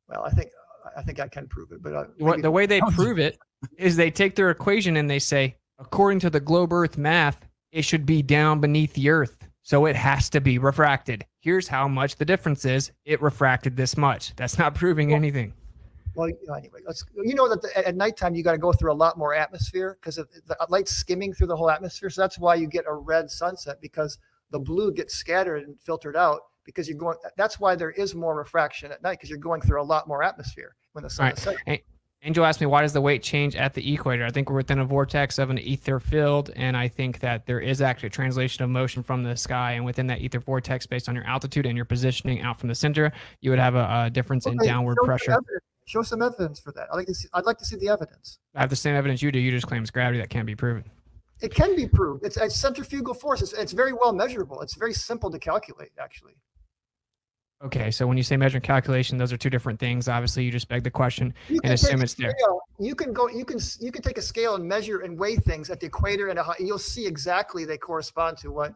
Well, I think I can prove it, but the way they prove it is they take their equation and they say, according to the globe Earth math, it should be down beneath the Earth, so it has to be refracted. Here's how much the difference is. It refracted this much. That's not proving anything. Well, anyway, that at nighttime you got to go through a lot more atmosphere because the light's skimming through the whole atmosphere. So that's why you get a red sunset, because the blue gets scattered and filtered out because you're going. That's why there is more refraction at night, because you're going through a lot more atmosphere. when the All sun right. is setting. Angel asked me, why does the weight change at the equator? I think we're within a vortex of an ether field, and I think that there is actually a translation of motion from the sky, and within that ether vortex, based on your altitude and your positioning out from the center, you would have a difference in Okay, downward show some pressure. evidence. Show some evidence for that. I'd like to see the evidence. I have the same evidence you do. You just claim it's gravity that can't be proven. It can be proved. It's centrifugal force. It's very well measurable. It's very simple to calculate, actually. Okay, so when you say measure and calculation, those are two different things. Obviously, you just beg the question You and can assume take a it's there. scale. You can take a scale and measure and weigh things at the equator, and you'll see exactly they correspond to what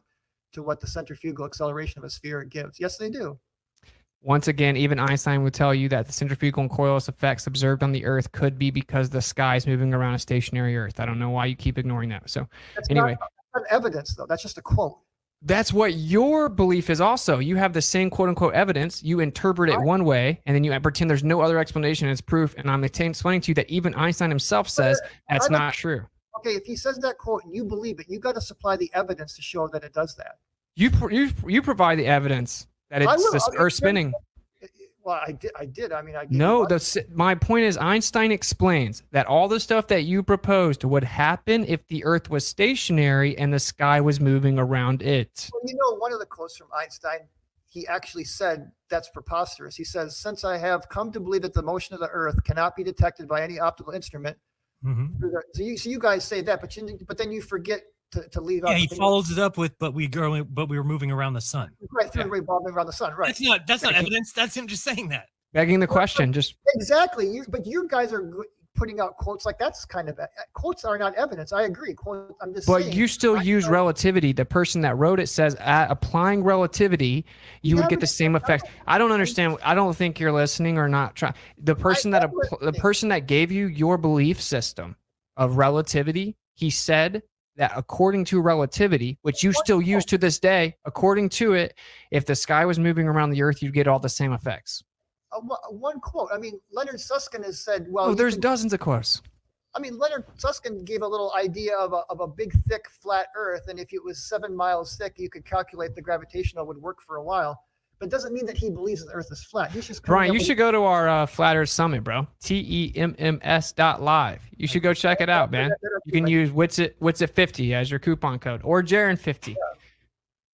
the centrifugal acceleration of a sphere gives. Yes, they do. Once again, even Einstein would tell you that the centrifugal and Coriolis effects observed on the Earth could be because the sky is moving around a stationary Earth. I don't know why you keep ignoring that. So That's anyway, not evidence, though. That's just a quote. that's what your belief is also. You have the same quote unquote evidence. You interpret it one way, and then you pretend there's no other explanation. It's proof. And I'm explaining to you that even Einstein himself says that's not true. Okay, if he says that quote and you believe it, you got to supply the evidence to show that it does that. You provide the evidence that I it's will. this Earth spinning. Well, I did. I mean, I gave No, you my point is Einstein explains that all the stuff that you proposed would happen if the Earth was stationary and the sky was moving around it. Well, you know, one of the quotes from Einstein, he actually said that's preposterous. He says, "Since I have come to believe that the motion of the Earth cannot be detected by any optical instrument." So you guys say that, but then you forget to leave out. Yeah, he the follows it up with, but we were moving around the sun. right through revolving around the sun. Right. That's not evidence. That's him just saying that. Begging the question, just exactly. But you guys are putting out quotes like that's kind of quotes are not evidence. I agree. I'm just but saying. you still use relativity. The person that wrote it says applying relativity, you would get the same effect. I don't understand. I don't think you're listening or not trying. The person that gave you your belief system of relativity, he said that according to relativity, which you still use to this day, according to it, if the sky was moving around the Earth, you'd get all the same effects. One quote. I mean, Leonard Susskind has said, "Well, oh, there's dozens of quotes." I mean, Leonard Susskind gave a little idea of a big, thick, flat Earth, and if it was 7 miles thick, you could calculate the gravitational would work for a while. But it doesn't mean that he believes that the Earth is flat. He's just Brian, you should go to our Flat Earth Summit, bro. TEMMS.live. You should go check it out, man. You can use What's it 50 as your coupon code, or Jaren 50.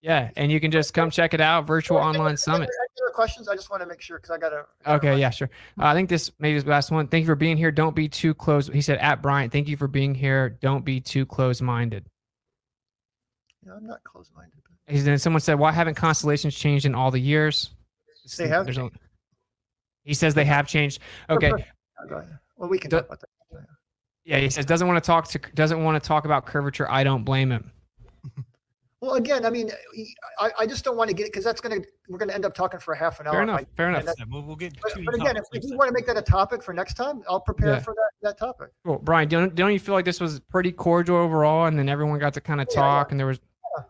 Yeah, and you can just come check it out. Virtual online summit. Any other questions? I just want to make sure because I gotta. Okay, yeah, sure. I think this maybe is the last one. Thank you for being here. Don't be too close. He said at Bryant. Thank you for being here. Don't be too close-minded. Yeah, I'm not close-minded. Then someone said, "Why haven't constellations changed in all the years?" They have. He says they have changed. Okay. Well, we can talk about that. Yeah, he says doesn't want to talk about curvature. I don't blame him. Well, again, I mean, I just don't want to get it because we're gonna end up talking for a half an hour. Fair enough. We'll get. But again, if you want to make that a topic for next time, I'll prepare for that topic. Cool, Brian. Don't you feel like this was pretty cordial overall, and then everyone got to kind of talk, and there was.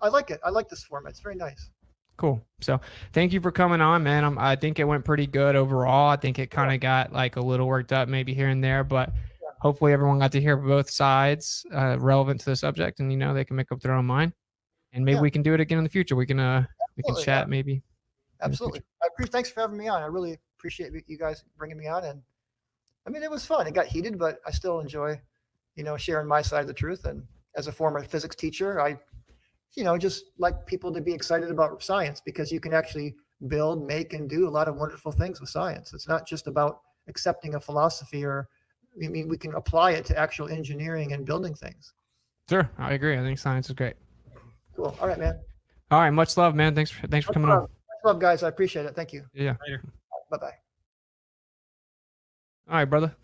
I like it. I like this format. It's very nice. Cool. So thank you for coming on, man. I think it went pretty good overall. I think it kind of got like a little worked up maybe here and there, but hopefully everyone got to hear both sides relevant to the subject, and they can make up their own mind. And maybe we can do it again in the future. We can chat maybe. Absolutely. Thanks for having me on. I really appreciate you guys bringing me on. And I mean, it was fun. It got heated, but I still enjoy, sharing my side of the truth. And as a former physics teacher, I just like people to be excited about science because you can actually build, make, and do a lot of wonderful things with science. It's not just about accepting a philosophy we can apply it to actual engineering and building things. Sure. I agree. I think science is great. Cool. All right, man. All right. Much love, man. Thanks for coming on. Much love, guys. I appreciate it. Thank you. Yeah. Later. Bye-bye. All right, brother.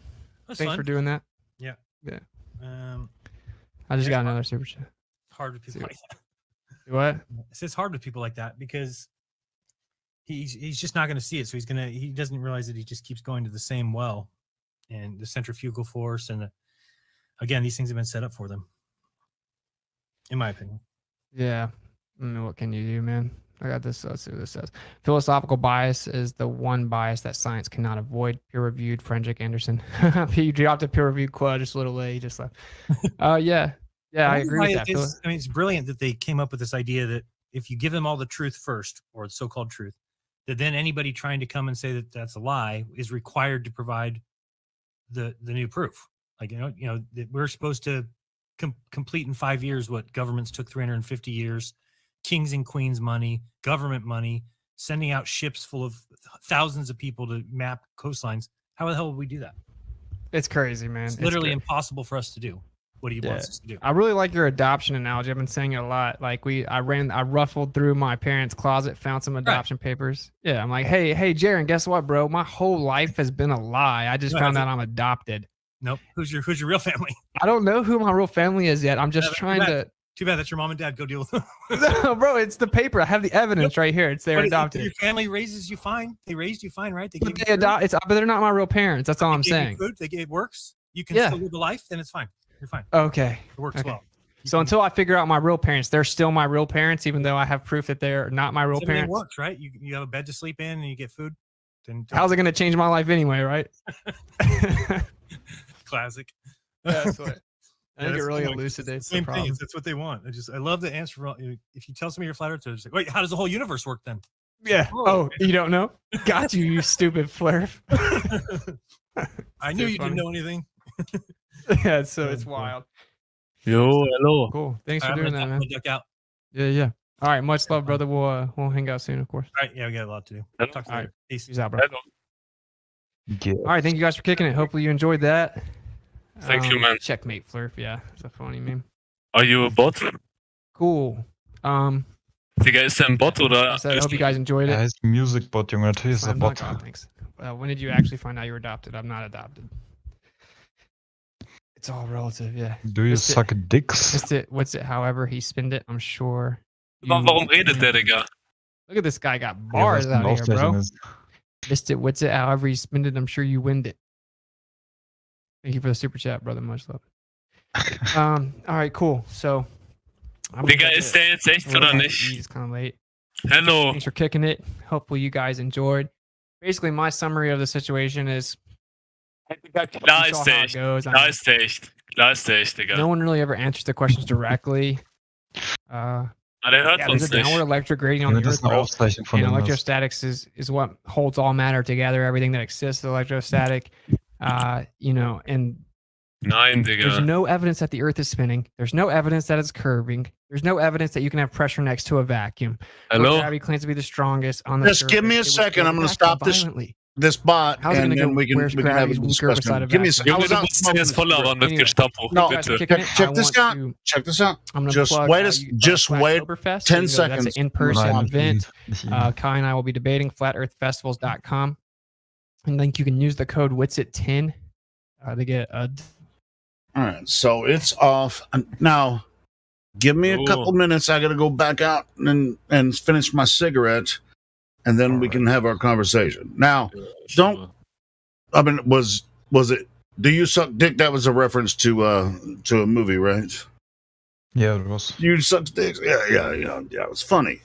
That's Thanks fun. for doing that. Yeah. Yeah. I just got another super chat. Hard with people like that. What? It's hard with people like that because he's just not going to see it. So he doesn't realize that he just keeps going to the same well, and the centrifugal force. And again, these things have been set up for them, in my opinion. Yeah. What can you do, man? I got this. Let's see what this says. Philosophical bias is the one bias that science cannot avoid. Peer-reviewed, Frederick Anderson. You dropped a peer-reviewed quote just a little late. Just like, yeah. Yeah, I agree with that. It's brilliant that they came up with this idea that if you give them all the truth first, or the so-called truth, that then anybody trying to come and say that that's a lie is required to provide the new proof. Like, that we're supposed to complete in 5 years what governments took 350 years, kings and queens money, government money, sending out ships full of thousands of people to map coastlines. How the hell would we do that? It's crazy, man. It's literally impossible for us to do what he wants us to do. I really like your adoption analogy. I've been saying it a lot. Like I ruffled through my parents' closet, found some adoption papers. Yeah, I'm like, hey, Jaren, guess what, bro? My whole life has been a lie. I just found out I'm adopted. Nope. Who's your real family? I don't know who my real family is yet. I'm just trying to. Too bad that's your mom and dad. Go deal with them. No, bro, it's the paper. I have the evidence right here. It's their adopted. Your family raises you fine. They raised you fine, right? But they're not my real parents. That's all I'm saying. Food. It works. You can still live a life. Then it's fine. You're fine. Okay. It works well. So until I figure out my real parents, they're still my real parents, even though I have proof that they're not my real parents. It works, right? You have a bed to sleep in and you get food. Then how's it going to change my life anyway, right? Classic. That's what. I think it really elucidates the problem. Thing. That's what they want. I love the answer. If you tell somebody you're flat earth, they're just like, wait, how does the whole universe work then? Yeah. Oh, you don't know? Got you, you stupid flurf. I knew you didn't know anything. Yeah, so it's wild. Yo, hello. Cool. Thanks for doing that, man. Duck out. Yeah. All right, much love, brother. We'll hang out soon, of course. All right, yeah, we got a lot to do. Talk to you later. Peace out, bro. All right, thank you guys for kicking it. Hopefully you enjoyed that. Thank you, man. Checkmate flurf, yeah. It's a funny meme. Are you a bot? Cool. Digga, ist der ein Bot oder? I hope you guys enjoyed it. Er ist Music Bot, Junge. Natürlich ist er Bot. Thanks. When did you actually find out you were adopted? I'm not adopted. It's all relative, yeah. Do you suck dicks? What's it? However he spinned it, I'm sure. Warum redet der, Digga? Look at this guy got bars out here, bro. Missed it. What's it? However you spinned it, I'm sure you winned it. Thank you for the super chat, brother. Much love. All right, cool. So, Digga, ist der jetzt echt oder nicht? It's kind of late. Hello. Thanks for kicking it. Hopefully you guys enjoyed. Basically, my summary of the situation is. Klar ist der echt. Klar ist der echt, Digga. No one really ever answers the questions directly. Der hört uns there's a downward electric gradient on the Earth. And electrostatics is what holds all matter together. Everything that exists is electrostatic. And Nein, Digga. There's no evidence that the Earth is spinning. There's no evidence that it's curving. There's no evidence that you can have pressure next to a vacuum. Hello? Gravity claims to be the strongest on the Just give me a second. I'm going to stop this bot, and then we can have a discussion. Give me a second. Junge, du musst es jetzt voll labern mit Gestapo. No, bitte. check this out. Check this out. Just wait 10 seconds. That's an in-person event. Kai and I will be debating flatearthfestivals.com. And then you can use the code WITSIT10 to get a... All right, so it's off. Now, give me a couple minutes. I got to go back out and finish my cigarette, and then we can have our conversation. Now, was it, do you suck dick? That was a reference to a movie, right? Yeah, it was. You suck dicks? Yeah, it was funny.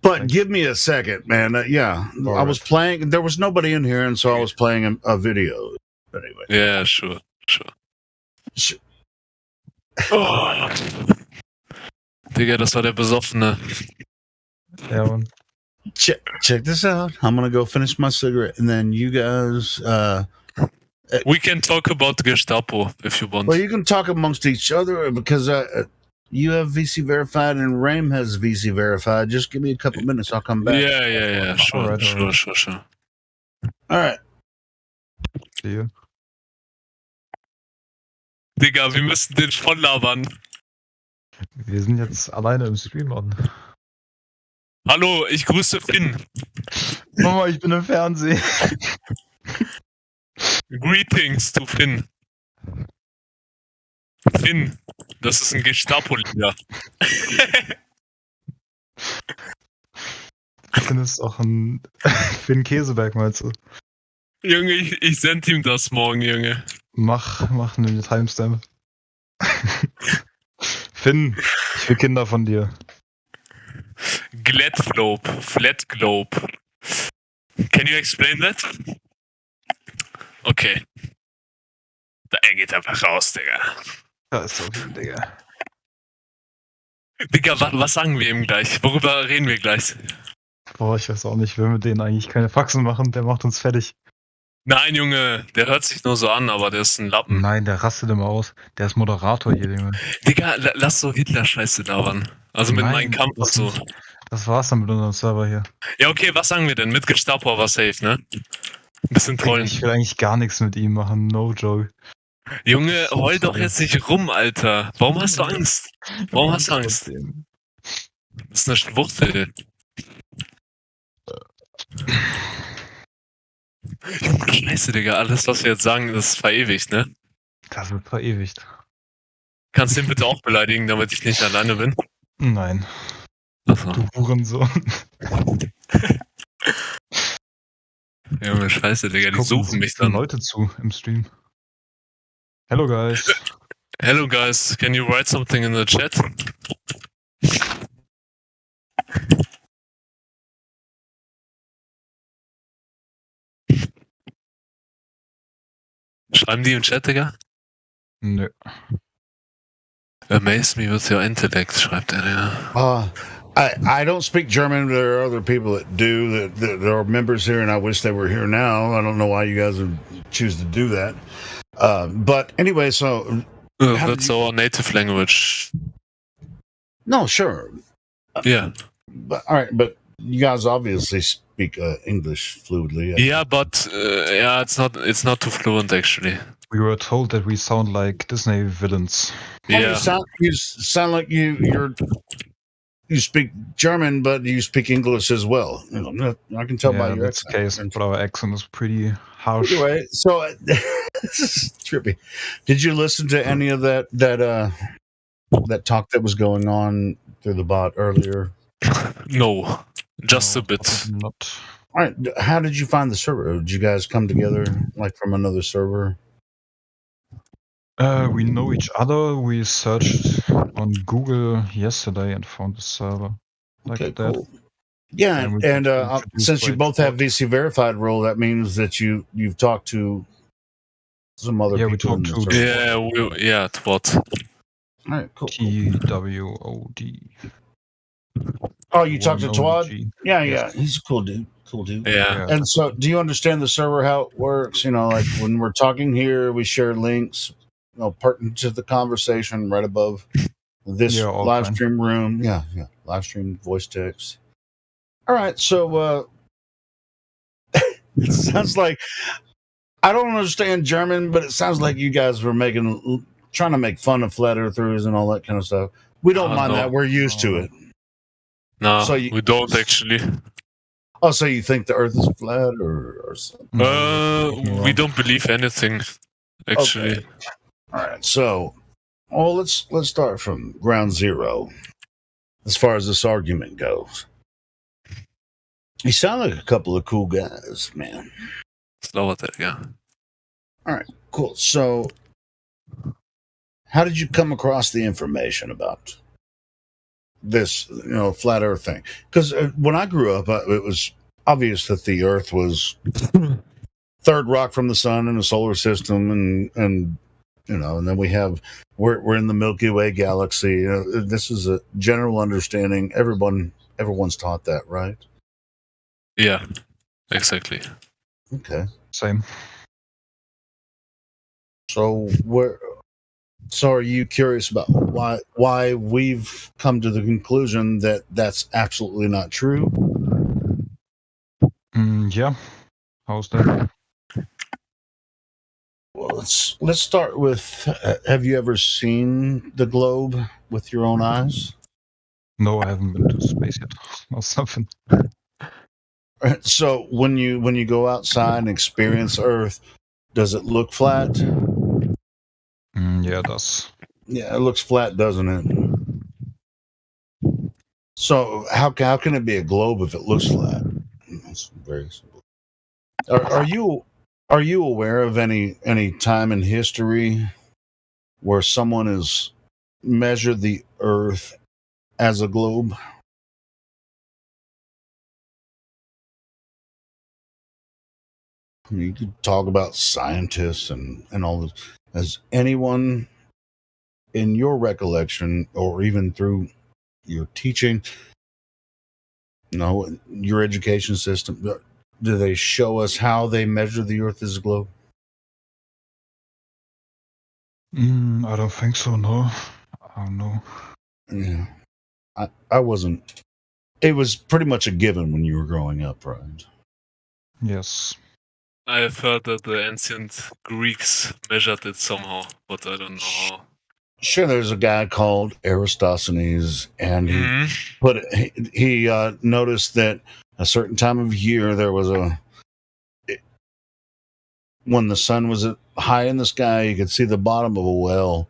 But give me a second, man. I was playing. There was nobody in here, and so I was playing a video. But anyway. Yeah, sure. Oh. Digga, das war der Besoffene. Yeah, man. Check this out. I'm gonna go finish my cigarette, and then you guys. We can talk about Gestapo if you want. Well, you can talk amongst each other because you have VC verified and Rame has VC verified. Just give me a couple minutes. I'll come back. Yeah. Sure. All right. See you. Digga, wir müssen den voll labern. Wir sind jetzt alleine im Stream, Mann. Hallo, ich grüße Finn. Mama, ich bin im Fernsehen. Greetings to Finn. Finn, das ist ein Gestapo-Lieder. Finn ist auch ein Finn Käseberg, meinst du? Junge, ich sende ihm das morgen, Junge. Mach eine Timestamp. Finn, ich will Kinder von dir. Flat globe. Can you explain that? Okay. Er geht einfach raus, Digga. Das ist so viel, Digga. Digga, was sagen wir ihm gleich? Worüber reden wir gleich? Boah, ich weiß auch nicht. Ich will mit denen eigentlich keine Faxen machen. Der macht uns fertig. Nein, Junge, der hört sich nur so an, aber der ist ein Lappen. Nein, der rastet immer aus. Der ist Moderator hier, Junge. Digga, lass so Hitler-Scheiße labern. Also mit meinem Kampf und so. Das war's dann mit unserem Server hier. Ja, okay, was sagen wir denn? Mit Gestapo war safe, ne? Ein bisschen trollen. Ich will eigentlich gar nichts mit ihm machen, no joke. Junge, heul doch jetzt nicht rum, Alter. Warum hast du Angst? Warum hast du Angst? Das ist eine Schwuchtel. Junge, Scheiße, Digga. Alles, was wir jetzt sagen, ist verewigt, ne? Das wird verewigt. Kannst du ihn bitte auch beleidigen, damit ich nicht alleine bin? Nein. Achso. Du Hurensohn. Junge, Scheiße, Digga. Die suchen mich dann. Leute zu im Stream. Hello, guys. Hello, guys. Can you write something in the chat? Schreiben die im Chat, Digga? Nö. Amaze me with your intellect, schreibt er, Digga. I don't speak German. There are other people that do. That there are members here, and I wish they were here now. I don't know why you guys would choose to do that. But anyway, so that's our native language. No, sure. Yeah. But all right, but you guys obviously speak English fluidly. Yeah, but yeah, it's not too fluent actually. We were told that we sound like Disney villains. Well, you sound like you speak German, but you speak English as well. You know, I can tell by your that's the case, but our accent is pretty harsh. Anyway, so this is trippy. Did you listen to any of that talk that was going on through the bot earlier? No, just a bit. Not. All right. How did you find the server? Did you guys come together like from another server? We know each other. We searched on Google yesterday and found the server like Okay, that. cool. Yeah, and since you both have VC verified role, that means that you've talked to some other people. We talked to Twat. All right, cool. TWOD. Oh, you talked to Twad? OG. Yeah, he's a cool dude. Cool dude. Yeah. And so, do you understand the server, how it works? You know, like when we're talking here, we share links, you know, pertinent to the conversation right above this all live fine. stream room. Yeah, live stream, voice text. All right, so it sounds like I don't understand German, but it sounds like you guys were trying to make fun of flat earthers and all that kind of stuff. We don't mind no. that; we're used to it. No, So we don't actually. Oh, so you think the Earth is flat, or something? We don't believe anything, actually. Okay. All right, so, well, let's start from ground zero. As far as this argument goes, you sound like a couple of cool guys, man. Slower there, yeah. All right, cool. So, how did you come across the information about this, flat Earth thing? Because when I grew up, it was obvious that the Earth was third rock from the sun in the solar system, and then we're in the Milky Way galaxy. This is a general understanding. Everyone's taught that, right? Yeah, exactly. Okay. Same. So are you curious about why we've come to the conclusion that that's absolutely not true? Yeah. How's that? Well, let's start with, have you ever seen the globe with your own eyes? No, I haven't been to space yet. Or something. So when you go outside and experience Earth, does it look flat? Yeah, it does. Yeah, it looks flat, doesn't it? So how can it be a globe if it looks flat? That's very simple. Are you aware of any time in history where someone has measured the Earth as a globe? I mean, you could talk about scientists and all this. Has anyone, in your recollection, or even through your teaching, your education system, do they show us how they measure the Earth as a globe? I don't think so. No, I don't know. Yeah, I wasn't. It was pretty much a given when you were growing up, right? Yes. I have heard that the ancient Greeks measured it somehow, but I don't know how. Sure, there's a guy called Eratosthenes, and he noticed that a certain time of year there was when the sun was high in the sky, you could see the bottom of a well.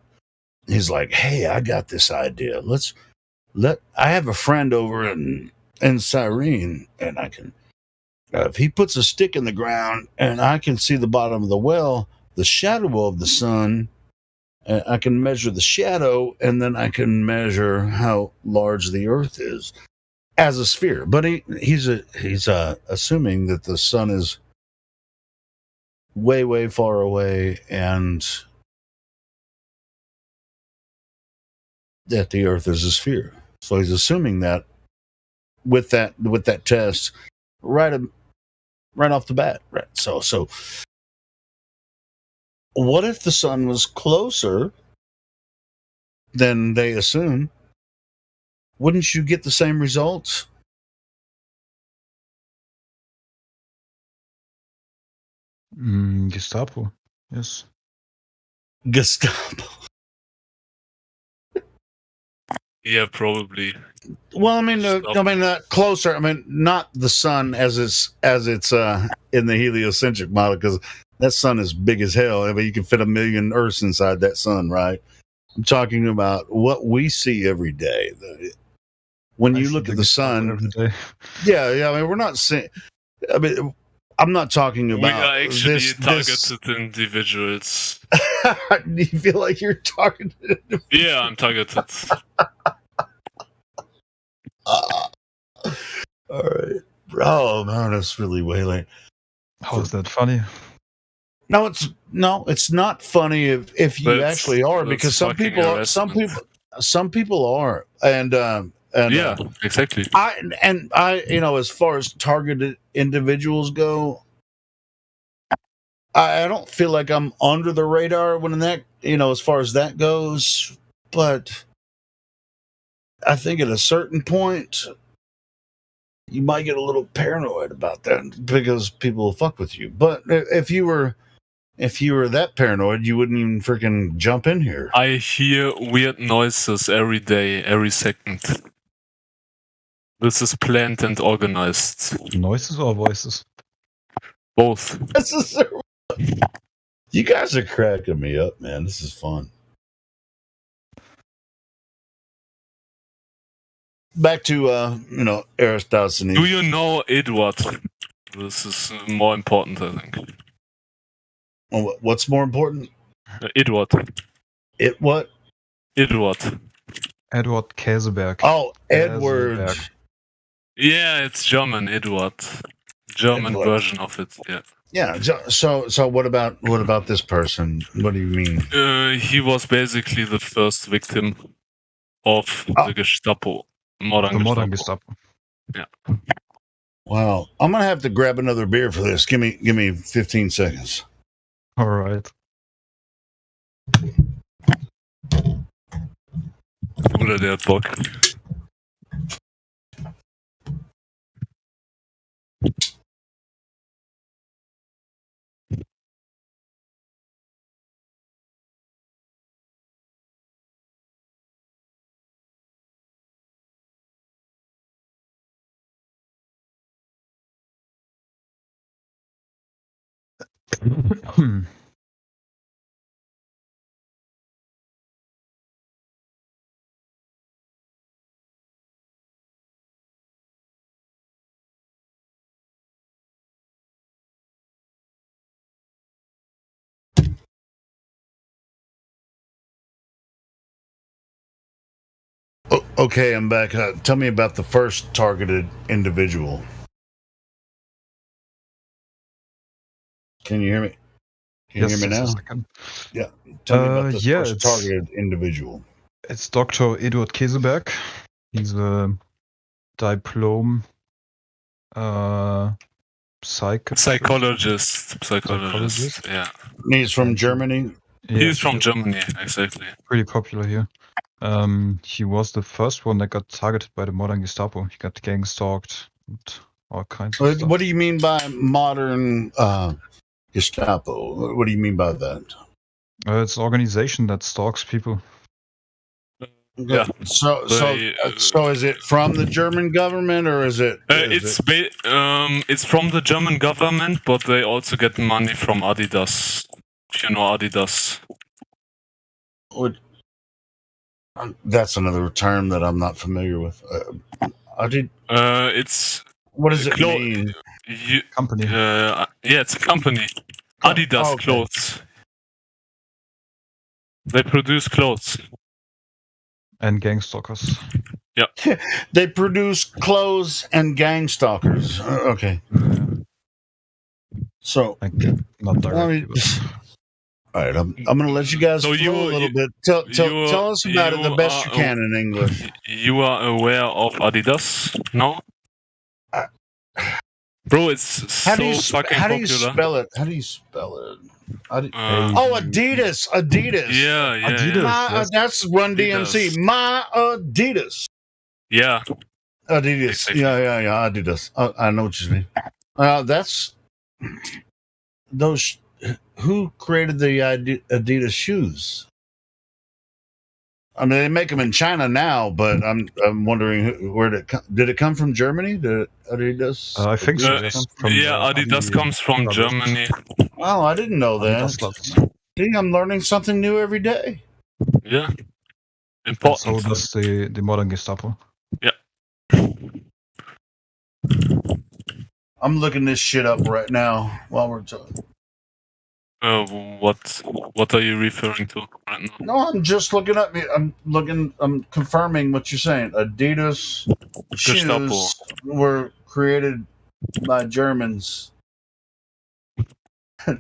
He's like, "Hey, I got this idea. I have a friend over in Cyrene, and I can if he puts a stick in the ground and I can see the bottom of the well, the shadow of the sun." I can measure the shadow, and then I can measure how large the Earth is as a sphere. But he's assuming that the sun is way, way far away, and that the Earth is a sphere. So he's assuming that with that test, right off the bat, right? So. What if the sun was closer than they assume? Wouldn't you get the same results? Gestapo. Yes. Gestapo. Yeah, probably. Well, I mean, closer. I mean, not the sun as it's in the heliocentric model, because that sun is big as hell. I mean, you can fit 1 million Earths inside that sun, right? I'm talking about what we see every day. When you look at the sun, yeah. I mean, we're not saying. I mean, I'm not talking about. We are actually targeted individuals. Do you feel like you're targeted? Yeah, I'm targeted. All right. Oh man, that's really wailing. How is that funny? No, it's not funny if you actually are, because some people are, and yeah, exactly. I as far as targeted individuals go, I don't feel like I'm under the radar when that as far as that goes, but I think at a certain point you might get a little paranoid about that because people will fuck with you. But if you were that paranoid, you wouldn't even freaking jump in here. I hear weird noises every day, every second. This is planned and organized. Noises or voices? Both. You guys are cracking me up, man. This is fun. Back to Eratosthenes. Do you know Edward? This is more important, I think. What's more important? Edward. It what? Edward. Edward Käseberg. Oh, Edward. Yeah, it's German, Edward. German version of it, yeah. Yeah. So what about this person? What do you mean? He was basically the first victim of the Gestapo. Modern Gestapo. Yeah. Wow. I'm gonna have to grab another beer for this. Give me 15 seconds. All right. Oder der hat Bock. Okay, I'm back. Tell me about the first targeted individual. Can you hear me? Can you hear me now? Yeah. Tell me about the first targeted individual. It's Dr. Eduard Käseberg. He's a diploma Psychologist. Yeah. He's from Germany. He's from Germany, exactly. Pretty popular here. He was the first one that got targeted by the modern Gestapo. He got gang stalked and all kinds of stuff. What do you mean by modern Gestapo? What do you mean by that? It's an organization that stalks people. Yeah. So is it from the German government or is it? It's from the German government, but they also get money from Adidas. If you know Adidas. That's another term that I'm not familiar with. It's what does it mean? Company. Yeah, it's a company. Adidas clothes. They produce clothes. And gang stalkers. Yeah. They produce clothes and gang stalkers. Okay. So, not directly. All right, I'm going to let you guys flow a little bit. Tell us about it the best you can in English. You are aware of Adidas? No? Bro, it's so fucking popular. How do you spell it? Adidas. Adidas. Yeah. Adidas. That's Run DMC. My Adidas. Yeah. Adidas. Exactly. Yeah. Adidas. I know what you mean. That's those. Who created the Adidas shoes? I mean, they make them in China now, but I'm wondering where did it come from? Germany? Did Adidas? I think so. Adidas comes from Germany. Oh, I didn't know that. See, I'm learning something new every day. Yeah. Important. So does the modern Gestapo. Yeah. I'm looking this shit up right now while we're talking. What are you referring to right now? No, I'm just looking up. I'm confirming what you're saying. Adidas Gestapo. shoes were created by Germans.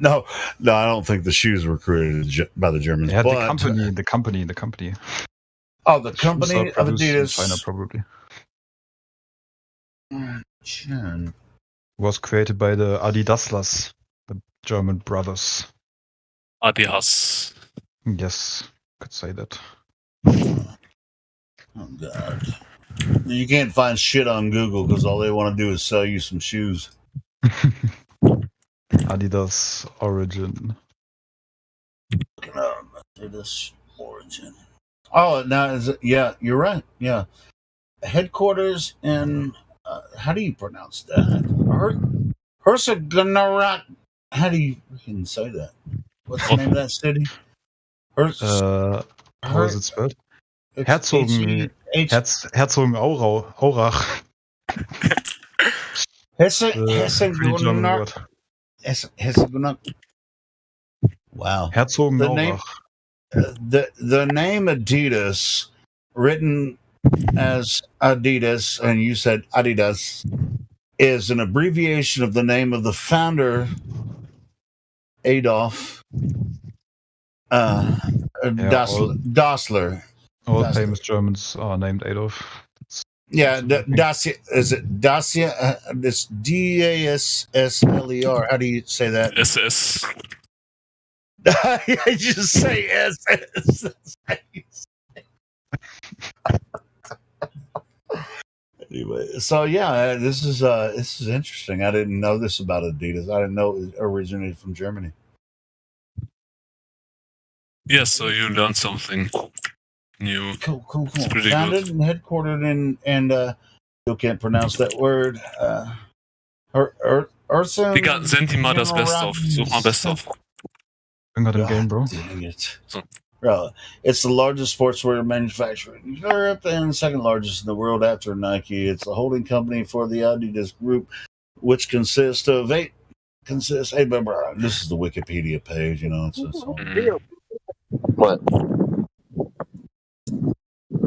No, I don't think the shoes were created by the Germans. Yeah, but, the company. Oh, the company of Adidas. China, probably. Chin. Was created by the Adidaslers, the German brothers. Adidas. Yes, could say that. Oh God! You can't find shit on Google because all they want to do is sell you some shoes. Adidas origin. Adidas origin. Oh, now is it? Yeah, you're right. Yeah, headquarters in. How do you pronounce that? Herzegovina. How do you can say that? What's the name of that city? How is it spelled? Herzogenaurach. Herzegovina. Wow. Herzogenaurach. The name Adidas, written as Adidas, and you said Adidas, is an abbreviation of the name of the founder, Adolf Dassler. All famous Germans are named Adolf. Yeah, Dacia. Is it Dacia? It's Dassler. How do you say that? SS. I just say SS. Anyway, so yeah, this is interesting. I didn't know this about Adidas. I didn't know it originated from Germany. Yes, so you learned something new. Cool. It's pretty Founded good. and headquartered in, and still can't pronounce that word. Digga, send ihm mal das Best-of. Such mal Best-of. Bring out the game, bro. Dang it. Bro, it's the largest sportswear manufacturer in Europe and the second largest in the world after Nike. It's a holding company for the Adidas Group, which consists of eight. This is the Wikipedia page, you know. It's What?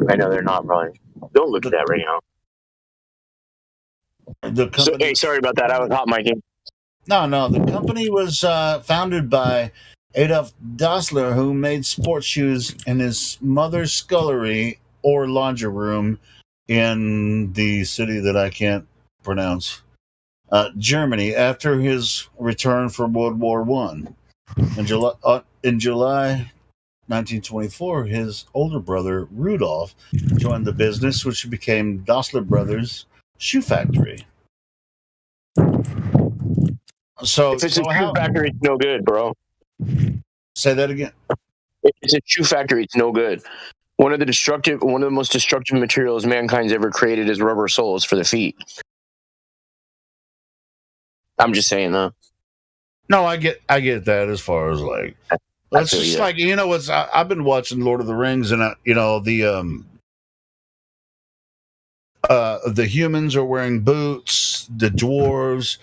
I know they're not running. Don't look at that right now. The company, hey, sorry about that. I was hot micing. No. The company was founded by Adolf Dassler, who made sports shoes in his mother's scullery or laundry room in the city that I can't pronounce. Germany after his return from World War One. In July 1924, his older brother Rudolf joined the business, which became Dassler Brothers Shoe Factory. So, if it's a shoe factory, it's no good, bro. Say that again. If it's a shoe factory, it's no good. One of the most destructive materials mankind's ever created is rubber soles for the feet. I'm just saying that. No, I get that as far as like it's just like I've been watching Lord of the Rings and the humans are wearing boots, the dwarves,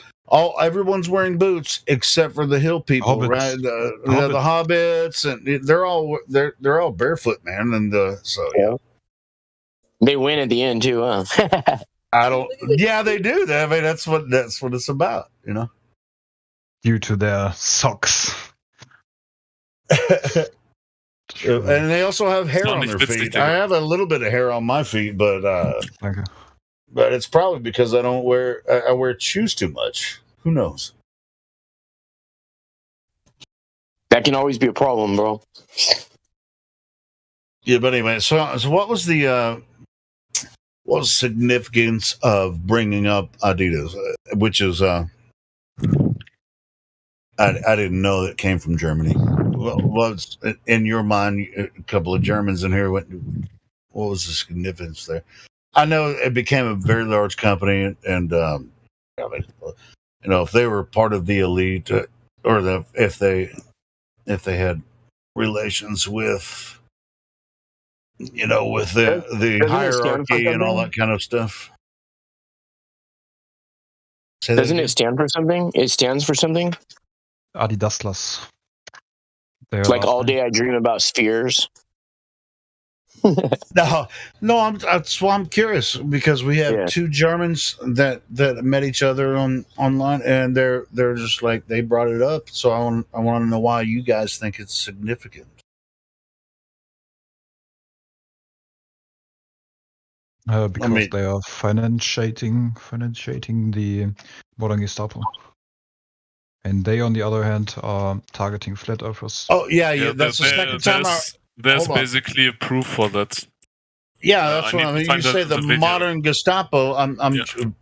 everyone's wearing boots except for the hill people, Hobbits. right? The hobbits, and they're all barefoot, man, and so yeah. They win at the end too, huh? Yeah, they do. I mean, that's what it's about, you know. Due to their socks. And they also have hair on their feet. I have a little bit of hair on my feet, but it's probably because I wear shoes too much. Who knows? That can always be a problem, bro. Yeah, but anyway, so what was the significance of bringing up Adidas, which is I didn't know that came from Germany. What was in your mind? A couple of Germans in here. What was the significance there? I know it became a very large company, and I mean, if they were part of the elite, or if they had relations with, with the hierarchy and all that kind of stuff. Doesn't it stand for something? It stands for something. Adidaslas. Like all day I dream about spheres. No, that's why I'm curious, because we have two Germans that met each other online, and they're just like, they brought it up, so I want to know why you guys think it's significant. Because they are financiating the modern Gestapo. And they, on the other hand, are targeting flat earthers. Oh, yeah, that's the second time. There's basically a proof for that. Yeah, that's what I mean. You say the modern Gestapo.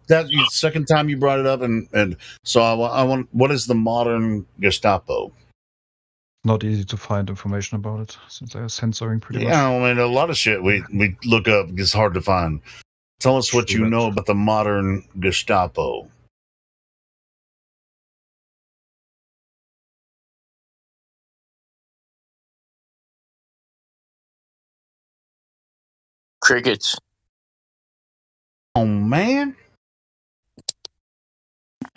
That's the second time you brought it up, and so I want. What is the modern Gestapo? Not easy to find information about it since they are censoring pretty much. Yeah, I mean, a lot of shit we look up is hard to find. Tell us what you know about the modern Gestapo. Crickets. Oh, man.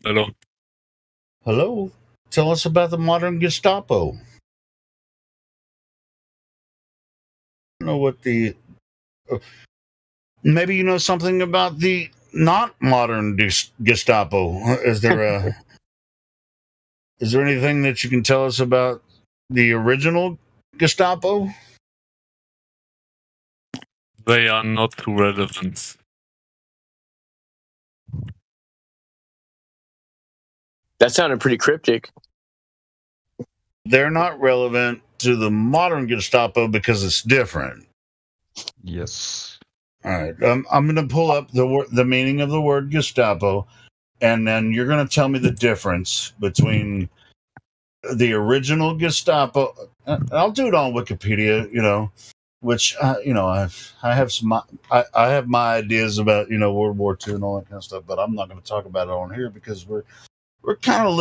Hello. Tell us about the modern Gestapo. I don't know what the... maybe you know something about the not modern Gestapo. Is there anything that you can tell us about the original Gestapo? They are not relevant. That sounded pretty cryptic. They're not relevant to the modern Gestapo because it's different. Yes. All right. I'm going to pull up the meaning of the word Gestapo, and then you're going to tell me the difference between the original Gestapo. I'll do it on Wikipedia, which I have my ideas about World War II and all that kind of stuff, but I'm not going to talk about it on here because we're kind of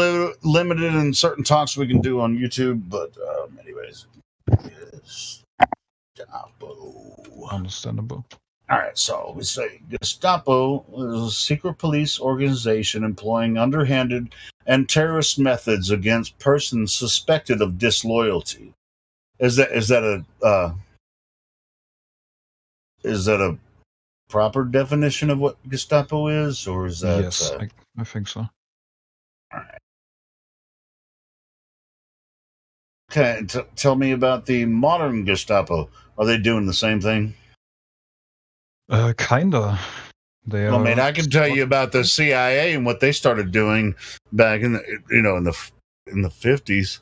limited in certain talks we can do on YouTube. But anyways, Gestapo. Understandable. All right, so we say Gestapo is a secret police organization employing underhanded and terrorist methods against persons suspected of disloyalty. Is that a proper definition of what Gestapo is, or is that? Yes, I think so. All right. Okay, tell me about the modern Gestapo. Are they doing the same thing? Kinda. They I mean, are I can tell you about the CIA and what they started doing back in the, in the 50s.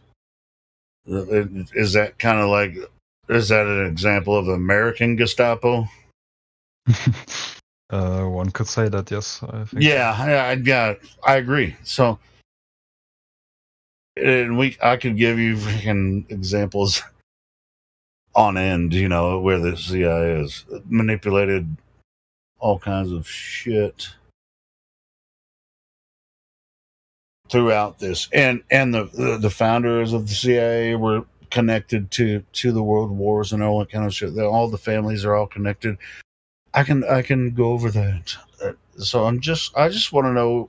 Is that kind of like, is that an example of American Gestapo? one could say that, yes. I think. Yeah, I agree. So, and I could give you freaking examples on end, where the CIA has manipulated all kinds of shit throughout this, and the founders of the CIA were connected to the world wars and all that kind of shit. All the families are all connected. I can go over that. So I just want to know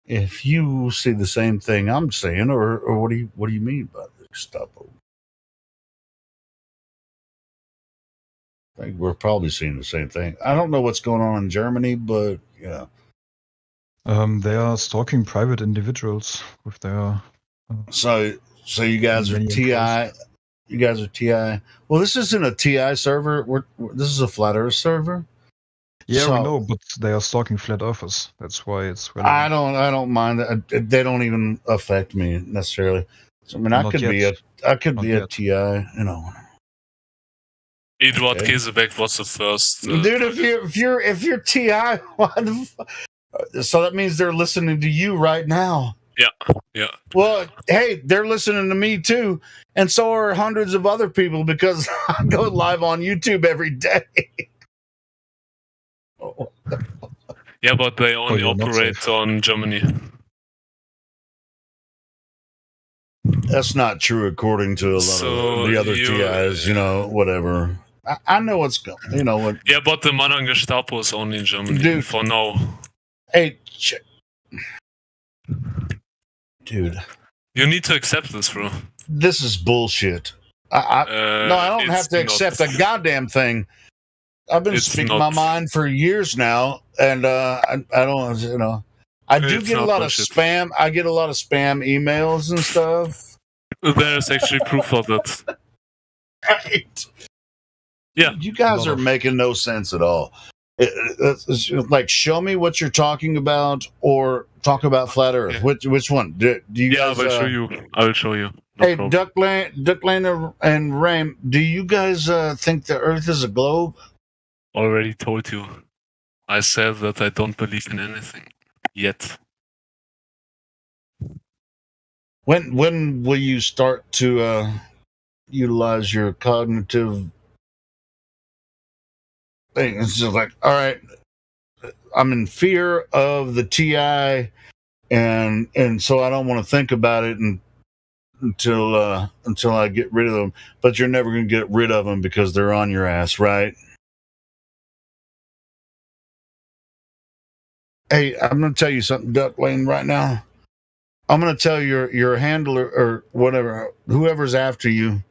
if you see the same thing I'm saying, or what do you mean by the Gestapo? I think we're probably seeing the same thing. I don't know what's going on in Germany, but yeah. They are stalking private individuals with their. So you guys are TI. You guys are TI. Well, this isn't a TI server. This is a Flat Earth server. Yeah, we know, but they are stalking flat earthers. That's why it's relevant. I don't mind that. They don't even affect me necessarily. I mean, I could be a TI. Eduard Käsebeck was the first. Dude, if you're TI, so that means they're listening to you right now. Yeah. Well, hey, they're listening to me too, and so are hundreds of other people because I go live on YouTube every day. Yeah, but they only operate on Germany. That's not true according to a lot of the other TIs. Whatever. I know what's going. What? Yeah, but the modern Gestapo is only in Germany, dude, for now. Hey, dude, you need to accept this, bro. This is bullshit. No, I don't have to accept a goddamn thing. I've been speaking my mind for years now, and I don't. I do get a lot of spam. I get a lot of spam emails and stuff. There's actually proof of that. Right. Yeah. You guys are making no sense at all. It's like, show me what you're talking about, or talk about flat Earth. Yeah. Which one? Do you guys? I will show you. I will show you. Hey, Ducklane and Rame, do you guys think the Earth is a globe? Already told you. I said that I don't believe in anything yet. When will you start to utilize your cognitive thing? It's just like, all right, I'm in fear of the TI, and so I don't want to think about it until I get rid of them. But you're never going to get rid of them because they're on your ass, right? Hey, I'm going to tell you something, Duck Lane, right now. I'm going to tell your handler or whatever, whoever's after you,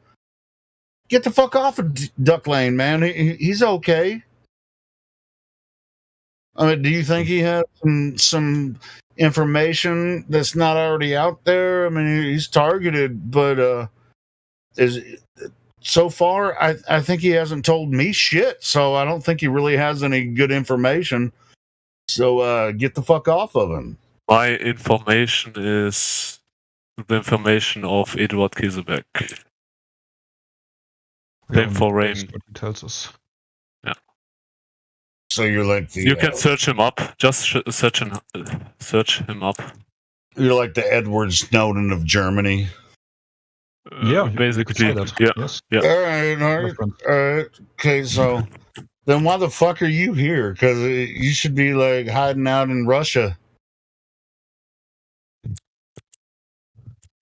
get the fuck off of Duck Lane, man. He's okay. I mean, do you think he has some information that's not already out there? I mean, he's targeted, but so far, I think he hasn't told me shit. So I don't think he really has any good information. So get the fuck off of him. My information is the information of Eduard Käsebeck. Same for Rain. What he tells us. Yeah. So you're like the. You can search him up. Just search him up. You're like the Edward Snowden of Germany. Yeah, basically. Yeah. Yes. Yeah. All right. Okay, so then why the fuck are you here? Because you should be like hiding out in Russia.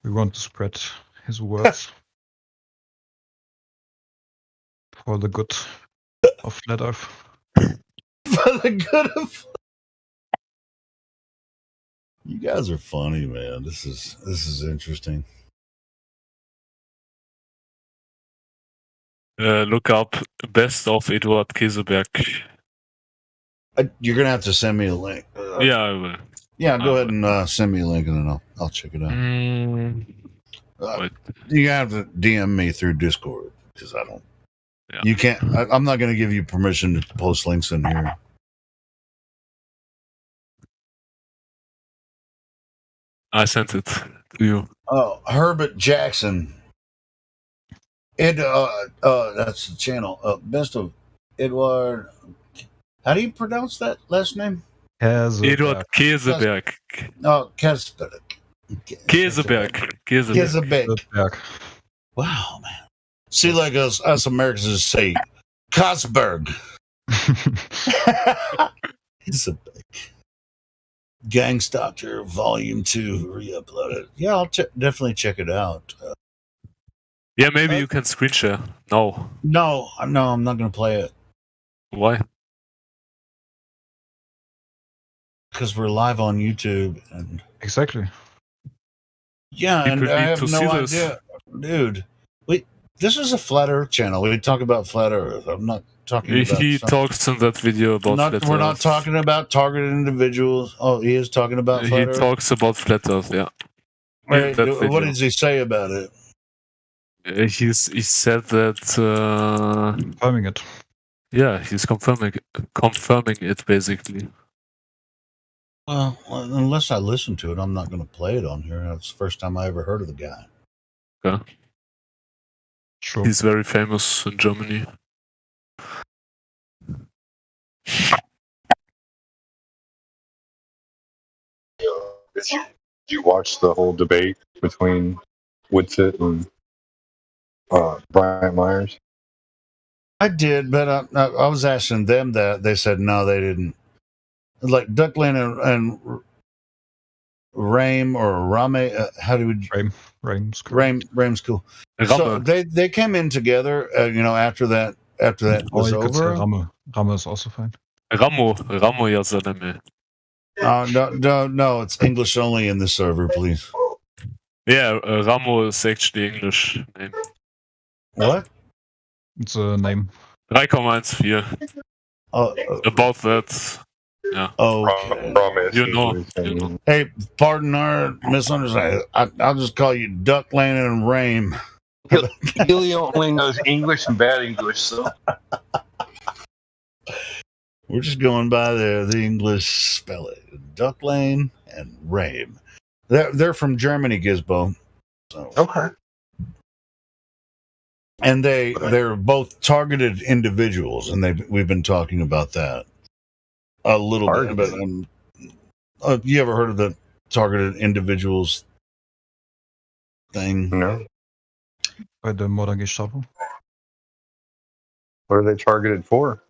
We want to spread his words for the good of Flat Earth. For the good of. You guys are funny, man. This is interesting. Look up Best of Eduard Käsebeck. You're gonna have to send me a link. Yeah, I will. Yeah, go ahead and send me a link, and then I'll check it out. You have to DM me through Discord because I don't. Yeah. You can't. I'm not going to give you permission to post links in here. I sent it to you. Oh, Herbert Jackson. That's the channel. Best of Edward. How do you pronounce that last name? Eduard Käseberg. Oh, Käseberg. Käseberg. Wow, man. See, like us Americans just say, Käseberg. Käseberg. Gangs Doctor Volume 2 re-uploaded. Yeah, I'll definitely check it out. Yeah, maybe you can screen share. No. No, I'm not going to play it. Why? Because we're live on YouTube. And exactly. Yeah, People and I need have to no see this. idea. Dude, this is a Flat Earth channel. We talk about Flat Earth. I'm not talking about... He talks in that video about Flat We're not Earth. talking about targeted individuals. Oh, he is talking about Flat Earth? He talks about Flat Earth, yeah. Wait, In that what video. does he say about it? He said that... confirming it. Yeah, he's confirming it, basically. Well, unless I listen to it, I'm not going to play it on here. That's the first time I ever heard of the guy. Yeah. Sure. He's very famous in Germany. Did you watch the whole debate between Woodsit and Bryant Myers? I did, but I was asking them that. They said no, they didn't. Like Duckland and Rame or Rame, how do we... Rame's cool. Rame's cool. So they came in together, after that was you could say over. Rame. Rame is also fine. Ramo yazaneme. No, it's English only in this server, please. Yeah, Ramo is actually English name. What? It's a name. 3,14. About that. Yeah. Okay. You know. Hey, pardon our misunderstanding. I'll just call you Duckland and Rame. He only knows English and bad English, so. We're just going by the English spelling. Duckland and Rame. They're from Germany, Gizbo. So. Okay. And they're both targeted individuals, and we've been talking about that a little bit. But you ever heard of the targeted individuals thing? No. By the Modern Gestapo. What are they targeted for?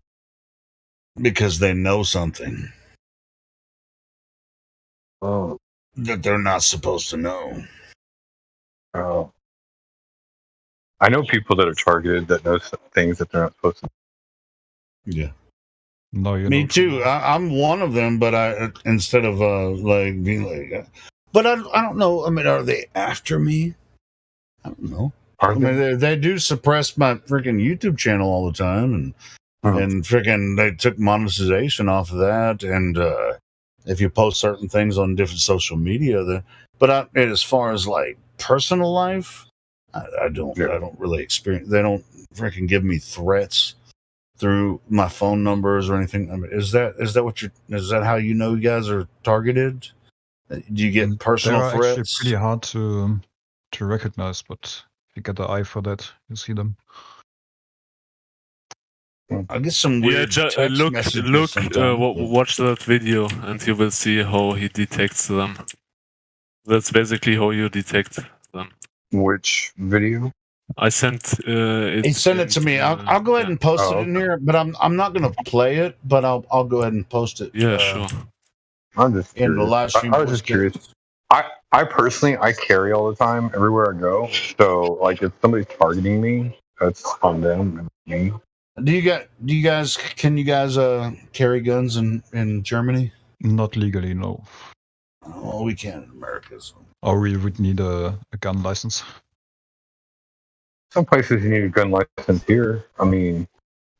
Because they know something. Oh. That they're not supposed to know. Oh. I know people that are targeted that know things that they're not supposed to. Yeah. No, Me too. I'm one of them, but instead of being like, but I don't know. I mean, are they after me? I don't know. I mean, they do suppress my freaking YouTube channel all the time, and freaking they took monetization off of that, and if you post certain things on different social media, but as far as like personal life, I don't really experience. They don't freaking give me threats through my phone numbers or anything. I mean, is that how you know you guys are targeted? Do you get personal They're threats? actually pretty hard to recognize, but if you get the eye for that, you see them. I get some weird text messages sometimes. Watch that video, and you will see how he detects them. That's basically how you detect them. Which video? I sent it. He sent it to me. I'll go ahead and post it in here, but I'm not going to play it. But I'll go ahead and post it. Yeah, sure. I'm just in the live stream. I was just curious. I personally carry all the time everywhere I go. So like if somebody's targeting me, that's on them and me. Can you guys carry guns in Germany? Not legally, no. Oh, we can in America. So. Or we would need a gun license. Some places you need a gun license here. I mean,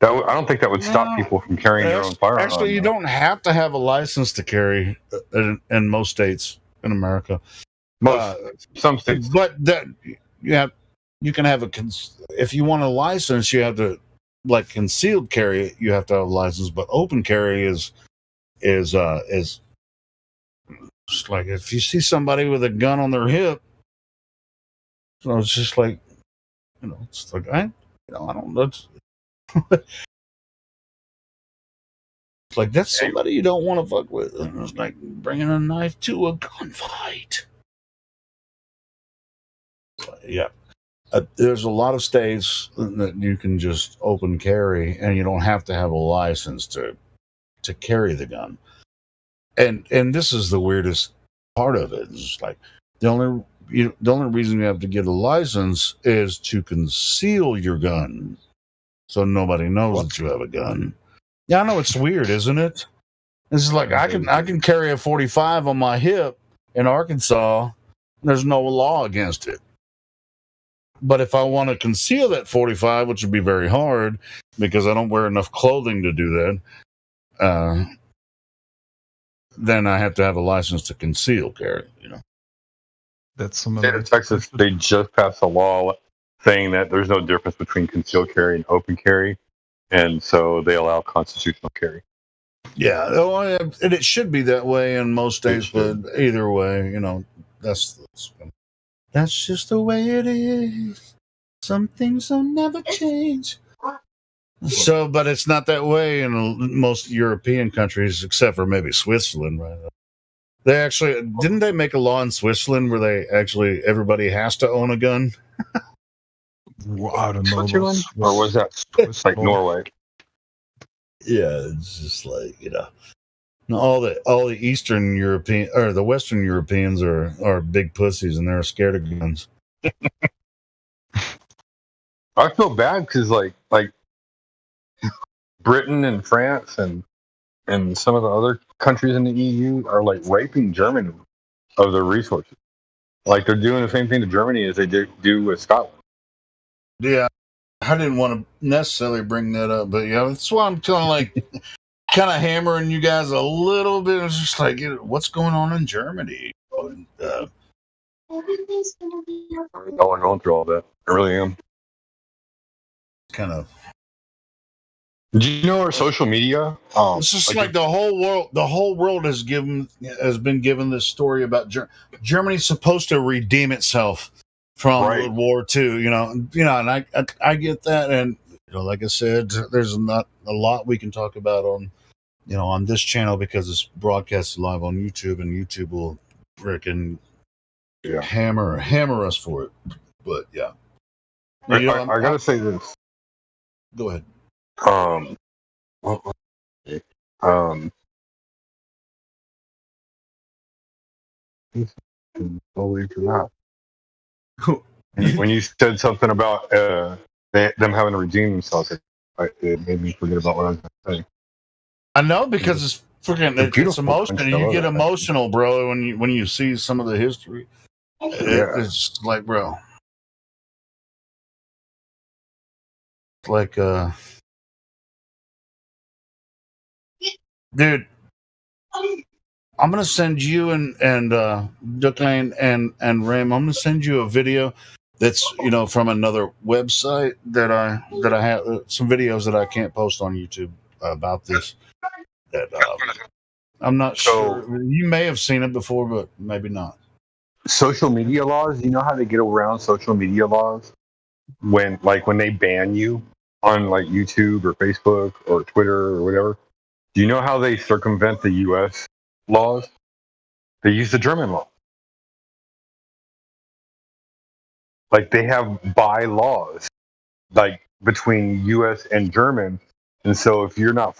I don't think that would stop people from carrying their own firearm. Actually, you don't have to have a license to carry in most states in America. Some states, but you can have if you want a license, you have to like concealed carry. You have to have a license, but open carry is It's like if you see somebody with a gun on their hip, so it's just like, it's like I don't know. It's like that's somebody you don't want to fuck with. And it's like bringing a knife to a gunfight. Yeah. There's a lot of states that you can just open carry, and you don't have to have a license to carry the gun. And this is the weirdest part of it. It's like the only reason you have to get a license is to conceal your gun, so nobody knows that you have a gun. Yeah, I know it's weird, isn't it? This is like I can carry a 45 on my hip in Arkansas. There's no law against it. But if I want to conceal that 45, which would be very hard because I don't wear enough clothing to do that, then I have to have a license to conceal carry. That's some State of Texas. They just passed a law saying that there's no difference between concealed carry and open carry, and so they allow constitutional carry. Yeah, and it should be that way in most states, but either way, that's just the way it is. Some things will never change. So, but it's not that way in most European countries, except for maybe Switzerland, right? They actually didn't they make a law in Switzerland where they actually everybody has to own a gun? I don't know. Switzerland, or was that like Norway? Yeah, it's just like all the Eastern European or the Western Europeans are big pussies and they're scared of guns. I feel bad because like Britain and France and some of the other countries in the EU are like raping Germany of their resources. Like they're doing the same thing to Germany as they do with Scotland. Yeah, I didn't want to necessarily bring that up, but yeah, that's why I'm kind of hammering you guys a little bit. It's just like, what's going on in Germany? I'm going through all that. I really am. Kind of. Do you know our social media? It's just like the whole world has been given this story about Germany's supposed to redeem itself from World War II, and I get that, and like I said, there's not a lot we can talk about on this channel because it's broadcasted live on YouTube, and YouTube will frickin' hammer us for it. But yeah, I gotta say this. Go ahead. Totally forgot. When you said something about them having to redeem themselves, it made me forget about what I was going to say. I know because it's freaking it's emotional. You get emotional, bro, when you see some of the history. It's like, bro, it's like dude, I'm gonna send you and Ducklane and Ram. I'm gonna send you a video that's from another website that I have some videos that I can't post on YouTube about this. That I'm not sure. You may have seen it before, but maybe not. Social media laws. You know how they get around social media laws when they ban you on like YouTube or Facebook or Twitter or whatever. Do you know how they circumvent the U.S. laws? They use the German law. Like they have bylaws, like between U.S. and German, and so if you're not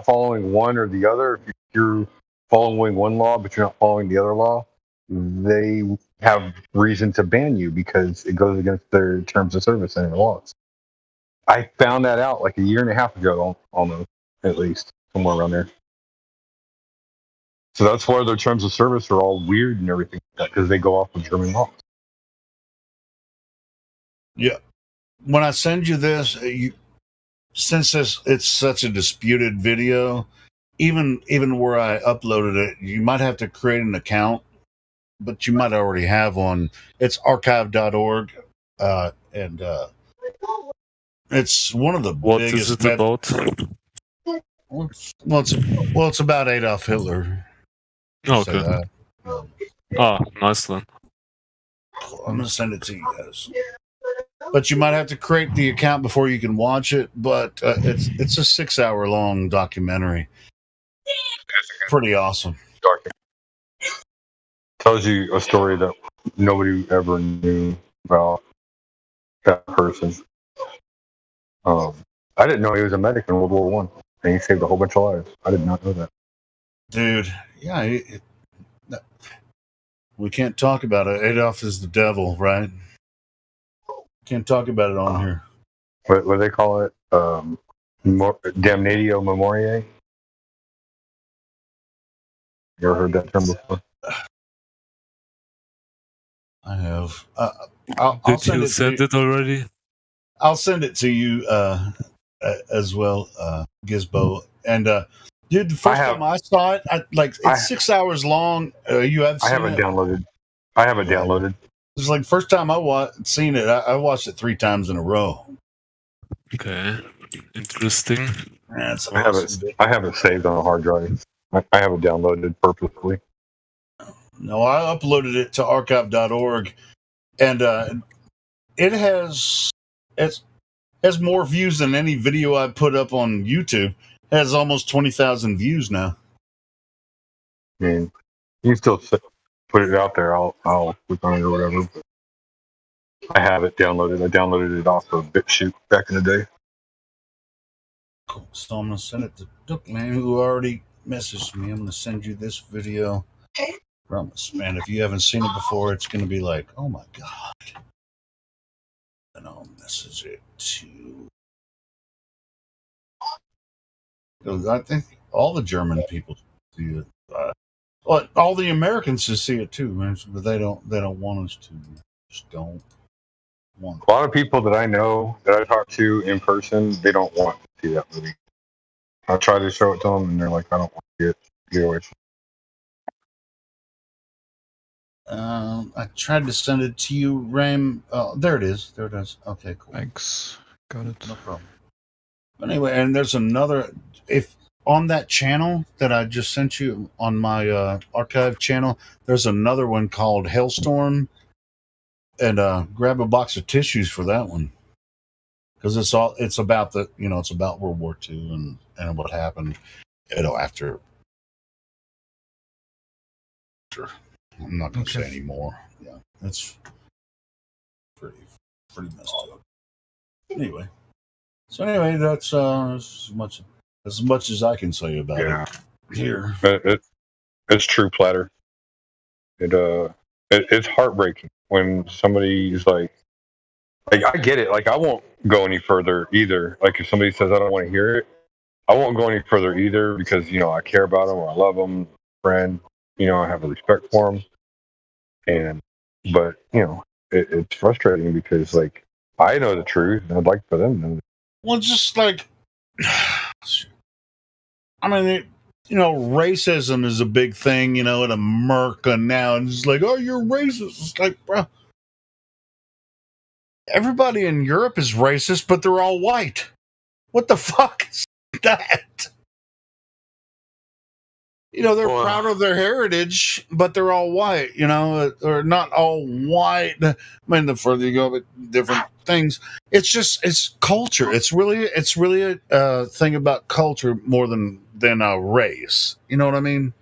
following one or the other, if you're following one law but you're not following the other law, they have reason to ban you because it goes against their terms of service and their laws. I found that out like a year and a half ago, almost, at least. Somewhere around there. So that's why their terms of service are all weird and everything, because they go off of German law. Yeah. When I send you this, since it's such a disputed video, even where I uploaded it, you might have to create an account, but you might already have one. It's archive.org, and it's one of the What biggest. is it about? Well, it's about Adolf Hitler. Okay. Ah, nice one. I'm gonna send it to you guys. But you might have to create the account before you can watch it. But it's a 6-hour long documentary. Pretty awesome. Tells you a story that nobody ever knew about that person. I didn't know he was a medic in World War One, and he saved a whole bunch of lives. I did not know that. Dude, yeah, we can't talk about it. Adolf is the devil, right? Can't talk about it on here. What do they call it? Damnatio Memoriae? You ever heard that term before? I have. Did you send it already? I'll send it to you as well, Gizbo. And dude, the first time I saw it, it's 6 hours long. You have seen I have it it? downloaded. I have it downloaded. It's like first time I seen it. I watched it 3 times in a row. Okay, interesting. That's I have it saved on a hard drive. I have it downloaded purposely. No, I uploaded it to archive.org, and it has more views than any video I put up on YouTube. It has almost 20,000 views now. I mean, you can still put it out there. I'll click on it or whatever. But I have it downloaded. I downloaded it off of BitChute back in the day. Cool. So I'm gonna send it to Duckman, who already messaged me. I'm gonna send you this video. Promise, man. If you haven't seen it before, it's gonna be like, oh my god. And I'll message it to. I think all the German people see it. Well, all the Americans should see it too, man. But they don't want us to. Just don't want. A lot of people that I know that I talk to in person, they don't want to see that movie. I try to show it to them, and they're like, "I don't want to get away from." I tried to send it to you, Ram. Oh, there it is. There it is. Okay, cool. Thanks. Got it. No problem. But anyway, and there's another. If on that channel that I just sent you on my archive channel, there's another one called Hellstorm, and grab a box of tissues for that one because it's about it's about World War II and what happened, after. I'm not going to say any more. Yeah, it's pretty messed up. Anyway, that's as much as I can say about it here. It's true platter. It's heartbreaking when somebody's like I get it. Like I won't go any further either. Like if somebody says I don't want to hear it, I won't go any further either because I care about them or I love them, friend. I have a respect for them, but it's frustrating because like I know the truth and I'd like for them to know. Well, just like, I mean, racism is a big thing, in America now, and it's like, oh, you're racist. It's like, bro, everybody in Europe is racist, but they're all white. What the fuck is that? They're proud of their heritage, but they're all white, or not all white. I mean, the further you go, but different things. It's culture. It's really a thing about culture more than a race. You know what I mean?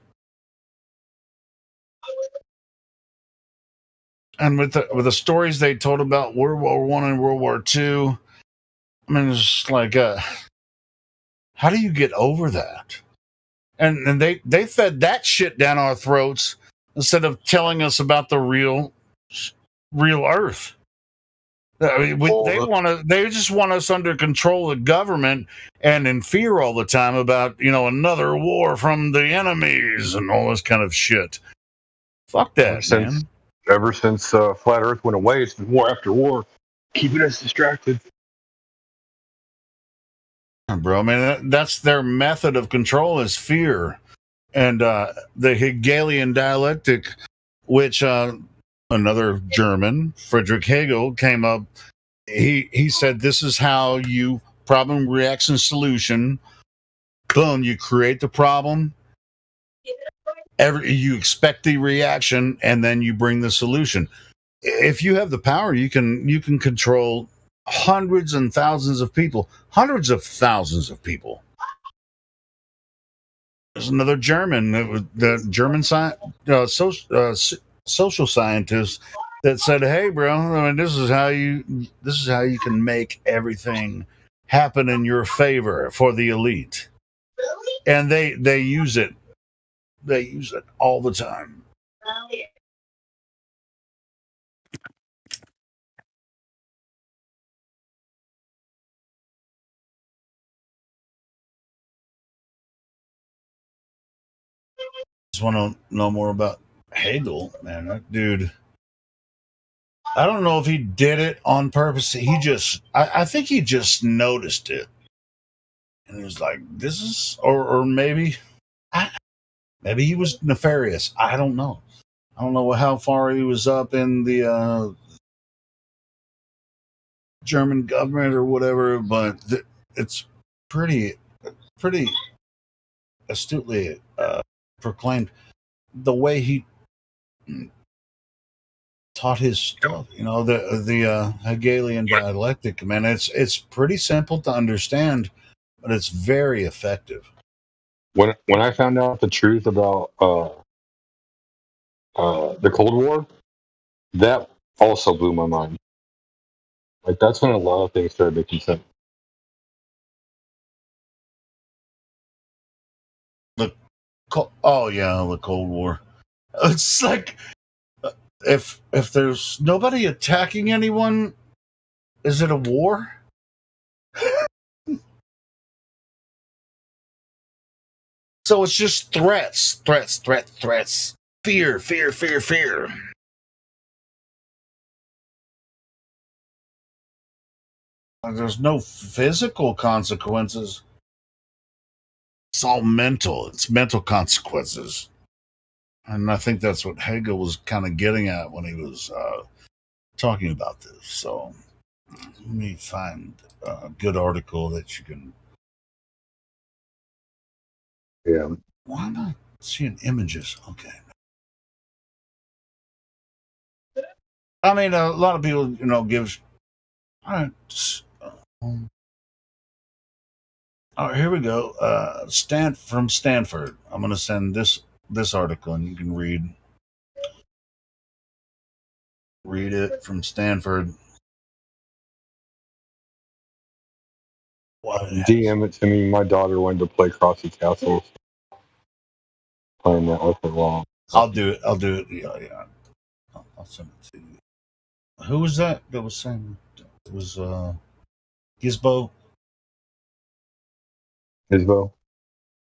And with the stories they told about World War I and World War II, I mean, it's just like, how do you get over that? And they fed that shit down our throats instead of telling us about the real Earth. They just want us under control of the government and in fear all the time about another war from the enemies and all this kind of shit. Fuck that, man. Ever since Flat Earth went away, it's been war after war, keeping us distracted. Bro, I mean, that's their method of control is fear. And the Hegelian dialectic, which another German, Friedrich Hegel, came up, he said, this is how you problem, reaction, solution. Boom, you create the problem. you expect the reaction, and then you bring the solution. If you have the power, you can control hundreds and thousands of people, hundreds of thousands of people. There's another German, the German social scientist that said, "Hey, bro, I mean, this is how you can make everything happen in your favor for the elite." And they use it. They use it all the time. Just want to know more about Hegel, man. That dude, I don't know if he did it on purpose. I think he just noticed it. And he was like, this is, or maybe he was nefarious. I don't know. I don't know how far he was up in the German government or whatever, but it's pretty astutely proclaimed the way he taught his stuff. You know, the Hegelian dialectic. Man, it's pretty simple to understand, but it's very effective. When I found out the truth about the Cold War, that also blew my mind. Like, that's when a lot of things started making sense. The Cold War. It's like, if there's nobody attacking anyone, is it a war? So it's just threats, fear. There's no physical consequences. It's all mental. It's mental consequences. And I think that's what Hegel was kind of getting at when he was talking about this. So let me find a good article that you can... Yeah. Why am I seeing images? Okay. I mean, a lot of people, give... All right. All right, here we go. From Stanford. I'm going to send this article, and you can read it from Stanford. DM it to me. My daughter wanted to play Crossy Castle. Playing that with her long. I'll do it. Yeah. I'll send it to you. Who was that was saying? It was Gizbo. Gizbo?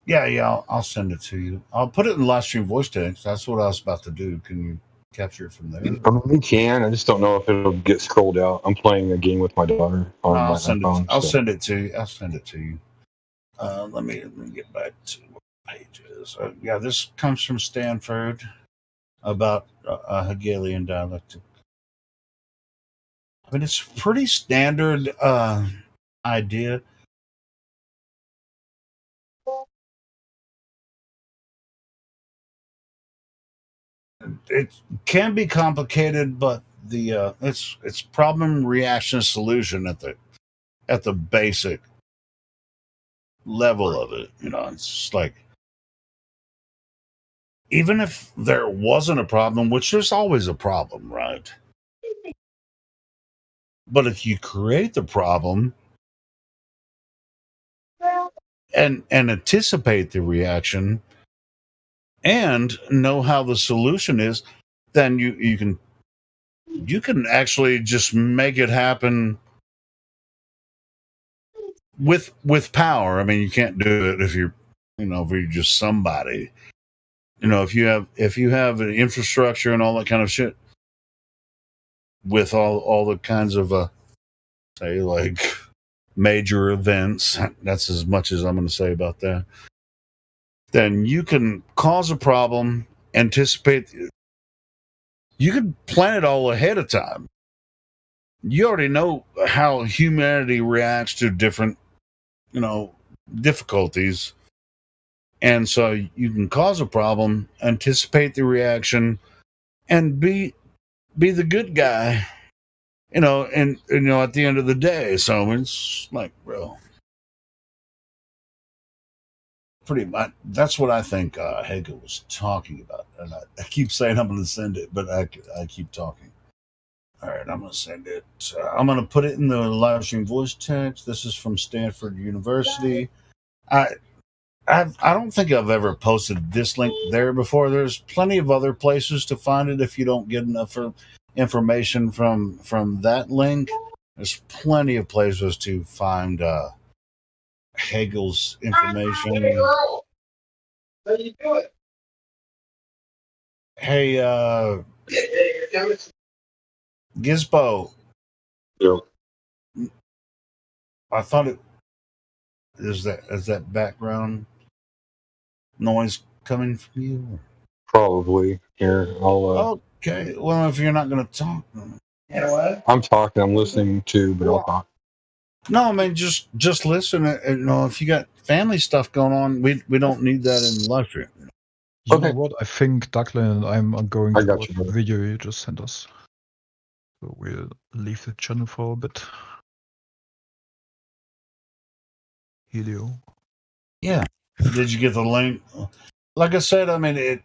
Yeah. I'll send it to you. I'll put it in live stream voice text. That's what I was about to do. Can you capture it from there? I mean, we can. I just don't know if it'll get scrolled out. I'm playing a game with my daughter on my phone. I'll send it to you. Let me get back to what pages. Yeah, this comes from Stanford about Hegelian dialectic. I mean, it's a pretty standard idea. It can be complicated, but it's problem, reaction, solution at the basic level of it. It's just like, even if there wasn't a problem, which there's always a problem, right? But if you create the problem and anticipate the reaction and know how the solution is, then you can actually just make it happen with power. I mean, you can't do it if you're just somebody. If you have an infrastructure and all that kind of shit, with all the kinds of say, like, major events, that's as much as I'm going to say about that, then you can cause a problem, anticipate. You can plan it all ahead of time. You already know how humanity reacts to different, difficulties, And so you can cause a problem, anticipate the reaction, and be the good guy, and at the end of the day. So it's like, bro, pretty much that's what I think Hegel was talking about. And I keep saying I'm going to send it, but I keep talking. All right, I'm going to send it. I'm going to put it in the live stream voice text. This is from Stanford University. I don't think I've ever posted this link there before. There's plenty of other places to find it if you don't get enough information from that link. There's plenty of places to find Hegel's information. How you doing? Hey, Gizbo. Yep. I thought it is that background noise coming from you? Probably. Here, I'll. Okay. Well, if you're not going to talk, You know what? I'm talking. I'm listening too, but I'll talk. no, I mean just listen. If you got family stuff going on, we don't need that in the live stream. You know what? I think Declan and I'm going I to got watch you, the brother. video you just sent us. So we'll leave the channel for a bit. Helio. Yeah. Did you get the link? Like I said, I mean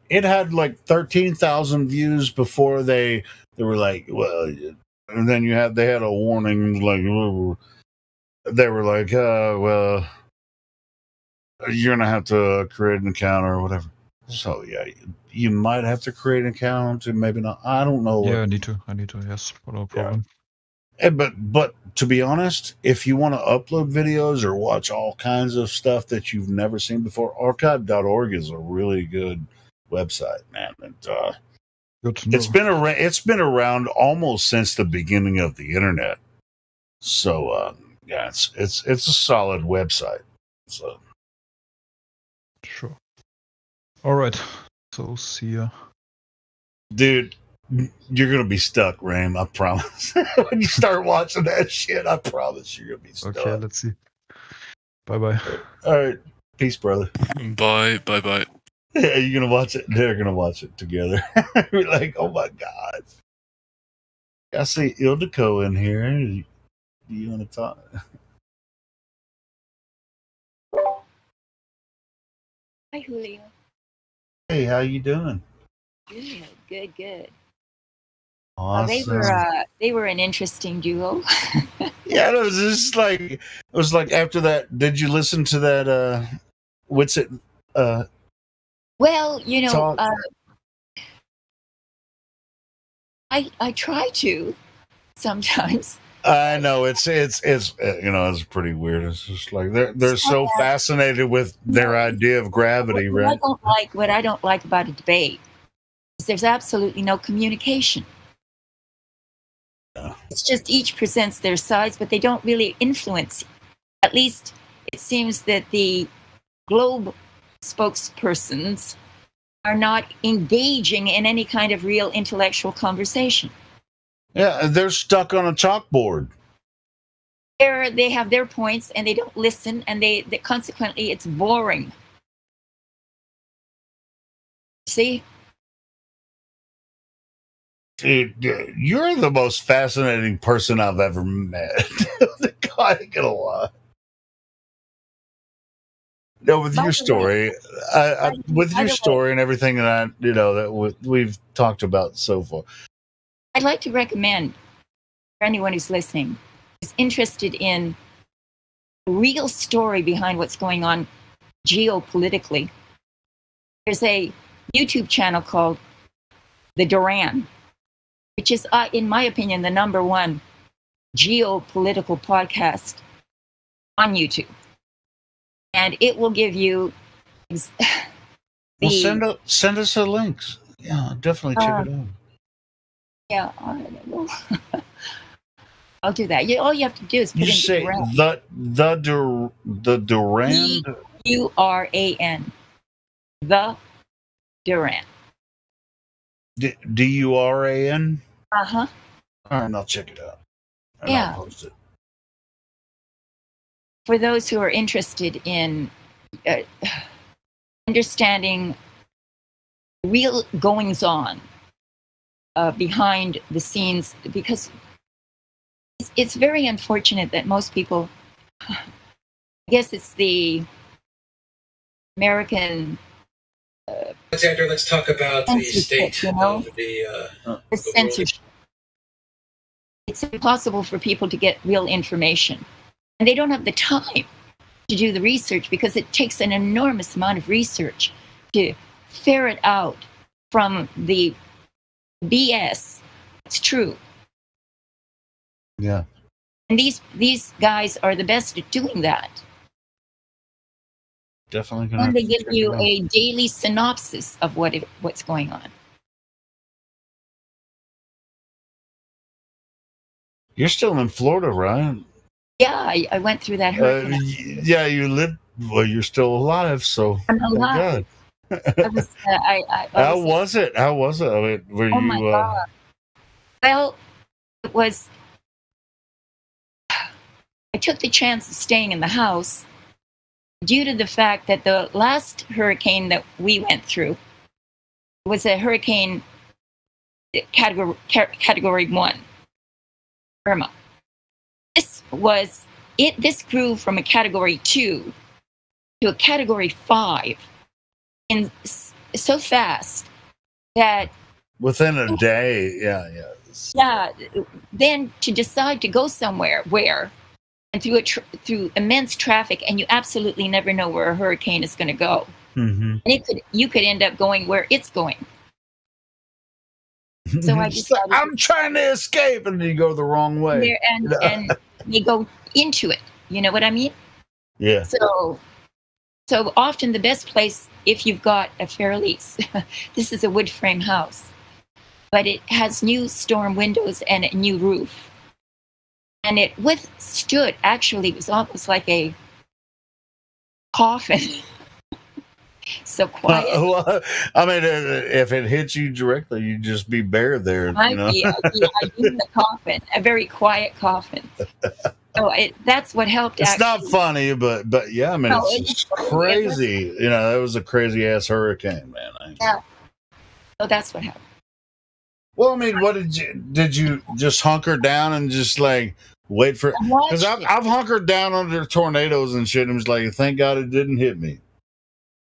it had like 13,000 views before they were like, well, and then they had a warning like they were like, well, you're gonna have to create an account or whatever. So yeah, you might have to create an account and maybe not. I don't know. Yeah, I need to. Yes, no problem. But to be honest, if you want to upload videos or watch all kinds of stuff that you've never seen before, archive.org is a really good website, man. And Good to know. it's been around almost since the beginning of the internet. So yeah, it's a solid website. So Sure. All right. So see ya. dude, you're gonna be stuck, Ram. I promise. When you start watching that shit, I promise you're gonna be stuck. Okay, let's see. Bye bye. All right, peace, brother. Bye. Yeah, you're gonna watch it. They're gonna watch it together. We're like, oh my god. I see Ildiko in here. Do you want to talk? Hi, Julio. Hey, how you doing? Good. Awesome. They were an interesting duo. Yeah, it was like after that. Did you listen to that? What's it? Well, Talk. I try to sometimes. I know it's it's pretty weird. It's just like they're so fascinated with their idea of gravity, right? What I don't like about a debate is there's absolutely no communication. Yeah. It's just each presents their sides, but they don't really influence. At least it seems that the Globe spokespersons are not engaging in any kind of real intellectual conversation. Yeah, they're stuck on a chalkboard. They have their points and they don't listen, and they consequently it's boring. See? Dude, you're the most fascinating person I've ever met. I ain't gonna lie. No, with your story, with your story and everything that that we've talked about so far. I'd like to recommend for anyone who's listening, is interested in the real story behind what's going on geopolitically. There's a YouTube channel called The Duran, which is, in my opinion, the #1 geopolitical podcast on YouTube. And it will give you Well, send us the links. Yeah, definitely check it out. Yeah, I'll do that. All you have to do is put You in say the Duran? Duran. The Duran. Duran? Uh-huh. All right, I'll check it out. And Yeah. I'll post it. For those who are interested in understanding real goings on behind the scenes, because it's very unfortunate that most people, I guess it's the American. Alexander, let's talk about the state of the world. censorship. It's impossible for people to get real information, and they don't have the time to do the research, because it takes an enormous amount of research to ferret out from the BS. It's true. Yeah. And these guys are the best at doing that. Definitely gonna And have they to give check you it out. a daily synopsis of what's going on. You're still in Florida, right? Yeah, I went through that hurricane. Yeah, you live. Well, you're still alive, so I'm thank alive. God. I was, I How was- was it? How was it? I mean, were Oh my you? God. Well, it was. I took the chance of staying in the house due to the fact that the last hurricane that we went through was a hurricane category 1, Irma. This grew from a category 2 to a category 5 in so fast that Within a day, yeah. yeah, then to decide to go somewhere where, and through immense traffic, and you absolutely never know where a hurricane is going to go. Mm-hmm. And you could end up going where it's going. So I decided I'm trying to escape, and you go the wrong way. there, and they go into it. You know what I mean? Yeah. So often the best place, if you've got a fair lease, this is a wood frame house, but it has new storm windows and a new roof. And it withstood, actually, it was almost like a coffin. So quiet. Well, I mean, if it hits you directly, you'd just be bare there. I'd be in the coffin, a very quiet coffin. So that's what helped. It's actually. not funny, but yeah, I mean, No, it's it's just funny. crazy. You know, that was a crazy ass hurricane, man. Yeah. So that's what happened. Well, I mean, what did you just hunker down and just like wait for? Because I've hunkered down under tornadoes and shit, and was like, thank God it didn't hit me.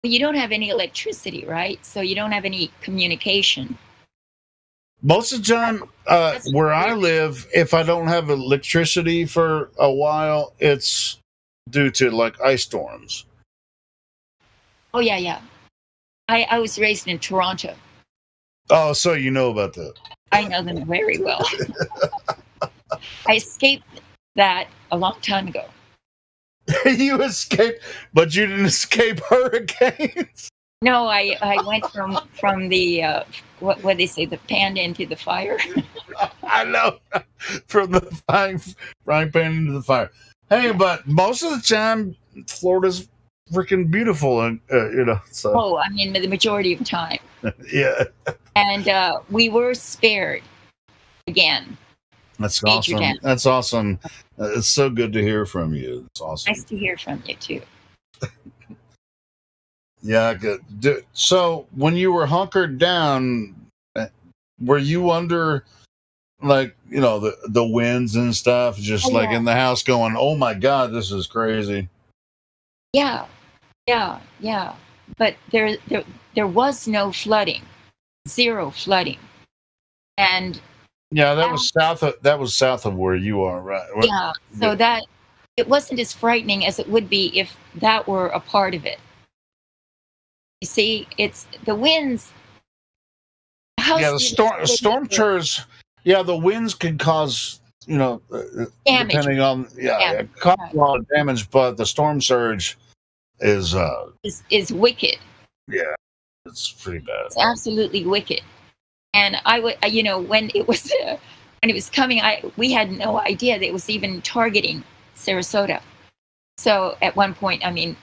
You don't have any electricity, right? So you don't have any communication. Most of the time, where I live, if I don't have electricity for a while, it's due to like ice storms. Oh yeah. I was raised in Toronto. Oh, so you know about that? I know them very well. I escaped that a long time ago. You escaped, but you didn't escape hurricanes. No, I went from the what they say, the pan into the fire. I know, from the frying pan into the fire. Hey, but most of the time, Florida's freaking beautiful, and you know. So Oh, I mean, the majority of the time. yeah, And we were spared again. that's Major awesome. damage. That's awesome. It's so good to hear from you. It's awesome. Nice to hear from you too. Yeah, good. So when you were hunkered down, were you under, like, you know, the winds and stuff, just Oh, like yeah. in the house going, oh my God, this is crazy? Yeah. But there was no flooding, zero flooding, and Yeah, that was south of where you are, right? yeah. So that it wasn't as frightening as it would be if that were a part of it. You see, it's the winds. Yeah, the storm church. Yeah, the winds can cause, you know, Damage. depending on it cause a lot of damage, but the storm surge is is wicked. yeah, it's pretty bad. It's absolutely wicked. And I would, you know, when it was coming, we had no idea that it was even targeting Sarasota. So at one point, I mean,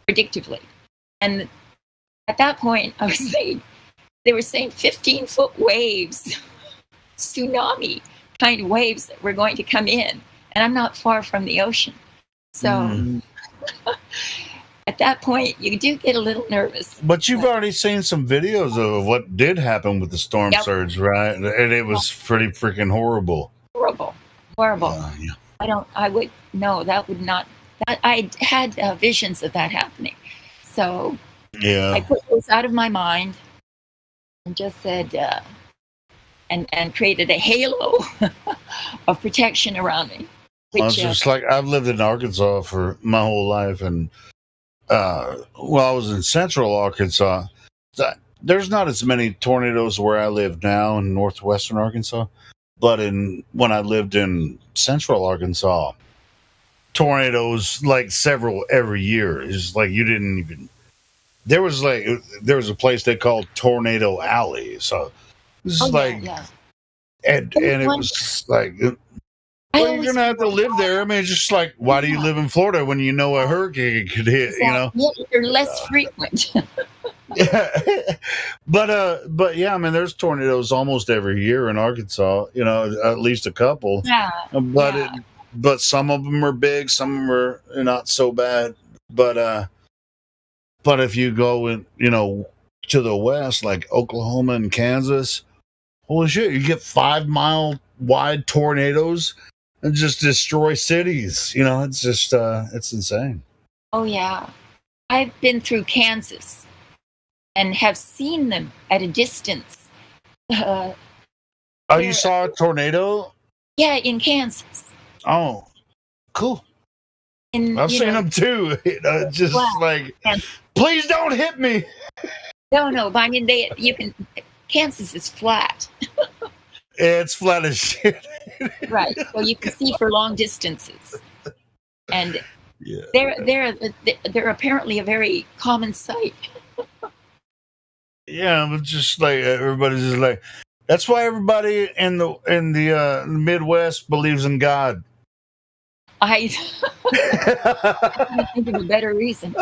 predictively, and at that point, I was saying they were saying 15-foot waves, tsunami kind of waves that were going to come in, and I'm not far from the ocean, so. At that point, you do get a little nervous. But you've already seen some videos of what did happen with the storm Yep. surge, right? And it was pretty freaking horrible. Horrible. I would, no, that would not, I had visions of that happening. So Yeah. I put those out of my mind and just said, and created a halo of protection around me. I was just like, I've lived in Arkansas for my whole life, and I was in central Arkansas. There's not as many tornadoes where I live now in northwestern Arkansas, but when I lived in central Arkansas, tornadoes like several every year. It's like you didn't even. There was a place they called Tornado Alley, so this is and it was like. Well, you're gonna have to live there. I mean, it's just like, why do you live in Florida when you know a hurricane could hit? You know, they're less frequent. but yeah, I mean, there's tornadoes almost every year in Arkansas. You know, at least a couple. Yeah. But some of them are big, some of them are not so bad. But if you go in, to the west, like Oklahoma and Kansas, holy shit, you get 5-mile wide tornadoes and just destroy cities. It's just it's insane. Oh yeah, I've been through Kansas and have seen them at a distance. You saw a tornado? Yeah, in Kansas. Oh, cool. I've seen them too. Just like, please don't hit me. No, but I mean, Kansas is flat. It's flat as shit. Right, so you can see for long distances, and they're apparently a very common sight. Yeah, but just like everybody's just like, that's why everybody in the Midwest believes in God. I can't think of a better reason.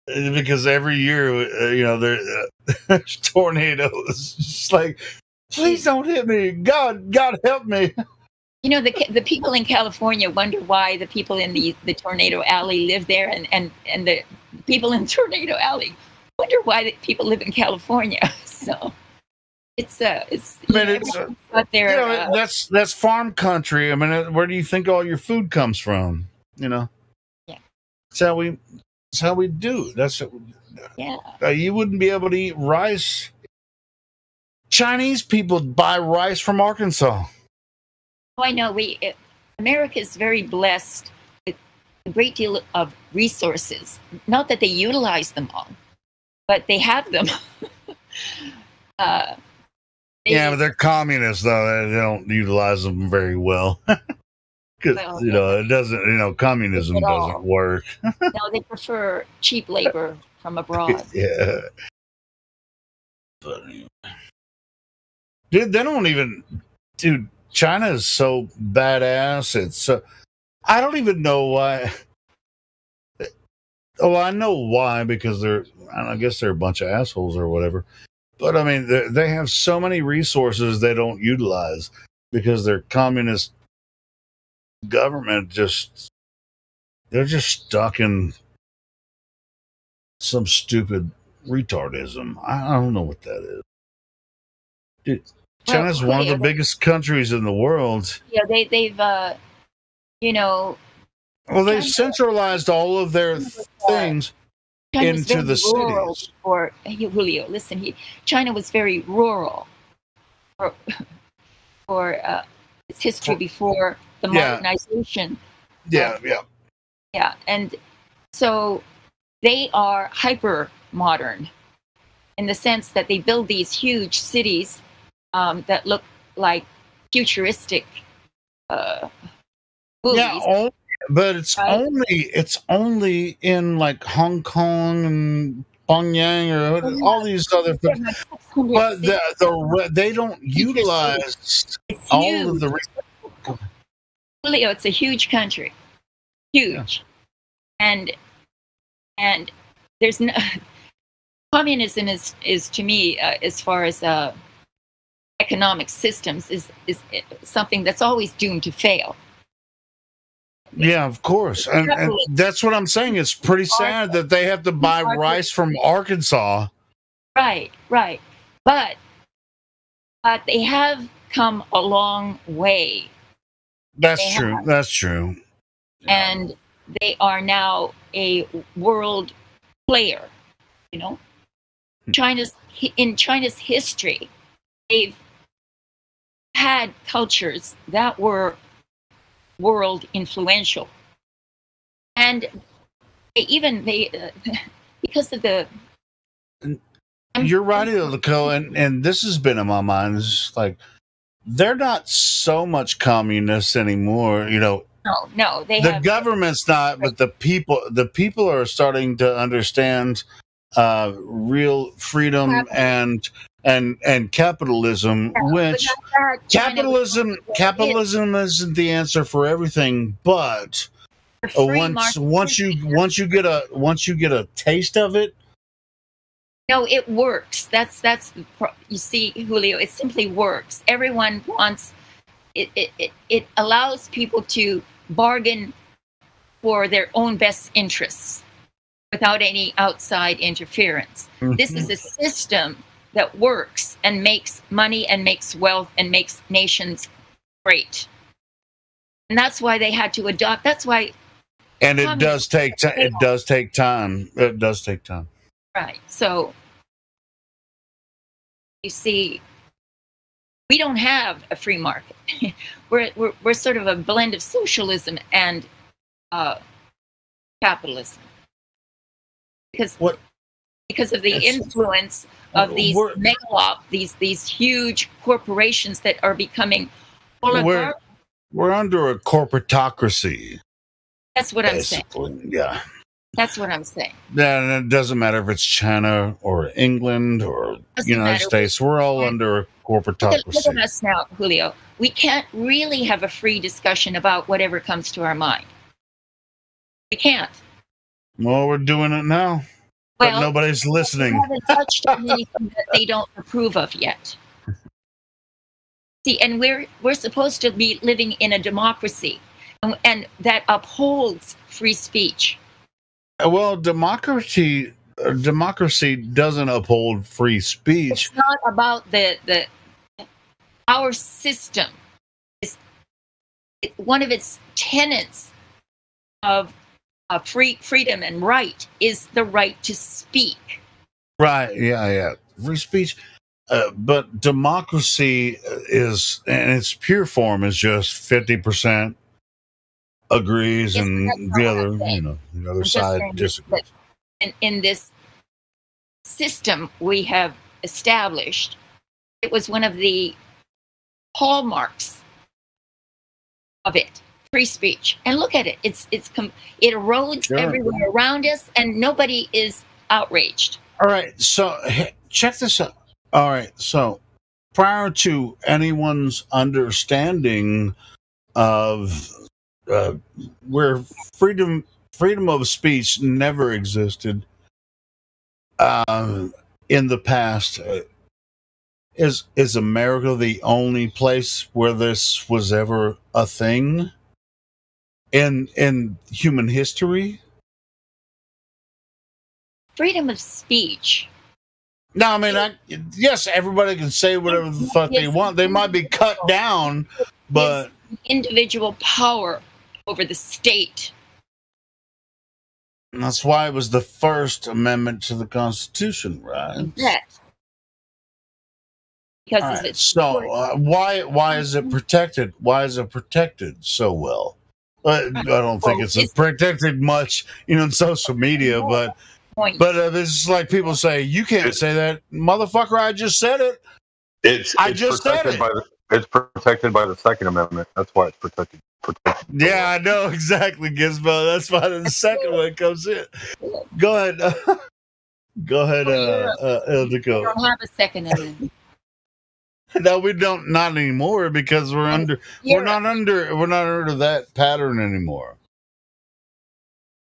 Because every year, there's tornadoes. Just like, please don't hit me. God help me. The people in California wonder why the people in the Tornado Alley live there, and the people in Tornado Alley wonder why the people live in California. So it's that's farm country. I mean, where do you think all your food comes from? Yeah, that's how we do. You wouldn't be able to eat rice. Chinese people buy rice from Arkansas. Oh, I know. America is very blessed with a great deal of resources. Not that they utilize them all, but they have them. Yeah, but they're communists, though. They don't utilize them very well. Because, it doesn't, communism doesn't work. No, they prefer cheap labor from abroad. Yeah. But, dude, they don't even, China is so badass. It's I don't even know why. Oh, I know why, because I guess they're a bunch of assholes or whatever. But I mean, they have so many resources they don't utilize because their communist government they're just stuck in some stupid retardism. I don't know what that is. Dude, China's one of the biggest countries in the world. Yeah, they've Well, they've centralized all of their things into the cities. Julio, listen, China was very rural for its history before the modernization. Yeah. And so they are hyper modern in the sense that they build these huge cities that look like futuristic movies. Yeah, but it's only in like Hong Kong and Pyongyang or all these other things. But they don't utilize all of the. Julio, it's a huge country, huge, and there's no communism is to me as far as economic systems is something that's always doomed to fail. Yeah, of course. And that's what I'm saying. It's pretty sad that they have to buy rice from Arkansas. Right, right. But they have come a long way. That's They true. have. That's true. And they are now a world player. You know, in China's history, they've had cultures that were world influential, and they because of the. You're right, Ildiko, and this has been in my mind. It's just like they're not so much communists anymore. You know, No, they the have government's not, but the people are starting to understand real freedom and capitalism. Which capitalism isn't the answer for everything, but once you get a taste of it. No, it works. That's you see, Julio. It simply works. Everyone wants it. It allows people to bargain for their own best interests without any outside interference. Mm-hmm. This is a system that works and makes money and makes wealth and makes nations great. And that's why they had to adopt. That's why. And it does take time. It does take time. It does take time. Right. So you see, we don't have a free market. we're sort of a blend of socialism and capitalism. Because of the influence of these these huge corporations that are becoming oligarchic. We're under a corporatocracy. That's what I'm saying. Yeah. That's what I'm saying. Yeah, and it doesn't matter if it's China or England or United States. We're all under a corporatocracy. Look at us now, Julio. We can't really have a free discussion about whatever comes to our mind. We can't. Well, we're doing it now, but nobody's listening. We haven't touched on anything that they don't approve of yet. See, and we're supposed to be living in a democracy, and that upholds free speech. Well, democracy doesn't uphold free speech. It's not about our system. One of its tenets of freedom and right is the right to speak. Right? Yeah. Free speech, but democracy is, in its pure form, is just 50% agrees and the other side disagrees. In this system we have established, it was one of the hallmarks of it, free speech. And look at it; it erodes everywhere around us, and nobody is outraged. All right, so check this out. All right, so prior to anyone's understanding of where freedom of speech never existed in the past, is America the only place where this was ever a thing in human history? Freedom of speech. No, I mean, yes, everybody can say whatever the fuck they want. They might be cut down, but individual power over the state. And that's why it was the First Amendment to the Constitution, right? Yes. Because of its. So why is it protected? Why is it protected so well? I don't think it's protected much, in social media, but it's like people say, you can't say that, motherfucker. I just said it. It's protected by the Second Amendment. That's why it's protected. Yeah, I know exactly, Gizmo. That's why the second one comes in. Go ahead. Go ahead, Ildiko. We don't have a Second Amendment. No, we don't. Not anymore, because we're not under that pattern anymore.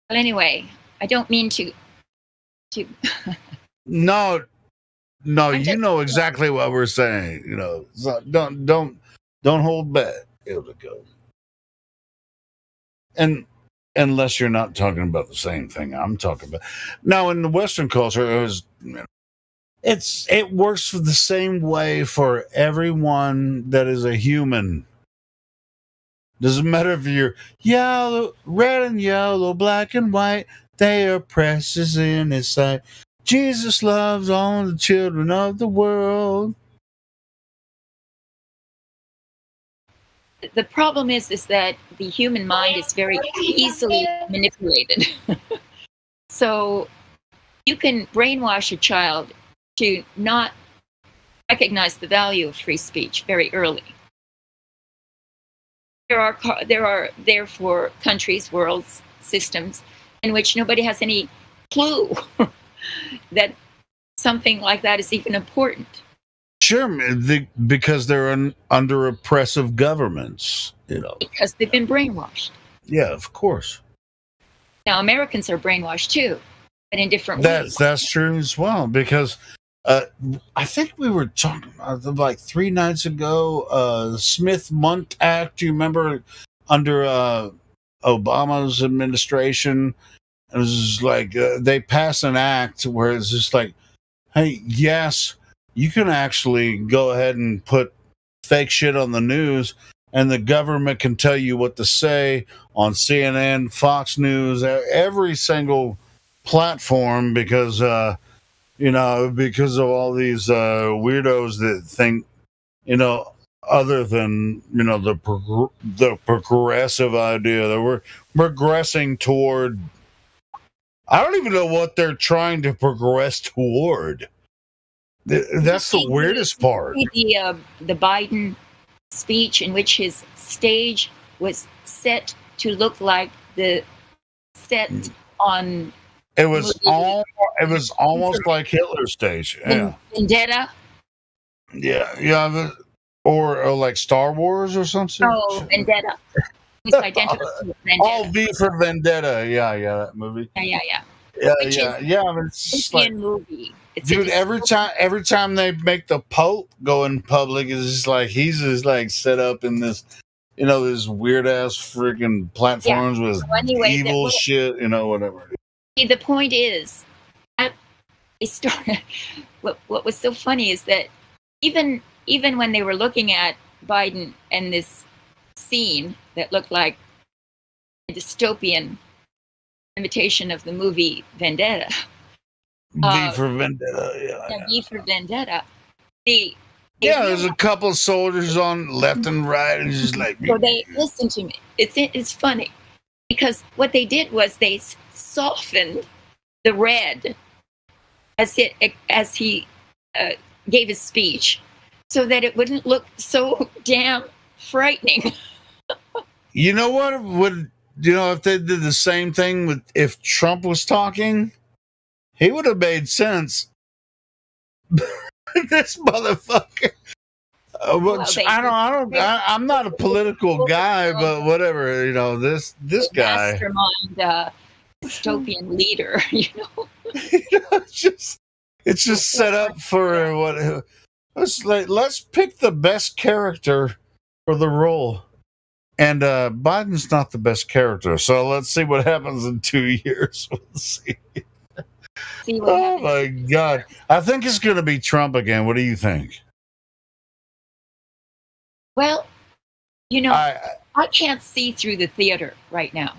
Well, anyway, I don't mean to. No, you know exactly what we're saying. So don't hold back, Ildiko. and unless you're not talking about the same thing I'm talking about. Now, in the Western culture, it works the same way for everyone that is a human. Doesn't matter if you're yellow, red and yellow, black and white, they are precious in his sight. Jesus loves all the children of the world. The problem is that the human mind is very easily manipulated. So you can brainwash a child to not recognize the value of free speech very early. There are therefore countries, worlds, systems in which nobody has any clue that something like that is even important. Sure, because they're under oppressive governments, Because they've been brainwashed. Yeah, of course. Now, Americans are brainwashed too, but in different ways. That's true as well, because I think we were talking like 3 nights ago, the Smith-Mundt Act, you remember, under Obama's administration, it was like they passed an act where it's just like, hey, yes, you can actually go ahead and put fake shit on the news, and the government can tell you what to say on CNN, Fox News, every single platform, because because of all these weirdos that think, other than the progressive idea that we're progressing toward. I don't even know what they're trying to progress toward. That's the weirdest part. The Biden speech, in which his stage was set to look like the set on. It was almost like Hitler's stage. Yeah. Vendetta. Yeah, or like Star Wars or something. Oh, Vendetta. It's identical to Vendetta. All V for Vendetta. Yeah, that movie. Yeah. Yeah. I mean, it's just like, movie. Dude, every time they make the Pope go in public, it's just like he's just like set up in this, this weird ass freaking platforms with evil shit, whatever. See, the point is, what was so funny is that even when they were looking at Biden and this scene that looked like a dystopian imitation of the movie Vendetta. V for Vendetta, yeah. V for Vendetta. There's a couple of soldiers on left and right, and just like. So they listen to me. It's funny because what they did was they softened the red as he gave his speech, so that it wouldn't look so damn frightening. You know what would if they did the same thing if Trump was talking, he would have made sense. This motherfucker. I'm not a political guy, but whatever. This guy, mastermind, dystopian leader. It's just set up for what. Let's pick the best character for the role. And Biden's not the best character, so let's see what happens in 2 years. We'll see. Oh my God! I think it's going to be Trump again. What do you think? Well, I can't see through the theater right now.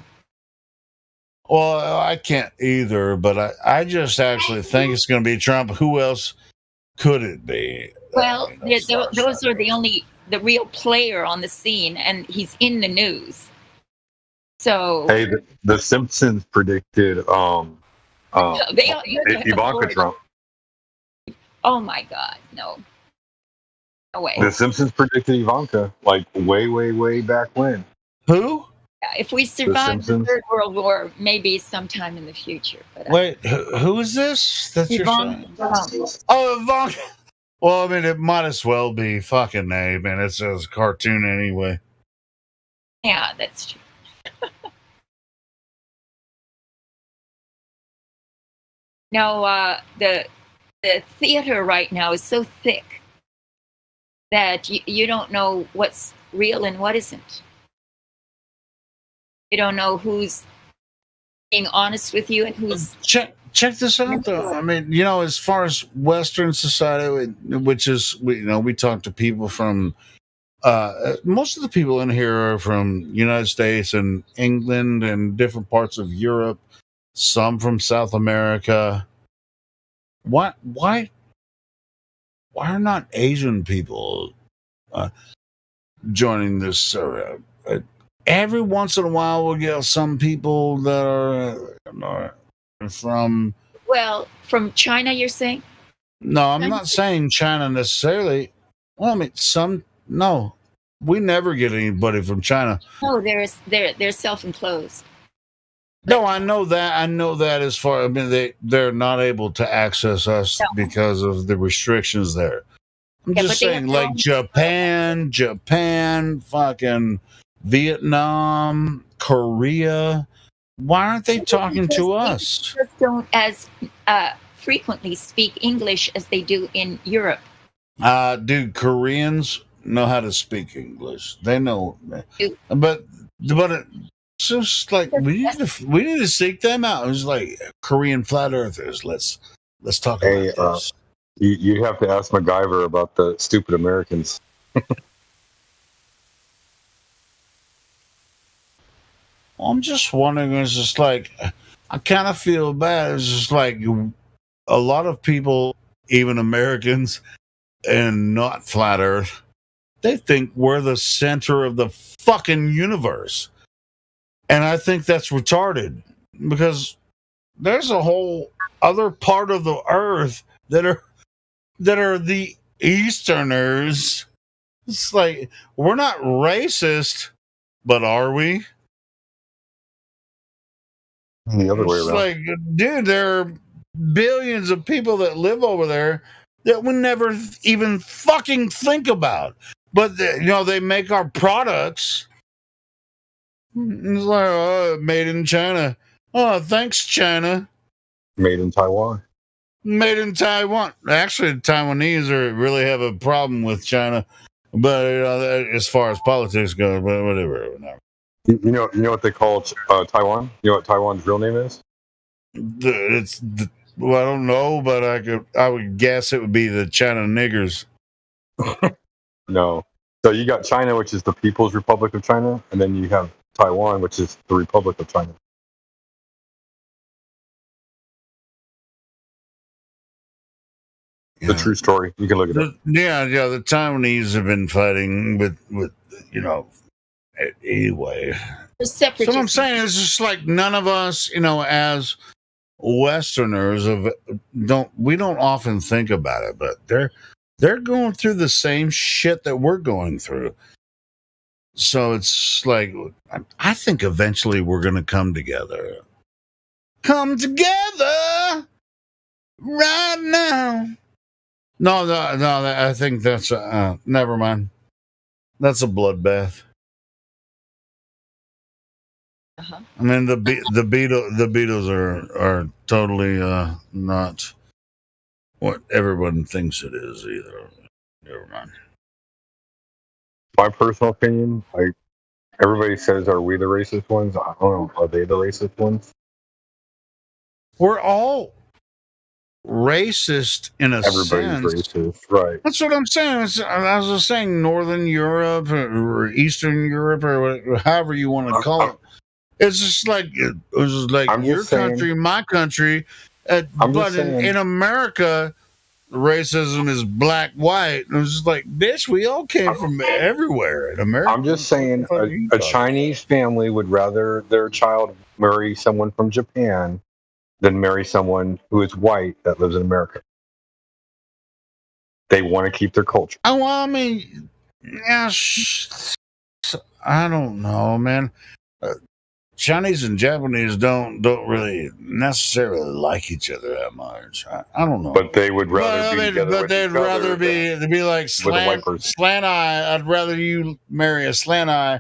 Well, I can't either, but I just actually think it's going to be Trump. Who else could it be? Well, those are the real player on the scene, and he's in the news. So hey, the Simpsons predicted Ivanka Trump. Oh my God, no way. The Simpsons predicted Ivanka like way back when. Who? If we survive the Third World War, maybe sometime in the future. But wait, who is this? That's Ivanka your son? Oh, Ivanka. Well, I mean, it might as well be fucking A, man. It's a cartoon anyway. Yeah, that's true. No, the theater right now is so thick that you don't know what's real and what isn't. They don't know who's being honest with you and who's check this out though. I mean, as far as Western society, which is we talk to people from most of the people in here are from United States and England and different parts of Europe, some from South America. Why are not Asian people joining this? Every once in a while, we'll get some people that are from. Well, from China, you're saying? No, I'm not saying China necessarily. Well, I mean, no, we never get anybody from China. No, they're self-enclosed. No, I know that. I know that as far. I mean, they're not able to access us because of the restrictions there. I'm just saying, like Japan, fucking Vietnam, Korea. Why aren't they talking to us? They just don't as frequently speak English as they do in Europe. Dude, Koreans know how to speak English. They know, but it's just like we need to seek them out. It's like Korean flat earthers. Let's talk about this. You have to ask MacGyver about the stupid Americans. I'm just wondering. It's just like I kind of feel bad. It's just like a lot of people, even Americans, and not flat Earth, they think we're the center of the fucking universe, and I think that's retarded because there's a whole other part of the Earth that are the Easterners. It's like we're not racist, but are we? The other way It's around. like, dude, there are billions of people that live over there that we never even fucking think about. But they make our products. It's like, oh, made in China. Oh, thanks, China. Made in Taiwan. Made in Taiwan. Actually, the Taiwanese really have a problem with China, but as far as politics go, but whatever. You know what they call Taiwan? You know what Taiwan's real name is? Well, I don't know, but I would guess it would be the China niggers. No. So you got China, which is the People's Republic of China, and then you have Taiwan, which is the Republic of China. The true story. You can look it up. Yeah. The Taiwanese have been fighting with anyway. So what I'm saying is just like none of us, as Westerners we don't often think about it, but they're going through the same shit that we're going through. So it's like I think eventually we're going to come together. Come together right now. No, I think that's never mind. That's a bloodbath. Uh-huh. I mean the Beatles are totally not what everyone thinks it is either. Never mind. My personal opinion, everybody says, are we the racist ones? I don't know. Are they the racist ones? We're all racist in a Everybody's sense. racist, right? That's what I'm saying. I was just saying Northern Europe or Eastern Europe or however you want to call it. It's just like your country, my country. But in America, racism is black, white. And it's just like, bitch, we all came from everywhere in America. I'm just saying a Chinese family would rather their child marry someone from Japan than marry someone who is white that lives in America. They want to keep their culture. Oh, well, I mean, yeah, I don't know, man. Chinese and Japanese don't really necessarily like each other that much. I don't know. But they would rather be together But with they'd each other rather be like slant eye. I'd rather you marry a slant eye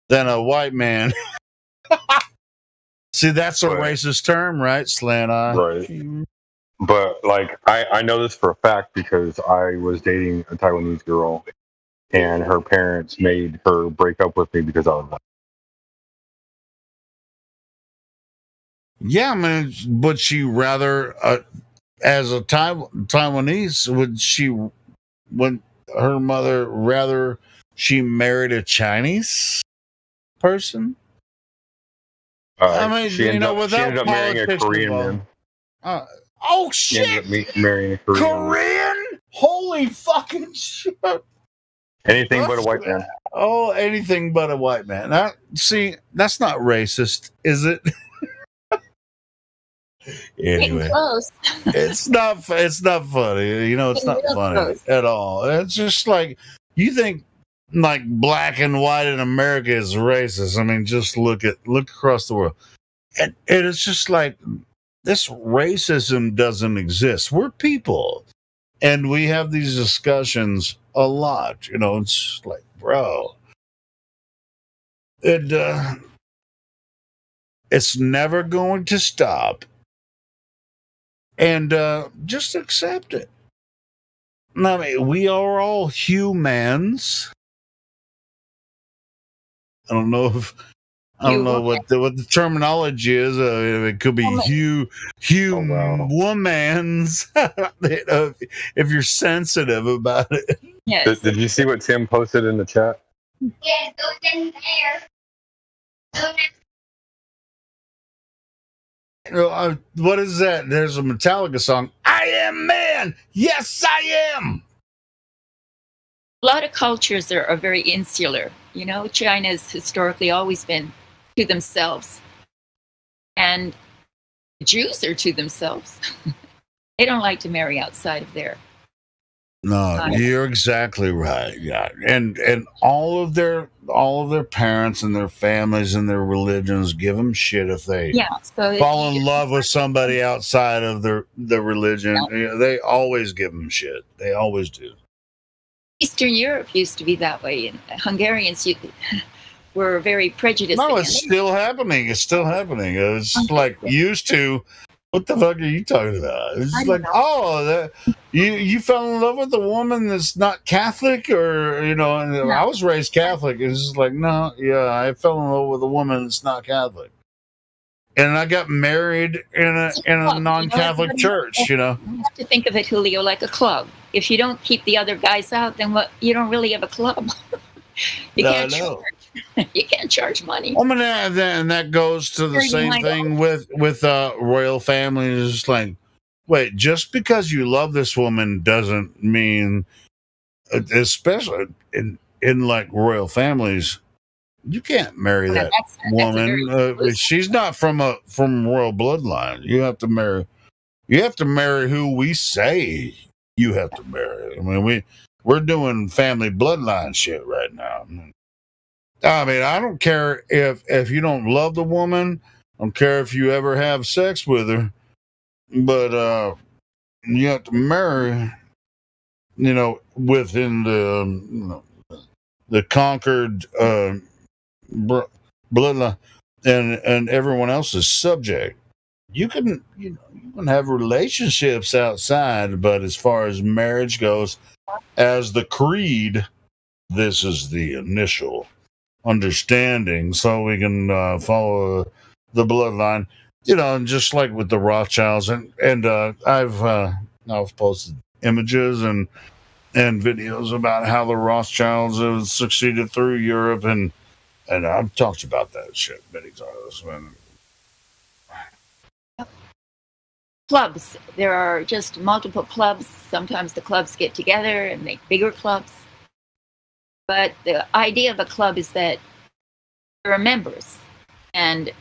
than a white man. See, that's a racist term, right? Slant eye. Right. But I know this for a fact because I was dating a Taiwanese girl, and her parents made her break up with me because I was white. Yeah, I mean, would she rather, as a Taiwanese, would her mother rather she married a Chinese person? I mean, She ended without up marrying a politics Korean involved. man. Oh She ended shit! up marrying a Korean man. Korean? Holy fucking shit! Anything but a white man. Oh, anything but a white man. See, that's not racist, is it? Anyway, close. it's not funny. It's not Real funny close. at all. It's just like you think like black and white in America is racist. I mean, just look across the world. And it's just like this racism doesn't exist. We're people. And we have these discussions a lot. It's like, bro. It's never going to stop. And just accept it. I mean, we are all humans. I don't know what the terminology is. It could be humans. If you're sensitive about it. Yes. Did you see what Tim posted in the chat? Yes, those in there. What is that? There's a Metallica song. I am man. Yes, I am. A lot of cultures are very insular. China's historically always been to themselves. And Jews are to themselves. They don't like to marry outside of their. No, you're exactly right. Yeah, and all of their parents and their families and their religions give them shit if they fall in love with somebody outside of their religion. Yeah, they always give them shit. They always do. Eastern Europe used to be that way, and Hungarians were very prejudiced. No, it's still happening. It's still happening. It's like used to. What the fuck are you talking about? It's like, you fell in love with a woman that's not Catholic, or I was raised Catholic. It's just like, no, yeah, I fell in love with a woman that's not Catholic, and I got married in a non-Catholic church. You have to think of it, Julio, like a club. If you don't keep the other guys out, then you don't really have a club. You can't charge money. I mean, and that goes to the same thing with royal families. It's like, wait, just because you love this woman doesn't mean, especially in like royal families, you can't marry that woman. She's not from royal bloodline. You have to marry who we say you have to marry. I mean, we're doing family bloodline shit right now. I mean, I don't care if you don't love the woman. I don't care if you ever have sex with her, but you have to marry, within the conquered bloodline, and everyone else is subject. You can have relationships outside, but as far as marriage goes, as the creed, this is the initial understanding, so we can follow the bloodline, just like with the Rothschilds, and I've posted images and videos about how the Rothschilds have succeeded through Europe, and I've talked about that shit many times. Clubs. There are just multiple clubs. Sometimes the clubs get together and make bigger clubs. But the idea of a club is that there are members, and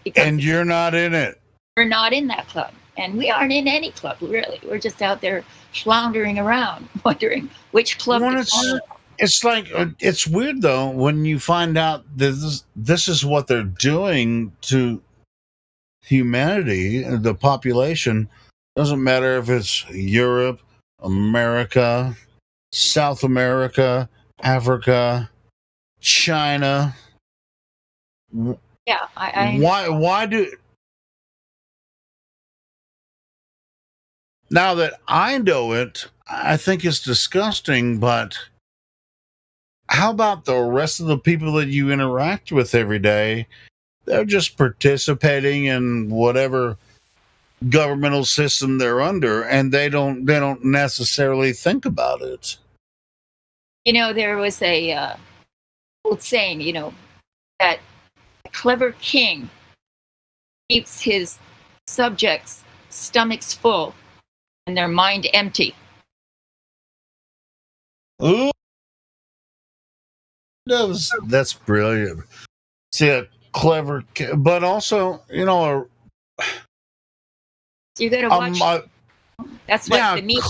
you're not in it. We're not in that club, and we aren't in any club, really. We're just out there floundering around, wondering which club to follow. It's like, it's weird, though, when you find out that this is what they're doing to humanity, the population. Doesn't matter if it's Europe, America, South America, Africa, China. Yeah, I why do, now that I know it, I think it's disgusting, but how about the rest of the people that you interact with every day they're just participating in whatever governmental system they're under, and they don't necessarily think about it. You know, there was a old saying, you know, that a clever king keeps his subjects' stomachs full and their mind empty. Ooh, that's brilliant. See, a clever, but also, you know, You got to watch. That's what yeah, the media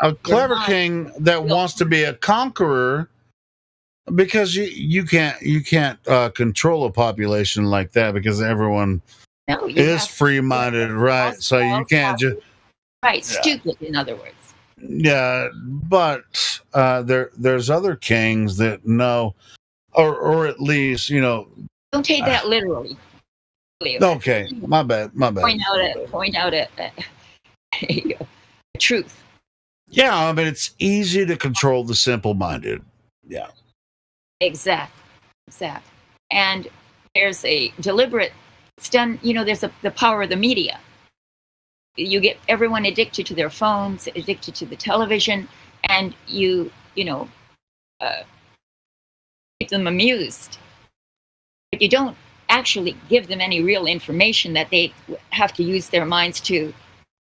a clever king that wants to be a conqueror, because you can't control a population like that, because everyone is free-minded, right? So you can't just stupid, in other words. Yeah, but there's other kings that know, or at least, you know. Don't take that literally. Okay, my bad. Point out a truth. Yeah, I mean, it's easy to control the simple-minded. Yeah. Exact. And there's a deliberate. It's done. You know, there's the power of the media. You get everyone addicted to their phones, addicted to the television, and you know, keep them amused. But you don't actually give them any real information that they have to use their minds to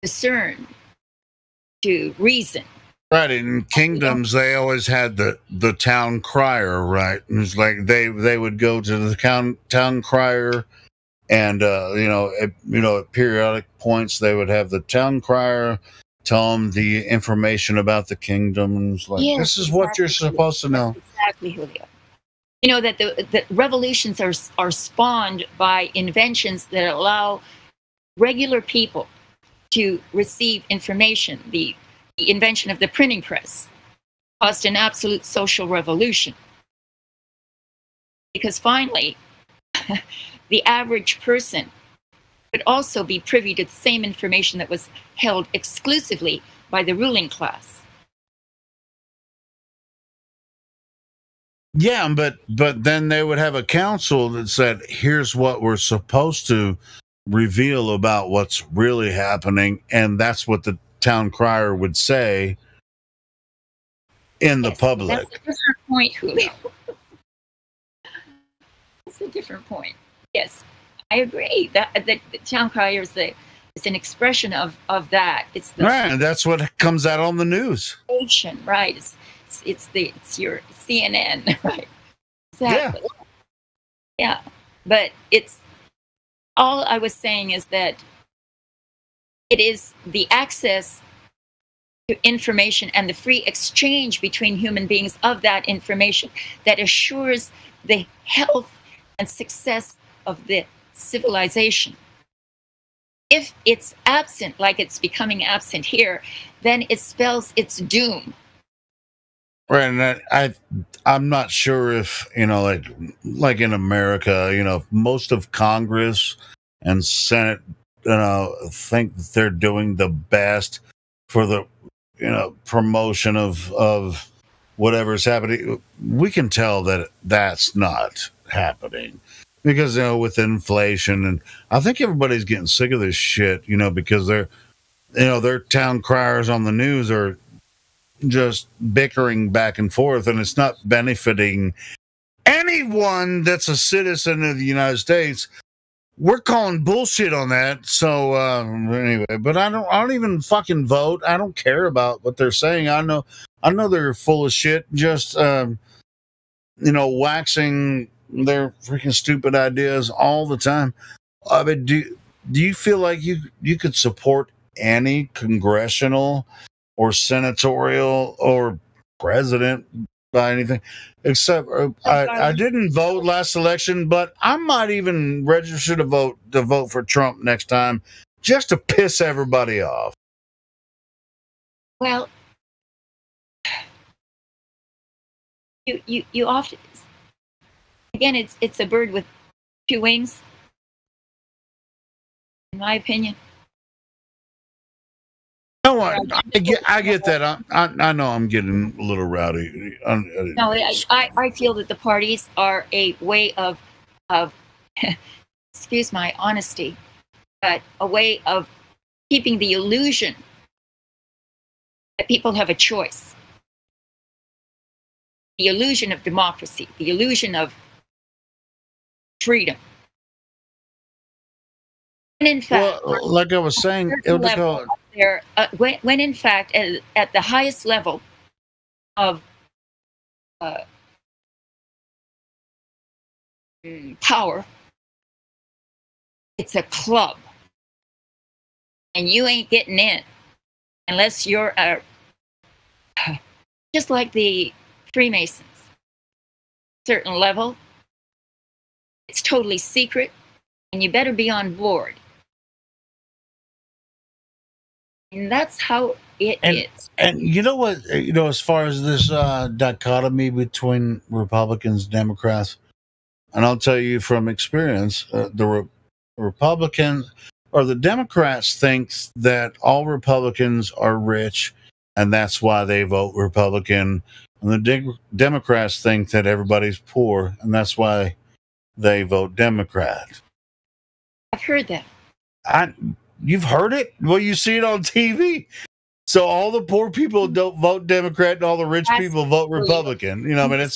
discern, to reason. Right, in kingdoms, they always had the town crier, right? And it's like they would go to the town crier, and at periodic points they would have the town crier tell them the information about the kingdom, and it's like, this is what you're supposed to know. Exactly, Julio. You know that the revolutions are spawned by inventions that allow regular people to receive information. The invention of the printing press caused an absolute social revolution, because finally the average person could also be privy to the same information that was held exclusively by the ruling class. Yeah, but then they would have a council that said, here's what we're supposed to reveal about what's really happening, and that's what the town crier would say in the public. That's a different point, Julio. That's a different point. Yes, I agree. That the town crier is an expression of that. It's the right, and that's what comes out on the news. Right. It's your CNN, right? Exactly. Yeah. But it's all I was saying is that it is the access to information and the free exchange between human beings of that information that assures the health and success of the civilization. If it's absent, like it's becoming absent here, then it spells its doom. Right, and I'm not sure if, like in America, most of Congress and Senate, think that they're doing the best for the, promotion of whatever's happening. We can tell that that's not happening because, with inflation, and I think everybody's getting sick of this shit, because their town criers on the news are just bickering back and forth, and it's not benefiting anyone that's a citizen of the United States. We're calling bullshit on that. So anyway, but I don't even fucking vote. I don't care about what they're saying. I know they're full of shit, just waxing their freaking stupid ideas all the time. But do you feel like you could support any congressional or senatorial or president by anything, except I didn't vote last election, but I might even register to vote for Trump next time, just to piss everybody off. Well, you often, again, it's a bird with two wings, in my opinion. No, I get that. I know I'm getting a little rowdy. No, I feel that the parties are a way of excuse my honesty, but a way of keeping the illusion that people have a choice. The illusion of democracy, the illusion of freedom. And in fact, well, like I was saying, Ildiko, when in fact, at the highest level of power, it's a club. And you ain't getting in unless you're just like the Freemasons. Certain level, it's totally secret, and you better be on board. And that's how it is. And you know what? As far as this dichotomy between Republicans and Democrats, and I'll tell you from experience, the Republicans or the Democrats think that all Republicans are rich, and that's why they vote Republican. And the Democrats think that everybody's poor, and that's why they vote Democrat. I've heard that. You've heard it? Well, you see it on TV. So all the poor people don't vote Democrat, and all the rich people vote Republican. I mean,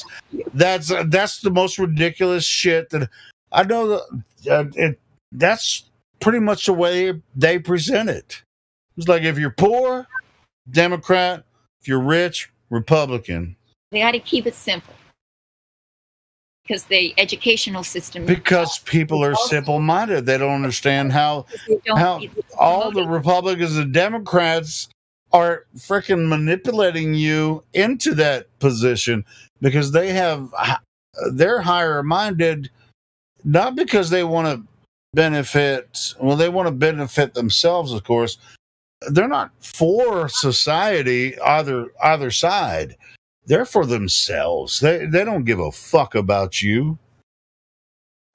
that's the most ridiculous shit that I know. That's pretty much the way they present it. It's like if you're poor, Democrat; if you're rich, Republican. They got to keep it simple because the educational system. Because people are simple-minded. They don't understand how all the Republicans and Democrats are freaking manipulating you into that position because they're higher-minded, not because they want to benefit. Well, they want to benefit themselves, of course. They're not for society, either side. They're for themselves. They don't give a fuck about you.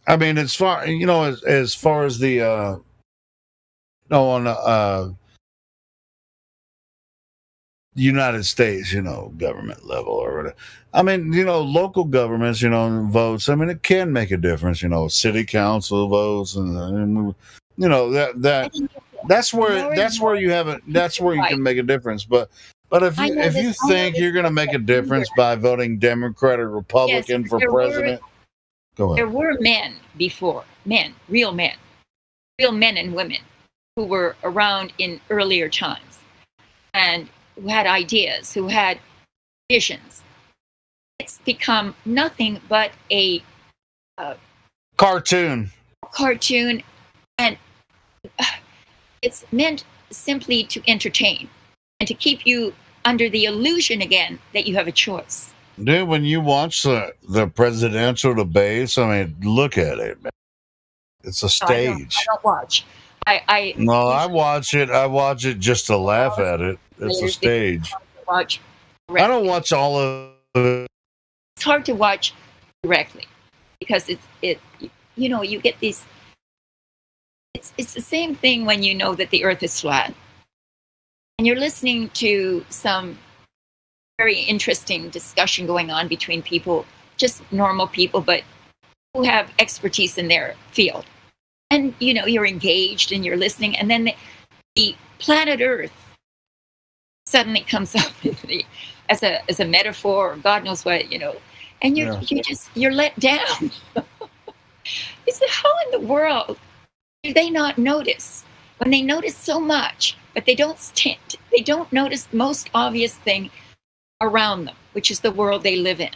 I mean, as far as the United States, government level or whatever. I mean, local governments, votes. I mean, it can make a difference. City council votes, and that's where you have it. That's where you can make a difference. But if you think you're going to make a difference by voting Democrat or Republican for president, go ahead. There were men before, real men and women who were around in earlier times and who had ideas, who had visions. It's become nothing but a cartoon, and it's meant simply to entertain and to keep you under the illusion again that you have a choice. Dude, when you watch the presidential debates, I mean, look at it, man. It's a stage. I don't watch. I watch it. I watch it just to laugh at it. It's a stage. I don't watch all of it. It's hard to watch directly because you get these. It's the same thing when you know that the Earth is flat, and you're listening to some very interesting discussion going on between people, just normal people, but who have expertise in their field. And, you're engaged and you're listening. And then the planet Earth suddenly comes up as a metaphor or God knows what, and you're let down. You say, how in the world do they not notice when they notice so much, but they don't notice the most obvious thing around them, which is the world they live in.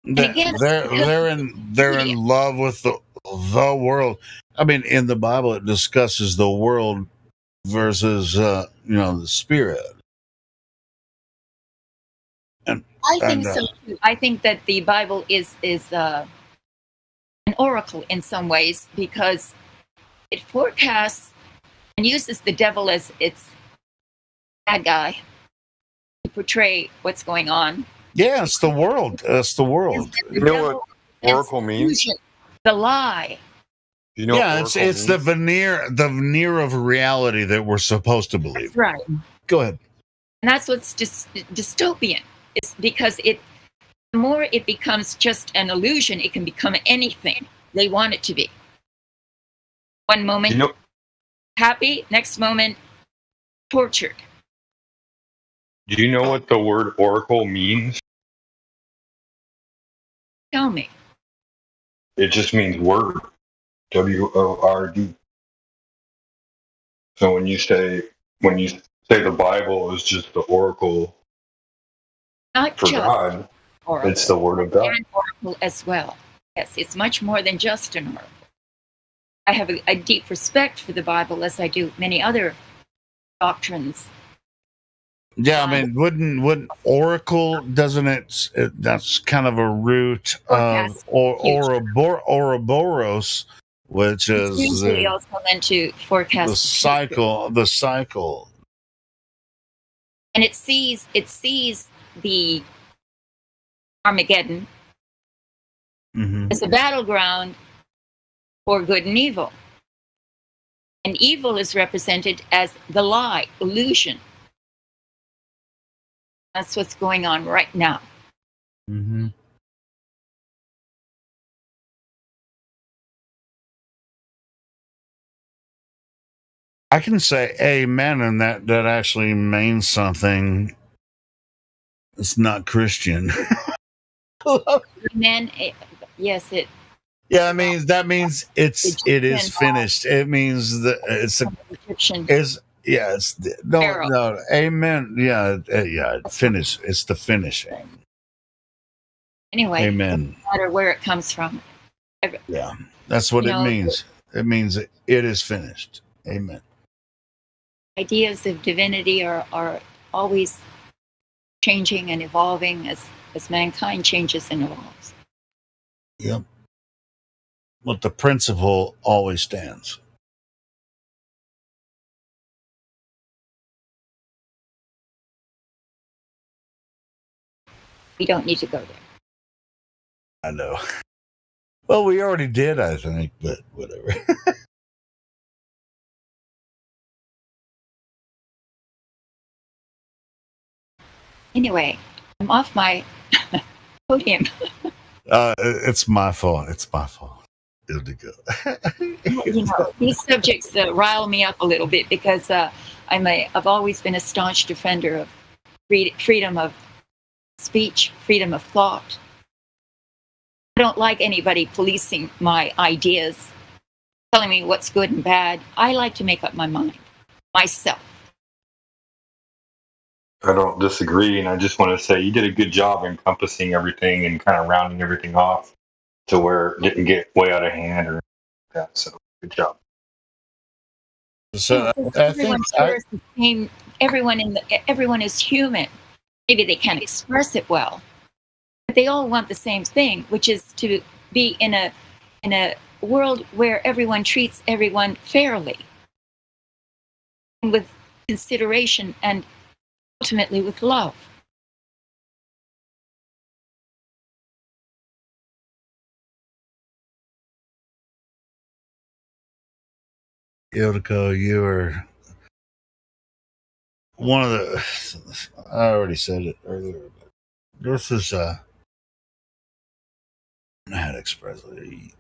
They're in love with the world. I mean, in the Bible, it discusses the world versus the spirit. I think so too. I think that the Bible is an oracle in some ways because it forecasts and uses the devil as its bad guy to portray what's going on. Yeah, it's the world. It's the world. You know what oracle means? The lie. You know it's the veneer of reality that we're supposed to believe. That's right. Go ahead. And that's what's dystopian. It's because it the more it becomes just an illusion, it can become anything they want it to be. One moment happy, next moment tortured. Do you know what the word oracle means? Tell me. It just means word. W-O-R-D. So when you say the Bible is just the oracle Not for just God, oracle, it's the word of God. and oracle as well. Yes, it's much more than just an oracle. I have a deep respect for the Bible, as I do many other doctrines. Yeah, I mean, wouldn't oracle, doesn't it? That's kind of a root of Ouroboros, which It's is usually also meant to forecast the cycle. The cycle, and it sees the Armageddon as a battleground for good and evil. And evil is represented as the lie, illusion. That's what's going on right now. Mm-hmm. I can say amen, and that actually means something. It's not Christian. Amen. Yes, it. Yeah, that means it is finished. It means that it's no amen. Yeah, finish. It's the finishing. Anyway, amen. No matter where it comes from. Yeah, that's what it means. It means it is finished. Amen. Ideas of divinity are always changing and evolving as mankind changes and evolves. Yep. But the principle always stands. We don't need to go there. I know. Well, we already did, I think, but whatever. Anyway, I'm off my podium. It's my fault. It's my fault. Good to go. These subjects rile me up a little bit because I've always been a staunch defender of freedom of speech, freedom of thought. I don't like anybody policing my ideas, telling me what's good and bad. I like to make up my mind myself. I don't disagree, and I just want to say you did a good job encompassing everything and kind of rounding everything off to where it didn't get way out of hand or that. So good job. So I think everyone is human. Maybe they can't express it well, but they all want the same thing, which is to be in a world where everyone treats everyone fairly, and with consideration, and ultimately with love. Yodiko, you are one of the. I already said it earlier, but this is how to express it.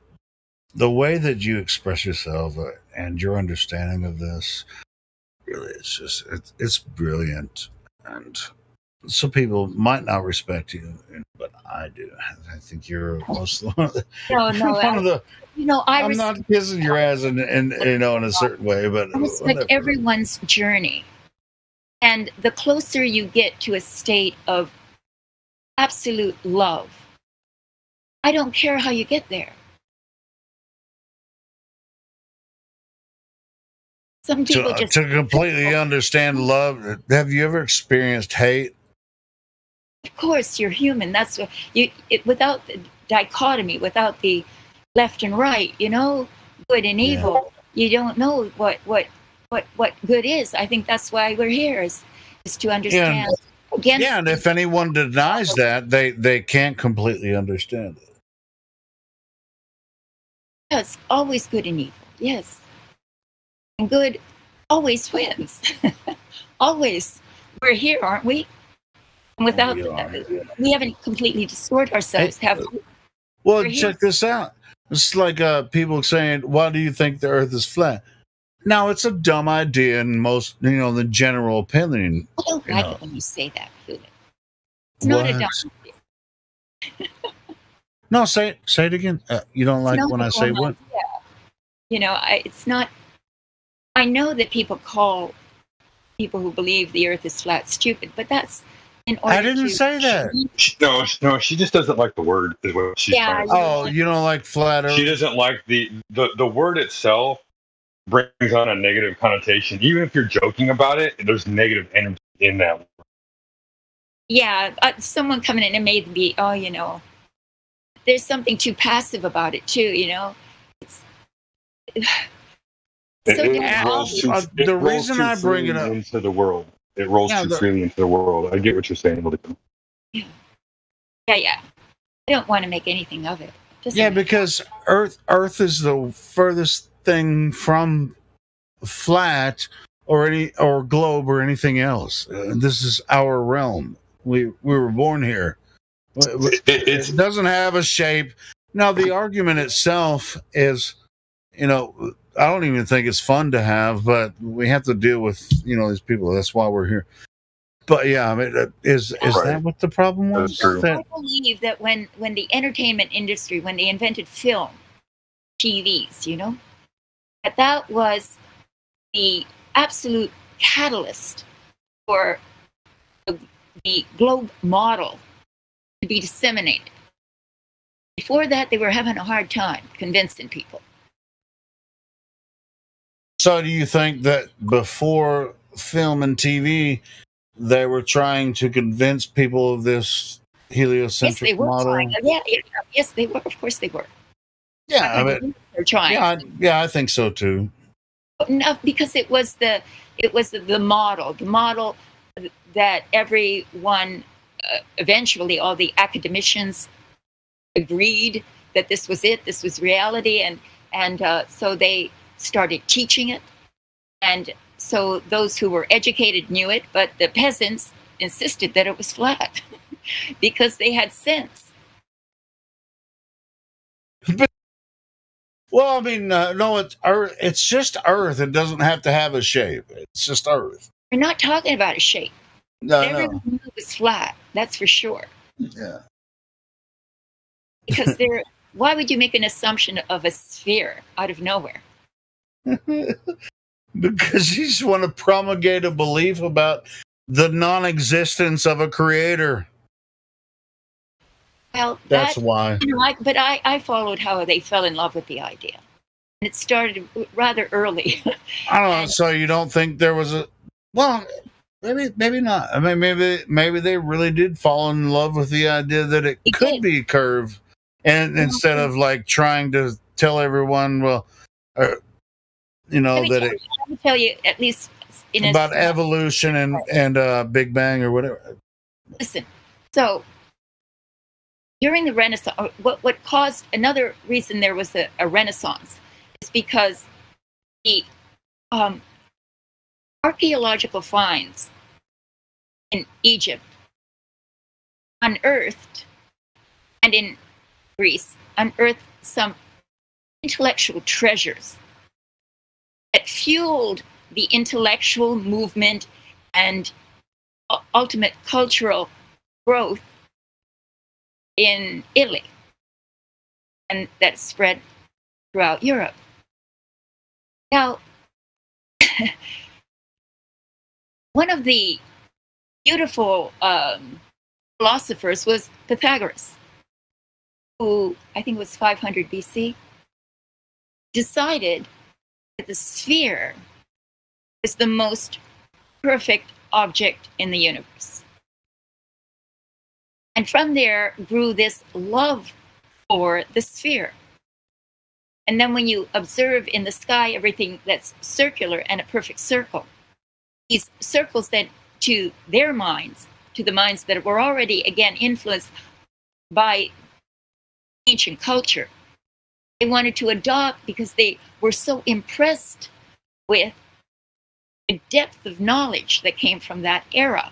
The way that you express yourself and your understanding of this, really, it's brilliant. And some people might not respect you, but I do. I think you're most one of the. I'm not kissing your ass in a certain way, but I respect everyone's journey, and the closer you get to a state of absolute love, I don't care how you get there. Some people to completely understand love. Have you ever experienced hate? Of course, you're human. That's what without the dichotomy, without the left and right, good and evil. You don't know what good is. I think that's why we're here is to understand. And if anyone denies that, they can't completely understand it. It's always good and evil. Yes. And good always wins. Always. We're here, aren't we? And without, We are. we haven't completely destroyed ourselves, have we? Well, We're check here. this out. It's like people saying, "Why do you think the Earth is flat?" Now, it's a dumb idea in most, the general opinion. I don't you like know. it when you say that, Hulu. It's not a What? dumb idea. No, say it again. You don't It's like not when a I say dumb what? idea. You know, it's not. I know that people call people who believe the Earth is flat stupid, but that's in order I didn't to. say that. No, she just doesn't like the word. Is what she's Yeah, trying to say. Oh, you don't like flat Earth? She doesn't like the word itself brings on a negative connotation. Even if you're joking about it, there's negative energy in that word. Yeah, someone coming in and maybe, there's something too passive about it too. It's so It rolls too, the reason I bring it freely up into the world. It rolls Yeah, too the- freely into the world. I get what you're saying, Malika. Yeah. I don't want to make anything of it. Just Yeah, because Earth is the furthest thing from flat or globe or anything else. This is our realm. We were born here. It doesn't have a shape. Now, the argument itself is, I don't even think it's fun to have, but we have to deal with, these people. That's why we're here. But yeah, I mean, is that what the problem was? I believe that when the entertainment industry, when they invented film, TVs, that was the absolute catalyst for the globe model to be disseminated. Before that, they were having a hard time convincing people. So do you think that before film and TV, they were trying to convince people of this heliocentric Yes, they were model? trying. Yes, they were. Of course, they were. Yeah, I mean, they're trying. yeah, I think so too. No, because it was the model that everyone, eventually, all the academicians agreed that this was it. This was reality, and so they started teaching it, and so those who were educated knew it, but the peasants insisted that it was flat because they had sense. Well, I mean, no, it's Earth. It's just Earth. It doesn't have to have a shape. It's just Earth. We're not talking about a shape. No, Everyone knew it was flat. That's for sure. Yeah. Because why would you make an assumption of a sphere out of nowhere? Because you just want to promulgate a belief about the non-existence of a creator. Well, That's why. But I followed how they fell in love with the idea. And it started rather early. I don't know. So you don't think there was maybe not. I mean, maybe they really did fall in love with the idea that it could be curved, and instead of like trying to tell everyone, that Let me tell you, at least about evolution and Big Bang or whatever. Listen, so during the Renaissance, what caused another reason there was a Renaissance is because the archaeological finds in Egypt unearthed, and in Greece unearthed some intellectual treasures that fueled the intellectual movement and ultimate cultural growth in Italy, and that spread throughout Europe. Now, one of the beautiful philosophers was Pythagoras, who I think was 500 BC, decided that the sphere is the most perfect object in the universe. And from there grew this love for the sphere. And then when you observe in the sky everything that's circular and a perfect circle, these circles then to their minds, to the minds that were already, again, influenced by ancient culture, they wanted to adopt because they were so impressed with the depth of knowledge that came from that era,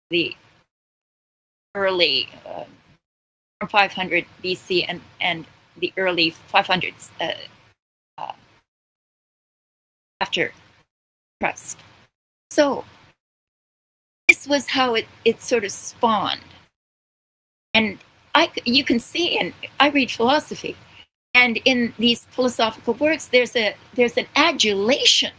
the early 500 BC and the early 500s after Christ. So this was how it sort of spawned. And you can see, and I read philosophy, and in these philosophical works, there's an adulation,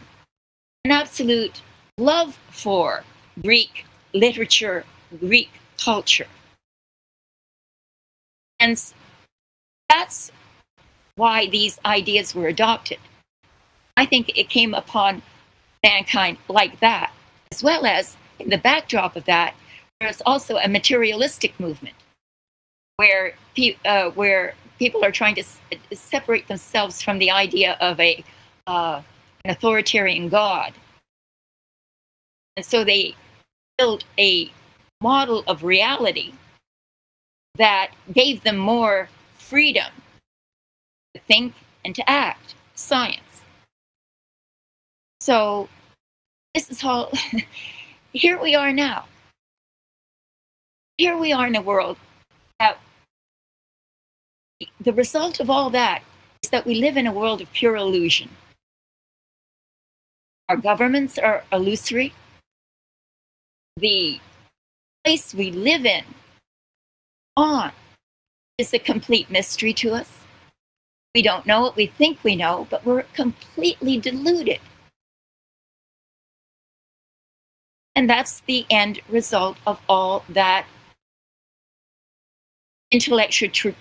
an absolute love for Greek literature, Greek culture. And that's why these ideas were adopted. I think it came upon mankind like that, as well as in the backdrop of that, there's also a materialistic movement where people are trying to separate themselves from the idea of an authoritarian God. And so they built a model of reality that gave them more freedom to think and to act, science. So this is all, here we are now. Here we are in a world that the result of all that is that we live in a world of pure illusion. Our governments are illusory. The place we live in is a complete mystery to us. We don't know what we think we know, but we're completely deluded. And that's the end result of all that intellectual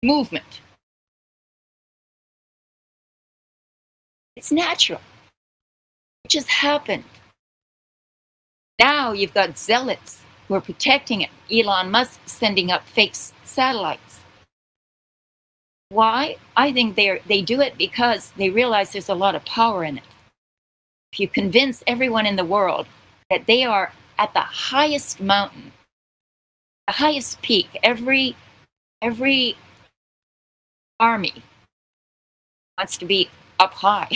movement. It's natural. It just happened. Now you've got zealots who are protecting it. Elon Musk sending up fake satellites. Why? I think they do it because they realize there's a lot of power in it. If you convince everyone in the world that they are at the highest mountain, the highest peak, every army wants to be up high,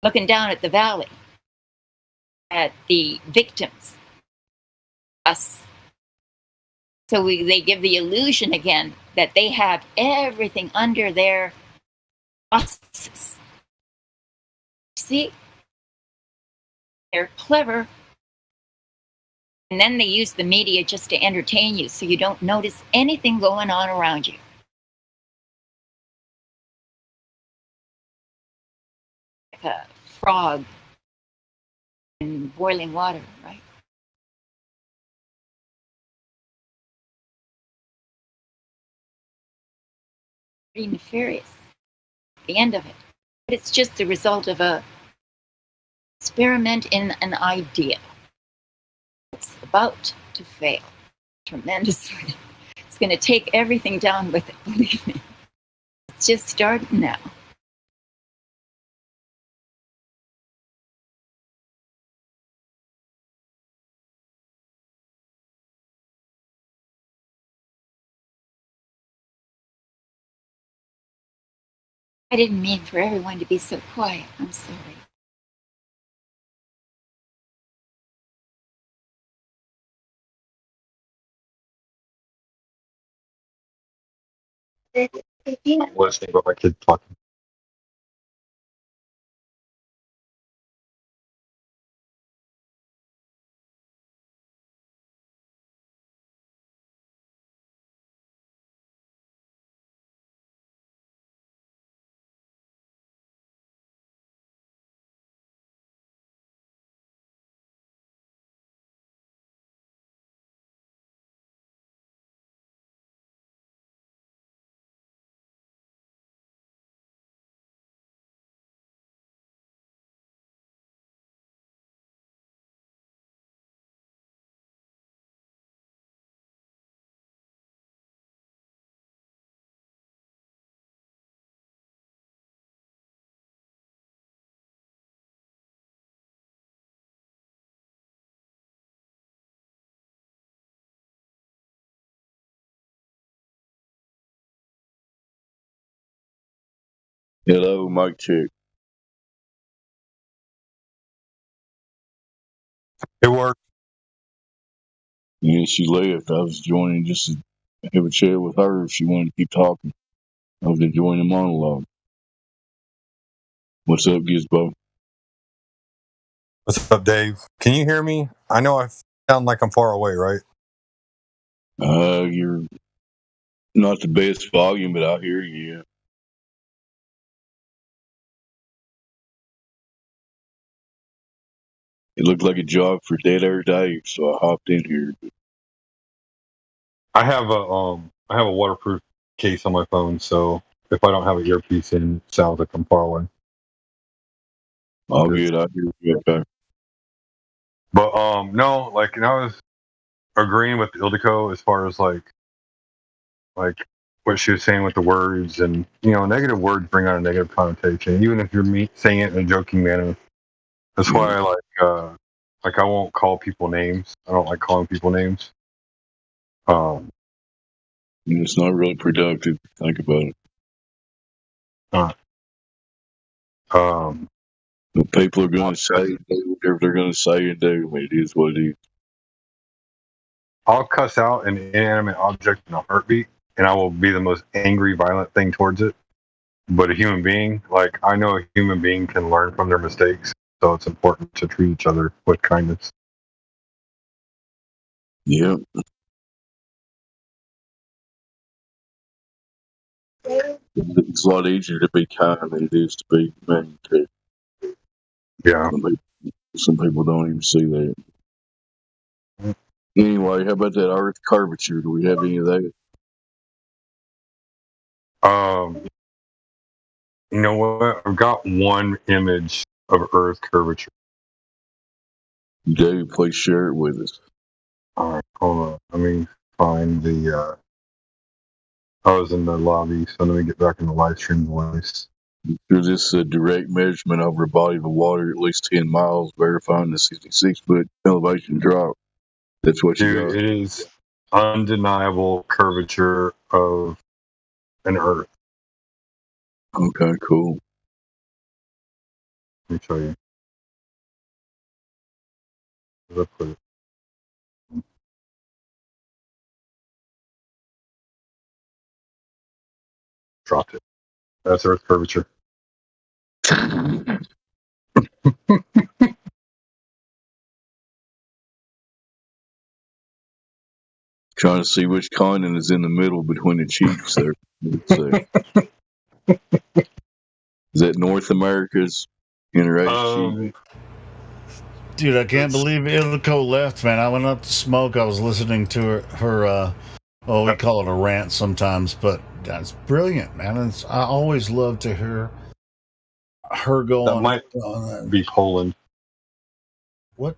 looking down at the valley, at the victims, us. So they give the illusion again that they have everything under their auspices. See? They're clever. And then they use the media just to entertain you so you don't notice anything going on around you. Like a frog in boiling water, right? Pretty nefarious, the end of it. But it's just the result of a experiment in an idea. It's about to fail tremendously. It's going to take everything down with it, believe me. It's just starting now. I didn't mean for everyone to be so quiet. I'm sorry. I'm listening, but my kid's talking. Hello, Mike Chick. It worked. Yeah, she left. I was joining just to have a chat with her if she wanted to keep talking. I was enjoying the monologue. What's up, Gizbo? What's up, Dave? Can you hear me? I know I sound like I'm far away, right? You're not the best volume, but I hear you. Yeah. It looked like a job for Dead Air Dave, so I hopped in here. I have a waterproof case on my phone, so if I don't have an earpiece in, it sounds like I'm far away. All good. I hear you. Okay. But no, like, and I was agreeing with Ildiko as far as like what she was saying with the words, and negative words bring out a negative connotation, even if you're saying it in a joking manner. That's why I like I won't call people names. I don't like calling people names. It's not really productive. Think about it. What people are going to say, whatever they're going to say and do, it is what it is. I'll cuss out an inanimate object in a heartbeat, and I will be the most angry, violent thing towards it. But a human being, like, I know a human being can learn from their mistakes, so it's important to treat each other with kindness. Yep. It's a lot easier to be kind than it is to be mean. Yeah. Some people don't even see that. Anyway, how about that Earth curvature? Do we have any of that? You know what? I've got one image of Earth curvature. Dave, please share it with us. All right, hold on. Let me find the. I was in the lobby, so let me get back in the live stream voice. Is this a direct measurement over a body of water at least 10 miles, verifying the 66-foot elevation drop? That's what you got. It is undeniable curvature of an Earth. Okay, cool. Let me show you. Where'd I put it? Dropped it. That's Earth curvature. Trying to see which continent is in the middle between the cheeks there. Is that North America's interracial? Dude, I can't believe Ildiko left, man. I went up to smoke. I was listening to her we call it a rant sometimes, but that's brilliant, man. I always love to hear her go that on. Might be Poland. What?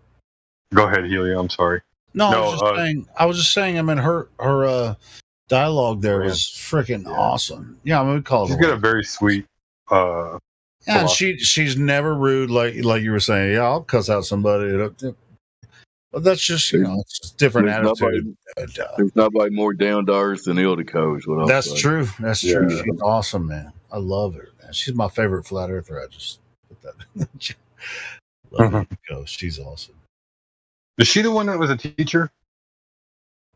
Go ahead, Helio. I'm sorry. No, I was just saying. I mean, her dialogue there was freaking awesome. Yeah, I mean, we call it. She's got a very sweet. Yeah, and she's never rude, like you were saying. Yeah, I'll cuss out somebody. But that's just it's just different attitude. There's nobody more down to earth than Ildiko. Is what I'm That's saying. true. That's true. She's awesome, man. I love her. Man. She's my favorite flat earther. I just put that. Love Ildiko. She's awesome. Is she the one that was a teacher?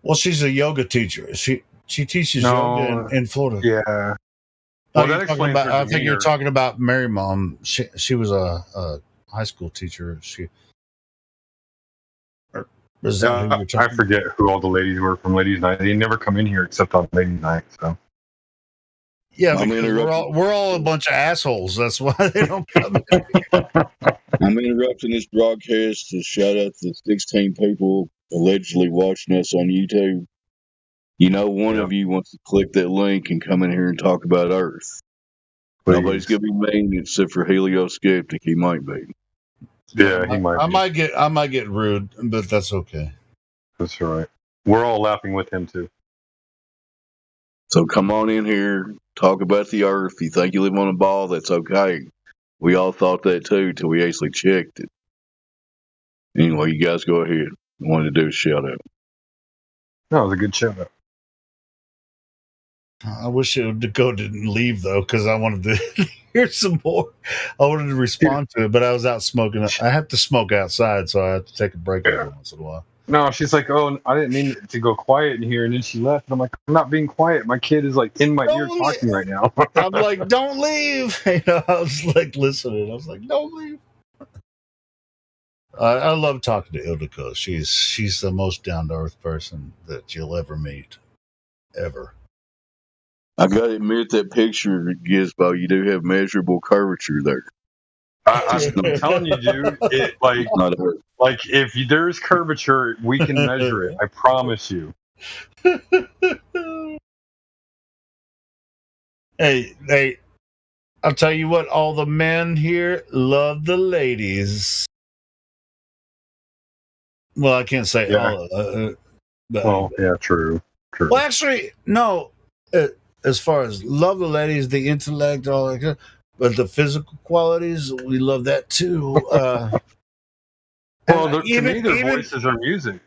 Well, she's a yoga teacher. She teaches yoga in Florida. Yeah. Well, that explains I think you're talking about Mary Mom. She was a high school teacher. I forget who all the ladies were from Ladies' Night. They never come in here except on Ladies' Night. So. Yeah, we're all a bunch of assholes. That's why they don't come in. I'm interrupting this broadcast to shout out the 16 people allegedly watching us on YouTube. One of you wants to click that link and come in here and talk about Earth. Please. Nobody's gonna be mean except for Helio Skeptic. He might be. Yeah, he might. I might get rude, but that's okay. That's all right. We're all laughing with him too. So come on in here, talk about the Earth. You think you live on a ball? That's okay. We all thought that too till we actually checked it. Anyway, you guys go ahead. I wanted to do a shout out. That was a good shout out. I wish Ildiko didn't leave though, because I wanted to hear some more. I wanted to respond to it, but I was out smoking. I have to smoke outside, so I have to take a break every once in a while. no, she's like, oh, I didn't mean to go quiet in here, and then she left. And I'm like, I'm not being quiet. My kid is like in my ear talking right now. I'm like, don't leave. You know, I was like listening. I was like, don't leave. I love talking to Ildiko. She's the most down to earth person that you'll ever meet, ever. I gotta admit that picture, Gizmo, you do have measurable curvature there. I'm telling you, dude. It like if there's curvature, we can measure it. I promise you. Hey, I'll tell you what. All the men here love the ladies. Well, I can't say all. Well, yeah, true. Well, actually, no. As far as love the ladies, the intellect, all that, but the physical qualities, we love that too. Well, to me, their voices are music.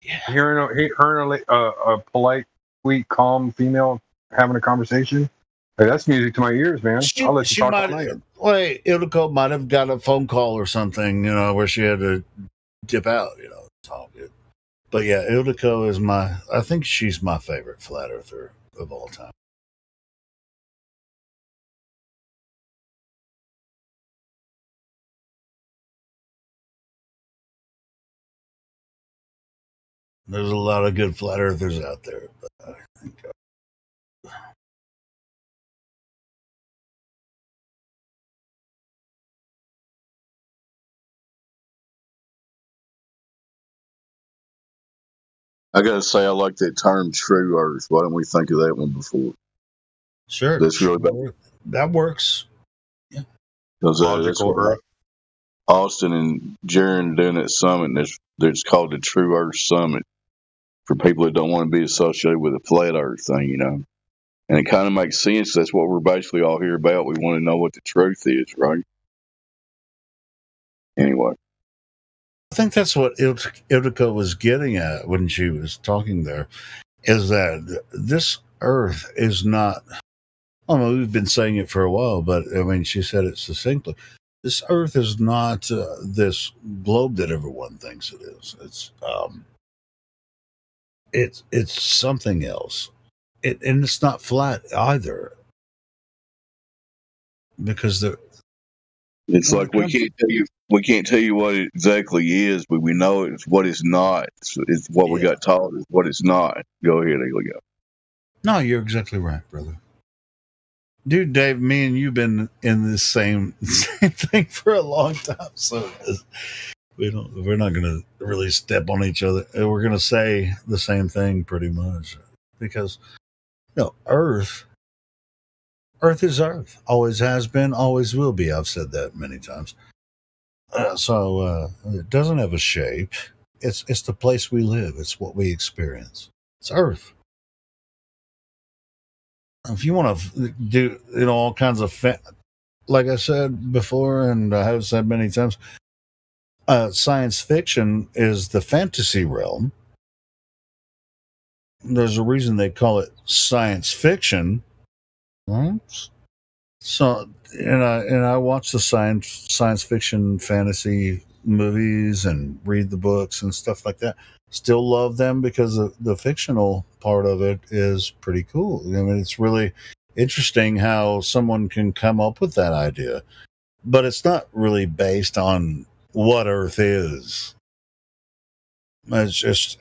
Yeah. Hearing a polite, sweet, calm female having a conversation, hey, that's music to my ears, man. I'll let you talk all night. Well, Ildiko might have got a phone call or something, you know, where she had to dip out, you know. It's all good. But yeah, Ildiko is I think she's my favorite flat earther of all time. There's a lot of good flat earthers out there, but I think I gotta say, I like that term "true earth." Why don't we think of that one before? Sure, that's really bad. That works. Yeah, because that's what Austin and Jaron doing that summit. That's called the True Earth Summit for people that don't want to be associated with the flat Earth thing, you know. And it kind of makes sense. That's what we're basically all here about. We want to know what the truth is, right? Anyway. I think that's what Ildiko was getting at when she was talking there, is that this Earth is not, I mean, we've been saying it for a while, but I mean, she said it succinctly. This Earth is not this globe that everyone thinks it is. It's something else. And it's not flat either. Because it's like we can't tell you what it exactly is, but we know it's what it's not. It's what we got taught is what it's not. Go ahead, Elio. No, you're exactly right, brother. Dude, Dave, me and you've been in this same thing for a long time, so we're not going to really step on each other. We're going to say the same thing pretty much, because Earth is Earth. Always has been, always will be. I've said that many times. So it doesn't have a shape. It's the place we live. It's what we experience. It's Earth. If you want to do all kinds of like I said before, and I have said many times, science fiction is the fantasy realm. There's a reason they call it science fiction. Right? So, and I watch the science fiction fantasy movies and read the books and stuff like that. Still love them because the fictional part of it is pretty cool. I mean, it's really interesting how someone can come up with that idea, but it's not really based on what Earth is. It's just